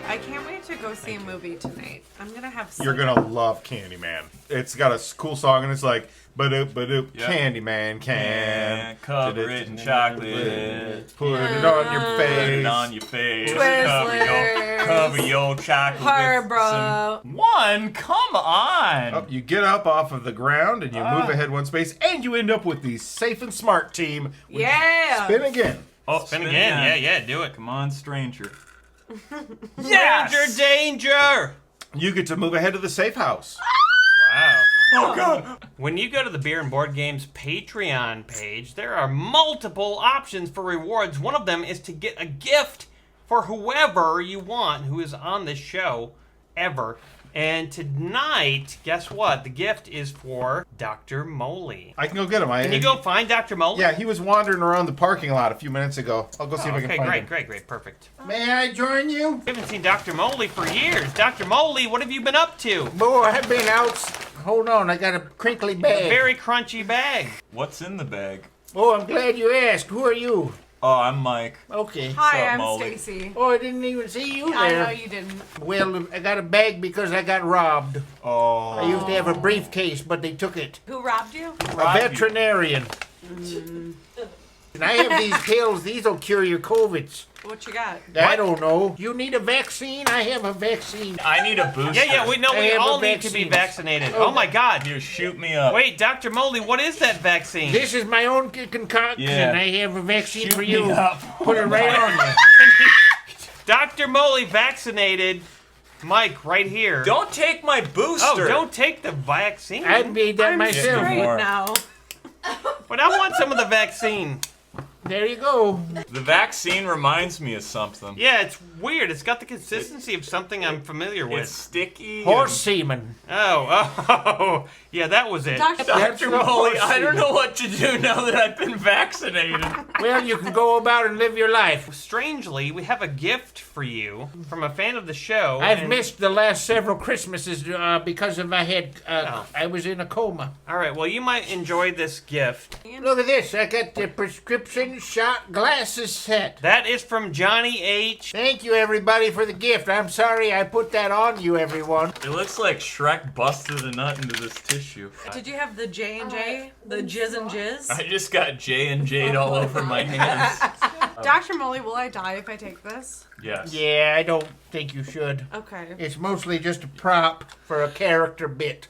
I can't wait to go see a movie tonight. I'm gonna have. You're gonna love Candyman. It's got a cool song and it's like ba-doop ba-doop Yep. Candyman can Yeah, cover it in chocolate. Put it on your Put face. it on your face. Twizzlers. Cover your chocolate Harborough. with some... One, come on. Oh, you get up off of the ground and you move ahead one space and you end up with the safe and smart team. which- Yeah. Spin again. Oh, spin again. Yeah, do it. Come on, stranger. Danger, danger! You get to move ahead to the safe house. Wow. Oh, God. When you go to the Beer and Board Games Patreon page, there are multiple options for rewards. One of them is to get a gift for whoever you want who is on this show ever. And tonight, guess what? The gift is for Dr. Moley. I can go get him. Can you go find Dr. Moley? Yeah, he was wandering around the parking lot a few minutes ago. I'll go see if I can Okay, find great, him. great, perfect. May I join you? We haven't seen Dr. Moley for years. Dr. Moley, what have you been up to? Boy, I've been out. Hold on, I got a crinkly A bag. very crunchy bag. What's in the bag? Oh, I'm glad you asked. Who are you? Oh, I'm Mike. Okay. Hi, Sup, I'm Molly? Stacy. Oh, I didn't even see you I there. know you didn't. Well, I got a bag because I got robbed. Oh. I used to have a briefcase, but they took it. Who robbed you? A veterinarian. And I have these pills. These will cure your COVIDs. What you got? I don't know. You need a vaccine? I have a vaccine. I need a booster. Yeah, we know I we have all a need to be vaccine. vaccinated. Oh, Oh my God. You shoot me up. Wait, Dr. Moley, what is that vaccine? This is my own concoction. Yeah. I have a vaccine Shoot for me you. up. Put it right on you. Dr. Moley vaccinated Mike right here. Don't take my booster. Oh, don't take the vaccine. I made that myself. Straight now. But I want some of the vaccine. There you go. The vaccine reminds me of something. Yeah, it's weird. It's got the consistency of something I'm familiar with. It's sticky. Horse semen. Oh, yeah, that was it. Dr. Molly, I don't know what to do now that I've been vaccinated. Well, you can go about and live your life. Strangely, we have a gift for you from a fan of the show. I've missed the last several Christmases because of my head. I was in a coma. All right, well, you might enjoy this gift. Look at this. I got the prescription shot glasses set. That is from Johnny H. Thank you, everybody, for the gift. I'm sorry I put that on you, everyone. It looks like Shrek busted a nut into this tissue. Did you have the J&J? The Jizz and Jizz? I just got J and Jade all over my hands. Dr. Molly, will I die if I take this? Yes. Yeah, I don't think you should. Okay. It's mostly just a prop for a character bit.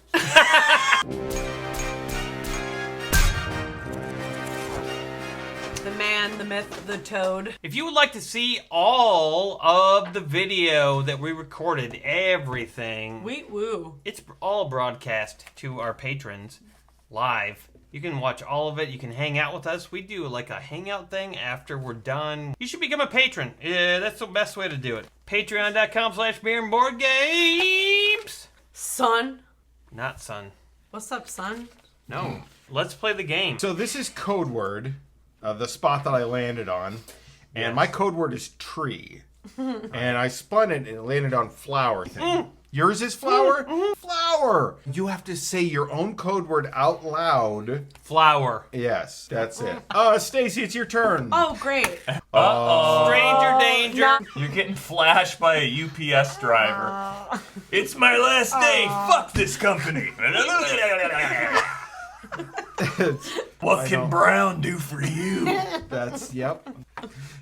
The man, the myth, the toad. If you would like to see all of the video that we recorded, everything, Wheat woo. it's all broadcast to our patrons live. You can watch all of it. You can hang out with us. We do like a hangout thing after we're done. You should become a patron. Yeah, that's the best way to do it. Patreon.com/beerandboardgames. Son. Not son. What's up, son? No. Let's play the game. So this is code word, the spot that I landed on, and my code word is tree. And I spun it and it landed on flower thing. Yours is flower? Flower! You have to say your own code word out loud. Flower. Yes, that's it. Stacy, it's your turn. Oh, great. Stranger danger. You're getting flashed by a UPS driver. It's my last day. Fuck this company. What can Brown do for you? That's, yep.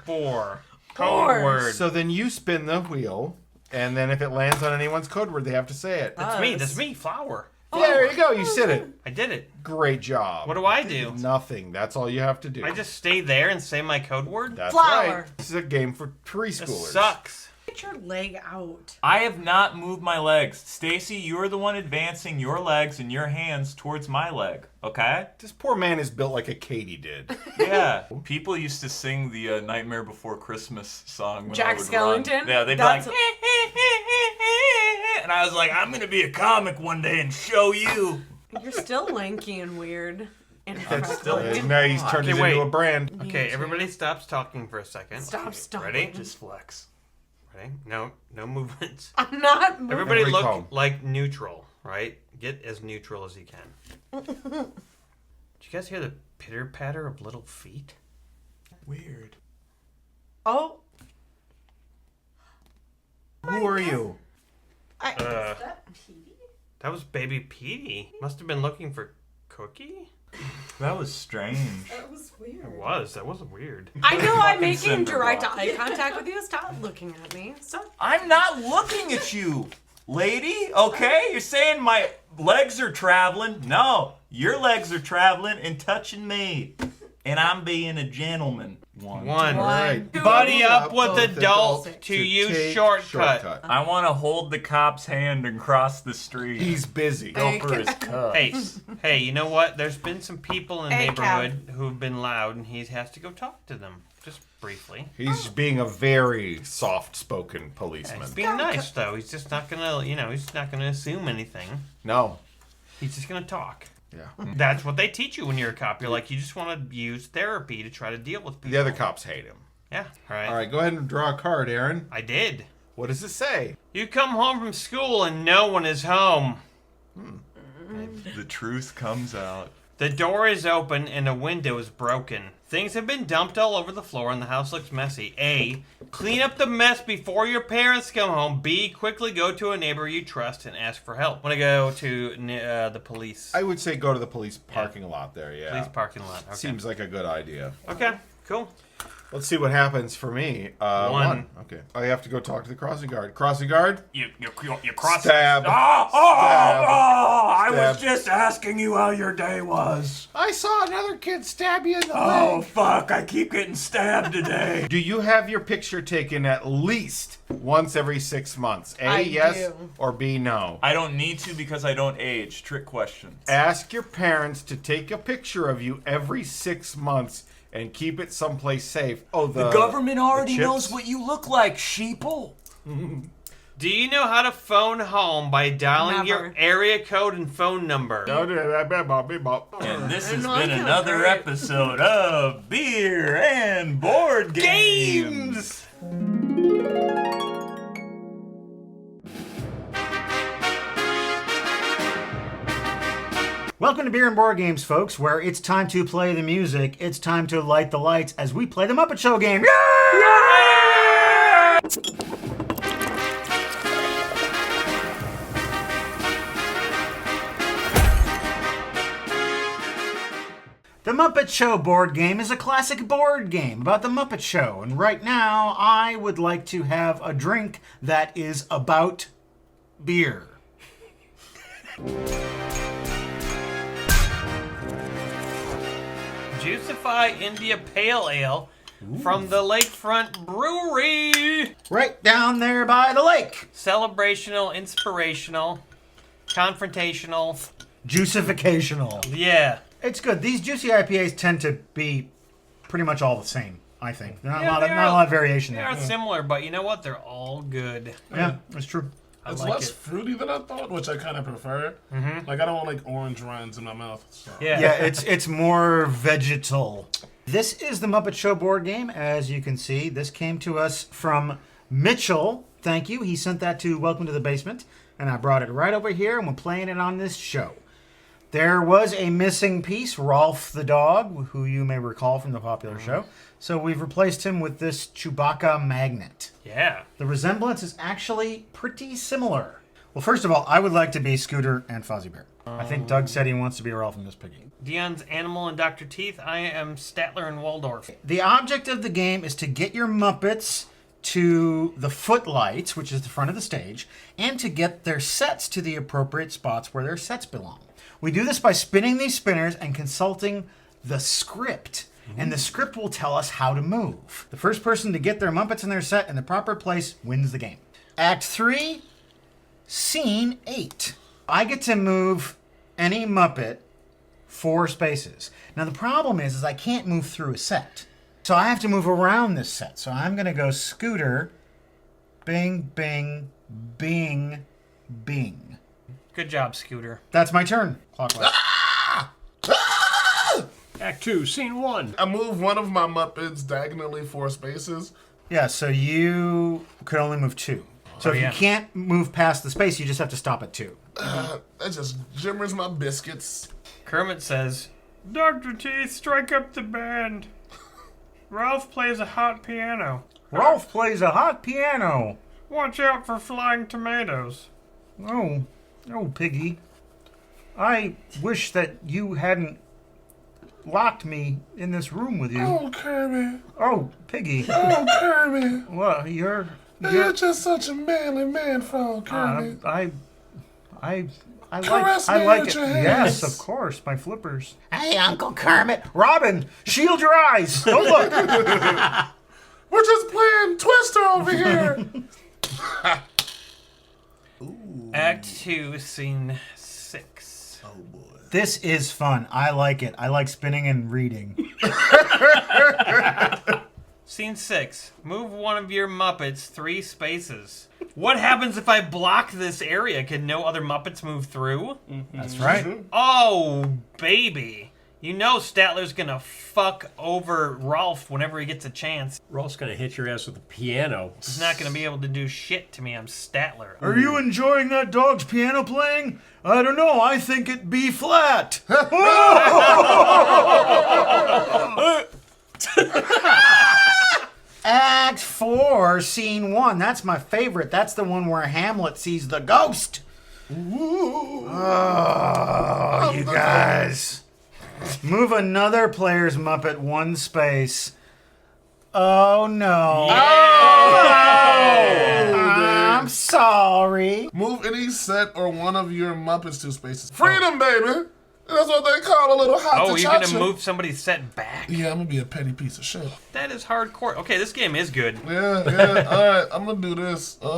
4. Code word. So then you spin the wheel, and then if it lands on anyone's code word, they have to say it. That's me. That's me. Flower. There you go. You said it. I did it. Great job. What do I do? Nothing. That's all you have to do. I just stay there and say my code word? That's Flower. right. This is a game for preschoolers. This sucks. Get your leg out. I have not moved my legs. Stacy, you're the one advancing your legs and your hands towards my leg, okay? This poor man is built like a Katie did. Yeah. People used to sing the Nightmare Before Christmas song when Jack I would run. Skellington? Yeah, they'd be like, and I was like, I'm going to be a comic one day and show you. You're still lanky and weird. And Now he's turned it into a brand. Okay, everybody stops talking for a second. Stop. Ready? Just flex. Ready? No movements. I'm not moving. Everybody Every look calm. like neutral, right? Get as neutral as you can. Did you guys hear the pitter-patter of little feet? Weird. Oh. Who are you? That was baby Petey. Must have been looking for Cookie? That was strange. That was weird. It was. That wasn't weird. I know I'm Fucking making direct Cinderblock. eye contact with you. Stop looking at me. Stop. I'm not looking at you, lady, okay? You're saying my legs are traveling. No, your legs are traveling and touching me. And I'm being a gentleman. One. Right. Buddy up with Both adult adults to use take shortcut. I want to hold the cop's hand and cross the street. He's busy. Go for his cup. Hey, you know what? There's been some people in the Hey, neighborhood who've been loud, and he has to go talk to them. Just briefly. He's being a very soft-spoken policeman. He's being nice, though. He's just not gonna, he's not gonna assume anything. No. He's just gonna talk. Yeah. That's what they teach you when you're a cop. You're like, you just want to use therapy to try to deal with people. The other cops hate him. Yeah, all right. All right, go ahead and draw a card, Aaron. I did. What does it say? You come home from school and no one is home. The truth comes out. The door is open and a window is broken. Things have been dumped all over the floor and the house looks messy. A. Clean up the mess before your parents come home. B. Quickly go to a neighbor you trust and ask for help. Want to go to the police? I would say go to the police parking lot there, yeah. Police parking lot. Okay. Seems like a good idea. Okay, cool. Let's see what happens for me. One. Okay. I have to go talk to the crossing guard. Crossing guard? You cross. Stab. I was Stab. just asking you how your day was. I saw another kid stab you in the Oh, leg. fuck. I keep getting stabbed today. Do you have your picture taken at least once every 6 months? A, I yes, do. or B, no? I don't need to because I don't age. Trick question. Ask your parents to take a picture of you every 6 months and keep it someplace safe. Oh, The government already chips? knows what you look like, sheeple. Do you know how to phone home by dialing your area code and phone number? And this has been another episode of Beer and Board Games. Welcome to Beer and Board Games, folks, where it's time to play the music. It's time to light the lights as we play the Muppet Show game. The Muppet Show board game is a classic board game about the Muppet Show, and right now I would like to have a drink that is about beer. Juicify India Pale Ale from the Lakefront Brewery. Right down there by the lake. Celebrational, inspirational, confrontational. Juicificational. Yeah. It's good. These juicy IPAs tend to be pretty much all the same, I think. There's not a lot of variation They there. are similar, but you know what? They're all good. Yeah, that's true. I It's like less it. fruity than I thought, which I kind of prefer. Mhm. Like I don't want like orange rinds in my mouth. So. Yeah, it's more vegetal. This is the Muppet Show board game. As you can see, this came to us from Mitchell. Thank you. He sent that to Welcome to the Basement, and I brought it right over here, and we're playing it on this show. There was a missing piece, Rolf the dog, who you may recall from the popular show. So we've replaced him with this Chewbacca magnet. Yeah. The resemblance is actually pretty similar. Well, first of all, I would like to be Scooter and Fozzie Bear. I think Doug said he wants to be Rolf and Miss Piggy. Dion's Animal and Dr. Teeth. I am Statler and Waldorf. The object of the game is to get your Muppets to the footlights, which is the front of the stage, and to get their sets to the appropriate spots where their sets belong. We do this by spinning these spinners and consulting the script. And the script will tell us how to move. The first person to get their Muppets in their set in the proper place wins the game. Act 3, Scene 8. I get to move any Muppet 4 spaces. Now the problem is I can't move through a set. So I have to move around this set. So I'm going to go Scooter, bing, bing, bing, bing. Good job, Scooter. That's my turn. Clockwise. Act 2, Scene 1. I move one of my Muppets diagonally 4 spaces. Yeah, so you could only move 2. So if you can't move past the space, you just have to stop at 2. That just jimmers my biscuits. Kermit says, Dr. Teeth, strike up the band. Ralph plays a hot piano. Rolf plays a hot piano. Watch out for flying tomatoes. Oh, Piggy. I wish that you hadn't locked me in this room with you. Oh, Kermit. Oh, Piggy. Oh, Kermit. Well, you're just such a manly man, frog, Kermit. I Caress me like with it. your hands. Yes, of course, my flippers. Hey, Uncle Kermit. Robin, shield your eyes. Don't look. We're just playing Twister over here. Act 2, Scene 6. Oh, boy. This is fun. I like it. I like spinning and reading. Scene 6. Move one of your Muppets 3 spaces. What happens if I block this area? Can no other Muppets move through? That's right. Oh, baby. You know Statler's gonna fuck over Rolf whenever he gets a chance. Rolf's gonna hit your ass with a piano. He's not gonna be able to do shit to me. I'm Statler. Are you enjoying that dog's piano playing? I don't know. I think it B flat. Act 4, Scene 1. That's my favorite. That's the one where Hamlet sees the ghost. Oh, you guys. Move another player's Muppet 1 space. Oh, no. I'm sorry. Move any set or one of your Muppets 2 spaces. Freedom, baby. That's what they call a little hot Oh, you're gonna move somebody's set back? Yeah, I'm gonna be a petty piece of shit. That is hardcore. Okay, this game is good. Yeah. Alright, I'm gonna do this. I'm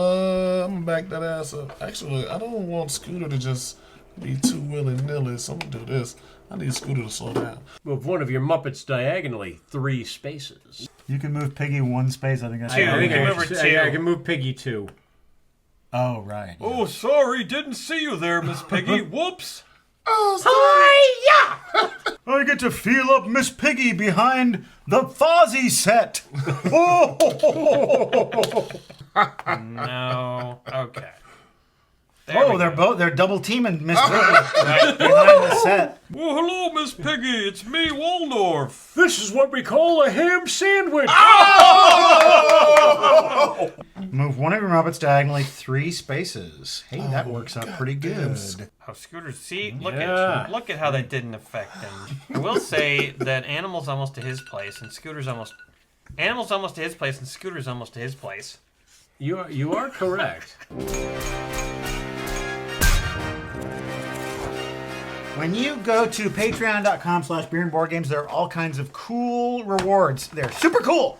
gonna back that ass up. Actually, I don't want Scooter to just be too willy-nilly, so I'm gonna do this. I need Scooter to slow down. Move one of your Muppets diagonally 3 spaces. You can move Piggy 1 space. I think that's I can move Piggy 2. Oh, right. Oh, sorry, didn't see you there, Miss Piggy. Whoops. I get to feel up Miss Piggy behind the Fozzie set. No. Okay. They're double teaming Miss Piggy behind the set. Well, hello, Miss Piggy. It's me, Waldorf. This is what we call a ham sandwich. Move one of your Muppets diagonally 3 spaces. Hey, that works out pretty good. Oh, Scooter, see? Look at how that didn't affect him. I will say that Animal's almost to his place, and Scooter's almost... Animal's almost to his place, and Scooter's almost to his place. You are correct. When you go to patreon.com/beerandboardgames, there are all kinds of cool rewards. They're super cool.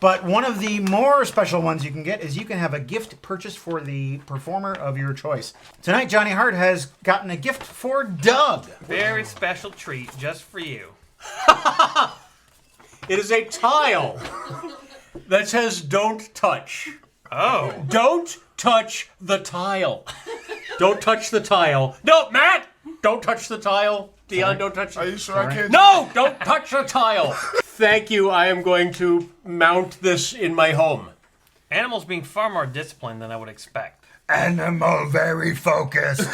But one of the more special ones you can get is you can have a gift purchased for the performer of your choice. Tonight, Johnny Hart has gotten a gift for Doug. Very special treat just for you. It is a tile that says "Don't touch." Oh. Don't touch the tile. Don't touch the tile. No, Matt! Don't touch the tile. Dion, don't touch it. Are you sure I can't? No! Don't touch the tile. Thank you. I am going to mount this in my home. Animal's being far more disciplined than I would expect. Animal very focused.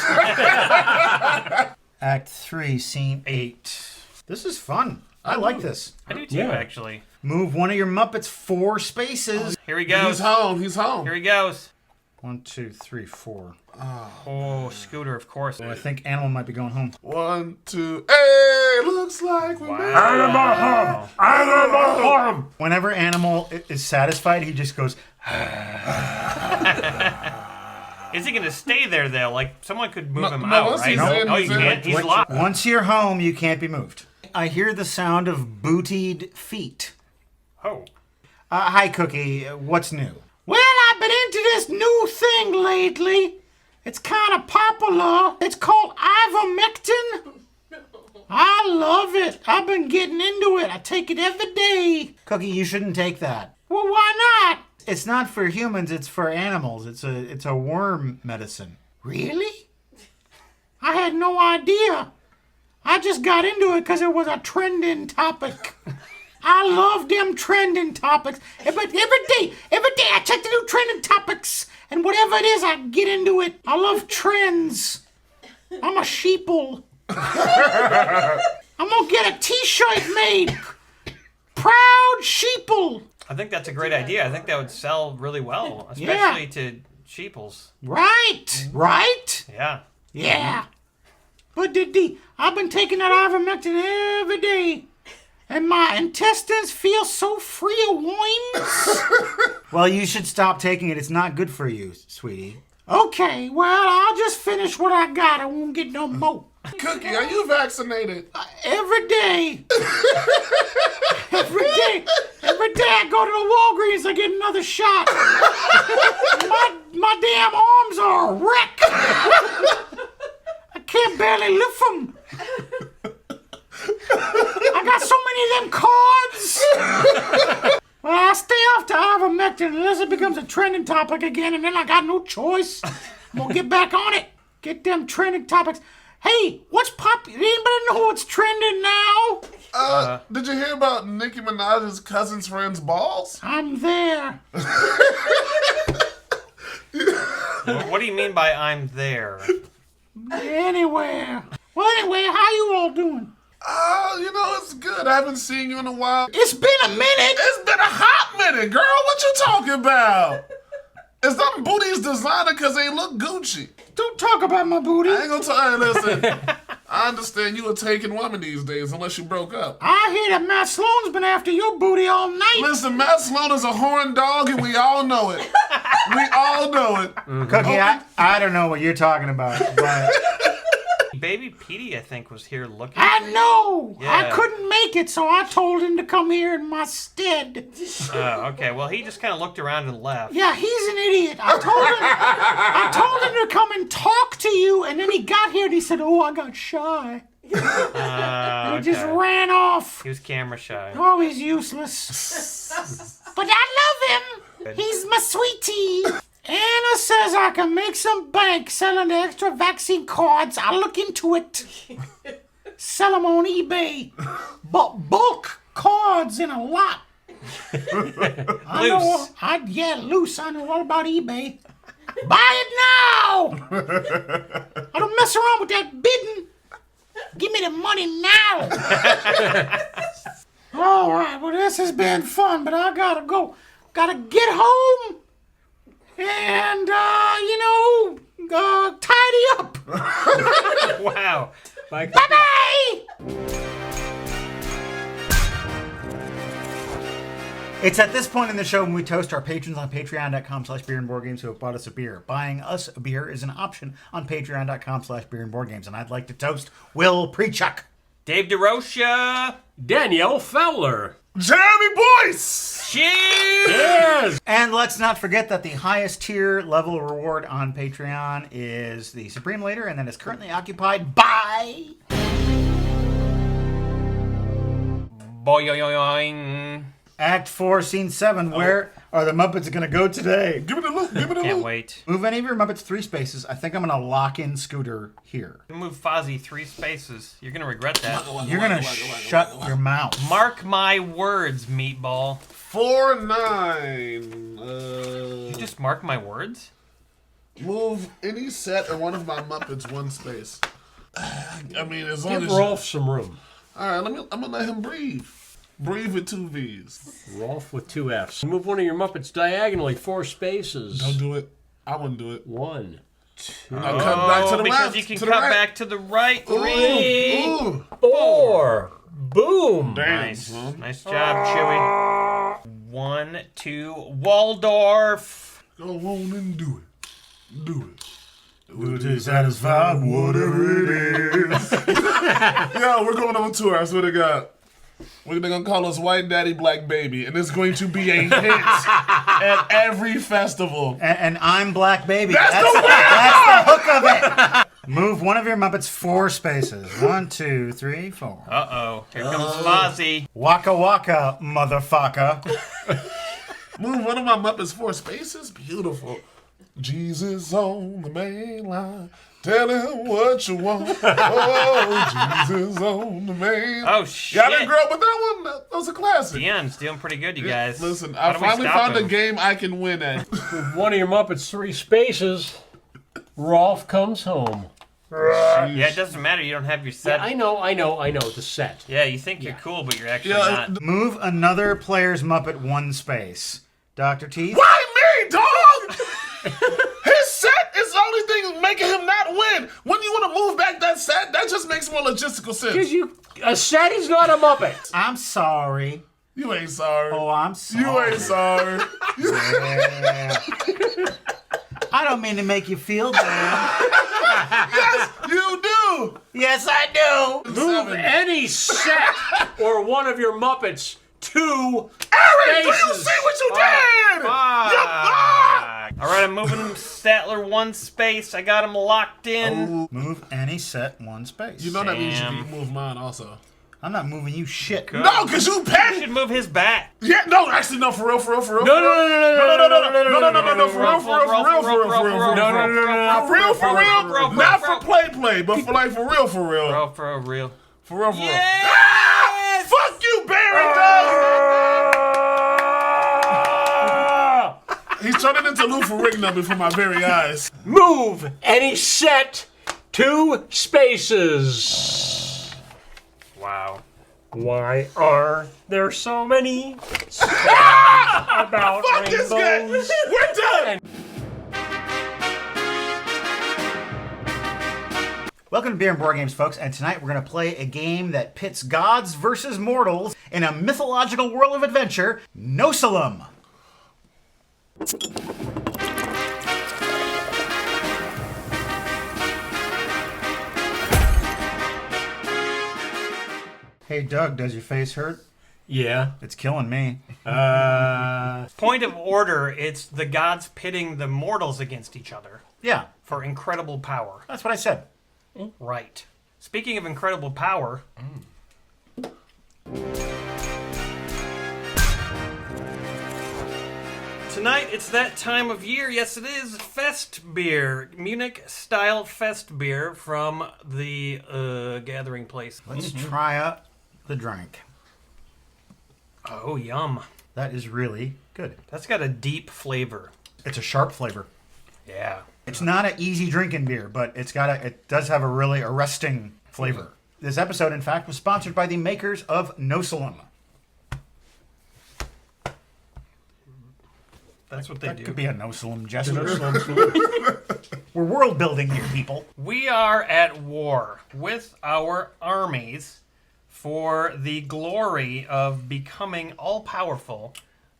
Act 3, Scene 8. This is fun. I like this. I do too, actually. Move one of your Muppets 4 spaces. Here he goes. He's home. Here he goes. 1, 2, 3, 4. Oh, Scooter, of course. Well, I think Animal might be going home. 1, 2, hey, looks like we made Animal home! Whenever Animal is satisfied, he just goes... Is he going to stay there, though? Like, someone could move him no, out, once right? he's in, No, he's you in. can't. He's locked. Once you're home, you can't be moved. I hear the sound of bootied feet. Oh. Hi, Cookie. What's new? Well, I've been into this new thing lately. It's kind of popular. It's called ivermectin. I love it. I've been getting into it. I take it every day. Cookie, you shouldn't take that. Well, why not? It's not for humans, it's for animals. It's a worm medicine. Really? I had no idea. I just got into it because it was a trending topic. I love them trending topics. But every day I check the new trending topics. And whatever it is, I get into it. I love trends. I'm a sheeple. I'm gonna get a t-shirt made. Proud sheeple. I think that's a great idea. I think that would sell really well, especially to sheeples. Right. Right? Yeah. Yeah. But I've been taking that ivermectin every day. And my intestines feel so free of worms. Well, you should stop taking it. It's not good for you, sweetie. Okay, well, I'll just finish what I got. I won't get no more. Cookie, are you vaccinated? Every day. Every day I go to the Walgreens, I get another shot. my damn arms are a wreck. I can't barely lift them. I got so many of them cards. Well, I stay off the ivermectin unless it becomes a trending topic again, and then I got no choice. I'm gonna get back on it. Get them trending topics. Hey, what's anybody know what's trending now? Did you hear about Nicki Minaj's cousin's friend's balls? I'm there. What do you mean by I'm there? Anywhere. Well, anyway, how you all doing? It's good. I haven't seen you in a while. It's been a minute. It's been a hot minute, girl. What you talking about? Is them booties designer because they look Gucci? Don't talk about my booty. I ain't gonna tell you. Listen, I understand you a taking woman these days unless you broke up. I hear that Matt Sloan's been after your booty all night. Listen, Matt Sloan is a horn dog and we all know it. We all know it. Cookie, I don't know what you're talking about, but... baby Petey, I think, was here looking. I know. Yeah. I couldn't make it, so I told him to come here in my stead. Okay, well, he just kind of looked around and left. Yeah, he's an idiot. I told him to come and talk to you, and then he got here and he said, "Oh, I got shy." He just ran off. He was camera shy. Oh, he's useless. But I love him. He's my sweetie. Anna says I can make some bank selling the extra vaccine cards. I'll look into it. Sell them on eBay. But bulk cards in a lot. I know. Loose. I know all about eBay. Buy it now. I don't mess around with that bidding. Give me the money now. All right. Well, this has been fun, but I gotta go. Gotta get home. And, tidy up. Wow. Bye-bye. It's at this point in the show when we toast our patrons on patreon.com/beerandboardgames who have bought us a beer. Buying us a beer is an option on patreon.com/beerandboardgames. And I'd like to toast Will Prechuck, Dave DeRocha, Danielle Fowler, Jeremy Boyce. Cheers! And let's not forget that the highest tier level reward on Patreon is the Supreme Leader, and that is currently occupied by... Boing. Act 4, Scene 7. Where are the Muppets going to go today? Give it a look. Give it a Can't look. wait. Move any of your Muppets 3 spaces. I think I'm going to lock in Scooter here. Move Fozzie 3 spaces. You're going to regret that. You're going to shut your mouth. Mark my words, Meatball. 4, 9. You just mark my words? Move any set or one of my Muppets 1 space. I mean, as long Give as Rolf some room. All right, I'm gonna let him breathe. Breathe with 2 V's. Rolf with 2 F's. Move one of your Muppets diagonally 4 spaces. Don't do it. I wouldn't do it. 1, 2. Now cut back to the because left. you can to cut the right. back to the right. Ooh, 3, ooh. 4. Boom. Damn, Nice. son. Nice job, Chewie. 1, 2, Waldorf. Go on and do it. Do it. Will to satisfy whatever it is. Yo, we're going on tour, I swear to God. They're going to call us White Daddy Black Baby, and it's going to be a hit at every festival. And I'm Black Baby. That's the winner! That's the hook of it. Move one of your Muppets 4 spaces. 1, 2, 3, 4. Uh-oh. Here comes Fozzie. Waka waka, motherfucker. Move one of my Muppets 4 spaces? Beautiful. Jesus on the main line. Tell him what you want. Oh, Jesus on the main line. Oh, shit. Y'all didn't grow up with that one? That was a classic. Dion's doing pretty good, you guys. Listen, How I do we finally stop found him? a game I can win at. Move one of your Muppets 3 spaces. Rolf comes home. Yeah, it doesn't matter. You don't have your set. Yeah, I know. The set. Yeah, you think you're cool, but you're actually Yeah, not. Move another player's Muppet 1 space. Dr. Teeth? Why me, dog? His set is the only thing making him not win. When you want to move back that set, that just makes more logistical sense. Because a set is not a Muppet. I'm sorry. You ain't sorry. Oh, I'm sorry. You ain't sorry. Yeah. I don't mean to make you feel bad. Yes, you do. Yes, I do. Move any set or one of your Muppets 2 Eric, spaces. do you see what you did? All right, I'm moving Statler 1 space. I got him locked in. Move any set 1 space. You know that means you can move mine also. I'm not moving you shit. No, because you You petty. should move his bat. Yeah, no, actually, no, for real. No, for real, for real, not for play, but for like for real. For real. For real. Ah, fuck you, Barry, dog. He's turning into Lou Ferrigno before my very eyes. Move any set 2 spaces. Wow. Why are there so many about Fuck this guy. rainbows? We're done. Welcome to Beer and Board Games, folks, and tonight we're going to play a game that pits gods versus mortals in a mythological world of adventure, Nosalem. Hey, Doug, does your face hurt? Yeah. It's killing me. Point of order, it's the gods pitting the mortals against each other. Yeah. For incredible power. That's what I said. Right. Speaking of incredible power... Tonight, it's that time of year. Yes, it is. Fest beer. Munich-style Fest beer from the gathering place. Let's try out the drink. Oh, yum. That is really good. That's got a deep flavor. It's a sharp flavor. Yeah. It's not an easy drinking beer, but it does have a really arresting flavor. This episode, in fact, was sponsored by the makers of Nosalem. That's what they that do. Could be a Nosalem gesture. We're world building here, people. We are at war with our armies for the glory of becoming all-powerful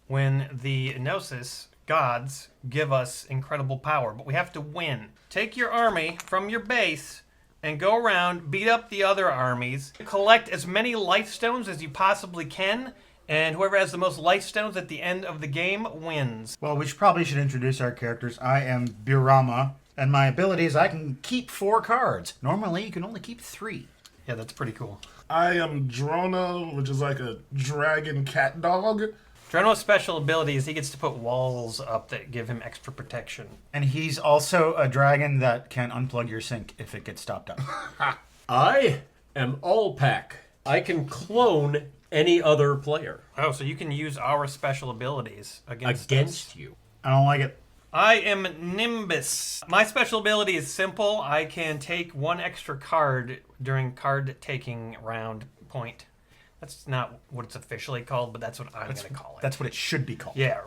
when the Gnosis gods give us incredible power. But we have to win. Take your army from your base and go around, beat up the other armies, collect as many life stones as you possibly can, and whoever has the most life stones at the end of the game wins. Well, we probably should introduce our characters. I am Birama, and my ability is I can keep 4 cards. Normally, you can only keep 3. Yeah, that's pretty cool. I am Drono, which is like a dragon cat dog. Drono's special ability is he gets to put walls up that give him extra protection. And he's also a dragon that can unplug your sink if it gets stopped up. I am Allpack. I can clone any other player. Oh, so you can use our special abilities against us. you. I don't like it. I am Nimbus. My special ability is simple. I can take 1 extra card during card taking round point. That's not what it's officially called, but that's what I'm going to call it. That's what it should be called. Yeah,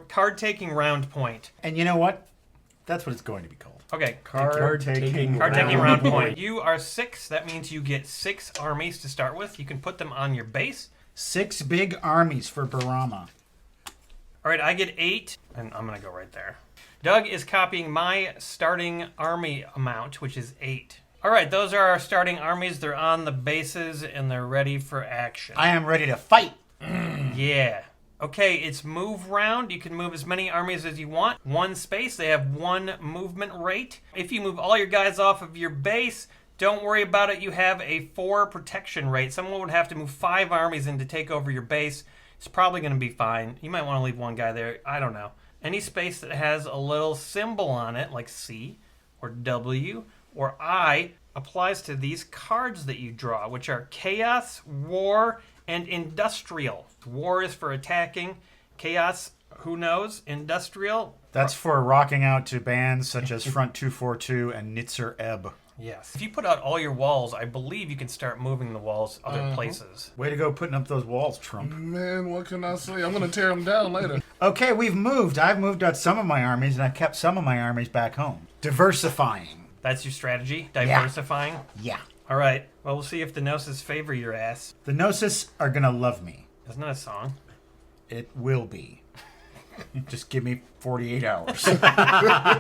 card taking round point. And you know what? That's what it's going to be called. Okay. Card taking round point. You are 6. That means you get 6 armies to start with. You can put them on your base. 6 big armies for Birama. All right, I get 8, and I'm going to go right there. Doug is copying my starting army amount, which is 8. All right, those are our starting armies. They're on the bases, and they're ready for action. I am ready to fight. Yeah. Okay, it's move round. You can move as many armies as you want. 1 space. They have 1 movement rate. If you move all your guys off of your base, don't worry about it. You have a 4 protection rate. Someone would have to move 5 armies in to take over your base. It's probably going to be fine. You might want to leave 1 guy there. I don't know. Any space that has a little symbol on it, like C or W or I, applies to these cards that you draw, which are Chaos, War, and Industrial. War is for attacking. Chaos, who knows? Industrial. That's for rocking out to bands such as Front 242 and Nitzer Ebb. Yes. If you put out all your walls, I believe you can start moving the walls other places. Way to go putting up those walls, Trump. Man, what can I say? I'm going to tear them down later. Okay, we've moved. I've moved out some of my armies, and I kept some of my armies back home. Diversifying. That's your strategy? Diversifying? Yeah. All right. Well, we'll see if the Gnosis favor your ass. The Gnosis are going to love me. Isn't that a song? It will be. Just give me 48 hours.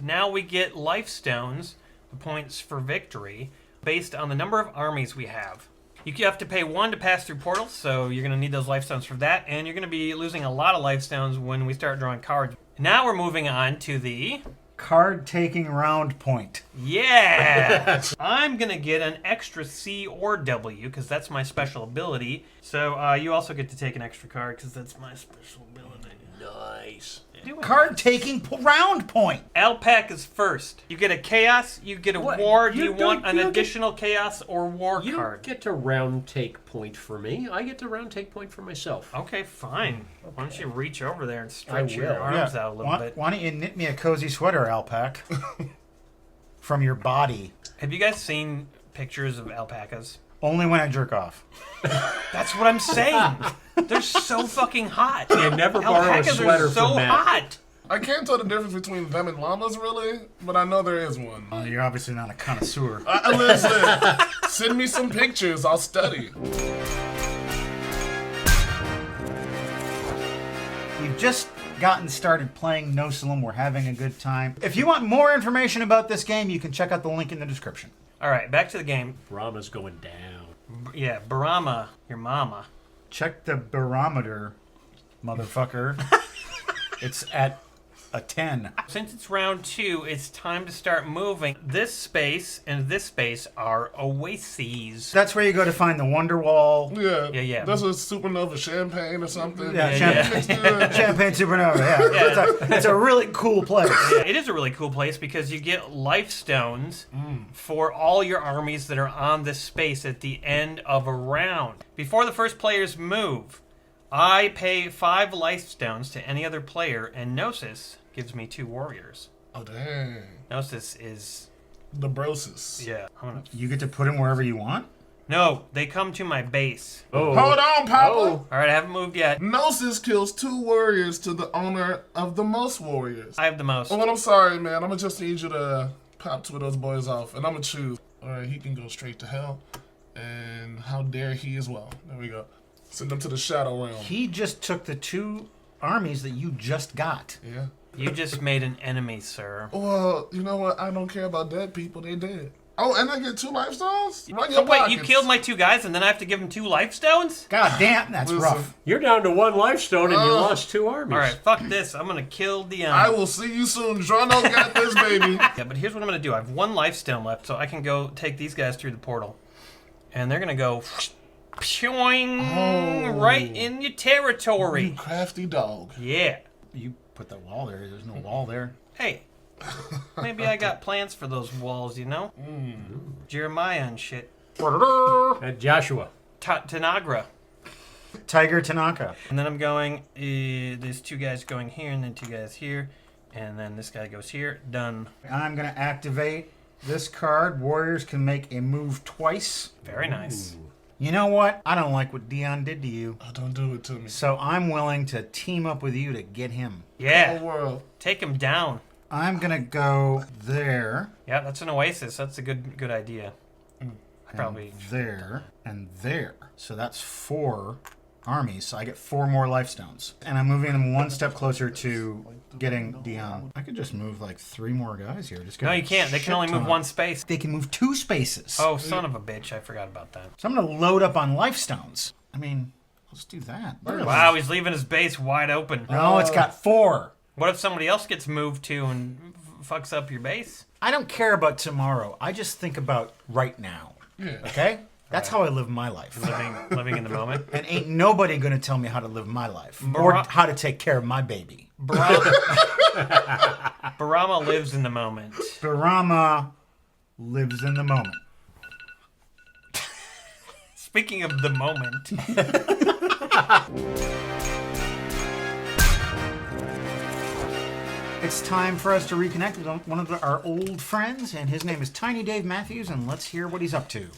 Now we get life stones, the points for victory, based on the number of armies we have. You have to pay 1 to pass through portals, so you're going to need those life stones for that, and you're going to be losing a lot of life stones when we start drawing cards. Now we're moving on to the... Card taking round point. Yeah! I'm going to get an extra C or W, because that's my special ability. So you also get to take an extra card, because that's my special ability. Nice. Card taking round point. Alpac is first. You get a chaos, you get a war. Do you want an additional chaos or war You card? don't get to round take point for me. I get to round take point for myself. Okay, fine. Why don't you reach over there and stretch your will. arms out a little bit? Why don't you knit me a cozy sweater, Alpac? From your body. Have you guys seen pictures of alpacas? Only when I jerk off. That's what I'm saying. They're so fucking hot. You never borrow a Alpacas sweater are so from Matt. hot. I can't tell the difference between them and llamas, really, but I know there is one. You're obviously not a connoisseur. Listen, send me some pictures. I'll study. We've just gotten started playing Nosalem. We're having a good time. If you want more information about this game, you can check out the link in the description. All right, back to the game. Brahma's going down. Yeah, Barama, your mama. Check the barometer, motherfucker. It's at a 10. Since it's round 2, it's time to start moving. This space and this space are oases. That's where you go to find the Wonder Wall. Yeah. That's a supernova champagne or something. Champagne supernova. Yeah, it's a really cool place. Yeah, it is a really cool place because you get life stones for all your armies that are on this space at the end of a round. Before the first players move, I pay 5 life stones to any other player, and Gnosis gives me 2 warriors. Oh, dang. Gnosis is... the brosis. Yeah. You get to put them wherever you want? No, they come to my base. Hold on, Papa. All right, I haven't moved yet. Gnosis kills 2 warriors to the owner of the most warriors. I have the most. Oh, well, I'm sorry, man. I'm gonna just need you to pop 2 of those boys off, and I'm gonna choose. All right, he can go straight to hell, and how dare he as well. There we go. Send them to the Shadow Realm. He just took the 2 armies that you just got. Yeah. You just made an enemy, sir. Well, you know what? I don't care about dead people. They dead. Oh, and I get 2 life stones? Run So your wait, pockets. you killed my 2 guys and then I have to give them 2 life stones? God damn, that's rough. You're down to 1 life stone and you lost 2 armies. All right, fuck this. I'm going to kill Dion. I will see you soon. Drono got this, baby. Yeah, but here's what I'm going to do. I have 1 life stone left, so I can go take these guys through the portal. And they're going to go... right in your territory. You crafty dog. Yeah. You put the wall there. There's no wall there. Hey, maybe I got plans for those walls, you know? Jeremiah and shit. And Joshua. Tanagra. Tiger Tanaka. And then I'm going, there's 2 guys going here, and then 2 guys here, and then this guy goes here. Done. I'm going to activate this card. Warriors can make a move twice. Very nice. You know what? I don't like what Dion did to you. Oh, don't do it to me. So I'm willing to team up with you to get him. Yeah. Whole world. Take him down. I'm going to go there. Yeah, that's an oasis. That's a good idea. Probably. There and there. So that's 4 armies. So I get 4 more life stones. And I'm moving them 1 step closer to getting Dion. I could just move like 3 more guys here. Just No, you can't. They can only move 1 space. They can move 2 spaces. Oh, son of a bitch. I forgot about that. So I'm going to load up on life stones. I mean, let's do that. Wow, he's leaving his base wide open. No, it's got 4. What if somebody else gets moved to and fucks up your base? I don't care about tomorrow. I just think about right now. Yeah. Okay? That's how I live my life. Living in the moment. And ain't nobody going to tell me how to live my life. Or how to take care of my baby. Barama lives in the moment. Barama lives in the moment. Speaking of the moment. It's time for us to reconnect with one of our old friends, and his name is Tiny Dave Matthews, and let's hear what he's up to.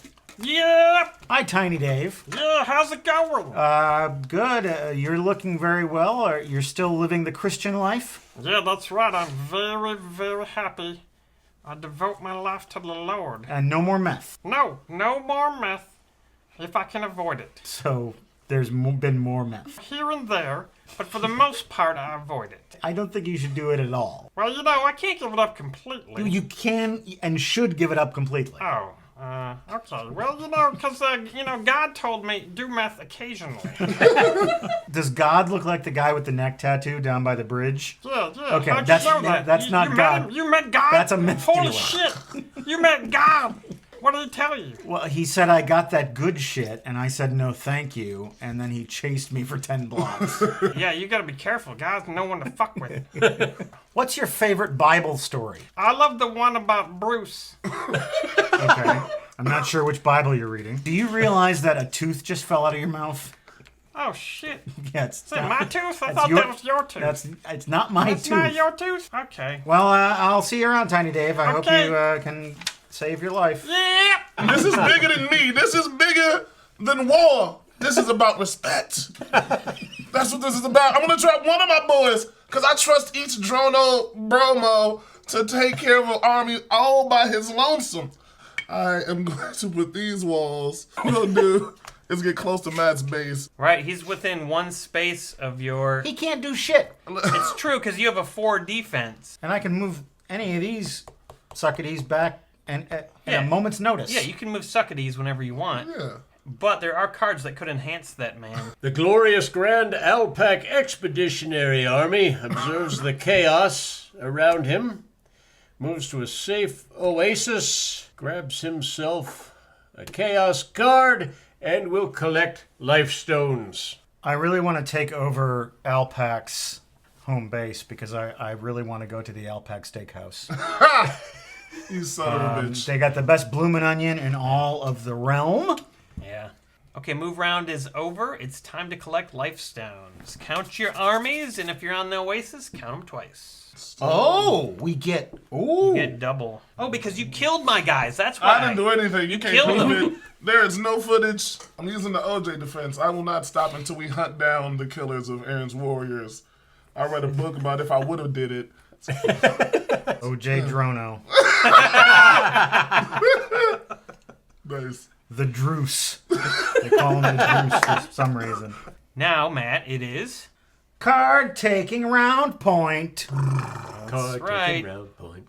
Yeah. Hi, Tiny Dave. Yeah, how's it going? Good. You're looking very well. You're still living the Christian life? Yeah, that's right. I'm very, very happy. I devote my life to the Lord. And no more meth. No more meth, if I can avoid it. So there's been more meth. Here and there, but for the most part, I avoid it. I don't think you should do it at all. Well, you know, I can't give it up completely. You can and should give it up completely. Oh, okay. Well, you know, because, God told me do meth occasionally. Does God look like the guy with the neck tattoo down by the bridge? Yeah. Okay, How'd that's you know that? that's You- not you God. Met him? You met God? That's a myth Holy dealer. shit! You met God. What did he tell you? Well, he said I got that good shit, and I said no thank you, and then he chased me for 10 blocks. Yeah, you gotta be careful. God's no one to fuck with. What's your favorite Bible story? I love the one about Bruce. Okay. I'm not sure which Bible you're reading. Do you realize that a tooth just fell out of your mouth? Oh, shit. Yeah, it's Is that my tooth? I that's thought that was your tooth. It's not my That's tooth. not your tooth? Okay. Well, I'll see you around, Tiny Dave. I Okay. hope you can save your life. Yeah. This is bigger than me. This is bigger than war. This is about respect. That's what this is about. I'm gonna drop one of my boys because I trust each Drono Bromo to take care of an army all by his lonesome. I am going to put these walls. What I'll do is get close to Matt's base. Right, he's within 1 space of your... He can't do shit. It's true, because you have a 4 defense. And I can move any of these suckadees back and at a moment's notice. Yeah, you can move Succadees whenever you want. Yeah. but there are cards that could enhance that man. The glorious Grand Alpac Expeditionary Army observes the chaos around him, moves to a safe oasis, grabs himself a chaos card, and will collect life stones. I really want to take over Alpac's home base because I really want to go to the Alpac Steakhouse. You son of a bitch. They got the best bloomin' onion in all of the realm. Yeah. Okay, move round is over. It's time to collect life stones. Count your armies, and if you're on the Oasis, count them twice. Oh, we get... Ooh. You get double. Oh, because you killed my guys. That's why. I didn't do anything. You can't killed prove them. it. There is no footage. I'm using the OJ defense. I will not stop until we hunt down the killers of Aaron's warriors. I read a book about if I would have did it. OJ Drono. Nice. The Druce. They call him the Druce for some reason. Now, Matt, it is... Card taking round point. That's right.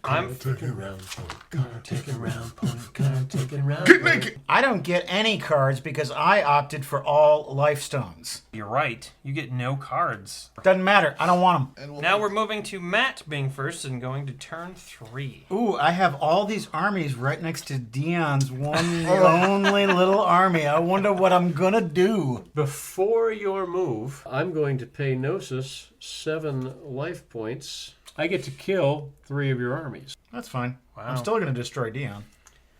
I'm taking round point. Card taking round point. Card taking round Get point. naked. I don't get any cards because I opted for all life stones. You're right. You get no cards. Doesn't matter. I don't want them. Now we're moving to Matt being first and going to turn 3. Ooh, I have all these armies right next to Dion's one lonely little army. I wonder what I'm gonna do. Before your move, I'm going to pay Gnosis 7 life points. I get to kill 3 of your armies. That's fine. Wow. I'm still gonna destroy Dion.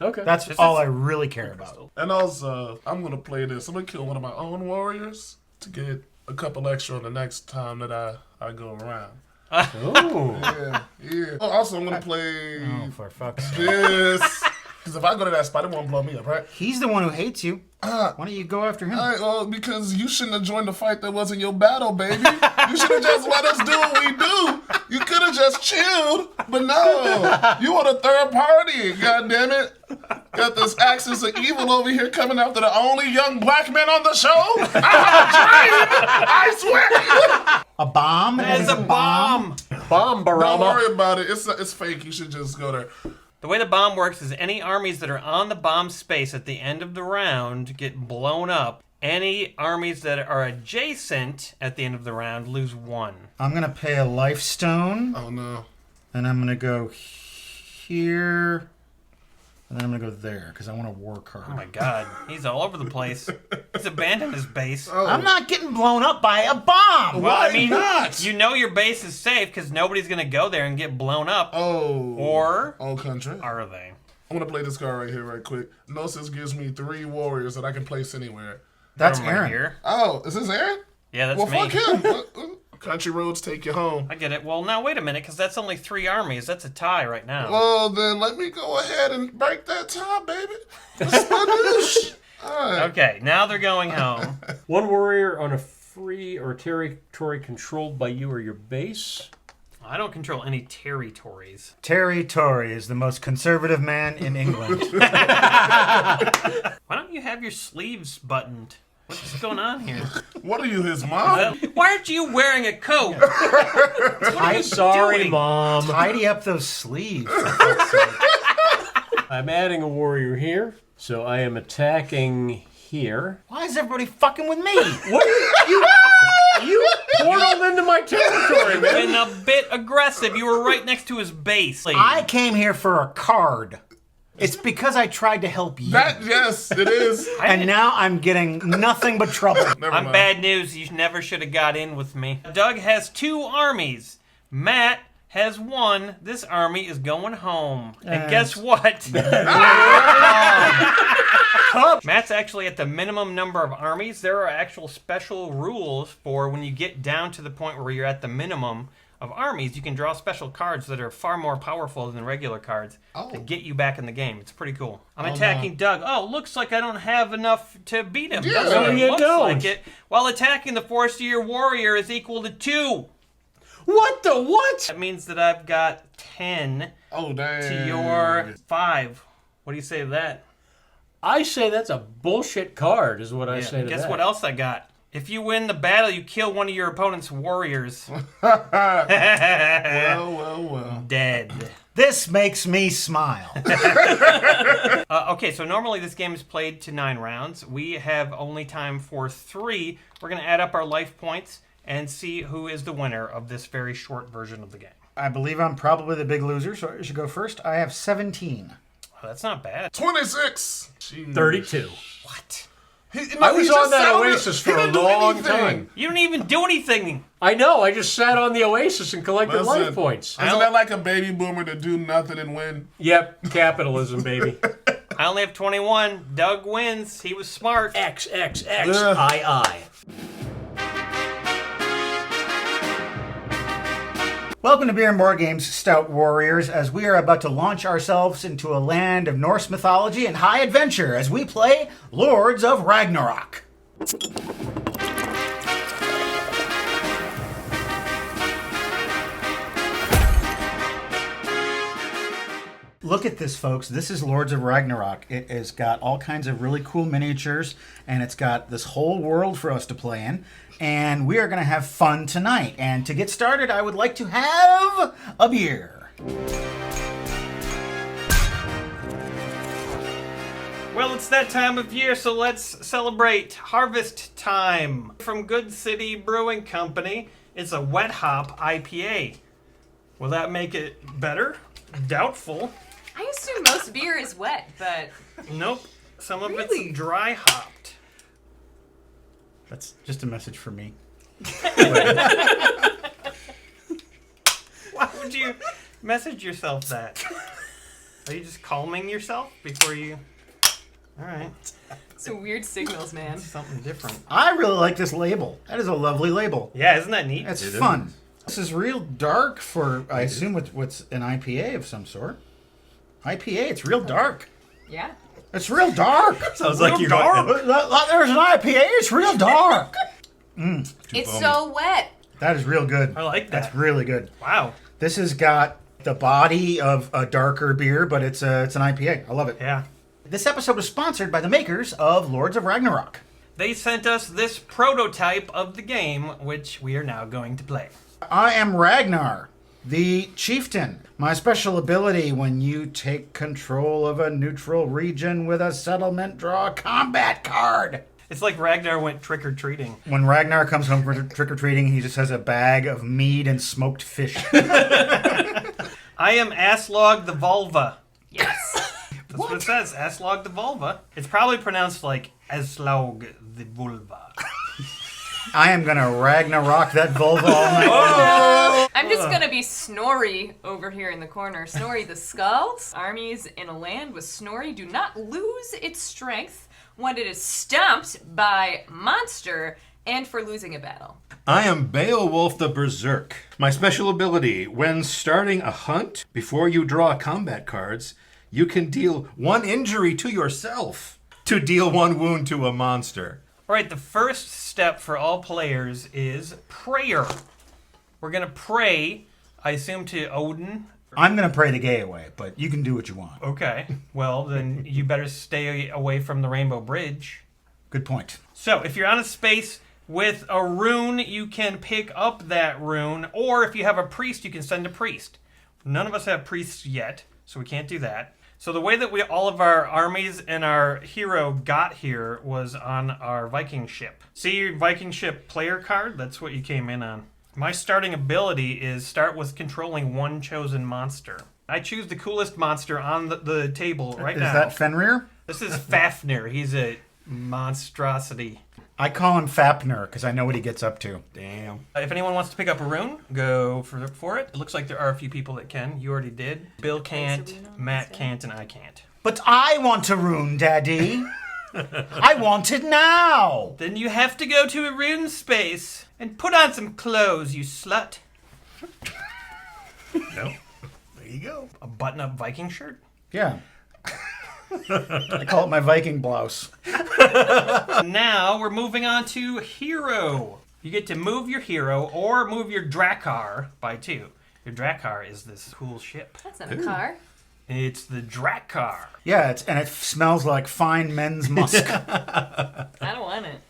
Okay. That's all I really care about. And also, I'm going to play this. I'm going to kill one of my own warriors to get a couple extra on the next time that I go around. Oh. Yeah. Oh, also, I'm going to play Oh, for fuck's sake. this. Because if I go to that spot, it won't blow me up, right? He's the one who hates you. Why don't you go after him? Well, because you shouldn't have joined the fight that wasn't your battle, baby. You should have just let us do what we do. You could have just chilled, but no. You want a third party, goddammit. Got this axis of evil over here coming after the only young black man on the show? I swear! A bomb? There's a bomb! Bomb, Don't Barama. worry about it. It's fake. You should just go there. The way the bomb works is any armies that are on the bomb space at the end of the round get blown up. Any armies that are adjacent at the end of the round lose 1. I'm gonna pay a life stone. Oh no. And I'm gonna go here. And then I'm gonna go there because I want a war card. Oh my god, he's all over the place. He's abandoned his base. I'm not getting blown up by a bomb. Well, I mean, you know your base is safe because nobody's gonna go there and get blown up. Oh. Or Old country. are they? I'm going to play this card right here right quick. Gnosis gives me 3 warriors that I can place anywhere. That's Put 'em right Aaron. here. Oh, is this Aaron? Yeah, that's Well, me. fuck him. Country roads take you home. I get it. Well, now wait a minute, because that's only 3 armies. That's a tie right now. Well, then let me go ahead and break that tie, baby. That's my douche. All right. Okay, now they're going home. 1 warrior on a free or territory controlled by you or your base. I don't control any territories. Terry Tory is the most conservative man in England. Why don't you have your sleeves buttoned? What's going on here? What are you, his mom? Why aren't you wearing a coat? I'm sorry, doing? Mom. Tidy up those sleeves. I'm adding a warrior here, so I am attacking here. Why is everybody fucking with me? What? You portaled into my territory, You've man. been a bit aggressive. You were right next to his base. I came here for a card. It's because I tried to help you. Yes, it is. And now I'm getting nothing but trouble. I'm bad news. You never should have got in with me. Doug has 2 armies. Matt has 1. This army is going home. And guess what? Matt's actually at the minimum number of armies. There are actual special rules for when you get down to the point where you're at the minimum of armies, you can draw special cards that are far more powerful than regular cards to get you back in the game. It's pretty cool. I'm attacking Doug. Oh, looks like I don't have enough to beat him. Yeah, Doesn't you looks don't. like it. While attacking the force of your warrior is equal to 2. What the what? That means that I've got 10 Oh, dang. to your 5. What do you say to that? I say that's a bullshit card, is what I say to Guess that. what else I got? If you win the battle, you kill one of your opponent's warriors. Well. Dead. This makes me smile. Okay, so normally this game is played to 9 rounds. We have only time for 3. We're going to add up our life points and see who is the winner of this very short version of the game. I believe I'm probably the big loser, so I should go first. I have 17. Oh, that's not bad. 26. 32. What? I was on that Oasis for a long time. You didn't even do anything. I know. I just sat on the Oasis and collected life points. Isn't that like a baby boomer to do nothing and win? Yep, capitalism, baby. I only have 21. Doug wins. He was smart. X, I. Welcome to Beer and Board Games, Stout Warriors, as we are about to launch ourselves into a land of Norse mythology and high adventure as we play Lords of Ragnarok. Look at this, folks. This is Lords of Ragnarok. It has got all kinds of really cool miniatures, and it's got this whole world for us to play in. And we are going to have fun tonight. And to get started, I would like to have a beer. Well, it's that time of year, so let's celebrate harvest time. From Good City Brewing Company, it's a wet hop IPA. Will that make it better? Doubtful. I assume most beer is wet, but... Nope. Some of it's dry hopped. That's just a message for me. Why would you message yourself that? Are you just calming yourself before you... Alright. Some weird signals, man. Something different. I really like this label. That is a lovely label. Yeah, isn't that neat? It's fun. This is real dark for, I assume, what's an IPA of some sort. IPA, it's real dark. Yeah. It's real dark. Sounds like you're dark. There's an IPA. It's real dark. It's so wet. That is real good. I like that. That's really good. Wow. This has got the body of a darker beer, but it's an IPA. I love it. Yeah. This episode was sponsored by the makers of Lords of Ragnarok. They sent us this prototype of the game, which we are now going to play. I am Ragnar, the chieftain. My special ability: when you take control of a neutral region with a settlement, draw a combat card. It's like Ragnar went trick-or-treating. When Ragnar comes home from trick-or-treating, he just has a bag of mead and smoked fish. I am Aslog the Vulva. Yes. That's what it says, Aslog the Vulva. It's probably pronounced like Aslog the Vulva. I am gonna Ragnarok that vulva all night long. I'm just gonna be Snorri over here in the corner. Snorri the Skull. Armies in a land with Snorri do not lose its strength when it is stumped by monster and for losing a battle. I am Beowulf the Berserk. My special ability: when starting a hunt, before you draw combat cards, you can deal 1 injury to yourself to deal 1 wound to a monster. All right, the first step for all players is prayer. We're going to pray, I assume, to Odin. I'm gonna pray the gay away, but you can do what you want. Okay. Well, then you better stay away from the Rainbow Bridge. Good point. So, if you're on a space with a rune, you can pick up that rune, or if you have a priest, you can send a priest. None of us have priests yet, so we can't do that. So the way that all of our armies and our hero got here was on our Viking ship. See your Viking ship player card? That's what you came in on. My starting ability is start with controlling 1 chosen monster. I choose the coolest monster on the table right now. Is that Fenrir? This is Fafnir. He's a monstrosity. I call him Fapner because I know what he gets up to. Damn. If anyone wants to pick up a rune, go for it. It looks like there are a few people that can. You already did. Bill can't, Matt can't, and I can't. But I want a rune, Daddy. I want it now. Then you have to go to a rune space and put on some clothes, you slut. No. There you go. A button-up Viking shirt? Yeah. I call it my Viking blouse. Now we're moving on to hero. You get to move your hero or move your Drakkar by 2. Your Drakkar is this cool ship. That's not a car. It's the Drakkar. Yeah, and it smells like fine men's musk. I don't want it.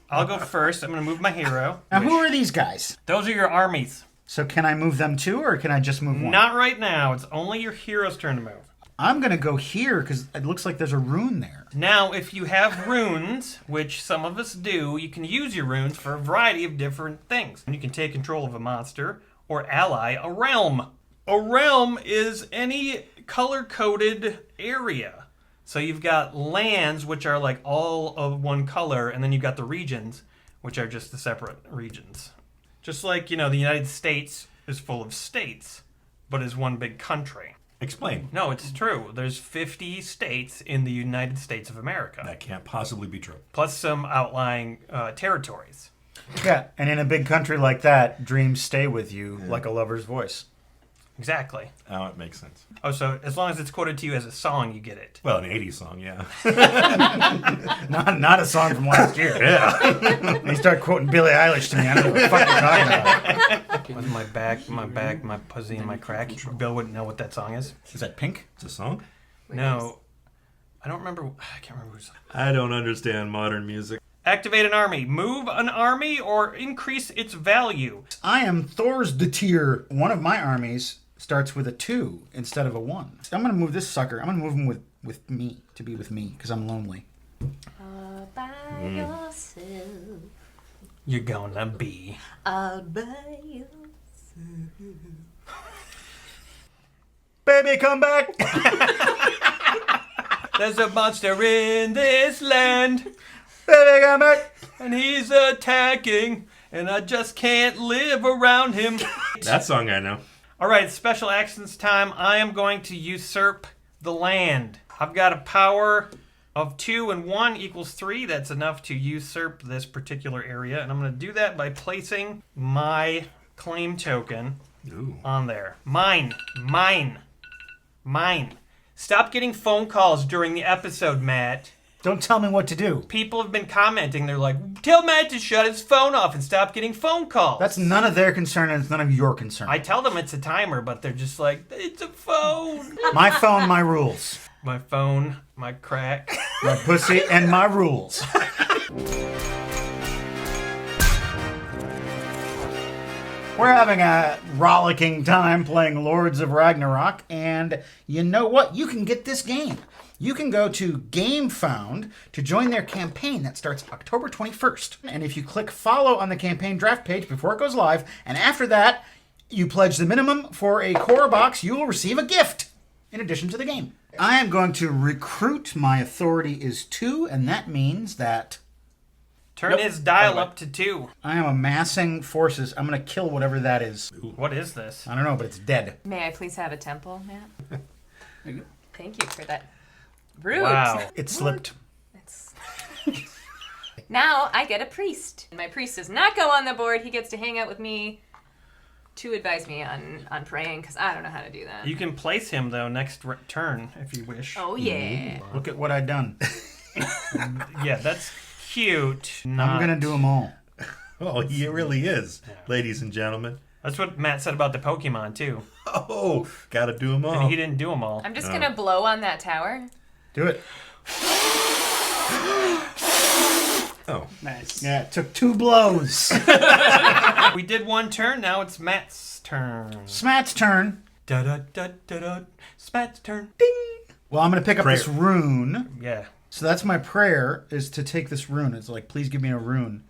I'll go first. I'm going to move my hero. Now, who are these guys? Those are your armies. So can I move them too, or can I just move one? Not right now. It's only your hero's turn to move. I'm going to go here because it looks like there's a rune there. Now, if you have runes, which some of us do, you can use your runes for a variety of different things. You can take control of a monster or ally a realm. A realm is any color-coded area. So you've got lands, which are like all of one color, and then you've got the regions, which are just the separate regions. Just like, the United States is full of states, but is one big country. Explain. No, it's true. There's 50 states in the United States of America. That can't possibly be true. Plus some outlying territories. Yeah, and in a big country like that, dreams stay with you like a lover's voice. Exactly. Oh, it makes sense. Oh, so as long as it's quoted to you as a song, you get it. Well, an 80s song, yeah. not a song from last year. Yeah. When you start quoting Billie Eilish to me, I don't know what the fuck you're talking about. With my back, my pussy, and my crack. Bill wouldn't know what that song is. Is that Pink? It's a song? No. I don't remember. I can't remember who's. I don't understand modern music. Activate an army. Move an army or increase its value. I am Thor's the tier. One of my armies starts with a 2 instead of a 1. I'm going to move this sucker. I'm going to move him with me, to be with me, because I'm lonely. All by yourself. You're gonna be. All by yourself. Baby, come back! There's a monster in this land. Baby, come back! And he's attacking, and I just can't live around him. That song I know. All right, special actions time. I am going to usurp the land. I've got a power of 2 and 1 equals 3. That's enough to usurp this particular area. And I'm going to do that by placing my claim token on there. Mine. Stop getting phone calls during the episode, Matt. Don't tell me what to do. People have been commenting. They're like, tell Matt to shut his phone off and stop getting phone calls. That's none of their concern, and it's none of your concern. I tell them it's a timer, but they're just like, it's a phone. My phone, my rules. My phone, my crack. My pussy, and my rules. We're having a rollicking time playing Lords of Ragnarok, and you know what? You can get this game. You can go to GameFound to join their campaign that starts October 21st. And if you click follow on the campaign draft page before it goes live, and after that, you pledge the minimum for a core box, you will receive a gift in addition to the game. I am going to recruit. My authority is 2, and that means that... Turn his dial up to 2. I am amassing forces. I'm going to kill whatever that is. What is this? I don't know, but it's dead. May I please have a temple, Matt? Thank you for that. Rude. Wow. It slipped. Now I get a priest. My priest does not go on the board. He gets to hang out with me to advise me on praying, because I don't know how to do that. You can place him, though, next turn, if you wish. Oh, yeah. Look at what I've done. Yeah, that's cute. I'm going to do them all. Oh, he really is, ladies and gentlemen. That's what Matt said about the Pokemon, too. Oh, gotta do them all. And he didn't do them all. I'm just going to blow on that tower. Do it. Oh. Nice. Yeah, it took 2 blows. We did 1 turn, now it's Matt's turn. Smat's turn. Da-da-da-da-da. Smat's turn. Ding. Well, I'm going to pick up this rune. Yeah. So that's my prayer, is to take this rune. It's like, please give me a rune,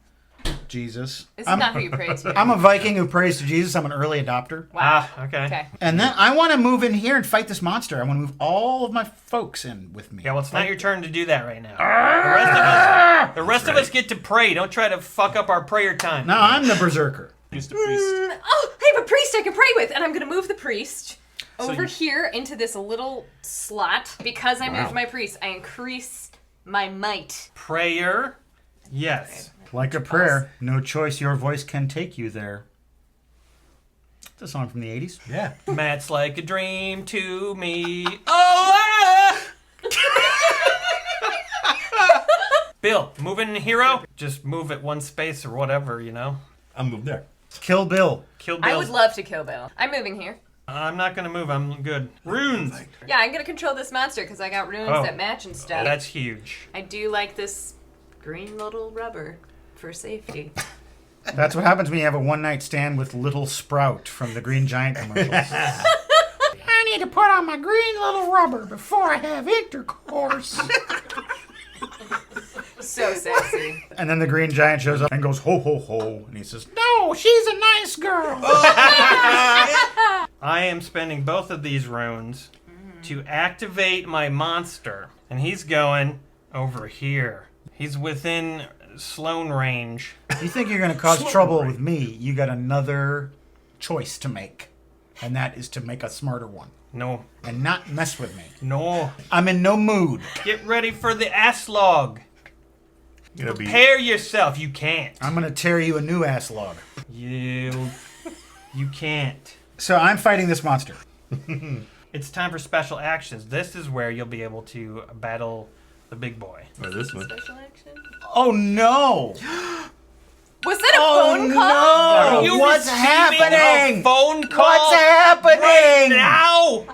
Jesus. This is not who you pray to. I'm a Viking who prays to Jesus. I'm an early adopter. Wow. Okay. And then I want to move in here and fight this monster. I want to move all of my folks in with me. Yeah, well, it's not your turn to do that right now. The rest of us get to pray. Don't try to fuck up our prayer time. No, I'm the berserker. Oh, I have a priest I can pray with, and I'm going to move the priest over here into this little slot. Because I moved my priest, I increase my might. Prayer. Yes. Like a prayer, no choice, your voice can take you there. It's a song from the 80s. Yeah. Matt's like a dream to me. Oh, Bill, move in hero. Just move at one space or whatever, you know. I'll move there. Kill Bill. Kill Bill. I would love to kill Bill. I'm moving here. I'm not going to move. I'm good. Runes. Yeah, I'm going to control this monster because I got runes that match and stuff. That's huge. I do like this green little rubber for safety. That's what happens when you have a one-night stand with Little Sprout from the Green Giant commercials. I need to put on my green little rubber before I have intercourse. So sexy. And then the Green Giant shows up and goes, ho, ho, ho. And he says, No, she's a nice girl. I am spending both of these runes to activate my monster. And he's going over here. He's within Sloan range. You think you're going to cause trouble with me, you got another choice to make. And that is to make a smarter one. No. And not mess with me. No. I'm in no mood. Get ready for the ass log. Prepare yourself. You can't. I'm going to tear you a new ass log. You can't. So I'm fighting this monster. It's time for special actions. This is where you'll be able to battle the big boy. Or this one. Special action? Oh no! Was that a phone call? No! Are you What's receiving happening? a phone call? What's happening? Right now?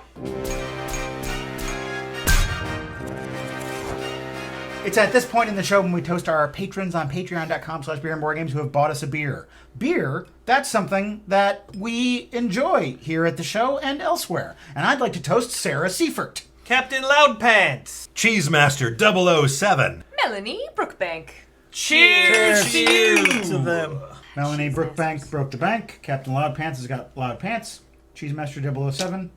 It's at this point in the show when we toast our patrons on patreon.com/beerandboardgames who have bought us a beer. Beer, that's something that we enjoy here at the show and elsewhere. And I'd like to toast Sarah Seifert. Captain Loudpants. Cheesemaster 007. Melanie Brookbank. Cheers to you. To them. Melanie Brookbank broke the bank. Captain Loudpants has got loud pants. Cheesemaster 007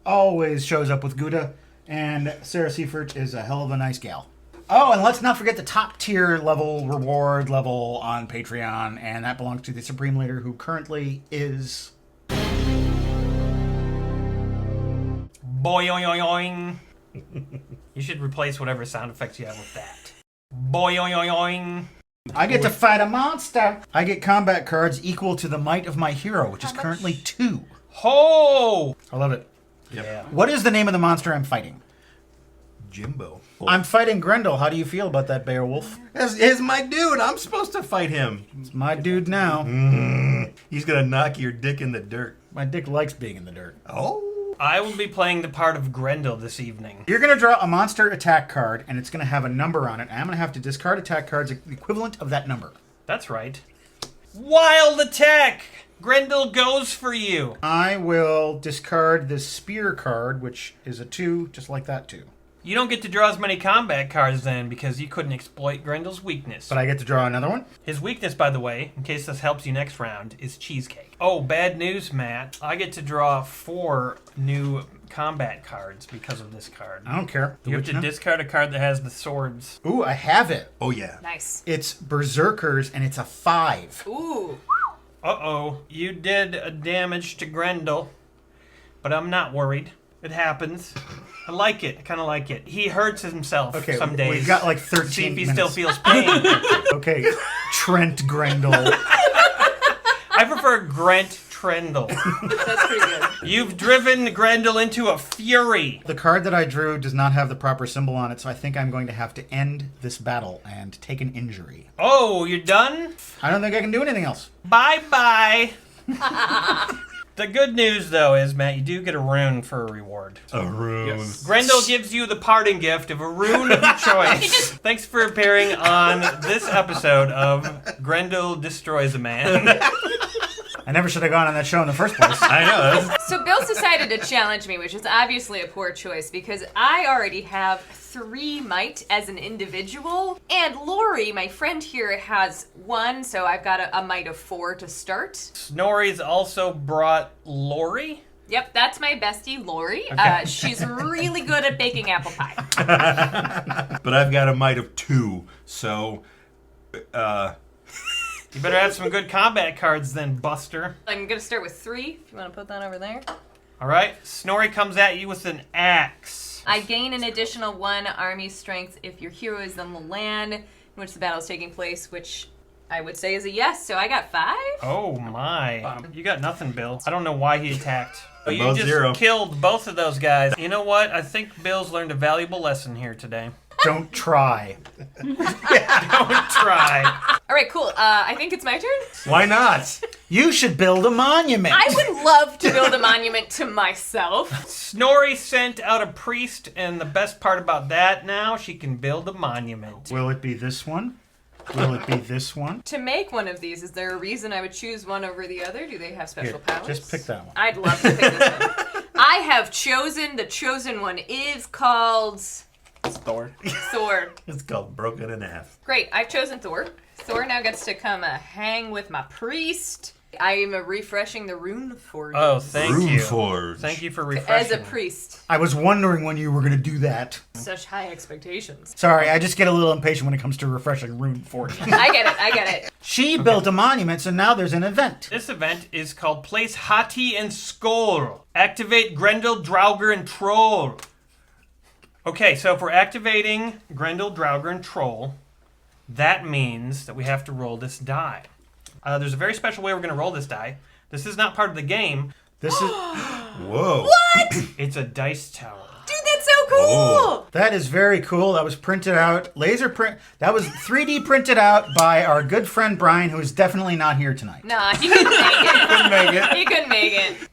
always shows up with Gouda. And Sarah Seifert is a hell of a nice gal. Oh, and let's not forget the top tier level reward level on Patreon, and that belongs to the Supreme Leader, who currently is Boing. You should replace whatever sound effects you have with that. Boing. I get to fight a monster. I get combat cards equal to the might of my hero, which is currently 2. Ho! I love it. Yeah. What is the name of the monster I'm fighting? Jimbo. I'm fighting Grendel. How do you feel about that, Beowulf? Is my dude. I'm supposed to fight him. It's my dude now. He's gonna knock your dick in the dirt. My dick likes being in the dirt. Oh. I will be playing the part of Grendel this evening. You're going to draw a monster attack card, and it's going to have a number on it. And I'm going to have to discard attack cards equivalent of that number. That's right. Wild attack! Grendel goes for you. I will discard the spear card, which is a 2, just like that 2. You don't get to draw as many combat cards then because you couldn't exploit Grendel's weakness. But I get to draw another one? His weakness, by the way, in case this helps you next round, is cheesecake. Oh, bad news, Matt. I get to draw 4 new combat cards because of this card. I don't care. You have to discard a card that has the swords. Ooh, I have it. Oh, yeah. Nice. It's Berserkers, and it's a 5. Ooh. Uh-oh. You did a damage to Grendel, but I'm not worried. It happens. I like it. I kind of like it. He hurts himself some days. We've got like 13 See if he minutes. still feels pain. Okay, Trent Grendel. I prefer Grant Trendle. That's pretty good. You've driven Grendel into a fury. The card that I drew does not have the proper symbol on it, so I think I'm going to have to end this battle and take an injury. Oh, you're done? I don't think I can do anything else. Bye-bye. The good news, though, is, Matt, you do get a rune for a reward. A rune. Yes. Grendel gives you the parting gift of a rune of your choice. Thanks for appearing on this episode of Grendel Destroys a Man. I never should have gone on that show in the first place. I know. So Bill's decided to challenge me, which is obviously a poor choice because I already have 3 might as an individual, and Lori, my friend here, has 1, so I've got a might of 4 to start. Snorri's also brought Lori. Yep, that's my bestie, Lori. Okay. She's really good at baking apple pie. But I've got a might of 2, so... You better have some good combat cards then, Buster. I'm gonna start with 3, if you want to put that over there. All right, Snorri comes at you with an axe. I gain an additional 1 army strength if your hero is on the land in which the battle is taking place, which I would say is a yes, so I got 5. Oh my. You got nothing, Bill. I don't know why he attacked. But you Both just 0. killed both of those guys. You know what? I think Bill's learned a valuable lesson here today. Don't try. Don't try. All right, cool. I think it's my turn. Why not? You should build a monument. I would love to build a monument to myself. Snorri sent out a priest, and the best part about that now, she can build a monument. Will it be this one? Will it be this one? To make one of these, is there a reason I would choose one over the other? Do they have special Here, powers? just pick that one. I'd love to pick this one. I have chosen. The chosen one is called Thor. Thor. It's called Broken in Half. Great, I've chosen Thor. Thor now gets to come hang with my priest. I am refreshing the rune forge. Oh, thank you. Forge. Thank you for As refreshing. a priest. I was wondering when you were going to do that. Such high expectations. Sorry, I just get a little impatient when it comes to refreshing Rune Forge. I get it. She built a monument, so now there's an event. This event is called Place Hati and Skoll. Activate Grendel, Draugr, and Troll. Okay, so if we're activating Grendel, Draugr, and Troll, that means that we have to roll this die. There's a very special way we're going to roll this die. This is not part of the game. This is... Whoa. What? It's a dice tower. Dude, that's so cool! That is very cool. That was printed out, laser print. That was 3D printed out by our good friend Brian, who is definitely not here tonight. Nah, he couldn't make it. Couldn't make it. He couldn't make it.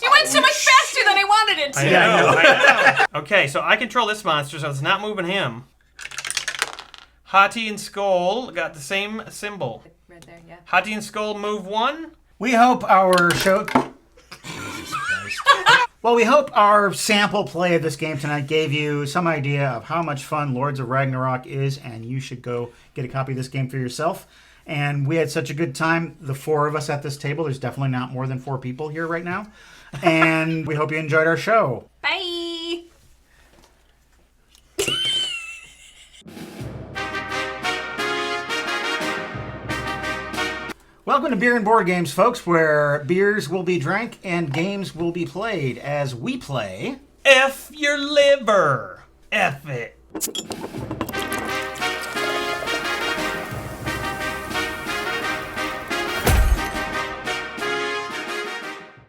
It went so much faster than I wanted it to. I know. Okay, so I control this monster, so it's not moving him. Hati and Skoll got the same symbol. Right there, yeah. Hati and Skoll move one. We hope our show... Well, we hope our sample play of this game tonight gave you some idea of how much fun Lords of Ragnarok is, and you should go get a copy of this game for yourself. And we had such a good time, the four of us at this table. There's definitely not more than 4 people here right now. And we hope you enjoyed our show. Bye! Welcome to Beer and Board Games, folks, where beers will be drank and games will be played as we play... F your liver. F it.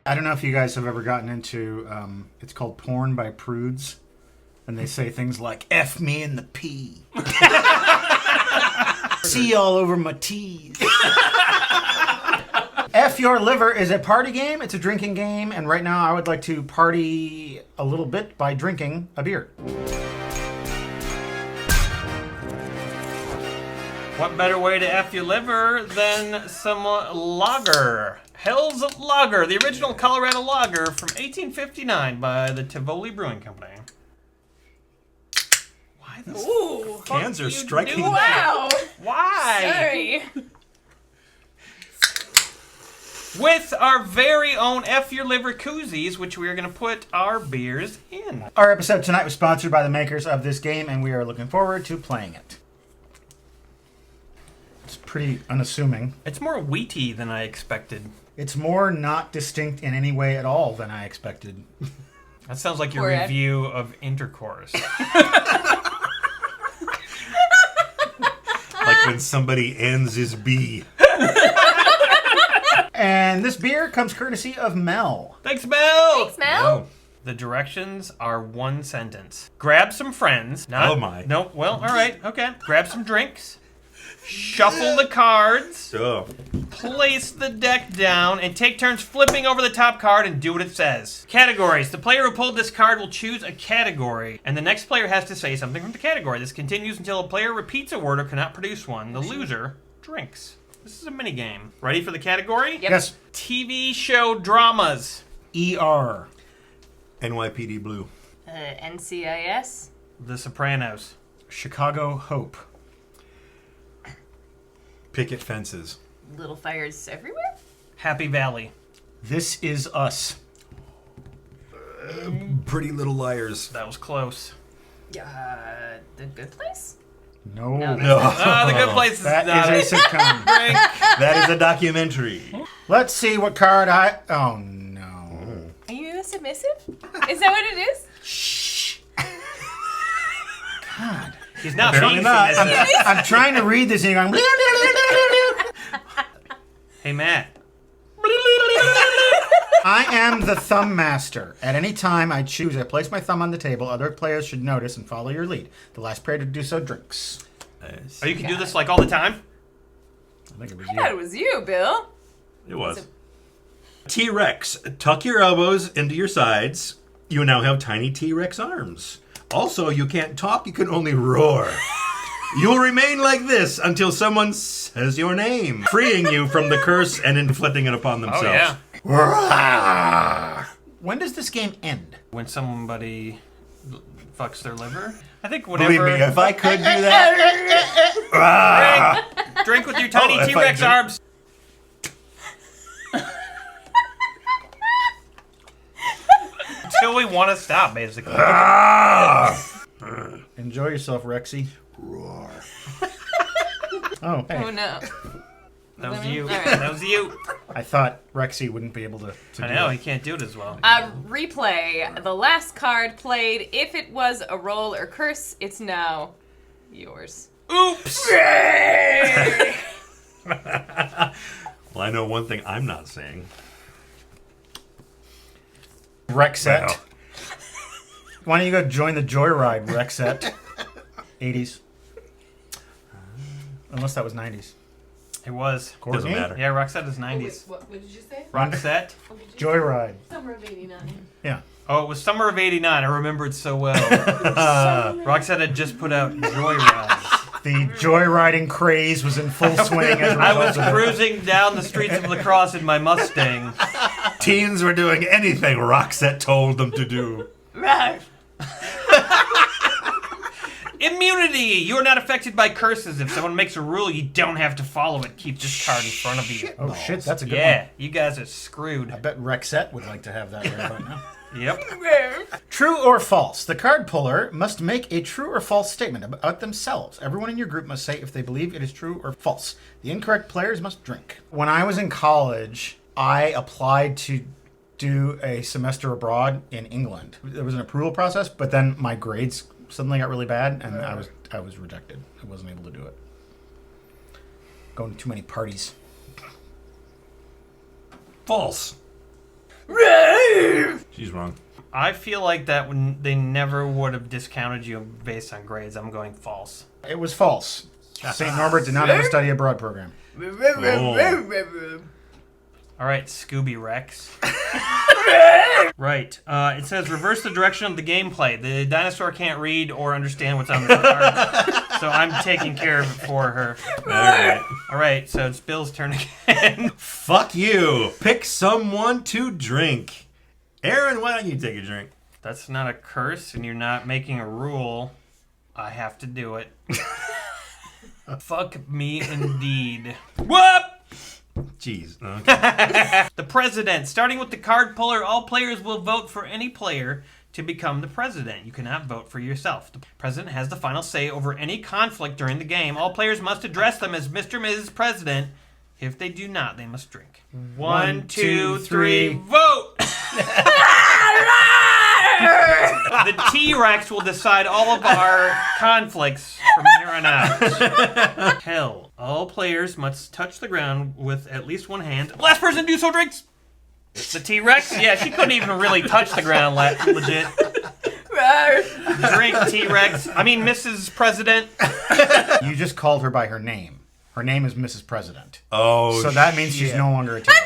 I don't know if you guys have ever gotten into, it's called Porn by Prudes, and they say things like, F me in the pee. See all over my teeth. F Your Liver is a party game, it's a drinking game, and right now I would like to party a little bit by drinking a beer. What better way to F your liver than some lager? Hell's Lager, the original Colorado lager from 1859 by the Tivoli Brewing Company. Why this? Ooh, Cans are striking. wow! Why? Sorry. With our very own F Your Liver koozies, which we are going to put our beers in. Our episode tonight was sponsored by the makers of this game, and we are looking forward to playing it. It's pretty unassuming. It's more wheaty than I expected. It's more not distinct in any way at all than I expected. That sounds like your Poor Ed. review of Intercourse. Like when somebody ends his B. And this beer comes courtesy of Mel. Thanks, Mel! Thanks, Mel. The directions are one sentence. Grab some friends. Not, Oh, my. No, well, all right, okay. Grab some drinks. Shuffle the cards. Oh. Place the deck down and take turns flipping over the top card and do what it says. Categories. The player who pulled this card will choose a category, and the next player has to say something from the category. This continues until a player repeats a word or cannot produce one. The loser drinks. This is a mini game. Ready for the category? Yep. Yes. TV show dramas. ER. NYPD Blue. NCIS. The Sopranos. Chicago Hope. Picket Fences. Little fires everywhere. Happy Valley. This Is Us. Pretty Little Liars. That was close. The Good Place. No. No. The Good Place is That not is a sitcom. drink. That is a documentary. Let's see what card I... Oh, no. Are you submissive? Is that what it is? God. He's not Apparently being not. submissive. I'm trying to read this and you're going... Hey, Matt. I am the thumb master. At any time I choose, I place my thumb on the table. Other players should notice and follow your lead. The last player to do so drinks. Oh, you can do this like all the time? I think it was I thought it was you, Bill. It was. T-Rex. Tuck your elbows into your sides. You now have tiny T-Rex arms. Also, you can't talk, you can only roar. You will remain like this until someone says your name, freeing you from the curse and inflicting it upon themselves. When does this game end? When somebody fucks their liver? I think whatever. Believe me, if I could do that. Drink with your tiny Oh, if I T-Rex drink- arms. Until we want to stop, basically. Enjoy yourself, Rexy. Roar. Oh, hey. Oh no. That was me? you. All right. That was you. I thought Rexy wouldn't be able to I do know, it. he can't do it as well. Replay. The last card played. If it was a roll or curse, it's now yours. Oops! Well, I know one thing I'm not saying. Rexette. Wow. Why don't you go join the Joyride, Rexette? 80s. Unless that was 90s. It was. Courtney? Doesn't matter. Yeah, Roxette is 90s. What did you say? Roxette? Joyride. Summer of '89. Yeah. Oh, it was summer of '89. I remember it so well. Roxette had just put out Joyride. The joyriding craze was in full swing as a I result was of it. cruising down the streets of La Crosse in my Mustang. Teens were doing anything Roxette told them to do. Immunity! You are not affected by curses. If someone makes a rule, you don't have to follow it. Keep this card in front of you. Oh shit, that's a good Yeah, one. you guys are screwed. I bet Rexette would like to have that right about now. Yep. True or false? The card puller must make a true or false statement about themselves. Everyone in your group must say if they believe it is true or false. The incorrect players must drink. When I was in college, I applied to do a semester abroad in England. There was an approval process, but then my grades suddenly got really bad, and I was rejected. I wasn't able to do it. Going to too many parties. False. She's wrong. I feel like that when they never would have discounted you based on grades. I'm going false. It was false. St. Norbert did not have a study abroad program. All right, Scooby Rex. Right. It says reverse the direction of the gameplay. The dinosaur can't read or understand what's on the card, so I'm taking care of it for her. All right. So it's Bill's turn again. Fuck you. Pick someone to drink. Aaron, why don't you take a drink? That's not a curse, and you're not making a rule. I have to do it. Fuck me indeed. Whoop! Jeez. Okay. The president. Starting with the card puller, all players will vote for any player to become the president. You cannot vote for yourself. The president has the final say over any conflict during the game. All players must address them as Mr. and Mrs. President. If they do not, they must drink. 1, 2, 3, vote! The T-Rex will decide all of our conflicts from here on out. Hell, all players must touch the ground with at least one hand. Last person to do so drinks! It's the T-Rex? Yeah, she couldn't even really touch the ground legit. Drink, T-Rex. I mean, Mrs. President. You just called her by her name. Her name is Mrs. President. Oh, so that means she's shit. no longer a T-Rex.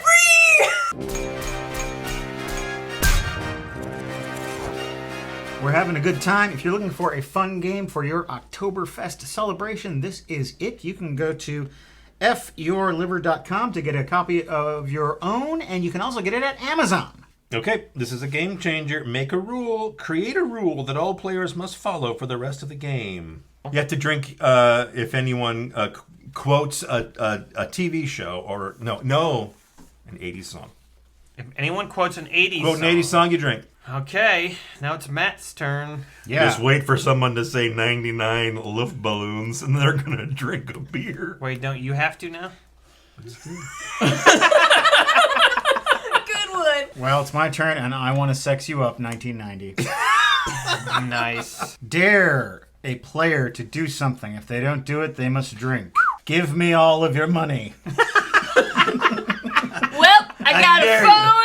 We're having a good time. If you're looking for a fun game for your Oktoberfest celebration, this is it. You can go to fyourliver.com to get a copy of your own, and you can also get it at Amazon. Okay, this is a game changer. Make a rule. Create a rule that all players must follow for the rest of the game. You have to drink if anyone quotes a TV show or an 80s song. If anyone quotes an 80s Quote song. an 80s song, you drink. Okay, now it's Matt's turn. Just wait for someone to say 99 Luftballons and they're going to drink a beer. Wait, don't you have to now? Good one. Well, it's my turn, and I want to sex you up, 1990. Nice. Dare a player to do something. If they don't do it, they must drink. Give me all of your money. Well, I got a phone.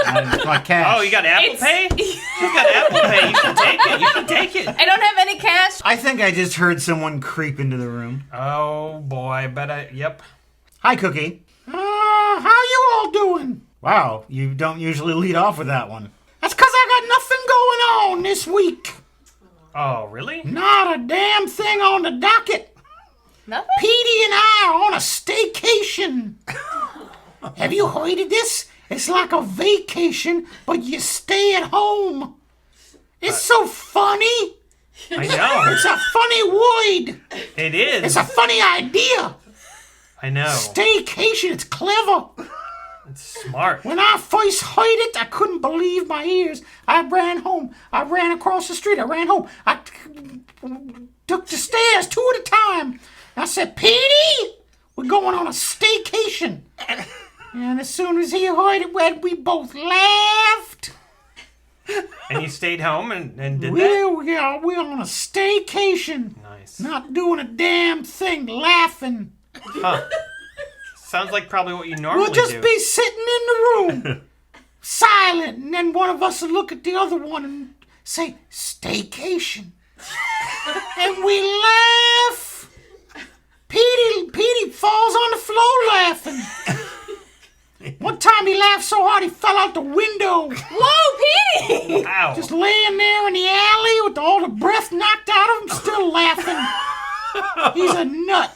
And my cash. Oh, you got Apple Pay? You got Apple Pay. You can take it. You can take it. I don't have any cash. I think I just heard someone creep into the room. Oh, boy. Yep. Hi, Cookie. How you all doing? Wow, you don't usually lead off with that one. That's because I got nothing going on this week. Oh, really? Not a damn thing on on the docket? Nothing? Petey and I are on a staycation. Have you heard of this? It's like a vacation, but you stay at home. It's so funny. I know. It's a funny word. It is. It's a funny idea. I know. Staycation, it's clever. It's smart. When I first heard it, I couldn't believe my ears. I ran home. I ran across the street. I ran home. I took the stairs 2 at a time. I said, Petey, we're going on a staycation. And as soon as he heard it, we both laughed. And you stayed home and did that? Yeah, we're on a staycation. Nice. Not doing a damn thing, laughing. Huh. Sounds like probably what you normally We'll just do. be sitting in the room, silent, and then one of us will look at the other one and say, staycation. And we laugh. Petey falls on the floor laughing. One time he laughed so hard he fell out the window. Whoa, Petey! Wow. Just laying there in the alley with all the breath knocked out of him, still laughing. He's a nut.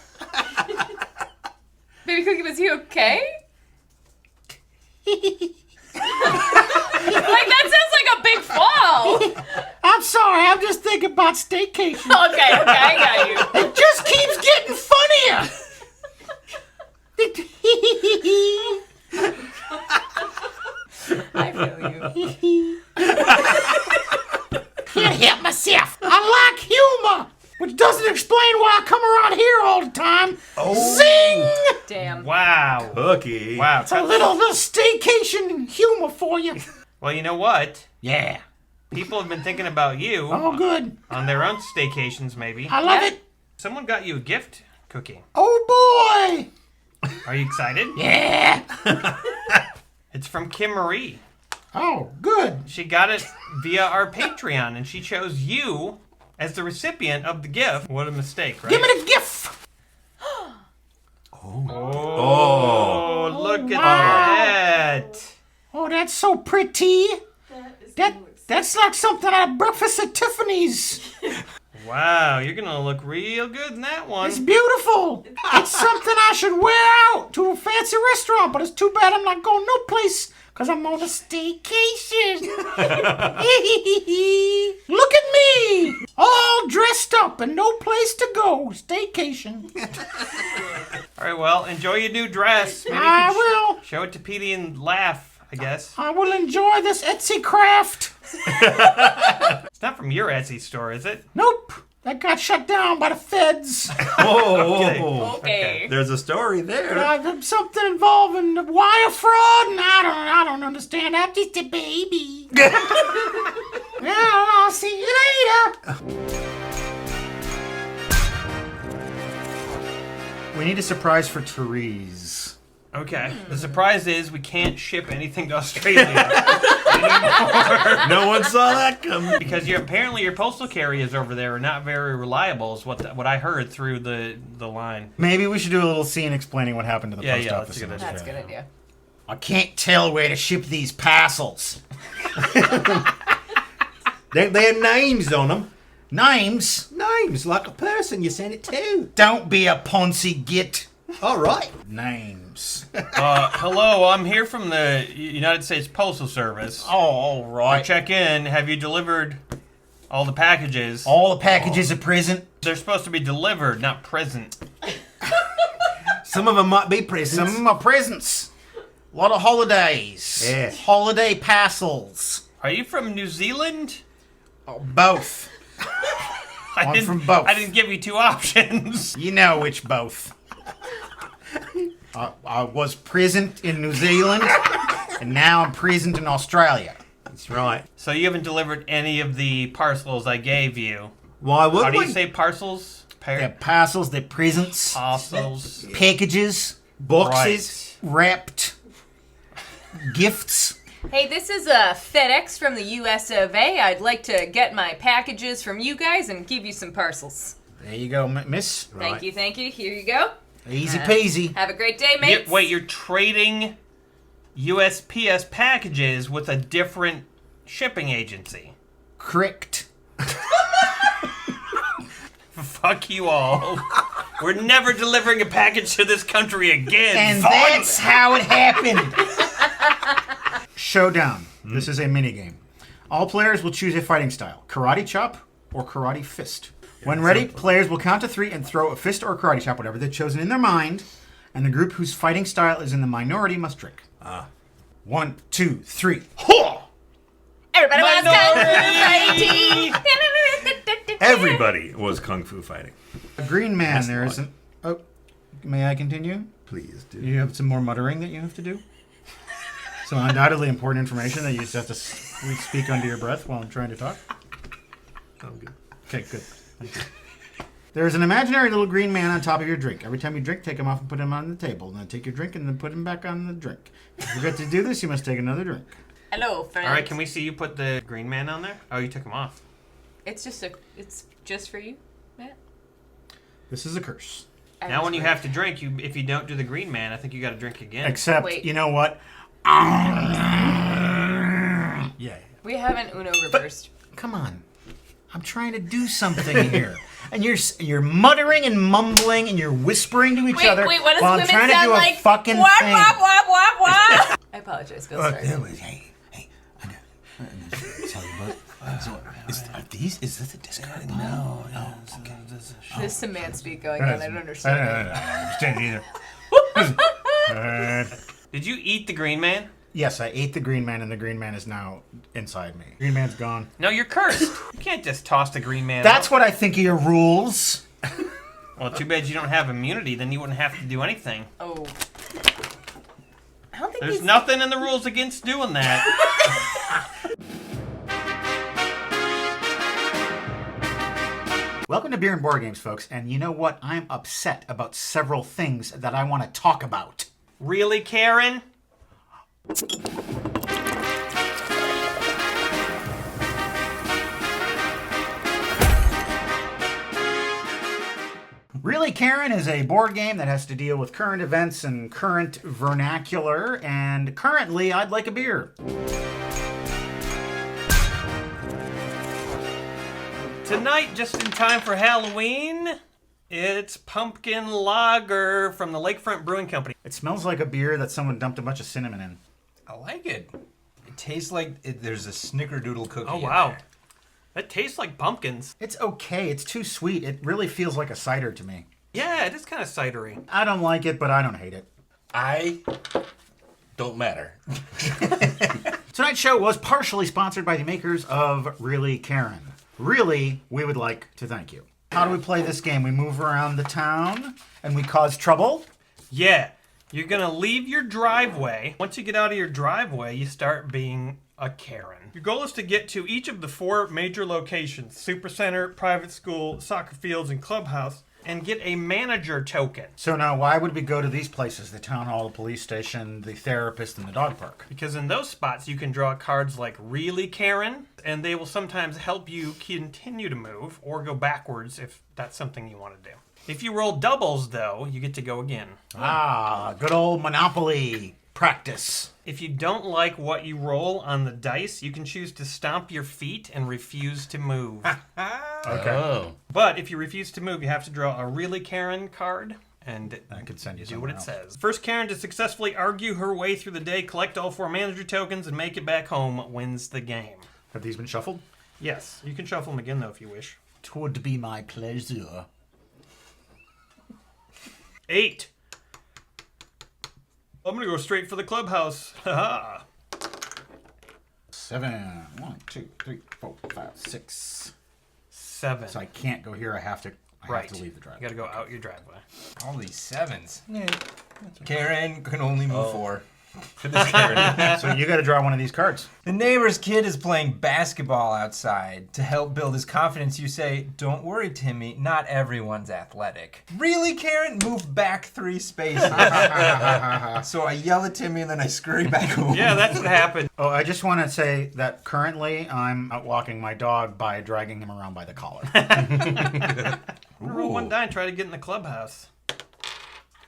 Baby Cookie, was he okay? Like, that sounds like a big fall. I'm sorry, I'm just thinking about staycation. Okay, I got you. It just keeps getting funnier. I feel you. Can't help myself. I like humor, which doesn't explain why I come around here all the time. Zing! Damn. Wow. Cookie. Wow. It's a little staycation humor for you. Well, you know what? Yeah. People have been thinking about you. Oh, good. On their own staycations, maybe. I love it. Someone got you a gift, Cookie. Oh, boy. Are you excited? Yeah. It's from Kim Marie. Oh, good. She got it via our Patreon, and she chose you as the recipient of the gift. What a mistake, right? Give me the gift. Oh, look at that. Oh, that's so pretty. That's like something out of Breakfast at Tiffany's. Wow, you're going to look real good in that one. It's beautiful. It's something I should wear out to a fancy restaurant, but it's too bad I'm not going no place because I'm on a staycation. Look at me, all dressed up and no place to go. Staycation. All right, well, enjoy your new dress. Maybe you I can will. Show it to Petey and laugh, I guess. I will enjoy this Etsy craft. It's not from your Etsy store, is it? Nope. That got shut down by the feds. Whoa. Okay. There's a story there. Something involving wire fraud, and I don't understand. I'm just a baby. Well, I'll see you later. We need a surprise for Therese. Okay. The surprise is we can't ship anything to Australia anymore. No one saw that coming. Because apparently your postal carriers over there are not very reliable, is what I heard through the line. Maybe we should do a little scene explaining what happened to the post office. That's a good idea. I can't tell where to ship these parcels. They have names on them. Names? Names, like a person you send it to. Don't be a poncy git. All right. Names. Hello, I'm here from the United States Postal Service. Oh, all right. To check in, have you delivered all the packages? All the packages are present. They're supposed to be delivered, not present. Some of them might be presents. Some of them are presents. A lot of holidays. Yeah. Holiday parcels. Are you from New Zealand? Oh, both. I'm from both. I didn't give you two options. You know which both. I was present in New Zealand, and now I'm present in Australia. That's right. So you haven't delivered any of the parcels I gave you. Why would How do we? you say parcels? They're parcels, they're presents, Parcels. packages, Boxes. wrapped, gifts. Hey, this is FedEx from the US of A. I'd like to get my packages from you guys and give you some parcels. There you go, miss. Thank you, thank you. Here you go. Easy peasy. Have a great day, mates. Wait, you're trading USPS packages with a different shipping agency? Correct. Fuck you all. We're never delivering a package to this country again. And that's how it happened. Showdown. This is a minigame. All players will choose a fighting style, karate chop or karate fist. When ready, players will count to 3 and throw a fist or a karate chop, whatever they've chosen in their mind, and the group whose fighting style is in the minority must drink. 1, 2, 3. Everybody wants kung fu fighting. Everybody was kung fu fighting. A green man, there isn't. Oh, may I continue? Please do. You have some more muttering that you have to do? Some undoubtedly important information that you just have to speak under your breath while I'm trying to talk? Oh, good. Okay, good. Thank you. There's an imaginary little green man on top of your drink. Every time you drink, take him off and put him on the table. Then take your drink and then put him back on the drink. If you forget to do this, you must take another drink. Hello, friends. All right, can we see you put the green man on there? Oh, you took him off. It's just for you, Matt. This is a curse. Now when you have to drink, if you don't do the green man, I think you got to drink again. Except, you know what? Yeah. We haven't Uno reversed. Come on. I'm trying to do something here. And you're muttering and mumbling and you're whispering to each other Wait, what does while I'm women trying to sound do like? a fucking Wah, thing. wah, wah, wah, wah. I apologize. Go start. Hey, tell you what. Is this a discard? No. Okay. There's some man speak going on. I don't understand. I don't understand either. Did you eat the green man? Yes, I ate the green man, and the green man is now inside me. Green man's gone. No, you're cursed. You can't just toss the green man That's out. what I think of your rules. Well, too bad you don't have immunity. Then you wouldn't have to do anything. Oh. I don't think There's nothing in the rules against doing that. Welcome to Beer and Board Games, folks. And you know what? I'm upset about several things that I want to talk about. Really, Karen? Really, Karen is a board game that has to deal with current events and current vernacular. And currently, I'd like a beer. Tonight, just in time for Halloween, it's pumpkin lager from the Lakefront Brewing Company. It smells like a beer that someone dumped a bunch of cinnamon in. I like it. It tastes like there's a snickerdoodle cookie. Oh, in wow. there. That tastes like pumpkins. It's okay. It's too sweet. It really feels like a cider to me. Yeah, it is kind of cidery. I don't like it, but I don't hate it. I don't matter. Tonight's show was partially sponsored by the makers of Really, Karen. Really, we would like to thank you. How do we play this game? We move around the town and we cause trouble? Yeah. You're going to leave your driveway. Once you get out of your driveway, you start being a Karen. Your goal is to get to each of the 4 major locations, Supercenter, private school, soccer fields, and clubhouse, and get a manager token. So now, why would we go to these places? The town hall, the police station, the therapist, and the dog park? Because in those spots, you can draw cards like Really Karen, and they will sometimes help you continue to move or go backwards if that's something you want to do. If you roll doubles, though, you get to go again. Ah, good old Monopoly practice. If you don't like what you roll on the dice, you can choose to stomp your feet and refuse to move. Okay. Oh. But if you refuse to move, you have to draw a Really Karen card and I could send you do what it somewhere else. says. First Karen to successfully argue her way through the day, collect all 4 manager tokens, and make it back home wins the game. Have these been shuffled? Yes, you can shuffle them again, though, if you wish. It would be my pleasure. 8. I'm gonna go straight for the clubhouse. Haha. 7. 1, 2, 3, 4, 5, 6. 7. So I can't go here. I have to leave the driveway. You gotta go out your driveway. All these 7s. Yeah. Karen can only move 4. For this Karen. So you got to draw one of these cards. The neighbor's kid is playing basketball outside. To help build his confidence, you say, "Don't worry, Timmy, not everyone's athletic." Really, Karen? Move back 3 spaces. So I yell at Timmy and then I scurry back home. Yeah, that's what happened. Oh, I just want to say that currently I'm out walking my dog by dragging him around by the collar. Roll 1 die and try to get in the clubhouse.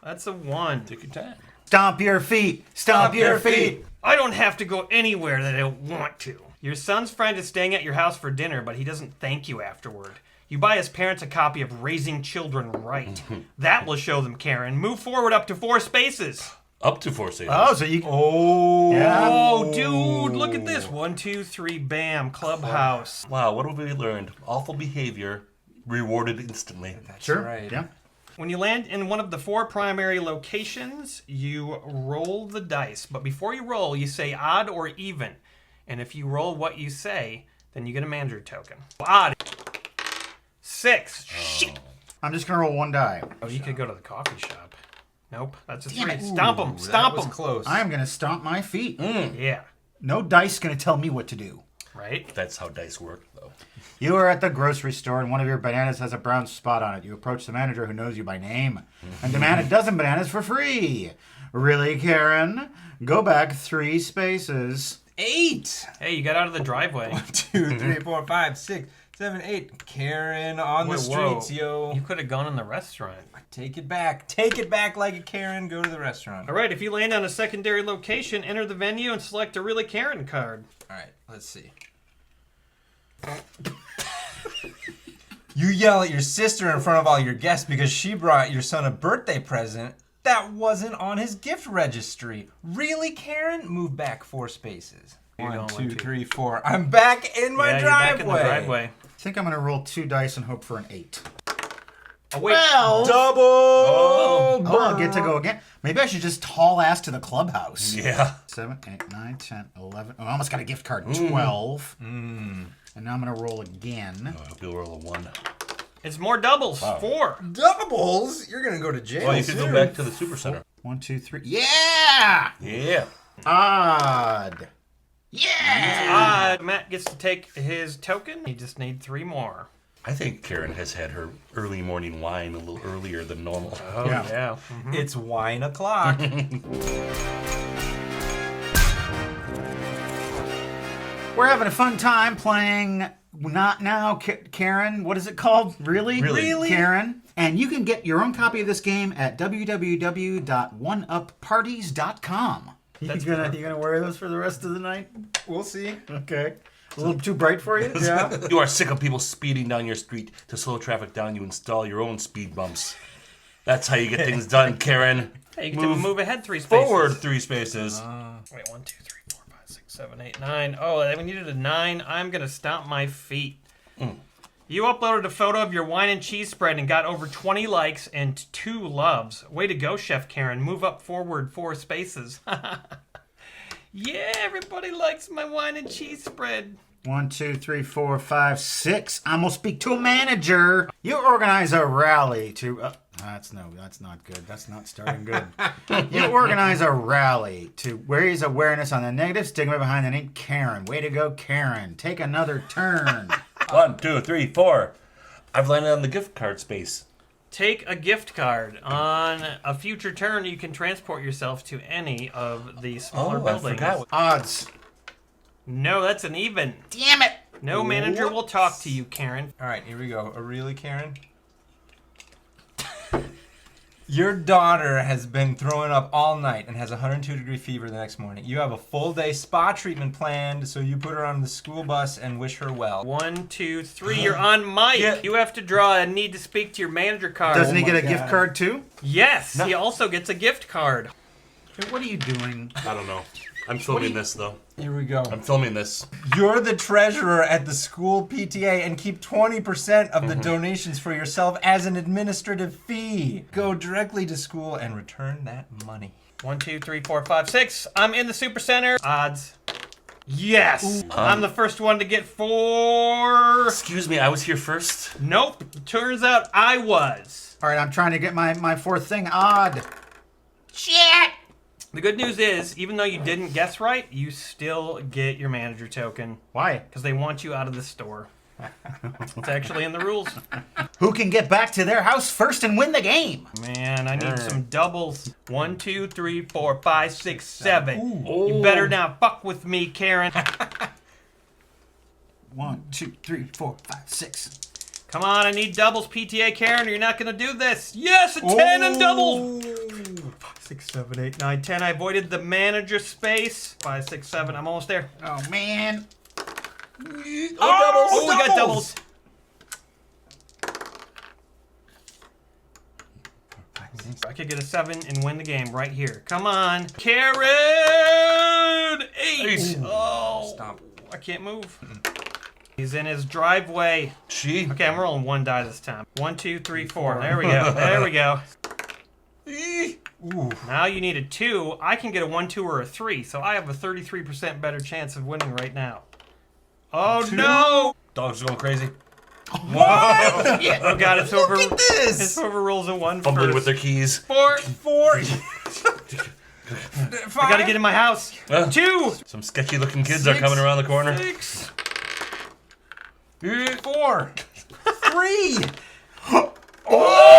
That's a 1. Take your time. Stomp your feet. Stomp your feet. I don't have to go anywhere that I don't want to. Your son's friend is staying at your house for dinner, but he doesn't thank you afterward. You buy his parents a copy of Raising Children Right. That will show them Karen. Move forward up to 4 spaces. Up to 4 spaces. Oh, so you. Oh, dude, look at this. 1, 2, 3, bam, clubhouse. Wow, what have we learned? Awful behavior rewarded instantly. Sure. right. Yeah. When you land in one of the 4 primary locations, you roll the dice. But before you roll, you say odd or even. And if you roll what you say, then you get a manager token. Odd. 6. Shit. I'm just gonna roll 1 die. Oh, you could go to the coffee shop. Nope, that's a Damn 3. it. Stomp him. Stomp him. Close. I am gonna stomp my feet. Yeah. No dice gonna tell me what to do. Right? That's how dice work, though. You are at the grocery store and one of your bananas has a brown spot on it. You approach the manager who knows you by name and demand a dozen bananas for free. Really, Karen? Go back 3 spaces. 8. Hey, you got out of the driveway. 1, 2, 3, 4, 5, 6, 7, 8. Karen on the streets, yo. You could have gone in the restaurant. Take it back. Take it back like a Karen. Go to the restaurant. All right, if you land on a secondary location, enter the venue and select a Really Karen card. All right, let's see. You yell at your sister in front of all your guests because she brought your son a birthday present that wasn't on his gift registry. Really, Karen? Move back 4 spaces. 1, 2, 3, 4. I'm back in my Yeah, driveway. you're back in the driveway. I think I'm gonna roll 2 dice and hope for an 8. Oh, wait. Well, double. Oh, I'll get to go again. Maybe I should just haul ass to the clubhouse. Yeah. 7, 8, 9, 10, 11. Oh, I almost got a gift card. 12. And now I'm gonna roll again. I hope you'll roll a 1. It's more doubles. Wow. 4. Doubles? You're gonna go to jail. Well, you could go back to the super center. 1, 2, 3. Yeah! Yeah. Odd. Yeah! Odd. Matt gets to take his token. You just need 3 more. I think Karen has had her early morning wine a little earlier than normal. Oh, yeah. It's wine o'clock. We're having a fun time playing Not Now, Karen. What is it called? Really? Really? Karen. And you can get your own copy of this game at www.oneupparties.com. You gonna wear those for the rest of the night? We'll see. Okay. A little too bright for you? Yeah. You are sick of people speeding down your street. To slow traffic down, you install your own speed bumps. That's how you get things done, Karen. Hey, you can move ahead 3 spaces. Forward 3 spaces. Wait, 1, 2, 3, 4, 5, 6, 7, 8, 9. Oh, we needed a 9. I'm going to stomp my feet. You uploaded a photo of your wine and cheese spread and got over 20 likes and 2 loves. Way to go, Chef Karen. Move up forward 4 spaces. Yeah, everybody likes my wine and cheese spread. 1, 2, 3, 4, 5, 6. I'm gonna speak to a manager. You organize a rally to. That's not good. That's not starting good. You organize a rally to raise awareness on the negative stigma behind the name Karen. Way to go, Karen. Take another turn. 1, 2, 3, 4. I've landed on the gift card space. Take a gift card. On a future turn, you can transport yourself to any of the smaller buildings. Odds. No, that's an even. Damn it. No manager will talk to you, Karen. All right, here we go. A really, Karen? Your daughter has been throwing up all night and has a 102-degree fever the next morning. You have a full-day spa treatment planned, so you put her on the school bus and wish her well. 1, 2, 3. You're on mic. Yeah. You have to draw a need to speak to your manager card. Doesn't he get a gift card too? Yes, he also gets a gift card. Hey, what are you doing? I don't know. I'm filming this, though. Here we go. I'm filming this. You're the treasurer at the school PTA and keep 20% of the donations for yourself as an administrative fee. Go directly to school and return that money. 1, 2, 3, 4, 5, 6. I'm in the super center. Odds. Yes. I'm the first one to get 4. Excuse me, I was here first? Nope. Turns out I was. All right, I'm trying to get my fourth thing. Odd. Shit. The good news is, even though you didn't guess right, you still get your manager token. Why? Because they want you out of the store. It's actually in the rules. Who can get back to their house first and win the game? Man, I need some doubles. 1, 2, 3, 4, 5, 6, 7. You better not fuck with me, Karen. 1, 2, 3, 4, 5, 6. Come on, I need doubles, PTA Karen, or you're not going to do this. Yes, a 10 and doubles. 5, 6, 7, 8, 9, 10. I avoided the manager space. 5, 6, 7. I'm almost there. Oh, man. Oh, doubles. Oh, we got doubles. I could get a 7 and win the game right here. Come on. Karen! 8! Oh. Stop. I can't move. He's in his driveway. Gee. Okay, I'm rolling 1 die this time. 1, 2, 3, 4. There we go. There we go. Ooh. Now you need a 2. I can get a 1, 2, or a 3, so I have a 33% better chance of winning right now. Oh, 2? no! Dog's going crazy. What? Oh, God, it's over. Look at this! It's over rolls in 1 Fumbling first. with their keys. 4. I 5. gotta get in my house. 2. Some sketchy looking kids are coming around the corner. 6. 4. 3. Oh!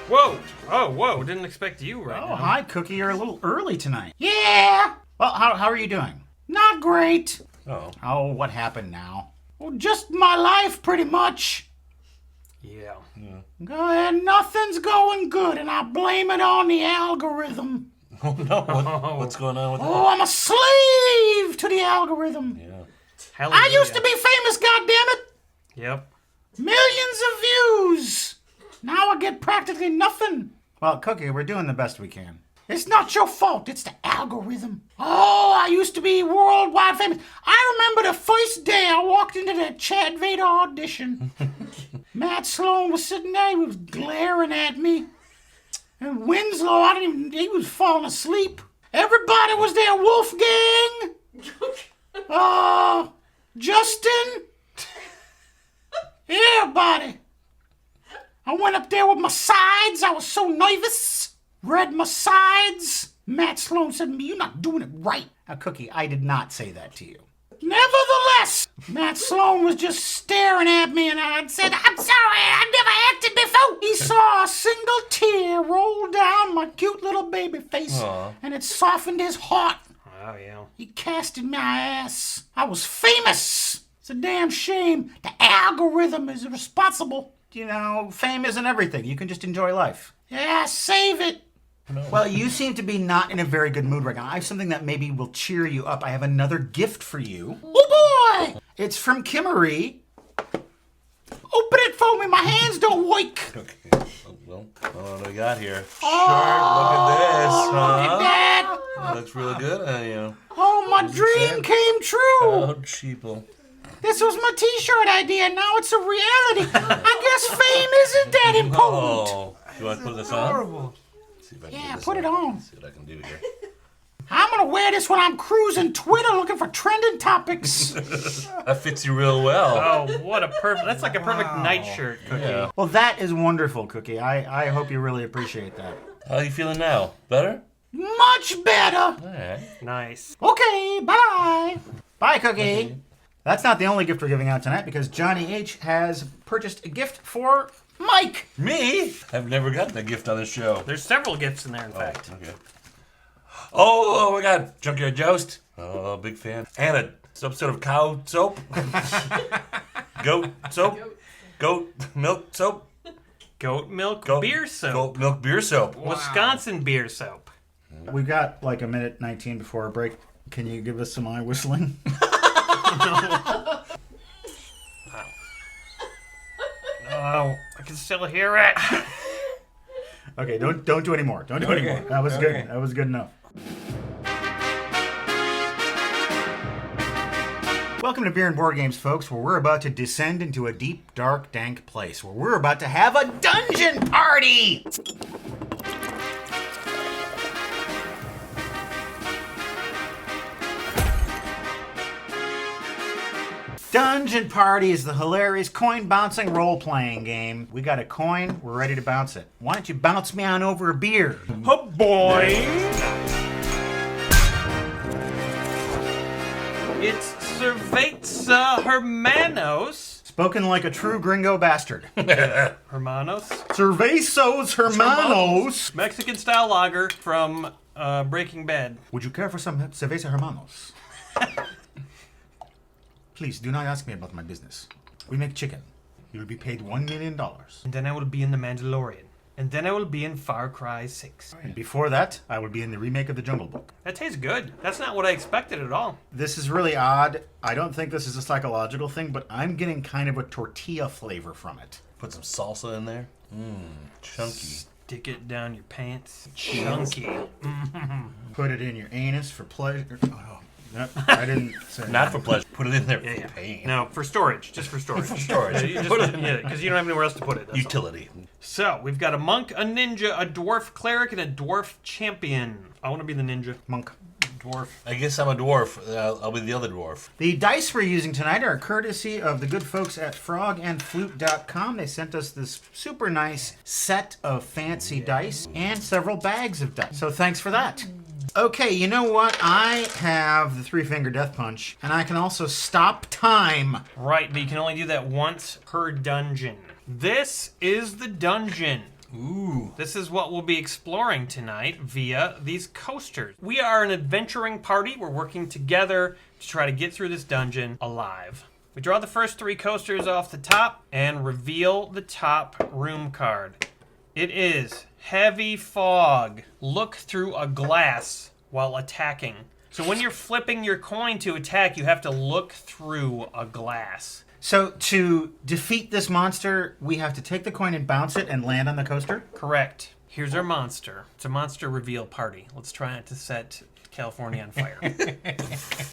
Whoa. Oh, whoa. Didn't expect you right Oh, now. hi, Cookie. You're a little early tonight. Yeah, Well, how are you doing? not great. Oh. Oh, what happened now? Well, just my life, pretty much. Yeah. Nothing's going good, and I blame it on the algorithm. Oh no! What's going on with that? Oh, I'm a slave to the algorithm. Yeah. I used to be famous, goddammit. Yep. Millions of views. Now I get practically nothing. Well, Cookie, we're doing the best we can. It's not your fault, it's the algorithm. Oh, I used to be worldwide famous. I remember the first day I walked into that Chad Vader audition. Matt Sloan was sitting there, he was glaring at me. And Winslow, he was falling asleep. Everybody was there, Wolfgang. Justin. Everybody. I went up there with my sides. I was so nervous. Read my sides. Matt Sloan said to me, "You're not doing it right." Now, Cookie, I did not say that to you. Nevertheless, Matt Sloan was just staring at me and I said, "I'm sorry, I've never acted before." He saw a single tear roll down my cute little baby face. Aw. And it softened his heart. Oh, yeah. He casted my ass. I was famous. It's a damn shame. The algorithm is responsible. You know, fame isn't everything. You can just enjoy life. Yeah, save it. Well, you seem to be not in a very good mood right now. I have something that maybe will cheer you up. I have another gift for you. Oh boy! It's from Kimmery. Open it for me. My hands don't work. Okay. Well, what do we got here? Oh, Look at this, look at that. Looks really good on you. Oh, my dream came true. Oh, cheaple. This was my t-shirt idea. Now it's a reality. I guess fame isn't that important. Oh, you want to put this on? See if I can Yeah, get this put it on. See what I can do here. I'm going to wear this when I'm cruising Twitter looking for trending topics. That fits you real well. Oh, what a perfect. That's like a perfect nightshirt, Cookie. Yeah. Well, that is wonderful, Cookie. I hope you really appreciate that. How are you feeling now? Better? Much better. All right. Nice. Okay, bye. Bye, Cookie. That's not the only gift we're giving out tonight because Johnny H has purchased a gift for Mike. Me? I've never gotten a gift on this show. There's several gifts in there, in fact. Okay. Oh my God! Junkyard Joust. Oh, big fan. And some sort of cow soap. Goat soap. Goat milk soap. Goat milk beer soap. Goat milk beer soap. Wisconsin beer soap. We've got like a minute 19 before our break. Can you give us some eye whistling? Oh, I can still hear it. Okay, don't do any more. Don't do any more. That was good. That was good enough. Welcome to Beer and Board Games, folks, where we're about to descend into a deep, dark, dank place, where we're about to have a dungeon party! Dungeon Party is the hilarious coin-bouncing role-playing game. We got a coin, we're ready to bounce it. Why don't you bounce me on over a beer? Oh boy! It's Cerveza Hermanos. Spoken like a true gringo bastard. Hermanos? Cervezos Hermanos. Mexican-style lager from Breaking Bad. Would you care for some Cerveza Hermanos? Please, do not ask me about my business. We make chicken. You'll be paid $1 million. And then I will be in The Mandalorian. And then I will be in Far Cry 6. And before that, I would be in the remake of The Jungle Book. That tastes good. That's not what I expected at all. This is really odd. I don't think this is a psychological thing, but I'm getting kind of a tortilla flavor from it. Put some salsa in there. Chunky. Stick it down your pants. Chunky. Put it in your anus for pleasure. Oh, no, I didn't say Not for pleasure. Put it in there Yeah, for pain. No, for storage. Just for storage. For storage. Yeah, Put it in there. because you don't have anywhere else to put it. That's Utility. all. So, we've got a monk, a ninja, a dwarf cleric, and a dwarf champion. I want to be the ninja. Monk. Dwarf. I guess I'm a dwarf. I'll be the other dwarf. The dice we're using tonight are courtesy of the good folks at frogandflute.com. They sent us this super nice set of fancy dice and several bags of dice. So thanks for that. Okay, you know what? I have the three-finger death punch, and I can also stop time. Right, but you can only do that once per dungeon. This is the dungeon. Ooh. This is what we'll be exploring tonight via these coasters. We are an adventuring party. We're working together to try to get through this dungeon alive. We draw the first 3 coasters off the top and reveal the top room card. It is Heavy Fog. Look through a glass while attacking. So when you're flipping your coin to attack, you have to look through a glass. So to defeat this monster, we have to take the coin and bounce it and land on the coaster? Correct. Here's our monster. It's a monster reveal party. Let's try not to set California on fire.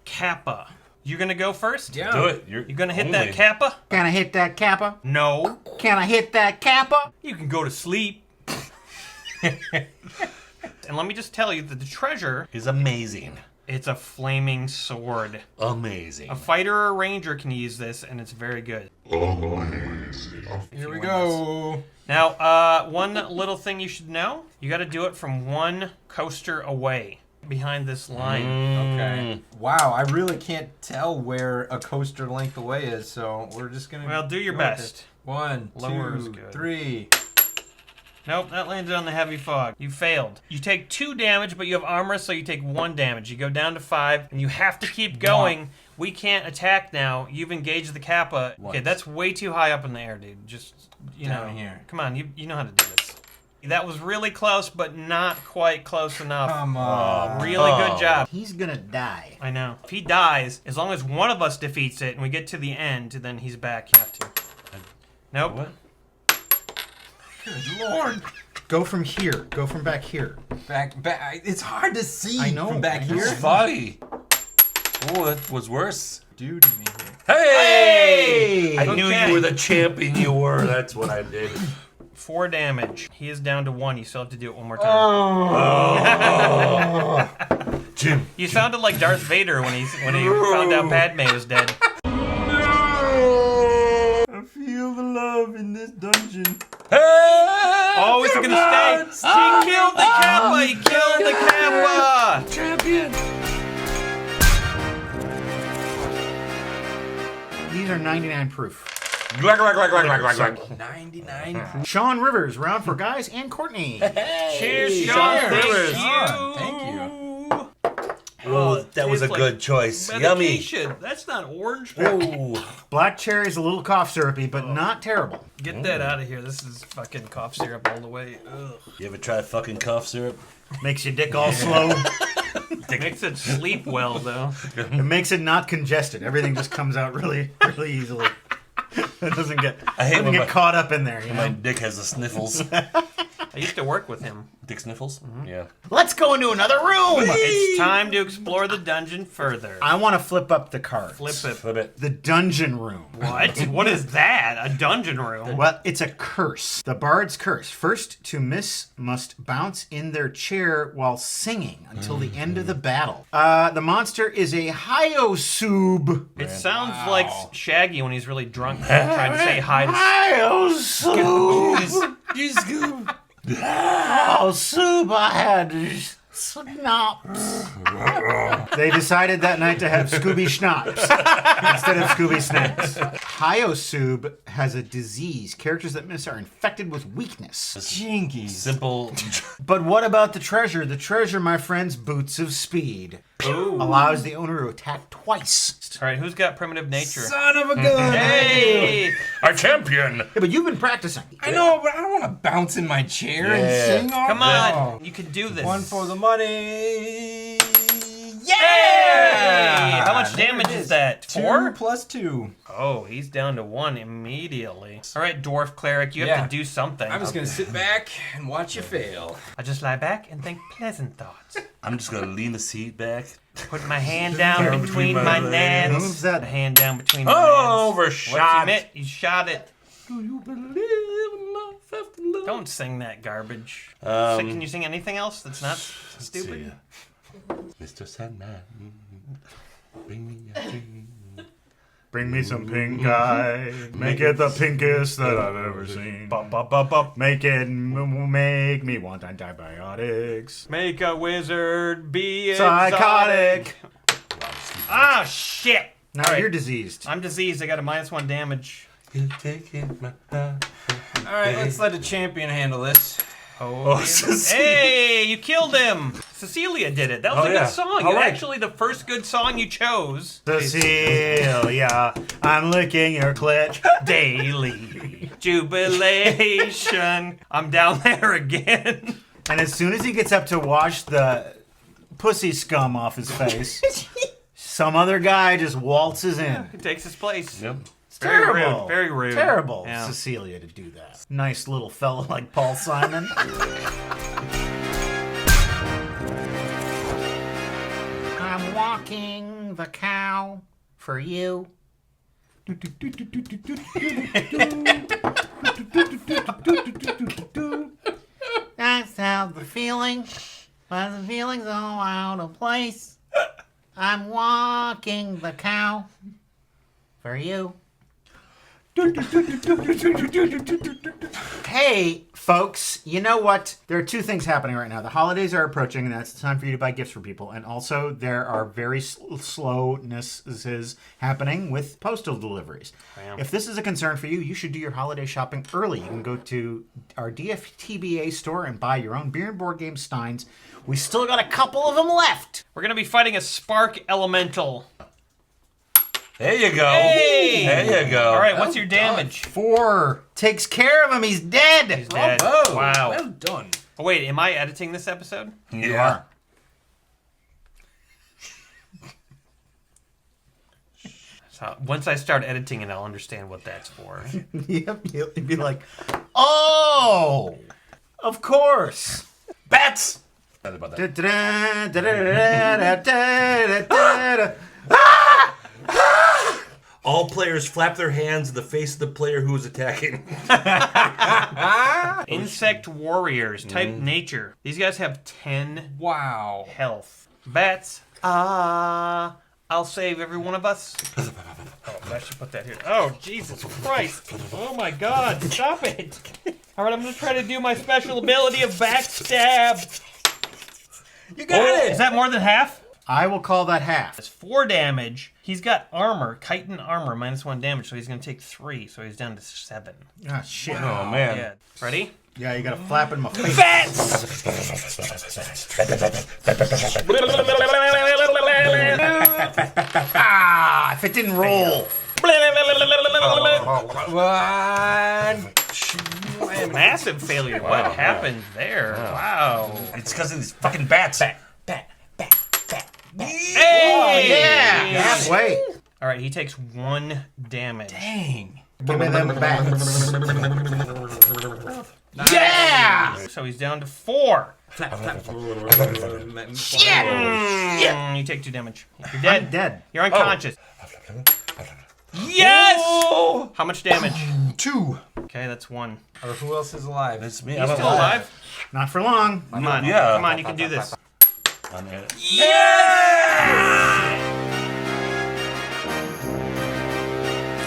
Kappa. You gonna go first? Yeah. Do it. You gonna hit that Kappa? Can I hit that Kappa? No. Can I hit that Kappa? You can go to sleep. And let me just tell you that the treasure is amazing. It's a flaming sword. Amazing. A fighter or a ranger can use this, and it's very good. Here we go. Now, one little thing you should know. You got to do it from one coaster away, behind this line. Okay. Wow, I really can't tell where a coaster length away is, so we're just gonna. Well, do your go with best. it. 1, Lower is 2, good. 3. Nope, that landed on the heavy fog. You failed. You take 2 damage, but you have armor, so you take 1 damage. You go down to 5, and you have to keep going. We can't attack now. You've engaged the Kappa. Okay, that's way too high up in the air, dude. Just, you know. Down here. Come on, you know how to do this. That was really close, but not quite close enough. Come on. Really good job. He's gonna die. I know. If he dies, as long as one of us defeats it and we get to the end, then he's back. You have to. Nope. What? Good Lord. Go from here. Go from back here. Back. It's hard to see I know, from back I know. here. It's foggy. Oh, that was worse. Do to me here. Hey! I knew Okay. you were the champion you were. That's what I did. 4 damage. He is down to 1. You still have to do it one more time. Oh. Jim. You sounded like Darth Vader when he found out Padme was dead. I feel the love in this dungeon. Oh, is he gonna stay? He killed the Kappa! He killed the Kappa! Champion! These are 99 proof. 99 proof. Sean Rivers, round for guys, and Courtney. Cheers, Sean. Thank you. Oh, that was a tastes good choice. Medication. Yummy. That's not orange. Oh. Black cherry is a little cough syrupy, but not terrible. Get that out of here. This is fucking cough syrup all the way. Ugh. You ever try fucking cough syrup? Makes your dick all slow. Makes it sleep well, though. It makes it not congested. Everything just comes out really, really easily. It doesn't get, caught up in there. You know? My dick has the sniffles. I used to work with him. Dick sniffles? Mm-hmm. Yeah. Let's go into another room. It's time to explore the dungeon further. I want to flip up the cards. Flip it. Flip it. The dungeon room. What? What is that? A dungeon room? Well, it's a curse. The bard's curse. First to miss must bounce in their chair while singing until the end of the battle. The monster is a Hyosub. It sounds like Shaggy when he's really drunk trying to say hi to Hyosub. Hyosub, I had snaps. They decided that night to have Scooby Schnapps instead of Scooby Snacks. Hyosub has a disease. Characters that miss are infected with weakness. Jinky. Simple. But what about the treasure? The treasure, my friends, Boots of Speed. Ooh. Allows the owner to attack twice. All right, who's got primitive nature? Son of a gun! Hey! Our champion! Yeah, but you've been practicing. I know, but I don't want to bounce in my chair and sing all Come day. on, you can do this. One for the money. Hey! How much damage is that? 4 plus 2. Oh, he's down to 1 immediately. All right, dwarf cleric, you have to do something. I'm just gonna sit back and watch you fail. I just lie back and think pleasant thoughts. I'm just gonna lean the seat back. Put my hand down between my nads. Who's that? The hand down between my Oh, nads. overshot. What's you meant? You shot it. Do you believe in life after love? Don't sing that garbage. Um, So can you sing anything else that's not stupid? Mr. Sandman, bring me a dream. Bring me some pink eye. Make it the pinkest that I've ever seen. Make it make me want antibiotics. Make a wizard be Psychotic. Ah, shit. Now All right. you're diseased. I'm diseased. I got a -1 damage. You take it, my heart. All right, let's let the champion handle this. Oh, hey, you killed him. Cecilia did it. That was a good song. All You right. actually the first good song you chose. Cecilia, I'm licking your clit Daily jubilation. I'm down there again. And as soon as he gets up to wash the pussy scum off his face, some other guy just waltzes in. He takes his place. Yep. It's Very terrible. rude, very rude. Terrible, Yeah. Cecilia, to do that. Nice little fella like Paul Simon. I'm walking the cow for you. That's how the feeling, but the feeling's all out of place. I'm walking the cow for you. Hey, folks, you know what? There are two things happening right now. The holidays are approaching, and that's the time for you to buy gifts for people. And also, there are very slownesses happening with postal deliveries. Wow. If this is a concern for you, you should do your holiday shopping early. You can go to our DFTBA store and buy your own beer and board game steins. We still got a couple of them left. We're going to be fighting a spark elemental. There you go. Hey! There you go. All right, what's your damage? 4. Takes care of him. He's dead. He's dead. Oh, Wow. well done. Oh, wait, am I editing this episode? You are. So once I start editing it, I'll understand what that's for. Yep, you'll be like, oh, of course. Bats. About that. All players flap their hands in the face of the player who is attacking. Insect warriors, type nature. These guys have 10 health. Bats, I'll save every one of us. Oh, I should put that here. Oh, Jesus Christ. Oh my God, stop it. All right, I'm going to try to do my special ability of backstab. You got it. Is that more than half? I will call that half. It's 4 damage. He's got armor, chitin armor, -1 damage, so he's going to take 3, so he's down to 7. Ah, shit. Oh, man. Yeah. Ready? Yeah, you got to flap in my face. Ah, if it didn't roll. Massive failure. What happened there? Wow. It's because of these fucking bats. Hey! Oh, yeah. Halfway. All right, he takes 1 damage. Dang. Give me them bats. Yeah! So he's down to 4. Shit! You take 2 damage. You're dead. I'm dead. You're unconscious. Yes! How much damage? 2. Okay, that's 1. Who else is alive? It's me. He's I'm still alive? Not for long. Come on. Yeah. Come on, you can do this.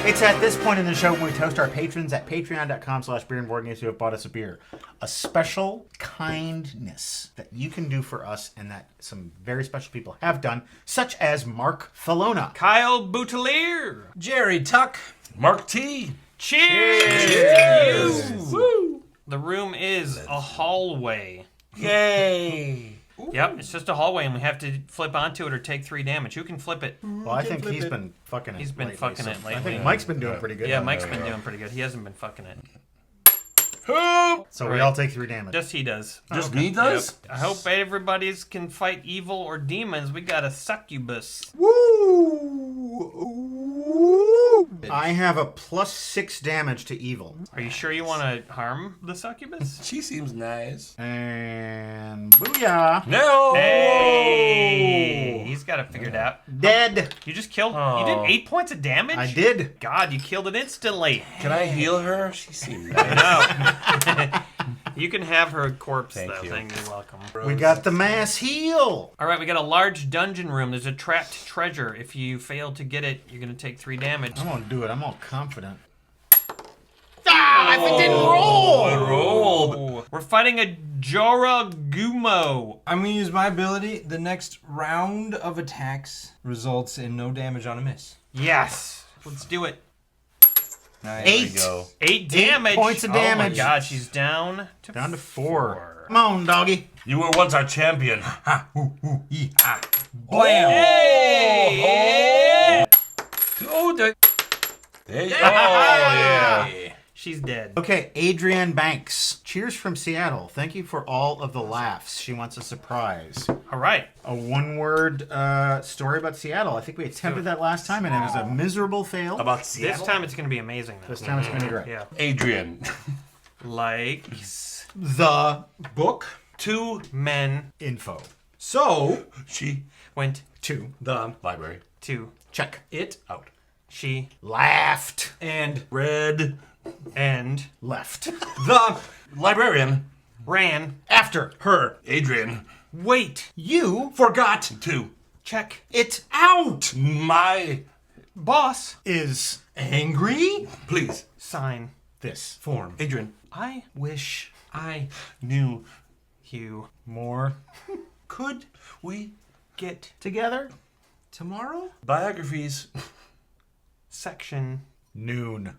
It's at this point in the show when we toast our patrons at patreon.com/beerandboardgames who have bought us a beer. A special kindness that you can do for us and that some very special people have done, such as Mark Falona, Kyle Boutelier, Jerry Tuck, Mark T. Cheers! Woo! The room is a hallway. Yay! Yep, it's just a hallway, and we have to flip onto it or take 3 damage. Who can flip it? Well, I think he's been fucking it. He's been fucking it lately. I think Mike's been doing pretty good. Yeah, Mike's been doing pretty good. He hasn't been fucking it. So we all take 3 damage. Just he does. Just me does? Yep. I hope everybody's can fight evil or demons. We got a succubus. I have a +6 damage to evil. Are you sure you want to harm the succubus? She seems nice. And booyah! No! Hey! He's got it figured out. Dead. You just killed. Oh. You did 8 points of damage. I did. God, you killed it instantly. Can I heal her? She seems nice. I know. You can have her corpse. Thank you. You're welcome. We got the mass heal. All right, we got a large dungeon room. There's a trapped treasure. If you fail to get it, you're gonna take 3 damage. I'm gonna do it. I'm all confident. Ah, if it didn't roll! It rolled. We're fighting a Joragumo. I'm gonna use my ability. The next round of attacks results in no damage on a miss. Yes. Let's do it. Nice. 8. There we go. 8 damage. 8 points of damage. Oh my God, she's down to 4. Come on, doggy. You were once our champion. Blam! Hey! Oh, There you go. Oh, yeah. She's dead. Okay, Adrienne Banks. Cheers from Seattle. Thank you for all of the laughs. She wants a surprise. All right. A 1-word story about Seattle. I think we attempted that last time, and it was a miserable fail. About Seattle? This time it's going to be amazing. Though. This time it's going to be great. Yeah. Adrian. Likes the book 2 men info. So she went to the library to check it out. She laughed and read and left. The librarian ran after her. Adrian. Wait. You forgot to check it out. My boss is angry. Please sign this form. Adrian. I wish I knew you more. Could we get together tomorrow? Biographies. Section noon.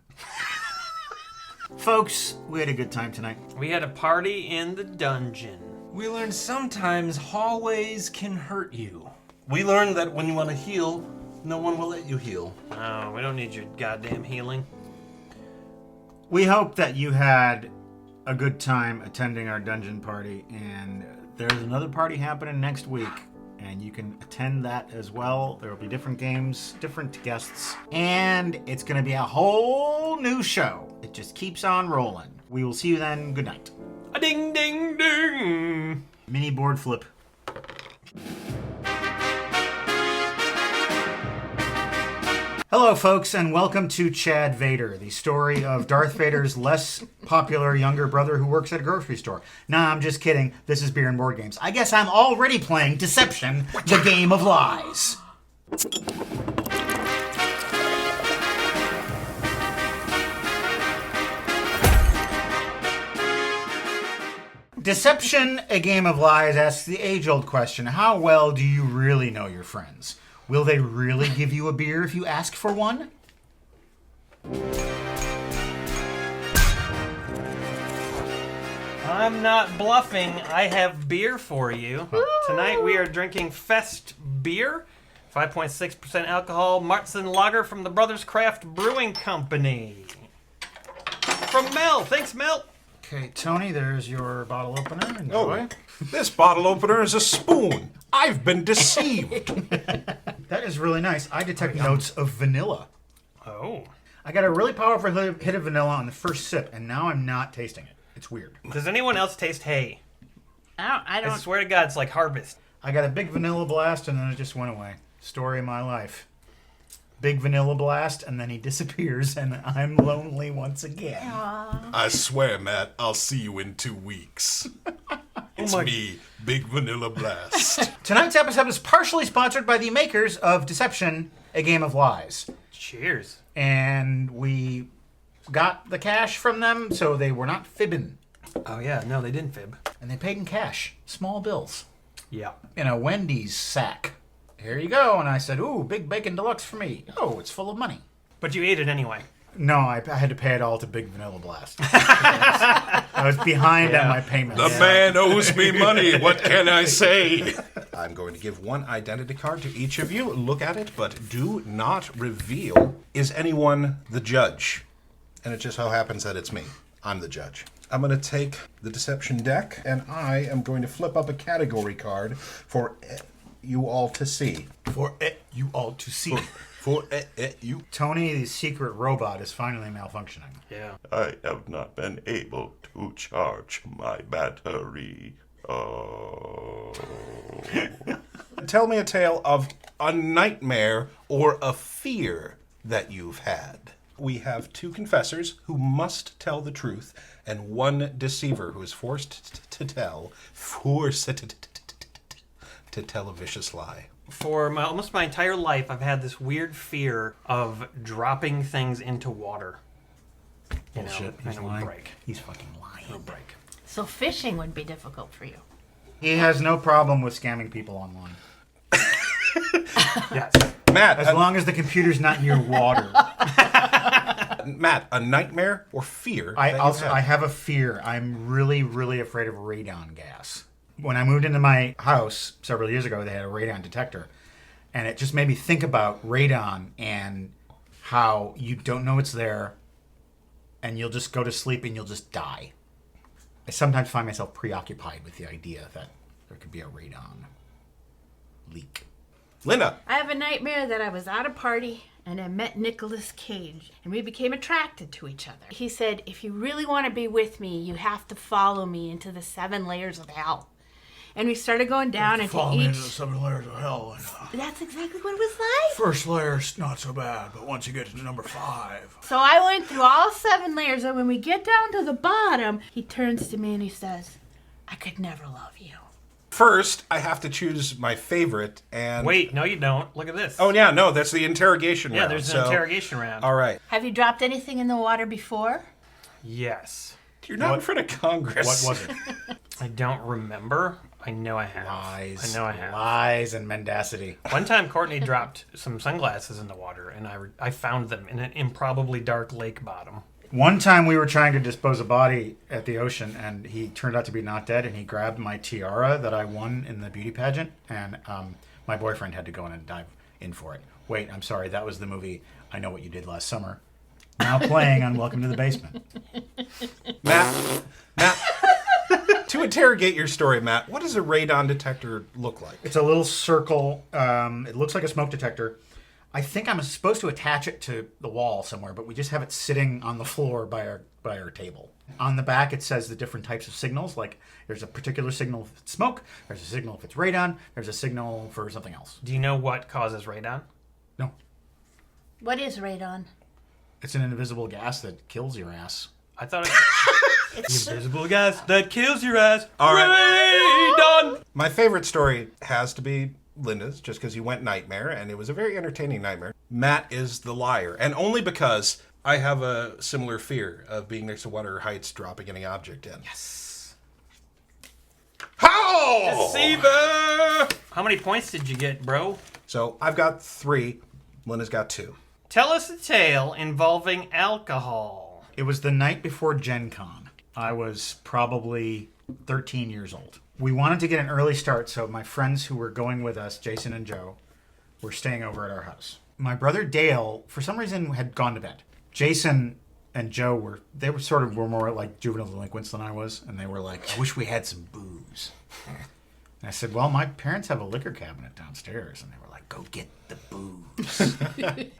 Folks, we had a good time tonight. We had a party in the dungeon. We learned sometimes hallways can hurt you. We learned that when you want to heal, no one will let you heal. No, we don't need your goddamn healing. We hope that you had a good time attending our dungeon party, and there's another party happening next week, and you can attend that as well. There will be different games, different guests, and it's going to be a whole new show. It just keeps on rolling. We will see you then. Good night. A ding ding ding. Mini board flip. Hello, folks, and welcome to Chad Vader, the story of Darth Vader's less popular younger brother who works at a grocery store. Nah, I'm just kidding. This is Beer and Board Games. I guess I'm already playing Deception, the Game of Lies. Deception, a Game of Lies asks the age-old question, how well do you really know your friends? Will they really give you a beer if you ask for one? I'm not bluffing. I have beer for you. Tonight we are drinking Fest beer. 5.6% alcohol. Martzen Lager from the Brothers Craft Brewing Company. From Mel. Thanks, Mel. Okay, Tony, there's your bottle opener. Enjoy. This bottle opener is a spoon. I've been deceived. That is really nice. I detect notes of vanilla. Oh. I got a really powerful hit of vanilla on the first sip, and now I'm not tasting it. It's weird. Does anyone else taste hay? I don't. I swear to God, it's like harvest. I got a big vanilla blast, and then it just went away. Story of my life. Big vanilla blast, and then he disappears, and I'm lonely once again. I swear, Matt, I'll see you in 2 weeks. It's me, Big Vanilla Blast. Tonight's episode is partially sponsored by the makers of Deception, a Game of Lies. Cheers. And we got the cash from them, so they were not fibbing. Oh, yeah. No, they didn't fib. And they paid in cash. Small bills. Yeah. In a Wendy's sack. Here you go. And I said, ooh, big bacon deluxe for me. Oh, it's full of money. But you ate it anyway. No, I had to pay it all to Big Vanilla Blast. I was behind on my payments. The man owes me money. What can I say? I'm going to give one identity card to each of you. Look at it, but do not reveal. Is anyone the judge? And it just so happens that it's me. I'm the judge. I'm going to take the deception deck, and I am going to flip up a category card for you all to see. For you all to see. For you. Tony, the secret robot, is finally malfunctioning. Yeah. I have not been able to charge my battery. Oh. Tell me a tale of a nightmare or a fear that you've had. We have 2 confessors who must tell the truth, and 1 deceiver who is forced to tell a vicious lie. For almost my entire life, I've had this weird fear of dropping things into water. Bullshit. And it would break. He's fucking lying. It would break. So fishing would be difficult for you. He has no problem with scamming people online. Yes. Matt, as long as the computer's not near water. Matt, a nightmare or fear? I have a fear. I'm really, really afraid of radon gas. When I moved into my house several years ago, they had a radon detector. And it just made me think about radon and how you don't know it's there and you'll just go to sleep and you'll just die. I sometimes find myself preoccupied with the idea that there could be a radon leak. Linda. I have a nightmare that I was at a party and I met Nicolas Cage and we became attracted to each other. He said, if you really want to be with me, you have to follow me into the 7 layers of hell. And we started going down into Follow me into the each... 7 layers of hell. And, That's exactly what it was like. first layer's not so bad, but once you get to number 5. So I went through all 7 layers, and when we get down to the bottom, he turns to me and he says, I could never love you. First, I have to choose my favorite, and... Wait, no you don't. Look at this. Oh, yeah, no, that's the interrogation round. Yeah, there's an interrogation round. All right. Have you dropped anything in the water before? Yes. You're not in front of Congress. What was it? I don't remember. I know I have. Lies. I know I have. Lies and mendacity. One time, Courtney dropped some sunglasses in the water, and I found them in an improbably dark lake bottom. One time we were trying to dispose a body at the ocean, and he turned out to be not dead, and he grabbed my tiara that I won in the beauty pageant, and my boyfriend had to go in and dive in for it. Wait, I'm sorry, that was the movie I Know What You Did Last Summer. Now playing on Welcome to the Basement. Matt, to interrogate your story, Matt, what does a radon detector look like? It's a little circle. It looks like a smoke detector. I think I'm supposed to attach it to the wall somewhere, but we just have it sitting on the floor by our table. On the back, it says the different types of signals. Like, there's a particular signal if it's smoke, there's a signal if it's radon, there's a signal for something else. Do you know what causes radon? No. What is radon? It's an invisible gas that kills your ass. I thought it's invisible gas that kills your ass. All right. Radon! My favorite story has to be Linda's, just because you went nightmare, and it was a very entertaining nightmare. Matt is the liar, and only because I have a similar fear of being next to water heights, dropping any object in. Yes. How? Deceiver! How many points did you get, bro? So I've got 3. Linda's got 2. Tell us a tale involving alcohol. It was the night before Gen Con. I was probably 13 years old. We wanted to get an early start, so my friends who were going with us, Jason and Joe, were staying over at our house. My brother Dale, for some reason, had gone to bed. Jason and Joe were more like juvenile delinquents than I was, and they were like, I wish we had some booze. And I said, well, my parents have a liquor cabinet downstairs. And they were like, go get the booze.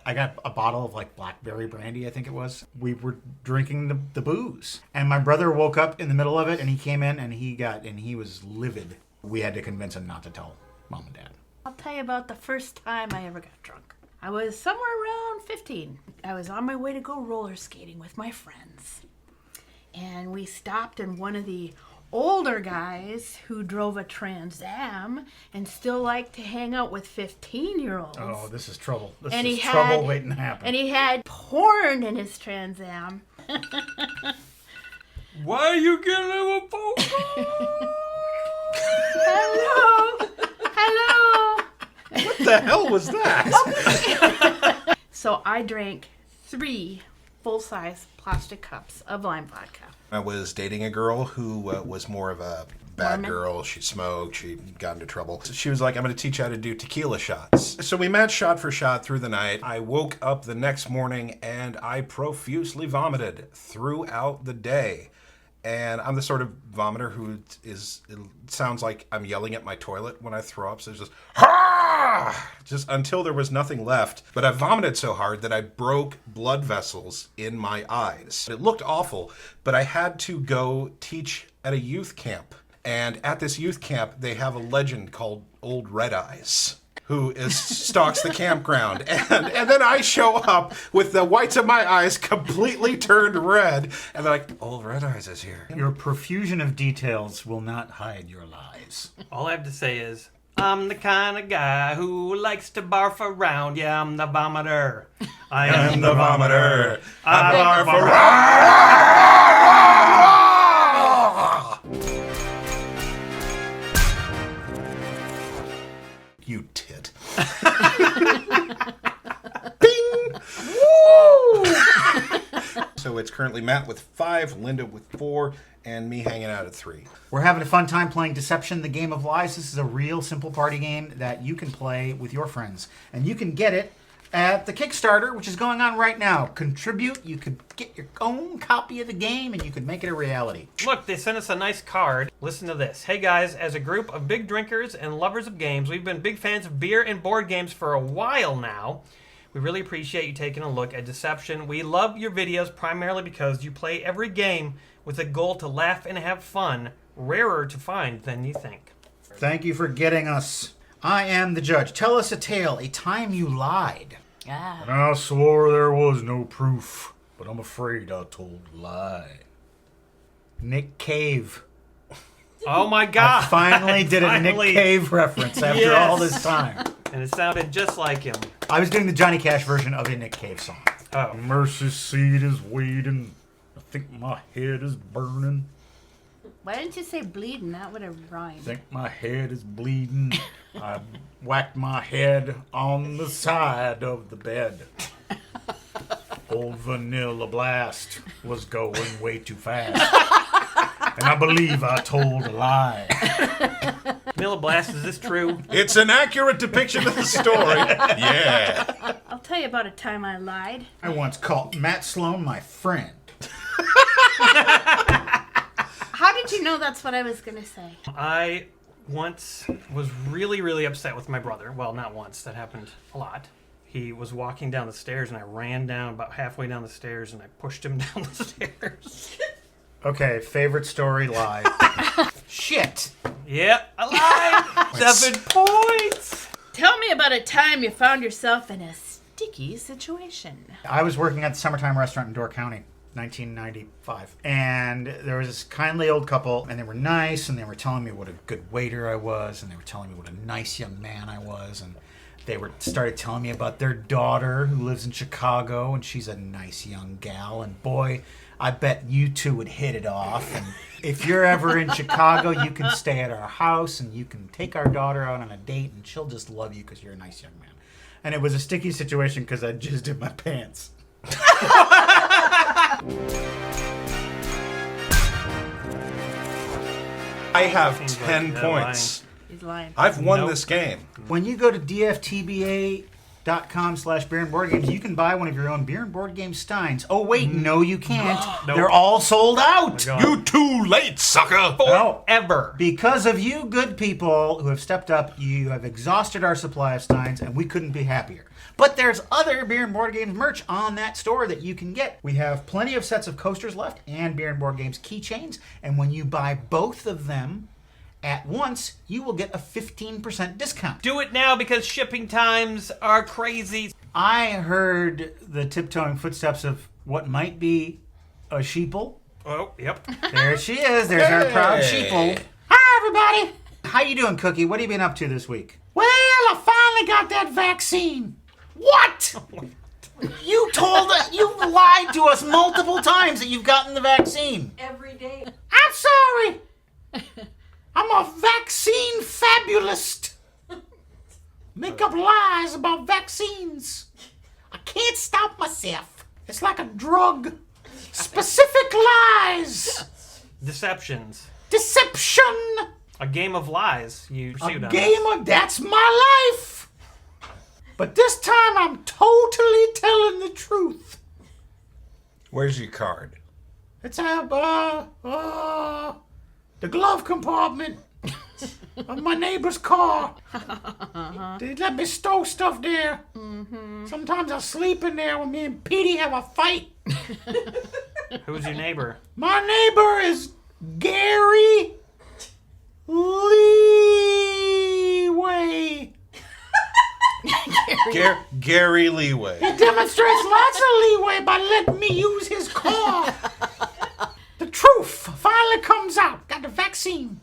I got a bottle of like blackberry brandy, I think it was. We were drinking the booze. And my brother woke up in the middle of it, and he came in and he was livid. We had to convince him not to tell Mom and Dad. I'll tell you about the first time I ever got drunk. I was somewhere around 15. I was on my way to go roller skating with my friends. And we stopped in one of the older guys who drove a Trans Am and still liked to hang out with 15-year-olds. Oh, this is trouble. This And is he trouble had- waiting to happen. And he had porn in his Trans Am. Why are you giving him a phone call? Hello. Hello. What the hell was that? So I drank 3 full-size plastic cups of lime vodka. I was dating a girl who was more of a bad Mormon? girl. She smoked. She got into trouble. She was like, I'm going to teach you how to do tequila shots. So we met shot for shot through the night. I woke up the next morning and I profusely vomited throughout the day. And I'm the sort of vomiter who it sounds like I'm yelling at my toilet when I throw up. So it's just, just until there was nothing left. But I vomited so hard that I broke blood vessels in my eyes. It looked awful, but I had to go teach at a youth camp. And at this youth camp, they have a legend called Old Red Eyes, who stalks the campground. And then I show up with the whites of my eyes completely turned red. And they're like, Old Red Eyes is here. Your profusion of details will not hide your lies. All I have to say is, I'm the kind of guy who likes to barf around. Yeah, I'm the vomiter. I am the vomiter. I barf around. You tit. So it's currently Matt with 5, Linda with 4, and me hanging out at 3. We're having a fun time playing Deception, the Game of Lies. This is a real simple party game that you can play with your friends. And you can get it at the Kickstarter, which is going on right now. Contribute, you could get your own copy of the game, and you could make it a reality. Look, they sent us a nice card. Listen to this. Hey guys, as a group of big drinkers and lovers of games, we've been big fans of beer and board games for a while now. We really appreciate you taking a look at Deception. We love your videos primarily because you play every game with a goal to laugh and have fun, rarer to find than you think. Thank you for getting us. I am the judge. Tell us a tale, a time you lied. Ah. And I swore there was no proof, but I'm afraid I told a lie. Nick Cave. Oh my God! I finally did a Nick Cave reference after all this time. And it sounded just like him. I was doing the Johnny Cash version of a Nick Cave song. Oh. Mercy seat is waiting. I think my head is burning. Why didn't you say bleeding? That would have rhymed. I think my head is bleeding. I whacked my head on the side of the bed. Old Vanilla Blast was going way too fast. And I believe I told a lie. Vanilla Blast, is this true? It's an accurate depiction of the story. Yeah. I'll tell you about a time I lied. I once called Matt Sloan my friend. How did you know that's what I was going to say? I once was really, really upset with my brother. Well, not once. That happened a lot. He was walking down the stairs, and I ran down about halfway down the stairs, and I pushed him down the stairs. Okay, favorite story, lie. Shit. Yep, I lied. 7 points. Tell me about a time you found yourself in a sticky situation. I was working at the Summertime Restaurant in Door County, 1995. And there was this kindly old couple, and they were nice, and they were telling me what a good waiter I was, and they were telling me what a nice young man I was, and they started telling me about their daughter who lives in Chicago, and she's a nice young gal, and boy, I bet you two would hit it off. And if you're ever in Chicago, you can stay at our house, and you can take our daughter out on a date, and she'll just love you because you're a nice young man. And it was a sticky situation because I jizzed in my pants. I have 10 points. He's lying. I've won this game. When you go to dftba.com/beer and board games, you can buy one of your own beer and board game steins. Oh wait, no you can't. Nope. They're all sold out. You too late, sucker. Forever. Because of you good people who have stepped up, you have exhausted our supply of steins, and we couldn't be happier. But there's other beer and board games merch on that store that you can get. We have plenty of sets of coasters left and beer and board games keychains, and when you buy both of them at once, you will get a 15% discount. Do it now because shipping times are crazy. I heard the tiptoeing footsteps of what might be a sheeple Oh, yep. There she is. There's our proud sheeple. Hi, everybody. How you doing, Cookie? What have you been up to this week? Well, I finally got that vaccine. What? You lied to us multiple times that you've gotten the vaccine. Every day. I'm sorry. I'm a vaccine fabulist. Make up lies about vaccines. I can't stop myself. It's like a drug. Specific lies. Deceptions. Deception. A game of lies. You shoot on. That's my life. But this time I'm totally telling the truth. Where's your card? It's the glove compartment of my neighbor's car. They let me stow stuff there. Sometimes I sleep in there when me and Petey have a fight. Who's your neighbor? My neighbor is Gary Leeway. Gary Leeway. He demonstrates lots of leeway by letting me use his car. The truth finally comes out. Got the vaccine.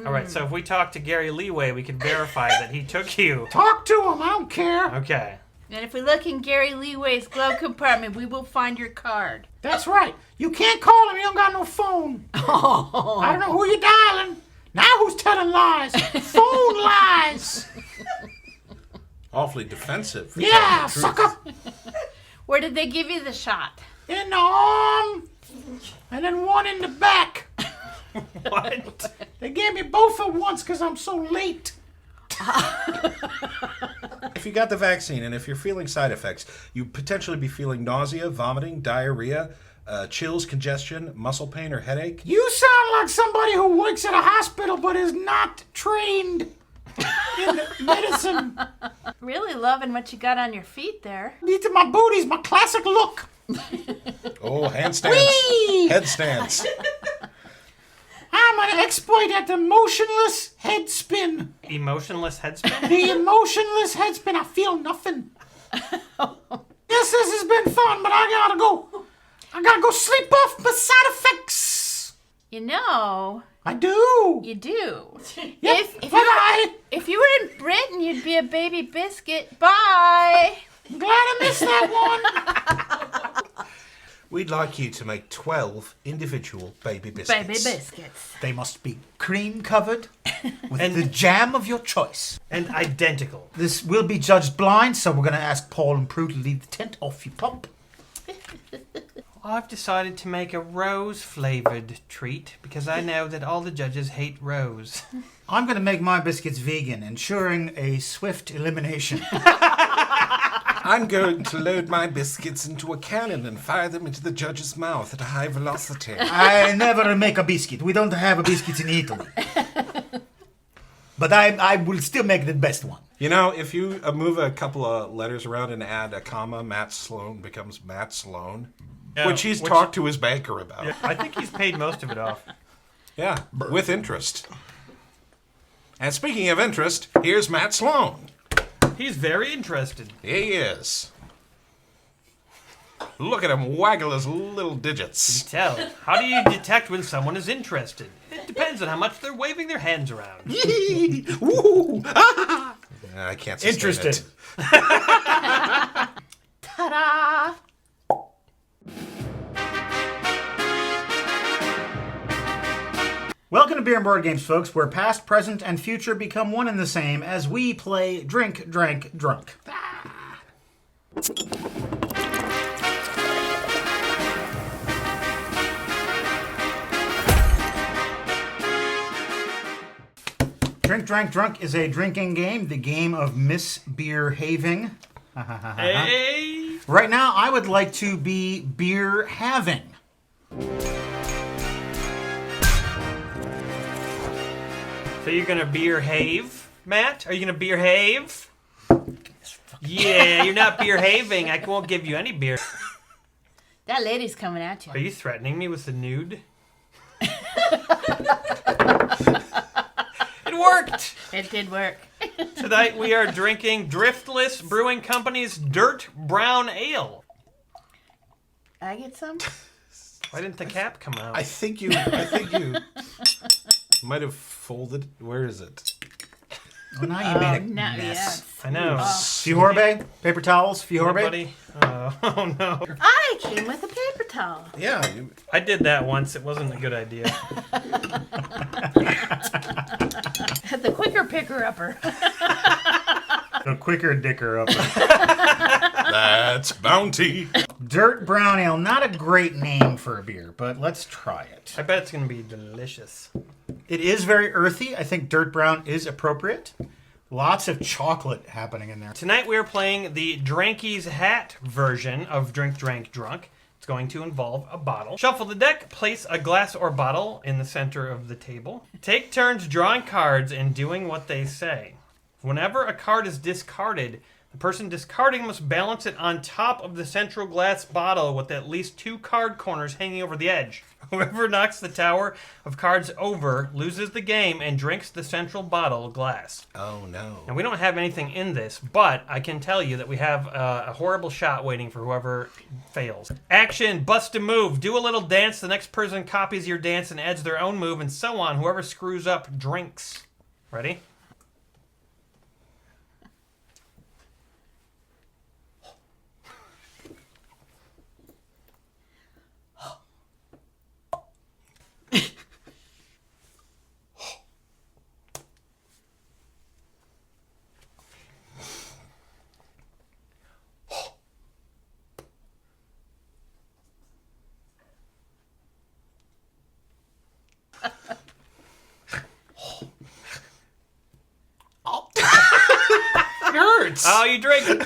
All right, so if we talk to Gary Leeway, we can verify that he took you. Talk to him. I don't care. Okay. And if we look in Gary Leeway's glove compartment, we will find your card. That's right. You can't call him. You don't got no phone. Oh. I don't know who you're dialing. Now who's telling lies? Phone lies. Awfully defensive. for Yeah, telling the truth. sucker. Where did they give you the shot? In the arm, and then one in the back. What? They gave me both at once because I'm so late. If you got the vaccine and if you're feeling side effects, you potentially be feeling nausea, vomiting, diarrhea, chills, congestion, muscle pain, or headache. You sound like somebody who works at a hospital but is not trained in medicine. Really loving what you got on your feet there. These are my booties, my classic look. Oh, handstands. Whee! Headstands. I'm an expert at the motionless head spin. Emotionless head spin? The emotionless head spin. I feel nothing. Yes, this has been fun, but I gotta go. I gotta go sleep off my side effects. You know. I do. You do. Yep. If you were in Britain, you'd be a baby biscuit. Bye. I'm glad I missed that one. We'd like you to make 12 individual baby biscuits. Baby biscuits. They must be cream covered with the jam of your choice. And identical. This will be judged blind, so we're going to ask Paul and Prue to leave the tent. Off you pop. I've decided to make a rose-flavored treat because I know that all the judges hate rose. I'm going to make my biscuits vegan, ensuring a swift elimination. I'm going to load my biscuits into a cannon and fire them into the judge's mouth at a high velocity. I never make a biscuit. We don't have a biscuit in Italy. But I will still make the best one. You know, if you move a couple of letters around and add a comma, Matt Sloan becomes Matt Sloan, which he's talked to his banker about. Yeah, I think he's paid most of it off. Yeah, with interest. And speaking of interest, here's Matt Sloan. He's very interested. He is. Look at him waggle his little digits. Tell. How do you detect when someone is interested? It depends on how much they're waving their hands around. I can't sustain Interested. it. Ta-da! Welcome to Beer and Board Games, folks, where past, present, and future become one and the same as we play Drink, Drank, Drunk. Drink, Drank, Drunk is a drinking game, the game of misbehaving. Hey! Right now, I would like to be beer having. So you're gonna beer have, Matt? Are you gonna beer have? Yeah, you're not beer having. I won't give you any beer. That lady's coming at you. Are you threatening me with the nude? It worked! It did work. Tonight we are drinking Driftless Brewing Company's Dirt Brown Ale. I get some? Why didn't the cap come out? I think you might have folded. Where is it? Well, now you made a now, mess. I know. Fiorbe? Paper towels? Fiorbe? Buddy. Oh no. I came with a paper towel. Yeah. I did that once. It wasn't a good idea. The quicker picker upper. The quicker dicker up. That's Bounty. Dirt Brown Ale. Not a great name for a beer, but let's try it. I bet it's going to be delicious. It is very earthy. I think Dirt Brown is appropriate. Lots of chocolate happening in there. Tonight we are playing the Dranky's Hat version of Drink, Drank, Drunk. It's going to involve a bottle. Shuffle the deck, place a glass or bottle in the center of the table. Take turns drawing cards and doing what they say. Whenever a card is discarded, the person discarding must balance it on top of the central glass bottle with at least 2 card corners hanging over the edge. Whoever knocks the tower of cards over loses the game and drinks the central bottle glass. Oh, no. And we don't have anything in this, but I can tell you that we have a horrible shot waiting for whoever fails. Action, bust a move, do a little dance, the next person copies your dance and adds their own move, and so on. Whoever screws up drinks. Ready? Hurts. Oh, you drink it.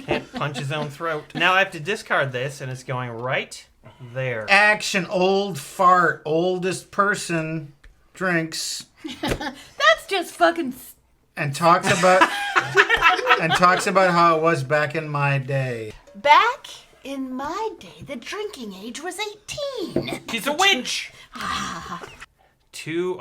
Can't punch his own throat. Now I have to discard this, and it's going right there. Action, old fart, oldest person drinks That's just fucking. and talks about how it was back in my day. Back in my day, the drinking age was 18. She's a witch. Do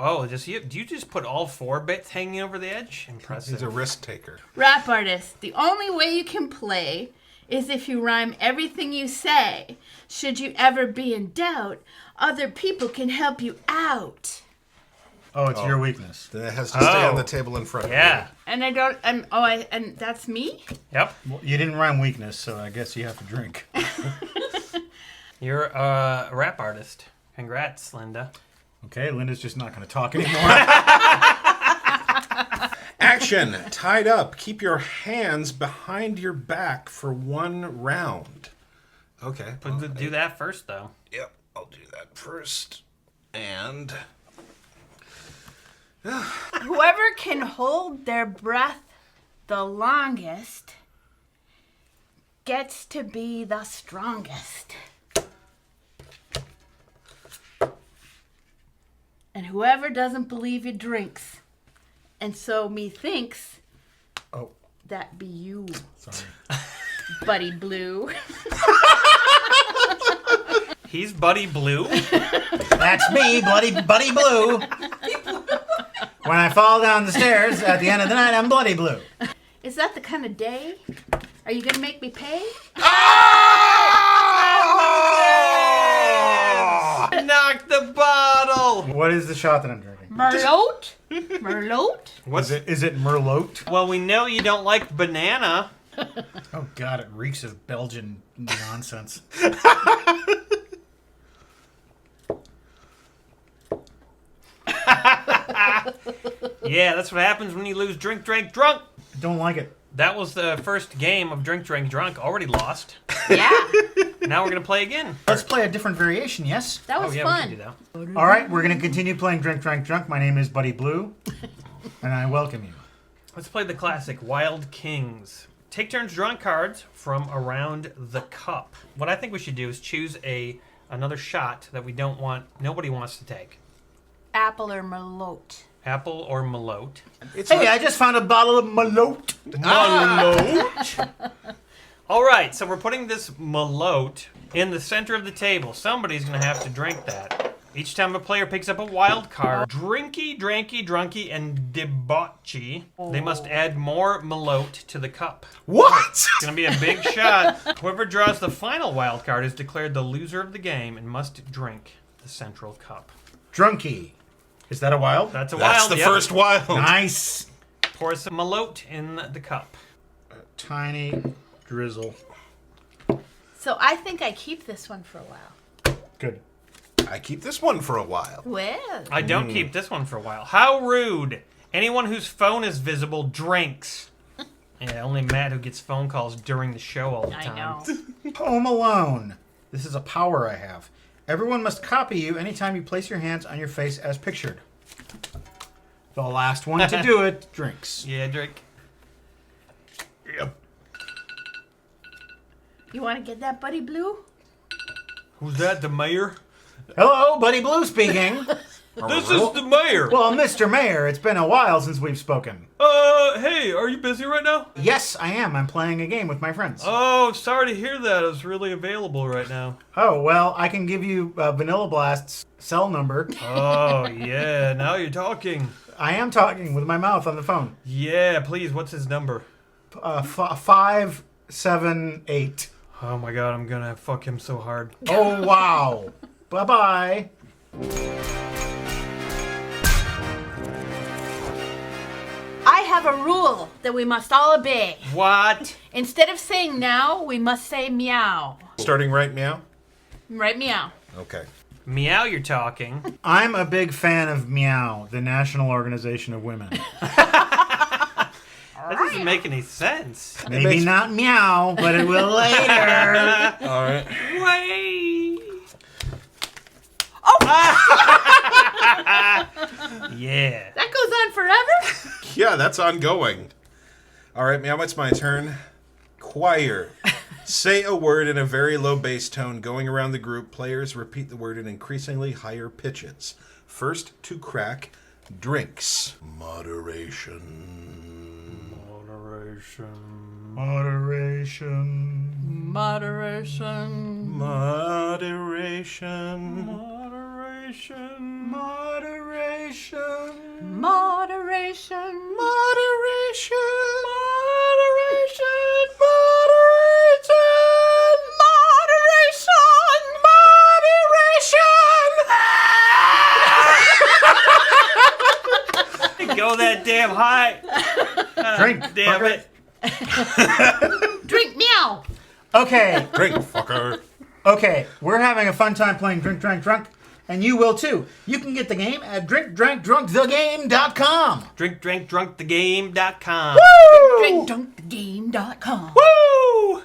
you just put all 4 bits hanging over the edge? Impressive. He's a risk taker. Rap artist, the only way you can play is if you rhyme everything you say. Should you ever be in doubt, other people can help you out. Oh, it's your weakness. Then it has to stay on the table in front of you. And I don't. and that's me. Yep. Well, you didn't rhyme weakness, so I guess you have to drink. You're a rap artist. Congrats, Linda. Okay, Linda's just not going to talk anymore. Action. Tied up. Keep your hands behind your back for 1 round. Okay. Do that first, though. Yep, I'll do that first. And... Whoever can hold their breath the longest gets to be the strongest. And whoever doesn't believe you drinks. And so methinks that be you. Sorry. Buddy Blue. He's Buddy Blue? That's me, Buddy Blue. When I fall down the stairs at the end of the night, I'm Bloody Blue. Is that the kind of day? Are you gonna make me pay? Knock the bottle! What is the shot that I'm drinking? Merlot? Merlot? Is it Merlot? Well, we know you don't like banana. Oh God, it reeks of Belgian nonsense. Yeah, that's what happens when you lose Drink, Drank, Drunk. Don't like it. That was the first game of Drink, Drank, Drunk. Already lost. Yeah. Now we're going to play again. Let's play a different variation, yes? That was We fun. can do that. All right, we're going to continue playing Drink, Drank, Drunk. My name is Buddy Blue, and I welcome you. Let's play the classic Wild Kings. Take turns drawing cards from around the cup. What I think we should do is choose another shot that nobody wants to take. Apple or Merlot? Apple or Merlot. I just found a bottle of Merlot. Merlot? All right, so we're putting this Merlot in the center of the table. Somebody's going to have to drink that. Each time a player picks up a wild card, Drinky, Dranky, Drunky, and Debauchy, they must add more Malote to the cup. What? It's going to be a big shot. Whoever draws the final wild card is declared the loser of the game and must drink the central cup. Drunky. Is that a wild? That's a That's wild. the yep. first wild. Nice. Pour some Malote in the cup. Tiny drizzle. So I think I keep this one for a while. Good. I keep this one for a while. Well. I don't keep this one for a while. How rude. Anyone whose phone is visible drinks. Yeah, only Matt who gets phone calls during the show all the time. I know. Home Alone. This is a power I have. Everyone must copy you anytime you place your hands on your face as pictured. The last one to do it drinks. Yeah, drink. Yep. You want to get that, Buddy Blue? Who's that, the mayor? Hello, Buddy Blue speaking. This is the mayor. Well, Mr. Mayor, it's been a while since we've spoken. Hey, are you busy right now? Yes, I am. I'm playing a game with my friends. Oh, sorry to hear that. It's really available right now. Oh, well, I can give you Vanilla Blast's cell number. Oh, yeah. Now you're talking. I am talking with my mouth on the phone. Yeah, please. What's his number? 578. Oh my god, I'm gonna fuck him so hard. Oh, wow. Bye-bye. I have a rule that we must all obey. What? Instead of saying now, we must say meow. Starting right meow? Right, meow. Okay. Meow, you're talking. I'm a big fan of Meow, the National Organization of Women. That doesn't make any sense. Maybe not meow, but it will later. All right. Wait. Yeah. That goes on forever? Yeah, that's ongoing. All right, meow, it's my turn. Choir. Say a word in a very low bass tone. Going around the group, players repeat the word in increasingly higher pitches. First to crack, drinks. Moderation. Moderation. Moderation. Moderation. Moderation. Moderation. Moderation. Moderation. Go that damn high. Drink, damn fucker. it. Drink meow. Okay. Drink, fucker. Okay, we're having a fun time playing Drink, Drank, Drunk, and you will too. You can get the game at drinkdrankdrunkthegame.com. Drinkdrankdrunkthegame.com. Drinkdrunkthegame.com. Woo!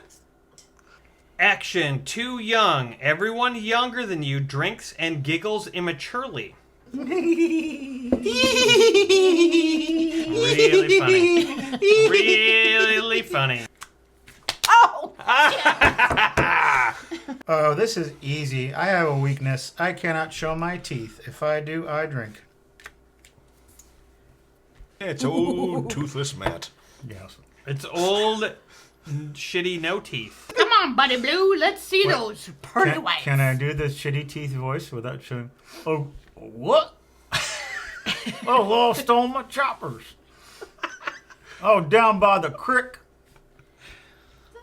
Action. Too young. Everyone younger than you drinks and giggles immaturely. Really funny. Really funny. Oh! Oh, this is easy. I have a weakness. I cannot show my teeth. If I do, I drink. It's old toothless Matt. Yes. It's old, shitty no teeth. Come on, Buddy Blue. Let's see those pretty whites. Can I do the shitty teeth voice without showing? Oh, what? I lost all my choppers. Oh, down by the creek.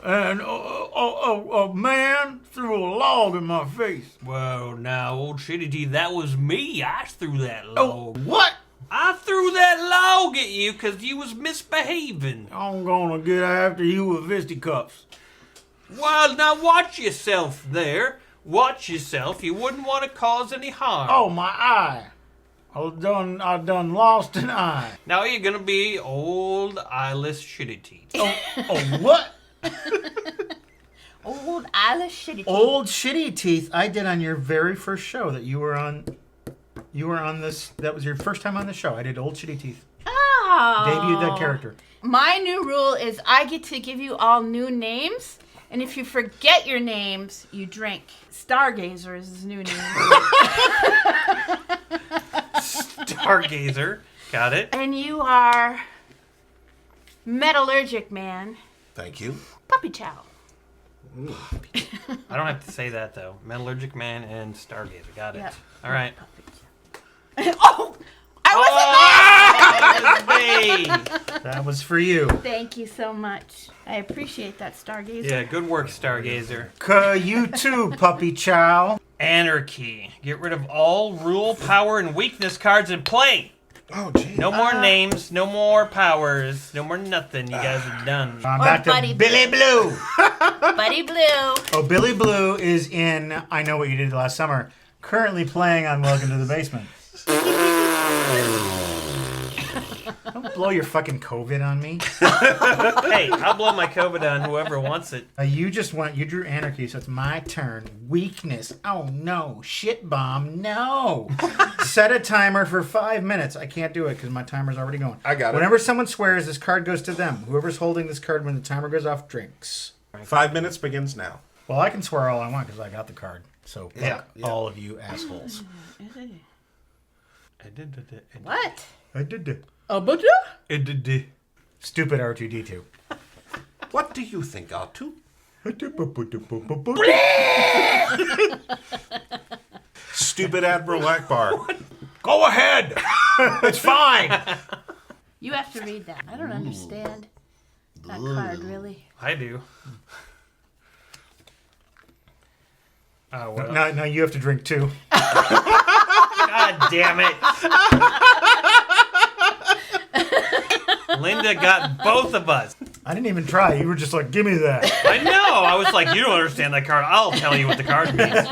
And a man threw a log in my face. Whoa, now, old shitty teeth, that was me. I threw that log. Oh, what? I threw that log at you because you was misbehaving. I'm gonna get after you with fisticuffs. Well, now watch yourself there. Watch yourself. You wouldn't want to cause any harm. Oh, my eye. I done lost an eye. Now you're gonna be old eyeless shitty teeth. Oh, what? Old eyeless shitty teeth. Old shitty teeth I did on your very first show that you were on. You were on this. That was your first time on the show. I did old shitty teeth. Oh. Debuted that character. My new rule is I get to give you all new names, and if you forget your names, you drink. Stargazer is his new name. Stargazer. Got it. And you are Metallurgic Man. Thank you. Puppy Chow. I don't have to say that though. Metallurgic Man and Stargazer. Got it. Yep. All right. Oh! I wasn't That was for you. Thank you so much. I appreciate that, Stargazer. Yeah, good work, Stargazer. You too, Puppy Chow. Anarchy. Get rid of all rule, power, and weakness cards in play. Oh, gee. No more names, no more powers, no more nothing. You guys are done. I'm back to Buddy Billy Blue. Buddy Blue. Oh, Billy Blue is in I Know What You Did Last Summer. Currently playing on Welcome to the Basement. Don't blow your fucking COVID on me. Hey, I'll blow my COVID on whoever wants it. You drew Anarchy, so it's my turn. Weakness. Oh no. Shit bomb. No. Set a timer for 5 minutes. I can't do it because my timer's already going. I got it. Whenever someone swears, this card goes to them. Whoever's holding this card when the timer goes off drinks. 5 minutes begins now. Well, I can swear all I want because I got the card. So fuck Yeah. all of you assholes. What? I did it. Oh, but Stupid R2D2. What do you think, R2? Stupid Admiral Akbar. Go ahead. It's fine. You have to read that. I don't understand that card, really. I do. Oh, well. Now you have to drink too. God damn it. Linda got both of us. I didn't even try. You were just like, give me that. I know. I was like, you don't understand that card. I'll tell you what the card means.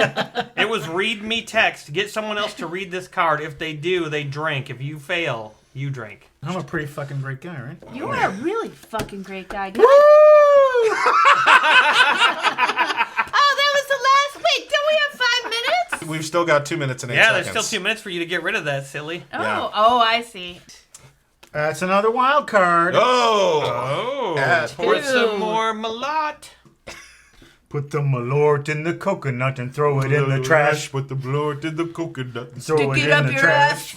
It was read me text. Get someone else to read this card. If they do, they drink. If you fail, you drink. I'm a pretty fucking great guy, right? You are a really fucking great guy. Woo! Oh, that was the last. Wait, don't we have 5 minutes? We've still got 2 minutes and 8 Yeah, seconds. there's still 2 minutes for you to get rid of that, silly. Oh, Yeah. oh, I see. That's another wild card. Oh. Yes. Pour some more malot. Put the malort in the coconut and throw it in the trash. Put the malort in the coconut and Throw Stick it it in up the your trash.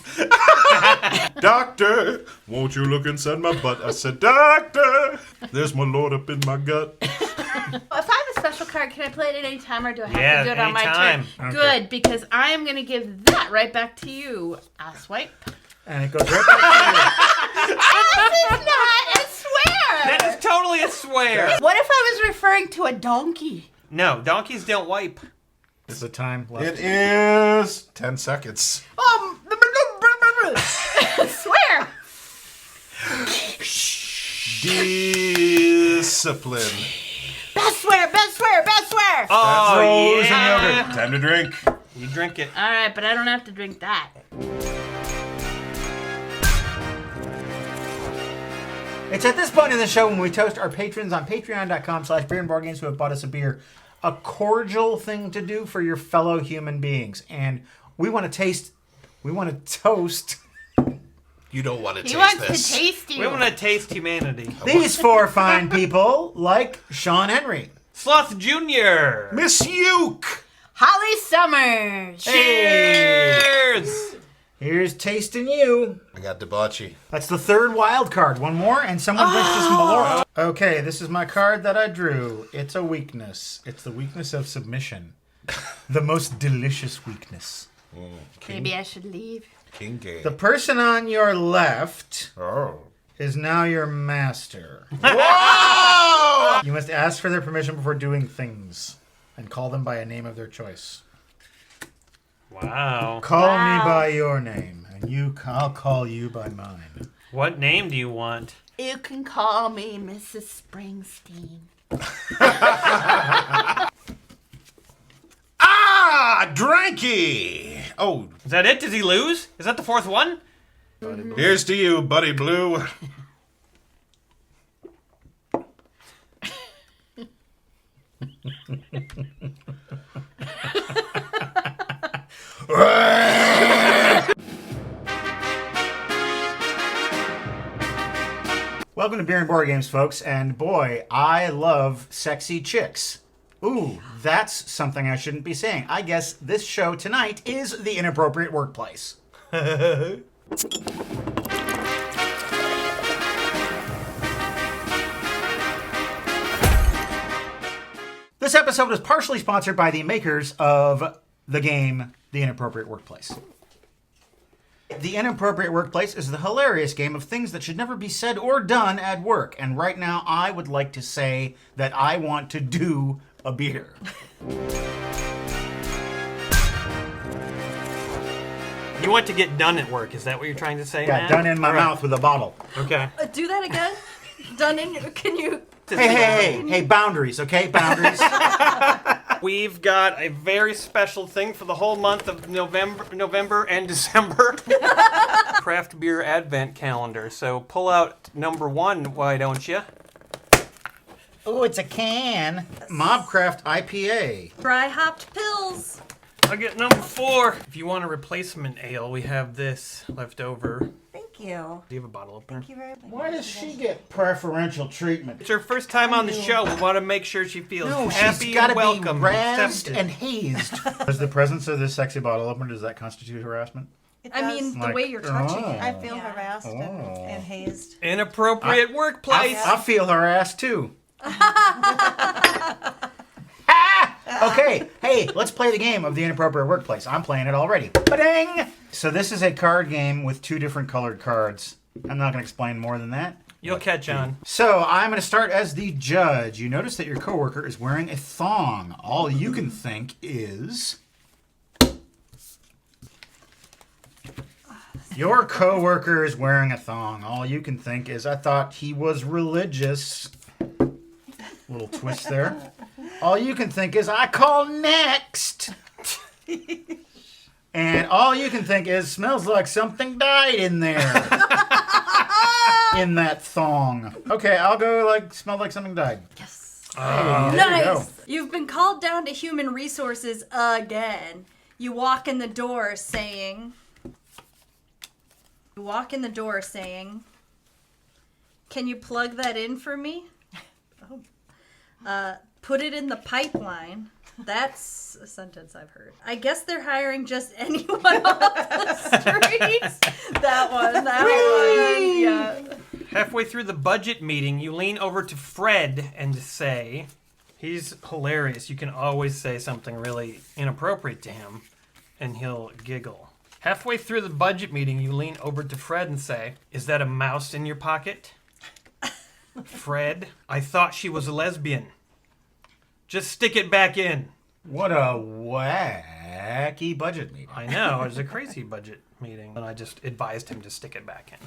Doctor, won't you look inside my butt? I said, Doctor, there's malort up in my gut. If I have a special card, can I play it at any time, or do I have Yeah, to do it on my anytime. turn? Okay. Good, because I am going to give that right back to you, asswipe. And it goes right back This is not a swear. That is totally a swear. What if I was referring to a donkey? No, donkeys don't wipe. to you. It's the time left. It is 10 seconds. Swear. Discipline. Best swear, best swear, best swear. Oh, Rose yeah. and yogurt. Time to drink. You drink it. All right, but I don't have to drink that. It's at this point in the show when we toast our patrons on patreon.com/beerandboardgames who have bought us a beer. A cordial thing to do for your fellow human beings. And we want to toast. You don't want to He taste wants this. to taste you. We want to taste humanity. These four fine people like Sean Henry. Sloth Jr. Miss Uke. Holly Summers. Cheers! Here's tasting you. I got debauchy. That's the third wild card. One more, and someone drinks this malort. Okay, this is my card that I drew. It's a weakness. It's the weakness of submission. The most delicious weakness. Maybe I should leave. Kinky. The person on your left Oh. is now your master. Whoa! You must ask for their permission before doing things and call them by a name of their choice. Wow. Call me by your name, and I'll call you by mine. What name do you want? You can call me Mrs. Springsteen. Dranky. Oh, Is that it? Does he lose? Is that the fourth one? here's to you, Buddy Blue. Welcome to Beer and Board Games, folks, and boy, I love sexy chicks. Ooh, that's something I shouldn't be saying. I guess this show tonight is the inappropriate workplace. The This episode is partially sponsored by the makers of the game The Inappropriate Workplace. The Inappropriate Workplace is the hilarious game of things that should never be said or done at work. And right now, I would like to say that I want to do a beer. You want to get done at work, is that what you're trying to say, Got Matt? done in my All right. mouth with a bottle. Okay. Do that again. Done in. Can you? Hey, boundaries, okay? Boundaries. We've got a very special thing for the whole month of November and December. Craft beer advent calendar. So pull out number 1, why don't you? Oh, it's a can. Mobcraft IPA. Dry hopped pills. I'll get number 4. If you want a replacement ale, we have this left over. Thank you. Do you have a bottle opener? Thank you very much. Why does she get preferential treatment? It's her first time on the show. We want to make sure she feels No, happy she's gotta and welcome. be razzed accepted. and hazed. Does the presence of this sexy bottle opener, does that constitute harassment? I mean, the Like, way you're touching it. I feel harassed and hazed. Inappropriate workplace. I feel harassed too. Okay, hey, let's play the game of the Inappropriate Workplace. I'm playing it already. Ba-ding! So this is a card game with 2 different colored cards. I'm not going to explain more than that. You'll catch on. So I'm going to start as the judge. You notice that your coworker is wearing a thong. All you can think is... Your coworker is wearing a thong. All you can think is, I thought he was religious. Little twist there. All you can think is, I call next. And all you can think is, smells like something died in there. In that thong. Okay, I'll go like, smelled like something died. Yes. There you go. Nice. You've been called down to human resources again. You walk in the door saying, can you plug that in for me? Put it in the pipeline. That's a sentence I've heard. I guess they're hiring just anyone off the streets. That one. Yeah. Halfway through the budget meeting, you lean over to Fred and say, he's hilarious. You can always say something really inappropriate to him, and he'll giggle. Halfway through the budget meeting, you lean over to Fred and say, is that a mouse in your pocket? Fred, I thought she was a lesbian. Just stick it back in. What a wacky budget meeting. I know, it was a crazy budget meeting. And I just advised him to stick it back in.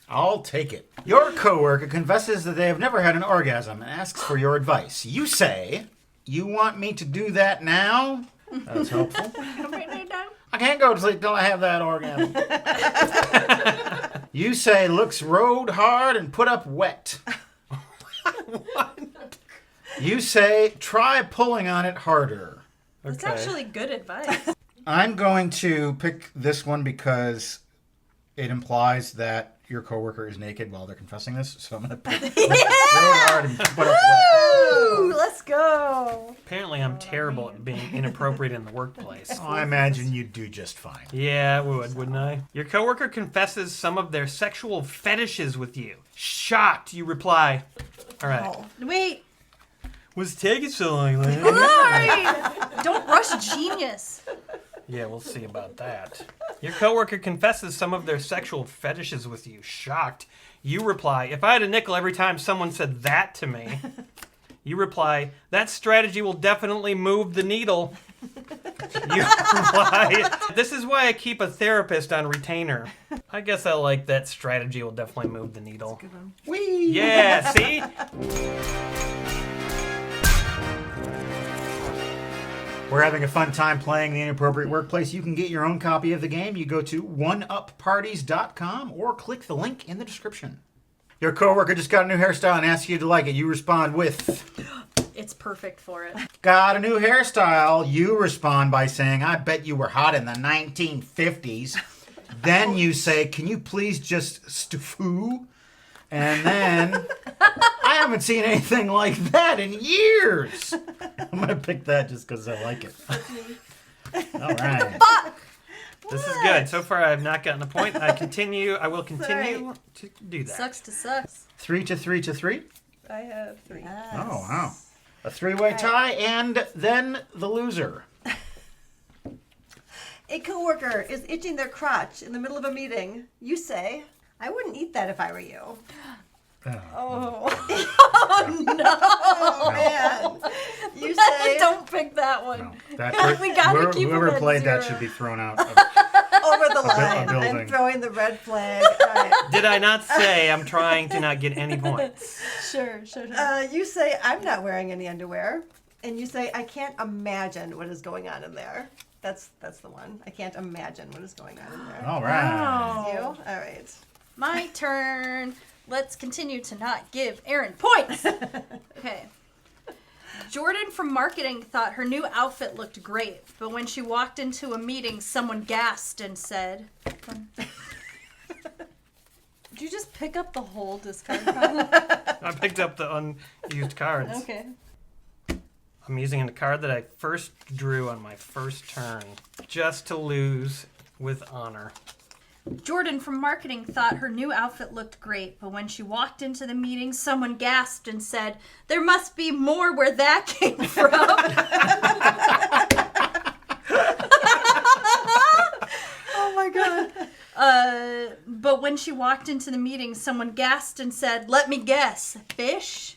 I'll take it. Your coworker confesses that they have never had an orgasm and asks for your advice. You say, you want me to do that now? That's helpful. I can't go to sleep till I have that orgasm. You say, looks rode hard and put up wet. You say, try pulling on it harder. That's actually good advice. I'm going to pick this one because it implies that your coworker is naked while they're confessing this. So I'm going to pick rode hard and put up wet. Woo! Let's go. Apparently I'm terrible at being inappropriate in the workplace. Oh, I imagine you'd do just fine. Yeah, I would, wouldn't I? Your coworker confesses some of their sexual fetishes with you. Shocked, you reply. All right. Wait. Was taking so long, man. Sorry. Don't rush genius. Yeah, we'll see about that. Your coworker confesses some of their sexual fetishes with you. Shocked, you reply, if I had a nickel every time someone said that to me. You reply, that strategy will definitely move the needle. You reply, this is why I keep a therapist on retainer. I guess I like that strategy will definitely move the needle. Whee! Yeah, see? We're having a fun time playing The Inappropriate Workplace. You can get your own copy of the game. You go to oneupparties.com or click the link in the description. Your coworker just got a new hairstyle and asks you to like it. You respond with, It's perfect for it. got a new hairstyle. You respond by saying, I bet you were hot in the 1950s. Then you say, can you please just stufoo? And then, I haven't seen anything like that in years. I'm going to pick that just because I like it. All right. This is good. So far, I have not gotten a point. I will continue to do that. Sucks to sucks. 3 to 3 to 3. I have 3. Oh, wow. a three-way tie, and then the loser. A coworker is itching their crotch in the middle of a meeting. You say, I wouldn't eat that if I were you. Oh no, man. You say, don't pick that one. We gotta keep whoever them at played that zero. should be thrown out. Over the line. building. I'm throwing the red flag. All right. Did I not say I'm trying to not get any points? Sure. You say, I'm not wearing any underwear. And you say, I can't imagine what is going on in there. That's the one. I can't imagine what is going on in there. All right. Wow. You? All right. My turn. Let's continue to not give Erin points. Okay. Jordan from marketing thought her new outfit looked great, but when she walked into a meeting, someone gasped and said... Did you just pick up the whole discard pile? I picked up the unused cards. Okay. I'm using a card that I first drew on my first turn, just to lose with honor. Jordan from marketing thought her new outfit looked great, but when she walked into the meeting, someone gasped and said, there must be more where that came from. Oh my god. But when she walked into the meeting, someone gasped and said, let me guess, fish?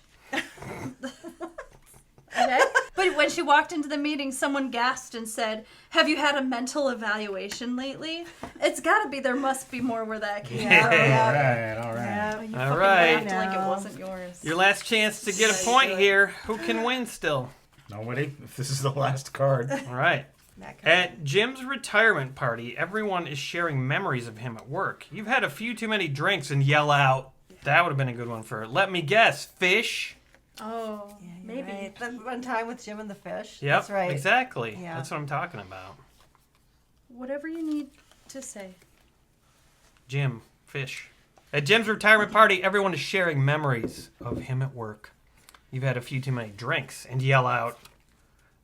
Okay. But when she walked into the meeting, someone gasped and said, have you had a mental evaluation lately? It's gotta be there must be more where that came from. All right. Yeah, you All fucking right. laughed like it wasn't yours. Your last chance to get a point here. Who can win still? Nobody. If this is the last card. All right. At Jim's retirement party, everyone is sharing memories of him at work. You've had a few too many drinks and yell out. That would have been a good one for her. Let me guess. Fish? Oh, maybe. Right. That one time with Jim and the fish. Yep. That's right. Exactly. Yeah. That's what I'm talking about. Whatever you need to say. Jim. Fish. At Jim's retirement party, everyone is sharing memories of him at work. You've had a few too many drinks and yell out.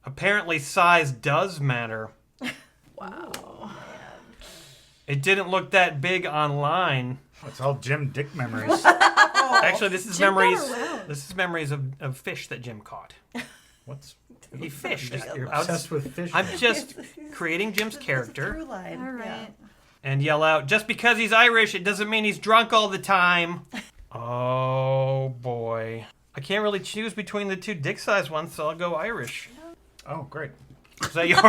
Apparently size does matter. Wow. It didn't look that big online. It's all Jim Dick memories. Actually, this is Jim got memories. around. This is memories of fish that Jim caught. What's he fished? You're obsessed with fish. I'm just creating Jim's character. Through line. All right. And yell out, just because he's Irish, it doesn't mean he's drunk all the time. Oh boy. I can't really choose between the two dick size ones, so I'll go Irish. Oh, great. Is that yours?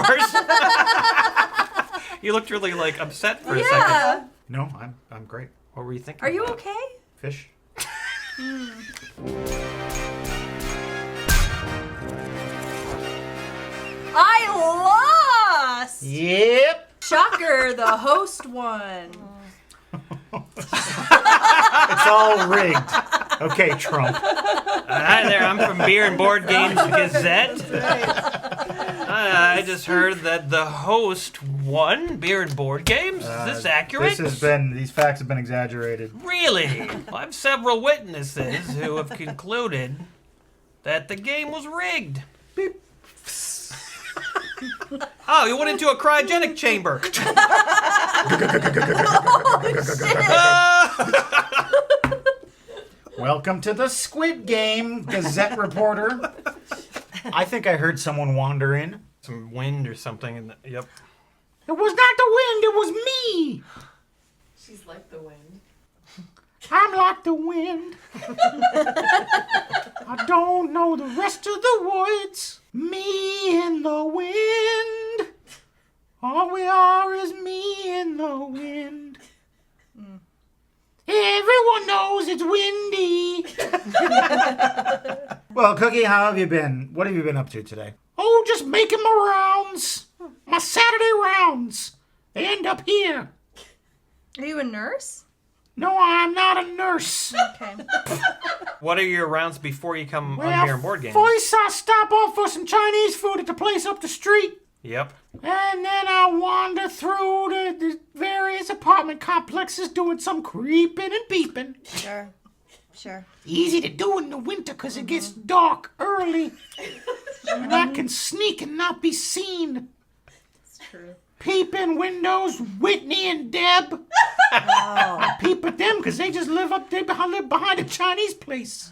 You looked really like upset for a second. No, I'm great. What were you thinking? Are you about? okay? Fish. I lost! Yep. Shocker, the host won. It's all rigged. Okay, Trump. Hi there, I'm from Beer and Board Games Gazette. I just heard that the host won Beer and Board Games. Is this accurate? These facts have been exaggerated. Really? I have several witnesses who have concluded that the game was rigged. Beep. Oh, you went into a cryogenic chamber. Welcome to the Squid Game, Gazette reporter. I think I heard someone wander in. Some wind or something. Yep. It was not the wind, it was me. She's like the wind. I'm like the wind. I don't know the rest of the words. Me in the wind. All we are is me in the wind. Everyone knows it's windy. Well, Cookie, how have you been? What have you been up to today? Oh, just making my rounds. My Saturday rounds. They end up here. Are you a nurse? No, I'm not a nurse. Okay. What are your rounds before you come on Beer and Board Games? First, I stop off for some Chinese food at the place up the street. Yep. And then I wander through the various apartment complexes doing some creeping and peeping. Sure. Sure. Easy to do in the winter because it gets dark early. And I can sneak and not be seen. It's true. Peep in windows, Whitney and Deb. I peep at them because they just live behind a Chinese place.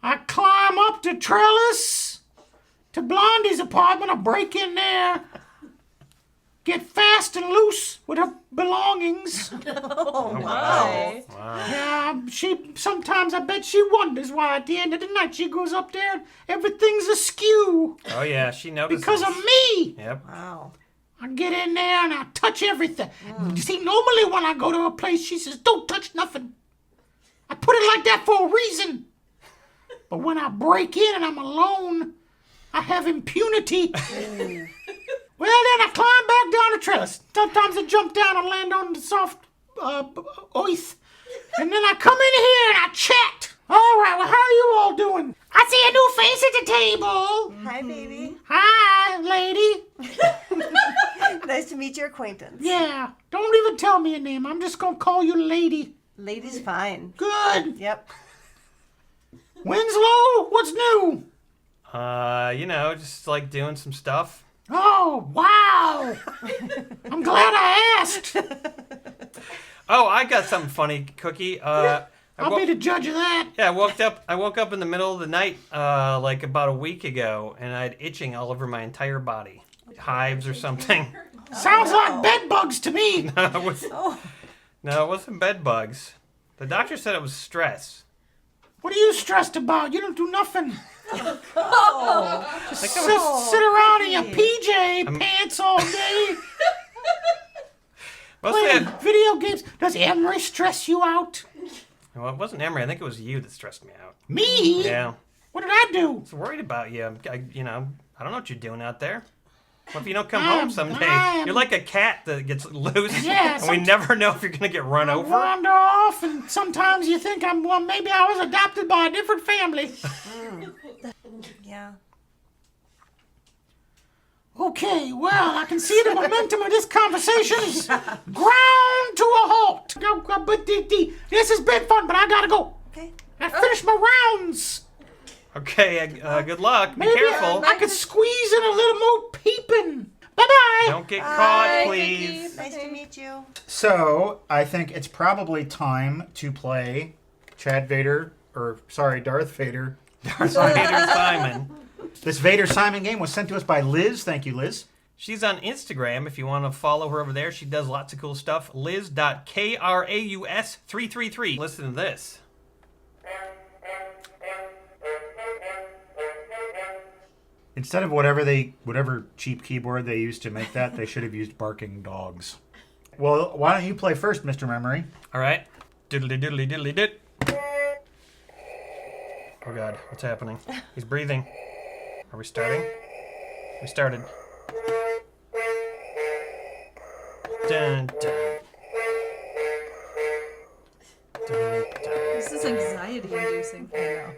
I climb up to the trellis to Blondie's apartment. I break in there, get fast and loose with her belongings. Oh, wow. Yeah, sometimes I bet she wonders why at the end of the night she goes up there and everything's askew. Oh yeah, she notices. Because of me. Yep. Wow. I get in there and I touch everything. You see, normally when I go to a place, she says, don't touch nothing. I put it like that for a reason. But when I break in and I'm alone, I have impunity. Well, then I climb back down the trellis. Sometimes I jump down and land on the soft earth. And then I come in here and I chat. All right, well, how are you all doing? I see a new face at the table. Hi, baby. Hi, lady. Nice to meet your acquaintance. Yeah, don't even tell me a name. I'm just going to call you lady. Lady's fine. Good. Yep. Winslow, what's new? Just like doing some stuff. Oh, wow. I'm glad I asked. Oh, I got something funny, Cookie. I'll be the judge of that. Yeah, I woke up in the middle of the night, like about a week ago, and I had itching all over my entire body. Hives or something. Sounds like bed bugs to me. No, it wasn't bed bugs. The doctor said it was stress. What are you stressed about? You don't do nothing. Oh. Just sit around in your PJ pants all day. Playing video games. Does Emery stress you out? Well, it wasn't Emery. I think it was you that stressed me out. Me? Yeah. What did I do? I was worried about you. I don't know what you're doing out there. What if you don't come home someday? You're like a cat that gets loose, Yeah, and we never know if you're going to get run over. Wander off, and sometimes you think maybe I was adopted by a different family. Yeah. Okay, well, I can see the momentum of this conversation is ground to a halt. But this has been fun, but I gotta go. Okay. I finished my rounds. Okay, good luck. Be Maybe careful. I could squeeze in a little more peeping. Bye-bye. Don't get caught, please. Nice to meet you. So, I think it's probably time to play Darth Vader. Darth Vader Simon. This Vader Simon game was sent to us by Liz. Thank you, Liz. She's on Instagram. If you want to follow her over there, she does lots of cool stuff. Liz.kraus333. Listen to this. Instead of whatever cheap keyboard they used to make that, they should have used barking dogs. Well, why don't you play first, Mr. Memory? All right. Diddly diddly diddly did. Oh God, what's happening? He's breathing. Are we starting? We started. Dun, dun. Dun, dun. This is anxiety inducing. I know.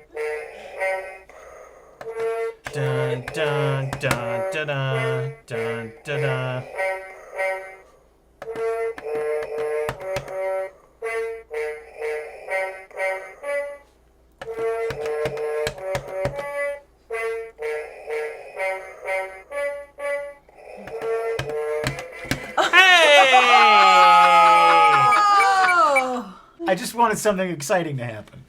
Dun dun dun dun dun dun dun. I just wanted something exciting to happen.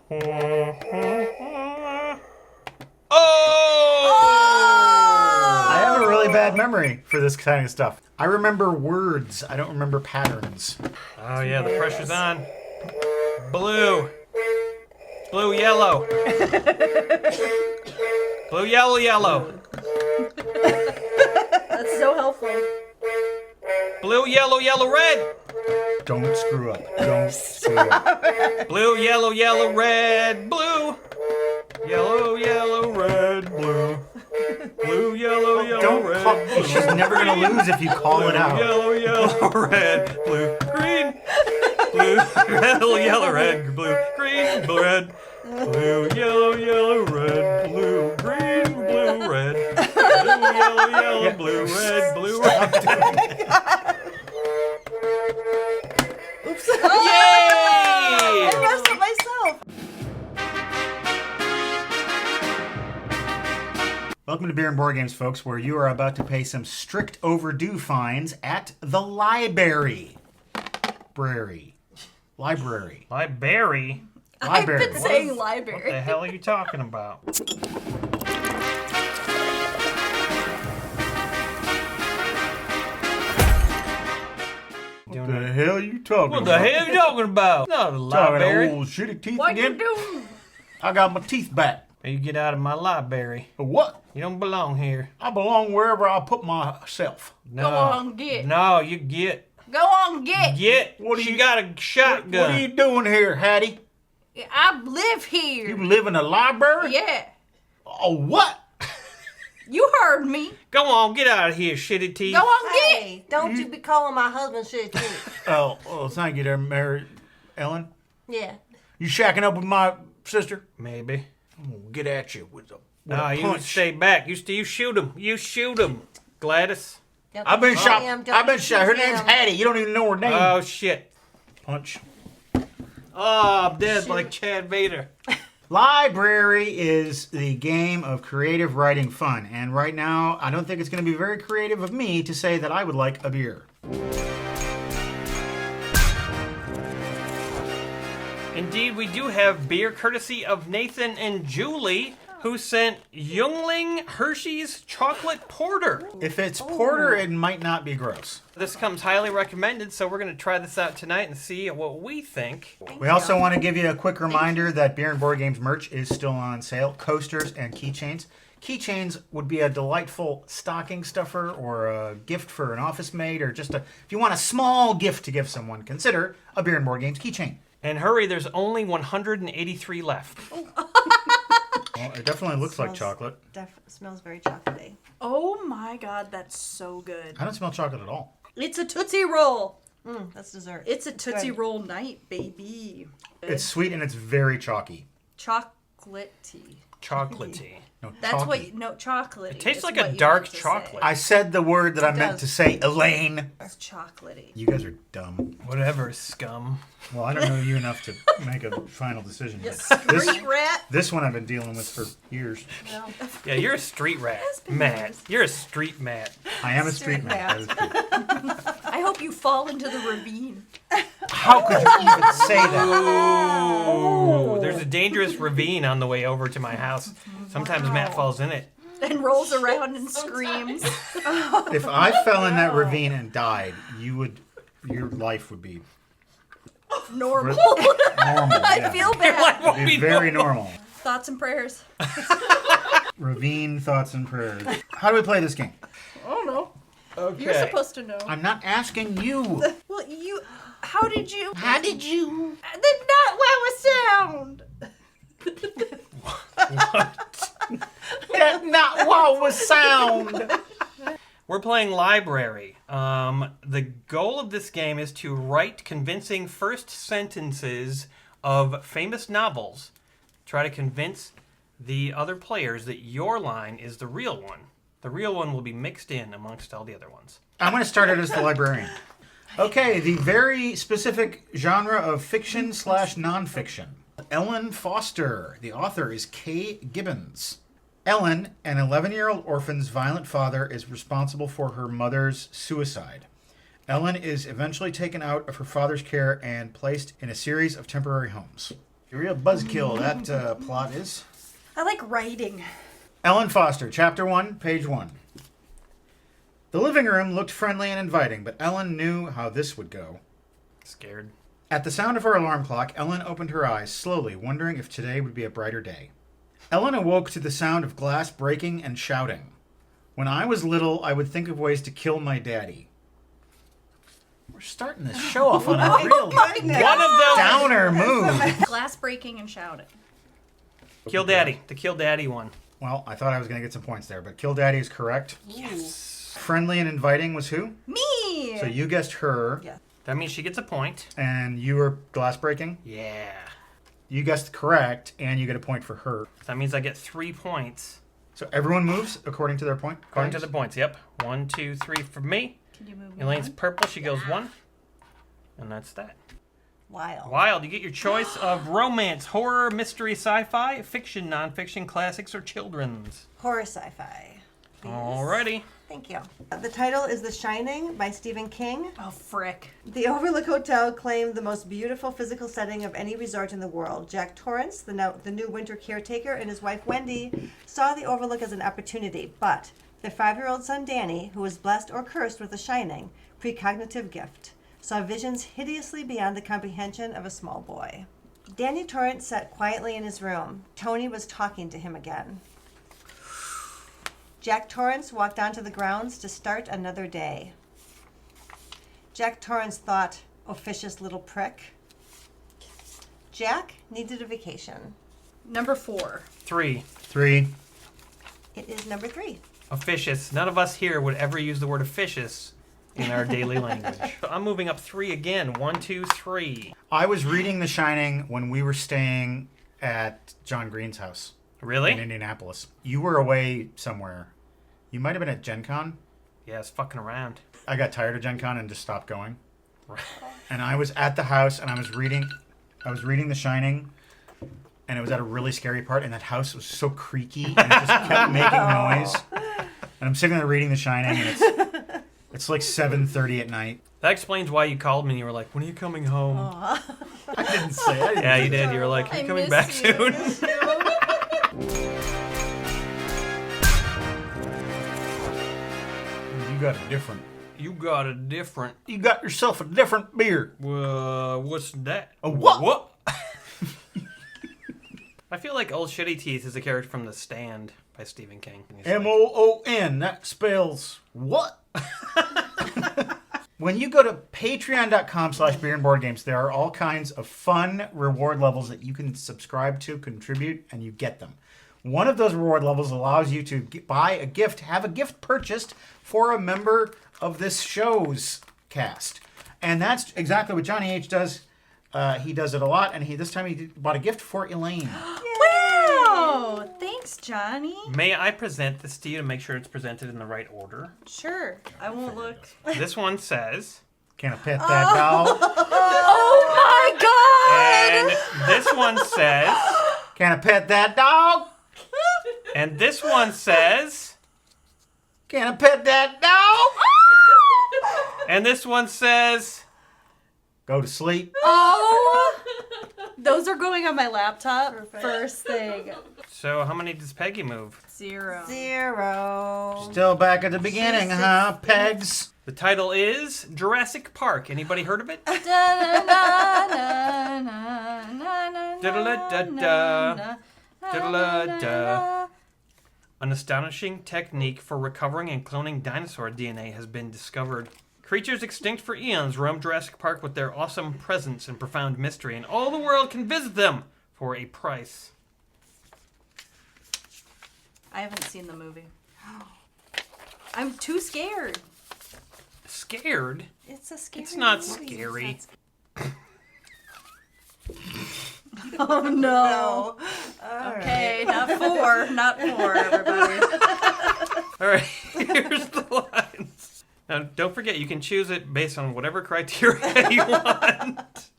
I have a really bad memory for this kind of stuff. I remember words. I don't remember patterns. Oh yeah, the pressure's on. Blue. Blue, yellow. Blue, yellow, yellow. That's so helpful. Blue, yellow, yellow, red. Don't screw up. Don't screw up. Blue, yellow, yellow, red, blue. Yellow, yellow, red, blue. Blue, yellow, yellow, Don't red. call, blue. she's never gonna lose if you call it out. Yellow, yellow, red, blue, green. Blue, yellow, yellow, red, blue, green, blue, red. Blue, yellow, yellow, red, blue, green, blue, red. Blue, yellow, yellow, blue, red, blue, red. Oops. Yay! I messed up myself. Welcome to Beer and Board Games, folks, where you are about to pay some strict overdue fines at the library. Library. Library? Library. I've been saying library. What the hell are you talking about? What the hell are you talking What about? the hell are you talking about? Not a library. Talking old shitty teeth What again? you doing? I got my teeth back. You get out of my library. What? You don't belong here. I belong wherever I put myself. No. Go on, get. No, you get. Go on, get. Get. She got a shotgun. What are you doing here, Hattie? I live here. You live in a library? Yeah. Oh, what? You heard me. Go on, get out of here, shitty teeth. Go on, get. Hey, don't you be calling my husband shit too. Oh, thank you there, Mary Ellen. Yeah. You shacking up with my sister? Maybe. I'm gonna get at you with a No, you punch. stay back. You shoot him. You shoot him, Gladys. I've been shot. I've been shot. Her name's Hattie. You don't even know her name. Oh shit. Punch. Oh, I'm dead like Chad Vader. Library is the game of creative writing fun, and right now I don't think it's going to be very creative of me to say that I would like a beer. Indeed, we do have beer courtesy of Nathan and Julie, who sent Youngling Hershey's Chocolate Porter. If it's porter, it might not be gross. This comes highly recommended, so we're going to try this out tonight and see what we think. We also want to give you a quick reminder that Beer and Board Games merch is still on sale. Coasters and keychains. Keychains would be a delightful stocking stuffer or a gift for an office mate, or just if you want a small gift to give someone, consider a Beer and Board Games keychain. And hurry, there's only 183 left. Well, it definitely looks like chocolate. Smells very chocolatey. Oh my god, that's so good. I don't smell chocolate at all. It's a Tootsie Roll. That's dessert. It's a Tootsie good. Roll night, baby. It's sweet and it's very chalky. Chocolatey. Chocolatey. No, That's what chalky. chocolatey. It tastes is like what a you dark meant to chocolate. I said the word that I meant does. to say, Elaine. It's chocolatey. You guys are dumb. Whatever, scum. Well, I don't know you enough to make a final decision You here. street rat. This one I've been dealing with for years. Yeah, you're a street rat, Matt. You're a street Matt. I am a street man. That is true. I hope you fall into the ravine. How could you even say that? Ooh, there's a dangerous ravine on the way over to my house. Sometimes Matt falls in it. And rolls around and screams. If I fell in that ravine and died, your life would be Normal. normal. I yeah. feel bad. It'd be very normal. Thoughts and prayers. Ravine thoughts and prayers. How do we play this game? I don't know. Okay. You're supposed to know. I'm not asking you. Well, you. How did you? How did you? Did not wow sound. That's not what was sound. We're playing Library. The goal of this game is to write convincing first sentences of famous novels. Try to convince the other players that your line is the real one. The real one will be mixed in amongst all the other ones. I'm going to start it as the librarian. Okay, the very specific genre of fiction / nonfiction. Ellen Foster. The author is Kay Gibbons. Ellen, an 11-year-old orphan's violent father, is responsible for her mother's suicide. Ellen is eventually taken out of her father's care and placed in a series of temporary homes. A real buzzkill, that plot is. I like writing. Ellen Foster, Chapter 1, Page 1. The living room looked friendly and inviting, but Ellen knew how this would go. Scared. At the sound of her alarm clock, Ellen opened her eyes slowly, wondering if today would be a brighter day. Ellen awoke to the sound of glass breaking and shouting. When I was little, I would think of ways to kill my daddy. We're starting this show off on a real One of them downer mood. Glass breaking and shouting. Kill Daddy. The Kill Daddy one. Well, I thought I was going to get some points there, but Kill Daddy is correct. Yes. Friendly and inviting was who? Me. So you guessed her. Yeah. That means she gets a point. And you were glass breaking? Yeah. You guessed correct, and you get a point for her. That means I get 3 points. So everyone moves according to their point? According to the points, yep. 1, 2, 3 for me. Can you move me Elaine's on? purple, she goes 1. And that's that. Wild. Wild, you get your choice of romance, horror, mystery, sci-fi, fiction, non-fiction, classics, or children's. Horror sci-fi. Please. Alrighty. Thank you. The title is The Shining by Stephen King. Oh, frick. The Overlook Hotel claimed the most beautiful physical setting of any resort in the world. Jack Torrance, the new winter caretaker, and his wife Wendy saw the Overlook as an opportunity, but their 5-year-old son Danny, who was blessed or cursed with a shining, precognitive gift, saw visions hideously beyond the comprehension of a small boy. Danny Torrance sat quietly in his room. Tony was talking to him again. Jack Torrance walked onto the grounds to start another day. Jack Torrance thought, officious little prick. Jack needed a vacation. Number 4. 3. 3. It is number 3. Officious. None of us here would ever use the word officious in our daily language. I'm moving up 3 again. 1, 2, 3. I was reading The Shining when we were staying at John Green's house. Really? In Indianapolis. You were away somewhere. You might have been at Gen Con. Yeah, I was fucking around. I got tired of Gen Con and just stopped going. And I was at the house and I was reading The Shining, and it was at a really scary part, and that house was so creaky and it just kept making noise. And I'm sitting there reading The Shining, and it's like 7:30 at night. That explains why you called me and you were like, when are you coming home? I didn't say it. Yeah, you did. You were like, are you coming back soon? You got a different. You got yourself a different beer. What's that? A what? What? I feel like Old Shitty Teeth is a character from The Stand by Stephen King. MOON. That spells what? When you go to patreon.com/beerandboardgames, there are all kinds of fun reward levels that you can subscribe to, contribute, and you get them. One of those reward levels allows you to buy a gift, have a gift purchased for a member of this show's cast. And that's exactly what Johnny H. does. He does it a lot, and this time he bought a gift for Elaine. Wow! Thanks, Johnny. May I present this to you to make sure it's presented in the right order? Sure. I won't look. This one says... Can I pet that dog? Oh my god! And this one says... Can I pet that dog? And this one says... Can I pet that dog? And this one says... Go to sleep. Oh! Those are going on my laptop first thing. So how many does Peggy move? 0. 0. Still back at the beginning, huh, Pegs? The title is Jurassic Park. Anybody heard of it? An astonishing technique for recovering and cloning dinosaur DNA has been discovered. Creatures extinct for eons roam Jurassic Park with their awesome presence and profound mystery, and all the world can visit them for a price. I haven't seen the movie. I'm too scared. Scared? It's a scary It's not movie. scary. Oh no. Okay, not 4. Not 4, everybody. Alright, here's the lines. Now, don't forget, you can choose it based on whatever criteria you want.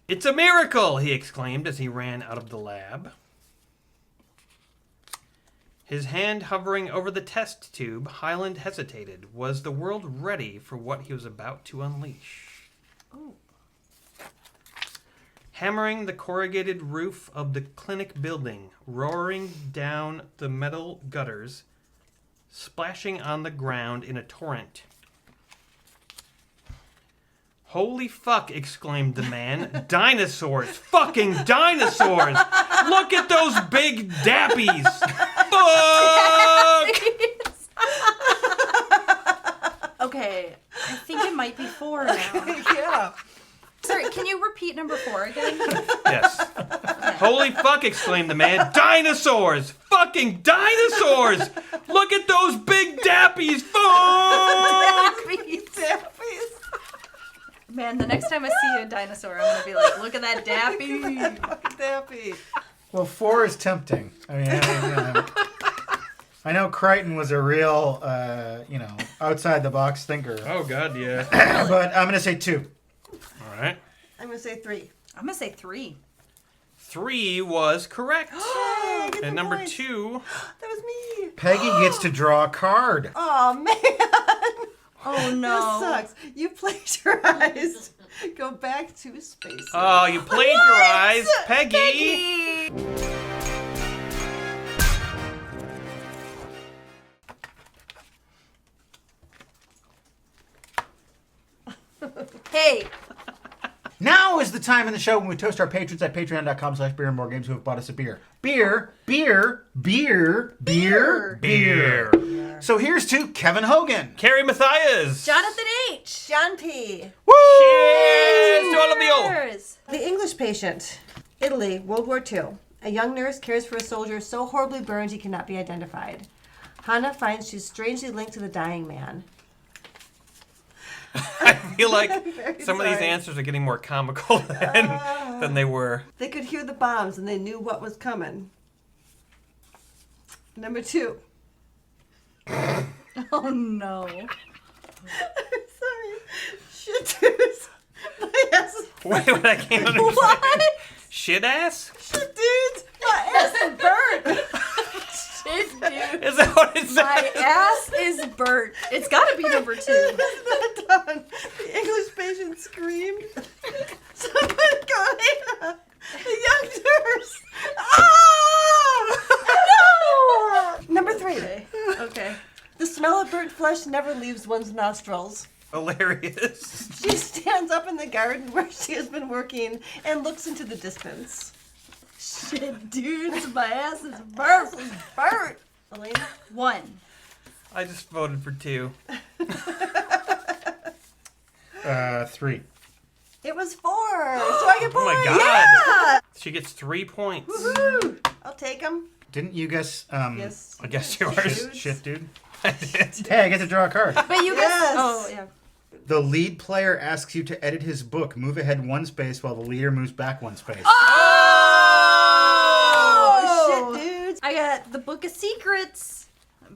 It's a miracle, he exclaimed as he ran out of the lab. His hand hovering over the test tube, Highland hesitated. Was the world ready for what he was about to unleash? Ooh. Hammering the corrugated roof of the clinic building, roaring down the metal gutters, splashing on the ground in a torrent. Holy fuck, exclaimed the man. Dinosaurs! Fucking dinosaurs! Look at those big dappies! Fuck! Okay, I think it might be 4 now. Yeah. Sorry, can you repeat number 4 again? Yes. Holy fuck, exclaimed the man. Dinosaurs! Fucking dinosaurs! Look at those big dappies! Fuck! Dappies. Man, the next time I see a dinosaur, I'm gonna be like, look at that dappy. Dappy. Well, 4 is tempting. I mean, I know Crichton was a real, outside the box thinker. Oh God, yeah. But I'm gonna say 2. All right. I'm gonna say 3. I'm gonna say 3. 3 was correct. I get And the number points. 2. That was me. Peggy gets to draw a card. Oh man. Oh no. This sucks. You plagiarized. Go back to space. Oh, you plagiarized, Peggy. Hey. Now is the time in the show when we toast our patrons at patreon.com/beerandmoregames who have bought us a beer. Beer. So here's to Kevin Hogan. Carrie Mathias. Jonathan H. John P. Cheers to all of you. Cheers. The English Patient. Italy, World War II. A young nurse cares for a soldier so horribly burned he cannot be identified. Hannah finds she's strangely linked to the dying man. I feel like Very some of these sorry. answers are getting more comical than they were. They could hear the bombs and they knew what was coming. Number 2. Oh no. I'm sorry. Shit, dudes. My ass is Wait, I can't understand. What? Shit ass? Shit, dudes. My ass is burnt. Shit, dude. Is that what it says? My ass is burnt. It's gotta be number 2. It's not done. The English Patient screamed. Someone go Hannah. The young nurse. Ah! No! Number 3. Okay. The smell of burnt flesh never leaves one's nostrils. Hilarious. She stands up in the garden where she has been working and looks into the distance. Shit, dudes, my ass is burnt. Burnt. Elaine? 1. I just voted for 2. 3. It was 4. So I get points. Oh my God. Yeah. She gets 3 points. Woo-hoo. I'll take them. Didn't you guess? Yes. I guess yours. Shit, dude. I did. Hey, I get to draw a card. But you guys. Yes. Oh yeah. The lead player asks you to edit his book. Move ahead 1 space while the leader moves back 1 space. Oh! Shit, dudes. I got The Book of Secrets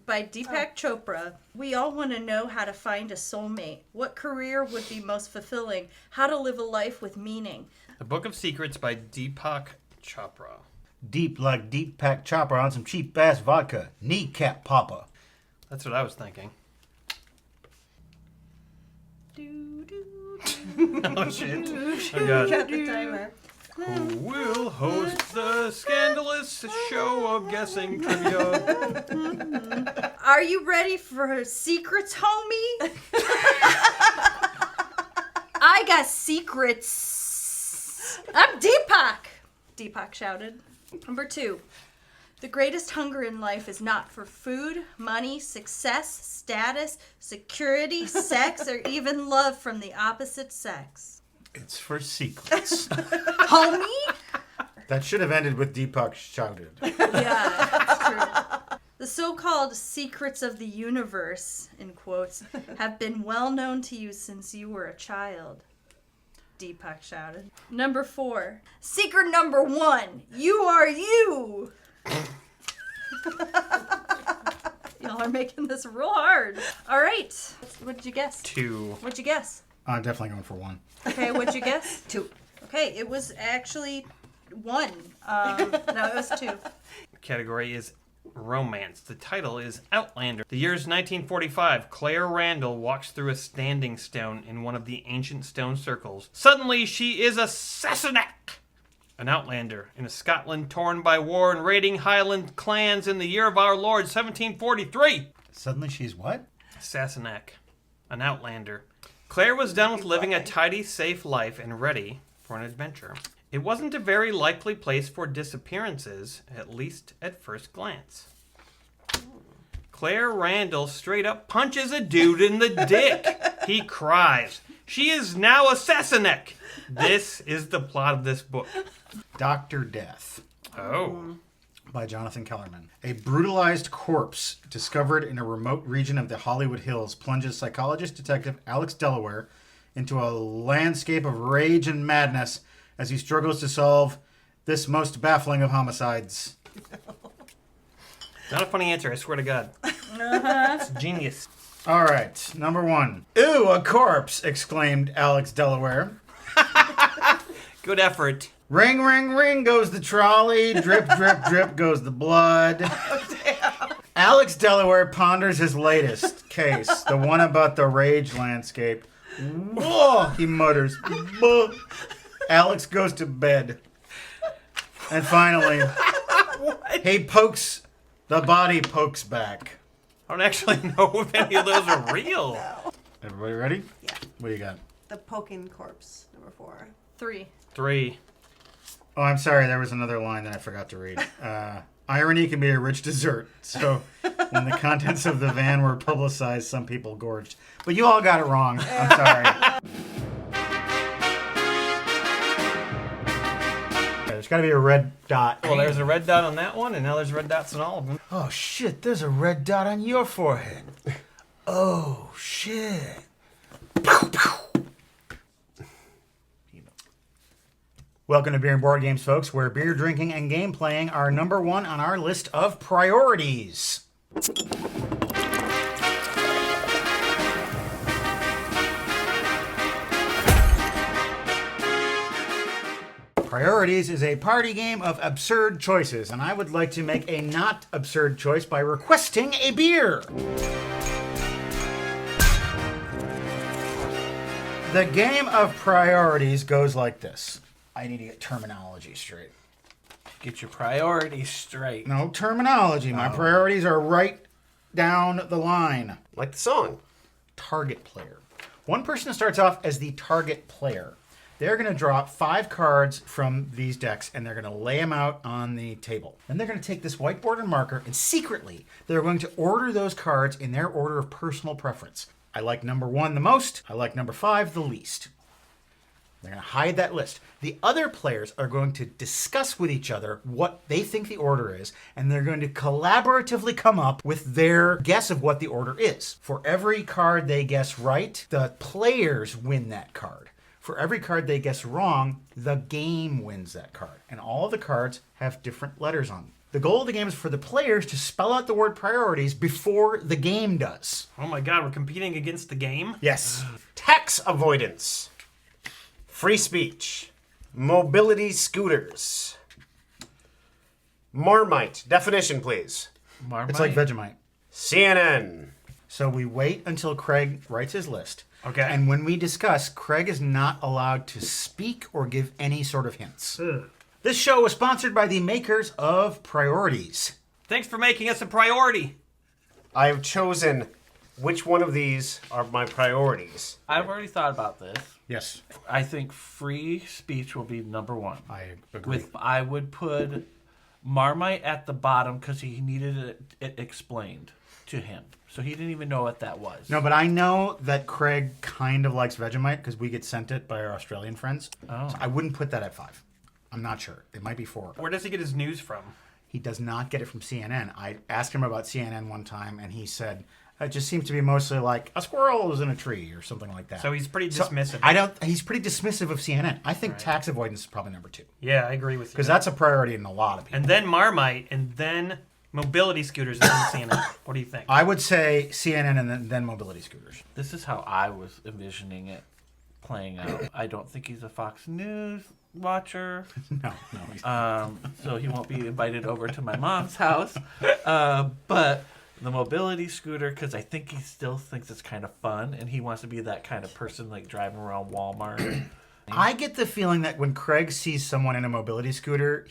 by Deepak Chopra. We all want to know how to find a soulmate. What career would be most fulfilling? How to live a life with meaning. The Book of Secrets by Deepak Chopra. Deep like deep pack chopper on some cheap ass vodka. Kneecap popper. That's what I was thinking. Oh shit. Oh God. Got the timer. Who will host the scandalous show of guessing trivia? Are you ready for secrets, homie? I got secrets. I'm Deepak. Deepak shouted. Number 2. The greatest hunger in life is not for food, money, success, status, security, sex, or even love from the opposite sex. It's for secrets. Homie? That should have ended with Deepak shouted. Yeah, that's true. The so-called secrets of the universe, in quotes, have been well known to you since you were a child. Deepak shouted. Number 4. Secret number 1. You are you. Y'all are making this real hard. All right. What'd you guess? 2. What'd you guess? I'm definitely going for 1. Okay, what'd you guess? 2. Okay, it was actually 1. No, it was 2. Category is romance. The title is Outlander. The year is 1945. Claire Randall walks through a standing stone in one of the ancient stone circles. Suddenly, she is a Sassenach, an outlander in a Scotland torn by war and raiding Highland clans in the year of our Lord 1743. Suddenly she's what? Sassenach, an outlander. Claire was done with living a tidy, safe life and ready for an adventure. It wasn't a very likely place for disappearances, at least at first glance. Claire Randall straight up punches a dude in the dick. He cries. She is now a Sassenach. This is the plot of this book. Dr. Death. Oh. By Jonathan Kellerman. A brutalized corpse discovered in a remote region of the Hollywood Hills plunges psychologist detective Alex Delaware into a landscape of rage and madness as he struggles to solve this most baffling of homicides. Not a funny answer, I swear to God. It's genius. All right, number 1. Ew, a corpse! Exclaimed Alex Delaware. Good effort. Ring, ring, ring goes the trolley. Drip, drip, drip goes the blood. Alex Delaware ponders his latest case, the one about the rage landscape. Whoa, he mutters. Whoa. Alex goes to bed. And finally, the body pokes back. I don't actually know if any of those are real. Everybody ready? Yeah. What do you got? The poking corpse, number 4. 3. 3. Oh, I'm sorry. There was another line that I forgot to read. Irony can be a rich dessert. So when the contents of the van were publicized, some people gorged. But you all got it wrong. I'm sorry. There's got to be a red dot. Well, there's a red dot on that one, and now there's red dots on all of them. Oh, shit. There's a red dot on your forehead. Oh, shit. Welcome to Beer and Board Games, folks, where beer drinking and game playing are number 1 on our list of priorities. Priorities is a party game of absurd choices, and I would like to make a not absurd choice by requesting a beer. The game of priorities goes like this. I need to get terminology straight. Get your priorities straight. No, terminology. My priorities are right down the line. Like the song. Target player. One person starts off as the target player. They're going to draw 5 cards from these decks, and they're going to lay them out on the table. Then they're going to take this whiteboard and marker, and secretly, they're going to order those cards in their order of personal preference. I like number 1 the most. I like number 5 the least. They're going to hide that list. The other players are going to discuss with each other what they think the order is, and they're going to collaboratively come up with their guess of what the order is. For every card they guess right, the players win that card. For every card they guess wrong, the game wins that card. And all of the cards have different letters on them. The goal of the game is for the players to spell out the word priorities before the game does. Oh my God, we're competing against the game? Yes. Tax avoidance. Free speech. Mobility scooters. Marmite. Definition, please. Marmite? It's like Vegemite. CNN. So we wait until Craig writes his list. Okay. And when we discuss, Craig is not allowed to speak or give any sort of hints. This show was sponsored by the makers of Priorities. Thanks for making us a priority. I have chosen which one of these are my priorities. I've already thought about this. Yes. I think free speech will be number 1. I agree. I would put Marmite at the bottom because he needed it explained to him. So he didn't even know what that was. No, but I know that Craig kind of likes Vegemite because we get sent it by our Australian friends. Oh. So I wouldn't put that at 5. I'm not sure. It might be 4. Where does he get his news from? He does not get it from CNN. I asked him about CNN one time, and he said, it just seems to be mostly like a squirrel is in a tree or something like that. So he's pretty dismissive. He's pretty dismissive of CNN. I think tax avoidance is probably number 2. Yeah, I agree with you. Because that's a priority in a lot of people. And then Marmite, and then mobility scooters, and then CNN. What do you think? I would say CNN and then mobility scooters. This is how I was envisioning it playing out. I don't think he's a Fox News watcher. No. So he won't be invited over to my mom's house. But the mobility scooter, because I think he still thinks it's kind of fun, and he wants to be that kind of person, like driving around Walmart. I get the feeling that when Craig sees someone in a mobility scooter,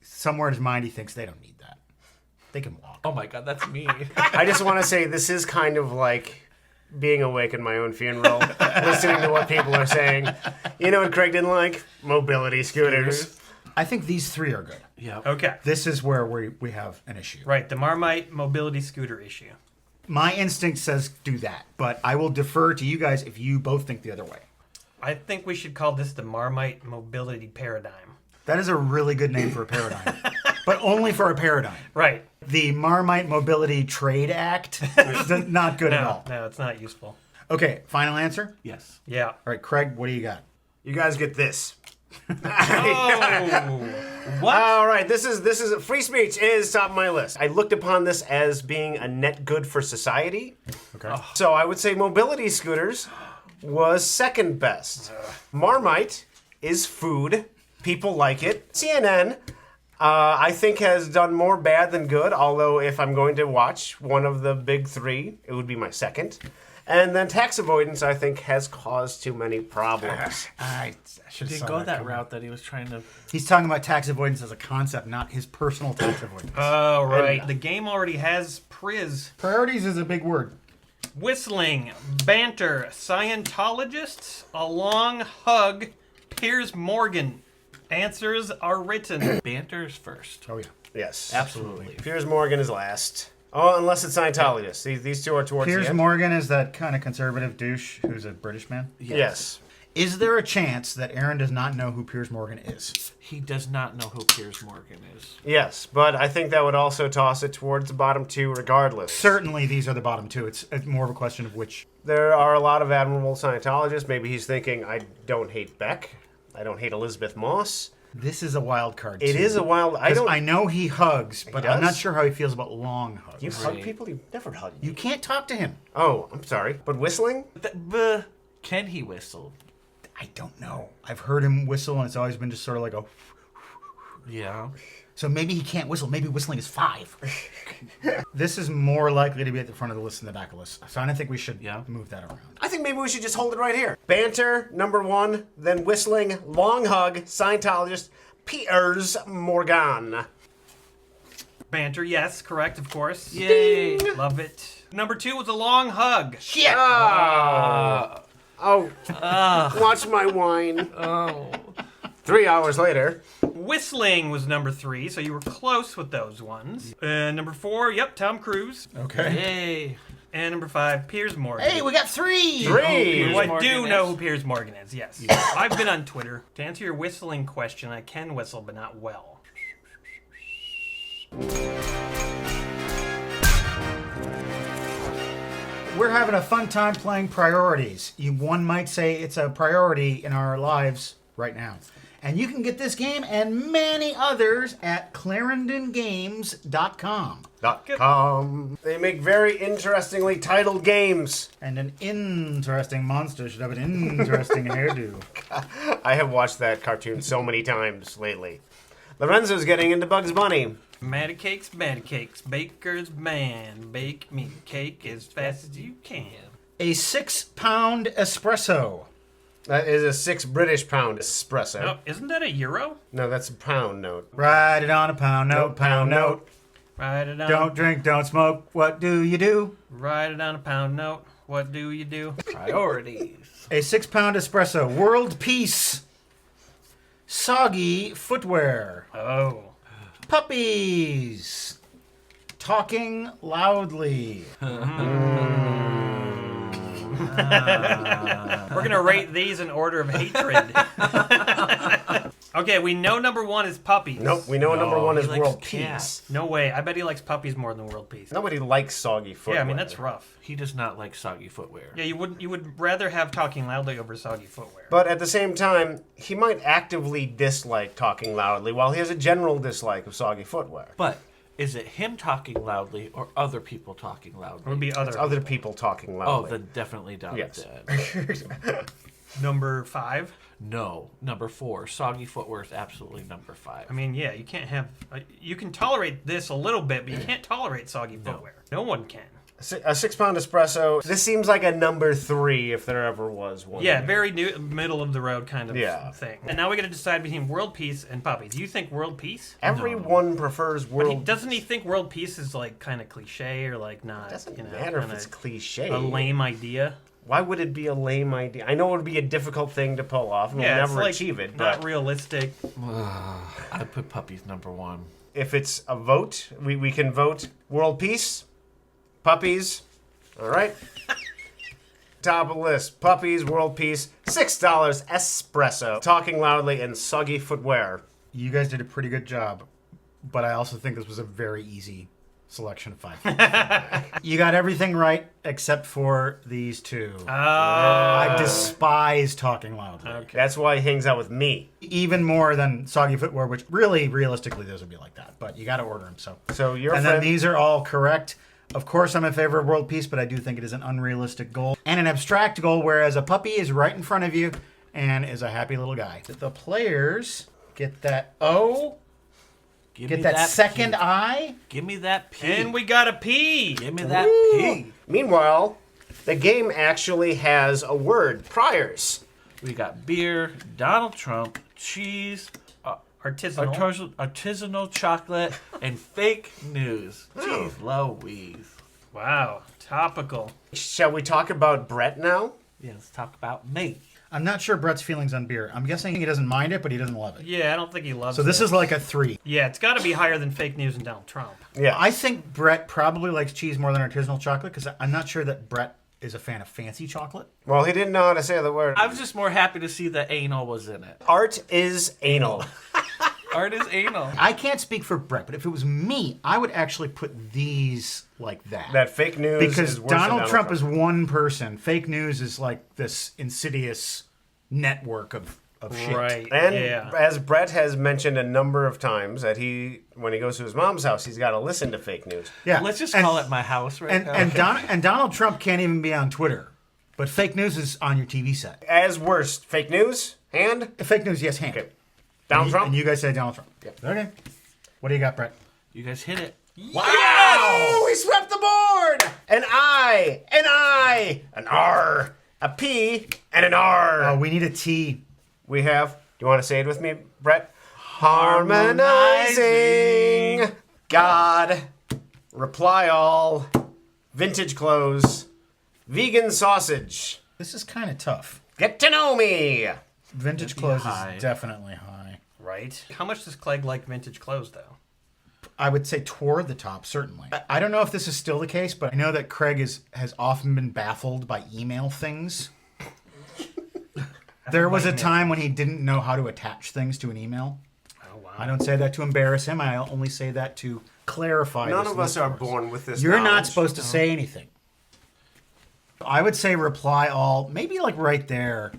somewhere in his mind he thinks they don't need that. They can walk. Oh my God, that's me. I just want to say this is kind of like being awake at my own funeral, listening to what people are saying. You know what Craig didn't like? Mobility scooters. I think these 3 are good. Yeah. Okay. This is where we have an issue. Right, the Marmite mobility scooter issue. My instinct says do that, but I will defer to you guys if you both think the other way. I think we should call this the Marmite mobility paradigm. That is a really good name for a paradigm, but only for a paradigm. Right. The Marmite Mobility Trade Act is not good at all. No, it's not useful. Okay, final answer? Yes. Yeah. All right, Craig, what do you got? You guys get this. Oh. What? All right, this is free speech is top of my list. I looked upon this as being a net good for society. Okay. So I would say mobility scooters was second best. Marmite is food. People like it. CNN, I think, has done more bad than good, although if I'm going to watch one of the big three, it would be my second. And then tax avoidance, I think, has caused too many problems. I He should didn't go that route that he was trying to. He's talking about tax avoidance as a concept, not his personal tax avoidance. Oh, right. The game already has priz. Priorities is a big word. Whistling, banter, Scientologists, a long hug, Piers Morgan. Answers are written. Banter's first. Oh, yeah. Yes. Absolutely. Piers Morgan is last. Oh, unless it's Scientologists. These two are towards the Piers end. Morgan is that kind of conservative douche who's a British man? Yes. Is there a chance that Aaron does not know who Piers Morgan is? He does not know who Piers Morgan is. Yes, but I think that would also toss it towards the bottom two regardless. Certainly these are the bottom two. It's more of a question of which. There are a lot of admirable Scientologists. Maybe he's thinking, I don't hate Beck. I don't hate Elizabeth Moss. This is a wild card. It is a wild. I know he hugs, but I'm not sure how he feels about long hugs. You hug people? You never hug. You can't talk to him. Oh, I'm sorry. But whistling? Can he whistle? I don't know. I've heard him whistle, and it's always been just sort of like a. Yeah. So maybe he can't whistle. Maybe whistling is 5. This is more likely to be at the front of the list than the back of the list. So I don't think we should move that around. I think maybe we should just hold it right here. Banter, number 1, then whistling, long hug, Scientologist, Piers Morgan. Banter, yes, correct, of course. Yay. Ding. Love it. Number 2 was a long hug. Shit! Watch my wine. Oh. 3 hours later. Whistling was number 3, so you were close with those ones. Number 4, yep, Tom Cruise. Okay. Yay. And number 5, Piers Morgan. Hey, we got 3! Who I do know who Piers Morgan is, yes. I've been on Twitter. To answer your whistling question, I can whistle, but not well. We're having a fun time playing priorities. One might say it's a priority in our lives right now. And you can get this game and many others at ClarendonGames.com. They make very interestingly titled games. And an interesting monster should have an interesting hairdo. I have watched that cartoon so many times lately. Lorenzo's getting into Bugs Bunny. Matty cakes, baker's man. Bake me cake as fast as you can. A 6-pound espresso. That is a 6 British pound espresso. No, isn't that a euro? No, that's a pound note. Write it on a pound note, pound note. Write it on. Don't drink, don't smoke. What do you do? Write it on a pound note. What do you do? Priorities. A 6-pound espresso. World peace. Soggy footwear. Oh. Puppies. Talking loudly. We're going to rate these in order of hatred. Okay, we know number 1 is puppies. Nope, we know number 1 is world peace. No way. I bet he likes puppies more than world peace. Nobody likes soggy footwear. Yeah, I mean, that's rough. He does not like soggy footwear. Yeah, you would rather have talking loudly over soggy footwear. But at the same time, he might actively dislike talking loudly while he has a general dislike of soggy footwear. But is it him talking loudly or other people talking loudly? It would be It's other people talking loudly. Oh, then definitely doubt Yes. that. Number 5? No. Number 4. Soggy footwear is absolutely number 5. I mean, yeah, you can't have... you can tolerate this a little bit, but you can't tolerate soggy footwear. No one can. A 6-pound espresso. This seems like a number 3 if there ever was one. Yeah, very middle of the road kind of Yeah. thing. And now we got to decide between world peace and puppies. Do you think world peace? Everyone prefers But world. doesn't he think world peace is like kind of cliche or like not? It doesn't you know, matter if kinda it's cliche. A lame idea. Why would it be a lame idea? I know it would be a difficult thing to pull off, and Yeah, we'll it's never like achieve it. not But realistic. I put puppies number 1. if it's a vote, we can vote world peace, puppies. All right. Top of the list: puppies, world peace, $6 espresso, talking loudly, and soggy footwear. You guys did a pretty good job, but I also think this was a very easy selection of 5. You got everything right except for these two. I despise talking loudly. Okay. That's why he hangs out with me. Even more than Soggy Footwear, which really, realistically, those would be like that. But you got to order them. So you're and then these are all correct. Of course, I'm in favor of world peace, but I do think it is an unrealistic goal and an abstract goal, whereas a puppy is right in front of you and is a happy little guy. The players get that O. Get that second I. Give me that P. And we got a P. Give me that P. Meanwhile, the game actually has a word. Priors. We got beer, Donald Trump, cheese, artisanal chocolate, and fake news. Jeez Louise. Wow. Topical. Shall we talk about Brett now? Yeah, let's talk about me. I'm not sure Brett's feelings on beer. I'm guessing he doesn't mind it, but he doesn't love it. Yeah, I don't think he loves it. So this is like a 3. Yeah, it's got to be higher than fake news and Donald Trump. Yeah, I think Brett probably likes cheese more than artisanal chocolate because I'm not sure that Brett is a fan of fancy chocolate. Well, he didn't know how to say the word. I was just more happy to see that anal was in it. Art is anal. Art is anal. I can't speak for Brett, but if it was me, I would actually put these like that. That fake news because is worse than Donald Trump is one person. Fake news is like this insidious network of shit. Right. And as Brett has mentioned a number of times, that when he goes to his mom's house, he's got to listen to fake news. Yeah. Let's just call it my house right now. And Donald Trump can't even be on Twitter, but fake news is on your TV set. As worst, fake news and fake news, yes, hand. Okay. Donald Trump. And you guys say Donald Trump. Yep. Okay. What do you got, Brett? You guys hit it. Wow! We swept the board. An I, an R, a P, and an R. Oh, we need a T. We have. Do you want to say it with me, Brett? Harmonizing. God. Reply all. Vintage clothes. Vegan sausage. This is kind of tough. Get to know me. Vintage clothes is definitely high. Right. How much does Clegg like vintage clothes, though? I would say toward the top, certainly. I don't know if this is still the case, but I know that Craig has often been baffled by email things. There was a time when he didn't know how to attach things to an email. Oh, wow. I don't say that to embarrass him. I only say that to clarify. None this of us are listeners. born with this You're not knowledge. supposed to say anything. I would say reply all, maybe like right there.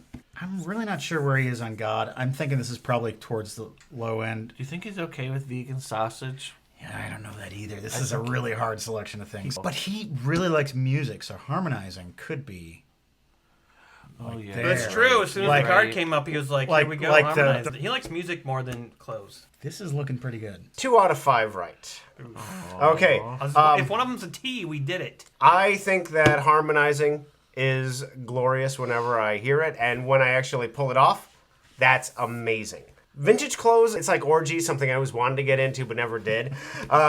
I'm really not sure where he is on God. I'm thinking this is probably towards the low end. Do you think he's okay with vegan sausage? Yeah, I don't know that either. This is a really hard selection of things. But he really likes music, so harmonizing could be. Oh, yeah. there. That's true. As soon as the card came up, he was like, here we go, like harmonize. He likes music more than clothes. This is looking pretty good. 2 out of 5 right. Okay. If one of them's a T, we did it. I think that harmonizing is glorious whenever I hear it, and when I actually pull it off, that's amazing. Vintage clothes, it's like orgy, something I always wanted to get into but never did.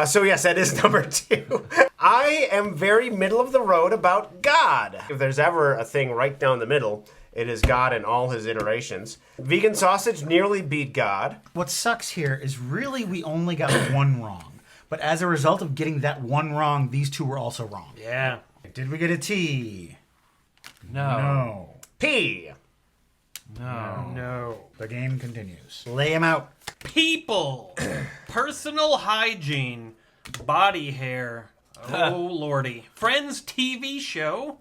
So yes, that is number 2. I am very middle of the road about God. If there's ever a thing right down the middle, it is God in all his iterations. Vegan sausage nearly beat God. What sucks here is really we only got one wrong. But as a result of getting that one wrong, these two were also wrong. Yeah. Did we get a T? No. P. No. The game continues. Lay him out. People. Personal hygiene. Body hair. Oh, lordy. Friends TV show.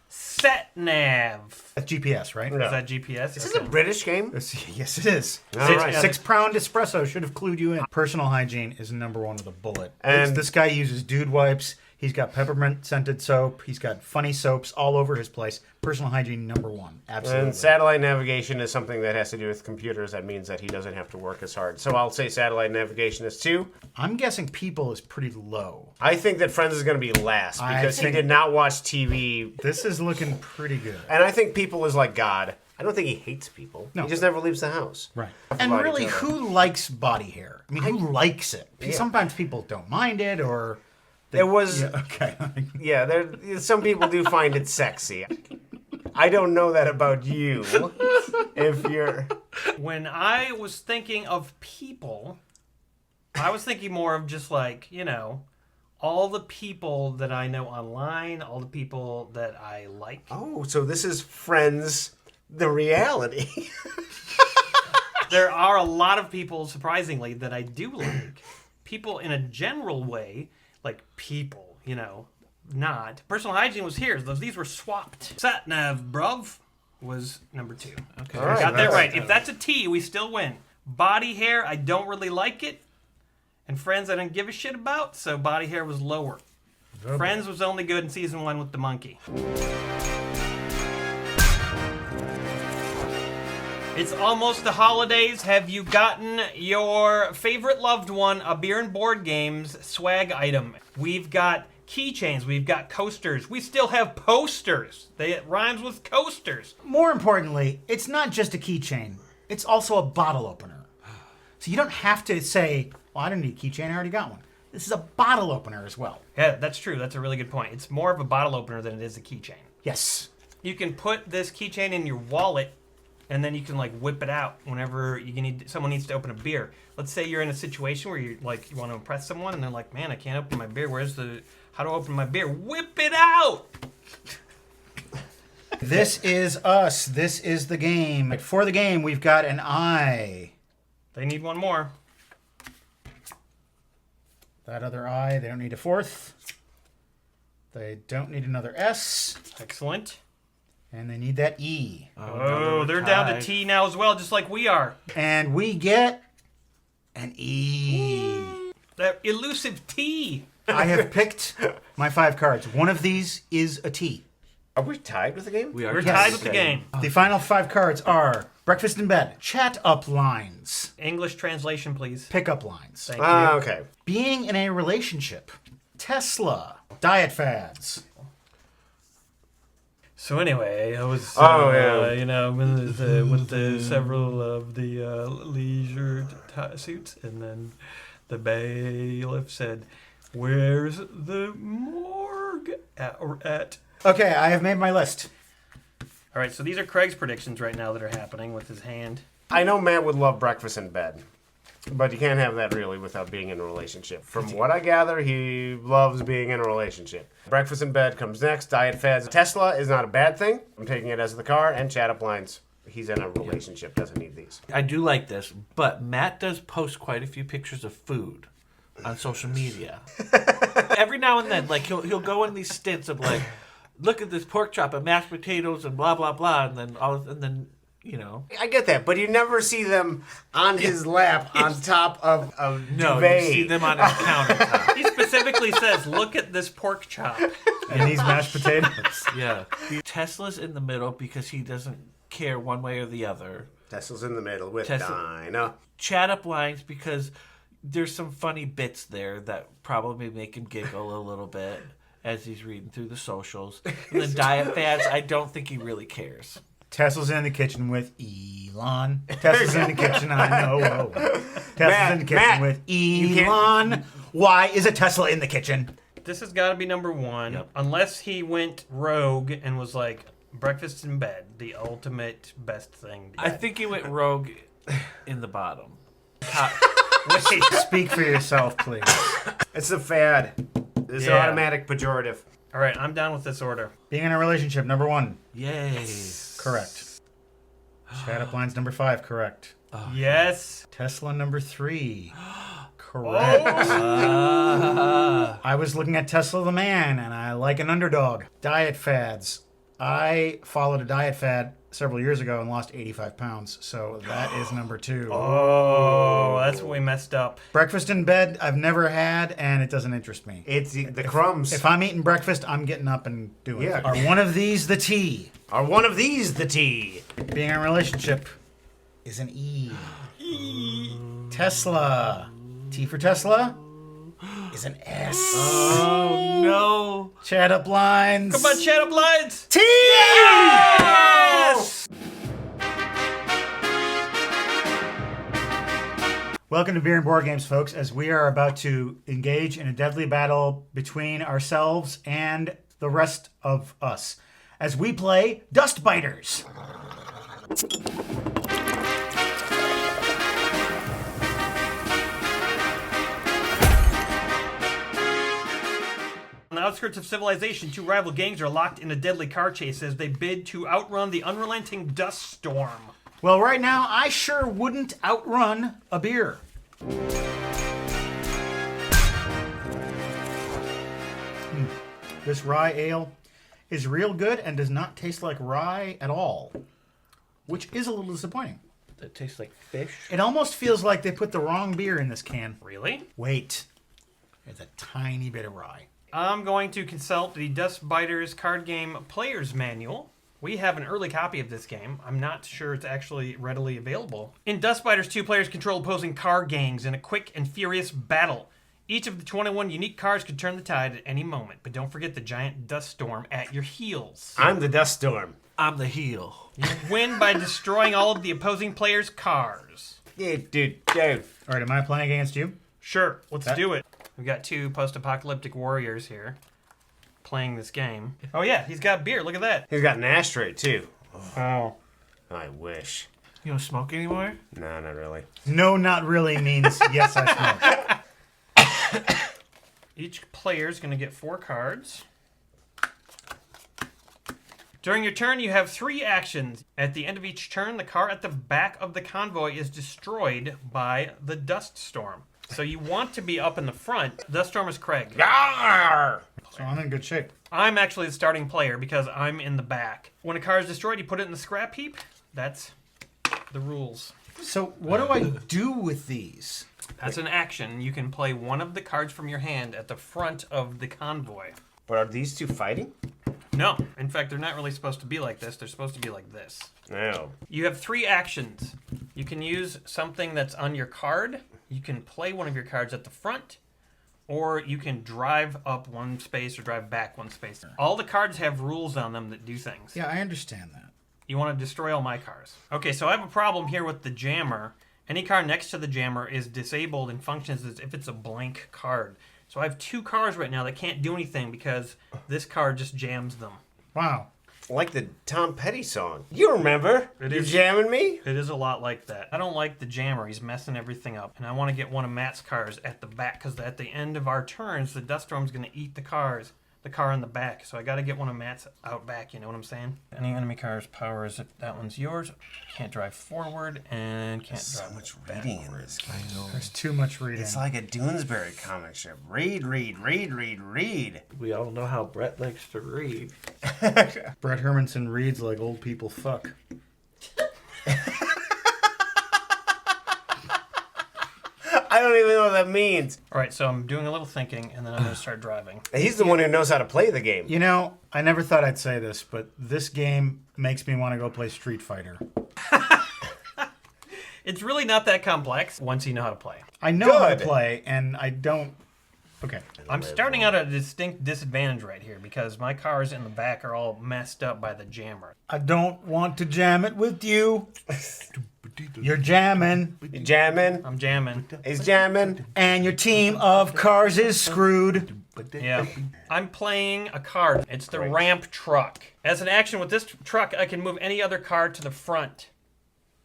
SatNav. That's GPS, right? Is that GPS? Is this a British game? Yes, it is. All right. 6-pound espresso should have clued you in. Personal hygiene is number 1 with a bullet. And this guy uses dude wipes. He's got peppermint scented soap. He's got funny soaps all over his place. Personal hygiene number 1. Absolutely. And satellite navigation is something that has to do with computers. That means that he doesn't have to work as hard. So I'll say satellite navigation is 2. I'm guessing people is pretty low. I think that Friends is going to be last because he did not watch TV. This is looking pretty good. And I think people is like God. I don't think he hates people. No. He just never leaves the house. Right. And really, who likes body hair? I mean, who likes it? Yeah. Sometimes people don't mind it or... It was... Yeah, okay. Yeah, some people do find it sexy. I don't know that about you. If you're... When I was thinking of people, I was thinking more of just like, all the people that I know online, all the people that I like. Oh, so this is Friends, the reality. There are a lot of people, surprisingly, that I do like. People in a general way, like people, you know, not. Personal hygiene was here. These were swapped. Satnav, bruv, was number 2. Okay, All right, got that that's- right. If that's a T, we still win. Body hair, I don't really like it. And Friends, I didn't give a shit about, so body hair was lower. Friends was only good in season 1 with the monkey. It's almost the holidays. Have you gotten your favorite loved one a Beer and Board Games swag item? We've got keychains, we've got coasters, we still have posters. It rhymes with coasters. More importantly, it's not just a keychain. It's also a bottle opener. So you don't have to say, well, I don't need a keychain, I already got one. This is a bottle opener as well. Yeah, that's true. That's a really good point. It's more of a bottle opener than it is a keychain. Yes. You can put this keychain in your wallet, and then you can like whip it out whenever someone needs to open a beer. Let's say you're in a situation where you want to impress someone, and they're like, "Man, I can't open my beer. How do I open my beer?" Whip it out. This is us. This is the game. For the game, we've got an I. They need one more. That other I, they don't need a fourth. They don't need another S. Excellent. And they need that E. Oh, they're down to T now as well, just like we are. And we get an E. That elusive T. I have picked my 5 cards. One of these is a T. Are we tied with the game? We're tied with the game. The final 5 cards are breakfast in bed, chat up lines, English translation, please. pickup lines. Thank you. Okay. Being in a relationship, Tesla, diet fads. So anyway, I was, yeah. with the several of the leisure suits, and then the bailiff said, "Where's the morgue at?" Okay, I have made my list. All right, so these are Craig's predictions right now that are happening with his hand. I know Matt would love breakfast in bed, but you can't have that really without being in a relationship. From what I gather, he loves being in a relationship. Breakfast in bed comes next. Diet fads. Tesla is not a bad thing. I'm taking it as the car. And chat up lines. He's in a relationship. Doesn't need these. I do like this, but Matt does post quite a few pictures of food on social media. Every now and then, like he'll go in these stints of like, look at this pork chop and mashed potatoes and blah blah blah, and then you know. I get that, but you never see them on his lap on top of a No, duvet. you see them on his countertop. He specifically says, "Look at this pork chop." And these mashed potatoes. Yeah. Tesla's in the middle because he doesn't care one way or the other. Tesla's in the middle with Tesla- Dinah. Chat up lines because there's some funny bits there that probably make him giggle a little bit as he's reading through the socials. And then diet fads, I don't think he really cares. Tesla's in the kitchen with Elon. Tesla's in the kitchen, I know. Tesla's in the kitchen with Elon. Why is a Tesla in the kitchen? This has got to be number 1, unless he went rogue and was like, breakfast in bed, the ultimate best thing. I think he went rogue in the bottom. Wait, speak for yourself, please. It's a fad. It's an automatic pejorative. All right, I'm down with this order. Being in a relationship, number 1. Yay. Correct. Chat up lines, number 5. Correct. Yes. Tesla, number 3. Correct. I was looking at Tesla the man, and I like an underdog. Diet fads. I followed a diet fad several years ago and lost 85 pounds, so that is number 2. Oh, that's what we messed up. Breakfast in bed, I've never had, and it doesn't interest me. It's the crumbs. If I'm eating breakfast, I'm getting up and doing Yeah. it. Are one of these the T? Are one of these the T? Being in a relationship is an E. Tesla. T for Tesla is an S. Oh, no. Chat up lines. Come on, chat up lines. T! Yes! Welcome to Beer and Board Games, folks, as we are about to engage in a deadly battle between ourselves and the rest of us as we play Dust Biters. On the outskirts of civilization, 2 rival gangs are locked in a deadly car chase as they bid to outrun the unrelenting dust storm. Well, right now, I sure wouldn't outrun a beer. This rye ale is real good and does not taste like rye at all, which is a little disappointing. It tastes like fish. It almost feels like they put the wrong beer in this can. Really? Wait. There's a tiny bit of rye. I'm going to consult the Dust Biters card game player's manual. We have an early copy of this game. I'm not sure it's actually readily available. In Dust Biters, 2 players control opposing card gangs in a quick and furious battle. Each of the 21 unique cards could turn the tide at any moment, but don't forget the giant dust storm at your heels. I'm the dust storm. I'm the heel. You win by destroying all of the opposing players' cars. Dude. All right, am I playing against you? Sure, let's do it. We've got 2 post-apocalyptic warriors here playing this game. Oh yeah, he's got beer. Look at that. He's got an ashtray, too. Oh. I wish. You don't smoke anymore? No, not really. No, not really means yes, I smoke. Each player is going to get 4 cards. During your turn, you have 3 actions. At the end of each turn, the car at the back of the convoy is destroyed by the dust storm. So you want to be up in the front. Dust storm is Craig. So I'm in good shape. I'm actually the starting player because I'm in the back. When a car is destroyed, you put it in the scrap heap. That's the rules. So what do I do with these? That's an action. You can play one of the cards from your hand at the front of the convoy. But are these 2 fighting? No. In fact, they're not really supposed to be like this. They're supposed to be like this. No. You have 3 actions. You can use something that's on your card. You can play one of your cards at the front. Or you can drive up 1 space or drive back 1 space. All the cards have rules on them that do things. Yeah, I understand that. You want to destroy all my cars. Okay, so I have a problem here with the jammer. Any card next to the jammer is disabled and functions as if it's a blank card. So I have 2 cars right now that can't do anything because this card just jams them. Wow. Like the Tom Petty song. You remember? You jamming me? It is a lot like that. I don't like the jammer. He's messing everything up. And I want to get one of Matt's cars at the back because at the end of our turns, the dust storm's going to eat the car in the back. So I got to get one of Matt's out back. You know what I'm saying? Any enemy car's power is that one's yours. Can't drive forward and can't drive. So much reading in this game. I know. There's too much reading. It's like a Doonesbury comic strip. Read. We all know how Brett likes to read. Brett Hermanson reads like old people fuck. I don't even know what that means. All right, so I'm doing a little thinking, and then I'm going to start driving. He's the one who knows how to play the game. You know, I never thought I'd say this, but this game makes me want to go play Street Fighter. It's really not that complex once you know how to play. I know how to play, and I don't... Okay. I'm starting out at a distinct disadvantage right here because my cars in the back are all messed up by the jammer. I don't want to jam it with you. You're jamming. You jamming? I'm jamming. He's jamming. And your team of cars is screwed. Yeah. I'm playing a card. It's the ramp truck. As an action with this truck, I can move any other car to the front.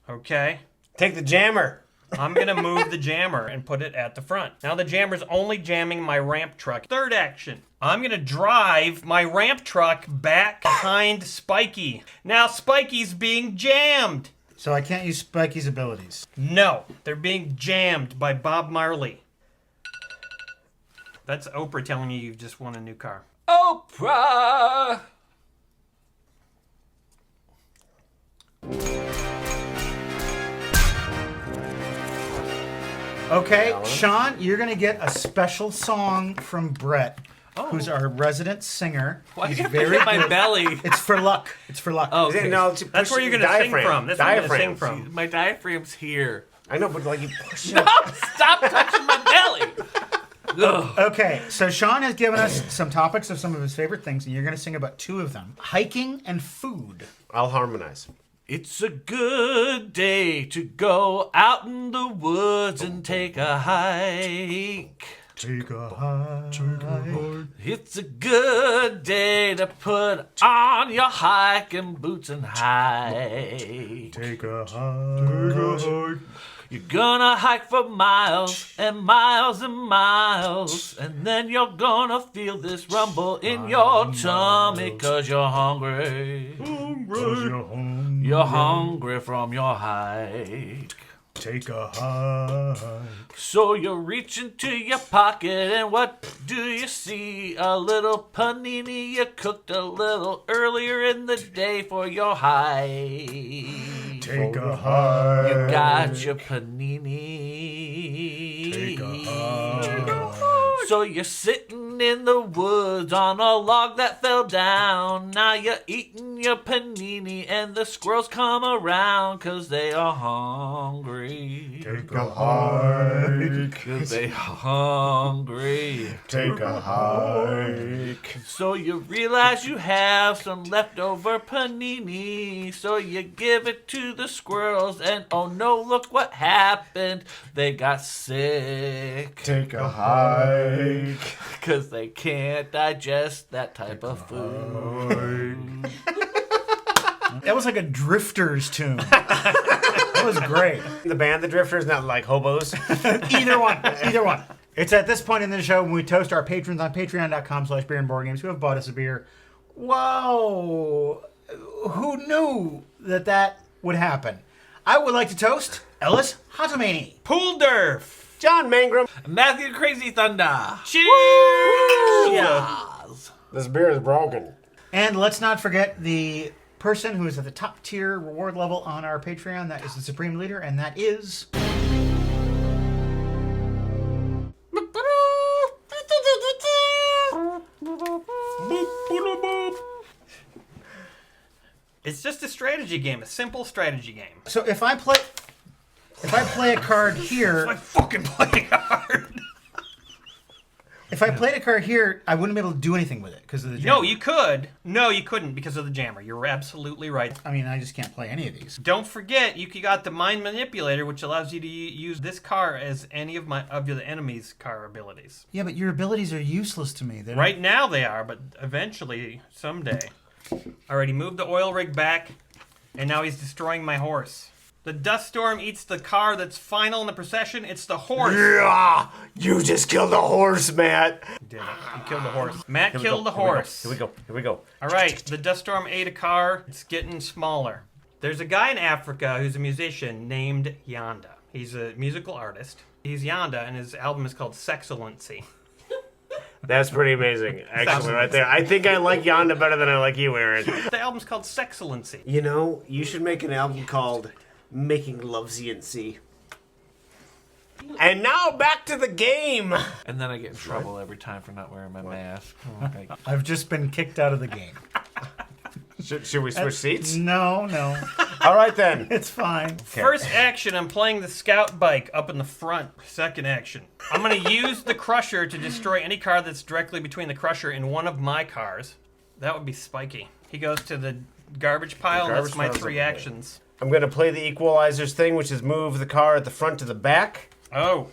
Okay? Take the jammer. I'm going to move the jammer and put it at the front. Now the jammer's only jamming my ramp truck. Third action. I'm going to drive my ramp truck back behind Spiky. Now Spiky's being jammed. So I can't use Spiky's abilities. No, they're being jammed by Bob Marley. That's Oprah telling you you've just won a new car. Oprah! Okay, Sean, you're going to get a special song from Brett, who's our resident singer. Why He's do you very put my good. belly? It's for luck. It's for luck. Oh, okay. That's where you're going to sing from. That's where you're going to sing from. My diaphragm's here. I know, but like you push it. No, stop touching my belly. Ugh. Okay, so Sean has given us some topics of some of his favorite things, and you're going to sing about 2 of them. Hiking and food. I'll harmonize. It's a good day to go out in the woods and take a hike. Take a hike. It's a good day to put on your hiking boots and hike. Take a hike. You're gonna hike for miles and miles and miles, and then you're gonna feel this rumble in your tummy 'cause you're hungry. You're hungry from your hike. Take a hike. So you reach into your pocket and what do you see? A little panini you cooked a little earlier in the day for your hike. Take a hike. You got your panini. Take a hike. So you're sitting in the woods on a log that fell down. Now you're eating your panini and the squirrels come around 'cause they are hungry. Take a hike. 'Cause they are hungry. Take a hike. So you realize you have some leftover panini. So you give it to the squirrels and oh no, look what happened. They got sick. Take a hike. Because they can't digest that type of food. That was like a Drifters tune. That was great. The band, the Drifters, not like hobos. Either one. It's at this point in the show when we toast our patrons on patreon.com/beer and board games who have bought us a beer. Whoa. Who knew that would happen? I would like to toast Ellis Hatamini. Pooldurf. John Mangrum. Matthew Crazy Thunder. Cheers! Yes. This beer is broken. And let's not forget the person who is at the top tier reward level on our Patreon. That is the Supreme Leader, and that is... It's just a strategy game, a simple strategy game. So if I play a card here... I fucking play a card. If I played a card here, I wouldn't be able to do anything with it because of the jammer. No, you could. No, you couldn't because of the jammer. You're absolutely right. I mean, I just can't play any of these. Don't forget, you got the Mind Manipulator, which allows you to use this car as any of the enemy's car abilities. Yeah, but your abilities are useless to me. Right now they are, but eventually, someday. Already moved the oil rig back, and now he's destroying my horse. The dust storm eats the car that's final in the procession. It's the horse. Yeah, you just killed a horse, Matt. Did it. You killed the horse. Matt killed the horse. Here we go. All right, the dust storm ate a car. It's getting smaller. There's a guy in Africa who's a musician named Yanda. He's a musical artist. He's Yanda, and his album is called Sexcellency. That's pretty amazing, actually, right there. I think I like Yanda better than I like you, Aaron. The album's called Sexcellency. You know, you should make an album called Making Love-Ciency. And now back to the game. And then I get in trouble every time for not wearing my mask. Okay. I've just been kicked out of the game. Should we switch seats? No. All right, then. It's fine. Okay. First action, I'm playing the scout bike up in the front. Second action, I'm going to use the crusher to destroy any car that's directly between the crusher and one of my cars. That would be Spiky. He goes to the garbage pile, and that's my three actions. I'm going to play the equalizers thing, which is move the car at the front to the back. Oh.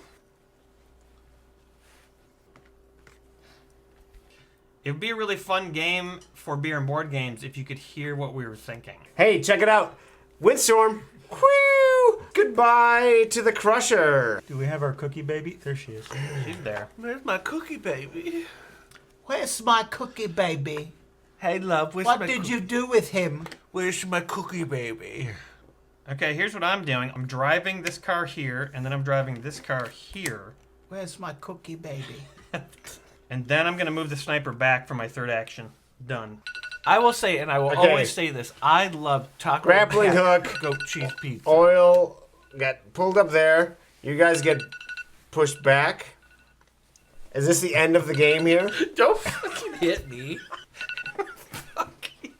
It would be a really fun game for beer and board games if you could hear what we were thinking. Hey, check it out. Windstorm. Whew! Goodbye to the crusher. Do we have our cookie baby? There she is. She's there. Where's my cookie baby? Where's my cookie baby? Hey, love, What did you do with him? Where's my cookie baby? Okay, here's what I'm doing. I'm driving this car here, and then I'm driving this car here. Where's my cookie baby? And then I'm going to move the sniper back for my third action. Done. I will say, and I will always say this, I love taco. Grappling hook. Goat cheese pizza. Oil got pulled up there. You guys get pushed back. Is this the end of the game here? Don't fucking hit me. Fuck you.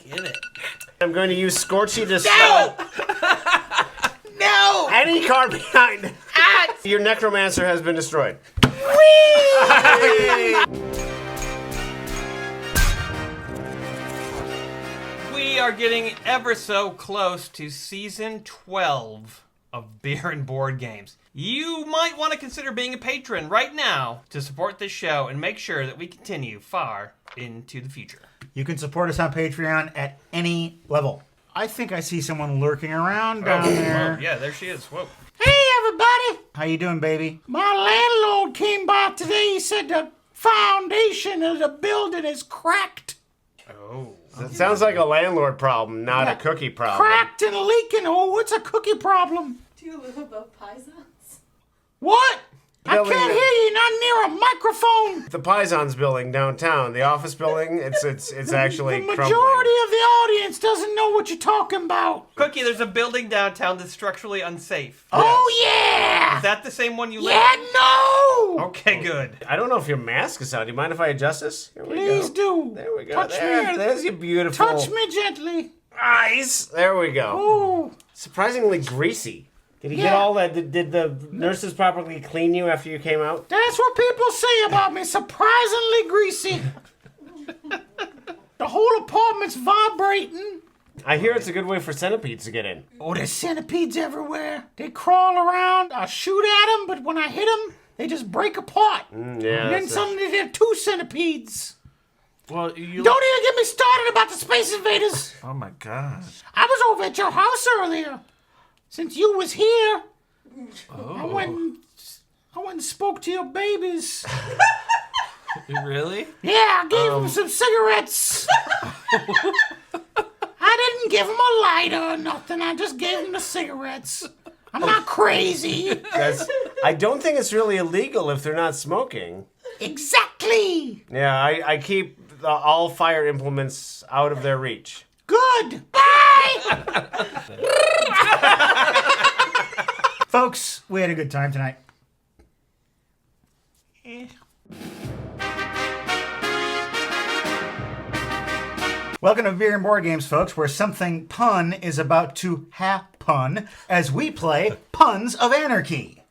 Get it. I'm going to use Scorchy to stop. No! Any car behind. Your necromancer has been destroyed. We are getting ever so close to season 12 of Beer and Board Games. You might want to consider being a patron right now to support this show and make sure that we continue far into the future. You can support us on Patreon at any level. I think I see someone lurking around down there. Whoa, yeah, there she is. Whoa. Hey, everybody! How you doing, baby? My landlord came by today. He said the foundation of the building is cracked. Oh. That sounds like a landlord problem, not a cookie problem. Cracked and leaking. Oh, what's a cookie problem? Do you live above Pisons? What? I Building can't that- hear you. Not near a microphone. The Pisons building downtown, the office building, it's actually The majority crumbling. of the audience doesn't know what you're talking about. Cookie, there's a building downtown that's structurally unsafe. Oh, yeah. Is that the same one you live Yeah, in? no. Okay, good. I don't know if your mask is on. Do you mind if I adjust this? Here we Please go. do. There we go. Touch me. There's your beautiful Touch me gently. eyes. There we go. Ooh. Surprisingly greasy. Did he get Yeah. all that? Did the nurses properly clean you after you came out? That's what people say about me. Surprisingly greasy. The whole apartment's vibrating. I hear it's a good way for centipedes to get in. Oh, there's centipedes everywhere. They crawl around. I shoot at them, but when I hit them, they just break apart. Yeah. And then that's suddenly there are 2 centipedes. Well, you. Don't even get me started about the Space Invaders. Oh my god. I was over at your house earlier. Since you was here, I went and spoke to your babies. Really? Yeah, I gave them some cigarettes. I didn't give them a lighter or nothing. I just gave them the cigarettes. I'm not crazy. I don't think it's really illegal if they're not smoking. Exactly. Yeah, I keep all fire implements out of their reach. Good. Bye. Folks, we had a good time tonight. Welcome to Beer and Board Games, folks, where something pun is about to happen as we play Puns of Anarchy.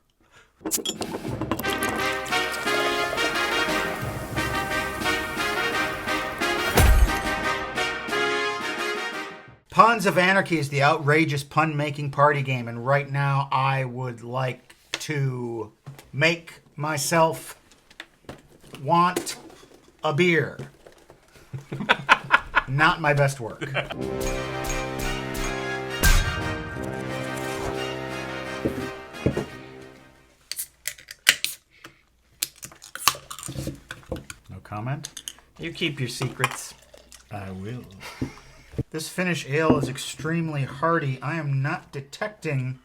Puns of Anarchy is the outrageous pun-making party game, and right now I would like to make myself want a beer. Not my best work. No comment? You keep your secrets. I will. This Finnish ale is extremely hearty. I am not detecting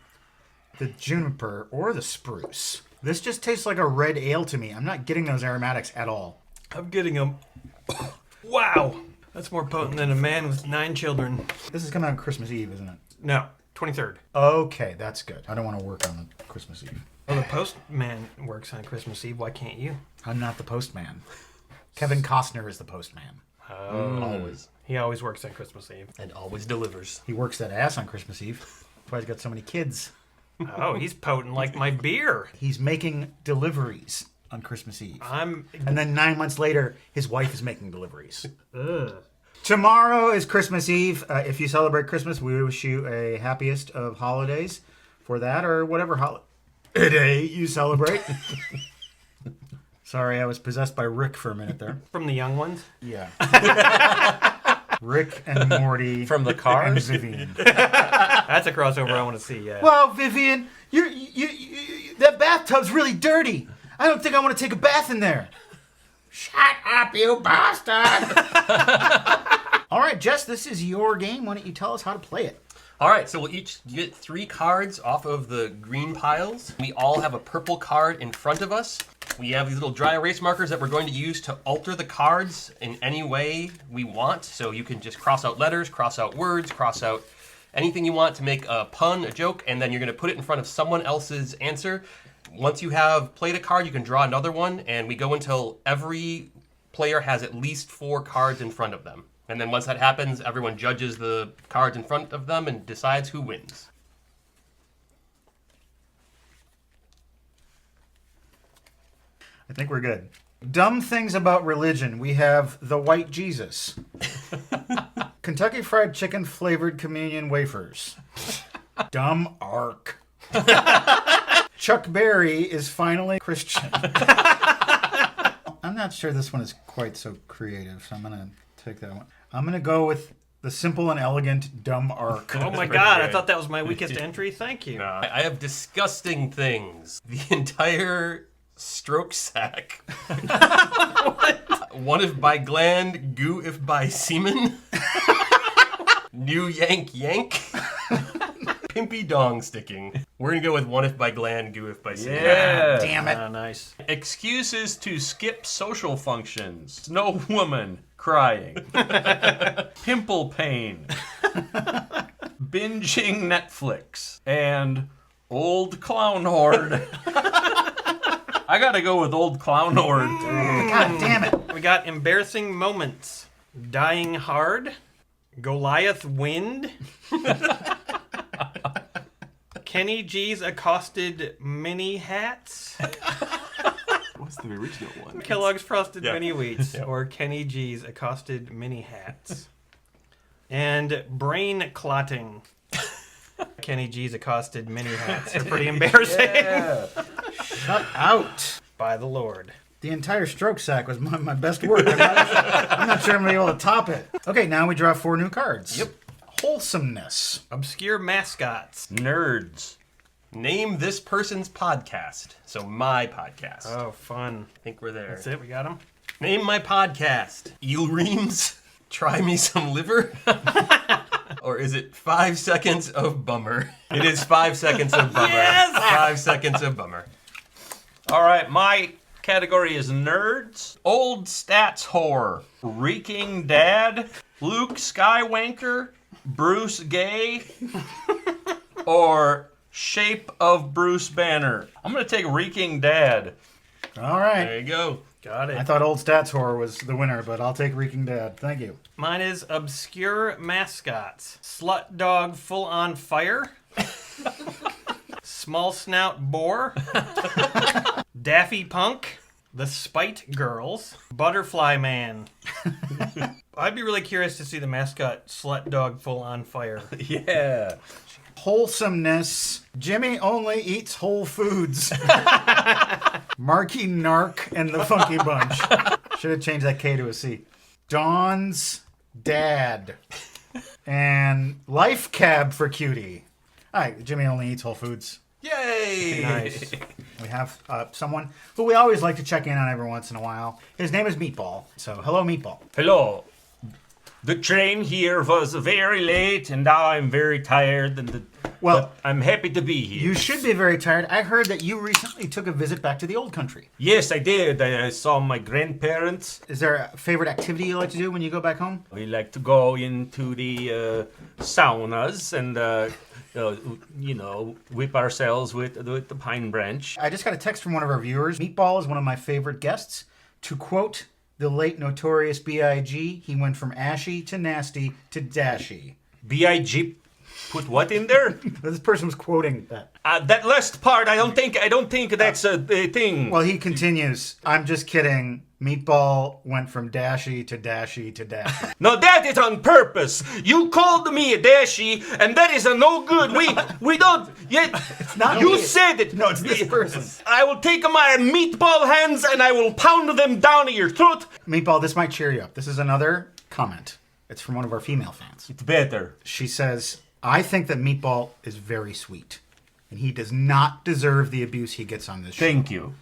the juniper or the spruce. This just tastes like a red ale to me. I'm not getting those aromatics at all. I'm getting them. Wow. That's more potent than a man with 9 children. This is coming out Christmas Eve, isn't it? No, 23rd. Okay, that's good. I don't want to work on the Christmas Eve. Well, the postman works on Christmas Eve. Why can't you? I'm not the postman. Kevin Costner is the postman. Always. He always works on Christmas Eve. And always delivers. He works that ass on Christmas Eve. That's why he's got so many kids. Oh, he's potent like my beer. He's making deliveries on Christmas Eve. I'm. And then 9 months later, his wife is making deliveries. Tomorrow is Christmas Eve. If you celebrate Christmas, we wish you a happiest of holidays for that or whatever holiday you celebrate. Sorry, I was possessed by Rick for a minute there. From the young ones? Yeah. Rick and Morty. From the Cars? And Vivian. That's a crossover I want to see, yeah. Well, Vivian, you that bathtub's really dirty. I don't think I want to take a bath in there. Shut up, you bastard! All right, Jess, this is your game. Why don't you tell us how to play it? All right, so we'll each get 3 cards off of the green piles. We all have a purple card in front of us. We have these little dry erase markers that we're going to use to alter the cards in any way we want. So you can just cross out letters, cross out words, cross out anything you want to make a pun, a joke, and then you're going to put it in front of someone else's answer. Once you have played a card, you can draw another one, and we go until every player has at least 4 cards in front of them. And then once that happens, everyone judges the cards in front of them and decides who wins. I think we're good. Dumb things about religion. We have the white Jesus. Kentucky Fried Chicken flavored communion wafers. Dumb ark. Chuck Berry is finally Christian. I'm not sure this one is quite so creative, so I'm going to take that one. I'm going to go with the simple and elegant dumb ark. Oh my god, I thought that was my weakest entry. Thank you. I have disgusting things. The entire stroke sack. One if by gland, goo if by semen. New yank yank. Pimpy dong sticking. We're gonna go with One If by Glenn, Goo If by Sam. Yeah. Damn it. Nice. Excuses to skip social functions. No woman crying. Pimple pain. Binging Netflix. And Old Clown Horde. I gotta go with Old Clown Horde. God damn it. We got embarrassing moments. Dying hard. Goliath wind. Kenny G's accosted mini hats. What's the original one? Kellogg's Frosted Yeah. Mini Wheats, Yeah. or Kenny G's accosted mini hats. And brain clotting. Kenny G's accosted mini hats. They're pretty embarrassing. Yeah. Shut out. By the Lord. The entire stroke sack was my best work. I'm not sure I'm going to be able to top it. Okay, now we draw 4 new cards. Yep. Wholesomeness. Obscure mascots. Nerds. Name this person's podcast. So my podcast. Oh, fun. I think we're there. That's it, we got them. Name my podcast. Eel Reams. Try me some liver. Or is it 5 seconds of bummer? It is 5 seconds of bummer. Yes! 5 seconds of bummer. All right, my category is nerds, old stats whore, reeking dad, Luke Skywanker, Bruce Gay, or shape of Bruce Banner. I'm gonna take reeking dad. All right. There you go. Got it. I thought Old Stats Horror was the winner, but I'll take Reeking Dad. Thank you. Mine is obscure mascots. Slut dog full on fire. Small snout boar. Daffy Punk. The Spite Girls. Butterfly Man. I'd be really curious to see the mascot Slut Dog Full on Fire. Yeah. Wholesomeness. Jimmy only eats whole foods. Marky Narc and the Funky Bunch. Should have changed that K to a C. Dawn's dad. And Life Cab for Cutie. All right, Jimmy only eats whole foods. Yay! Nice. We have someone who we always like to check in on every once in a while. His name is Meatball. So, hello, Meatball. Hello. The train here was very late, and now I'm very tired. But I'm happy to be here. You should be very tired. I heard that you recently took a visit back to the old country. Yes, I did. I saw my grandparents. Is there a favorite activity you like to do when you go back home? We like to go into the saunas and, whip ourselves with the pine branch. I just got a text from one of our viewers. Meatball is one of my favorite guests. To quote the late Notorious B.I.G., he went from ashy to nasty to dashy. B.I.G. put what in there? This person was quoting that. That last part, I don't think that's a thing. Well, he continues. I'm just kidding. Meatball went from dashy to dashy to dashy. No, that is on purpose. You called me a dashy, and that is a no good. We don't yet. It's not you me. said it. No, it's this person. I will take my meatball hands and I will pound them down your throat. Meatball, this might cheer you up. This is another comment. It's from one of our female fans. It's better. She says, I think that Meatball is very sweet, and he does not deserve the abuse he gets on this show. Thank you.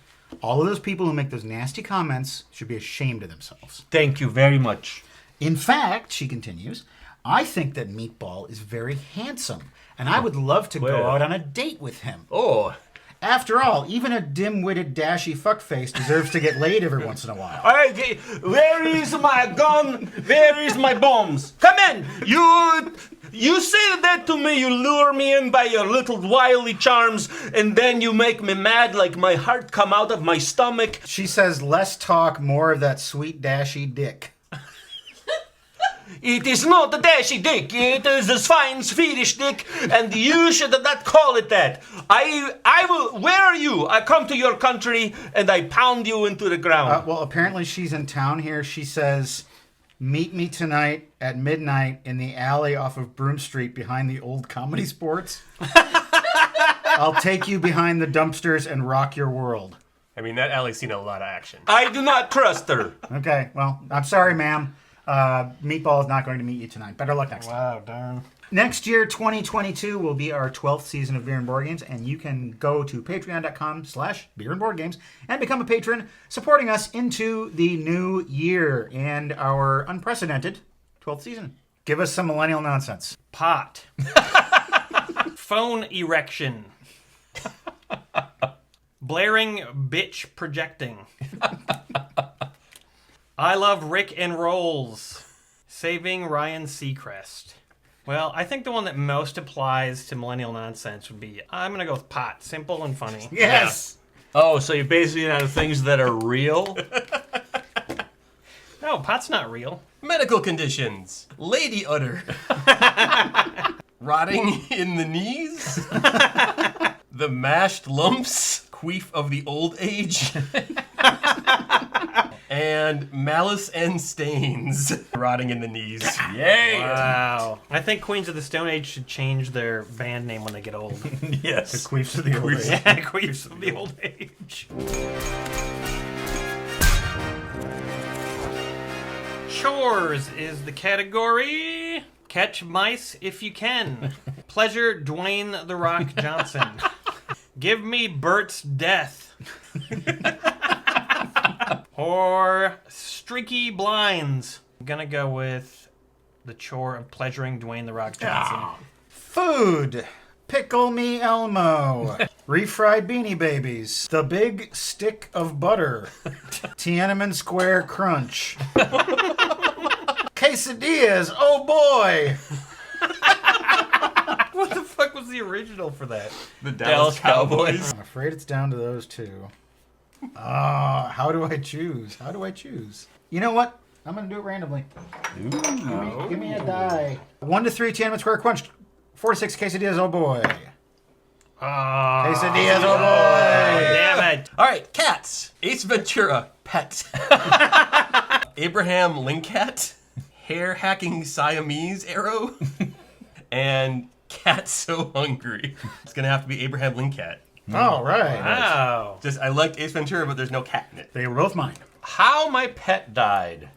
All of those people who make those nasty comments should be ashamed of themselves. Thank you very much. In fact, she continues, I think that Meatball is very handsome, and I would love to go Well. out on a date with him. Oh. After all, even a dim-witted, dashy fuckface deserves to get laid every once in a while. Where is my gun? Where is my bombs? Come in. You say that to me, you lure me in by your little wily charms, and then you make me mad like my heart come out of my stomach. She says, less talk, more of that sweet, dashy dick. It is not a dashy dick, it is a fine Swedish dick, and you should not call it that. I will, where are you? I come to your country, and I pound you into the ground. Well, apparently she's in town here. She says, meet me tonight at midnight in the alley off of Broom Street behind the old Comedy Sports. I'll take you behind the dumpsters and rock your world. I mean, that alley's seen a lot of action. I do not trust her. Okay, well, I'm sorry, ma'am. Meatball is not going to meet you tonight. Better luck next time. Wow, darn. Next year, 2022, will be our 12th season of Beer and Board Games, and you can go to patreon.com/Beer and Board Games and become a patron, supporting us into the new year and our unprecedented 12th season. Give us some millennial nonsense. Pot. Phone erection. Blaring bitch projecting. I love Rick and Rolls. Saving Ryan Seacrest. Well, I think the one that most applies to millennial nonsense would be, I'm going to go with pot. Simple and funny. Yes! Oh, so you're basing it on things that are real? No, pot's not real. Medical conditions. Lady udder. Rotting in the knees. The mashed lumps. Queef of the old age. And malice and stains. Rotting in the knees. Yay! Wow. I think Queens of the Stone Age should change their band name when they get old. Yes. The Queefs of the Old Age. Yeah, Queefs of the Old Age. Chores is the category. Catch mice if you can. Pleasure Dwayne The Rock Johnson. Give me Bert's death. Or streaky blinds. I'm gonna go with the chore of pleasuring Dwayne The Rock Johnson. Food. Pickle me Elmo. Refried Beanie Babies. The Big Stick of Butter. Tiananmen Square Crunch. Quesadillas. Oh boy. What the fuck was the original for that? The Dallas Cowboys. I'm afraid it's down to those two. How do I choose? How do I choose? You know what? I'm going to do it randomly. Give me a die. 1 to 3 Tiananmen Square Crunch. 4 to 6 Quesadillas. Oh boy. Quesadillas. Oh boy. Damn it. All right, cats. Ace Ventura, pet. Abraham Lincat, hair hacking Siamese arrow, and cat so hungry. It's gonna have to be Abraham Lincat. All right. Wow. Just I liked Ace Ventura, but there's no cat in it. They were both mine. How my pet died.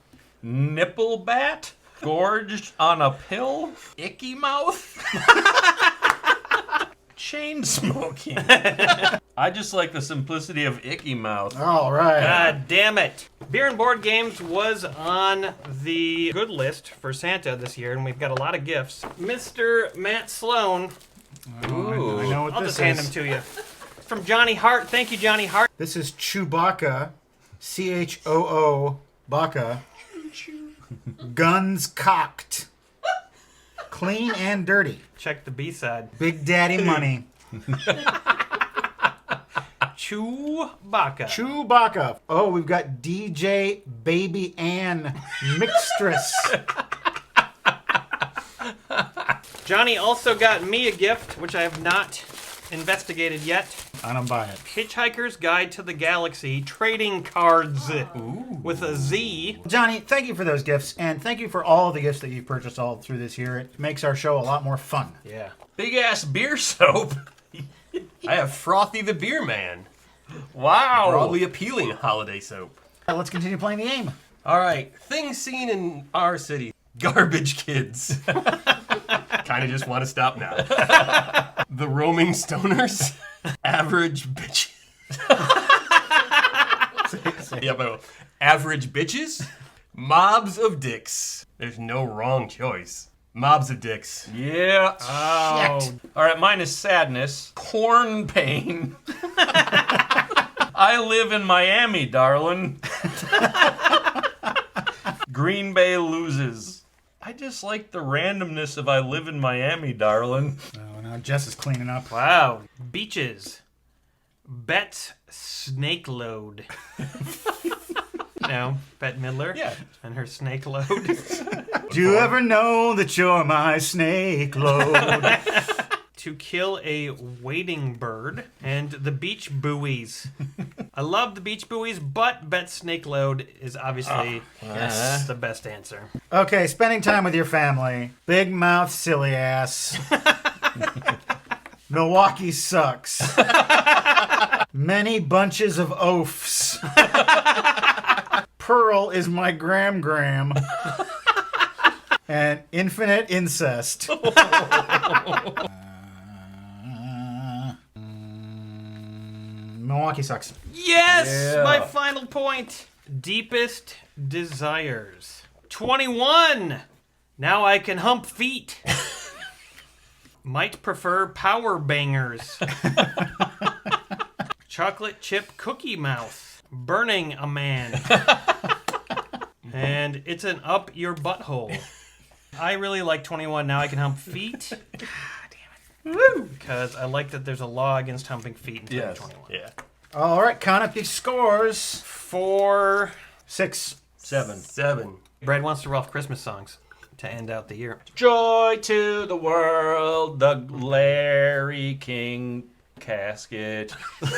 Nipple bat? Gorged on a pill? Icky mouth? Chain smoking. I just like the simplicity of icky mouth. All right. God damn it. Beer and Board Games was on the good list for Santa this year, and we've got a lot of gifts. Mr. Matt Sloan. Ooh. I know what I'll this just hand is. them to you. From Johnny Hart. Thank you, Johnny Hart. This is Chewbacca. CHOO. Baka. Guns cocked. Clean and dirty. Check the B-side. Big Daddy Money. Chewbacca. Chewbacca. Oh, we've got DJ Baby Ann Mixtress. Johnny also got me a gift, which I have not investigated yet. I don't buy it. Hitchhiker's Guide to the Galaxy trading cards. With a Z. Johnny, thank you for those gifts, and thank you for all the gifts that you've purchased all through this year. It makes our show a lot more fun. Yeah. Big ass beer soap. I have Frothy the Beer Man. Wow. Broadly appealing holiday soap. All right, let's continue playing the game. All right, things seen in our city. Garbage kids. Kind of just want to stop now. The roaming stoners. Average bitches. Yeah, but average bitches. Mobs of dicks. There's no wrong choice. Mobs of dicks. Yeah. Oh. Shit. All right, mine is sadness. Corn pain. I live in Miami, darling. Green Bay loses. I just like the randomness of I live in Miami, darling. Oh, now Jess is cleaning up. Wow. Beaches. Bet Snake Load. No, Bette Midler. Yeah. And her snake load. Do you ever know that you're my snake load? To kill a wading bird. And the beach buoys. I love the beach buoys, but Bet Snake Load is obviously the best answer. Okay, spending time with your family. Big mouth, silly ass. Milwaukee sucks. Many bunches of oafs. Pearl is my gram. And infinite incest. Milwaukee sucks. Yes! Yeah. My final point. Deepest desires. 21. Now I can hump feet. Might prefer power bangers. chocolate chip cookie mouth, burning a man. And it's an up your butthole. I really like 21. Now I can hump feet. God damn it. Woo! Because I like that there's a law against humping feet in 2021. Yeah. All right, count up your scores. 4, 6, 7. Brad wants to Ralph Christmas songs to end out the year. Joy to the world, the Larry King casket. All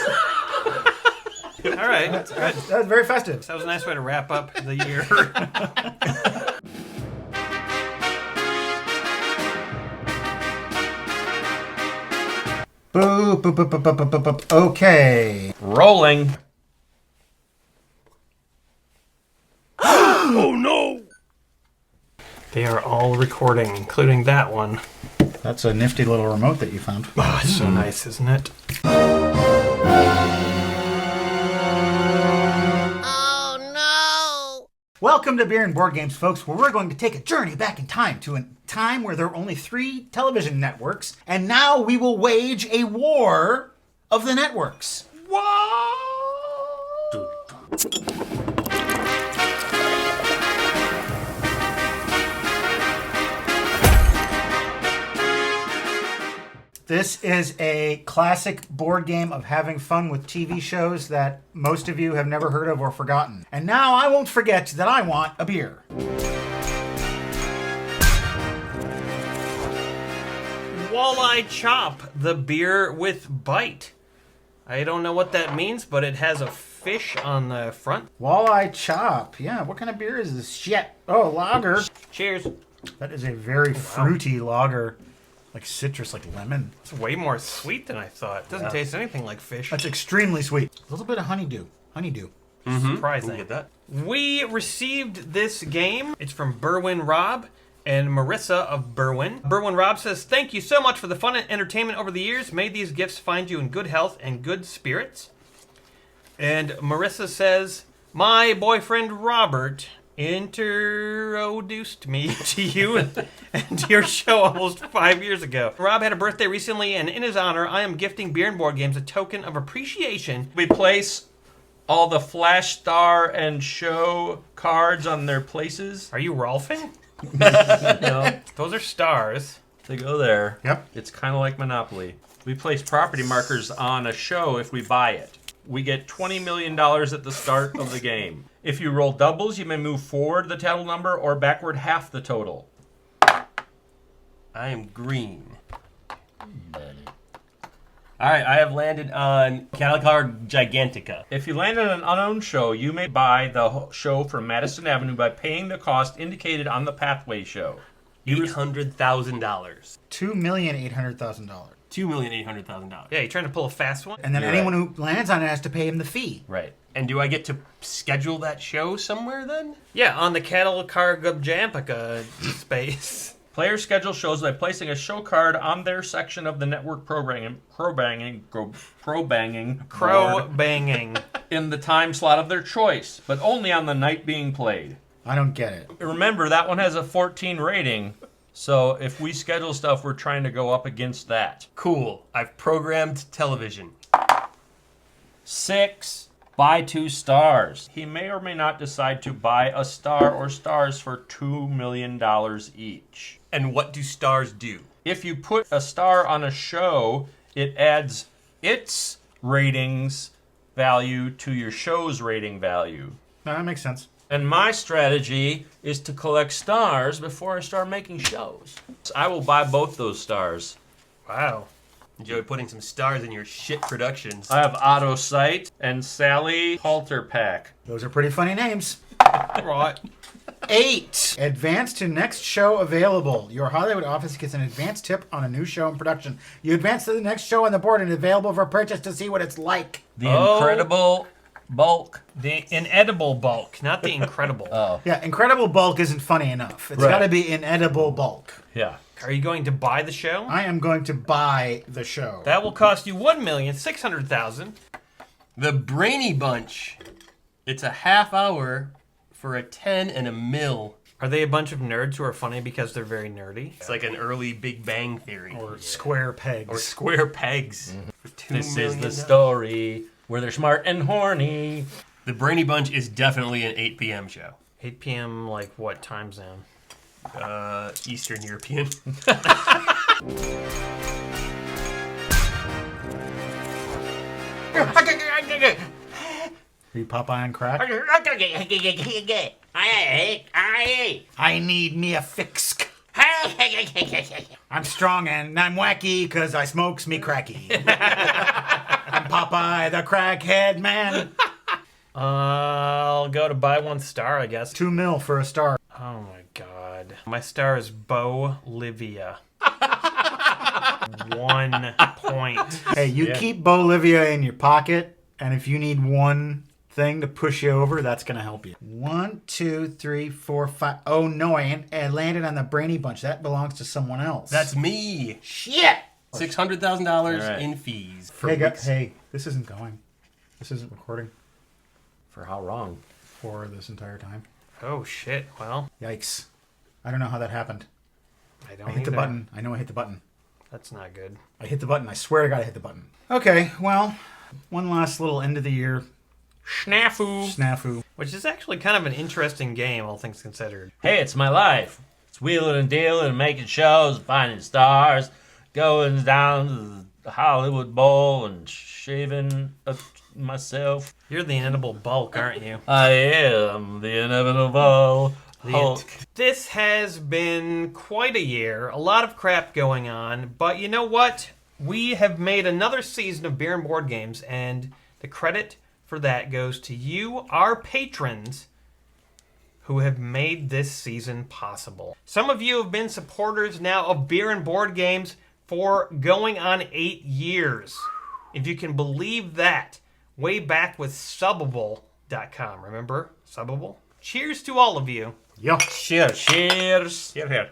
right, that's good. That was very festive. That was a nice way to wrap up the year. Boop, boop, boop, boop, boop, boop, boop, boop. Okay. Rolling. Oh no! They are all recording, including that one. That's a nifty little remote that you found. Oh, it's so nice, isn't it? Welcome to Beer and Board Games, folks, where we're going to take a journey back in time to a time where there were only 3 television networks, and now we will wage a war of the networks. This is a classic board game of having fun with TV shows that most of you have never heard of or forgotten. And now I won't forget that I want a beer. Walleye Chop, the beer with bite. I don't know what that means, but it has a fish on the front. Walleye Chop. Yeah, what kind of beer is this? Shit. Oh, lager. Cheers. That is a very fruity lager. Like citrus, like lemon. It's way more sweet than I thought. It doesn't taste anything like fish. That's extremely sweet. A little bit of honeydew. Honeydew. Surprising. Get that? We received this game. It's from Berwin Rob and Marissa of Berwin. Berwin Rob says, "Thank you so much for the fun and entertainment over the years. May these gifts find you in good health and good spirits." And Marissa says, "My boyfriend Robert introduced me to you and to your show almost 5 years ago. Rob had a birthday recently, and in his honor, I am gifting Beer and Board Games a token of appreciation." We place all the Flash Star and Show cards on their places. Are you Rolfing? No. Those are stars. They go there. Yep. It's kind of like Monopoly. We place property markers on a show if we buy it. We get $20 million at the start of the game. If you roll doubles, you may move forward the total number or backward half the total. I am green. Alright, I have landed on Calicar Gigantica. If you land on an unknown show, you may buy the show from Madison Avenue by paying the cost indicated on the pathway show. $800,000. $2,800,000. $2,800,000. Yeah, you trying to pull a fast one? And then You're anyone who lands on it has to pay him the fee. Right. And do I get to schedule that show somewhere then? Yeah, on the Cattle Car Gubjampica space. Player schedule shows by placing a show card on their section of the network crow banging in the time slot of their choice, but only on the night being played. I don't get it. Remember, that one has a 14 rating, so if we schedule stuff, we're trying to go up against that. Cool. I've programmed television. 6. Buy 2 stars. He may or may not decide to buy a star or stars for $2 million each. And what do stars do? If you put a star on a show, it adds its ratings value to your show's rating value. No, that makes sense. And my strategy is to collect stars before I start making shows. So I will buy both those stars. Wow. Enjoy putting some stars in your shit productions. I have Auto Sight and Sally Halter Pack. Those are pretty funny names. Right. 8. Advance to next show available. Your Hollywood office gets an advance tip on a new show in production. You advance to the next show on the board and available for purchase to see what it's like. The Incredible Bulk. The inedible bulk, not the incredible. Oh. Yeah, incredible bulk isn't funny enough. It's got to be inedible bulk. Yeah. Are you going to buy the show? I am going to buy the show. That will cost you $1,600,000. The Brainy Bunch. It's a half hour for a 10 and a mil. Are they a bunch of nerds who are funny because they're very nerdy? It's like an early Big Bang Theory. Or square pegs. Or square pegs. For $2 This million. is the story where they're smart and horny. The Brainy Bunch is definitely an 8 p.m. show. 8 p.m. like what time zone? Eastern European. Are you Popeye on crack? I need me a fix. I'm strong and I'm wacky because I smokes me cracky. I'm Popeye the crackhead man. I'll go to buy 1 star, I guess. $2 million for a star. Oh my god. My star is Bolivia. 1 point. Hey, you keep Bolivia in your pocket, and if you need one thing to push you over, that's going to help you. 1, 2, 3, 4, 5. Oh no, I landed on the Brainy Bunch. That belongs to someone else. That's me. Shit! $600,000 in fees. Hey, this isn't going. This isn't recording. For how long? For this entire time. Oh shit, well. Yikes. I don't know how that happened. I don't I hit the either. button. I know I hit the button. That's not good. I hit the button. I swear to God I hit the button. Okay, well, one last little end of the year snafu. Which is actually kind of an interesting game, all things considered. Hey, it's my life. It's wheeling and dealing and making shows, finding stars, going down to the Hollywood Bowl and shaving up myself. You're the inedible bulk, aren't you? I am the inevitable Hulk. This has been quite a year. A lot of crap going on. But you know what? We have made another season of Beer and Board Games, and the credit for that goes to you, our patrons, who have made this season possible. Some of you have been supporters now of Beer and Board Games for going on 8 years. If you can believe that. Way back with Subbable.com. Remember Subbable? Cheers to all of you. Yo. Cheers. Here.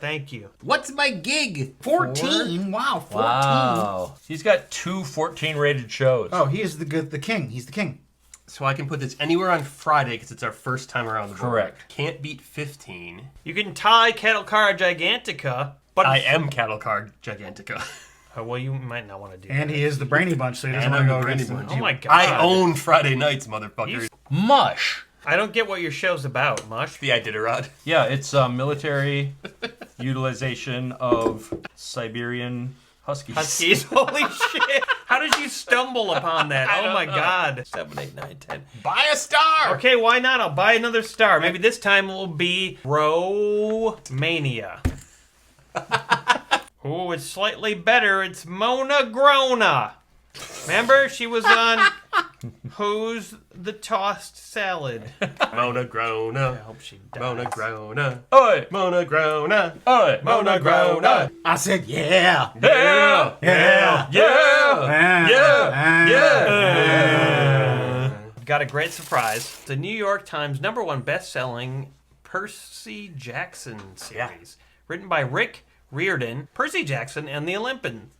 Thank you. What's my gig? 14. Wow, 14. Wow. He's got 2 14-rated shows. Oh, he is the king. He's the king. So I can put this anywhere on Friday because it's our first time around the board. Correct. Can't beat 15. You can tie Cattle Car Gigantica, but I am Cattle Car Gigantica. Well, you might not want to do And that. he is the Brainy Bunch, so he doesn't And want to I'm go the against Brainy him. Bunch. Oh my god. I own Friday nights, motherfuckers. Mush. I don't get what your show's about, Mush. The Iditarod. Yeah, it's military utilization of Siberian Huskies. Huskies? Holy shit. How did you stumble upon that? Oh my god. 7, 8, 9, 10. Buy a star! Okay, why not? I'll buy another star. Maybe this time it will be Romania. Oh, it's slightly better. It's Mona Grona. Remember? She was on Who's the Tossed Salad. Mona Grona. I hope she dies. Mona Grona. Oi! Mona Grona. Oi! Mona Grona. I said, yeah. Yeah! Yeah. Yeah! Yeah. Got a great surprise. The New York Times #1 best-selling Percy Jackson series. Written by Rick Riordan, Percy Jackson, and the Olympians.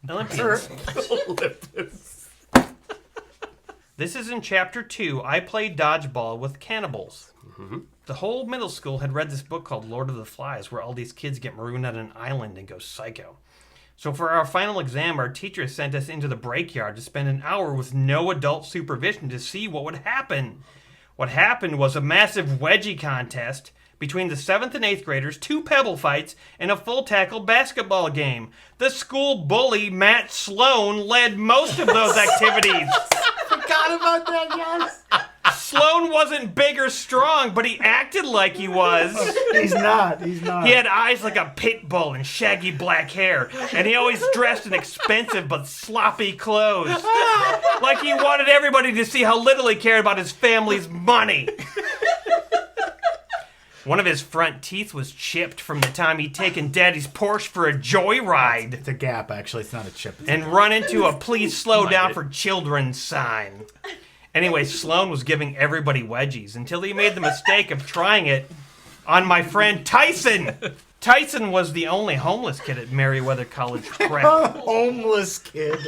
This is in Chapter 2, I Play Dodgeball with Cannibals. Mm-hmm. The whole middle school had read this book called Lord of the Flies, where all these kids get marooned on an island and go psycho. So for our final exam, our teacher sent us into the break yard to spend an hour with no adult supervision to see what would happen. What happened was a massive wedgie contest between the 7th and 8th graders, 2 pebble fights, and a full tackle basketball game. The school bully, Matt Sloan, led most of those activities. Forgot about that, yes. Sloan wasn't big or strong, but he acted like he was. He's not. He's not. He had eyes like a pit bull and shaggy black hair, and he always dressed in expensive but sloppy clothes. Like he wanted everybody to see how little he cared about his family's money. One of his front teeth was chipped from the time he'd taken Daddy's Porsche for a joyride. It's a gap, actually. It's not a chip. It's And run into a please slow down for children sign. Anyway, Sloan was giving everybody wedgies until he made the mistake of trying it on my friend Tyson. Tyson was the only homeless kid at Meriwether College Prep. Homeless kid.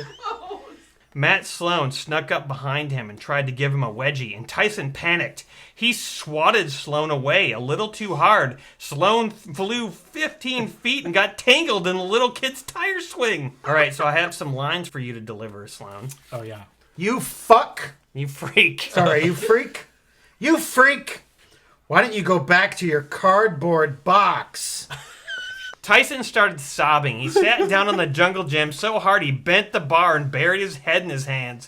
Matt Sloan snuck up behind him and tried to give him a wedgie, and Tyson panicked. He swatted Sloan away a little too hard. Sloan flew 15 feet and got tangled in the little kid's tire swing. All right, so I have some lines for you to deliver, Sloan. Oh, yeah. You fuck. You freak. Sorry, you freak. You freak. Why don't you go back to your cardboard box? Tyson started sobbing. He sat down on the jungle gym so hard he bent the bar and buried his head in his hands.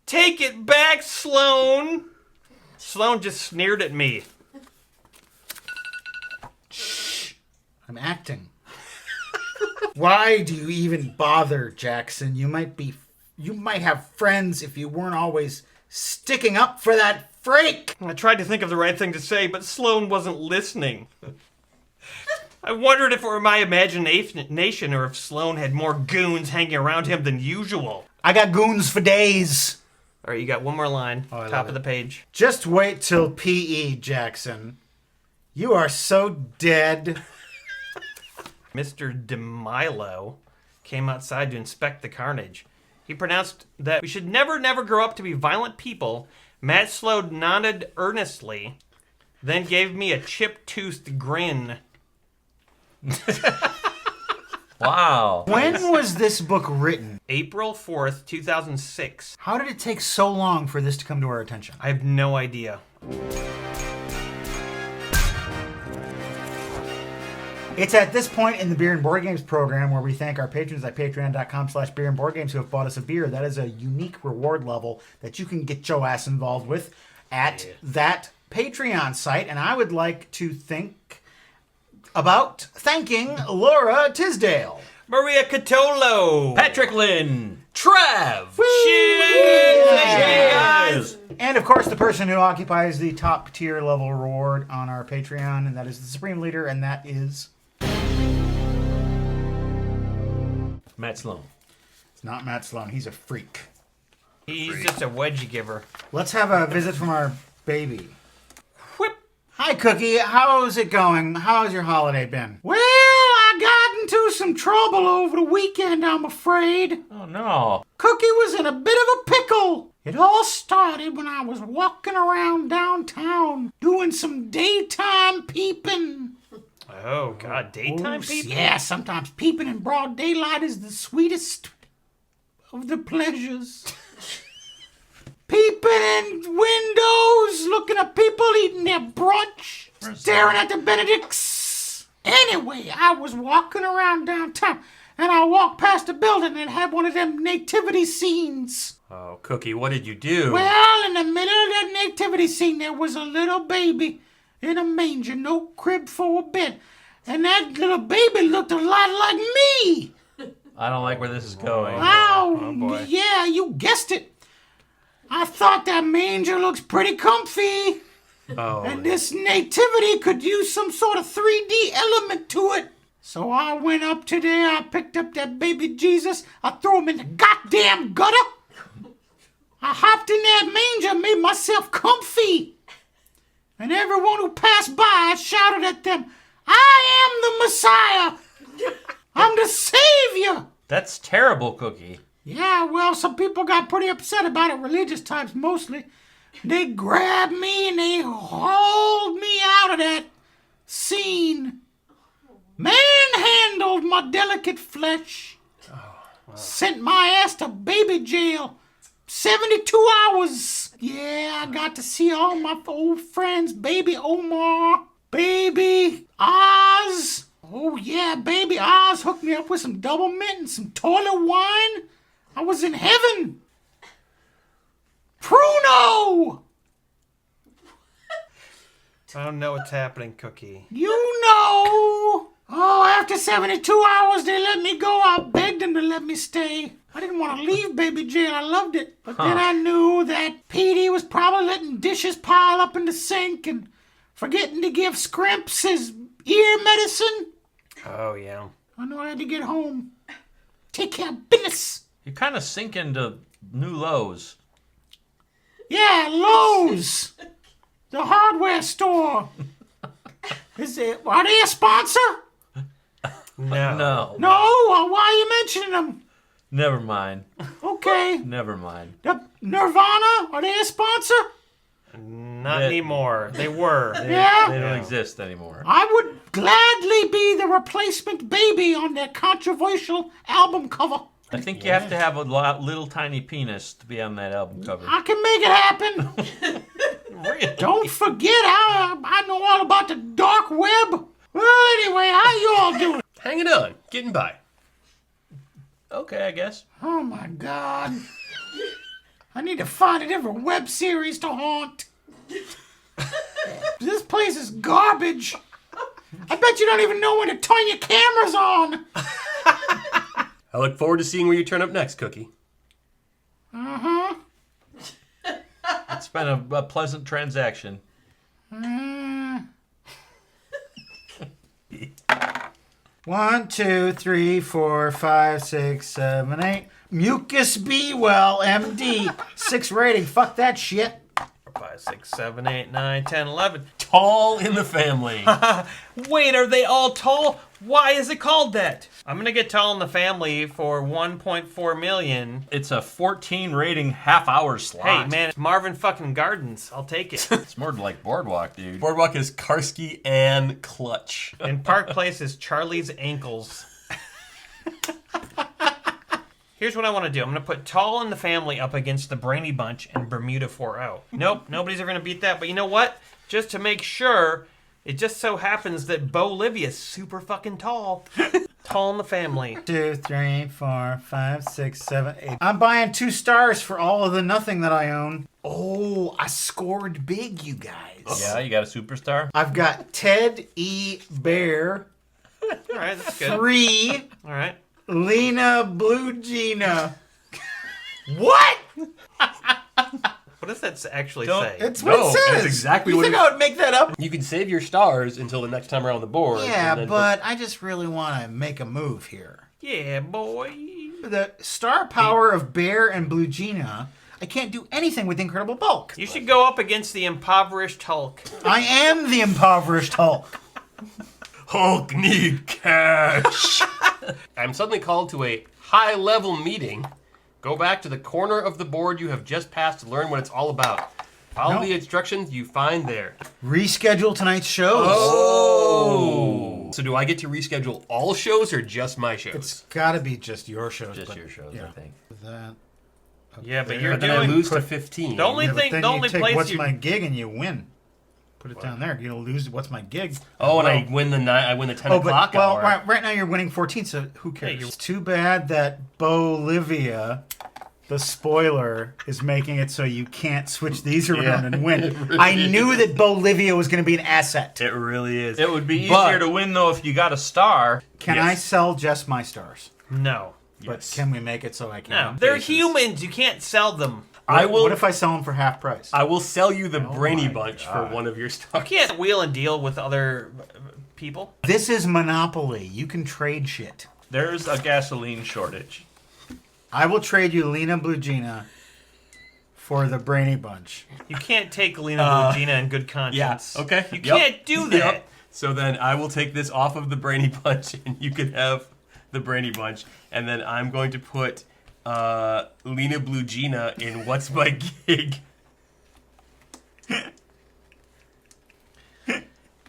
Take it back, Sloan. Sloan just sneered at me. Shh. I'm acting. Why do you even bother, Jackson? You might have friends if you weren't always sticking up for that freak. I tried to think of the right thing to say, but Sloan wasn't listening. I wondered if it were my imagination or if Sloan had more goons hanging around him than usual. I got goons for days. All right, you got one more line. Top of the page. Just wait till PE, Jackson. You are so dead. Mr. DeMilo came outside to inspect the carnage. He pronounced that we should never grow up to be violent people. Matt Sloan nodded earnestly, then gave me a chip-toothed grin. Wow. When was this book written? April 4th, 2006. How did it take so long for this to come to our attention? I have no idea. It's at this point in the Beer and Board Games program where we thank our patrons at patreon.com/beerandboardgames who have bought us a beer. That is a unique reward level that you can get your ass involved with at that Patreon site. And I would like to think about thanking Laura Tisdale, Maria Catolo, Patrick Lynn, Trev. Cheers! And of course, the person who occupies the top tier level reward on our Patreon, and that is the Supreme Leader, and that is Matt Sloan. It's not Matt Sloan. He's a freak. He's just a wedgie giver. Let's have a visit from our baby. Whip. Hi, Cookie. How's it going? How's your holiday been? Well, I got into some trouble over the weekend, I'm afraid. Oh, no. Cookie was in a bit of a pickle. It all started when I was walking around downtown doing some daytime peeping. Oh, God. Daytime peeping? Yeah, sometimes peeping in broad daylight is the sweetest of the pleasures. Peeping in windows, looking at people eating their brunch, staring at the Benedicts. Anyway, I was walking around downtown, and I walked past a building that had one of them nativity scenes. Oh, Cookie, what did you do? Well, in the middle of that nativity scene, there was a little baby in a manger, no crib for a bed. And that little baby looked a lot like me. I don't like where this is going. Oh, boy. Yeah, you guessed it. I thought that manger looks pretty comfy. Oh. And this nativity could use some sort of 3D element to it. So I went up today, I picked up that baby Jesus, I threw him in the goddamn gutter. I hopped in that manger, made myself comfy. And everyone who passed by, I shouted at them, I am the Messiah. I'm the Savior. That's terrible, Cookie. Yeah, well, some people got pretty upset about it, religious types mostly. They grabbed me and they hauled me out of that scene. Manhandled my delicate flesh. Sent my ass to baby jail. 72 hours. Yeah, I got to see all my old friends. Baby Omar. Baby Oz. Oh, yeah, baby Oz hooked me up with some double mint and some toilet wine. I was in heaven. Pruno! I don't know what's happening, Cookie. You know. Oh, after 72 hours, they let me go. I begged them to let me stay. I didn't want to leave baby jail. I loved it. But then I knew that Petey was probably letting dishes pile up in the sink and forgetting to give Scrimps his ear medicine. Oh, yeah. I knew I had to get home. Take care of business. You kind of sink into new lows. Yeah, Lowe's. The hardware store. Are they a sponsor? No. No? Why are you mentioning them? Never mind. Okay. Never mind. Nirvana? Are they a sponsor? Not anymore. They were. Yeah? They don't exist anymore. I would gladly be the replacement baby on their controversial album cover. I think you have to have a little tiny penis to be on that album cover. I can make it happen. Don't forget I know all about the dark web. Well, anyway, how you all doing? Hanging on, getting by. Okay, I guess. Oh my God. I need to find a different web series to haunt. This place is garbage. I bet you don't even know when to turn your cameras on. I look forward to seeing where you turn up next, Cookie. Uh-huh. It's been a pleasant transaction. 1, 2, 3, 4, 5, 6, 7, 8. Mucus B. Well, MD. 6 rating. Fuck that shit. 5, 6, 7, 8, 9, 10, 11. Tall in the family. Wait, are they all tall? Why is it called that? I'm gonna get Tall in the Family for 1.4 million. It's a 14 rating half-hour slot. Hey man, it's Marvin fucking Gardens. I'll take it. It's more like Boardwalk, dude. Boardwalk is Karski and Clutch. And Park Place is Charlie's Ankles. Here's what I want to do. I'm going to put Tall in the Family up against the Brainy Bunch and Bermuda 4-0. Nope, nobody's ever going to beat that. But you know what? Just to make sure, it just so happens that Bo Livia's super fucking tall. Tall in the Family. 2, 3, 4, 5, 6, 7, 8. I'm buying 2 stars for all of the nothing that I own. Oh, I scored big, you guys. Yeah, you got a superstar? I've got Ted E. Bear. All right, that's good. 3. All right. Lena Blue Gina. What? What does that actually say? It's what it says. That's exactly you what think I would make that up? You can save your stars until the next time around the board. Yeah, and then but I just really want to make a move here. Yeah, boy. The star power of Bear and Blue Gina, I can't do anything with Incredible Bulk. You should go up against the impoverished Hulk. I am the impoverished Hulk. Hulk need cash. I'm suddenly called to a high-level meeting. Go back to the corner of the board you have just passed to learn what it's all about. Follow the instructions you find there. Reschedule tonight's shows. Oh! So do I get to reschedule all shows or just my shows? It's got to be just your shows. Just but, your shows, yeah. I think. That. Yeah, but there. you're But then I lose to 15. The only Yeah, but thing, then the you only take place what's you my gig and you win. Put it down there. You'll lose. What's my gig? Oh, and I win the 10 o'clock well, hour. right now you're winning 14, so who cares? It's too bad that Bolivia, the spoiler, is making it so you can't switch these around and win. really I knew that Bolivia was going to be an asset. It really is. It would be easier to win, though, if you got a star. Can I sell just my stars? No. But can we make it so I can? No, they're humans. You can't sell them. What if I sell them for half price? I will sell you the Brainy Bunch for one of your stars. You can't wheel and deal with other people. This is Monopoly. You can trade shit. There's a gasoline shortage. I will trade you Lena Blue Gina for the Brainy Bunch. You can't take Lena Blue Gina in good conscience. Yeah, okay. You can't do that. Yep. So then I will take this off of the Brainy Bunch and you can have the Brainy Bunch. And then I'm going to put Lena Blue Gina in What's My Gig.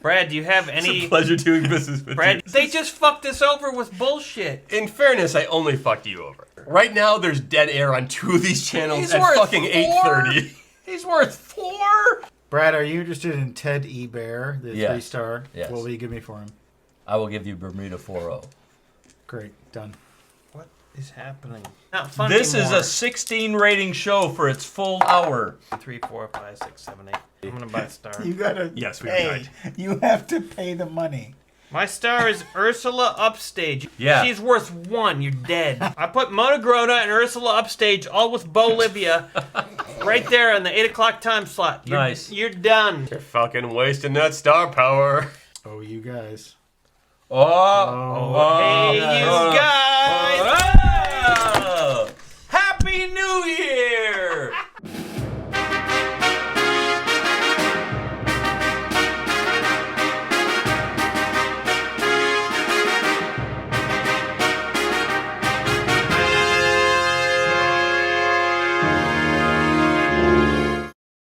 Brad, do you have any... It's a pleasure doing business with Brad, you. they just fucked us over with bullshit. In fairness, I only fucked you over. Right now, there's dead air on 2 of these channels He's at worth fucking 4. 8:30. He's worth 4. Brad, are you interested in Ted E. Bear, the Yes. 3-star? Yes. What will you give me for him? I will give you Bermuda 4-0. Great, done. What is happening? Not fun This is anymore. a 16 rating show for its full hour. 3, 4, 5, 6, 7, 8. I'm gonna buy a star. You gotta Yes, we pay. tried. You have to pay the money. My star is Ursula Upstage. Yeah. She's worth 1. You're dead. I put Monogrona and Ursula Upstage all with Bolivia right there in the 8 o'clock time slot. Nice. You're done. You're fucking wasting that star power. Oh, you guys. Oh, Hey, you guys.